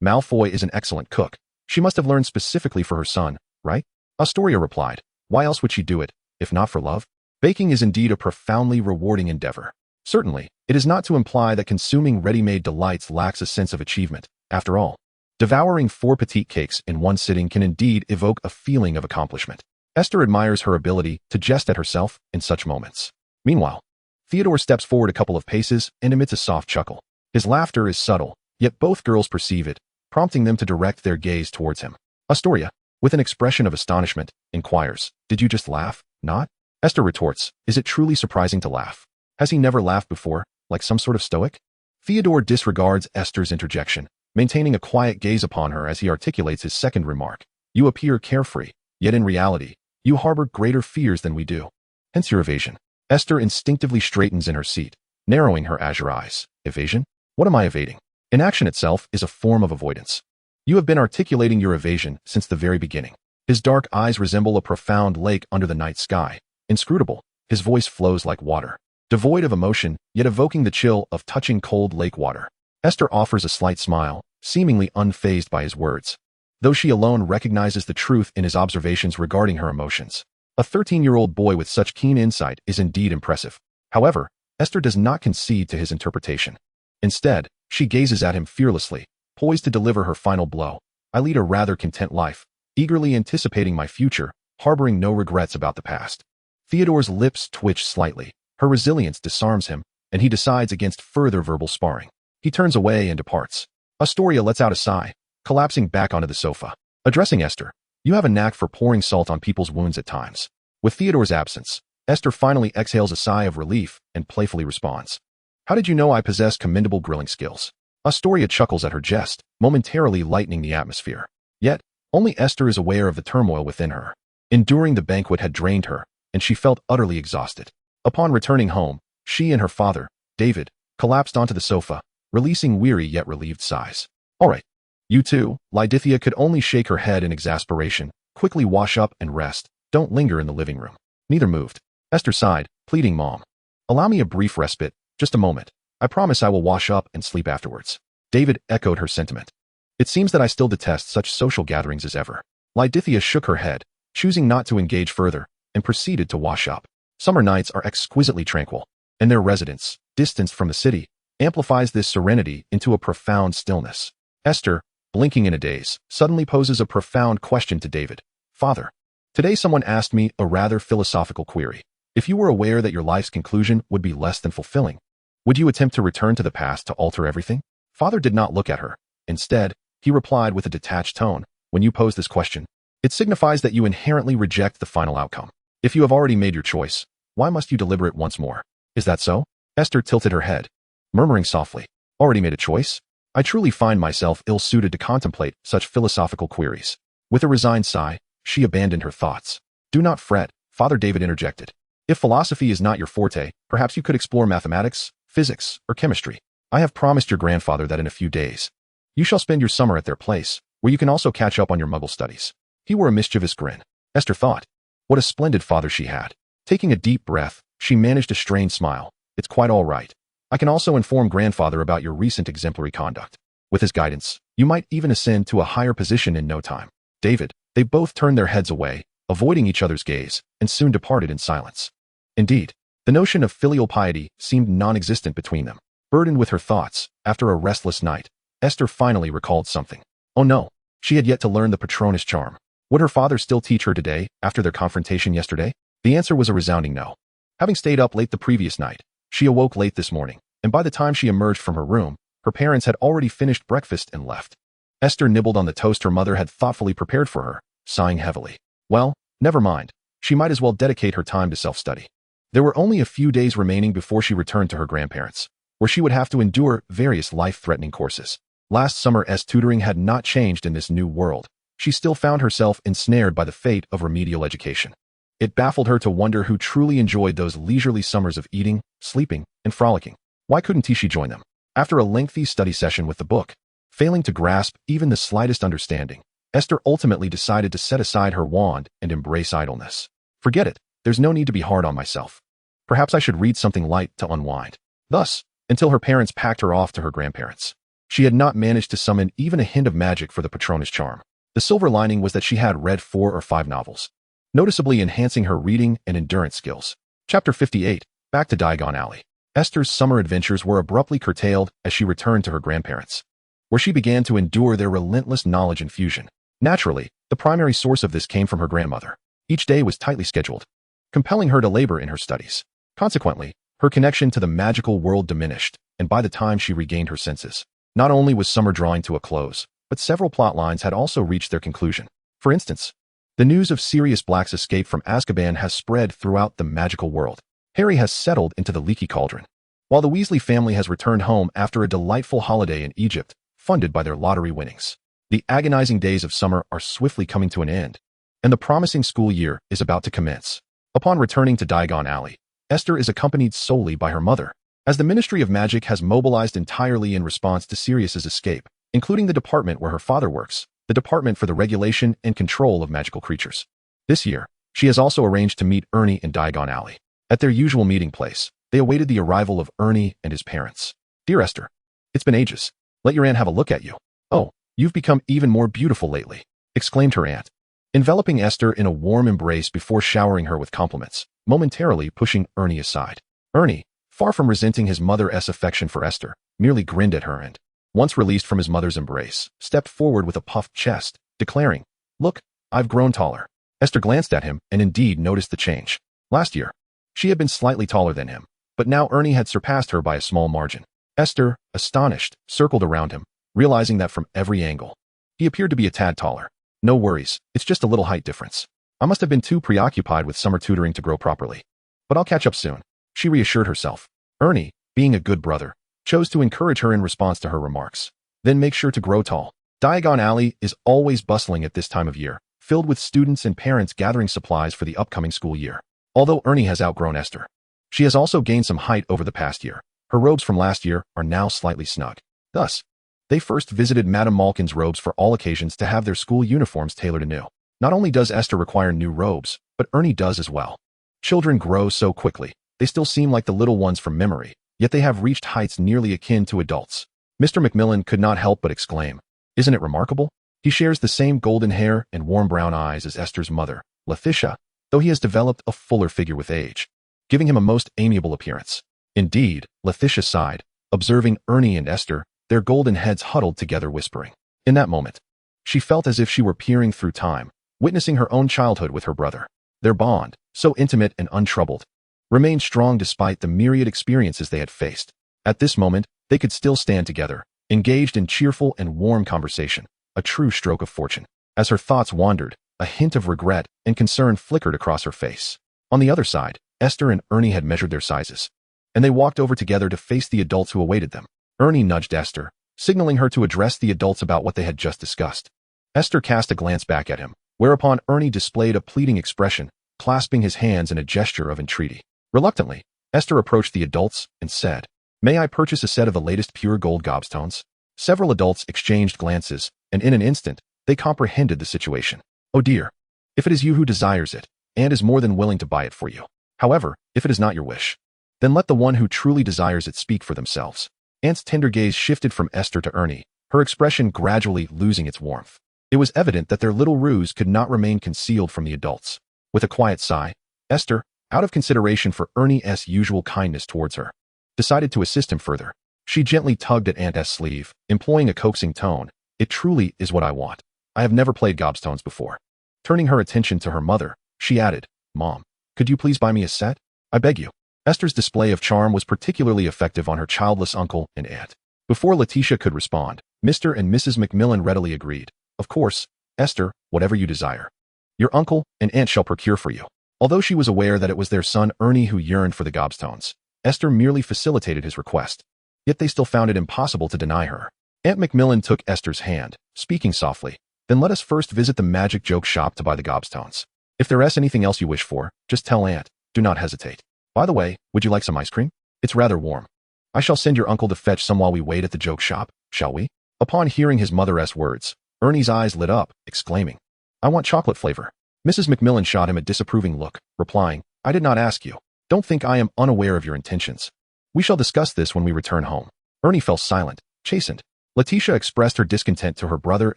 Malfoy is an excellent cook. She must have learned specifically for her son, right? Astoria replied, Why else would she do it, if not for love? Baking is indeed a profoundly rewarding endeavor. Certainly, it is not to imply that consuming ready-made delights lacks a sense of achievement. After all, devouring 4 petite cakes in one sitting can indeed evoke a feeling of accomplishment. Esther admires her ability to jest at herself in such moments. Meanwhile, Theodore steps forward a couple of paces and emits a soft chuckle. His laughter is subtle, yet both girls perceive it, prompting them to direct their gaze towards him. Astoria, with an expression of astonishment, inquires, Did you just laugh, not? Esther retorts, Is it truly surprising to laugh? Has he never laughed before, like some sort of stoic? Theodore disregards Esther's interjection, maintaining a quiet gaze upon her as he articulates his second remark. You appear carefree, yet in reality, you harbor greater fears than we do. Hence your evasion. Esther instinctively straightens in her seat, narrowing her azure eyes. Evasion? What am I evading? Inaction itself is a form of avoidance. You have been articulating your evasion since the very beginning. His dark eyes resemble a profound lake under the night sky. Inscrutable, his voice flows like water. Devoid of emotion, yet evoking the chill of touching cold lake water. Esther offers a slight smile, seemingly unfazed by his words, though she alone recognizes the truth in his observations regarding her emotions. A 13-year-old boy with such keen insight is indeed impressive. However, Esther does not concede to his interpretation. Instead, she gazes at him fearlessly, poised to deliver her final blow. I lead a rather content life, eagerly anticipating my future, harboring no regrets about the past. Theodore's lips twitch slightly. Her resilience disarms him, and he decides against further verbal sparring. He turns away and departs. Astoria lets out a sigh, collapsing back onto the sofa. Addressing Esther, You have a knack for pouring salt on people's wounds at times. With Theodore's absence, Esther finally exhales a sigh of relief and playfully responds. How did you know I possess commendable grilling skills? Astoria chuckles at her jest, momentarily lightening the atmosphere. Yet, only Esther is aware of the turmoil within her. Enduring the banquet had drained her, and she felt utterly exhausted. Upon returning home, she and her father, David, collapsed onto the sofa, releasing weary yet relieved sighs. All right. You too, Lydithia could only shake her head in exasperation. Quickly wash up and rest. Don't linger in the living room. Neither moved. Esther sighed, pleading Mom. Allow me a brief respite, just a moment. I promise I will wash up and sleep afterwards. David echoed her sentiment. It seems that I still detest such social gatherings as ever. Lydithia shook her head, choosing not to engage further, and proceeded to wash up. Summer nights are exquisitely tranquil, and their residence, distanced from the city, amplifies this serenity into a profound stillness. Esther, blinking in a daze, suddenly poses a profound question to David. Father, today someone asked me a rather philosophical query. If you were aware that your life's conclusion would be less than fulfilling, would you attempt to return to the past to alter everything? Father did not look at her. Instead, he replied with a detached tone, When you pose this question, it signifies that you inherently reject the final outcome. If you have already made your choice, why must you deliberate once more? Is that so? Esther tilted her head, murmuring softly, Already made a choice? I truly find myself ill-suited to contemplate such philosophical queries. With a resigned sigh, she abandoned her thoughts. Do not fret, Father David interjected. If philosophy is not your forte, perhaps you could explore mathematics, physics, or chemistry. I have promised your grandfather that in a few days, you shall spend your summer at their place, where you can also catch up on your Muggle studies. He wore a mischievous grin. Esther thought, what a splendid father she had. Taking a deep breath, she managed a strained smile. It's quite all right. I can also inform grandfather about your recent exemplary conduct. With his guidance, you might even ascend to a higher position in no time. David, They both turned their heads away, avoiding each other's gaze, and soon departed in silence. Indeed, the notion of filial piety seemed non-existent between them. Burdened with her thoughts, after a restless night, Esther finally recalled something. Oh no, she had yet to learn the Patronus charm. Would her father still teach her today, after their confrontation yesterday? The answer was a resounding no. Having stayed up late the previous night, she awoke late this morning, and by the time she emerged from her room, her parents had already finished breakfast and left. Esther nibbled on the toast her mother had thoughtfully prepared for her, sighing heavily. Well, never mind. She might as well dedicate her time to self-study. There were only a few days remaining before she returned to her grandparents', where she would have to endure various life-threatening courses. Last summer's tutoring had not changed in this new world. She still found herself ensnared by the fate of remedial education. It baffled her to wonder who truly enjoyed those leisurely summers of eating, sleeping, and frolicking. Why couldn't she join them? After a lengthy study session with the book, failing to grasp even the slightest understanding, Esther ultimately decided to set aside her wand and embrace idleness. Forget it, there's no need to be hard on myself. Perhaps I should read something light to unwind. Thus, until her parents packed her off to her grandparents, she had not managed to summon even a hint of magic for the Patronus charm. The silver lining was that she had read 4 or 5 novels, noticeably enhancing her reading and endurance skills. Chapter 58, Back to Diagon Alley. Esther's summer adventures were abruptly curtailed as she returned to her grandparents, where she began to endure their relentless knowledge infusion. Naturally, the primary source of this came from her grandmother. Each day was tightly scheduled, compelling her to labor in her studies. Consequently, her connection to the magical world diminished, and by the time she regained her senses, not only was summer drawing to a close, but several plot lines had also reached their conclusion. For instance, the news of Sirius Black's escape from Azkaban has spread throughout the magical world. Harry has settled into the leaky cauldron, while the Weasley family has returned home after a delightful holiday in Egypt, funded by their lottery winnings. The agonizing days of summer are swiftly coming to an end, and the promising school year is about to commence. Upon returning to Diagon Alley, Esther is accompanied solely by her mother, as the Ministry of Magic has mobilized entirely in response to Sirius's escape, including the department where her father works, the Department for the Regulation and Control of Magical Creatures. This year, she has also arranged to meet Ernie in Diagon Alley. At their usual meeting place, they awaited the arrival of Ernie and his parents. Dear Esther, it's been ages. Let your aunt have a look at you. Oh, you've become even more beautiful lately, exclaimed her aunt, enveloping Esther in a warm embrace before showering her with compliments, momentarily pushing Ernie aside. Ernie, far from resenting his mother's affection for Esther, merely grinned at her and, once released from his mother's embrace, stepped forward with a puffed chest, declaring, "Look, I've grown taller." Esther glanced at him and indeed noticed the change. Last year, she had been slightly taller than him, but now Ernie had surpassed her by a small margin. Esther, astonished, circled around him, realizing that from every angle, he appeared to be a tad taller. No worries, it's just a little height difference. I must have been too preoccupied with summer tutoring to grow properly. But I'll catch up soon, she reassured herself. Ernie, being a good brother, chose to encourage her in response to her remarks. Then make sure to grow tall. Diagon Alley is always bustling at this time of year, filled with students and parents gathering supplies for the upcoming school year. Although Ernie has outgrown Esther, she has also gained some height over the past year. Her robes from last year are now slightly snug. Thus, they first visited Madame Malkin's robes for all occasions to have their school uniforms tailored anew. Not only does Esther require new robes, but Ernie does as well. Children grow so quickly, they still seem like the little ones from memory, yet they have reached heights nearly akin to adults. Mr. Macmillan could not help but exclaim, "Isn't it remarkable?" He shares the same golden hair and warm brown eyes as Esther's mother, Letitia, though he has developed a fuller figure with age, giving him a most amiable appearance. Indeed, Letitia sighed, observing Ernie and Esther, their golden heads huddled together whispering. In that moment, she felt as if she were peering through time, witnessing her own childhood with her brother. Their bond, so intimate and untroubled, remained strong despite the myriad experiences they had faced. At this moment, they could still stand together, engaged in cheerful and warm conversation, a true stroke of fortune. As her thoughts wandered, a hint of regret and concern flickered across her face. On the other side, Esther and Ernie had measured their sizes, and they walked over together to face the adults who awaited them. Ernie nudged Esther, signaling her to address the adults about what they had just discussed. Esther cast a glance back at him, whereupon Ernie displayed a pleading expression, clasping his hands in a gesture of entreaty. Reluctantly, Esther approached the adults and said, "May I purchase a set of the latest pure gold gobstones?" Several adults exchanged glances, and in an instant, they comprehended the situation. "Oh dear. If it is you who desires it, and is more than willing to buy it for you. However, if it is not your wish, then let the one who truly desires it speak for themselves." Aunt's tender gaze shifted from Esther to Ernie, her expression gradually losing its warmth. It was evident that their little ruse could not remain concealed from the adults. With a quiet sigh, Esther, out of consideration for Ernie's usual kindness towards her, decided to assist him further. She gently tugged at Aunt's sleeve, employing a coaxing tone. It truly is what I want. I have never played gobstones before. Turning her attention to her mother, she added, Mom, could you please buy me a set? I beg you. Esther's display of charm was particularly effective on her childless uncle and aunt. Before Letitia could respond, Mr. and Mrs. Macmillan readily agreed. Of course, Esther, whatever you desire. Your uncle and aunt shall procure for you. Although she was aware that it was their son Ernie who yearned for the gobstones, Esther merely facilitated his request. Yet they still found it impossible to deny her. Aunt Macmillan took Esther's hand, speaking softly. Then let us first visit the magic joke shop to buy the gobstones. If there is anything else you wish for, just tell Aunt. Do not hesitate. By the way, would you like some ice cream? It's rather warm. I shall send your uncle to fetch some while we wait at the joke shop, shall we? Upon hearing his mother's words, Ernie's eyes lit up, exclaiming, I want chocolate flavor. Mrs. Macmillan shot him a disapproving look, replying, I did not ask you. Don't think I am unaware of your intentions. We shall discuss this when we return home. Ernie fell silent, chastened. Letitia expressed her discontent to her brother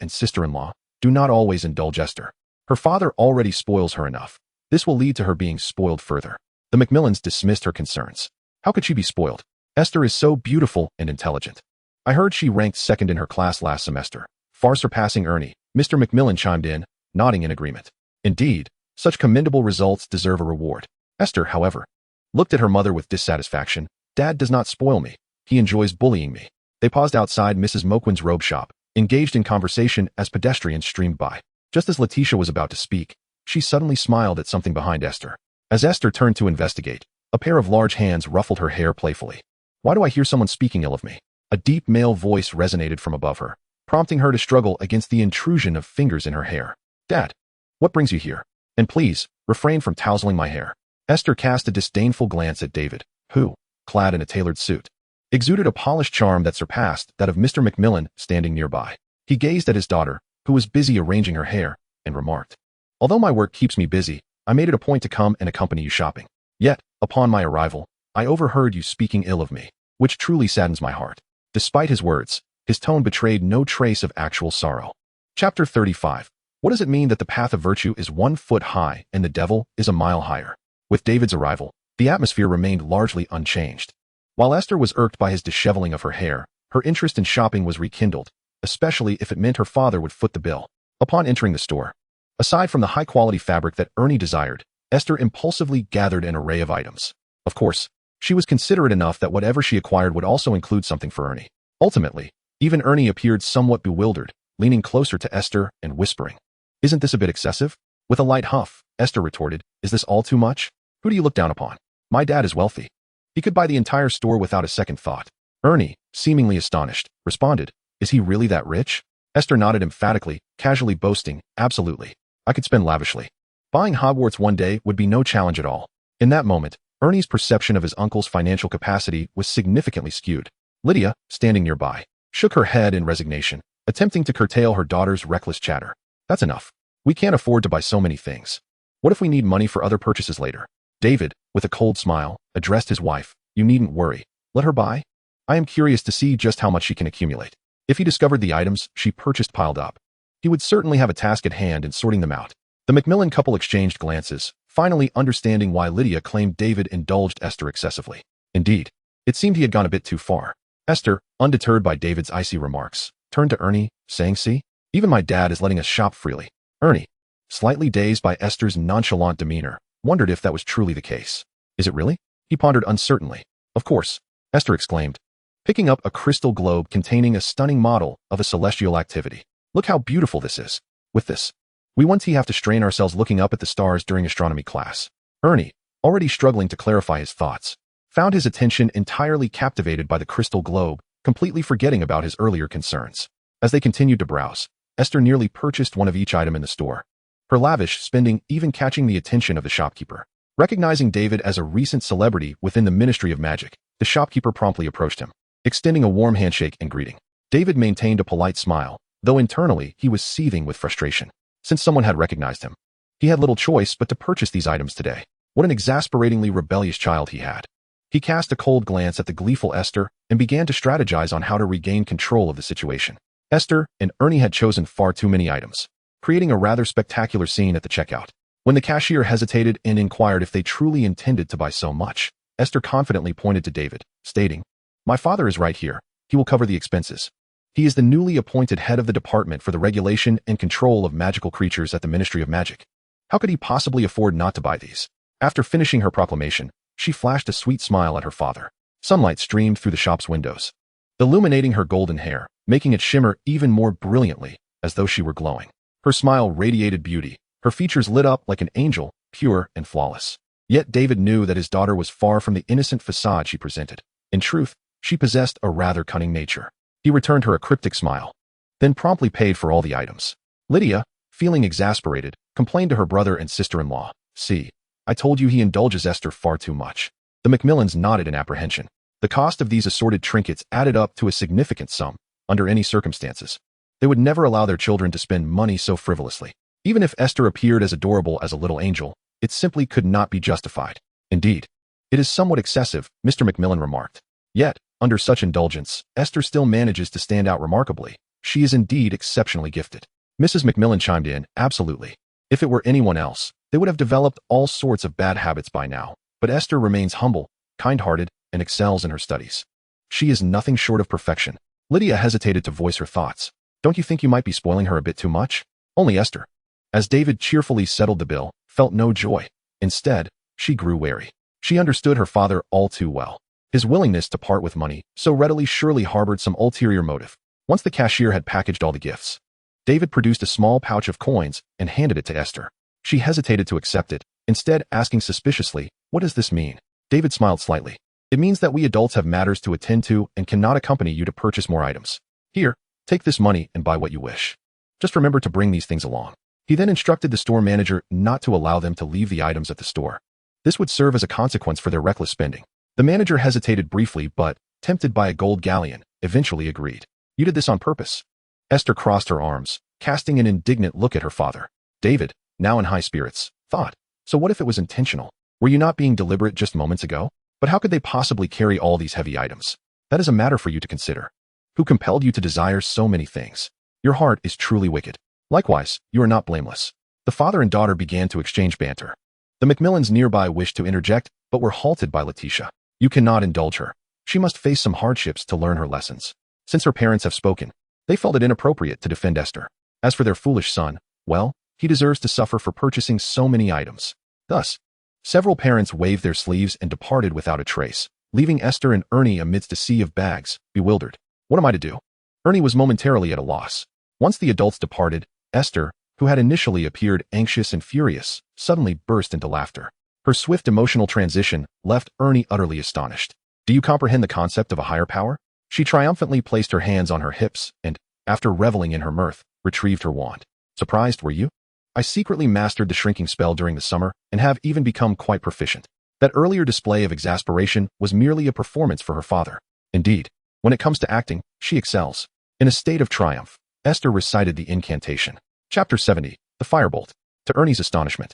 and sister-in-law. Do not always indulge Esther. Her father already spoils her enough. This will lead to her being spoiled further. The Macmillans dismissed her concerns. How could she be spoiled? Esther is so beautiful and intelligent. I heard she ranked second in her class last semester, far surpassing Ernie. Mr. Macmillan chimed in, nodding in agreement. Indeed, such commendable results deserve a reward. Esther, however, looked at her mother with dissatisfaction. Dad does not spoil me. He enjoys bullying me. They paused outside Mrs. Moquin's robe shop, engaged in conversation as pedestrians streamed by. Just as Letitia was about to speak, she suddenly smiled at something behind Esther. As Esther turned to investigate, a pair of large hands ruffled her hair playfully. Why do I hear someone speaking ill of me? A deep male voice resonated from above her, prompting her to struggle against the intrusion of fingers in her hair. Dad, what brings you here? And please, refrain from tousling my hair. Esther cast a disdainful glance at David, who, clad in a tailored suit, exuded a polished charm that surpassed that of Mr. Macmillan standing nearby. He gazed at his daughter, who was busy arranging her hair, and remarked, Although my work keeps me busy, I made it a point to come and accompany you shopping. Yet, upon my arrival, I overheard you speaking ill of me, which truly saddens my heart. Despite his words, his tone betrayed no trace of actual sorrow. Chapter 35. What does it mean that the path of virtue is 1 foot high and the devil is a mile higher? With David's arrival, the atmosphere remained largely unchanged. While Esther was irked by his disheveling of her hair, her interest in shopping was rekindled, especially if it meant her father would foot the bill. Upon entering the store, aside from the high-quality fabric that Ernie desired, Esther impulsively gathered an array of items. Of course, she was considerate enough that whatever she acquired would also include something for Ernie. Ultimately, even Ernie appeared somewhat bewildered, leaning closer to Esther and whispering, Isn't this a bit excessive? With a light huff, Esther retorted, Is this all too much? Who do you look down upon? My dad is wealthy. He could buy the entire store without a second thought. Ernie, seemingly astonished, responded, Is he really that rich? Esther nodded emphatically, casually boasting, Absolutely. I could spend lavishly. Buying Hogwarts one day would be no challenge at all. In that moment, Ernie's perception of his uncle's financial capacity was significantly skewed. Lydia, standing nearby, shook her head in resignation, attempting to curtail her daughter's reckless chatter. That's enough. We can't afford to buy so many things. What if we need money for other purchases later? David, with a cold smile, addressed his wife, You needn't worry. Let her buy. I am curious to see just how much she can accumulate. If he discovered the items she purchased piled up, he would certainly have a task at hand in sorting them out. The Macmillan couple exchanged glances, finally understanding why Lydia claimed David indulged Esther excessively. Indeed, it seemed he had gone a bit too far. Esther, undeterred by David's icy remarks, turned to Ernie, saying, See, even my dad is letting us shop freely. Ernie, slightly dazed by Esther's nonchalant demeanor, wondered if that was truly the case. Is it really? He pondered uncertainly. Of course, Esther exclaimed, picking up a crystal globe containing a stunning model of a celestial activity. Look how beautiful this is. With this, we won't have to strain ourselves looking up at the stars during astronomy class. Ernie, already struggling to clarify his thoughts, found his attention entirely captivated by the crystal globe, completely forgetting about his earlier concerns. As they continued to browse, Esther nearly purchased one of each item in the store, her lavish spending even catching the attention of the shopkeeper. Recognizing David as a recent celebrity within the Ministry of Magic, the shopkeeper promptly approached him, extending a warm handshake and greeting. David maintained a polite smile, though internally he was seething with frustration. Since someone had recognized him, he had little choice but to purchase these items today. What an exasperatingly rebellious child he had. He cast a cold glance at the gleeful Esther and began to strategize on how to regain control of the situation. Esther and Ernie had chosen far too many items, creating a rather spectacular scene at the checkout. When the cashier hesitated and inquired if they truly intended to buy so much, Esther confidently pointed to David, stating, "My father is right here. He will cover the expenses. He is the newly appointed head of the Department for the Regulation and Control of Magical Creatures at the Ministry of Magic. How could he possibly afford not to buy these?" After finishing her proclamation, she flashed a sweet smile at her father. Sunlight streamed through the shop's windows, illuminating her golden hair, making it shimmer even more brilliantly, as though she were glowing. Her smile radiated beauty, her features lit up like an angel, pure and flawless. Yet David knew that his daughter was far from the innocent facade she presented. In truth, she possessed a rather cunning nature. He returned her a cryptic smile, then promptly paid for all the items. Lydia, feeling exasperated, complained to her brother and sister-in-law, "See, I told you he indulges Esther far too much." The Macmillans nodded in apprehension. The cost of these assorted trinkets added up to a significant sum. Under any circumstances, they would never allow their children to spend money so frivolously. Even if Esther appeared as adorable as a little angel, it simply could not be justified. "Indeed, it is somewhat excessive," Mr. Macmillan remarked. "Yet, under such indulgence, Esther still manages to stand out remarkably. She is indeed exceptionally gifted." Mrs. Macmillan chimed in, "Absolutely. If it were anyone else, they would have developed all sorts of bad habits by now. But Esther remains humble, kind-hearted, and excels in her studies. She is nothing short of perfection." Lydia hesitated to voice her thoughts. "Don't you think you might be spoiling her a bit too much?" Only Esther, as David cheerfully settled the bill, felt no joy. Instead, she grew wary. She understood her father all too well. His willingness to part with money so readily surely harbored some ulterior motive. Once the cashier had packaged all the gifts, David produced a small pouch of coins and handed it to Esther. She hesitated to accept it, instead asking suspiciously, "What does this mean?" David smiled slightly. "It means that we adults have matters to attend to and cannot accompany you to purchase more items. Here, take this money and buy what you wish. Just remember to bring these things along." He then instructed the store manager not to allow them to leave the items at the store. This would serve as a consequence for their reckless spending. The manager hesitated briefly but, tempted by a gold galleon, eventually agreed. "You did this on purpose." Esther crossed her arms, casting an indignant look at her father. David, now in high spirits, thought, "So what if it was intentional? Were you not being deliberate just moments ago? But how could they possibly carry all these heavy items? That is a matter for you to consider. Who compelled you to desire so many things? Your heart is truly wicked. Likewise, you are not blameless." The father and daughter began to exchange banter. The Macmillans nearby wished to interject, but were halted by Letitia. "You cannot indulge her. She must face some hardships to learn her lessons." Since her parents have spoken, they felt it inappropriate to defend Esther. As for their foolish son, well, he deserves to suffer for purchasing so many items. Thus, several parents waved their sleeves and departed without a trace, leaving Esther and Ernie amidst a sea of bags, bewildered. "What am I to do?" Ernie was momentarily at a loss. Once the adults departed, Esther, who had initially appeared anxious and furious, suddenly burst into laughter. Her swift emotional transition left Ernie utterly astonished. "Do you comprehend the concept of a higher power?" She triumphantly placed her hands on her hips and, after reveling in her mirth, retrieved her wand. "Surprised, were you? I secretly mastered the shrinking spell during the summer and have even become quite proficient." That earlier display of exasperation was merely a performance for her father. Indeed, when it comes to acting, she excels. In a state of triumph, Esther recited the incantation. Chapter 70, The Firebolt. To Ernie's astonishment,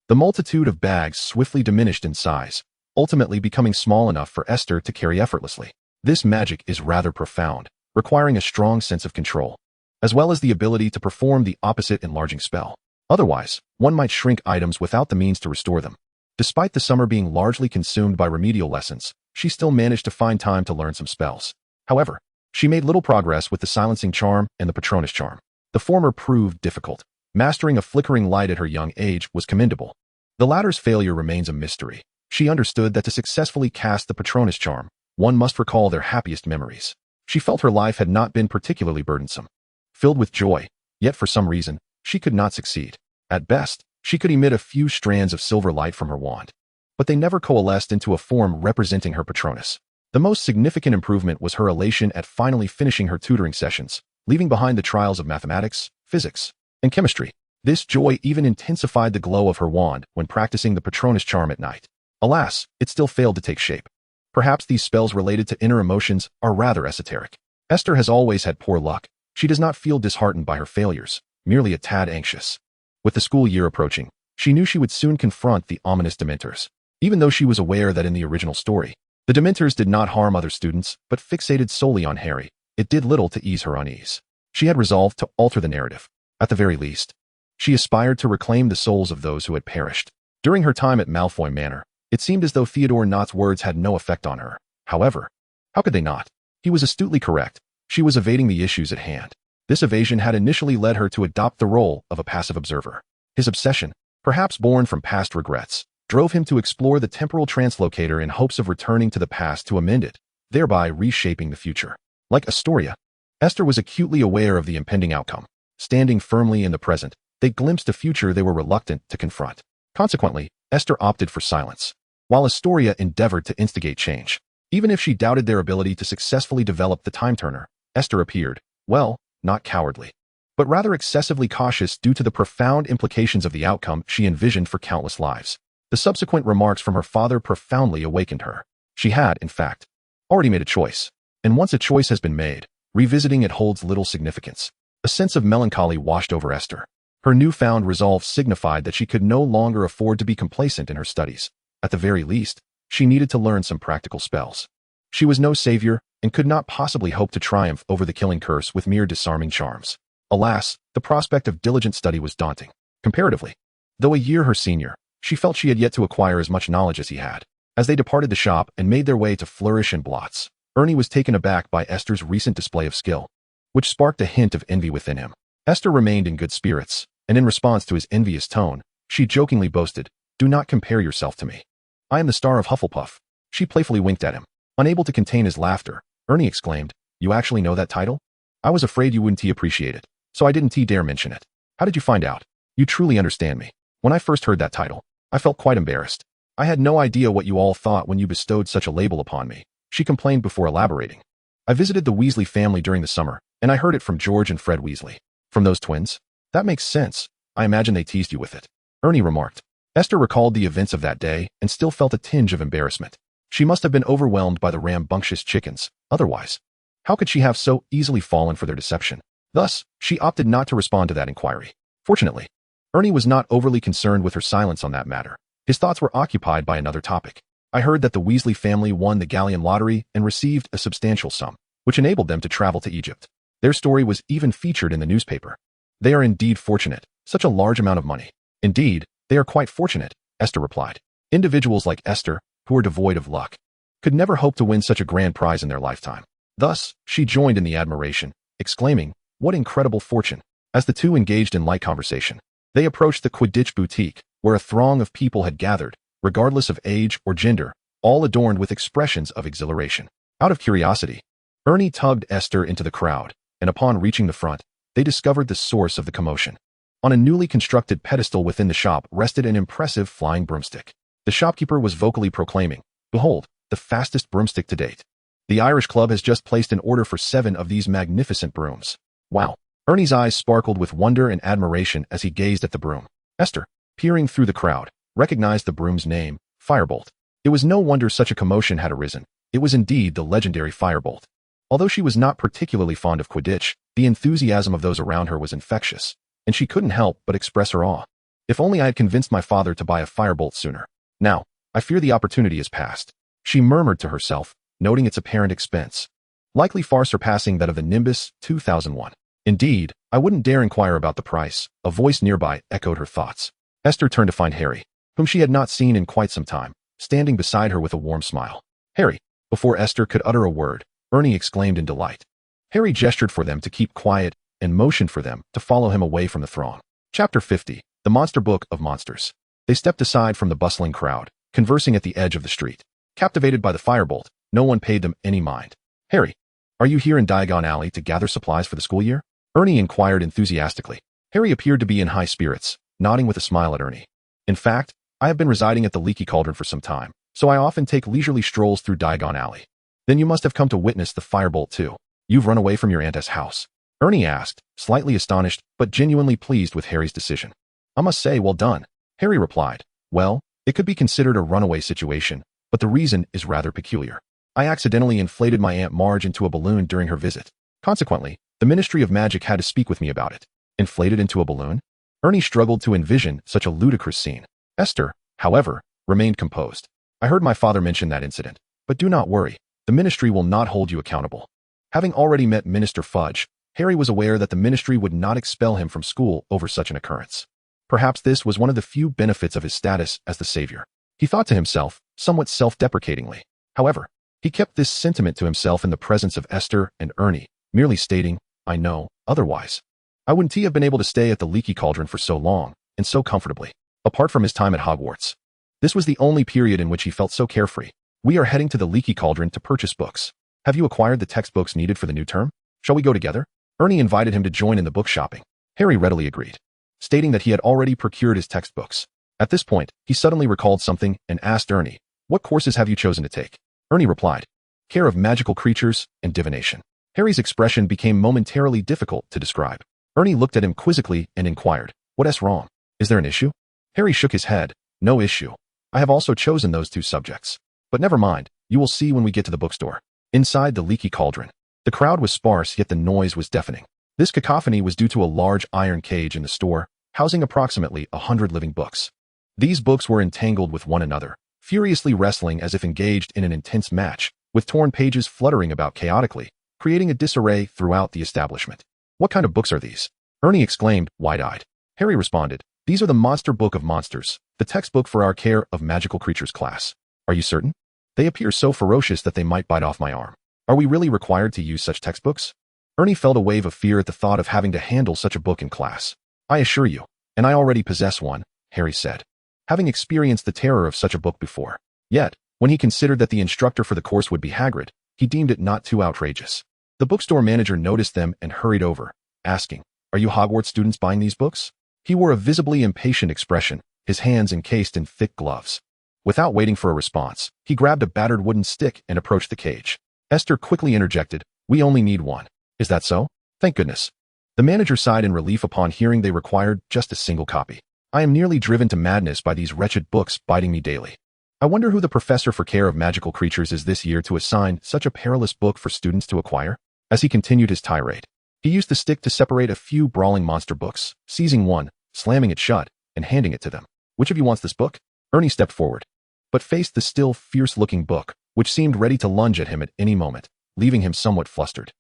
the multitude of bags swiftly diminished in size, ultimately becoming small enough for Esther to carry effortlessly. This magic is rather profound, requiring a strong sense of control, as well as the ability to perform the opposite enlarging spell. Otherwise, one might shrink items without the means to restore them. Despite the summer being largely consumed by remedial lessons, she still managed to find time to learn some spells. However, she made little progress with the silencing charm and the Patronus charm. The former proved difficult. Mastering a flickering light at her young age was commendable. The latter's failure remains a mystery. She understood that to successfully cast the Patronus charm, one must recall their happiest memories. She felt her life had not been particularly burdensome, filled with joy, yet for some reason, she could not succeed. At best, she could emit a few strands of silver light from her wand, but they never coalesced into a form representing her Patronus. The most significant improvement was her elation at finally finishing her tutoring sessions, leaving behind the trials of mathematics, physics, and chemistry. This joy even intensified the glow of her wand when practicing the Patronus charm at night. Alas, it still failed to take shape. Perhaps these spells related to inner emotions are rather esoteric. Esther has always had poor luck. She does not feel disheartened by her failures, merely a tad anxious. With the school year approaching, she knew she would soon confront the ominous Dementors. Even though she was aware that in the original story, the Dementors did not harm other students, but fixated solely on Harry, it did little to ease her unease. She had resolved to alter the narrative. At the very least, she aspired to reclaim the souls of those who had perished. During her time at Malfoy Manor, it seemed as though Theodore Knott's words had no effect on her. However, how could they not? He was astutely correct. She was evading the issues at hand. This evasion had initially led her to adopt the role of a passive observer. His obsession, perhaps born from past regrets, drove him to explore the temporal translocator in hopes of returning to the past to amend it, thereby reshaping the future. Like Astoria, Esther was acutely aware of the impending outcome. Standing firmly in the present, they glimpsed a future they were reluctant to confront. Consequently, Esther opted for silence, while Astoria endeavored to instigate change. Even if she doubted their ability to successfully develop the time-turner, Esther appeared, well, not cowardly, but rather excessively cautious due to the profound implications of the outcome she envisioned for countless lives. The subsequent remarks from her father profoundly awakened her. She had, in fact, already made a choice, and once a choice has been made, revisiting it holds little significance. A sense of melancholy washed over Esther. Her newfound resolve signified that she could no longer afford to be complacent in her studies. At the very least, she needed to learn some practical spells. She was no savior and could not possibly hope to triumph over the killing curse with mere disarming charms. Alas, the prospect of diligent study was daunting. Comparatively, though a year her senior, she felt she had yet to acquire as much knowledge as he had. As they departed the shop and made their way to Flourish and Blotts, Ernie was taken aback by Esther's recent display of skill, which sparked a hint of envy within him. Esther remained in good spirits, and in response to his envious tone, she jokingly boasted, "Do not compare yourself to me. I am the star of Hufflepuff." She playfully winked at him. Unable to contain his laughter, Ernie exclaimed, "You actually know that title? I was afraid you wouldn't appreciate it, so I didn't dare mention it. How did you find out? You truly understand me. When I first heard that title, I felt quite embarrassed. I had no idea what you all thought when you bestowed such a label upon me," she complained before elaborating. "I visited the Weasley family during the summer, and I heard it from George and Fred Weasley. From those twins? That makes sense. I imagine they teased you with it," Ernie remarked. Esther recalled the events of that day and still felt a tinge of embarrassment. She must have been overwhelmed by the rambunctious chickens. Otherwise, how could she have so easily fallen for their deception? Thus, she opted not to respond to that inquiry. Fortunately, Ernie was not overly concerned with her silence on that matter. His thoughts were occupied by another topic. "I heard that the Weasley family won the Galleon lottery and received a substantial sum, which enabled them to travel to Egypt. Their story was even featured in the newspaper. They are indeed fortunate. Such a large amount of money." "Indeed, they are quite fortunate," Esther replied. "Individuals like Esther, who are devoid of luck, could never hope to win such a grand prize in their lifetime." Thus, she joined in the admiration, exclaiming, "What incredible fortune!" As the two engaged in light conversation, they approached the Quidditch boutique, where a throng of people had gathered, regardless of age or gender, all adorned with expressions of exhilaration. Out of curiosity, Ernie tugged Esther into the crowd, and upon reaching the front, they discovered the source of the commotion. On a newly constructed pedestal within the shop rested an impressive flying broomstick. The shopkeeper was vocally proclaiming, "Behold, the fastest broomstick to date. The Irish Club has just placed an order for 7 of these magnificent brooms." Wow! Ernie's eyes sparkled with wonder and admiration as he gazed at the broom. Esther, peering through the crowd, recognized the broom's name, Firebolt. It was no wonder such a commotion had arisen. It was indeed the legendary Firebolt. Although she was not particularly fond of Quidditch, the enthusiasm of those around her was infectious, and she couldn't help but express her awe. "If only I had convinced my father to buy a Firebolt sooner. Now, I fear the opportunity is past," she murmured to herself, noting its apparent expense, likely far surpassing that of the Nimbus 2001. "Indeed, I wouldn't dare inquire about the price," a voice nearby echoed her thoughts. Esther turned to find Harry, whom she had not seen in quite some time, standing beside her with a warm smile. "Harry!" Before Esther could utter a word, Ernie exclaimed in delight. Harry gestured for them to keep quiet and motioned for them to follow him away from the throng. Chapter 50, The Monster Book of Monsters. They stepped aside from the bustling crowd, conversing at the edge of the street. Captivated by the Firebolt, no one paid them any mind. "Harry, are you here in Diagon Alley to gather supplies for the school year?" Ernie inquired enthusiastically. Harry appeared to be in high spirits, nodding with a smile at Ernie. "In fact, I have been residing at the Leaky cauldron for some time, so I often take leisurely strolls through Diagon Alley." "Then you must have come to witness the Firebolt too. You've run away from your aunt's house?" Ernie asked, slightly astonished but genuinely pleased with Harry's decision. "I must say, well done," Harry replied. "Well, it could be considered a runaway situation, but the reason is rather peculiar. I accidentally inflated my Aunt Marge into a balloon during her visit. Consequently, the Ministry of Magic had to speak with me about it." "Inflated into a balloon?" Ernie struggled to envision such a ludicrous scene. Esther, however, remained composed. "I heard my father mention that incident, but do not worry. The Ministry will not hold you accountable." Having already met Minister Fudge, Harry was aware that the ministry would not expel him from school over such an occurrence. Perhaps this was one of the few benefits of his status as the savior. He thought to himself, somewhat self-deprecatingly. However, he kept this sentiment to himself in the presence of Esther and Ernie, merely stating, I know, otherwise. I wouldn't have been able to stay at the leaky cauldron for so long, and so comfortably. Apart from his time at Hogwarts. This was the only period in which he felt so carefree. We are heading to the leaky cauldron to purchase books. Have you acquired the textbooks needed for the new term? Shall we go together? Ernie invited him to join in the book shopping. Harry readily agreed, stating that he had already procured his textbooks. At this point, he suddenly recalled something and asked Ernie, what courses have you chosen to take? Ernie replied, care of magical creatures and divination. Harry's expression became momentarily difficult to describe. Ernie looked at him quizzically and inquired, what's wrong? Is there an issue? Harry shook his head, no issue. I have also chosen those two subjects. But never mind, you will see when we get to the bookstore. Inside the leaky cauldron, the crowd was sparse, yet the noise was deafening. This cacophony was due to a large iron cage in the store, housing approximately 100 living books. These books were entangled with one another, furiously wrestling as if engaged in an intense match, with torn pages fluttering about chaotically, creating a disarray throughout the establishment. What kind of books are these? Ernie exclaimed, wide-eyed. Harry responded, these are the Monster Book of Monsters, the textbook for our Care of Magical Creatures class. Are you certain? They appear so ferocious that they might bite off my arm. Are we really required to use such textbooks? Ernie felt a wave of fear at the thought of having to handle such a book in class. I assure you, and I already possess one, Harry said, having experienced the terror of such a book before. Yet, when he considered that the instructor for the course would be Hagrid, he deemed it not too outrageous. The bookstore manager noticed them and hurried over, asking, are you Hogwarts students buying these books? He wore a visibly impatient expression, his hands encased in thick gloves. Without waiting for a response, he grabbed a battered wooden stick and approached the cage. Esther quickly interjected, we only need one. Is that so? Thank goodness. The manager sighed in relief upon hearing they required just a single copy. I am nearly driven to madness by these wretched books biting me daily. I wonder who the professor for Care of Magical Creatures is this year to assign such a perilous book for students to acquire. As he continued his tirade, he used the stick to separate a few brawling monster books, seizing one, slamming it shut, and handing it to them. Which of you wants this book? Ernie stepped forward, but faced the still fierce-looking book, which seemed ready to lunge at him at any moment, leaving him somewhat flustered.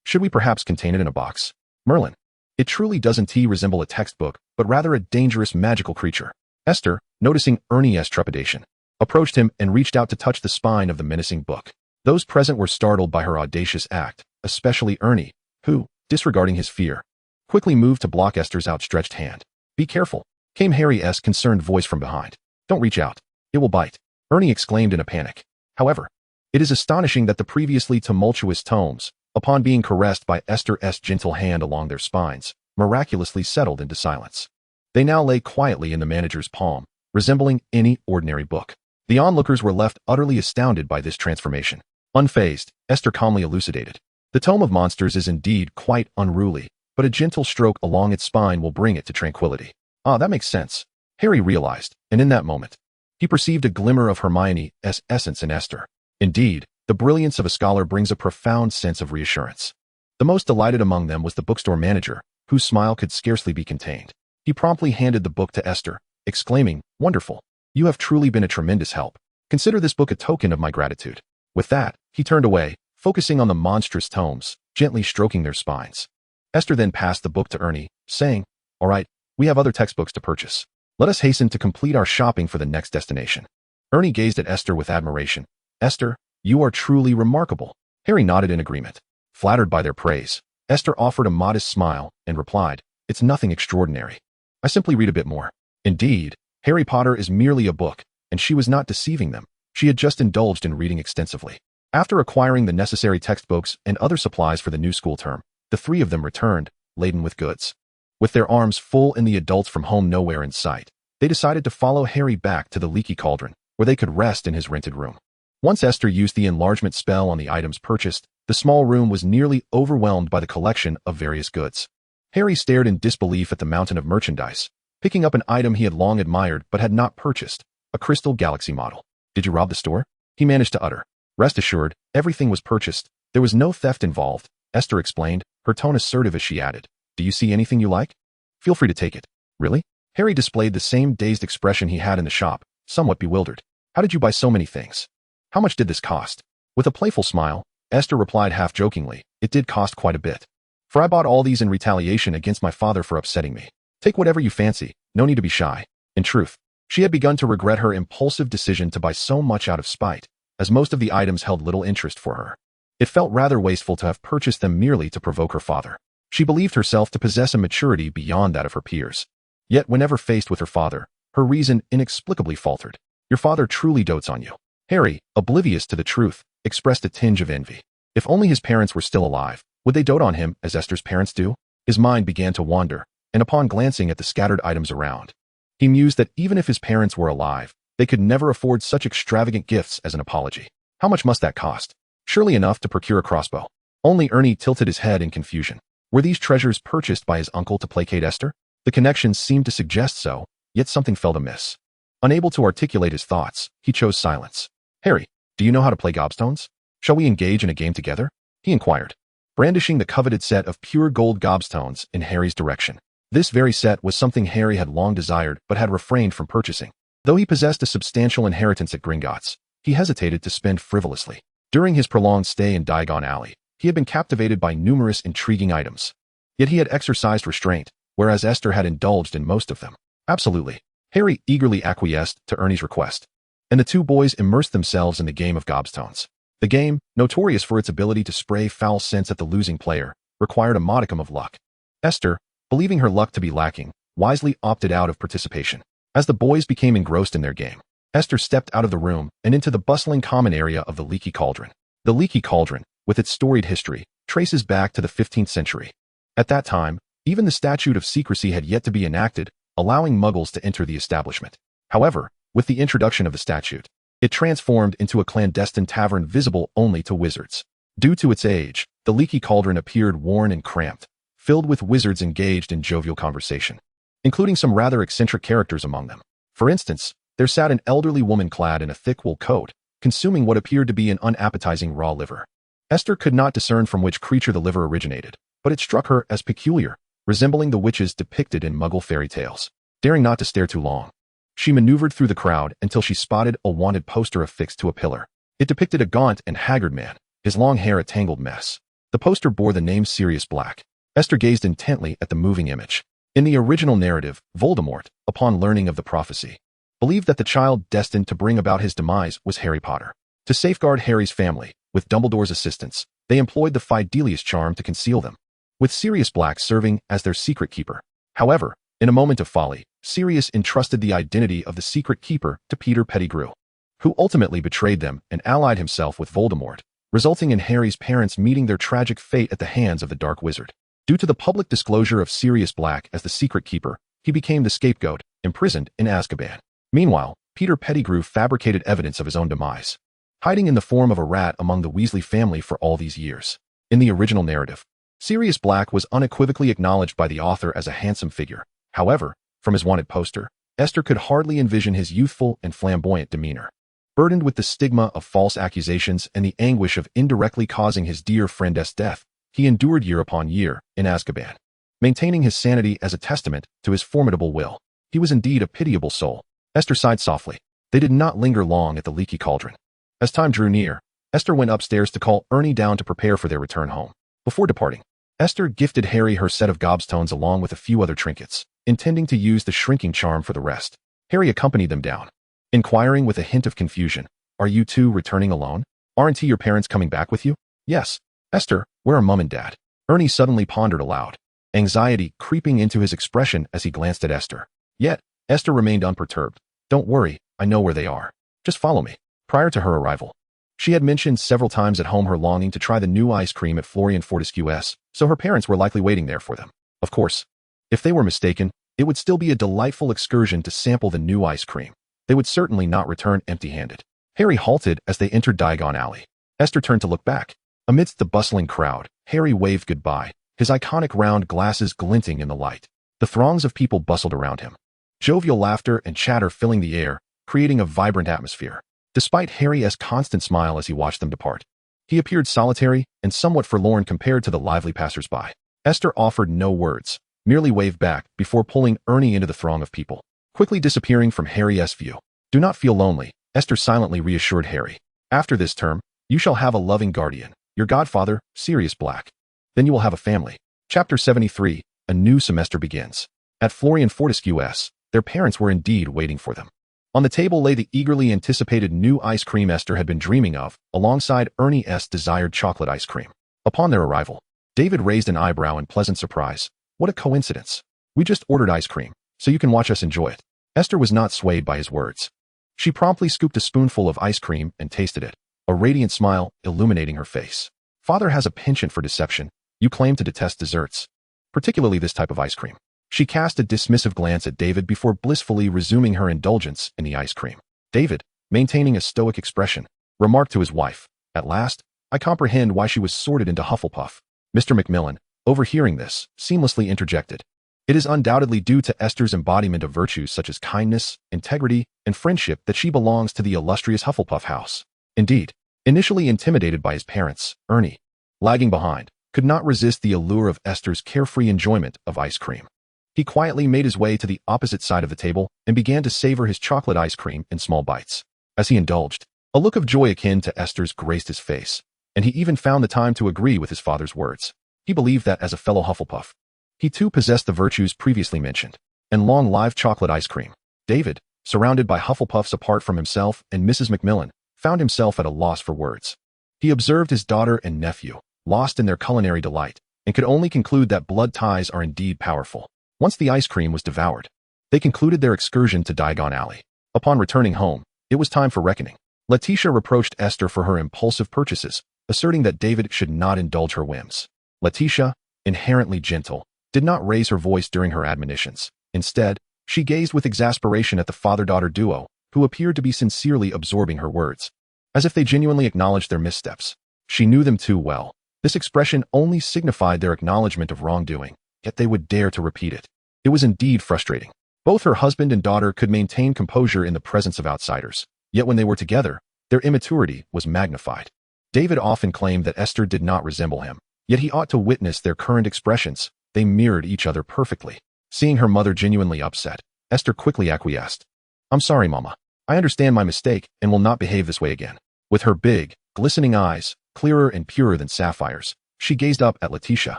Should we perhaps contain it in a box? Merlin. It truly doesn't resemble a textbook, but rather a dangerous magical creature. Esther, noticing Ernie's trepidation, approached him and reached out to touch the spine of the menacing book. Those present were startled by her audacious act, especially Ernie, who, disregarding his fear, quickly moved to block Esther's outstretched hand. Be careful, came Harry's concerned voice from behind. Don't reach out. It will bite, Ernie exclaimed in a panic. However, it is astonishing that the previously tumultuous tomes, upon being caressed by Esther's gentle hand along their spines, miraculously settled into silence. They now lay quietly in the manager's palm, resembling any ordinary book. The onlookers were left utterly astounded by this transformation. Unfazed, Esther calmly elucidated. The Tome of Monsters is indeed quite unruly, but a gentle stroke along its spine will bring it to tranquility. Ah, that makes sense, Harry realized, and in that moment, he perceived a glimmer of Hermione's essence in Esther. Indeed, the brilliance of a scholar brings a profound sense of reassurance. The most delighted among them was the bookstore manager, whose smile could scarcely be contained. He promptly handed the book to Esther, exclaiming, wonderful. You have truly been a tremendous help. Consider this book a token of my gratitude. With that, he turned away, focusing on the monstrous tomes, gently stroking their spines. Esther then passed the book to Ernie, saying, all right, we have other textbooks to purchase. Let us hasten to complete our shopping for the next destination. Ernie gazed at Esther with admiration. Esther, you are truly remarkable. Harry nodded in agreement. Flattered by their praise, Esther offered a modest smile and replied, it's nothing extraordinary. I simply read a bit more. Indeed, HarryPotter is merely a book, and she was not deceiving them. She had just indulged in reading extensively. After acquiring the necessary textbooks and other supplies for the new school term, the three of them returned, laden with goods. With their arms full and the adults from home nowhere in sight, they decided to follow Harry back to the leaky cauldron, where they could rest in his rented room. Once Esther used the enlargement spell on the items purchased, the small room was nearly overwhelmed by the collection of various goods. Harry stared in disbelief at the mountain of merchandise, picking up an item he had long admired but had not purchased, a crystal galaxy model. Did you rob the store? He managed to utter. Rest assured, everything was purchased. There was no theft involved, Esther explained, her tone assertive as she added, do you see anything you like? Feel free to take it. Really? Harry displayed the same dazed expression he had in the shop, somewhat bewildered. How did you buy so many things? How much did this cost? With a playful smile, Esther replied half-jokingly, it did cost quite a bit. For I bought all these in retaliation against my father for upsetting me. Take whatever you fancy, no need to be shy. In truth, she had begun to regret her impulsive decision to buy so much out of spite, as most of the items held little interest for her. It felt rather wasteful to have purchased them merely to provoke her father. She believed herself to possess a maturity beyond that of her peers. Yet whenever faced with her father, her reason inexplicably faltered. Your father truly dotes on you. Harry, oblivious to the truth, expressed a tinge of envy. If only his parents were still alive, would they dote on him as Esther's parents do? His mind began to wander, and upon glancing at the scattered items around, he mused that even if his parents were alive, they could never afford such extravagant gifts as an apology. How much must that cost? Surely enough to procure a crossbow. Only Ernie tilted his head in confusion. Were these treasures purchased by his uncle to placate Esther? The connections seemed to suggest so, yet something felt amiss. Unable to articulate his thoughts, he chose silence. Harry, do you know how to play gobstones? Shall we engage in a game together? He inquired, brandishing the coveted set of pure gold gobstones in Harry's direction. This very set was something Harry had long desired but had refrained from purchasing. Though he possessed a substantial inheritance at Gringotts, he hesitated to spend frivolously. During his prolonged stay in Diagon Alley, he had been captivated by numerous intriguing items. Yet he had exercised restraint, whereas Esther had indulged in most of them. Absolutely. Harry eagerly acquiesced to Ernie's request, and the two boys immersed themselves in the game of gobstones. The game, notorious for its ability to spray foul scents at the losing player, required a modicum of luck. Esther, believing her luck to be lacking, wisely opted out of participation. As the boys became engrossed in their game, Esther stepped out of the room and into the bustling common area of the leaky cauldron. The leaky cauldron, with its storied history, traces back to the 15th century. At that time, even the statute of secrecy had yet to be enacted, allowing muggles to enter the establishment. However, with the introduction of the statute, it transformed into a clandestine tavern visible only to wizards. Due to its age, the leaky cauldron appeared worn and cramped, filled with wizards engaged in jovial conversation, including some rather eccentric characters among them. For instance, there sat an elderly woman clad in a thick wool coat, consuming what appeared to be an unappetizing raw liver. Esther could not discern from which creature the liver originated, but it struck her as peculiar, resembling the witches depicted in Muggle fairy tales. Daring not to stare too long, she maneuvered through the crowd until she spotted a wanted poster affixed to a pillar. It depicted a gaunt and haggard man, his long hair a tangled mess. The poster bore the name Sirius Black. Esther gazed intently at the moving image. In the original narrative, Voldemort, upon learning of the prophecy, believed that the child destined to bring about his demise was Harry Potter. To safeguard Harry's family, with Dumbledore's assistance, they employed the Fidelius charm to conceal them, with Sirius Black serving as their secret keeper. However, in a moment of folly, Sirius entrusted the identity of the secret keeper to Peter Pettigrew, who ultimately betrayed them and allied himself with Voldemort, resulting in Harry's parents meeting their tragic fate at the hands of the Dark Wizard. Due to the public disclosure of Sirius Black as the secret keeper, he became the scapegoat, imprisoned in Azkaban. Meanwhile, Peter Pettigrew fabricated evidence of his own demise, hiding in the form of a rat among the Weasley family for all these years. In the original narrative, Sirius Black was unequivocally acknowledged by the author as a handsome figure. However, from his wanted poster, Esther could hardly envision his youthful and flamboyant demeanor. Burdened with the stigma of false accusations and the anguish of indirectly causing his dear friend's death, he endured year upon year in Azkaban, maintaining his sanity as a testament to his formidable will. He was indeed a pitiable soul. Esther sighed softly. They did not linger long at the leaky cauldron. As time drew near, Esther went upstairs to call Ernie down to prepare for their return home. Before departing, Esther gifted Harry her set of gobstones along with a few other trinkets, intending to use the shrinking charm for the rest. Harry accompanied them down, inquiring with a hint of confusion, "Are you two returning alone? Aren't your parents coming back with you?" "Yes. Esther, where are Mum and Dad?" Ernie suddenly pondered aloud, anxiety creeping into his expression as he glanced at Esther. Yet, Esther remained unperturbed. "Don't worry, I know where they are. Just follow me." Prior to her arrival, she had mentioned several times at home her longing to try the new ice cream at Florian Fortescue's, so her parents were likely waiting there for them. Of course, if they were mistaken, it would still be a delightful excursion to sample the new ice cream. They would certainly not return empty-handed. Harry halted as they entered Diagon Alley. Esther turned to look back. Amidst the bustling crowd, Harry waved goodbye, his iconic round glasses glinting in the light. The throngs of people bustled around him, jovial laughter and chatter filling the air, creating a vibrant atmosphere. Despite Harry's constant smile as he watched them depart, he appeared solitary and somewhat forlorn compared to the lively passers-by. Esther offered no words, merely waved back before pulling Ernie into the throng of people, quickly disappearing from Harry's view. "Do not feel lonely," Esther silently reassured Harry. "After this term, you shall have a loving guardian, your godfather, Sirius Black. Then you will have a family." Chapter 73, A New Semester Begins. At Florian Fortescue's, their parents were indeed waiting for them. On the table lay the eagerly anticipated new ice cream Esther had been dreaming of, alongside Ernie's desired chocolate ice cream. Upon their arrival, David raised an eyebrow in pleasant surprise. What a coincidence. We just ordered ice cream, so you can watch us enjoy it. Esther was not swayed by his words. She promptly scooped a spoonful of ice cream and tasted it, a radiant smile illuminating her face. Father has a penchant for deception. You claim to detest desserts, particularly this type of ice cream. She cast a dismissive glance at David before blissfully resuming her indulgence in the ice cream. David, maintaining a stoic expression, remarked to his wife, "At last, I comprehend why she was sorted into Hufflepuff." Mr. Macmillan, overhearing this, seamlessly interjected. It is undoubtedly due to Esther's embodiment of virtues such as kindness, integrity, and friendship that she belongs to the illustrious Hufflepuff house. Indeed, initially intimidated by his parents, Ernie, lagging behind, could not resist the allure of Esther's carefree enjoyment of ice cream. He quietly made his way to the opposite side of the table and began to savor his chocolate ice cream in small bites. As he indulged, a look of joy akin to Esther's graced his face, and he even found the time to agree with his father's words. He believed that as a fellow Hufflepuff, he too possessed the virtues previously mentioned, and long-lived chocolate ice cream. David, surrounded by Hufflepuffs apart from himself and Mrs. Macmillan, found himself at a loss for words. He observed his daughter and nephew, lost in their culinary delight, and could only conclude that blood ties are indeed powerful. Once the ice cream was devoured, they concluded their excursion to Diagon Alley. Upon returning home, it was time for reckoning. Letitia reproached Esther for her impulsive purchases, asserting that David should not indulge her whims. Letitia, inherently gentle, did not raise her voice during her admonitions. Instead, she gazed with exasperation at the father-daughter duo, who appeared to be sincerely absorbing her words, as if they genuinely acknowledged their missteps. She knew them too well. This expression only signified their acknowledgement of wrongdoing, yet they would dare to repeat it. It was indeed frustrating. Both her husband and daughter could maintain composure in the presence of outsiders, yet when they were together, their immaturity was magnified. David often claimed that Esther did not resemble him, yet he ought to witness their current expressions. They mirrored each other perfectly. Seeing her mother genuinely upset, Esther quickly acquiesced. "I'm sorry, Mama. I understand my mistake and will not behave this way again." With her big, glistening eyes, clearer and purer than sapphires, she gazed up at Letitia,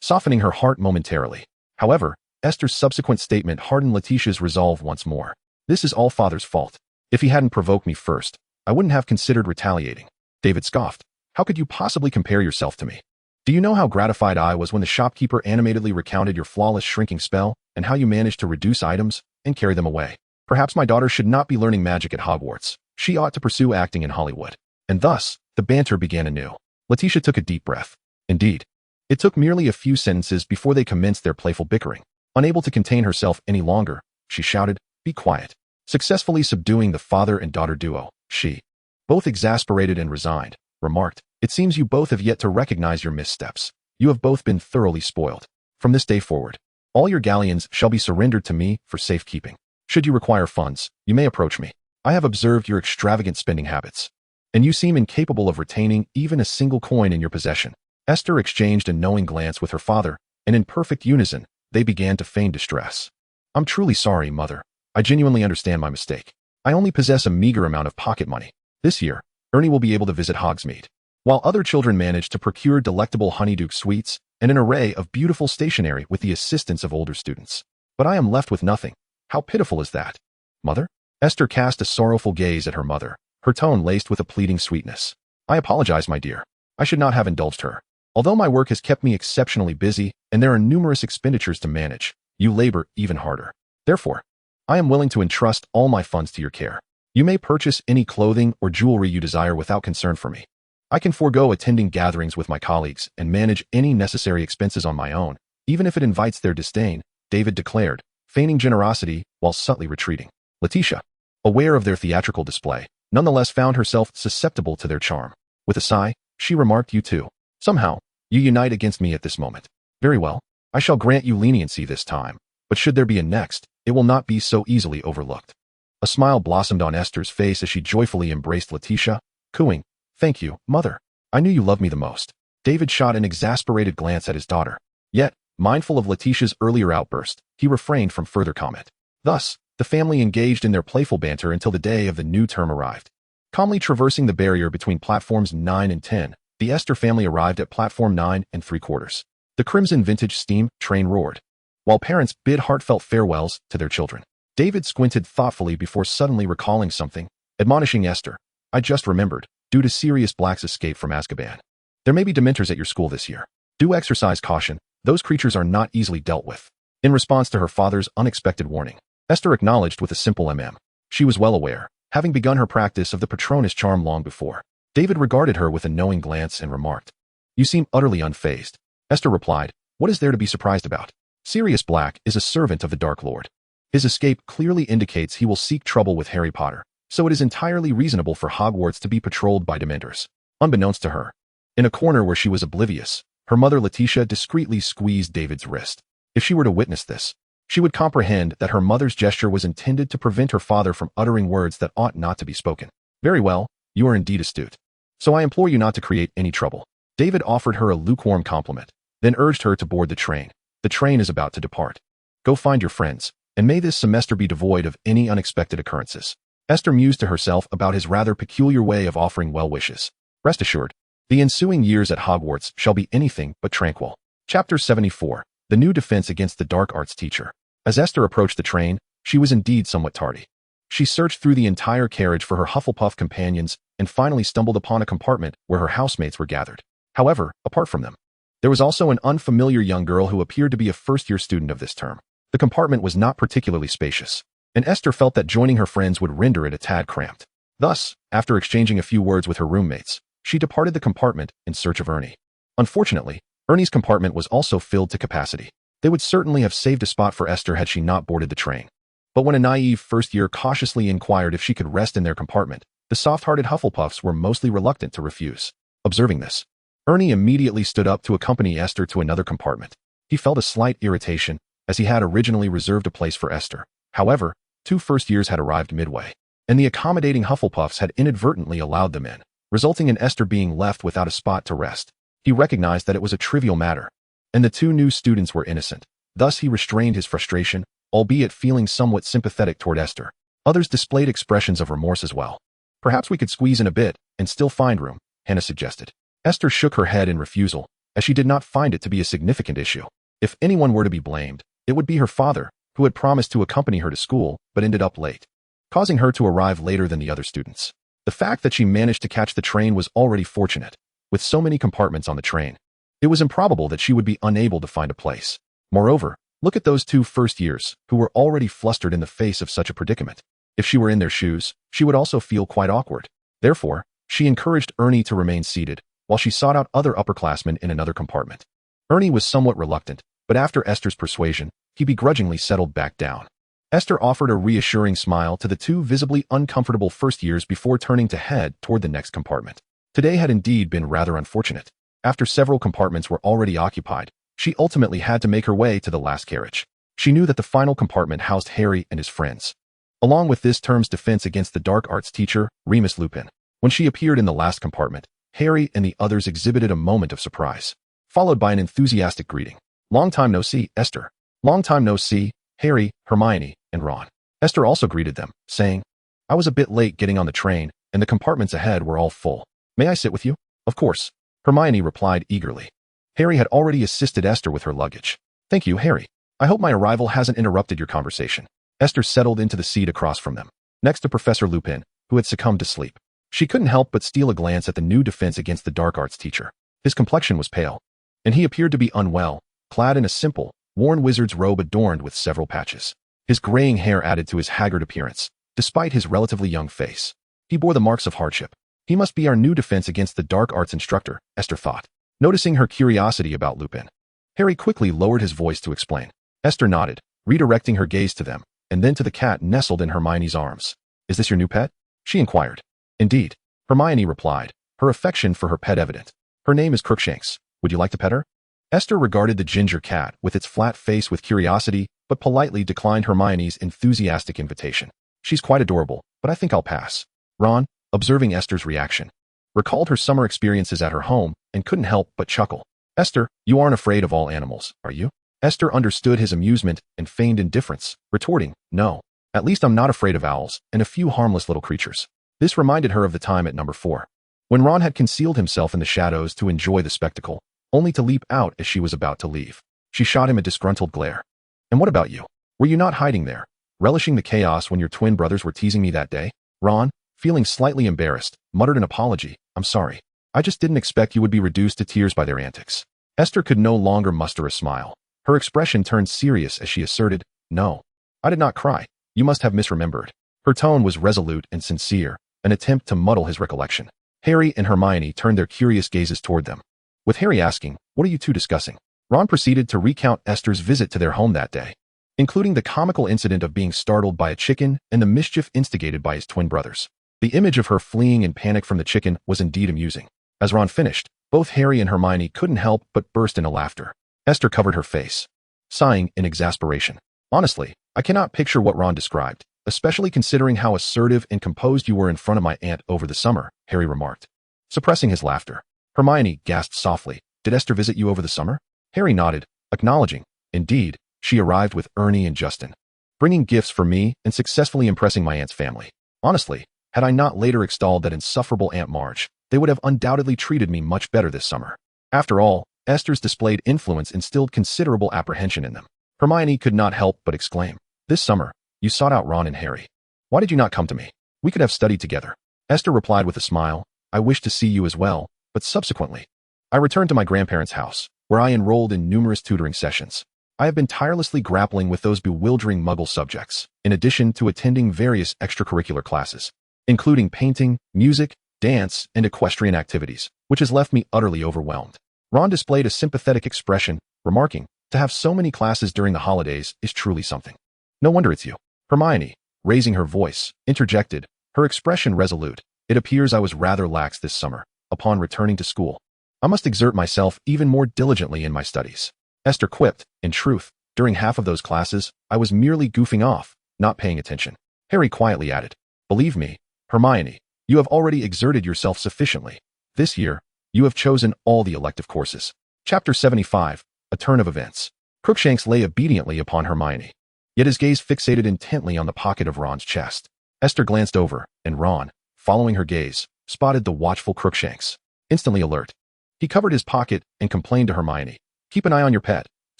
softening her heart momentarily. However, Esther's subsequent statement hardened Letitia's resolve once more. "This is all Father's fault. If he hadn't provoked me first, I wouldn't have considered retaliating." David scoffed. "How could you possibly compare yourself to me? Do you know how gratified I was when the shopkeeper animatedly recounted your flawless shrinking spell and how you managed to reduce items and carry them away? Perhaps my daughter should not be learning magic at Hogwarts. She ought to pursue acting in Hollywood." And thus, the banter began anew. Letitia took a deep breath. Indeed, it took merely a few sentences before they commenced their playful bickering. Unable to contain herself any longer, she shouted, "Be quiet." Successfully subduing the father and daughter duo, she, both exasperated and resigned, remarked, "It seems you both have yet to recognize your missteps. You have both been thoroughly spoiled. From this day forward, all your galleons shall be surrendered to me for safekeeping. Should you require funds, you may approach me. I have observed your extravagant spending habits, and you seem incapable of retaining even a single coin in your possession." Esther exchanged a knowing glance with her father, and in perfect unison, they began to feign distress. "I'm truly sorry, Mother. I genuinely understand my mistake. I only possess a meager amount of pocket money. This year, Ernie will be able to visit Hogsmeade, while other children manage to procure delectable honeydew sweets and an array of beautiful stationery with the assistance of older students. But I am left with nothing. How pitiful is that, Mother?" Esther cast a sorrowful gaze at her mother, her tone laced with a pleading sweetness. "I apologize, my dear. I should not have indulged her. Although my work has kept me exceptionally busy and there are numerous expenditures to manage, you labor even harder. Therefore, I am willing to entrust all my funds to your care. You may purchase any clothing or jewelry you desire without concern for me. I can forego attending gatherings with my colleagues and manage any necessary expenses on my own, even if it invites their disdain," David declared, feigning generosity while subtly retreating. Letitia, aware of their theatrical display, nonetheless found herself susceptible to their charm. With a sigh, she remarked, "You too. Somehow, you unite against me at this moment. Very well, I shall grant you leniency this time, but should there be a next, it will not be so easily overlooked." A smile blossomed on Esther's face as she joyfully embraced Letitia, cooing, "Thank you, Mother. I knew you loved me the most." David shot an exasperated glance at his daughter. Yet, mindful of Letitia's earlier outburst, he refrained from further comment. Thus, the family engaged in their playful banter until the day of the new term arrived. Calmly traversing the barrier between platforms 9 and 10, the Esther family arrived at platform 9 3/4. The crimson vintage steam train roared, while parents bid heartfelt farewells to their children. David squinted thoughtfully before suddenly recalling something, admonishing Esther, "I just remembered, due to Sirius Black's escape from Azkaban. There may be dementors at your school this year. Do exercise caution, those creatures are not easily dealt with." In response to her father's unexpected warning, Esther acknowledged with a simple mm. She was well aware, having begun her practice of the Patronus charm long before. David regarded her with a knowing glance and remarked, "You seem utterly unfazed." Esther replied, "What is there to be surprised about? Sirius Black is a servant of the Dark Lord. His escape clearly indicates he will seek trouble with Harry Potter, so it is entirely reasonable for Hogwarts to be patrolled by dementors." Unbeknownst to her, in a corner where she was oblivious, her mother Letitia discreetly squeezed David's wrist. If she were to witness this, she would comprehend that her mother's gesture was intended to prevent her father from uttering words that ought not to be spoken. "Very well, you are indeed astute. So I implore you not to create any trouble." David offered her a lukewarm compliment, then urged her to board the train. "The train is about to depart. Go find your friends, and may this semester be devoid of any unexpected occurrences." Esther mused to herself about his rather peculiar way of offering well wishes. Rest assured, the ensuing years at Hogwarts shall be anything but tranquil. Chapter 74. The New Defense Against the Dark Arts Teacher. As Esther approached the train, she was indeed somewhat tardy. She searched through the entire carriage for her Hufflepuff companions and finally stumbled upon a compartment where her housemates were gathered. However, apart from them, there was also an unfamiliar young girl who appeared to be a first-year student of this term. The compartment was not particularly spacious, and Esther felt that joining her friends would render it a tad cramped. Thus, after exchanging a few words with her roommates, she departed the compartment in search of Ernie. Unfortunately, Ernie's compartment was also filled to capacity. They would certainly have saved a spot for Esther had she not boarded the train. But when a naive first-year cautiously inquired if she could rest in their compartment, the soft-hearted Hufflepuffs were mostly reluctant to refuse. Observing this, Ernie immediately stood up to accompany Esther to another compartment. He felt a slight irritation, as he had originally reserved a place for Esther. However, 2 first years had arrived midway, and the accommodating Hufflepuffs had inadvertently allowed them in, resulting in Esther being left without a spot to rest. He recognized that it was a trivial matter, and the 2 new students were innocent. Thus he restrained his frustration, albeit feeling somewhat sympathetic toward Esther. Others displayed expressions of remorse as well. "Perhaps we could squeeze in a bit and still find room," Hannah suggested. Esther shook her head in refusal, as she did not find it to be a significant issue. If anyone were to be blamed, it would be her father, who had promised to accompany her to school but ended up late, causing her to arrive later than the other students. The fact that she managed to catch the train was already fortunate. With so many compartments on the train, it was improbable that she would be unable to find a place. Moreover, look at those 2 first years, who were already flustered in the face of such a predicament. If she were in their shoes, she would also feel quite awkward. Therefore, she encouraged Ernie to remain seated, while she sought out other upperclassmen in another compartment. Ernie was somewhat reluctant, but after Esther's persuasion, he begrudgingly settled back down. Esther offered a reassuring smile to the 2 visibly uncomfortable first years before turning to head toward the next compartment. Today had indeed been rather unfortunate. After several compartments were already occupied, she ultimately had to make her way to the last carriage. She knew that the final compartment housed Harry and his friends, along with this term's defense against the dark arts teacher, Remus Lupin. When she appeared in the last compartment, Harry and the others exhibited a moment of surprise, followed by an enthusiastic greeting. "Long time no see, Esther." "Long time no see, Harry, Hermione, and Ron." Esther also greeted them, saying, "I was a bit late getting on the train, and the compartments ahead were all full. May I sit with you?" "Of course," Hermione replied eagerly. Harry had already assisted Esther with her luggage. "Thank you, Harry. I hope my arrival hasn't interrupted your conversation." Esther settled into the seat across from them, next to Professor Lupin, who had succumbed to sleep. She couldn't help but steal a glance at the new defense against the dark arts teacher. His complexion was pale, and he appeared to be unwell, clad in a simple, worn wizard's robe adorned with several patches. His graying hair added to his haggard appearance, despite his relatively young face. He bore the marks of hardship. He must be our new defense against the dark arts instructor, Esther thought, noticing her curiosity about Lupin. Harry quickly lowered his voice to explain. Esther nodded, redirecting her gaze to them, and then to the cat nestled in Hermione's arms. "Is this your new pet?" she inquired. "Indeed," Hermione replied, her affection for her pet evident. "Her name is Crookshanks. Would you like to pet her?" Esther regarded the ginger cat with its flat face with curiosity, but politely declined Hermione's enthusiastic invitation. "She's quite adorable, but I think I'll pass." Ron, observing Esther's reaction, recalled her summer experiences at her home and couldn't help but chuckle. "Esther, you aren't afraid of all animals, are you?" Esther understood his amusement and feigned indifference, retorting, "No. At least I'm not afraid of owls and a few harmless little creatures." This reminded her of the time at number 4, when Ron had concealed himself in the shadows to enjoy the spectacle, only to leap out as she was about to leave. She shot him a disgruntled glare. "And what about you? Were you not hiding there, relishing the chaos when your twin brothers were teasing me that day?" Ron, feeling slightly embarrassed, muttered an apology. "I'm sorry. I just didn't expect you would be reduced to tears by their antics." Esther could no longer muster a smile. Her expression turned serious as she asserted, "No, I did not cry. You must have misremembered." Her tone was resolute and sincere, an attempt to muddle his recollection. Harry and Hermione turned their curious gazes toward them. With Harry asking, "What are you two discussing?" Ron proceeded to recount Esther's visit to their home that day, including the comical incident of being startled by a chicken and the mischief instigated by his twin brothers. The image of her fleeing in panic from the chicken was indeed amusing. As Ron finished, both Harry and Hermione couldn't help but burst into laughter. Esther covered her face, sighing in exasperation. "Honestly, I cannot picture what Ron described, especially considering how assertive and composed you were in front of my aunt over the summer," Harry remarked, suppressing his laughter. Hermione gasped softly, "Did Esther visit you over the summer?" Harry nodded, acknowledging, "Indeed, she arrived with Ernie and Justin, bringing gifts for me and successfully impressing my aunt's family. Honestly, had I not later extolled that insufferable Aunt Marge, they would have undoubtedly treated me much better this summer." After all, Esther's displayed influence instilled considerable apprehension in them. Hermione could not help but exclaim, "This summer, you sought out Ron and Harry. Why did you not come to me? We could have studied together." Esther replied with a smile, "I wished to see you as well, but subsequently, I returned to my grandparents' house, where I enrolled in numerous tutoring sessions. I have been tirelessly grappling with those bewildering Muggle subjects, in addition to attending various extracurricular classes, including painting, music, dance, and equestrian activities, which has left me utterly overwhelmed." Ron displayed a sympathetic expression, remarking, "To have so many classes during the holidays is truly something. No wonder it's you." Hermione, raising her voice, interjected, her expression resolute, "It appears I was rather lax this summer. Upon returning to school, I must exert myself even more diligently in my studies." Esther quipped, "In truth, during half of those classes, I was merely goofing off, not paying attention." Harry quietly added, "Believe me, Hermione, you have already exerted yourself sufficiently. This year, you have chosen all the elective courses." Chapter 75, A Turn of Events. Crookshanks lay obediently upon Hermione, yet his gaze fixated intently on the pocket of Ron's chest. Esther glanced over, and Ron, following her gaze, spotted the watchful Crookshanks. Instantly alert, he covered his pocket and complained to Hermione, "Keep an eye on your pet.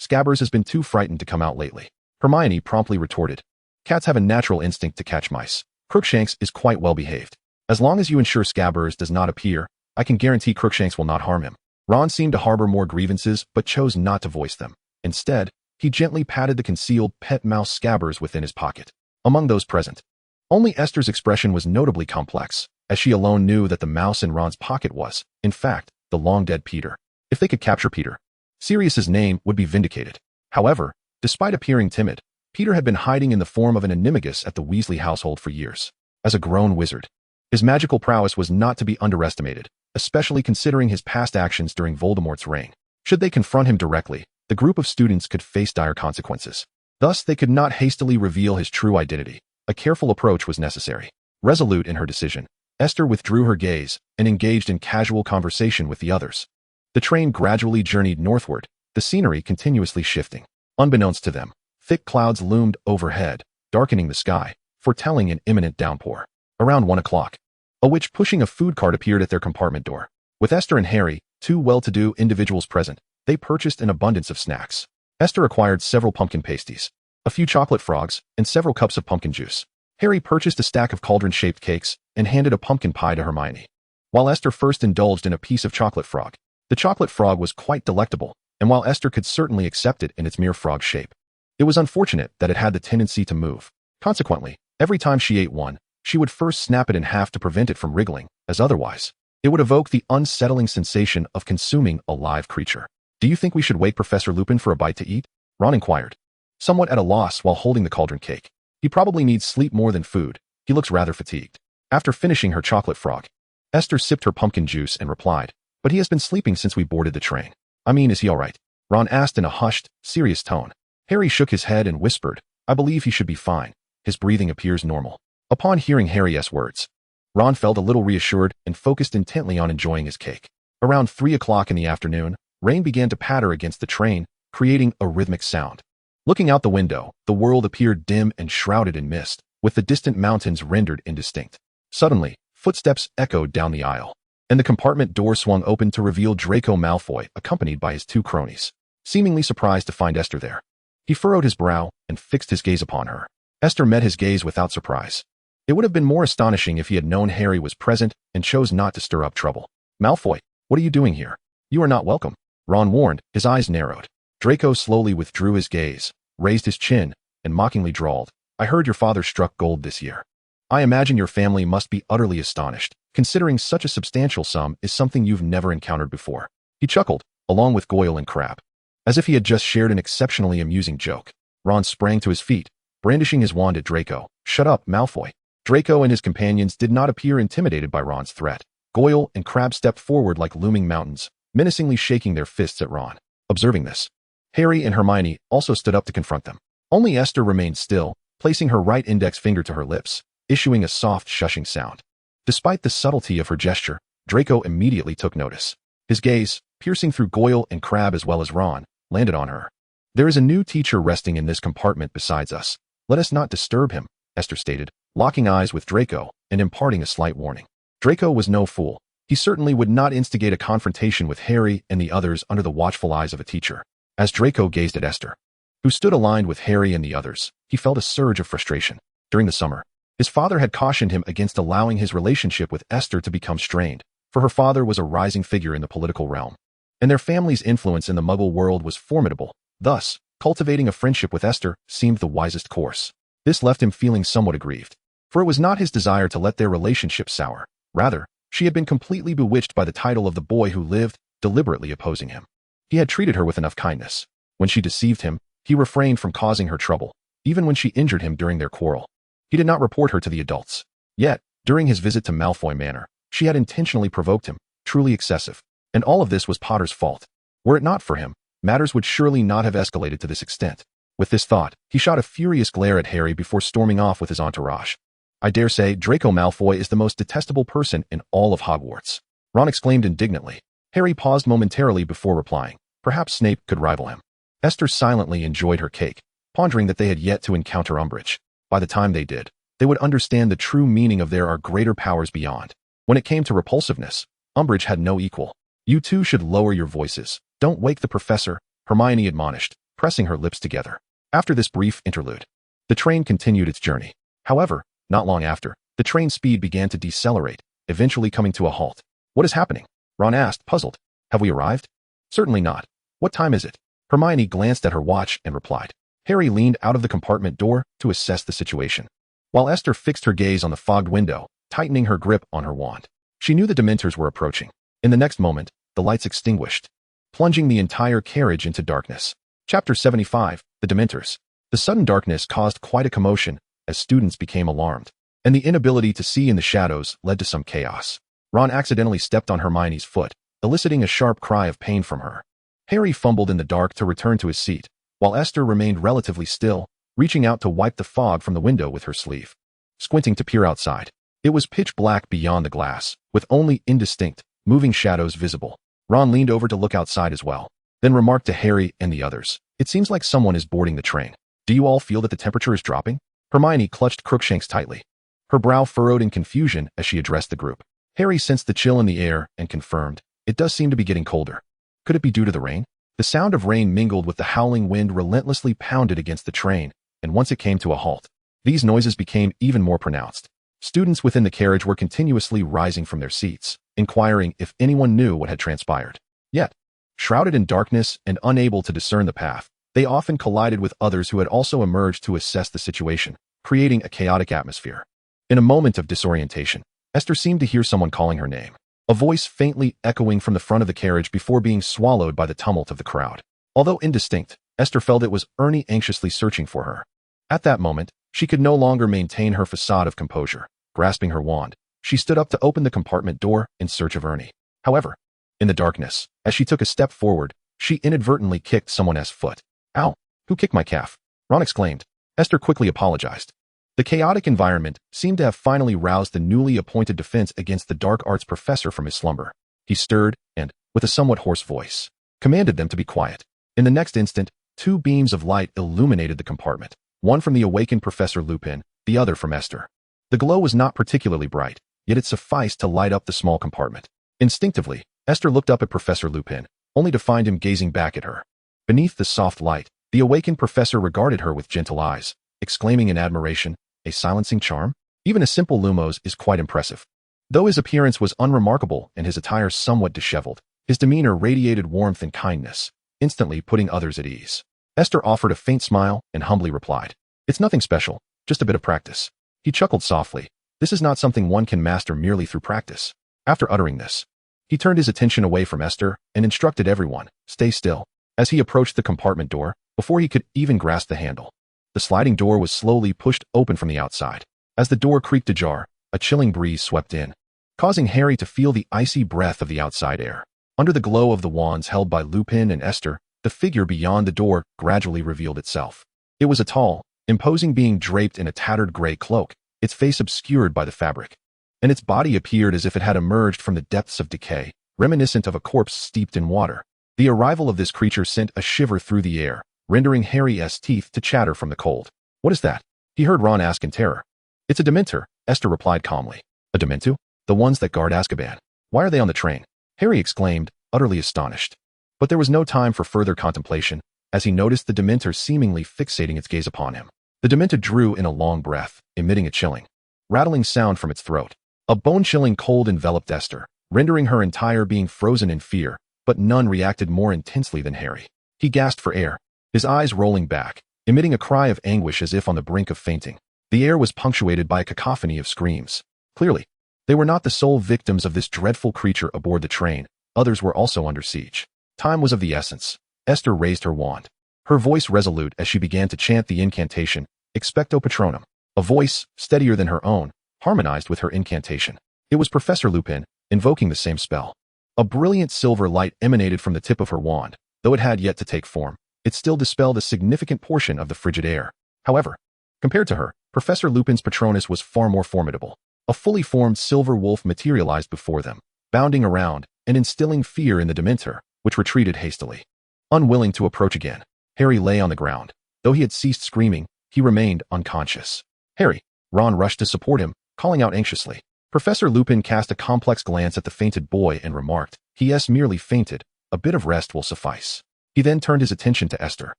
Scabbers has been too frightened to come out lately." Hermione promptly retorted, "Cats have a natural instinct to catch mice. Crookshanks is quite well behaved. As long as you ensure Scabbers does not appear, I can guarantee Crookshanks will not harm him." Ron seemed to harbor more grievances but chose not to voice them. Instead, he gently patted the concealed pet mouse Scabbers within his pocket. Among those present, only Esther's expression was notably complex, as she alone knew that the mouse in Ron's pocket was, in fact, the long-dead Peter. If they could capture Peter, Sirius's name would be vindicated. However, despite appearing timid, Peter had been hiding in the form of an animagus at the Weasley household for years. As a grown wizard, his magical prowess was not to be underestimated, especially considering his past actions during Voldemort's reign. Should they confront him directly, the group of students could face dire consequences. Thus, they could not hastily reveal his true identity. A careful approach was necessary. Resolute in her decision, Esther withdrew her gaze and engaged in casual conversation with the others. The train gradually journeyed northward, the scenery continuously shifting. Unbeknownst to them, thick clouds loomed overhead, darkening the sky, foretelling an imminent downpour. Around 1 o'clock, a witch pushing a food cart appeared at their compartment door. With Esther and Harry, two well-to-do individuals present, they purchased an abundance of snacks. Esther acquired several pumpkin pasties, a few chocolate frogs, and several cups of pumpkin juice. Harry purchased a stack of cauldron-shaped cakes and handed a pumpkin pie to Hermione. While Esther first indulged in a piece of chocolate frog, the chocolate frog was quite delectable, and while Esther could certainly accept it in its mere frog shape, it was unfortunate that it had the tendency to move. Consequently, every time she ate one, she would first snap it in half to prevent it from wriggling, as otherwise, it would evoke the unsettling sensation of consuming a live creature. "Do you think we should wake Professor Lupin for a bite to eat?" Ron inquired, somewhat at a loss while holding the cauldron cake. "He probably needs sleep more than food. He looks rather fatigued." After finishing her chocolate frog, Esther sipped her pumpkin juice and replied, "But he has been sleeping since we boarded the train. I mean, is he all right?" Ron asked in a hushed, serious tone. Harry shook his head and whispered, "I believe he should be fine. His breathing appears normal." Upon hearing Harry's words, Ron felt a little reassured and focused intently on enjoying his cake. Around 3 o'clock in the afternoon, rain began to patter against the train, creating a rhythmic sound. Looking out the window, the world appeared dim and shrouded in mist, with the distant mountains rendered indistinct. Suddenly, footsteps echoed down the aisle. and the compartment door swung open to reveal Draco Malfoy, accompanied by his two cronies. Seemingly surprised to find Esther there, he furrowed his brow and fixed his gaze upon her. Esther met his gaze without surprise. It would have been more astonishing if he had known Harry was present and chose not to stir up trouble. "Malfoy, what are you doing here? You are not welcome," Ron warned, his eyes narrowed. Draco slowly withdrew his gaze, raised his chin, and mockingly drawled, "I heard your father struck gold this year. I imagine your family must be utterly astonished, considering such a substantial sum is something you've never encountered before." He chuckled, along with Goyle and Crabbe, as if he had just shared an exceptionally amusing joke. Ron sprang to his feet, brandishing his wand at Draco. "Shut up, Malfoy." Draco and his companions did not appear intimidated by Ron's threat. Goyle and Crabbe stepped forward like looming mountains, menacingly shaking their fists at Ron. Observing this, Harry and Hermione also stood up to confront them. Only Esther remained still, placing her right index finger to her lips, issuing a soft shushing sound. Despite the subtlety of her gesture, Draco immediately took notice. His gaze, piercing through Goyle and Crabbe as well as Ron, landed on her. "There is a new teacher resting in this compartment besides us. Let us not disturb him," Esther stated, locking eyes with Draco and imparting a slight warning. Draco was no fool. He certainly would not instigate a confrontation with Harry and the others under the watchful eyes of a teacher. As Draco gazed at Esther, who stood aligned with Harry and the others, he felt a surge of frustration. During the summer, his father had cautioned him against allowing his relationship with Esther to become strained, for her father was a rising figure in the political realm, and their family's influence in the Muggle world was formidable. Thus, cultivating a friendship with Esther seemed the wisest course. This left him feeling somewhat aggrieved, for it was not his desire to let their relationship sour. Rather, she had been completely bewitched by the title of the boy who lived, deliberately opposing him. He had treated her with enough kindness. When she deceived him, he refrained from causing her trouble, even when she injured him during their quarrel. He did not report her to the adults. Yet, during his visit to Malfoy Manor, she had intentionally provoked him, truly excessive. And all of this was Potter's fault. Were it not for him, matters would surely not have escalated to this extent. With this thought, he shot a furious glare at Harry before storming off with his entourage. "I dare say Draco Malfoy is the most detestable person in all of Hogwarts," Ron exclaimed indignantly. Harry paused momentarily before replying. Perhaps Snape could rival him. Esther silently enjoyed her cake, pondering that they had yet to encounter Umbridge. By the time they did, they would understand the true meaning of "there are greater powers beyond." When it came to repulsiveness, Umbridge had no equal. "You two should lower your voices. Don't wake the professor," Hermione admonished, pressing her lips together. After this brief interlude, the train continued its journey. However, not long after, the train's speed began to decelerate, eventually coming to a halt. "What is happening?" Ron asked, puzzled. "Have we arrived?" "Certainly not. What time is it?" Hermione glanced at her watch and replied. Harry leaned out of the compartment door to assess the situation, while Esther fixed her gaze on the fogged window, tightening her grip on her wand. She knew the Dementors were approaching. In the next moment, the lights extinguished, plunging the entire carriage into darkness. Chapter 75, The Dementors. The sudden darkness caused quite a commotion as students became alarmed, and the inability to see in the shadows led to some chaos. Ron accidentally stepped on Hermione's foot, eliciting a sharp cry of pain from her. Harry fumbled in the dark to return to his seat, while Esther remained relatively still, reaching out to wipe the fog from the window with her sleeve. Squinting to peer outside, it was pitch black beyond the glass, with only indistinct, moving shadows visible. Ron leaned over to look outside as well, then remarked to Harry and the others, "It seems like someone is boarding the train. Do you all feel that the temperature is dropping?" Hermione clutched Crookshanks tightly, her brow furrowed in confusion as she addressed the group. Harry sensed the chill in the air and confirmed, "It does seem to be getting colder. Could it be due to the rain?" The sound of rain mingled with the howling wind relentlessly pounded against the train, and once it came to a halt, these noises became even more pronounced. Students within the carriage were continuously rising from their seats, inquiring if anyone knew what had transpired. Yet, shrouded in darkness and unable to discern the path, they often collided with others who had also emerged to assess the situation, creating a chaotic atmosphere. In a moment of disorientation, Esther seemed to hear someone calling her name, a voice faintly echoing from the front of the carriage before being swallowed by the tumult of the crowd. Although indistinct, Esther felt it was Ernie anxiously searching for her. At that moment, she could no longer maintain her facade of composure. Grasping her wand, she stood up to open the compartment door in search of Ernie. However, in the darkness, as she took a step forward, she inadvertently kicked someone's foot. "Ow! Who kicked my calf?" Ron exclaimed. Esther quickly apologized. The chaotic environment seemed to have finally roused the newly appointed defense against the dark arts professor from his slumber. He stirred and, with a somewhat hoarse voice, commanded them to be quiet. In the next instant, two beams of light illuminated the compartment, one from the awakened Professor Lupin, the other from Esther. The glow was not particularly bright, yet it sufficed to light up the small compartment. Instinctively, Esther looked up at Professor Lupin, only to find him gazing back at her. Beneath the soft light, the awakened professor regarded her with gentle eyes, exclaiming in admiration, "A silencing charm? Even a simple lumos is quite impressive." Though his appearance was unremarkable and his attire somewhat disheveled, his demeanor radiated warmth and kindness, instantly putting others at ease. Esther offered a faint smile and humbly replied, "It's nothing special, just a bit of practice." He chuckled softly. This is not something one can master merely through practice. After uttering this, he turned his attention away from Esther and instructed everyone, "Stay still." As he approached the compartment door, before he could even grasp the handle, the sliding door was slowly pushed open from the outside. As the door creaked ajar, a chilling breeze swept in, causing Harry to feel the icy breath of the outside air. Under the glow of the wands held by Lupin and Esther, the figure beyond the door gradually revealed itself. It was a tall, imposing being draped in a tattered gray cloak, its face obscured by the fabric, and its body appeared as if it had emerged from the depths of decay, reminiscent of a corpse steeped in water. The arrival of this creature sent a shiver through the air, rendering Harry's teeth to chatter from the cold. "What is that?" he heard Ron ask in terror. "It's a Dementor," Esther replied calmly. "A Dementor? The ones that guard Azkaban. Why are they on the train?" Harry exclaimed, utterly astonished. But there was no time for further contemplation, as he noticed the Dementor seemingly fixating its gaze upon him. The Dementor drew in a long breath, emitting a chilling, rattling sound from its throat. A bone-chilling cold enveloped Esther, rendering her entire being frozen in fear, but none reacted more intensely than Harry. He gasped for air, his eyes rolling back, emitting a cry of anguish as if on the brink of fainting. The air was punctuated by a cacophony of screams. Clearly, they were not the sole victims of this dreadful creature aboard the train. Others were also under siege. Time was of the essence. Esther raised her wand, her voice resolute as she began to chant the incantation, Expecto Patronum. A voice, steadier than her own, harmonized with her incantation. It was Professor Lupin, invoking the same spell. A brilliant silver light emanated from the tip of her wand. Though it had yet to take form, it still dispelled a significant portion of the frigid air. However, compared to her, Professor Lupin's Patronus was far more formidable. A fully formed silver wolf materialized before them, bounding around and instilling fear in the Dementor, which retreated hastily. Unwilling to approach again, Harry lay on the ground. Though he had ceased screaming, he remained unconscious. "Harry!" Ron rushed to support him, calling out anxiously. Professor Lupin cast a complex glance at the fainted boy and remarked, "He has merely fainted. A bit of rest will suffice." He then turned his attention to Esther.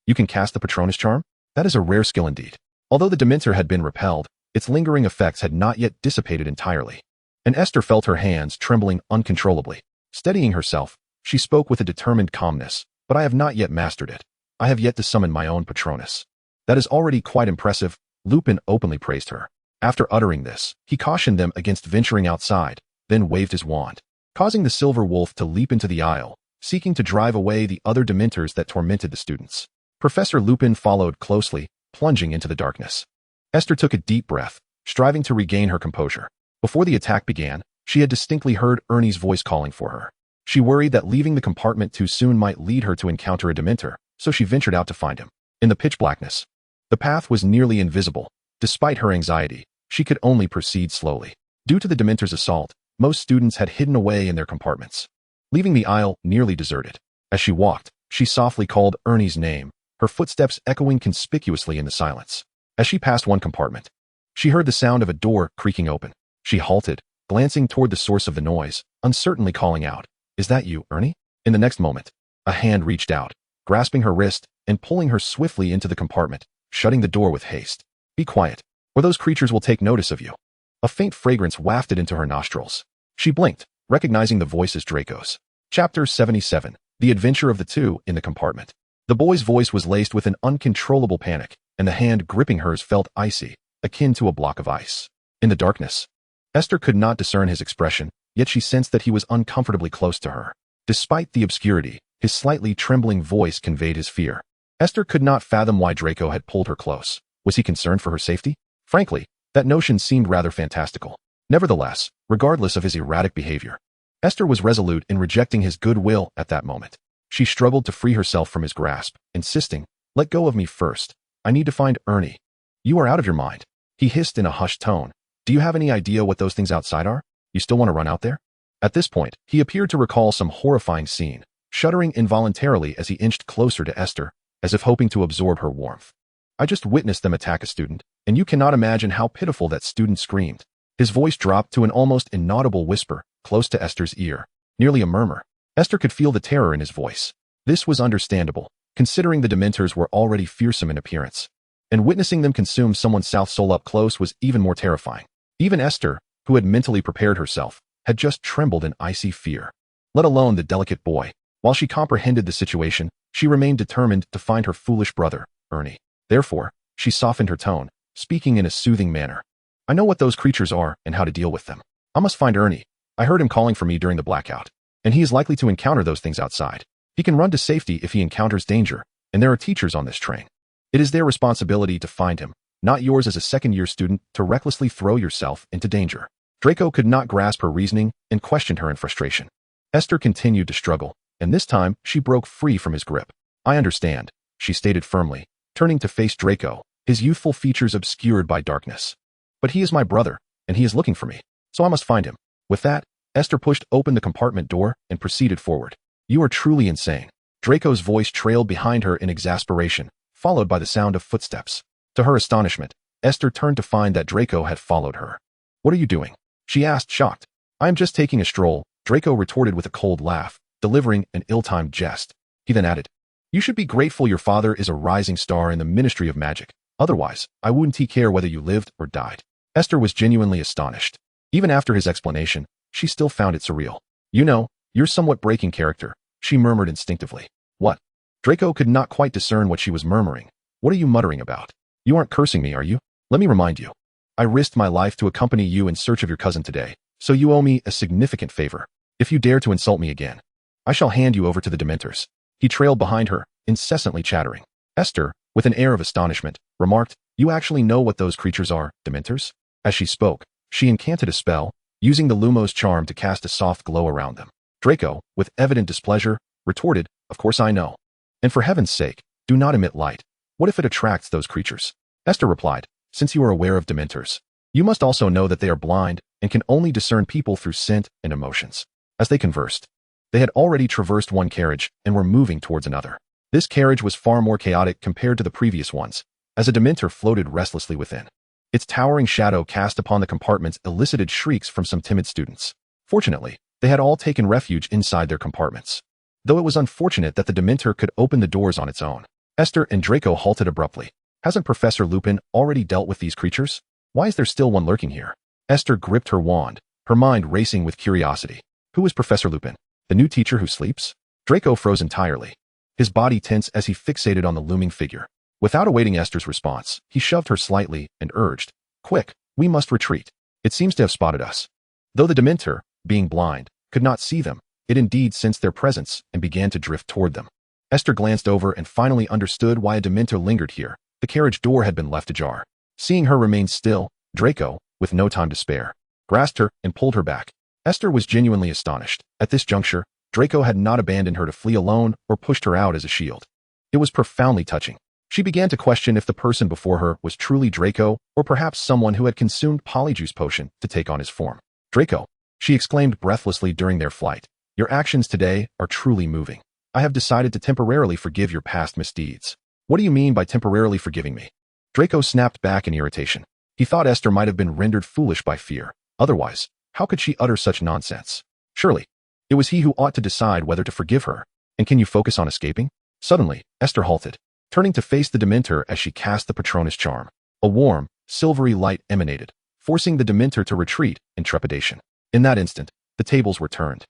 "You can cast the Patronus charm? That is a rare skill indeed." Although the Dementor had been repelled, its lingering effects had not yet dissipated entirely, and Esther felt her hands trembling uncontrollably. Steadying herself, she spoke with a determined calmness, "But I have not yet mastered it. I have yet to summon my own Patronus." "That is already quite impressive," Lupin openly praised her. After uttering this, he cautioned them against venturing outside, then waved his wand, causing the silver wolf to leap into the aisle, seeking to drive away the other Dementors that tormented the students. Professor Lupin followed closely, plunging into the darkness. Esther took a deep breath, striving to regain her composure. Before the attack began, she had distinctly heard Ernie's voice calling for her. She worried that leaving the compartment too soon might lead her to encounter a Dementor, so she ventured out to find him. In the pitch blackness, the path was nearly invisible. Despite her anxiety, she could only proceed slowly. Due to the Dementor's assault, most students had hidden away in their compartments, leaving the aisle nearly deserted. As she walked, she softly called Ernie's name, her footsteps echoing conspicuously in the silence. As she passed one compartment, she heard the sound of a door creaking open. She halted, glancing toward the source of the noise, uncertainly calling out, "Is that you, Ernie?" In the next moment, a hand reached out, grasping her wrist and pulling her swiftly into the compartment, shutting the door with haste. "Be quiet, or those creatures will take notice of you." A faint fragrance wafted into her nostrils. She blinked, recognizing the voice as Draco's. Chapter 77, The Adventure of the Two in the Compartment. The boy's voice was laced with an uncontrollable panic, and the hand gripping hers felt icy, akin to a block of ice. In the darkness, Esther could not discern his expression, yet she sensed that he was uncomfortably close to her. Despite the obscurity, his slightly trembling voice conveyed his fear. Esther could not fathom why Draco had pulled her close. Was he concerned for her safety? Frankly, that notion seemed rather fantastical. Nevertheless, regardless of his erratic behavior, Esther was resolute in rejecting his goodwill at that moment. She struggled to free herself from his grasp, insisting, "Let go of me first. I need to find Ernie." "You are out of your mind," he hissed in a hushed tone. "Do you have any idea what those things outside are? You still want to run out there?" At this point, he appeared to recall some horrifying scene, shuddering involuntarily as he inched closer to Esther, as if hoping to absorb her warmth. "I just witnessed them attack a student, and you cannot imagine how pitiful that student screamed." His voice dropped to an almost inaudible whisper, close to Esther's ear, nearly a murmur. Esther could feel the terror in his voice. This was understandable, considering the Dementors were already fearsome in appearance. And witnessing them consume someone's south soul up close was even more terrifying. Even Esther, who had mentally prepared herself, had just trembled in icy fear. Let alone the delicate boy. While she comprehended the situation, she remained determined to find her foolish brother, Ernie. Therefore, she softened her tone, speaking in a soothing manner. I know what those creatures are and how to deal with them. I must find Ernie. I heard him calling for me during the blackout, and he is likely to encounter those things outside. He can run to safety if he encounters danger, and there are teachers on this train. It is their responsibility to find him, not yours as a second-year student to recklessly throw yourself into danger. Draco could not grasp her reasoning and questioned her in frustration. Esther continued to struggle, and this time she broke free from his grip. I understand, she stated firmly, turning to face Draco, his youthful features obscured by darkness. But he is my brother, and he is looking for me, so I must find him. With that, Esther pushed open the compartment door and proceeded forward. You are truly insane. Draco's voice trailed behind her in exasperation, followed by the sound of footsteps. To her astonishment, Esther turned to find that Draco had followed her. What are you doing? She asked, shocked. I am just taking a stroll, Draco retorted with a cold laugh, delivering an ill-timed jest. He then added, You should be grateful your father is a rising star in the Ministry of Magic. Otherwise, I wouldn't care whether you lived or died. Esther was genuinely astonished. Even after his explanation, she still found it surreal. You know, you're somewhat breaking character, she murmured instinctively. What? Draco could not quite discern what she was murmuring. What are you muttering about? You aren't cursing me, are you? Let me remind you. I risked my life to accompany you in search of your cousin today, so you owe me a significant favor. If you dare to insult me again, I shall hand you over to the Dementors. He trailed behind her, incessantly chattering. Esther, with an air of astonishment, remarked, You actually know what those creatures are, Dementors? As she spoke, she incanted a spell, using the Lumos charm to cast a soft glow around them. Draco, with evident displeasure, retorted, Of course I know. And for heaven's sake, do not emit light. What if it attracts those creatures? Esther replied, Since you are aware of Dementors, you must also know that they are blind and can only discern people through scent and emotions. As they conversed, they had already traversed one carriage and were moving towards another. This carriage was far more chaotic compared to the previous ones, as a Dementor floated restlessly within. Its towering shadow cast upon the compartments elicited shrieks from some timid students. Fortunately, they had all taken refuge inside their compartments. Though it was unfortunate that the Dementor could open the doors on its own. Esther and Draco halted abruptly. Hasn't Professor Lupin already dealt with these creatures? Why is there still one lurking here? Esther gripped her wand, her mind racing with curiosity. Who is Professor Lupin? The new teacher who sleeps? Draco froze entirely, his body tense as he fixated on the looming figure. Without awaiting Esther's response, he shoved her slightly and urged, Quick, we must retreat. It seems to have spotted us. Though the Dementor, being blind, could not see them, it indeed sensed their presence and began to drift toward them. Esther glanced over and finally understood why a Dementor lingered here. The carriage door had been left ajar. Seeing her remain still, Draco, with no time to spare, grasped her and pulled her back. Esther was genuinely astonished. At this juncture, Draco had not abandoned her to flee alone or pushed her out as a shield. It was profoundly touching. She began to question if the person before her was truly Draco or perhaps someone who had consumed Polyjuice Potion to take on his form. Draco, she exclaimed breathlessly during their flight, your actions today are truly moving. I have decided to temporarily forgive your past misdeeds. What do you mean by temporarily forgiving me? Draco snapped back in irritation. He thought Esther might have been rendered foolish by fear. Otherwise, how could she utter such nonsense? Surely, it was he who ought to decide whether to forgive her. And can you focus on escaping? Suddenly, Esther halted, turning to face the Dementor as she cast the Patronus charm. A warm, silvery light emanated, forcing the Dementor to retreat in trepidation. In that instant, the tables were turned.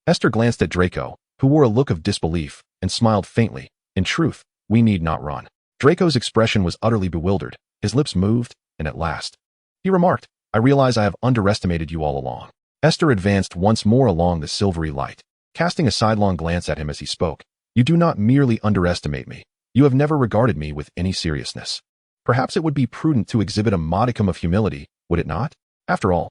Esther glanced at Draco, who wore a look of disbelief, and smiled faintly. In truth, we need not run. Draco's expression was utterly bewildered. His lips moved, and at last, he remarked, I realize I have underestimated you all along. Esther advanced once more along the silvery light, casting a sidelong glance at him as he spoke. You do not merely underestimate me. You have never regarded me with any seriousness. Perhaps it would be prudent to exhibit a modicum of humility, would it not? After all,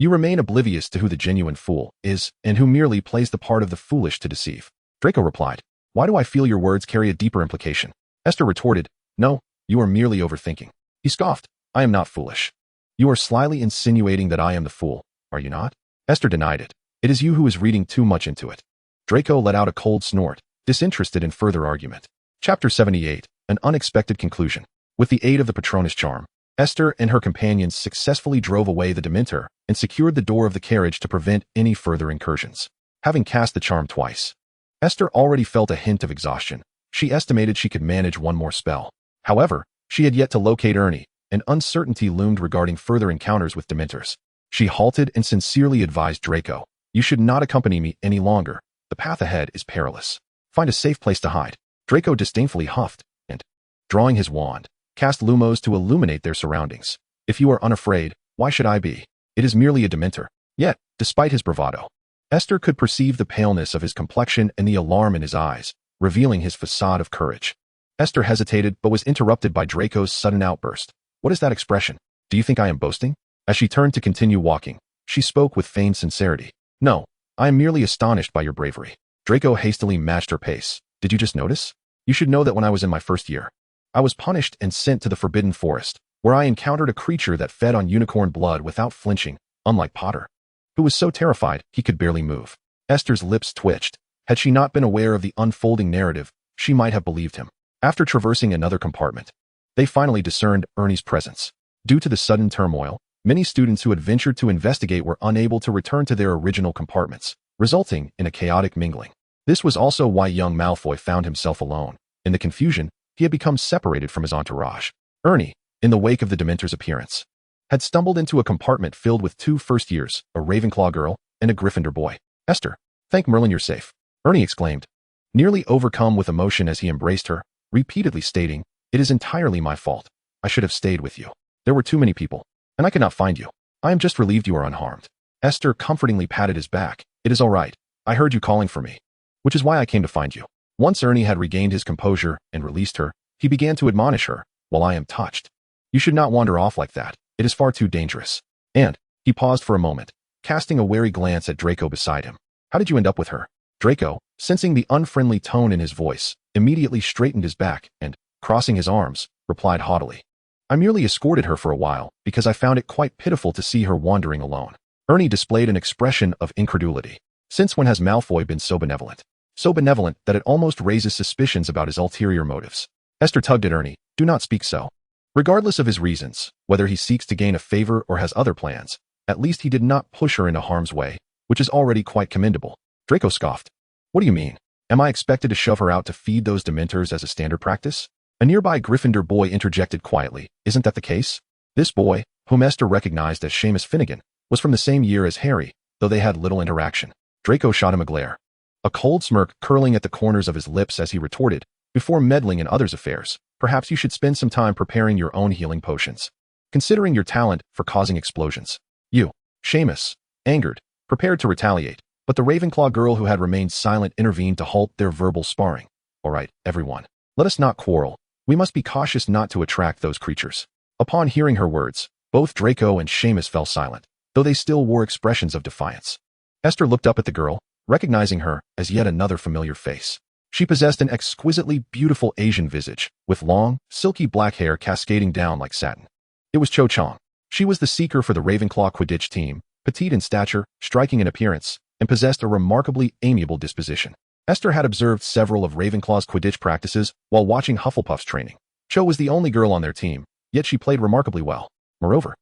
you remain oblivious to who the genuine fool is and who merely plays the part of the foolish to deceive. Draco replied, Why do I feel your words carry a deeper implication? Esther retorted, No, you are merely overthinking. He scoffed, I am not foolish. You are slyly insinuating that I am the fool, are you not? Esther denied it. It is you who is reading too much into it. Draco let out a cold snort, disinterested in further argument. Chapter 78, An Unexpected Conclusion. With the aid of the Patronus charm, Esther and her companions successfully drove away the Dementor and secured the door of the carriage to prevent any further incursions. Having cast the charm twice, Esther already felt a hint of exhaustion. She estimated she could manage one more spell. However, she had yet to locate Ernie, and uncertainty loomed regarding further encounters with Dementors. She halted and sincerely advised Draco, "You should not accompany me any longer. The path ahead is perilous. Find a safe place to hide." Draco disdainfully huffed, and, drawing his wand, cast lumos to illuminate their surroundings. "If you are unafraid, why should I be? It is merely a Dementor." Yet, despite his bravado, Esther could perceive the paleness of his complexion and the alarm in his eyes, revealing his facade of courage. Esther hesitated but was interrupted by Draco's sudden outburst. "What is that expression? Do you think I am boasting?" As she turned to continue walking, she spoke with feigned sincerity. "No, I am merely astonished by your bravery." Draco hastily matched her pace. "Did you just notice? You should know that when I was in my first year, I was punished and sent to the Forbidden Forest, where I encountered a creature that fed on unicorn blood without flinching, unlike Potter, who was so terrified he could barely move." Esther's lips twitched. Had she not been aware of the unfolding narrative, she might have believed him. After traversing another compartment, they finally discerned Ernie's presence. Due to the sudden turmoil, many students who had ventured to investigate were unable to return to their original compartments, resulting in a chaotic mingling. This was also why young Malfoy found himself alone. In the confusion, he had become separated from his entourage. Ernie, in the wake of the Dementor's appearance, had stumbled into a compartment filled with two first-years, a Ravenclaw girl and a Gryffindor boy. "Esther, thank Merlin you're safe," Ernie exclaimed, nearly overcome with emotion as he embraced her, repeatedly stating, "It is entirely my fault. I should have stayed with you. There were too many people, and I could not find you. I am just relieved you are unharmed." Esther comfortingly patted his back. "It is all right. I heard you calling for me, which is why I came to find you." Once Ernie had regained his composure and released her, he began to admonish her. "Well, I am touched. You should not wander off like that. It is far too dangerous." And, he paused for a moment, casting a wary glance at Draco beside him. "How did you end up with her?" Draco, sensing the unfriendly tone in his voice, immediately straightened his back and, crossing his arms, replied haughtily, "I merely escorted her for a while because I found it quite pitiful to see her wandering alone." Ernie displayed an expression of incredulity. Since when has Malfoy been so benevolent? So benevolent that it almost raises suspicions about his ulterior motives. Esther tugged at Ernie. "Do not speak so. Regardless of his reasons, whether he seeks to gain a favor or has other plans, at least he did not push her into harm's way, which is already quite commendable." Draco scoffed. "What do you mean? Am I expected to shove her out to feed those Dementors as a standard practice?" A nearby Gryffindor boy interjected quietly. "Isn't that the case?" This boy, whom Esther recognized as Seamus Finnegan, was from the same year as Harry, though they had little interaction. Draco shot him a glare, a cold smirk curling at the corners of his lips as he retorted, "Before meddling in others' affairs, perhaps you should spend some time preparing your own healing potions, considering your talent for causing explosions." You, Seamus, angered, prepared to retaliate, but the Ravenclaw girl who had remained silent intervened to halt their verbal sparring. "All right, everyone, let us not quarrel. We must be cautious not to attract those creatures." Upon hearing her words, both Draco and Seamus fell silent, though they still wore expressions of defiance. Esther looked up at the girl, recognizing her as yet another familiar face. She possessed an exquisitely beautiful Asian visage, with long, silky black hair cascading down like satin. It was Cho Chang. She was the seeker for the Ravenclaw Quidditch team, petite in stature, striking in appearance, and possessed a remarkably amiable disposition. Esther had observed several of Ravenclaw's Quidditch practices while watching Hufflepuff's training. Cho was the only girl on their team, yet she played remarkably well. Moreover,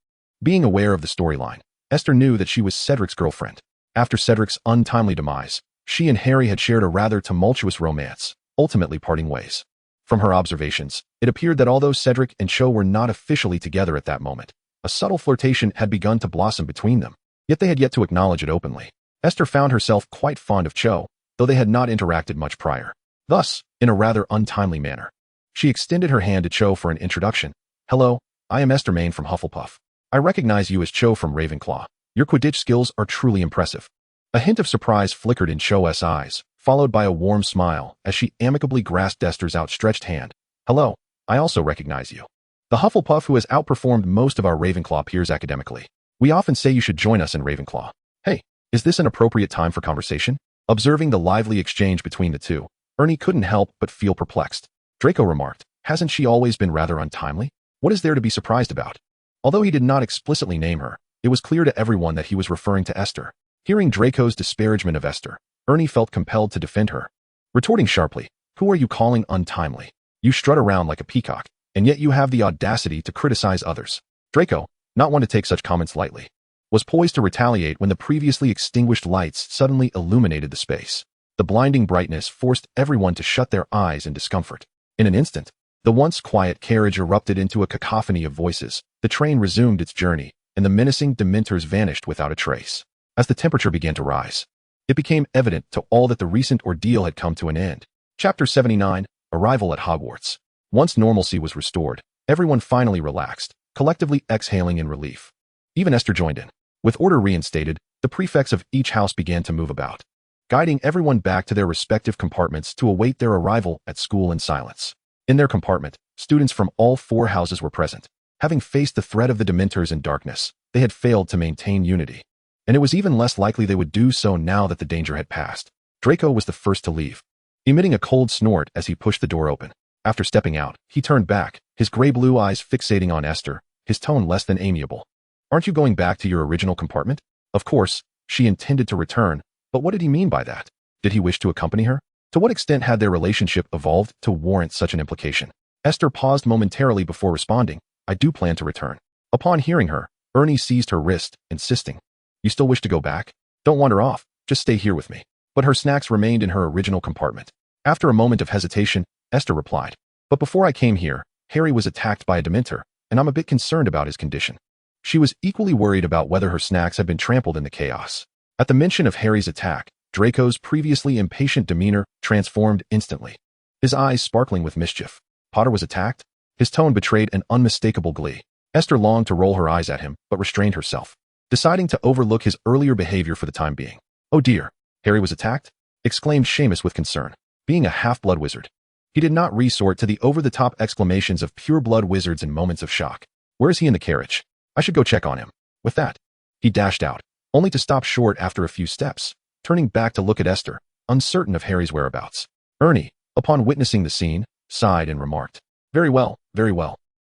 being aware of the storyline, Esther knew that she was Cedric's girlfriend. After Cedric's untimely demise, she and Harry had shared a rather tumultuous romance, ultimately parting ways. From her observations, it appeared that although Cedric and Cho were not officially together at that moment, a subtle flirtation had begun to blossom between them, yet they had yet to acknowledge it openly. Esther found herself quite fond of Cho, though they had not interacted much prior. Thus, in a rather untimely manner, she extended her hand to Cho for an introduction. "Hello, I am Esther Main from Hufflepuff. I recognize you as Cho from Ravenclaw. Your Quidditch skills are truly impressive." A hint of surprise flickered in Cho's eyes, followed by a warm smile as she amicably grasped Esther's outstretched hand. "Hello, I also recognize you. The Hufflepuff who has outperformed most of our Ravenclaw peers academically. We often say you should join us in Ravenclaw. Hey, is this an appropriate time for conversation?" Observing the lively exchange between the two, Ernie couldn't help but feel perplexed. Draco remarked, "Hasn't she always been rather untimely? What is there to be surprised about?" Although he did not explicitly name her, it was clear to everyone that he was referring to Esther. Hearing Draco's disparagement of Esther, Ernie felt compelled to defend her. Retorting sharply, "Who are you calling untimely? You strut around like a peacock. and yet you have the audacity to criticize others. Draco, not one to take such comments lightly, was poised to retaliate when the previously extinguished lights suddenly illuminated the space. The blinding brightness forced everyone to shut their eyes in discomfort. In an instant, the once quiet carriage erupted into a cacophony of voices, the train resumed its journey, and the menacing dementors vanished without a trace. As the temperature began to rise, it became evident to all that the recent ordeal had come to an end. Chapter 79, Arrival at Hogwarts. Once normalcy was restored, everyone finally relaxed, collectively exhaling in relief. Even Esther joined in. With order reinstated, the prefects of each house began to move about, guiding everyone back to their respective compartments to await their arrival at school in silence. In their compartment, students from all 4 houses were present. Having faced the threat of the dementors in darkness, they had failed to maintain unity, and it was even less likely they would do so now that the danger had passed. Draco was the first to leave, emitting a cold snort as he pushed the door open. After stepping out, he turned back, his gray-blue eyes fixating on Esther, his tone less than amiable. "Aren't you going back to your original compartment?" Of course, she intended to return, but what did he mean by that? Did he wish to accompany her? To what extent had their relationship evolved to warrant such an implication? Esther paused momentarily before responding, "I do plan to return." Upon hearing her, Ernie seized her wrist, insisting, "You still wish to go back? Don't wander off, just stay here with me." But her snacks remained in her original compartment. After a moment of hesitation, Esther replied, "But before I came here, Harry was attacked by a dementor, and I'm a bit concerned about his condition." She was equally worried about whether her snacks had been trampled in the chaos. At the mention of Harry's attack, Draco's previously impatient demeanor transformed instantly, his eyes sparkling with mischief. Potter was attacked? His tone betrayed an unmistakable glee. Esther longed to roll her eyes at him, but restrained herself, deciding to overlook his earlier behavior for the time being. "Oh dear, Harry was attacked?" exclaimed Seamus with concern. Being a half-blood wizard, he did not resort to the over-the-top exclamations of pure-blood wizards in moments of shock. "Where is he in the carriage? I should go check on him." With that, he dashed out, only to stop short after a few steps, turning back to look at Esther, uncertain of Harry's whereabouts. Ernie, upon witnessing the scene, sighed and remarked, very well.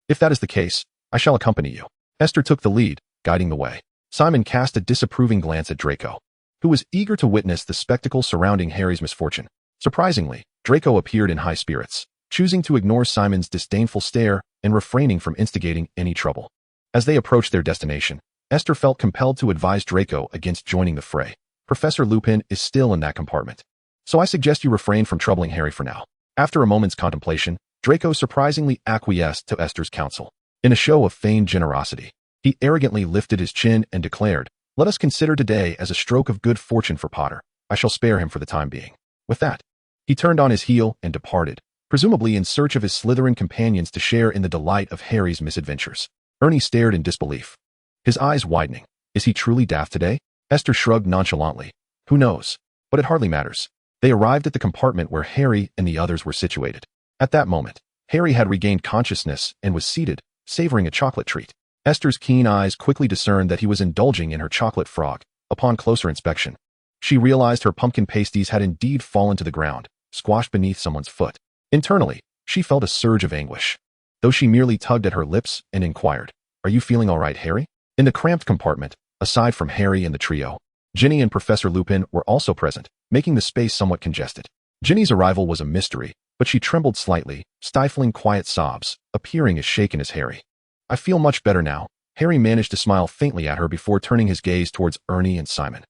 If that is the case, I shall accompany you." Esther took the lead, guiding the way. Simon cast a disapproving glance at Draco, who was eager to witness the spectacle surrounding Harry's misfortune. Surprisingly, Draco appeared in high spirits, choosing to ignore Simon's disdainful stare and refraining from instigating any trouble. As they approached their destination, Esther felt compelled to advise Draco against joining the fray. "Professor Lupin is still in that compartment, so I suggest you refrain from troubling Harry for now." After a moment's contemplation, Draco surprisingly acquiesced to Esther's counsel. In a show of feigned generosity, he arrogantly lifted his chin and declared, "Let us consider today as a stroke of good fortune for Potter. I shall spare him for the time being." With that, he turned on his heel and departed, presumably in search of his Slytherin companions to share in the delight of Harry's misadventures. Ernie stared in disbelief, his eyes widening. "Is he truly daft today?" Esther shrugged nonchalantly. "Who knows? But it hardly matters." They arrived at the compartment where Harry and the others were situated. At that moment, Harry had regained consciousness and was seated, savoring a chocolate treat. Esther's keen eyes quickly discerned that he was indulging in her chocolate frog. Upon closer inspection, she realized her pumpkin pasties had indeed fallen to the ground, squashed beneath someone's foot. Internally, she felt a surge of anguish, though she merely tugged at her lips and inquired, "Are you feeling all right, Harry?" In the cramped compartment, aside from Harry and the trio, Ginny and Professor Lupin were also present, making the space somewhat congested. Ginny's arrival was a mystery, but she trembled slightly, stifling quiet sobs, appearing as shaken as Harry. "I feel much better now." Harry managed to smile faintly at her before turning his gaze towards Ernie and Simon.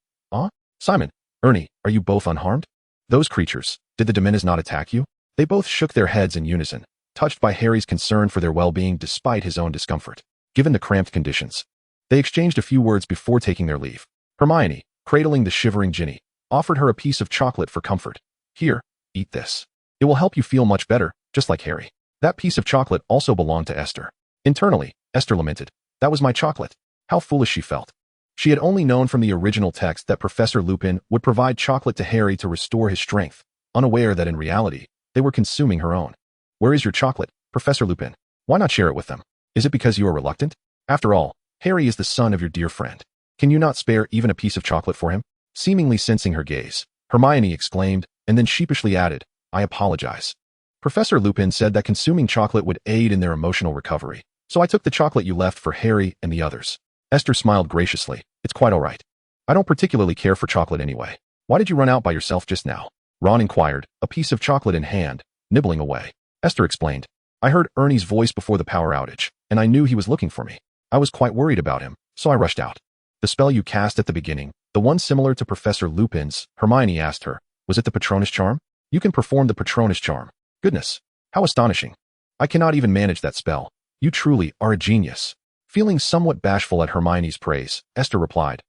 Simon, Ernie, are you both unharmed?" "Those creatures, did the dementors not attack you?" They both shook their heads in unison, touched by Harry's concern for their well-being despite his own discomfort. Given the cramped conditions, they exchanged a few words before taking their leave. Hermione, cradling the shivering Ginny, offered her a piece of chocolate for comfort. "Here, eat this. It will help you feel much better, just like Harry." That piece of chocolate also belonged to Esther. Internally, Esther lamented, "That was my chocolate." How foolish she felt. She had only known from the original text that Professor Lupin would provide chocolate to Harry to restore his strength, unaware that in reality, they were consuming her own. "Where is your chocolate, Professor Lupin? Why not share it with them? Is it because you are reluctant? After all, Harry is the son of your dear friend. Can you not spare even a piece of chocolate for him?" Seemingly sensing her gaze, Hermione exclaimed, and then sheepishly added, "I apologize. Professor Lupin said that consuming chocolate would aid in their emotional recovery, so I took the chocolate you left for Harry and the others." Esther smiled graciously. "It's quite all right. I don't particularly care for chocolate anyway. Why did you run out by yourself just now?" Ron inquired, a piece of chocolate in hand, nibbling away. Esther explained, I heard Ernie's voice before the power outage, and I knew he was looking for me. I was quite worried about him, so I rushed out. The spell you cast at the beginning, the one similar to Professor Lupin's, Hermione asked her, was it the Patronus charm? You can perform the Patronus charm. Goodness, how astonishing. I cannot even manage that spell. You truly are a genius. Feeling somewhat bashful at Hermione's praise, Esther replied,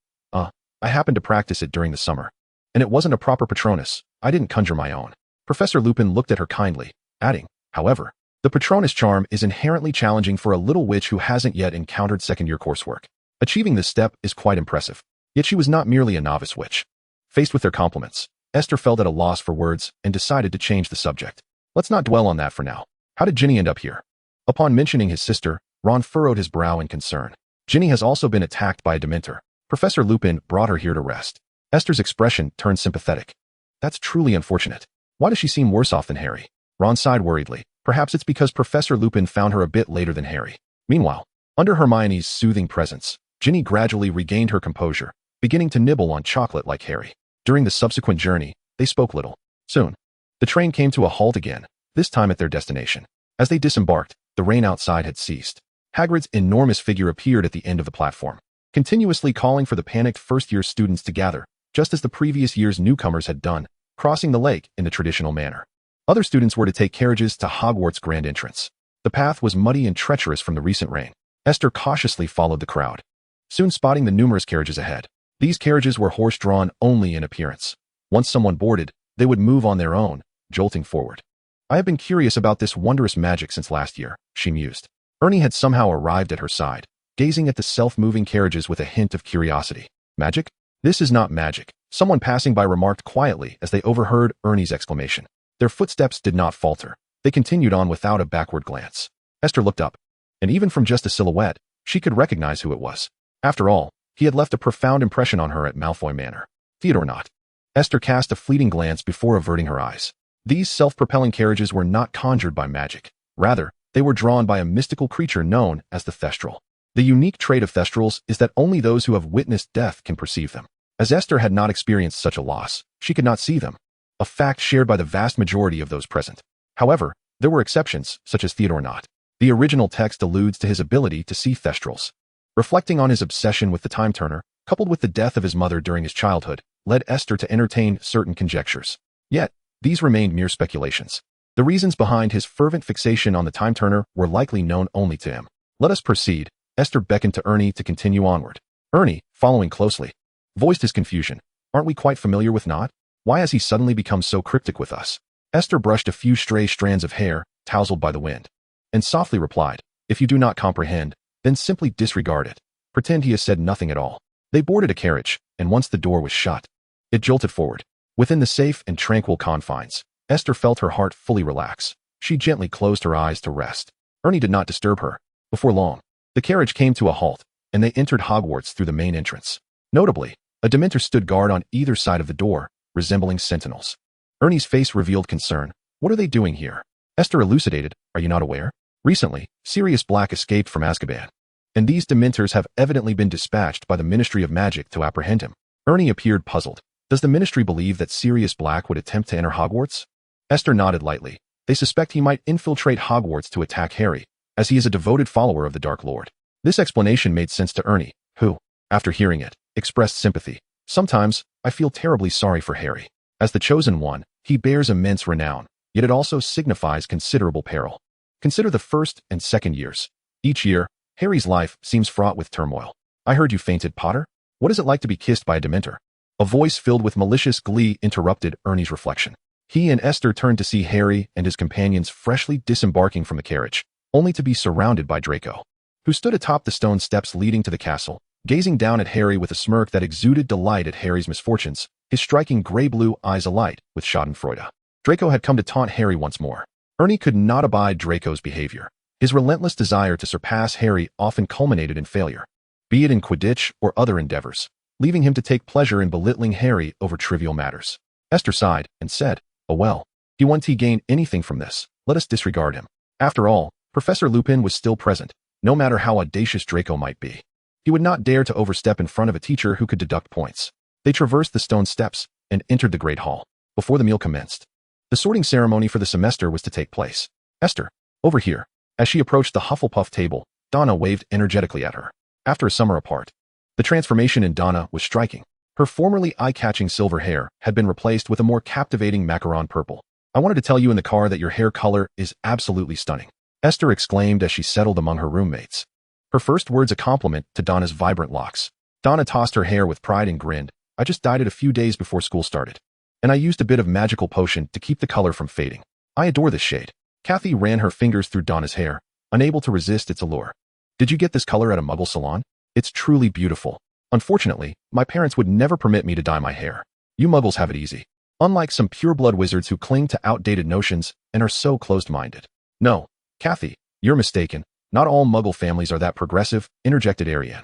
I happened to practice it during the summer. And it wasn't a proper Patronus. I didn't conjure my own. Professor Lupin looked at her kindly, adding, however, the Patronus charm is inherently challenging for a little witch who hasn't yet encountered second-year coursework. Achieving this step is quite impressive. Yet she was not merely a novice witch. Faced with their compliments, Esther felt at a loss for words and decided to change the subject. Let's not dwell on that for now. How did Ginny end up here? Upon mentioning his sister, Ron furrowed his brow in concern. Ginny has also been attacked by a Dementor. Professor Lupin brought her here to rest. Esther's expression turned sympathetic. That's truly unfortunate. Why does she seem worse off than Harry? Ron sighed worriedly. Perhaps it's because Professor Lupin found her a bit later than Harry. Meanwhile, under Hermione's soothing presence, Ginny gradually regained her composure, beginning to nibble on chocolate like Harry. During the subsequent journey, they spoke little. Soon, the train came to a halt again, this time at their destination. As they disembarked, the rain outside had ceased. Hagrid's enormous figure appeared at the end of the platform, continuously calling for the panicked first-year students to gather, just as the previous year's newcomers had done, crossing the lake in the traditional manner. Other students were to take carriages to Hogwarts' grand entrance. The path was muddy and treacherous from the recent rain. Esther cautiously followed the crowd, soon spotting the numerous carriages ahead. These carriages were horse-drawn only in appearance. Once someone boarded, they would move on their own, jolting forward. I have been curious about this wondrous magic since last year, she mused. Ernie had somehow arrived at her side, gazing at the self-moving carriages with a hint of curiosity. Magic? This is not magic, someone passing by remarked quietly as they overheard Ernie's exclamation. Their footsteps did not falter. They continued on without a backward glance. Esther looked up, and even from just a silhouette, she could recognize who it was. After all, he had left a profound impression on her at Malfoy Manor. Theodore not. Esther cast a fleeting glance before averting her eyes. These self-propelling carriages were not conjured by magic. Rather, they were drawn by a mystical creature known as the Thestral. The unique trait of Thestrals is that only those who have witnessed death can perceive them. As Esther had not experienced such a loss, she could not see them, a fact shared by the vast majority of those present. However, there were exceptions, such as Theodore not. The original text alludes to his ability to see Thestrals. Reflecting on his obsession with the Time Turner, coupled with the death of his mother during his childhood, led Esther to entertain certain conjectures. Yet, these remained mere speculations. The reasons behind his fervent fixation on the Time Turner were likely known only to him. Let us proceed. Esther beckoned to Ernie to continue onward. Ernie, following closely, voiced his confusion. Aren't we quite familiar with Nott? Why has he suddenly become so cryptic with us? Esther brushed a few stray strands of hair, tousled by the wind, and softly replied, if you do not comprehend, then simply disregard it. Pretend he has said nothing at all. They boarded a carriage, and once the door was shut, it jolted forward. Within the safe and tranquil confines, Esther felt her heart fully relax. She gently closed her eyes to rest. Ernie did not disturb her. Before long, the carriage came to a halt, and they entered Hogwarts through the main entrance. Notably, a Dementor stood guard on either side of the door, resembling sentinels. Ernie's face revealed concern. What are they doing here? Esther elucidated, are you not aware? Recently, Sirius Black escaped from Azkaban, and these Dementors have evidently been dispatched by the Ministry of Magic to apprehend him. Ernie appeared puzzled. Does the Ministry believe that Sirius Black would attempt to enter Hogwarts? Esther nodded lightly. They suspect he might infiltrate Hogwarts to attack Harry, as he is a devoted follower of the Dark Lord. This explanation made sense to Ernie, who, after hearing it, expressed sympathy. Sometimes, I feel terribly sorry for Harry. As the chosen one, he bears immense renown, yet it also signifies considerable peril. Consider the first and second years. Each year, Harry's life seems fraught with turmoil. I heard you fainted, Potter? What is it like to be kissed by a Dementor? A voice filled with malicious glee interrupted Ernie's reflection. He and Esther turned to see Harry and his companions freshly disembarking from the carriage, only to be surrounded by Draco, who stood atop the stone steps leading to the castle, gazing down at Harry with a smirk that exuded delight at Harry's misfortunes, his striking gray-blue eyes alight with schadenfreude. Draco had come to taunt Harry once more. Ernie could not abide Draco's behavior. His relentless desire to surpass Harry often culminated in failure, be it in Quidditch or other endeavors, leaving him to take pleasure in belittling Harry over trivial matters. Esther sighed and said, oh well, won't he gain anything from this? Let us disregard him. After all, Professor Lupin was still present, no matter how audacious Draco might be. He would not dare to overstep in front of a teacher who could deduct points. They traversed the stone steps and entered the great hall. Before the meal commenced, the sorting ceremony for the semester was to take place. Esther, Over here. As she approached the Hufflepuff table, Donna waved energetically at her. After a summer apart, the transformation in Donna was striking. Her formerly eye-catching silver hair had been replaced with a more captivating macaron purple. I wanted to tell you in the car that your hair color is absolutely stunning, Esther exclaimed as she settled among her roommates. Her first words a compliment to Donna's vibrant locks. Donna tossed her hair with pride and grinned. I just dyed it a few days before school started, and I used a bit of magical potion to keep the color from fading. I adore this shade. Kathy ran her fingers through Donna's hair, unable to resist its allure. Did you get this color at a Muggle salon? It's truly beautiful. Unfortunately, my parents would never permit me to dye my hair. You Muggles have it easy. Unlike some pure-blood wizards who cling to outdated notions and are so closed-minded. No, Kathy, you're mistaken. Not all Muggle families are that progressive, interjected Ariane,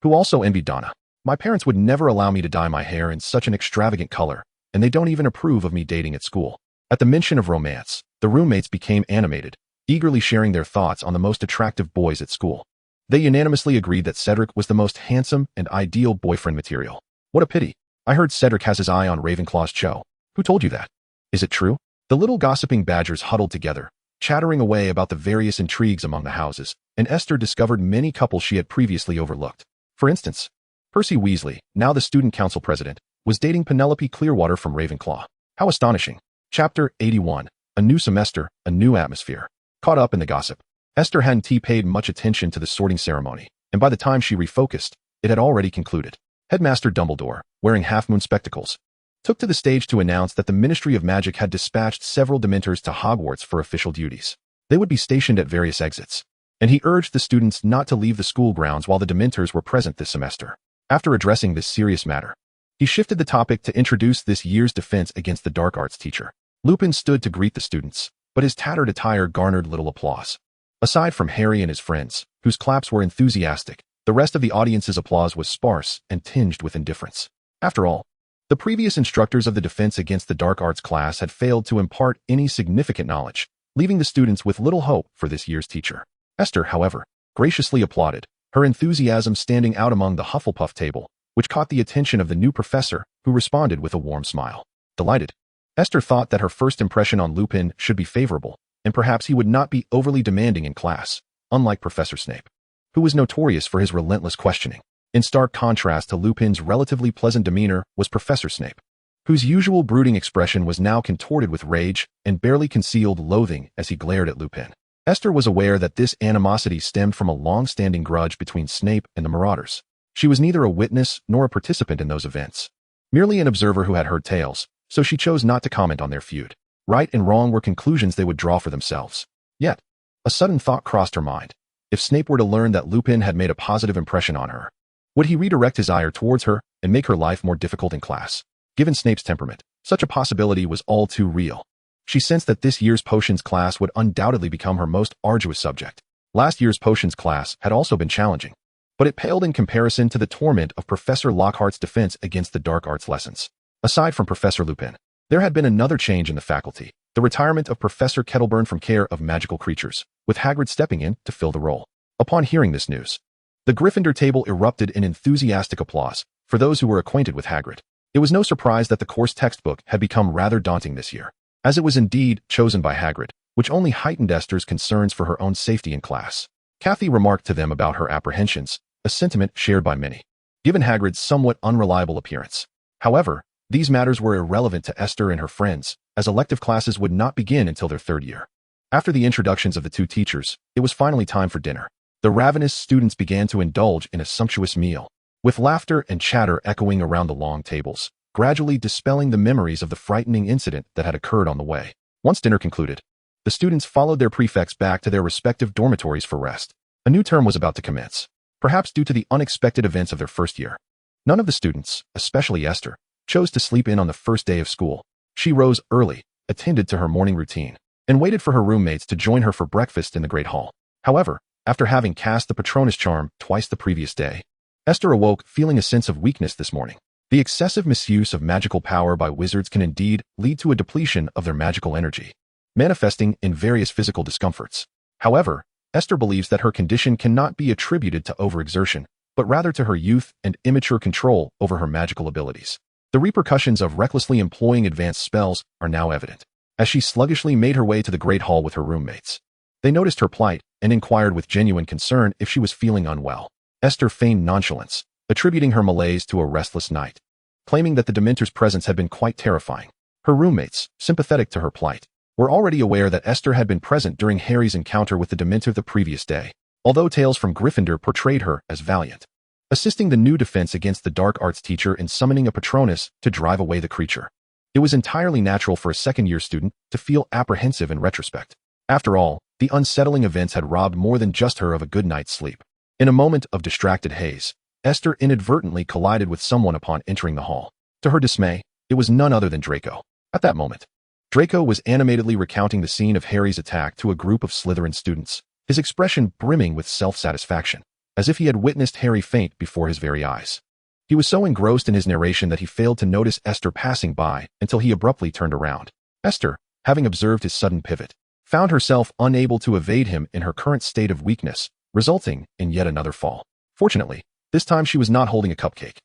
who also envied Donna. My parents would never allow me to dye my hair in such an extravagant color, and they don't even approve of me dating at school. At the mention of romance, the roommates became animated, eagerly sharing their thoughts on the most attractive boys at school. They unanimously agreed that Cedric was the most handsome and ideal boyfriend material. What a pity. I heard Cedric has his eye on Ravenclaw's Cho. Who told you that? Is it true? The little gossiping badgers huddled together, chattering away about the various intrigues among the houses, and Esther discovered many couples she had previously overlooked. For instance, Percy Weasley, now the student council president, was dating Penelope Clearwater from Ravenclaw. How astonishing. Chapter 81. A new semester, a new atmosphere. Caught up in the gossip, Esther hadn't paid much attention to the sorting ceremony, and by the time she refocused, it had already concluded. Headmaster Dumbledore, wearing half-moon spectacles, took to the stage to announce that the Ministry of Magic had dispatched several dementors to Hogwarts for official duties. They would be stationed at various exits, and he urged the students not to leave the school grounds while the dementors were present this semester. After addressing this serious matter, he shifted the topic to introduce this year's defense against the dark arts teacher. Lupin stood to greet the students, but his tattered attire garnered little applause. Aside from Harry and his friends, whose claps were enthusiastic, the rest of the audience's applause was sparse and tinged with indifference. After all, the previous instructors of the defense against the dark arts class had failed to impart any significant knowledge, leaving the students with little hope for this year's teacher. Esther, however, graciously applauded, her enthusiasm standing out among the Hufflepuff table, which caught the attention of the new professor, who responded with a warm smile. Delighted. Esther thought that her first impression on Lupin should be favorable, and perhaps he would not be overly demanding in class, unlike Professor Snape, who was notorious for his relentless questioning. In stark contrast to Lupin's relatively pleasant demeanor was Professor Snape, whose usual brooding expression was now contorted with rage and barely concealed loathing as he glared at Lupin. Esther was aware that this animosity stemmed from a long-standing grudge between Snape and the Marauders. She was neither a witness nor a participant in those events, merely an observer who had heard tales, so she chose not to comment on their feud. Right and wrong were conclusions they would draw for themselves. Yet, a sudden thought crossed her mind. If Snape were to learn that Lupin had made a positive impression on her, would he redirect his ire towards her and make her life more difficult in class? Given Snape's temperament, such a possibility was all too real. She sensed that this year's potions class would undoubtedly become her most arduous subject. Last year's potions class had also been challenging, but it paled in comparison to the torment of Professor Lockhart's defense against the dark arts lessons. Aside from Professor Lupin, there had been another change in the faculty, the retirement of Professor Kettleburn from care of magical creatures, with Hagrid stepping in to fill the role. Upon hearing this news, the Gryffindor table erupted in enthusiastic applause for those who were acquainted with Hagrid. It was no surprise that the course textbook had become rather daunting this year, as it was indeed chosen by Hagrid, which only heightened Esther's concerns for her own safety in class. Kathy remarked to them about her apprehensions, a sentiment shared by many, given Hagrid's somewhat unreliable appearance. However, these matters were irrelevant to Esther and her friends, as elective classes would not begin until their third year. After the introductions of the two teachers, it was finally time for dinner. The ravenous students began to indulge in a sumptuous meal, with laughter and chatter echoing around the long tables, gradually dispelling the memories of the frightening incident that had occurred on the way. Once dinner concluded, the students followed their prefects back to their respective dormitories for rest. A new term was about to commence, perhaps due to the unexpected events of their first year. None of the students, especially Esther, chose to sleep in on the first day of school. She rose early, attended to her morning routine, and waited for her roommates to join her for breakfast in the Great Hall. However, after having cast the Patronus charm twice the previous day, Esther awoke feeling a sense of weakness this morning. The excessive misuse of magical power by wizards can indeed lead to a depletion of their magical energy, manifesting in various physical discomforts. However, Esther believes that her condition cannot be attributed to overexertion, but rather to her youth and immature control over her magical abilities. The repercussions of recklessly employing advanced spells are now evident, as she sluggishly made her way to the Great Hall with her roommates. They noticed her plight and inquired with genuine concern if she was feeling unwell. Esther feigned nonchalance, attributing her malaise to a restless night, claiming that the Dementor's presence had been quite terrifying. Her roommates, sympathetic to her plight, were already aware that Esther had been present during Harry's encounter with the Dementor the previous day, although tales from Gryffindor portrayed her as valiant, assisting the new defense against the dark arts teacher in summoning a Patronus to drive away the creature. It was entirely natural for a second-year student to feel apprehensive in retrospect. After all, the unsettling events had robbed more than just her of a good night's sleep. In a moment of distracted haze, Esther inadvertently collided with someone upon entering the hall. To her dismay, it was none other than Draco. At that moment, Draco was animatedly recounting the scene of Harry's attack to a group of Slytherin students, his expression brimming with self-satisfaction, as if he had witnessed Harry faint before his very eyes. He was so engrossed in his narration that he failed to notice Esther passing by until he abruptly turned around. Esther, having observed his sudden pivot, found herself unable to evade him in her current state of weakness, resulting in yet another fall. Fortunately, this time she was not holding a cupcake,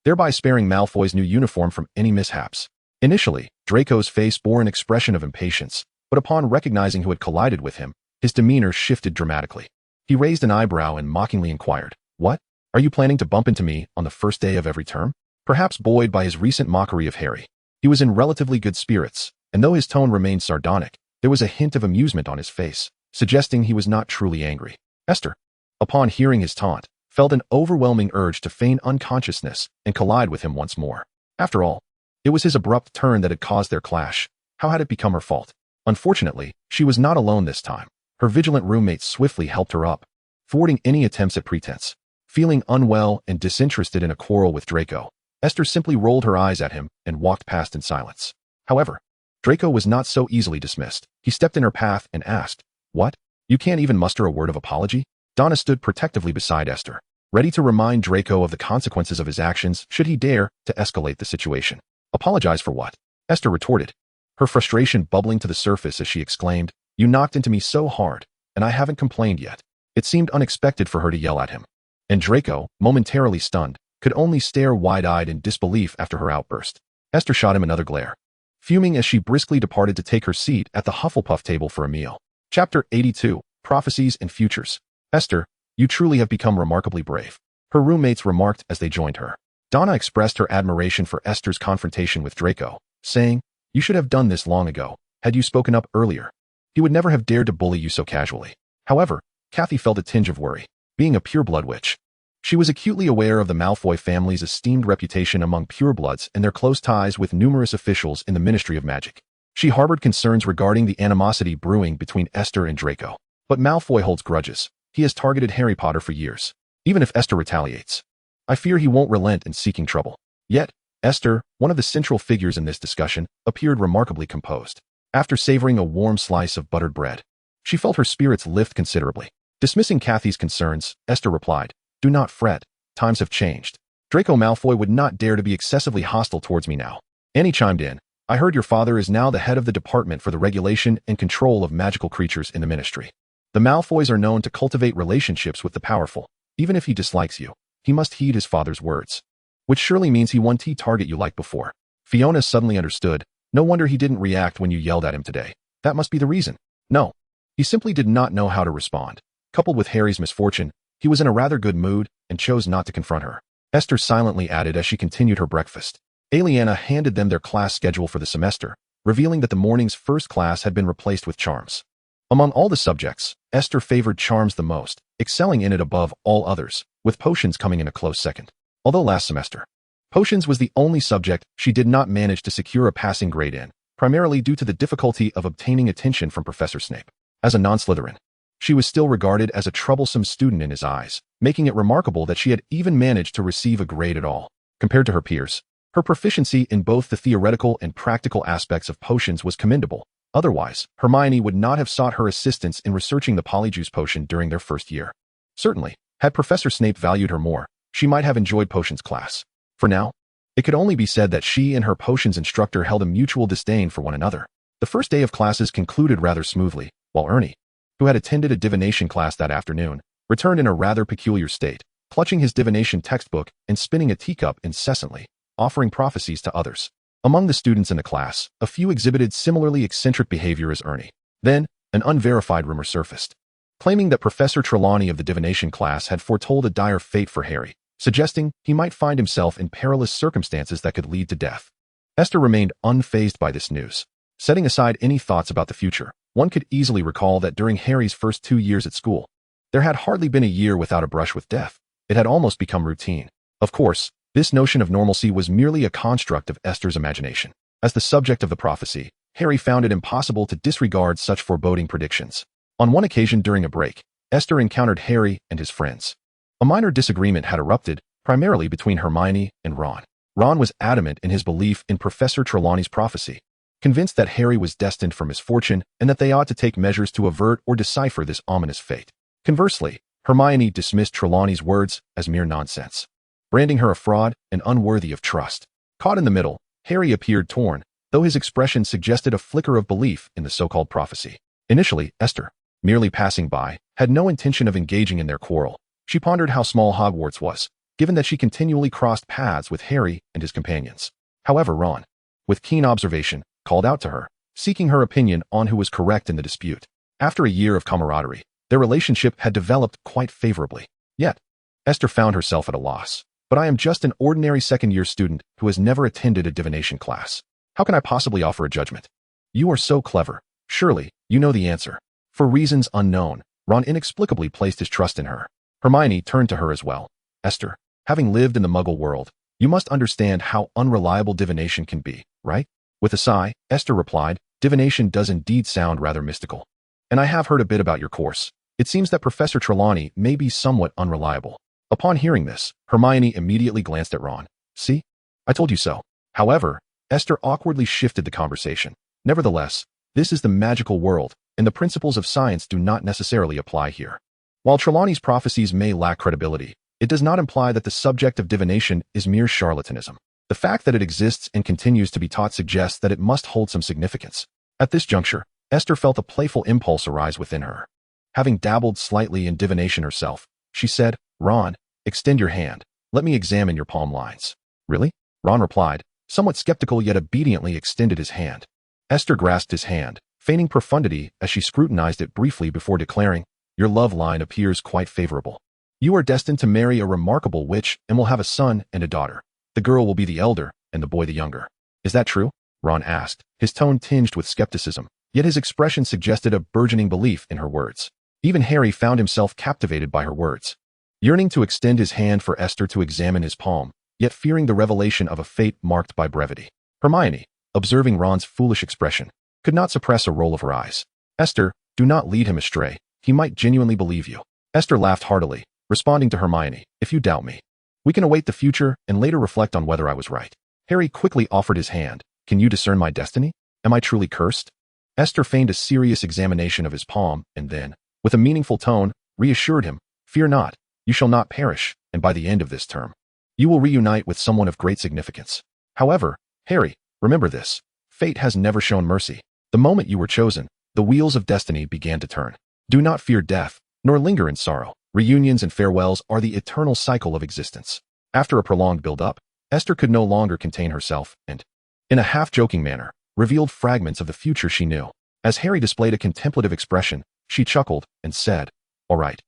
thereby sparing Malfoy's new uniform from any mishaps. Initially, Draco's face bore an expression of impatience, but upon recognizing who had collided with him, his demeanor shifted dramatically. He raised an eyebrow and mockingly inquired, "What? Are you planning to bump into me on the first day of every term?" Perhaps buoyed by his recent mockery of Harry, he was in relatively good spirits, and though his tone remained sardonic, there was a hint of amusement on his face, suggesting he was not truly angry. Esther, upon hearing his taunt, felt an overwhelming urge to feign unconsciousness and collide with him once more. After all, it was his abrupt turn that had caused their clash. How had it become her fault? Unfortunately, she was not alone this time. Her vigilant roommates swiftly helped her up, thwarting any attempts at pretense. Feeling unwell and disinterested in a quarrel with Draco, Esther simply rolled her eyes at him and walked past in silence. However, Draco was not so easily dismissed. He stepped in her path and asked, "What? You can't even muster a word of apology?" Donna stood protectively beside Esther, ready to remind Draco of the consequences of his actions should he dare to escalate the situation. "Apologize for what?" Esther retorted, her frustration bubbling to the surface as she exclaimed, "You knocked into me so hard, and I haven't complained yet." It seemed unexpected for her to yell at him, and Draco, momentarily stunned, could only stare wide-eyed in disbelief after her outburst. Esther shot him another glare, fuming as she briskly departed to take her seat at the Hufflepuff table for a meal. Chapter 82, Prophecies and Futures. "Esther, you truly have become remarkably brave," her roommates remarked as they joined her. Donna expressed her admiration for Esther's confrontation with Draco, saying, "You should have done this long ago, had you spoken up earlier. He would never have dared to bully you so casually." However, Kathy felt a tinge of worry. Being a pureblood witch, she was acutely aware of the Malfoy family's esteemed reputation among purebloods and their close ties with numerous officials in the Ministry of Magic. She harbored concerns regarding the animosity brewing between Esther and Draco. But Malfoy holds grudges. He has targeted HarryPotter for years. Even if Esther retaliates, I fear he won't relent in seeking trouble. Yet, Esther, one of the central figures in this discussion, appeared remarkably composed. After savoring a warm slice of buttered bread, she felt her spirits lift considerably. Dismissing Kathy's concerns, Esther replied, "Do not fret. Times have changed. Draco Malfoy would not dare to be excessively hostile towards me now." Annie chimed in, "I heard your father is now the head of the Department for the Regulation and Control of Magical Creatures in the Ministry. The Malfoys are known to cultivate relationships with the powerful. Even if he dislikes you, he must heed his father's words. Which surely means he won't target you like before." Fiona suddenly understood. No wonder he didn't react when you yelled at him today. That must be the reason. No. He simply did not know how to respond. Coupled with Harry's misfortune, he was in a rather good mood and chose not to confront her. Esther silently added as she continued her breakfast. Aliana handed them their class schedule for the semester, revealing that the morning's first class had been replaced with charms. Among all the subjects, Esther favored charms the most, excelling in it above all others, with potions coming in a close second. Although last semester, potions was the only subject she did not manage to secure a passing grade in, primarily due to the difficulty of obtaining attention from Professor Snape. As a non-Slytherin, she was still regarded as a troublesome student in his eyes, making it remarkable that she had even managed to receive a grade at all. Compared to her peers, her proficiency in both the theoretical and practical aspects of potions was commendable. Otherwise, Hermione would not have sought her assistance in researching the Polyjuice Potion during their first year. Certainly, had Professor Snape valued her more, she might have enjoyed potions class. For now, it could only be said that she and her potions instructor held a mutual disdain for one another. The first day of classes concluded rather smoothly, while Ernie, who had attended a divination class that afternoon, returned in a rather peculiar state, clutching his divination textbook and spinning a teacup incessantly, offering prophecies to others. Among the students in the class, a few exhibited similarly eccentric behavior as Ernie. Then, an unverified rumor surfaced, claiming that Professor Trelawney of the divination class had foretold a dire fate for Harry, suggesting he might find himself in perilous circumstances that could lead to death. Esther remained unfazed by this news. Setting aside any thoughts about the future, one could easily recall that during Harry's first 2 years at school, there had hardly been a year without a brush with death. It had almost become routine. Of course, this notion of normalcy was merely a construct of Esther's imagination. As the subject of the prophecy, Harry found it impossible to disregard such foreboding predictions. On one occasion during a break, Esther encountered Harry and his friends. A minor disagreement had erupted, primarily between Hermione and Ron. Ron was adamant in his belief in Professor Trelawney's prophecy, convinced that Harry was destined for misfortune and that they ought to take measures to avert or decipher this ominous fate. Conversely, Hermione dismissed Trelawney's words as mere nonsense, branding her a fraud and unworthy of trust. Caught in the middle, Harry appeared torn, though his expression suggested a flicker of belief in the so-called prophecy. Initially, Esther, merely passing by, had no intention of engaging in their quarrel. She pondered how small Hogwarts was, given that she continually crossed paths with Harry and his companions. However, Ron, with keen observation, called out to her, seeking her opinion on who was correct in the dispute. After a year of camaraderie, their relationship had developed quite favorably. Yet, Esther found herself at a loss. But I am just an ordinary second-year student who has never attended a divination class. How can I possibly offer a judgment? You are so clever. Surely, you know the answer. For reasons unknown, Ron inexplicably placed his trust in her. Hermione turned to her as well. Esther, having lived in the Muggle world, you must understand how unreliable divination can be, right? With a sigh, Esther replied, divination does indeed sound rather mystical. And I have heard a bit about your course. It seems that Professor Trelawney may be somewhat unreliable. Upon hearing this, Hermione immediately glanced at Ron. See? I told you so. However, Esther awkwardly shifted the conversation. Nevertheless, this is the magical world, and the principles of science do not necessarily apply here. While Trelawney's prophecies may lack credibility, it does not imply that the subject of divination is mere charlatanism. The fact that it exists and continues to be taught suggests that it must hold some significance. At this juncture, Esther felt a playful impulse arise within her. Having dabbled slightly in divination herself, she said, Ron, extend your hand. Let me examine your palm lines. Really? Ron replied, somewhat skeptical yet obediently extended his hand. Esther grasped his hand, feigning profundity as she scrutinized it briefly before declaring, your love line appears quite favorable. You are destined to marry a remarkable witch and will have a son and a daughter. The girl will be the elder and the boy the younger. Is that true? Ron asked, his tone tinged with skepticism, yet his expression suggested a burgeoning belief in her words. Even Harry found himself captivated by her words. Yearning to extend his hand for Esther to examine his palm, yet fearing the revelation of a fate marked by brevity, Hermione, observing Ron's foolish expression, could not suppress a roll of her eyes. Esther, do not lead him astray. He might genuinely believe you. Esther laughed heartily, responding to Hermione, if you doubt me, we can await the future and later reflect on whether I was right. Harry quickly offered his hand. Can you discern my destiny? Am I truly cursed? Esther feigned a serious examination of his palm and then, with a meaningful tone, reassured him, fear not. You shall not perish, and by the end of this term, you will reunite with someone of great significance. However, Harry, remember this. Fate has never shown mercy. The moment you were chosen, the wheels of destiny began to turn. Do not fear death, nor linger in sorrow. Reunions and farewells are the eternal cycle of existence. After a prolonged build-up, Esther could no longer contain herself and, in a half-joking manner, revealed fragments of the future she knew. As Harry displayed a contemplative expression, she chuckled and said, all right,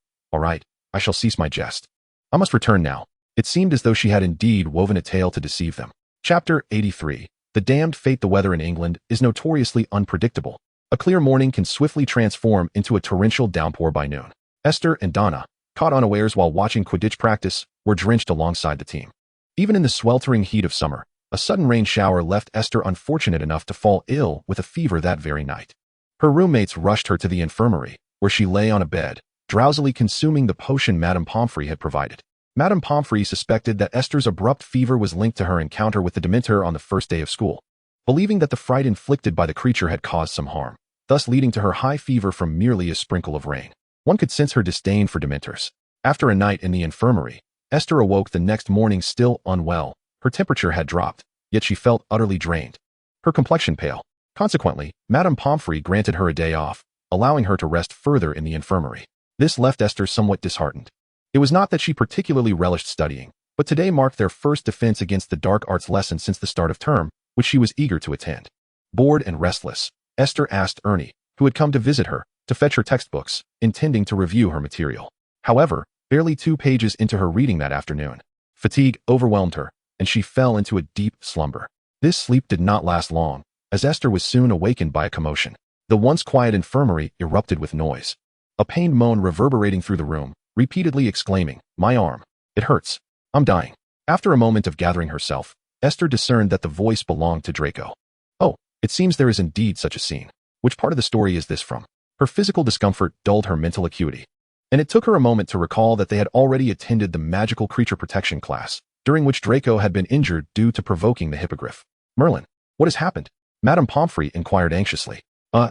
I shall cease my jest. I must return now. It seemed as though she had indeed woven a tale to deceive them. Chapter 83. The damned fate. The weather in England is notoriously unpredictable. A clear morning can swiftly transform into a torrential downpour by noon. Esther and Donna, caught unawares while watching Quidditch practice, were drenched alongside the team. Even in the sweltering heat of summer, a sudden rain shower left Esther unfortunate enough to fall ill with a fever that very night. Her roommates rushed her to the infirmary, where she lay on a bed, drowsily consuming the potion Madame Pomfrey had provided. Madame Pomfrey suspected that Esther's abrupt fever was linked to her encounter with the Dementor on the first day of school, believing that the fright inflicted by the creature had caused some harm, thus leading to her high fever from merely a sprinkle of rain. One could sense her disdain for Dementors. After a night in the infirmary, Esther awoke the next morning still unwell. Her temperature had dropped, yet she felt utterly drained. Her complexion pale. Consequently, Madame Pomfrey granted her a day off, allowing her to rest further in the infirmary. This left Esther somewhat disheartened. It was not that she particularly relished studying, but today marked their first defense against the dark arts lesson since the start of term, which she was eager to attend. Bored and restless, Esther asked Ernie, who had come to visit her, to fetch her textbooks, intending to review her material. However, barely 2 pages into her reading that afternoon, fatigue overwhelmed her, and she fell into a deep slumber. This sleep did not last long, as Esther was soon awakened by a commotion. The once quiet infirmary erupted with noise. A pained moan reverberating through the room, repeatedly exclaiming, "My arm. It hurts. I'm dying." After a moment of gathering herself, Esther discerned that the voice belonged to Draco. "Oh, it seems there is indeed such a scene. Which part of the story is this from?" Her physical discomfort dulled her mental acuity, and it took her a moment to recall that they had already attended the magical creature protection class, during which Draco had been injured due to provoking the hippogriff. "Merlin, what has happened?" Madame Pomfrey inquired anxiously.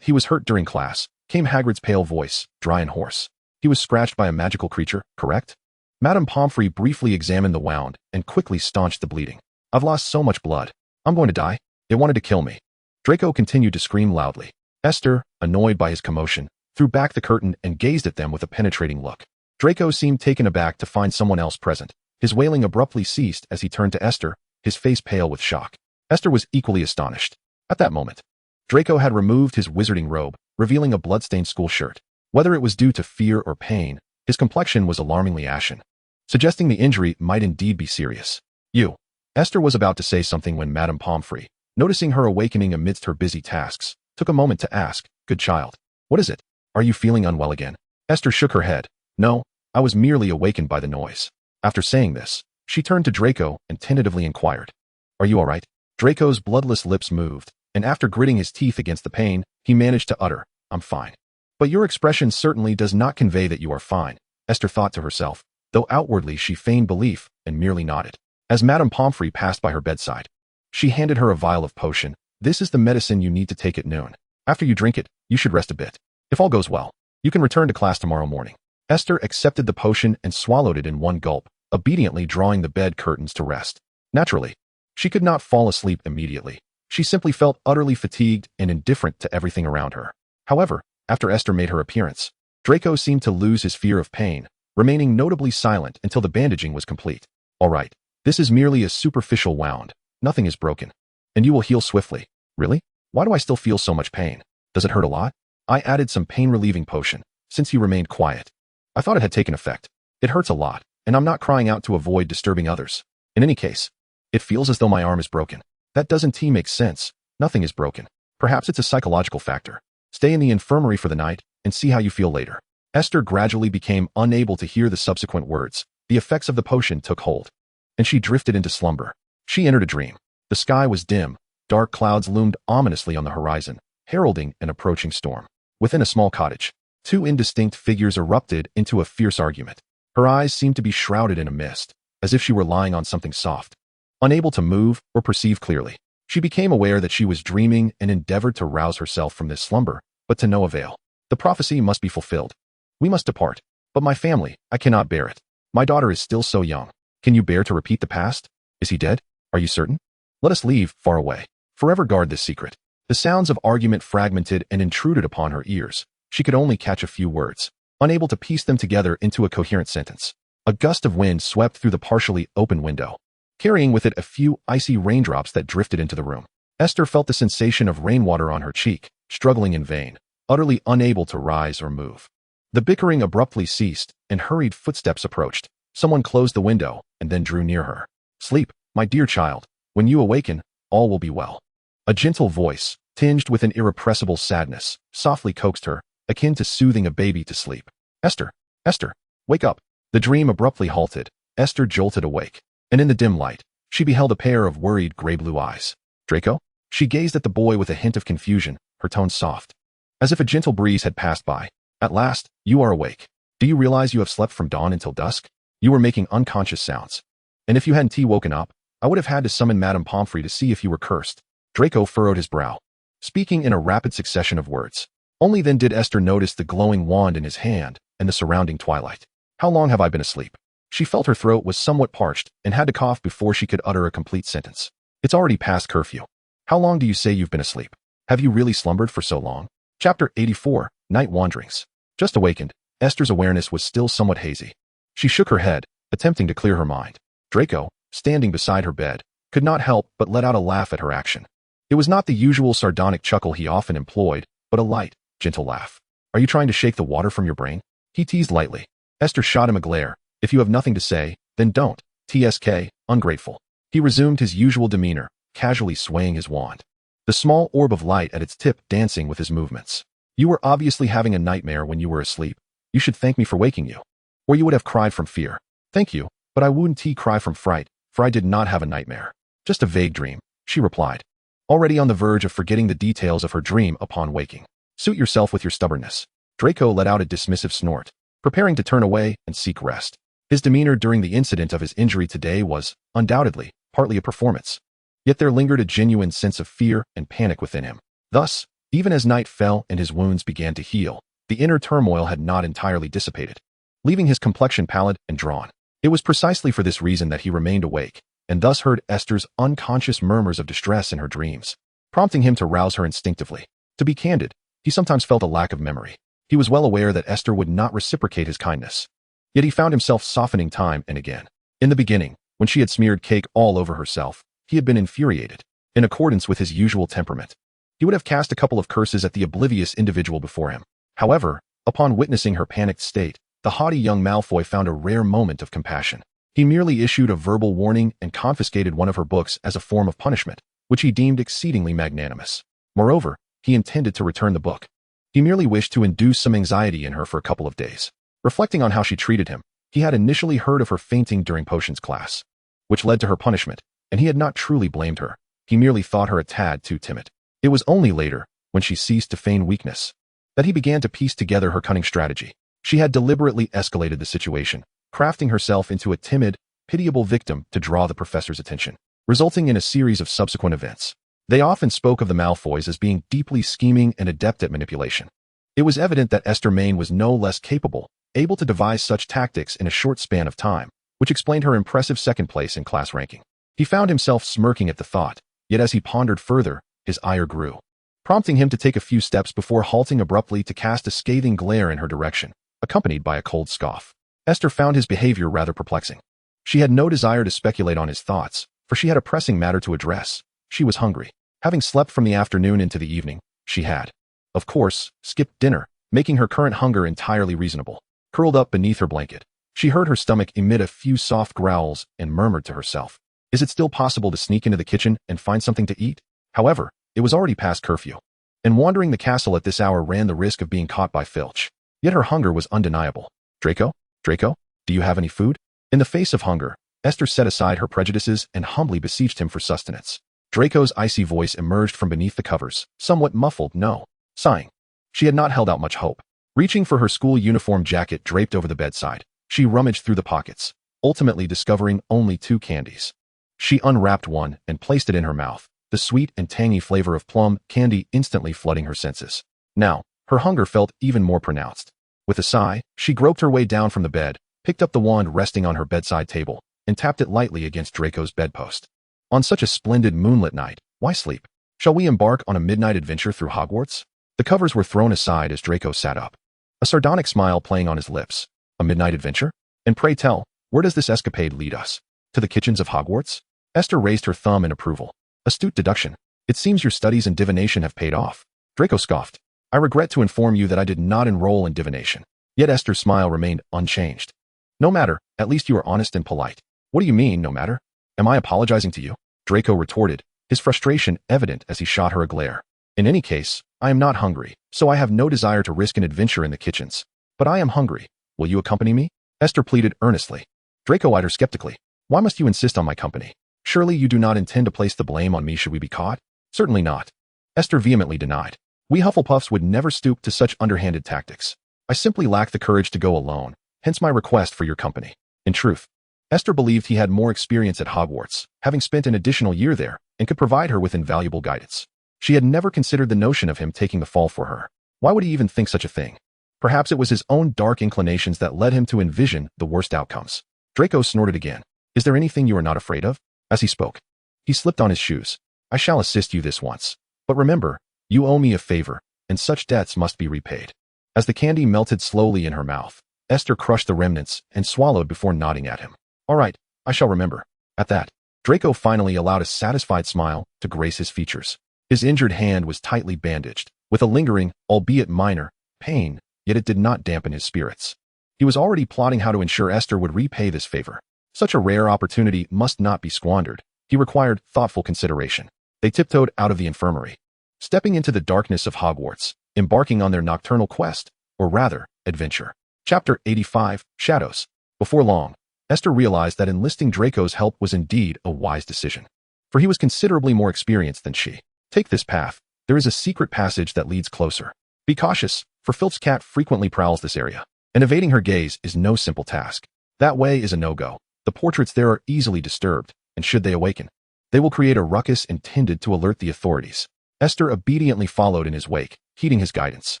He was hurt during class," came Hagrid's pale voice, dry and hoarse. "He was scratched by a magical creature, correct?" Madame Pomfrey briefly examined the wound and quickly staunched the bleeding. "I've lost so much blood. I'm going to die. It wanted to kill me." Draco continued to scream loudly. Esther, annoyed by his commotion, threw back the curtain and gazed at them with a penetrating look. Draco seemed taken aback to find someone else present. His wailing abruptly ceased as he turned to Esther, his face pale with shock. Esther was equally astonished. At that moment, Draco had removed his wizarding robe, revealing a blood-stained school shirt. Whether it was due to fear or pain, his complexion was alarmingly ashen, suggesting the injury might indeed be serious. "You." Esther was about to say something when Madame Pomfrey, noticing her awakening amidst her busy tasks, took a moment to ask, "Good child, what is it? Are you feeling unwell again?" Esther shook her head. "No, I was merely awakened by the noise." After saying this, she turned to Draco and tentatively inquired, "Are you all right?" Draco's bloodless lips moved, and after gritting his teeth against the pain, he managed to utter, "I'm fine." "But your expression certainly does not convey that you are fine," Esther thought to herself, though outwardly she feigned belief and merely nodded. As Madame Pomfrey passed by her bedside, she handed her a vial of potion. "This is the medicine you need to take at noon. After you drink it, you should rest a bit. If all goes well, you can return to class tomorrow morning." Esther accepted the potion and swallowed it in one gulp, obediently drawing the bed curtains to rest. Naturally, she could not fall asleep immediately. She simply felt utterly fatigued and indifferent to everything around her. However, after Esther made her appearance, Draco seemed to lose his fear of pain, remaining notably silent until the bandaging was complete. "All right, this is merely a superficial wound. Nothing is broken. And you will heal swiftly." "Really? Why do I still feel so much pain? Does it hurt a lot?" "I added some pain-relieving potion, since you remained quiet. I thought it had taken effect. It hurts a lot, and I'm not crying out to avoid disturbing others. In any case, it feels as though my arm is broken." "That doesn't make sense. Nothing is broken. Perhaps it's a psychological factor. Stay in the infirmary for the night and see how you feel later." Esther gradually became unable to hear the subsequent words. The effects of the potion took hold, and she drifted into slumber. She entered a dream. The sky was dim. Dark clouds loomed ominously on the horizon, heralding an approaching storm. Within a small cottage, 2 indistinct figures erupted into a fierce argument. Her eyes seemed to be shrouded in a mist, as if she were lying on something soft. Unable to move or perceive clearly, she became aware that she was dreaming and endeavored to rouse herself from this slumber, but to no avail. "The prophecy must be fulfilled. We must depart. But my family, I cannot bear it. My daughter is still so young. Can you bear to repeat the past? Is he dead? Are you certain? Let us leave, far away. Forever guard this secret." The sounds of argument fragmented and intruded upon her ears. She could only catch a few words, unable to piece them together into a coherent sentence. A gust of wind swept through the partially open window, carrying with it a few icy raindrops that drifted into the room. Esther felt the sensation of rainwater on her cheek, struggling in vain, utterly unable to rise or move. The bickering abruptly ceased, and hurried footsteps approached. Someone closed the window and then drew near her. "Sleep, my dear child. When you awaken, all will be well." A gentle voice, tinged with an irrepressible sadness, softly coaxed her, akin to soothing a baby to sleep. "Esther, Esther, wake up." The dream abruptly halted. Esther jolted awake, and in the dim light, she beheld a pair of worried gray-blue eyes. "Draco?" She gazed at the boy with a hint of confusion, her tone soft, as if a gentle breeze had passed by. "At last, you are awake. Do you realize you have slept from dawn until dusk? You were making unconscious sounds. And if you hadn't woken up, I would have had to summon Madame Pomfrey to see if you were cursed." Draco furrowed his brow, speaking in a rapid succession of words. Only then did Esther notice the glowing wand in his hand and the surrounding twilight. "How long have I been asleep?" She felt her throat was somewhat parched and had to cough before she could utter a complete sentence. "It's already past curfew. How long do you say you've been asleep? Have you really slumbered for so long?" Chapter 84, Night Wanderings. Just awakened, Esther's awareness was still somewhat hazy. She shook her head, attempting to clear her mind. Draco, standing beside her bed, could not help but let out a laugh at her action. It was not the usual sardonic chuckle he often employed, but a light, gentle laugh. Are you trying to shake the water from your brain? He teased lightly. Esther shot him a glare. If you have nothing to say, then don't. TSK, ungrateful. He resumed his usual demeanor, casually swaying his wand. The small orb of light at its tip dancing with his movements. You were obviously having a nightmare when you were asleep. You should thank me for waking you. Or you would have cried from fear. Thank you, but I wouldn't cry from fright, for I did not have a nightmare. Just a vague dream, she replied, already on the verge of forgetting the details of her dream upon waking. Suit yourself with your stubbornness. Draco let out a dismissive snort, preparing to turn away and seek rest. His demeanor during the incident of his injury today was, undoubtedly, partly a performance. Yet there lingered a genuine sense of fear and panic within him. Thus, even as night fell and his wounds began to heal, the inner turmoil had not entirely dissipated, leaving his complexion pallid and drawn. It was precisely for this reason that he remained awake, and thus heard Esther's unconscious murmurs of distress in her dreams, prompting him to rouse her instinctively. To be candid, he sometimes felt a lack of memory. He was well aware that Esther would not reciprocate his kindness. Yet he found himself softening time and again. In the beginning, when she had smeared cake all over herself, he had been infuriated. In accordance with his usual temperament, he would have cast a couple of curses at the oblivious individual before him. However, upon witnessing her panicked state, the haughty young Malfoy found a rare moment of compassion. He merely issued a verbal warning and confiscated one of her books as a form of punishment, which he deemed exceedingly magnanimous. Moreover, he intended to return the book. He merely wished to induce some anxiety in her for a couple of days. Reflecting on how she treated him, he had initially heard of her fainting during potions class, which led to her punishment, and he had not truly blamed her. He merely thought her a tad too timid. It was only later, when she ceased to feign weakness, that he began to piece together her cunning strategy. She had deliberately escalated the situation, crafting herself into a timid, pitiable victim to draw the professor's attention, resulting in a series of subsequent events. They often spoke of the Malfoys as being deeply scheming and adept at manipulation. It was evident that Esther Main was no less capable, able to devise such tactics in a short span of time, which explained her impressive second place in class ranking. He found himself smirking at the thought, yet as he pondered further, his ire grew, prompting him to take a few steps before halting abruptly to cast a scathing glare in her direction, accompanied by a cold scoff. Esther found his behavior rather perplexing. She had no desire to speculate on his thoughts, for she had a pressing matter to address. She was hungry. Having slept from the afternoon into the evening, she had, of course, skipped dinner, making her current hunger entirely reasonable. Curled up beneath her blanket, she heard her stomach emit a few soft growls and murmured to herself, "Is it still possible to sneak into the kitchen and find something to eat?" However, it was already past curfew, and wandering the castle at this hour ran the risk of being caught by Filch. Yet her hunger was undeniable. Draco? Draco? Do you have any food? In the face of hunger, Esther set aside her prejudices and humbly beseeched him for sustenance. Draco's icy voice emerged from beneath the covers, somewhat muffled, no. Sighing. She had not held out much hope. Reaching for her school uniform jacket draped over the bedside, she rummaged through the pockets, ultimately discovering only 2 candies. She unwrapped one and placed it in her mouth, the sweet and tangy flavor of plum candy instantly flooding her senses. Now, her hunger felt even more pronounced. With a sigh, she groped her way down from the bed, picked up the wand resting on her bedside table, and tapped it lightly against Draco's bedpost. On such a splendid moonlit night, why sleep? Shall we embark on a midnight adventure through Hogwarts? The covers were thrown aside as Draco sat up, a sardonic smile playing on his lips. A midnight adventure? And pray tell, where does this escapade lead us? To the kitchens of Hogwarts? Esther raised her thumb in approval. Astute deduction. It seems your studies in divination have paid off. Draco scoffed. I regret to inform you that I did not enroll in divination. Yet Esther's smile remained unchanged. No matter, at least you are honest and polite. What do you mean, no matter? Am I apologizing to you? Draco retorted, his frustration evident as he shot her a glare. In any case, I am not hungry, so I have no desire to risk an adventure in the kitchens. But I am hungry. Will you accompany me? Esther pleaded earnestly. Draco eyed her skeptically. Why must you insist on my company? Surely you do not intend to place the blame on me should we be caught? Certainly not. Esther vehemently denied. We Hufflepuffs would never stoop to such underhanded tactics. I simply lack the courage to go alone, hence my request for your company. In truth, Esther believed he had more experience at Hogwarts, having spent an additional year there, and could provide her with invaluable guidance. She had never considered the notion of him taking the fall for her. Why would he even think such a thing? Perhaps it was his own dark inclinations that led him to envision the worst outcomes. Draco snorted again. Is there anything you are not afraid of? As he spoke, he slipped on his shoes. I shall assist you this once. But remember, you owe me a favor, and such debts must be repaid. As the candy melted slowly in her mouth, Esther crushed the remnants and swallowed before nodding at him. All right, I shall remember. At that, Draco finally allowed a satisfied smile to grace his features. His injured hand was tightly bandaged, with a lingering, albeit minor, pain yet it did not dampen his spirits. He was already plotting how to ensure Esther would repay this favor. Such a rare opportunity must not be squandered. He required thoughtful consideration. They tiptoed out of the infirmary, stepping into the darkness of Hogwarts, embarking on their nocturnal quest, or rather, adventure. Chapter 85, Shadows. Before long, Esther realized that enlisting Draco's help was indeed a wise decision, for he was considerably more experienced than she. Take this path. There is a secret passage that leads closer. Be cautious, for Filth's cat frequently prowls this area, and evading her gaze is no simple task. That way is a no-go. The portraits there are easily disturbed, and should they awaken, they will create a ruckus intended to alert the authorities. Esther obediently followed in his wake, heeding his guidance.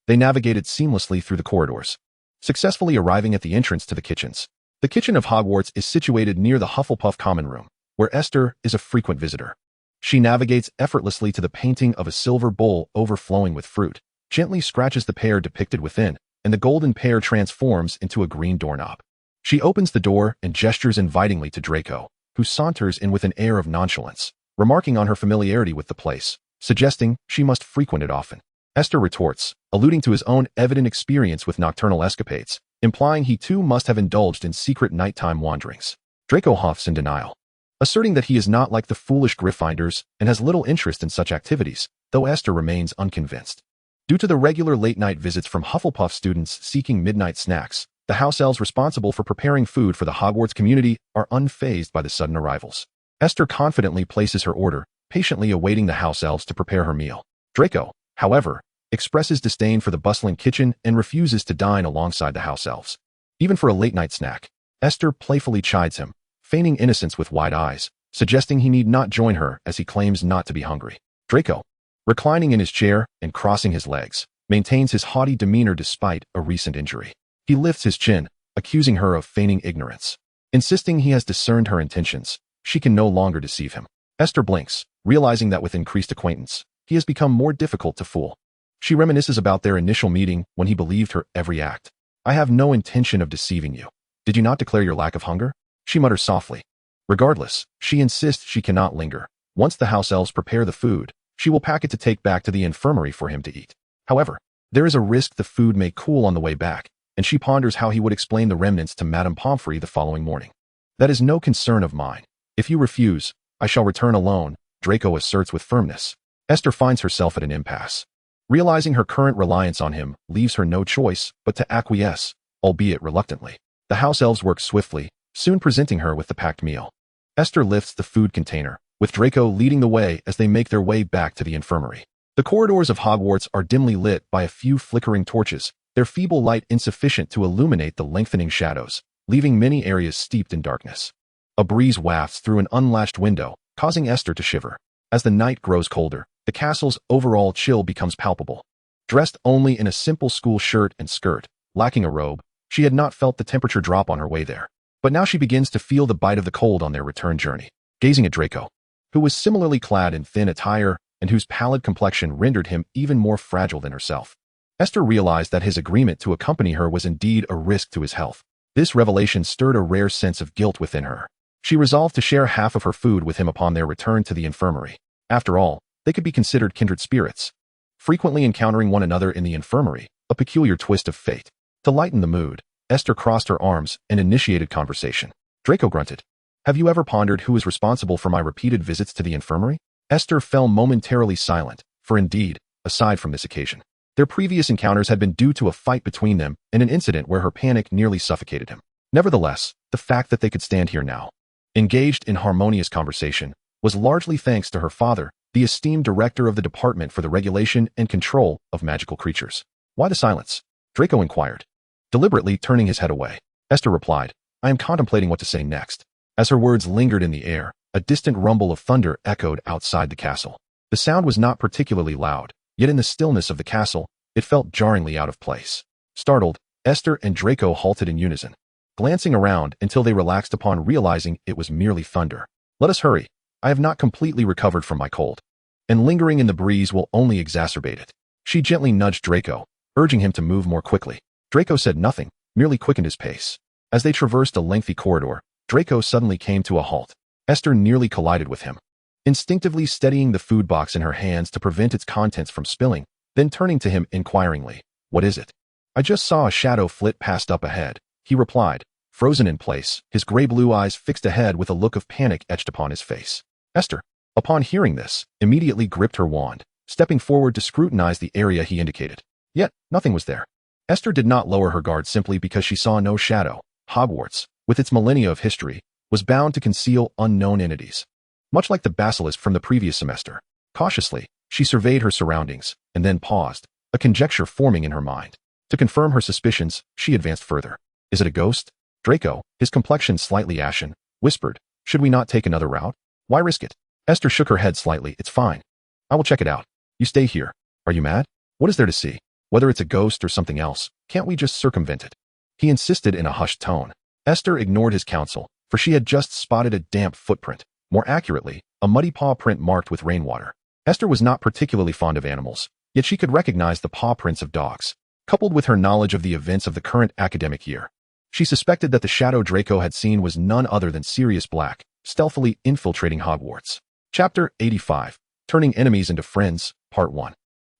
They navigated seamlessly through the corridors, successfully arriving at the entrance to the kitchens. The kitchen of Hogwarts is situated near the Hufflepuff common room, where Esther is a frequent visitor. She navigates effortlessly to the painting of a silver bowl overflowing with fruit, gently scratches the pear depicted within, and the golden pear transforms into a green doorknob. She opens the door and gestures invitingly to Draco, who saunters in with an air of nonchalance, remarking on her familiarity with the place, suggesting she must frequent it often. Esther retorts, alluding to his own evident experience with nocturnal escapades, implying he too must have indulged in secret nighttime wanderings. Draco huffs in denial, asserting that he is not like the foolish Gryffindors and has little interest in such activities, though Esther remains unconvinced. Due to the regular late-night visits from Hufflepuff students seeking midnight snacks, the house elves responsible for preparing food for the Hogwarts community are unfazed by the sudden arrivals. Esther confidently places her order, patiently awaiting the house elves to prepare her meal. Draco, however, expresses disdain for the bustling kitchen and refuses to dine alongside the house elves. Even for a late-night snack, Esther playfully chides him, feigning innocence with wide eyes, suggesting he need not join her as he claims not to be hungry. Draco, reclining in his chair and crossing his legs, maintains his haughty demeanor despite a recent injury. He lifts his chin, accusing her of feigning ignorance. Insisting he has discerned her intentions, she can no longer deceive him. Esther blinks, realizing that with increased acquaintance, he has become more difficult to fool. She reminisces about their initial meeting when he believed her every act. I have no intention of deceiving you. Did you not declare your lack of hunger? She mutters softly. Regardless, she insists she cannot linger. Once the house elves prepare the food, she will pack it to take back to the infirmary for him to eat. However, there is a risk the food may cool on the way back, and she ponders how he would explain the remnants to Madame Pomfrey the following morning. That is no concern of mine. If you refuse, I shall return alone, Draco asserts with firmness. Esther finds herself at an impasse. Realizing her current reliance on him leaves her no choice but to acquiesce, albeit reluctantly. The house elves work swiftly, soon presenting her with the packed meal. Esther lifts the food container, with Draco leading the way as they make their way back to the infirmary. The corridors of Hogwarts are dimly lit by a few flickering torches, their feeble light insufficient to illuminate the lengthening shadows, leaving many areas steeped in darkness. A breeze wafts through an unlatched window, causing Esther to shiver. As the night grows colder, the castle's overall chill becomes palpable. Dressed only in a simple school shirt and skirt, lacking a robe, she had not felt the temperature drop on her way there. But now she begins to feel the bite of the cold on their return journey. Gazing at Draco, who was similarly clad in thin attire and whose pallid complexion rendered him even more fragile than herself, Esther realized that his agreement to accompany her was indeed a risk to his health. This revelation stirred a rare sense of guilt within her. She resolved to share half of her food with him upon their return to the infirmary. After all, they could be considered kindred spirits, frequently encountering one another in the infirmary, a peculiar twist of fate. To lighten the mood, Esther crossed her arms and initiated conversation. Draco grunted. Have you ever pondered who is responsible for my repeated visits to the infirmary? Esther fell momentarily silent, for indeed, aside from this occasion, their previous encounters had been due to a fight between them and an incident where her panic nearly suffocated him. Nevertheless, the fact that they could stand here now, engaged in harmonious conversation, was largely thanks to her father, the esteemed director of the Department for the Regulation and Control of Magical Creatures. Why the silence? Draco inquired, deliberately turning his head away. Esther replied, I am contemplating what to say next. As her words lingered in the air, a distant rumble of thunder echoed outside the castle. The sound was not particularly loud, yet in the stillness of the castle, it felt jarringly out of place. Startled, Esther and Draco halted in unison, glancing around until they relaxed upon realizing it was merely thunder. Let us hurry. I have not completely recovered from my cold, and lingering in the breeze will only exacerbate it. She gently nudged Draco, urging him to move more quickly. Draco said nothing, merely quickened his pace. As they traversed a lengthy corridor, Draco suddenly came to a halt. Esther nearly collided with him, instinctively steadying the food box in her hands to prevent its contents from spilling, then turning to him inquiringly. What is it? I just saw a shadow flit past up ahead, he replied, frozen in place, his gray-blue eyes fixed ahead with a look of panic etched upon his face. Esther, upon hearing this, immediately gripped her wand, stepping forward to scrutinize the area he indicated. Yet, nothing was there. Esther did not lower her guard simply because she saw no shadow. Hogwarts, with its millennia of history, was bound to conceal unknown entities. Much like the basilisk from the previous semester. Cautiously, she surveyed her surroundings, and then paused, a conjecture forming in her mind. To confirm her suspicions, she advanced further. Is it a ghost? Draco, his complexion slightly ashen, whispered, should we not take another route? Why risk it? Esther shook her head slightly. It's fine. I will check it out. You stay here. Are you mad? What is there to see? Whether it's a ghost or something else, can't we just circumvent it? He insisted in a hushed tone. Esther ignored his counsel, for she had just spotted a damp footprint. More accurately, a muddy paw print marked with rainwater. Esther was not particularly fond of animals, yet she could recognize the paw prints of dogs. Coupled with her knowledge of the events of the current academic year, she suspected that the shadow Draco had seen was none other than Sirius Black, stealthily infiltrating Hogwarts. Chapter 85, Turning Enemies into Friends, Part 1.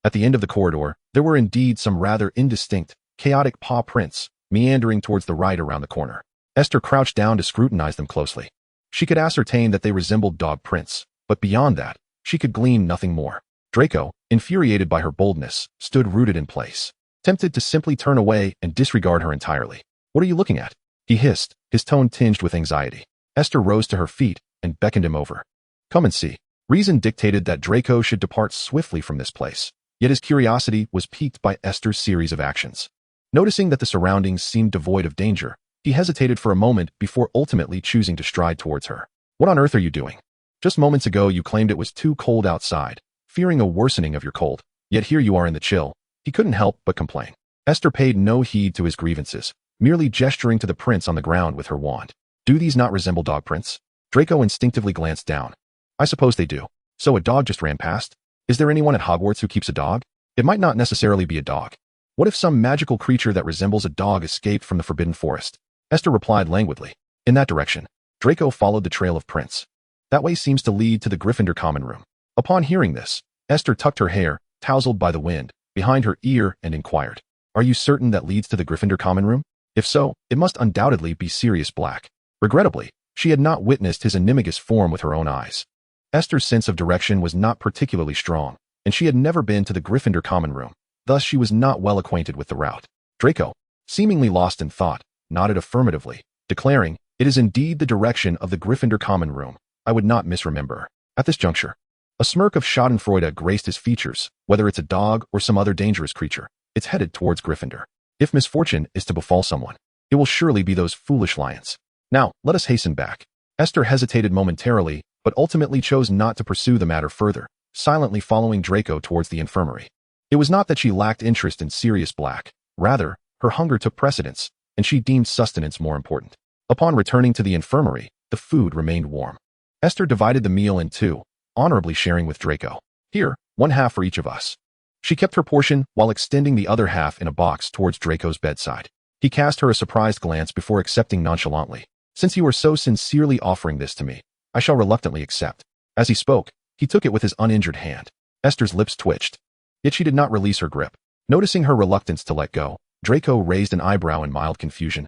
At the end of the corridor, there were indeed some rather indistinct, chaotic paw prints, meandering towards the right around the corner. Esther crouched down to scrutinize them closely. She could ascertain that they resembled dog prints, but beyond that, she could glean nothing more. Draco, infuriated by her boldness, stood rooted in place, tempted to simply turn away and disregard her entirely. What are you looking at? He hissed, his tone tinged with anxiety. Esther rose to her feet and beckoned him over. Come and see. Reason dictated that Draco should depart swiftly from this place, yet his curiosity was piqued by Esther's series of actions. Noticing that the surroundings seemed devoid of danger, he hesitated for a moment before ultimately choosing to stride towards her. What on earth are you doing? Just moments ago you claimed it was too cold outside, fearing a worsening of your cold, yet here you are in the chill. He couldn't help but complain. Esther paid no heed to his grievances, merely gesturing to the prints on the ground with her wand. Do these not resemble dog prints? Draco instinctively glanced down. I suppose they do. So a dog just ran past? Is there anyone at Hogwarts who keeps a dog? It might not necessarily be a dog. What if some magical creature that resembles a dog escaped from the Forbidden Forest? Esther replied languidly. In that direction. Draco followed the trail of prints. That way seems to lead to the Gryffindor common room. Upon hearing this, Esther tucked her hair, tousled by the wind, behind her ear and inquired. Are you certain that leads to the Gryffindor common room? If so, it must undoubtedly be Sirius Black. Regrettably, she had not witnessed his animagus form with her own eyes. Esther's sense of direction was not particularly strong, and she had never been to the Gryffindor common room, thus she was not well acquainted with the route. Draco, seemingly lost in thought, nodded affirmatively, declaring, it is indeed the direction of the Gryffindor common room. I would not misremember. At this juncture, a smirk of schadenfreude graced his features. Whether it's a dog or some other dangerous creature, it's headed towards Gryffindor. If misfortune is to befall someone, it will surely be those foolish lions. Now, let us hasten back. Esther hesitated momentarily, but ultimately chose not to pursue the matter further, silently following Draco towards the infirmary. It was not that she lacked interest in Sirius Black. Rather, her hunger took precedence, and she deemed sustenance more important. Upon returning to the infirmary, the food remained warm. Esther divided the meal in two, honorably sharing with Draco. Here, one half for each of us. She kept her portion while extending the other half in a box towards Draco's bedside. He cast her a surprised glance before accepting nonchalantly. Since you are so sincerely offering this to me, I shall reluctantly accept. As he spoke, he took it with his uninjured hand. Esther's lips twitched, yet she did not release her grip. Noticing her reluctance to let go, Draco raised an eyebrow in mild confusion.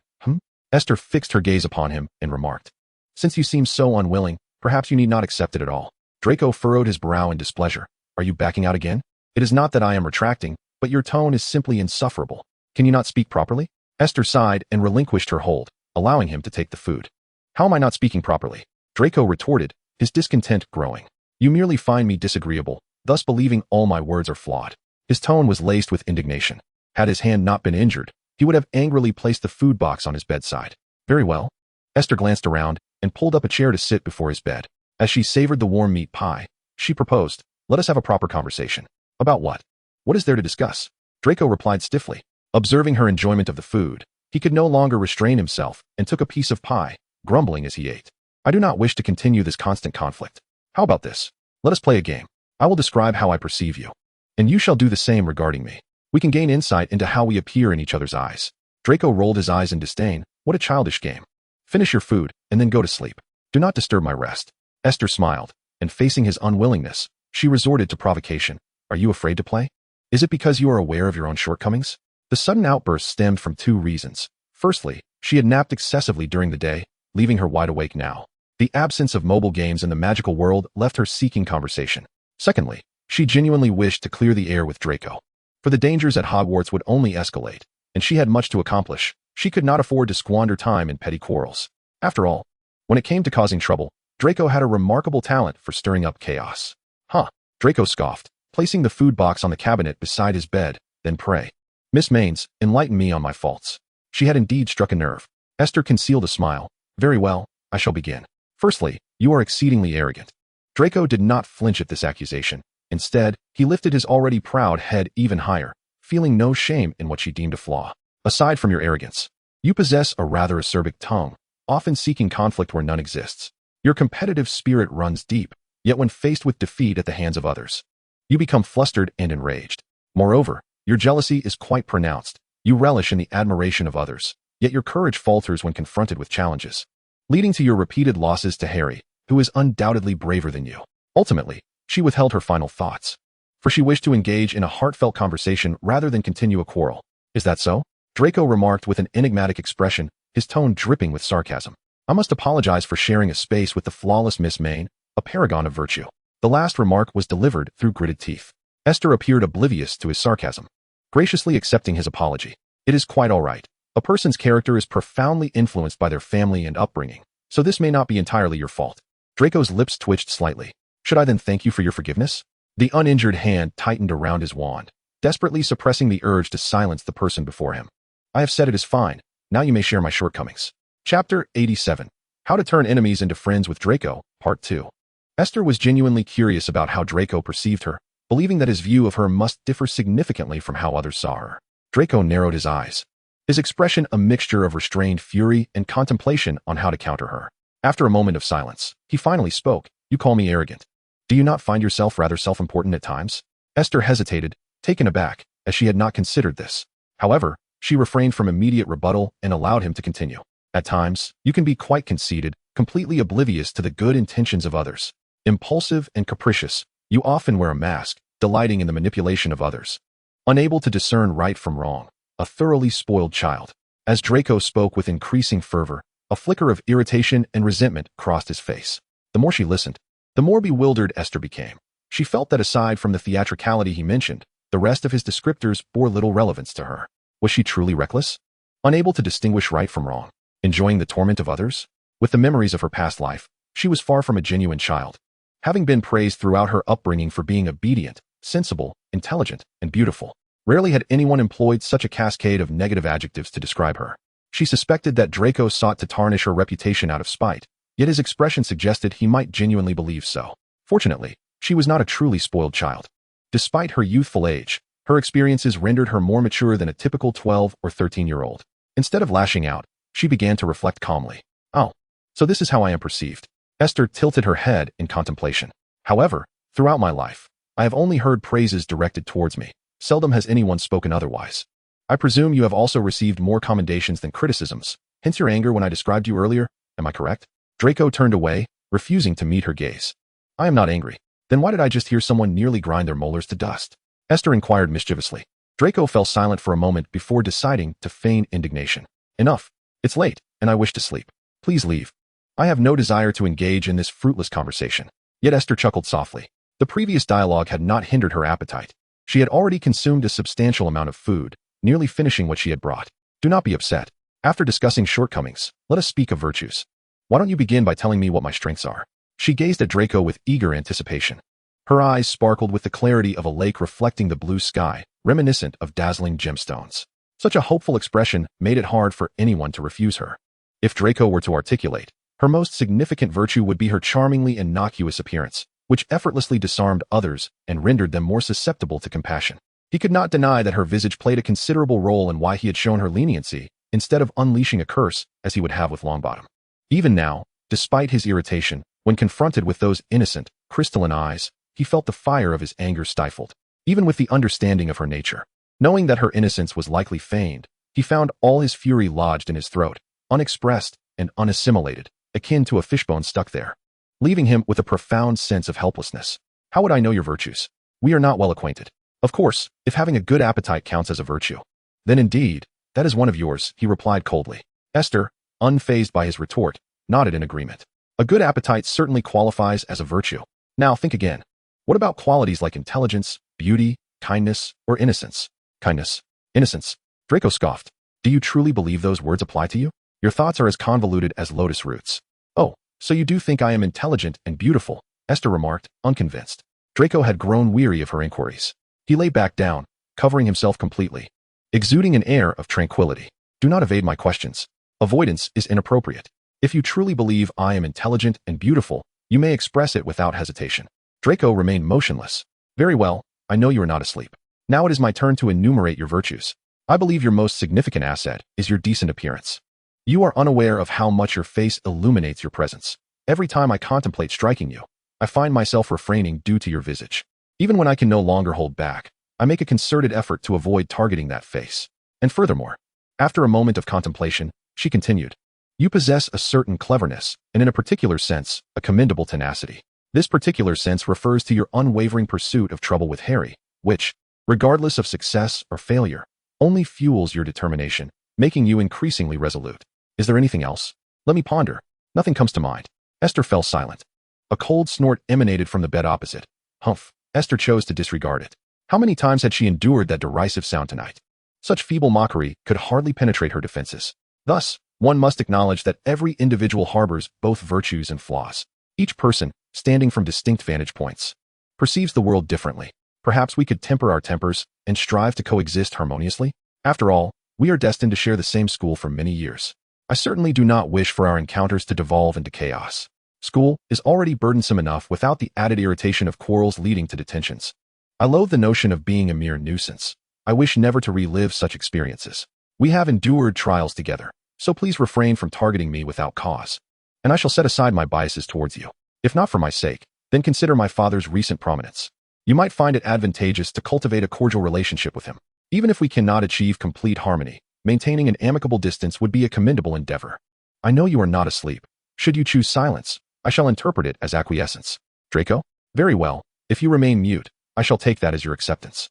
Esther fixed her gaze upon him and remarked, since you seem so unwilling, perhaps you need not accept it at all. Draco furrowed his brow in displeasure. Are you backing out again? It is not that I am retracting, but your tone is simply insufferable. Can you not speak properly? Esther sighed and relinquished her hold, allowing him to take the food. How am I not speaking properly? Draco retorted, his discontent growing. You merely find me disagreeable, thus believing all my words are flawed. His tone was laced with indignation. Had his hand not been injured, he would have angrily placed the food box on his bedside. Very well. Esther glanced around and pulled up a chair to sit before his bed. As she savored the warm meat pie, she proposed, let us have a proper conversation. About what? What is there to discuss? Draco replied stiffly. Observing her enjoyment of the food, he could no longer restrain himself and took a piece of pie, grumbling as he ate. I do not wish to continue this constant conflict. How about this? Let us play a game. I will describe how I perceive you, and you shall do the same regarding me. We can gain insight into how we appear in each other's eyes. Draco rolled his eyes in disdain. What a childish game. Finish your food, and then go to sleep. Do not disturb my rest. Esther smiled, and facing his unwillingness, she resorted to provocation. Are you afraid to play? Is it because you are aware of your own shortcomings? The sudden outburst stemmed from two reasons. Firstly, she had napped excessively during the day, leaving her wide awake now. The absence of mobile games in the magical world left her seeking conversation. Secondly, she genuinely wished to clear the air with Draco. For the dangers at Hogwarts would only escalate, and she had much to accomplish. She could not afford to squander time in petty quarrels. After all, when it came to causing trouble, Draco had a remarkable talent for stirring up chaos. Huh, Draco scoffed, placing the food box on the cabinet beside his bed, then pray. Miss Maines, enlighten me on my faults. She had indeed struck a nerve. Esther concealed a smile. Very well, I shall begin. Firstly, you are exceedingly arrogant. Draco did not flinch at this accusation. Instead, he lifted his already proud head even higher, feeling no shame in what she deemed a flaw. Aside from your arrogance, you possess a rather acerbic tongue, often seeking conflict where none exists. Your competitive spirit runs deep, yet when faced with defeat at the hands of others, you become flustered and enraged. Moreover, your jealousy is quite pronounced. You relish in the admiration of others, yet your courage falters when confronted with challenges, leading to your repeated losses to Harry, who is undoubtedly braver than you. Ultimately, she withheld her final thoughts, for she wished to engage in a heartfelt conversation rather than continue a quarrel. Is that so? Draco remarked with an enigmatic expression, his tone dripping with sarcasm. I must apologize for sharing a space with the flawless Miss Maine, a paragon of virtue. The last remark was delivered through gritted teeth. Esther appeared oblivious to his sarcasm, graciously accepting his apology. It is quite all right. A person's character is profoundly influenced by their family and upbringing, so this may not be entirely your fault. Draco's lips twitched slightly. Should I then thank you for your forgiveness? The uninjured hand tightened around his wand, desperately suppressing the urge to silence the person before him. I have said it is fine. Now you may share my shortcomings. Chapter 87. How to Turn Enemies into Friends with Draco, Part 2. Esther was genuinely curious about how Draco perceived her, believing that his view of her must differ significantly from how others saw her. Draco narrowed his eyes, his expression a mixture of restrained fury and contemplation on how to counter her. After a moment of silence, he finally spoke. You call me arrogant. Do you not find yourself rather self-important at times? Esther hesitated, taken aback, as she had not considered this. However, she refrained from immediate rebuttal and allowed him to continue. At times, you can be quite conceited, completely oblivious to the good intentions of others. Impulsive and capricious, you often wear a mask, delighting in the manipulation of others. Unable to discern right from wrong, a thoroughly spoiled child. As Draco spoke with increasing fervor, a flicker of irritation and resentment crossed his face. The more she listened, the more bewildered Esther became. She felt that aside from the theatricality he mentioned, the rest of his descriptors bore little relevance to her. Was she truly reckless? Unable to distinguish right from wrong? Enjoying the torment of others? With the memories of her past life, she was far from a genuine child. Having been praised throughout her upbringing for being obedient, sensible, intelligent, and beautiful, rarely had anyone employed such a cascade of negative adjectives to describe her. She suspected that Draco sought to tarnish her reputation out of spite, yet his expression suggested he might genuinely believe so. Fortunately, she was not a truly spoiled child. Despite her youthful age, her experiences rendered her more mature than a typical 12 or 13-year-old. Instead of lashing out, she began to reflect calmly. Oh, so this is how I am perceived. Esther tilted her head in contemplation. However, throughout my life, I have only heard praises directed towards me. Seldom has anyone spoken otherwise. I presume you have also received more commendations than criticisms, hence your anger when I described you earlier, am I correct? Draco turned away, refusing to meet her gaze. I am not angry. Then why did I just hear someone nearly grind their molars to dust? Esther inquired mischievously. Draco fell silent for a moment before deciding to feign indignation. Enough. It's late, and I wish to sleep. Please leave. I have no desire to engage in this fruitless conversation. Yet Esther chuckled softly. The previous dialogue had not hindered her appetite. She had already consumed a substantial amount of food, nearly finishing what she had brought. Do not be upset. After discussing shortcomings, let us speak of virtues. Why don't you begin by telling me what my strengths are? She gazed at Draco with eager anticipation. Her eyes sparkled with the clarity of a lake reflecting the blue sky, reminiscent of dazzling gemstones. Such a hopeful expression made it hard for anyone to refuse her. If Draco were to articulate, her most significant virtue would be her charmingly innocuous appearance, which effortlessly disarmed others and rendered them more susceptible to compassion. He could not deny that her visage played a considerable role in why he had shown her leniency, instead of unleashing a curse as he would have with Longbottom. Even now, despite his irritation, when confronted with those innocent, crystalline eyes, he felt the fire of his anger stifled. Even with the understanding of her nature, knowing that her innocence was likely feigned, he found all his fury lodged in his throat, unexpressed and unassimilated, akin to a fishbone stuck there, leaving him with a profound sense of helplessness. How would I know your virtues? We are not well acquainted. Of course, if having a good appetite counts as a virtue. Then indeed, that is one of yours, he replied coldly. Esther, unfazed by his retort, nodded in agreement. A good appetite certainly qualifies as a virtue. Now think again. What about qualities like intelligence, beauty, kindness, or innocence? Kindness. Innocence. Draco scoffed. Do you truly believe those words apply to you? Your thoughts are as convoluted as lotus roots. Oh, so you do think I am intelligent and beautiful, Esther remarked, unconvinced. Draco had grown weary of her inquiries. He lay back down, covering himself completely, exuding an air of tranquility. Do not evade my questions. Avoidance is inappropriate. If you truly believe I am intelligent and beautiful, you may express it without hesitation. Draco remained motionless. Very well, I know you are not asleep. Now it is my turn to enumerate your virtues. I believe your most significant asset is your decent appearance. You are unaware of how much your face illuminates your presence. Every time I contemplate striking you, I find myself refraining due to your visage. Even when I can no longer hold back, I make a concerted effort to avoid targeting that face. And furthermore, after a moment of contemplation, she continued, you possess a certain cleverness, and in a particular sense, a commendable tenacity. This particular sense refers to your unwavering pursuit of trouble with Harry, which, regardless of success or failure, only fuels your determination, making you increasingly resolute. Is there anything else? Let me ponder. Nothing comes to mind. Esther fell silent. A cold snort emanated from the bed opposite. Humph. Esther chose to disregard it. How many times had she endured that derisive sound tonight? Such feeble mockery could hardly penetrate her defenses. Thus, one must acknowledge that every individual harbors both virtues and flaws. Each person, standing from distinct vantage points, perceives the world differently. Perhaps we could temper our tempers and strive to coexist harmoniously? After all, we are destined to share the same school for many years. I certainly do not wish for our encounters to devolve into chaos. School is already burdensome enough without the added irritation of quarrels leading to detentions. I loathe the notion of being a mere nuisance. I wish never to relive such experiences. We have endured trials together, so please refrain from targeting me without cause. And I shall set aside my biases towards you. If not for my sake, then consider my father's recent prominence. You might find it advantageous to cultivate a cordial relationship with him. Even if we cannot achieve complete harmony, maintaining an amicable distance would be a commendable endeavor. I know you are not asleep. Should you choose silence, I shall interpret it as acquiescence. Draco? Very well. If you remain mute, I shall take that as your acceptance.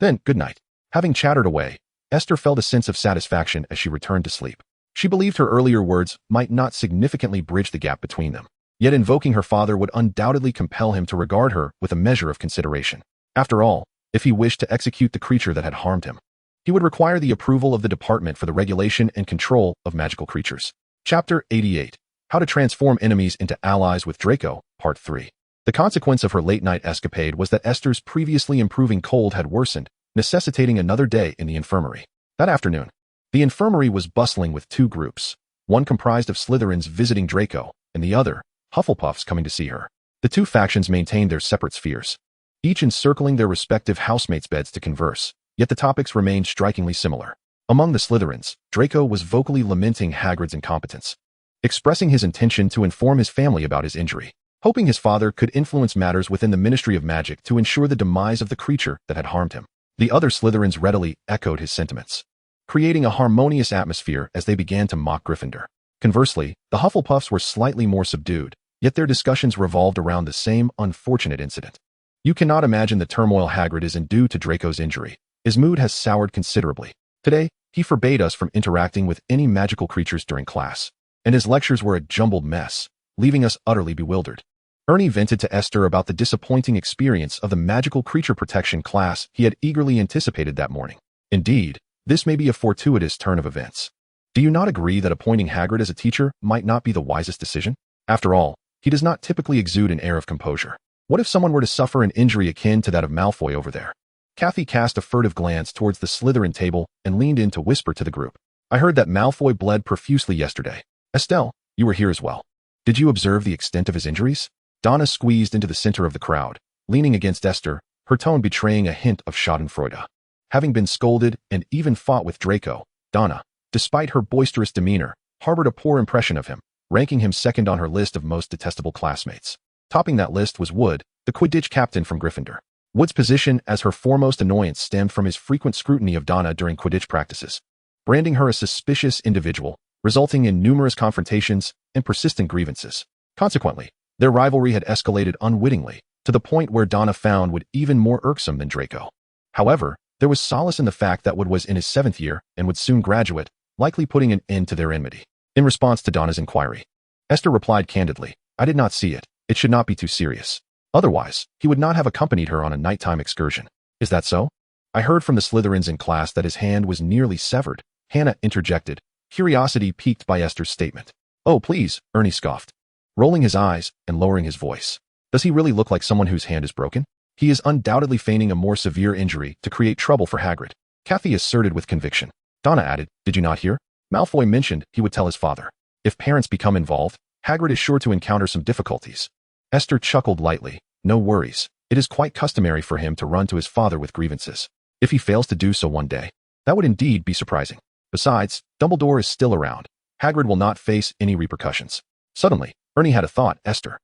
Then, good night. Having chattered away, Esther felt a sense of satisfaction as she returned to sleep. She believed her earlier words might not significantly bridge the gap between them. Yet invoking her father would undoubtedly compel him to regard her with a measure of consideration. After all, if he wished to execute the creature that had harmed him, he would require the approval of the Department for the Regulation and Control of Magical Creatures. Chapter 88. How to Transform Enemies into Allies with Draco, Part 3. The consequence of her late-night escapade was that Esther's previously improving cold had worsened, necessitating another day in the infirmary. That afternoon, the infirmary was bustling with two groups, one comprised of Slytherins visiting Draco, and the other, Hufflepuffs coming to see her. The two factions maintained their separate spheres, each encircling their respective housemates' beds to converse, yet the topics remained strikingly similar. Among the Slytherins, Draco was vocally lamenting Hagrid's incompetence, expressing his intention to inform his family about his injury, hoping his father could influence matters within the Ministry of Magic to ensure the demise of the creature that had harmed him. The other Slytherins readily echoed his sentiments, creating a harmonious atmosphere as they began to mock Gryffindor. Conversely, the Hufflepuffs were slightly more subdued, yet their discussions revolved around the same unfortunate incident. You cannot imagine the turmoil Hagrid is in due to Draco's injury. His mood has soured considerably. Today, he forbade us from interacting with any magical creatures during class, and his lectures were a jumbled mess, leaving us utterly bewildered. Ernie vented to Esther about the disappointing experience of the magical creature protection class he had eagerly anticipated that morning. Indeed, this may be a fortuitous turn of events. Do you not agree that appointing Hagrid as a teacher might not be the wisest decision? After all, he does not typically exude an air of composure. What if someone were to suffer an injury akin to that of Malfoy over there? Kathy cast a furtive glance towards the Slytherin table and leaned in to whisper to the group. I heard that Malfoy bled profusely yesterday. Estelle, you were here as well. Did you observe the extent of his injuries? Donna squeezed into the center of the crowd, leaning against Esther, her tone betraying a hint of schadenfreude. Having been scolded and even fought with Draco, Donna, despite her boisterous demeanor, harbored a poor impression of him, ranking him second on her list of most detestable classmates. Topping that list was Wood, the Quidditch captain from Gryffindor. Wood's position as her foremost annoyance stemmed from his frequent scrutiny of Donna during Quidditch practices, branding her a suspicious individual, resulting in numerous confrontations and persistent grievances. Consequently, their rivalry had escalated unwittingly, to the point where Donna found Wood even more irksome than Draco. However, There was solace in the fact that Wood was in his 7th year and would soon graduate, likely putting an end to their enmity. In response to Donna's inquiry, Esther replied candidly, "I did not see it. It should not be too serious. Otherwise, he would not have accompanied her on a nighttime excursion." "Is that so?" "I heard from the Slytherins in class that his hand was nearly severed," Hannah interjected, curiosity piqued by Esther's statement. "Oh, please," Ernie scoffed, rolling his eyes and lowering his voice. "Does he really look like someone whose hand is broken?" "He is undoubtedly feigning a more severe injury to create trouble for Hagrid," Kathy asserted with conviction. Donna added, "Did you not hear? Malfoy mentioned he would tell his father. If parents become involved, Hagrid is sure to encounter some difficulties." Esther chuckled lightly. "No worries. It is quite customary for him to run to his father with grievances. If he fails to do so one day, that would indeed be surprising. Besides, Dumbledore is still around. Hagrid will not face any repercussions." Suddenly, Ernie had a thought. "Esther,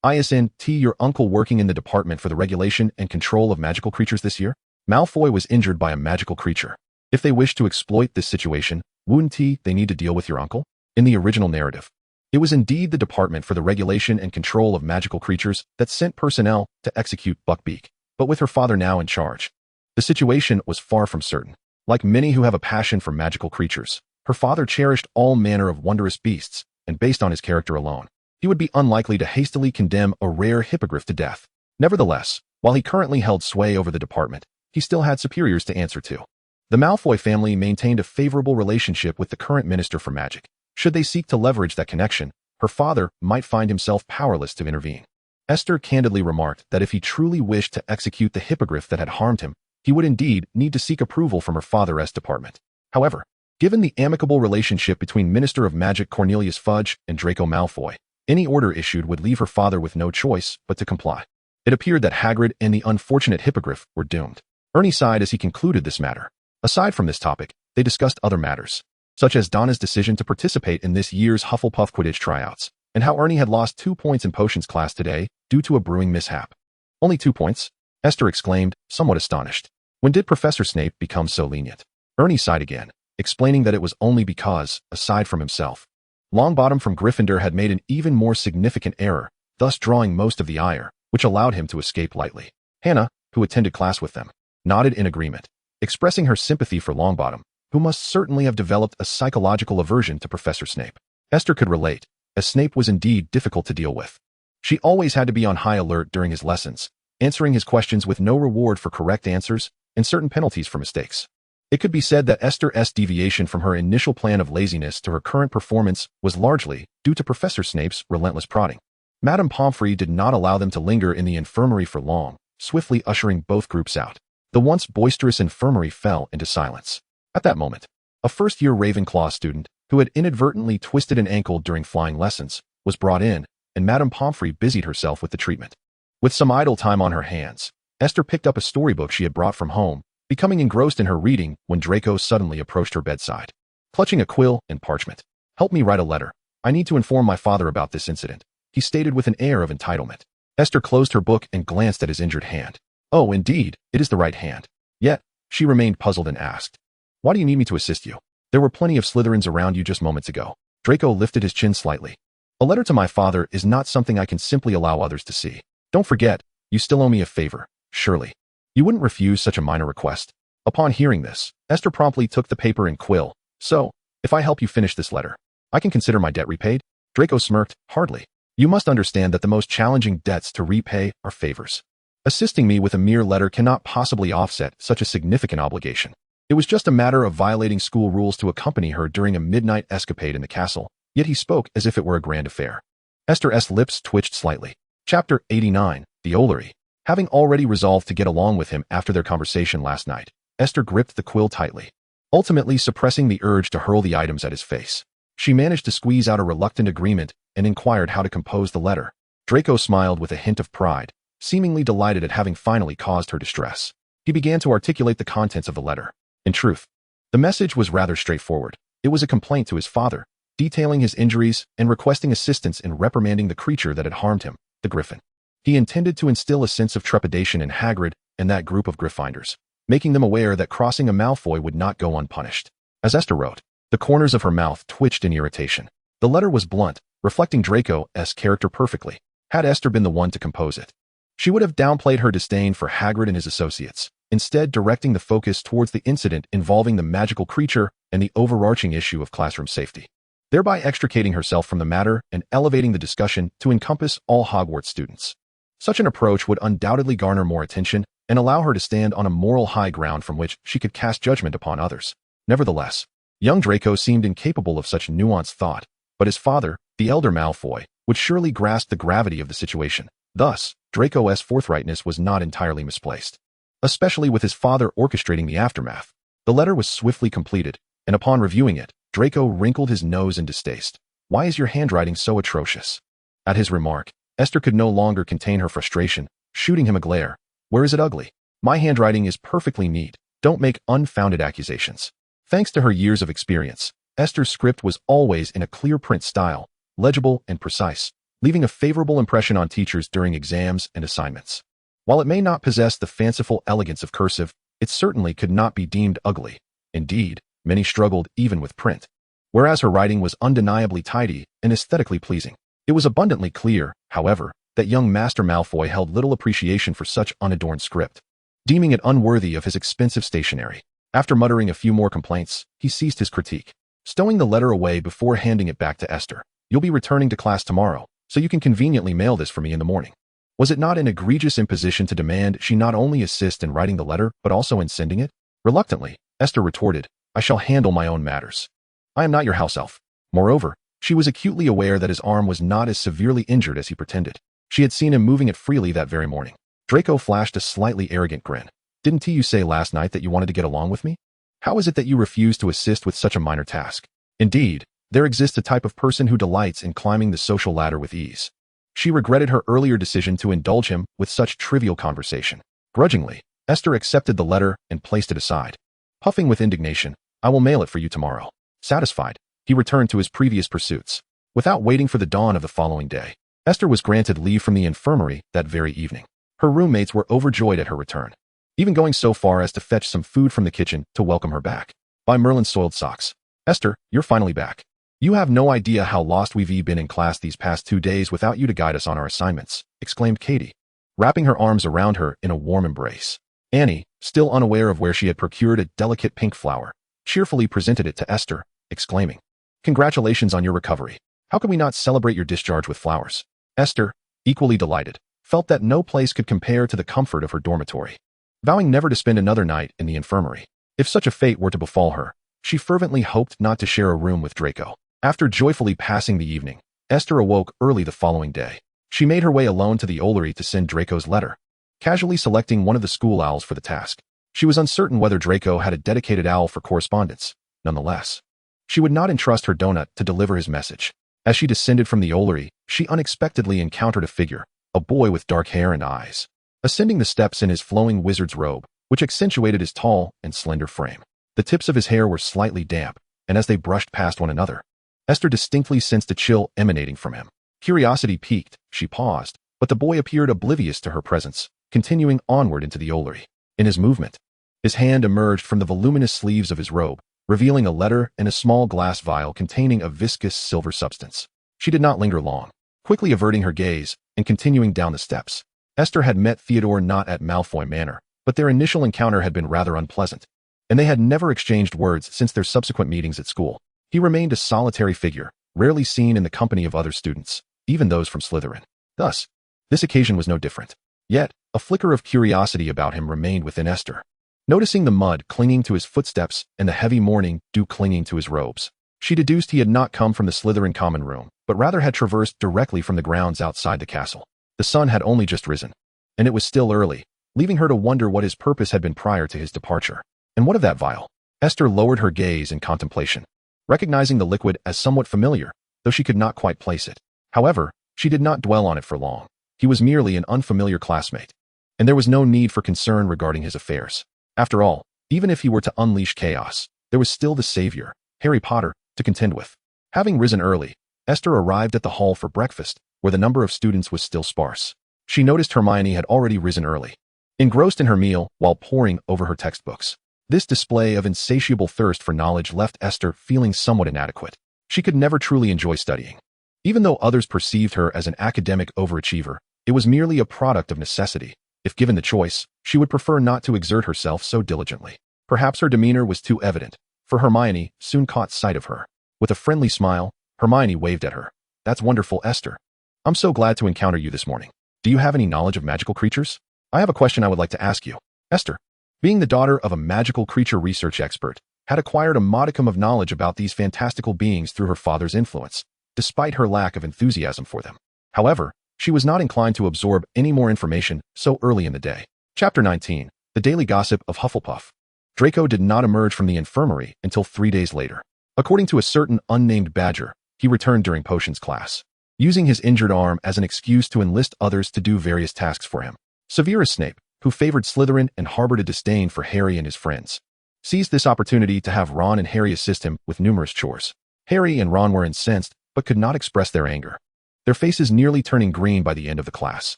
isn't your uncle working in the Department for the Regulation and Control of Magical Creatures this year? Malfoy was injured by a magical creature. If they wish to exploit this situation, wouldn't they need to deal with your uncle?" In the original narrative, it was indeed the Department for the Regulation and Control of Magical Creatures that sent personnel to execute Buckbeak, but with her father now in charge, the situation was far from certain. Like many who have a passion for magical creatures, her father cherished all manner of wondrous beasts, and based on his character alone, he would be unlikely to hastily condemn a rare hippogriff to death. Nevertheless, while he currently held sway over the department, he still had superiors to answer to. The Malfoy family maintained a favorable relationship with the current Minister for Magic. Should they seek to leverage that connection, her father might find himself powerless to intervene. Esther candidly remarked that if he truly wished to execute the hippogriff that had harmed him, he would indeed need to seek approval from her father's department. However, given the amicable relationship between Minister of Magic Cornelius Fudge and Draco Malfoy, any order issued would leave her father with no choice but to comply. It appeared that Hagrid and the unfortunate hippogriff were doomed. Ernie sighed as he concluded this matter. Aside from this topic, they discussed other matters, such as Donna's decision to participate in this year's Hufflepuff Quidditch tryouts, and how Ernie had lost 2 points in potions class today due to a brewing mishap. "Only 2 points?" Esther exclaimed, somewhat astonished. "When did Professor Snape become so lenient?" Ernie sighed again, explaining that it was only because, aside from himself, Longbottom from Gryffindor had made an even more significant error, thus drawing most of the ire, which allowed him to escape lightly. Hannah, who attended class with them, nodded in agreement, expressing her sympathy for Longbottom, who must certainly have developed a psychological aversion to Professor Snape. Esther could relate, as Snape was indeed difficult to deal with. She always had to be on high alert during his lessons, answering his questions with no reward for correct answers and certain penalties for mistakes. It could be said that Esther's deviation from her initial plan of laziness to her current performance was largely due to Professor Snape's relentless prodding. Madame Pomfrey did not allow them to linger in the infirmary for long, swiftly ushering both groups out. The once boisterous infirmary fell into silence. At that moment, a first-year Ravenclaw student, who had inadvertently twisted an ankle during flying lessons, was brought in, and Madame Pomfrey busied herself with the treatment. With some idle time on her hands, Esther picked up a storybook she had brought from home, becoming engrossed in her reading when Draco suddenly approached her bedside, clutching a quill and parchment. "Help me write a letter. I need to inform my father about this incident," he stated with an air of entitlement. Esther closed her book and glanced at his injured hand. "Oh, indeed, it is the right hand." Yet, she remained puzzled and asked, "Why do you need me to assist you? There were plenty of Slytherins around you just moments ago." Draco lifted his chin slightly. "A letter to my father is not something I can simply allow others to see. Don't forget, you still owe me a favor, surely. You wouldn't refuse such a minor request." Upon hearing this, Esther promptly took the paper and quill. "So, if I help you finish this letter, I can consider my debt repaid?" Draco smirked. "Hardly. You must understand that the most challenging debts to repay are favors. Assisting me with a mere letter cannot possibly offset such a significant obligation. It was just a matter of violating school rules to accompany her during a midnight escapade in the castle, yet he spoke as if it were a grand affair." Esther's lips twitched slightly. Chapter 89, The Ollery. Having already resolved to get along with him after their conversation last night, Esther gripped the quill tightly, ultimately suppressing the urge to hurl the items at his face. She managed to squeeze out a reluctant agreement and inquired how to compose the letter. Draco smiled with a hint of pride, seemingly delighted at having finally caused her distress. He began to articulate the contents of the letter. In truth, the message was rather straightforward. It was a complaint to his father, detailing his injuries and requesting assistance in reprimanding the creature that had harmed him, the Griffin. He intended to instill a sense of trepidation in Hagrid and that group of Gryffindors, making them aware that crossing a Malfoy would not go unpunished. As Esther wrote, the corners of her mouth twitched in irritation. The letter was blunt, reflecting Draco's character perfectly. Had Esther been the one to compose it, she would have downplayed her disdain for Hagrid and his associates. instead directing the focus towards the incident involving the magical creature and the overarching issue of classroom safety, thereby extricating herself from the matter and elevating the discussion to encompass all Hogwarts students. Such an approach would undoubtedly garner more attention and allow her to stand on a moral high ground from which she could cast judgment upon others. Nevertheless, young Draco seemed incapable of such nuanced thought, but his father, the elder Malfoy, would surely grasp the gravity of the situation. Thus, Draco's forthrightness was not entirely misplaced, especially with his father orchestrating the aftermath. The letter was swiftly completed, and upon reviewing it, Draco wrinkled his nose in distaste. "Why is your handwriting so atrocious?" At his remark, Esther could no longer contain her frustration, shooting him a glare. "Where is it ugly? My handwriting is perfectly neat. Don't make unfounded accusations." Thanks to her years of experience, Esther's script was always in a clear print style, legible and precise, leaving a favorable impression on teachers during exams and assignments. While it may not possess the fanciful elegance of cursive, it certainly could not be deemed ugly. Indeed, many struggled even with print. Whereas her writing was undeniably tidy and aesthetically pleasing, it was abundantly clear, however, that young Master Malfoy held little appreciation for such unadorned script, deeming it unworthy of his expensive stationery. After muttering a few more complaints, he ceased his critique, stowing the letter away before handing it back to Esther. "You'll be returning to class tomorrow, so you can conveniently mail this for me in the morning." Was it not an egregious imposition to demand she not only assist in writing the letter, but also in sending it? Reluctantly, Esther retorted, "I shall handle my own matters. I am not your house elf." Moreover, she was acutely aware that his arm was not as severely injured as he pretended. She had seen him moving it freely that very morning. Draco flashed a slightly arrogant grin. "Didn't you say last night that you wanted to get along with me? How is it that you refuse to assist with such a minor task?" Indeed, there exists a type of person who delights in climbing the social ladder with ease. She regretted her earlier decision to indulge him with such trivial conversation. Grudgingly, Esther accepted the letter and placed it aside. Puffing with indignation, "I will mail it for you tomorrow." Satisfied, he returned to his previous pursuits. Without waiting for the dawn of the following day, Esther was granted leave from the infirmary that very evening. Her roommates were overjoyed at her return, even going so far as to fetch some food from the kitchen to welcome her back. By Merlin's soiled socks. "Esther, you're finally back. You have no idea how lost we've been in class these past 2 days without you to guide us on our assignments," exclaimed Katie, wrapping her arms around her in a warm embrace. Annie, still unaware of where she had procured a delicate pink flower, cheerfully presented it to Esther, exclaiming, "Congratulations on your recovery. How can we not celebrate your discharge with flowers?" Esther, equally delighted, felt that no place could compare to the comfort of her dormitory. Vowing never to spend another night in the infirmary, if such a fate were to befall her, she fervently hoped not to share a room with Draco. After joyfully passing the evening, Esther awoke early the following day. She made her way alone to the Ollery to send Draco's letter, casually selecting one of the school owls for the task. She was uncertain whether Draco had a dedicated owl for correspondence. Nonetheless, she would not entrust her donut to deliver his message. As she descended from the Ollery, she unexpectedly encountered a figure, a boy with dark hair and eyes, ascending the steps in his flowing wizard's robe, which accentuated his tall and slender frame. The tips of his hair were slightly damp, and as they brushed past one another, Esther distinctly sensed a chill emanating from him. Curiosity piqued, she paused, but the boy appeared oblivious to her presence, continuing onward into the Ollery. In his movement, his hand emerged from the voluminous sleeves of his robe, revealing a letter and a small glass vial containing a viscous silver substance. She did not linger long, quickly averting her gaze and continuing down the steps. Esther had met Theodore not at Malfoy Manor, but their initial encounter had been rather unpleasant, and they had never exchanged words since their subsequent meetings at school. He remained a solitary figure, rarely seen in the company of other students, even those from Slytherin. Thus, this occasion was no different. Yet, a flicker of curiosity about him remained within Esther. Noticing the mud clinging to his footsteps and the heavy morning dew clinging to his robes, she deduced he had not come from the Slytherin common room, but rather had traversed directly from the grounds outside the castle. The sun had only just risen, and it was still early, leaving her to wonder what his purpose had been prior to his departure. And what of that vial? Esther lowered her gaze in contemplation, recognizing the liquid as somewhat familiar, though she could not quite place it. However, she did not dwell on it for long. He was merely an unfamiliar classmate, and there was no need for concern regarding his affairs. After all, even if he were to unleash chaos, there was still the savior, HarryPotter, to contend with. Having risen early, Esther arrived at the hall for breakfast, where the number of students was still sparse. She noticed Hermione had already risen early, engrossed in her meal while poring over her textbooks. This display of insatiable thirst for knowledge left Esther feeling somewhat inadequate. She could never truly enjoy studying. Even though others perceived her as an academic overachiever, it was merely a product of necessity, If given the choice, she would prefer not to exert herself so diligently. Perhaps her demeanor was too evident, for Hermione soon caught sight of her. With a friendly smile, Hermione waved at her. "That's wonderful, Esther. I'm so glad to encounter you this morning. Do you have any knowledge of magical creatures? I have a question I would like to ask you." Esther, being the daughter of a magical creature research expert, had acquired a modicum of knowledge about these fantastical beings through her father's influence, despite her lack of enthusiasm for them. However, she was not inclined to absorb any more information so early in the day. Chapter 19. The Daily Gossip of Hufflepuff. Draco did not emerge from the infirmary until 3 days later. According to a certain unnamed badger, he returned during potions class, using his injured arm as an excuse to enlist others to do various tasks for him. Severus Snape, who favored Slytherin and harbored a disdain for Harry and his friends, seized this opportunity to have Ron and Harry assist him with numerous chores. Harry and Ron were incensed, but could not express their anger, their faces nearly turning green by the end of the class.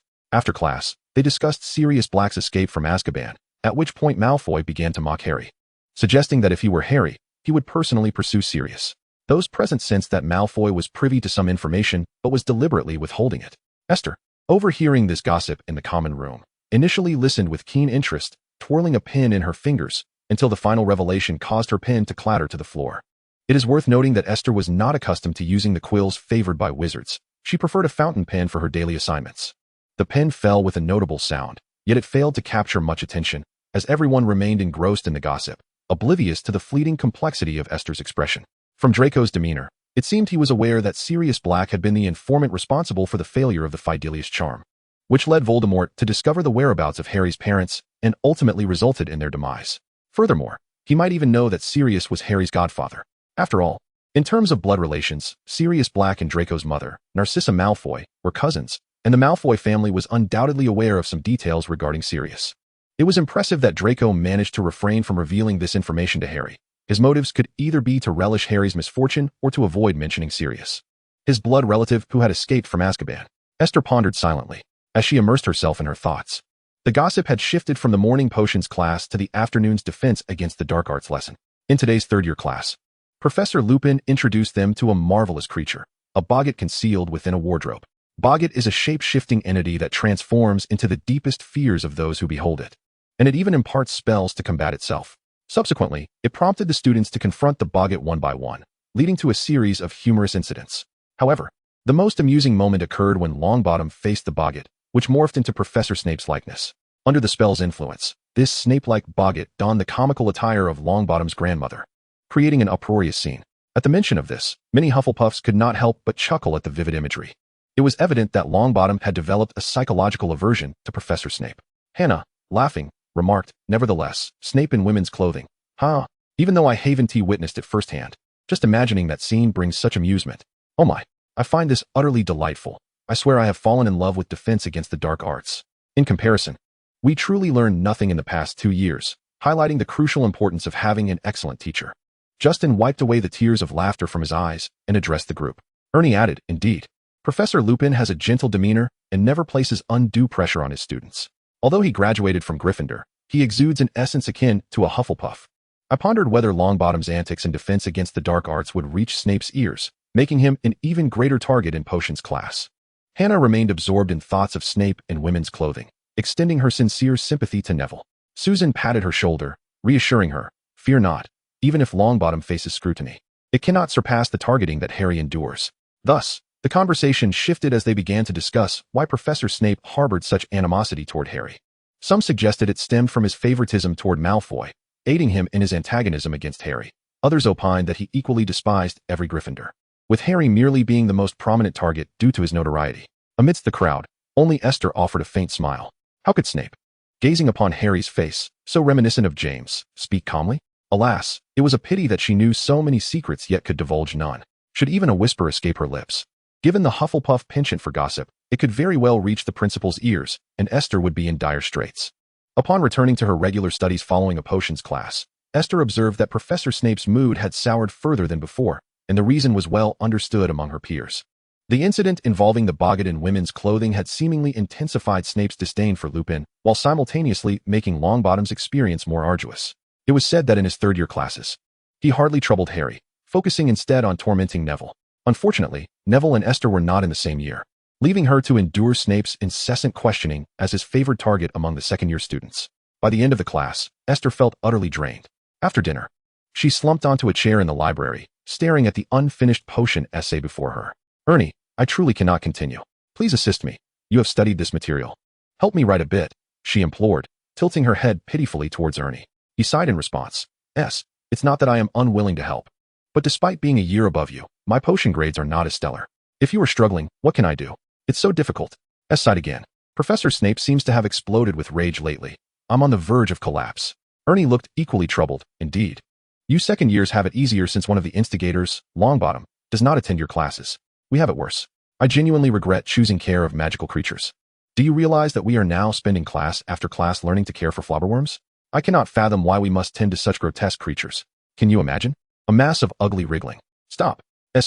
After class, they discussed Sirius Black's escape from Azkaban, at which point Malfoy began to mock Harry, suggesting that if he were Harry, he would personally pursue Sirius. Those present sensed that Malfoy was privy to some information, but was deliberately withholding it. Esther, overhearing this gossip in the common room, initially listened with keen interest, twirling a pin in her fingers, until the final revelation caused her pen to clatter to the floor. It is worth noting that Esther was not accustomed to using the quills favored by wizards. She preferred a fountain pen for her daily assignments. The pen fell with a notable sound, yet it failed to capture much attention, as everyone remained engrossed in the gossip, oblivious to the fleeting complexity of Esther's expression. From Draco's demeanor, it seemed he was aware that Sirius Black had been the informant responsible for the failure of the Fidelius charm, which led Voldemort to discover the whereabouts of Harry's parents and ultimately resulted in their demise. Furthermore, he might even know that Sirius was Harry's godfather. After all, in terms of blood relations, Sirius Black and Draco's mother, Narcissa Malfoy, were cousins, and the Malfoy family was undoubtedly aware of some details regarding Sirius. It was impressive that Draco managed to refrain from revealing this information to Harry. His motives could either be to relish Harry's misfortune or to avoid mentioning Sirius, his blood relative who had escaped from Azkaban. Esther pondered silently, as she immersed herself in her thoughts. The gossip had shifted from the morning potions class to the afternoon's defense against the dark arts lesson. In today's third-year class, Professor Lupin introduced them to a marvelous creature, a boggart concealed within a wardrobe. Boggart is a shape-shifting entity that transforms into the deepest fears of those who behold it, and it even imparts spells to combat itself. Subsequently, it prompted the students to confront the boggart one by one, leading to a series of humorous incidents. However, the most amusing moment occurred when Longbottom faced the boggart, which morphed into Professor Snape's likeness. Under the spell's influence, this Snape-like boggart donned the comical attire of Longbottom's grandmother, creating an uproarious scene. At the mention of this, many Hufflepuffs could not help but chuckle at the vivid imagery. It was evident that Longbottom had developed a psychological aversion to Professor Snape. Hannah, laughing, remarked, "Nevertheless, Snape in women's clothing. Huh? Even though I haven't witnessed it firsthand, just imagining that scene brings such amusement. Oh my, I find this utterly delightful. I swear I have fallen in love with defense against the dark arts." In comparison, we truly learned nothing in the past 2 years, highlighting the crucial importance of having an excellent teacher. Justin wiped away the tears of laughter from his eyes and addressed the group. Ernie added, "Indeed, Professor Lupin has a gentle demeanor and never places undue pressure on his students. Although he graduated from Gryffindor, he exudes an essence akin to a Hufflepuff." I pondered whether Longbottom's antics in defense against the dark arts would reach Snape's ears, making him an even greater target in potions class. Hannah remained absorbed in thoughts of Snape in women's clothing, extending her sincere sympathy to Neville. Susan patted her shoulder, reassuring her, "Fear not. Even if Longbottom faces scrutiny, it cannot surpass the targeting that Harry endures." Thus, the conversation shifted as they began to discuss why Professor Snape harbored such animosity toward Harry. Some suggested it stemmed from his favoritism toward Malfoy, aiding him in his antagonism against Harry. Others opined that he equally despised every Gryffindor, with Harry merely being the most prominent target due to his notoriety. Amidst the crowd, only Esther offered a faint smile. How could Snape, gazing upon Harry's face, so reminiscent of James, speak calmly? Alas, it was a pity that she knew so many secrets yet could divulge none. Should even a whisper escape her lips? Given the Hufflepuff penchant for gossip, it could very well reach the principal's ears, and Esther would be in dire straits. Upon returning to her regular studies following a potions class, Esther observed that Professor Snape's mood had soured further than before, and the reason was well understood among her peers. The incident involving the boggart in women's clothing had seemingly intensified Snape's disdain for Lupin, while simultaneously making Longbottom's experience more arduous. It was said that in his third-year classes, he hardly troubled Harry, focusing instead on tormenting Neville. Unfortunately, Neville and Esther were not in the same year. leaving her to endure Snape's incessant questioning as his favored target among the second-year students. By the end of the class, Esther felt utterly drained. After dinner, she slumped onto a chair in the library, staring at the unfinished potion essay before her. Ernie, I truly cannot continue. Please assist me. You have studied this material. Help me write a bit, she implored, tilting her head pitifully towards Ernie. He sighed in response. It's not that I am unwilling to help. But despite being a year above you, my potion grades are not as stellar. If you are struggling, what can I do? It's so difficult. Sighed again. Professor Snape seems to have exploded with rage lately. I'm on the verge of collapse. Ernie looked equally troubled, indeed. You second years have it easier since one of the instigators, Longbottom, does not attend your classes. We have it worse. I genuinely regret choosing care of magical creatures. Do you realize that we are now spending class after class learning to care for flobberworms? I cannot fathom why we must tend to such grotesque creatures. Can you imagine? A mass of ugly wriggling. Stop.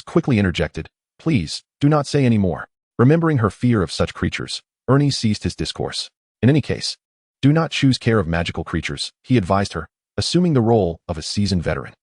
Quickly interjected. Please, do not say any more. Remembering her fear of such creatures, Ernie ceased his discourse. In any case, do not choose care of magical creatures, he advised her, assuming the role of a seasoned veteran.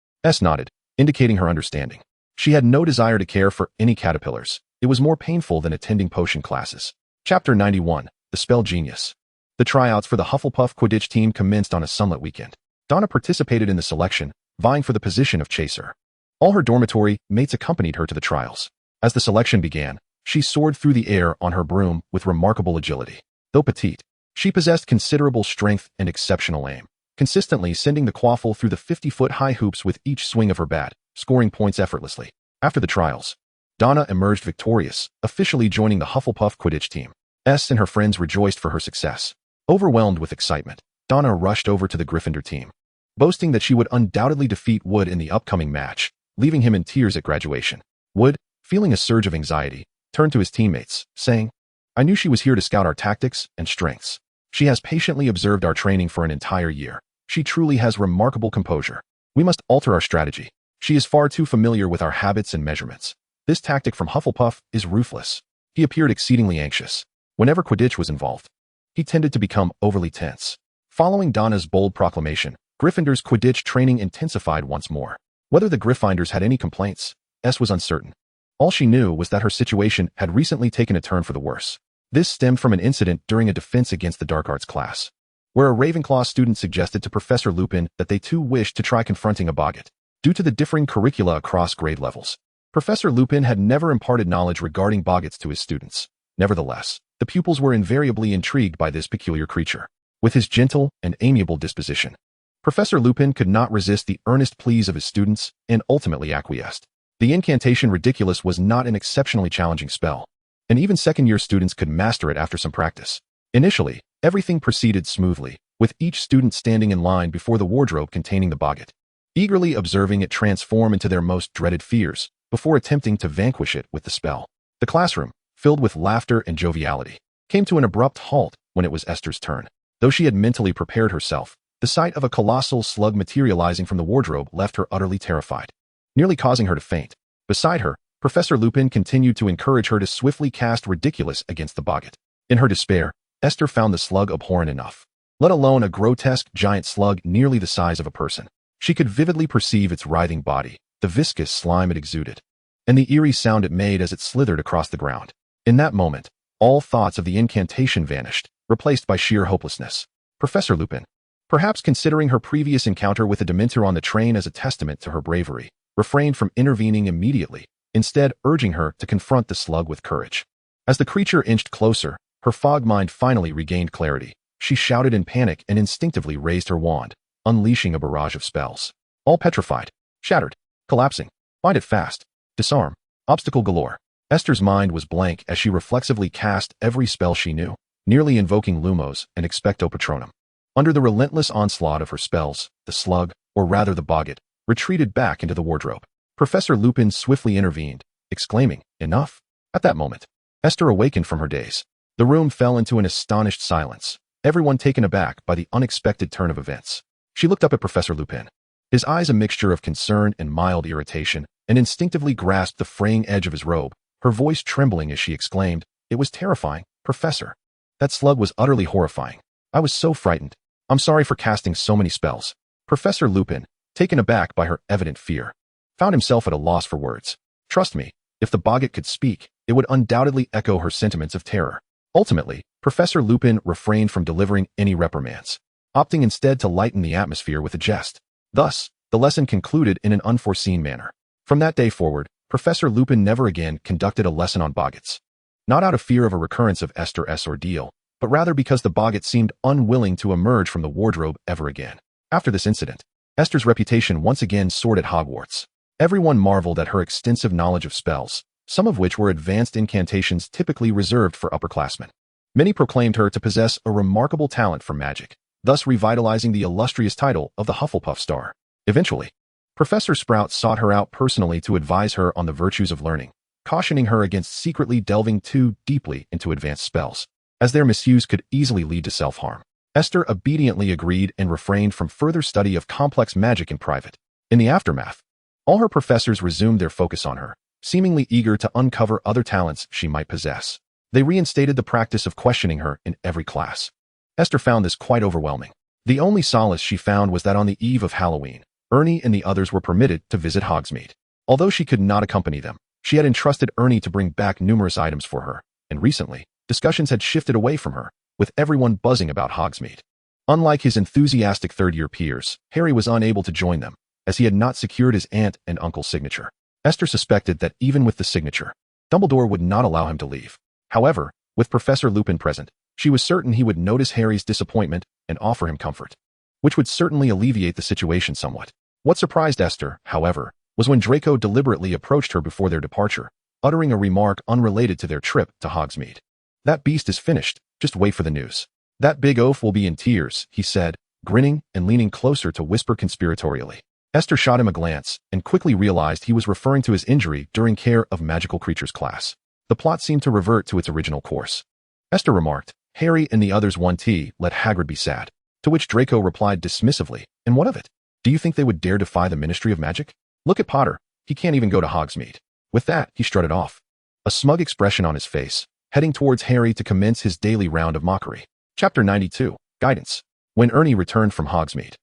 Nodded, indicating her understanding. She had no desire to care for any caterpillars. It was more painful than attending potion classes. Chapter 91, The Spell Genius. The tryouts for the Hufflepuff Quidditch team commenced on a sunlit weekend. Donna participated in the selection, vying for the position of chaser. All her dormitory mates accompanied her to the trials. As the selection began, she soared through the air on her broom with remarkable agility. Though petite, she possessed considerable strength and exceptional aim, consistently sending the quaffle through the 50-foot-high hoops with each swing of her bat, scoring points effortlessly. After the trials, Donna emerged victorious, officially joining the Hufflepuff Quidditch team. And her friends rejoiced for her success. Overwhelmed with excitement, Donna rushed over to the Gryffindor team, boasting that she would undoubtedly defeat Wood in the upcoming match, leaving him in tears at graduation. Wood, feeling a surge of anxiety, turned to his teammates, saying, I knew she was here to scout our tactics and strengths. She has patiently observed our training for an entire year. She truly has remarkable composure. We must alter our strategy. She is far too familiar with our habits and measurements. This tactic from Hufflepuff is ruthless. He appeared exceedingly anxious. Whenever Quidditch was involved, he tended to become overly tense. Following Donna's bold proclamation, Gryffindor's Quidditch training intensified once more. Whether the Gryffindors had any complaints, was uncertain. All she knew was that her situation had recently taken a turn for the worse. This stemmed from an incident during a defense against the dark arts class, where a Ravenclaw student suggested to Professor Lupin that they too wished to try confronting a boggart. Due to the differing curricula across grade levels, Professor Lupin had never imparted knowledge regarding boggarts to his students. Nevertheless, the pupils were invariably intrigued by this peculiar creature. With his gentle and amiable disposition, Professor Lupin could not resist the earnest pleas of his students and ultimately acquiesced. The incantation Ridiculous was not an exceptionally challenging spell, and even second-year students could master it after some practice. Initially, everything proceeded smoothly, with each student standing in line before the wardrobe containing the boggart, eagerly observing it transform into their most dreaded fears before attempting to vanquish it with the spell. The classroom, filled with laughter and joviality, came to an abrupt halt when it was Esther's turn. Though she had mentally prepared herself, the sight of a colossal slug materializing from the wardrobe left her utterly terrified, nearly causing her to faint. Beside her, Professor Lupin continued to encourage her to swiftly cast Ridiculous against the boggart. In her despair, Esther found the slug abhorrent enough, let alone a grotesque giant slug nearly the size of a person. She could vividly perceive its writhing body, the viscous slime it exuded, and the eerie sound it made as it slithered across the ground. In that moment, all thoughts of the incantation vanished, replaced by sheer hopelessness. Professor Lupin, perhaps considering her previous encounter with a Dementor on the train as a testament to her bravery, refrained from intervening immediately, instead urging her to confront the slug with courage. As the creature inched closer, her fog mind finally regained clarity. She shouted in panic and instinctively raised her wand, unleashing a barrage of spells. All petrified, shattered, collapsing. Bind it fast. Disarm. Obstacle galore. Esther's mind was blank as she reflexively cast every spell she knew, nearly invoking Lumos and Expecto Patronum. Under the relentless onslaught of her spells, the slug, or rather the boggart, retreated back into the wardrobe. Professor Lupin swiftly intervened, exclaiming, "Enough!" At that moment, Esther awakened from her daze. The room fell into an astonished silence, everyone taken aback by the unexpected turn of events. She looked up at Professor Lupin, his eyes a mixture of concern and mild irritation, and instinctively grasped the fraying edge of his robe, her voice trembling as she exclaimed, "It was terrifying, Professor. That slug was utterly horrifying. I was so frightened. I'm sorry for casting so many spells." Professor Lupin, taken aback by her evident fear, found himself at a loss for words. "Trust me, if the boggart could speak, it it would undoubtedly echo her sentiments of terror. Ultimately, Professor Lupin refrained from delivering any reprimands, opting instead to lighten the atmosphere with a jest. Thus, the lesson concluded in an unforeseen manner. From that day forward, Professor Lupin never again conducted a lesson on boggarts. Not out of fear of a recurrence of Esther's ordeal, but rather because the boggart seemed unwilling to emerge from the wardrobe ever again. After this incident, Esther's reputation once again soared at Hogwarts. Everyone marveled at her extensive knowledge of spells, some of which were advanced incantations typically reserved for upperclassmen. Many proclaimed her to possess a remarkable talent for magic, thus revitalizing the illustrious title of the Hufflepuff Star. Eventually, Professor Sprout sought her out personally to advise her on the virtues of learning, cautioning her against secretly delving too deeply into advanced spells, as their misuse could easily lead to self-harm. Esther obediently agreed and refrained from further study of complex magic in private. In the aftermath, all her professors resumed their focus on her, seemingly eager to uncover other talents she might possess. They reinstated the practice of questioning her in every class. Esther found this quite overwhelming. The only solace she found was that on the eve of Halloween, Ernie and the others were permitted to visit Hogsmeade. Although she could not accompany them, she had entrusted Ernie to bring back numerous items for her, and recently, discussions had shifted away from her, with everyone buzzing about Hogsmeade. Unlike his enthusiastic third-year peers, Harry was unable to join them, as he had not secured his aunt and uncle's signature. Esther suspected that even with the signature, Dumbledore would not allow him to leave. However, with Professor Lupin present, she was certain he would notice Harry's disappointment and offer him comfort, which would certainly alleviate the situation somewhat. What surprised Esther, however, was when Draco deliberately approached her before their departure, uttering a remark unrelated to their trip to Hogsmeade. "That beast is finished, just wait for the news. That big oaf will be in tears," he said, grinning and leaning closer to whisper conspiratorially. Esther shot him a glance and quickly realized he was referring to his injury during care of magical creatures class. The plot seemed to revert to its original course. Esther remarked, "Harry and the others won tea, let Hagrid be sad." To which Draco replied dismissively, "And what of it? Do you think they would dare defy the Ministry of Magic? Look at Potter, he can't even go to Hogsmeade." With that, he strutted off, a smug expression on his face, heading towards Harry to commence his daily round of mockery. Chapter 92, Guidance. When Ernie returned from Hogsmeade,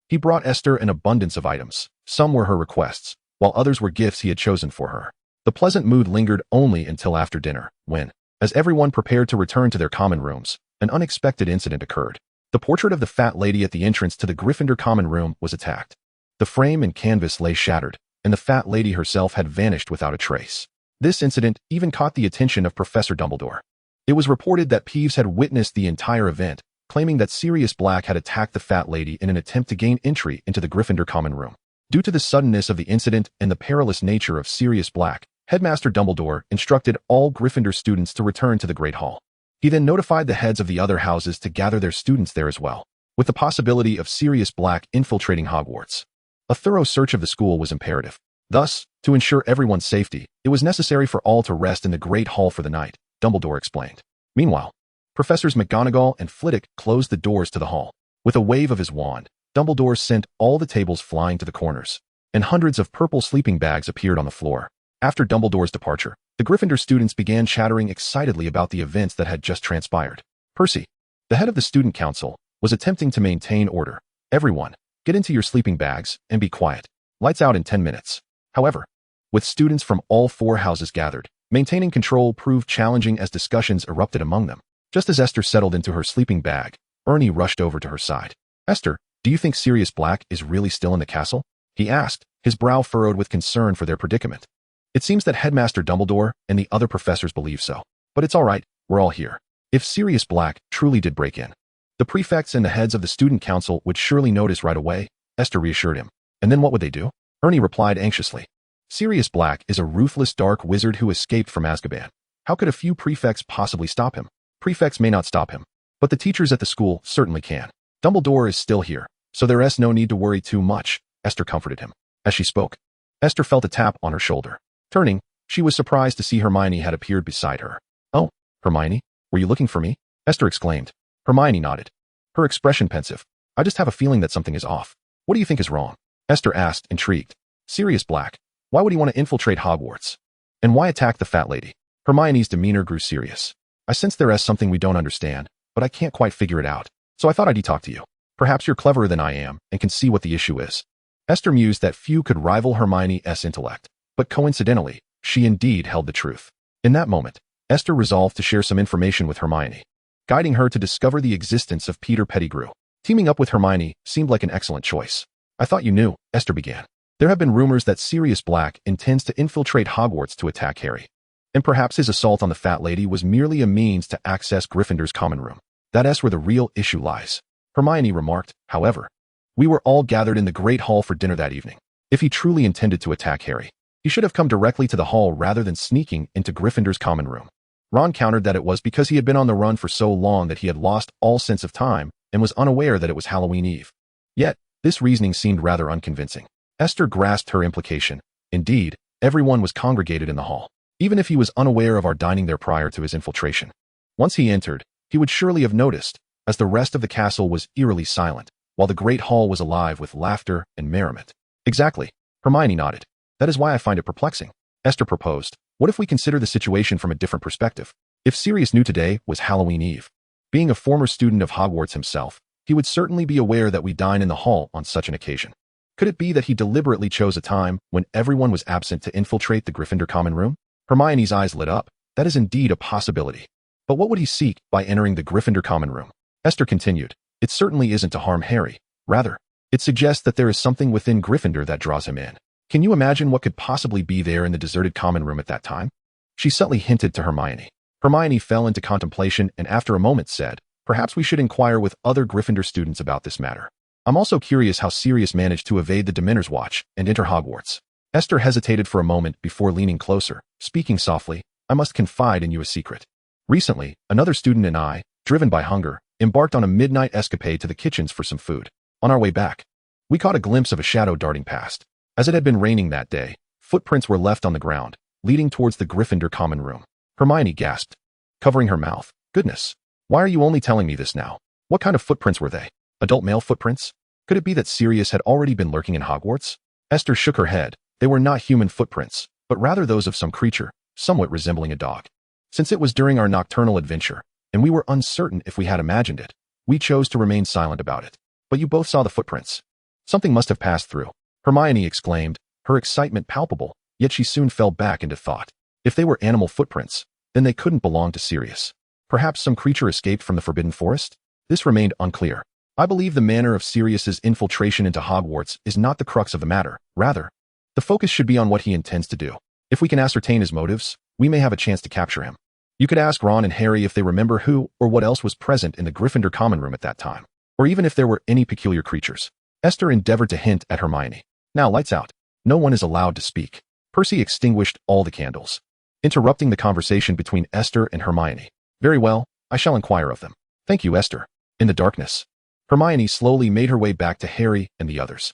he brought Esther an abundance of items. Some were her requests, while others were gifts he had chosen for her. The pleasant mood lingered only until after dinner, when, as everyone prepared to return to their common rooms, an unexpected incident occurred. The portrait of the fat lady at the entrance to the Gryffindor common room was attacked. The frame and canvas lay shattered, and the fat lady herself had vanished without a trace. This incident even caught the attention of Professor Dumbledore. It was reported that Peeves had witnessed the entire event, claiming that Sirius Black had attacked the fat lady in an attempt to gain entry into the Gryffindor common room. Due to the suddenness of the incident and the perilous nature of Sirius Black, Headmaster Dumbledore instructed all Gryffindor students to return to the Great Hall. He then notified the heads of the other houses to gather their students there as well, with the possibility of Sirius Black infiltrating Hogwarts. A thorough search of the school was imperative. Thus, to ensure everyone's safety, it was necessary for all to rest in the Great Hall for the night, Dumbledore explained. Meanwhile, Professors McGonagall and Flitwick closed the doors to the hall. With a wave of his wand, Dumbledore sent all the tables flying to the corners, and hundreds of purple sleeping bags appeared on the floor. After Dumbledore's departure, the Gryffindor students began chattering excitedly about the events that had just transpired. Percy, the head of the student council, was attempting to maintain order. "Everyone, get into your sleeping bags and be quiet. Lights out in 10 minutes. However, with students from all four houses gathered, maintaining control proved challenging as discussions erupted among them. Just as Esther settled into her sleeping bag, Ernie rushed over to her side. "Esther, do you think Sirius Black is really still in the castle?" he asked, his brow furrowed with concern for their predicament. "It seems that Headmaster Dumbledore and the other professors believe so. But it's all right, we're all here. If Sirius Black truly did break in, the prefects and the heads of the student council would surely notice right away," Esther reassured him. "And then what would they do?" Ernie replied anxiously. "Sirius Black is a ruthless dark wizard who escaped from Azkaban. How could a few prefects possibly stop him? Prefects may not stop him, but the teachers at the school certainly can. Dumbledore is still here, so there is no need to worry too much," Esther comforted him. As she spoke, Esther felt a tap on her shoulder. Turning, she was surprised to see Hermione had appeared beside her. "Oh, Hermione, were you looking for me?" Esther exclaimed. Hermione nodded, her expression pensive. "I just have a feeling that something is off. What do you think is wrong?" Esther asked, intrigued. "Sirius Black, why would he want to infiltrate Hogwarts? And why attack the fat lady?" Hermione's demeanor grew serious. "I sense there is something we don't understand, but I can't quite figure it out. So I thought I'd talk to you. Perhaps you're cleverer than I am and can see what the issue is." Esther mused that few could rival Hermione's intellect, but coincidentally, she indeed held the truth. In that moment, Esther resolved to share some information with Hermione, guiding her to discover the existence of Peter Pettigrew. Teaming up with Hermione seemed like an excellent choice. I thought you knew, Esther began. There have been rumors that Sirius Black intends to infiltrate Hogwarts to attack Harry. And perhaps his assault on the fat lady was merely a means to access Gryffindor's common room. That's where the real issue lies. Hermione remarked, however. We were all gathered in the Great Hall for dinner that evening. If he truly intended to attack Harry, he should have come directly to the hall rather than sneaking into Gryffindor's common room. Ron countered that it was because he had been on the run for so long that he had lost all sense of time and was unaware that it was Halloween Eve. Yet, this reasoning seemed rather unconvincing. Esther grasped her implication. Indeed, everyone was congregated in the hall, even if he was unaware of our dining there prior to his infiltration. Once he entered, he would surely have noticed, as the rest of the castle was eerily silent, while the great hall was alive with laughter and merriment. Exactly. Hermione nodded. That is why I find it perplexing. Esther proposed. What if we consider the situation from a different perspective? If Sirius knew today was Halloween Eve, being a former student of Hogwarts himself, he would certainly be aware that we dine in the hall on such an occasion. Could it be that he deliberately chose a time when everyone was absent to infiltrate the Gryffindor common room? Hermione's eyes lit up. That is indeed a possibility. But what would he seek by entering the Gryffindor common room? Esther continued. It certainly isn't to harm Harry. Rather, it suggests that there is something within Gryffindor that draws him in. Can you imagine what could possibly be there in the deserted common room at that time? She subtly hinted to Hermione. Hermione fell into contemplation and after a moment said, perhaps we should inquire with other Gryffindor students about this matter. I'm also curious how Sirius managed to evade the Dementor's watch and enter Hogwarts. Esther hesitated for a moment before leaning closer, speaking softly, I must confide in you a secret. Recently, another student and I, driven by hunger, embarked on a midnight escapade to the kitchens for some food. On our way back, we caught a glimpse of a shadow darting past. As it had been raining that day, footprints were left on the ground, leading towards the Gryffindor common room. Hermione gasped, covering her mouth. Goodness, why are you only telling me this now? What kind of footprints were they? Adult male footprints? Could it be that Sirius had already been lurking in Hogwarts? Esther shook her head. They were not human footprints, but rather those of some creature, somewhat resembling a dog. Since it was during our nocturnal adventure, and we were uncertain if we had imagined it, we chose to remain silent about it. But you both saw the footprints. Something must have passed through. Hermione exclaimed, her excitement palpable, yet she soon fell back into thought. If they were animal footprints, then they couldn't belong to Sirius. Perhaps some creature escaped from the Forbidden Forest? This remained unclear. I believe the manner of Sirius's infiltration into Hogwarts is not the crux of the matter. Rather, the focus should be on what he intends to do. If we can ascertain his motives, we may have a chance to capture him. You could ask Ron and Harry if they remember who or what else was present in the Gryffindor common room at that time, or even if there were any peculiar creatures. Esther endeavored to hint at Hermione. Now lights out. No one is allowed to speak. Percy extinguished all the candles, interrupting the conversation between Esther and Hermione. Very well, I shall inquire of them. Thank you, Esther. In the darkness, Hermione slowly made her way back to Harry and the others.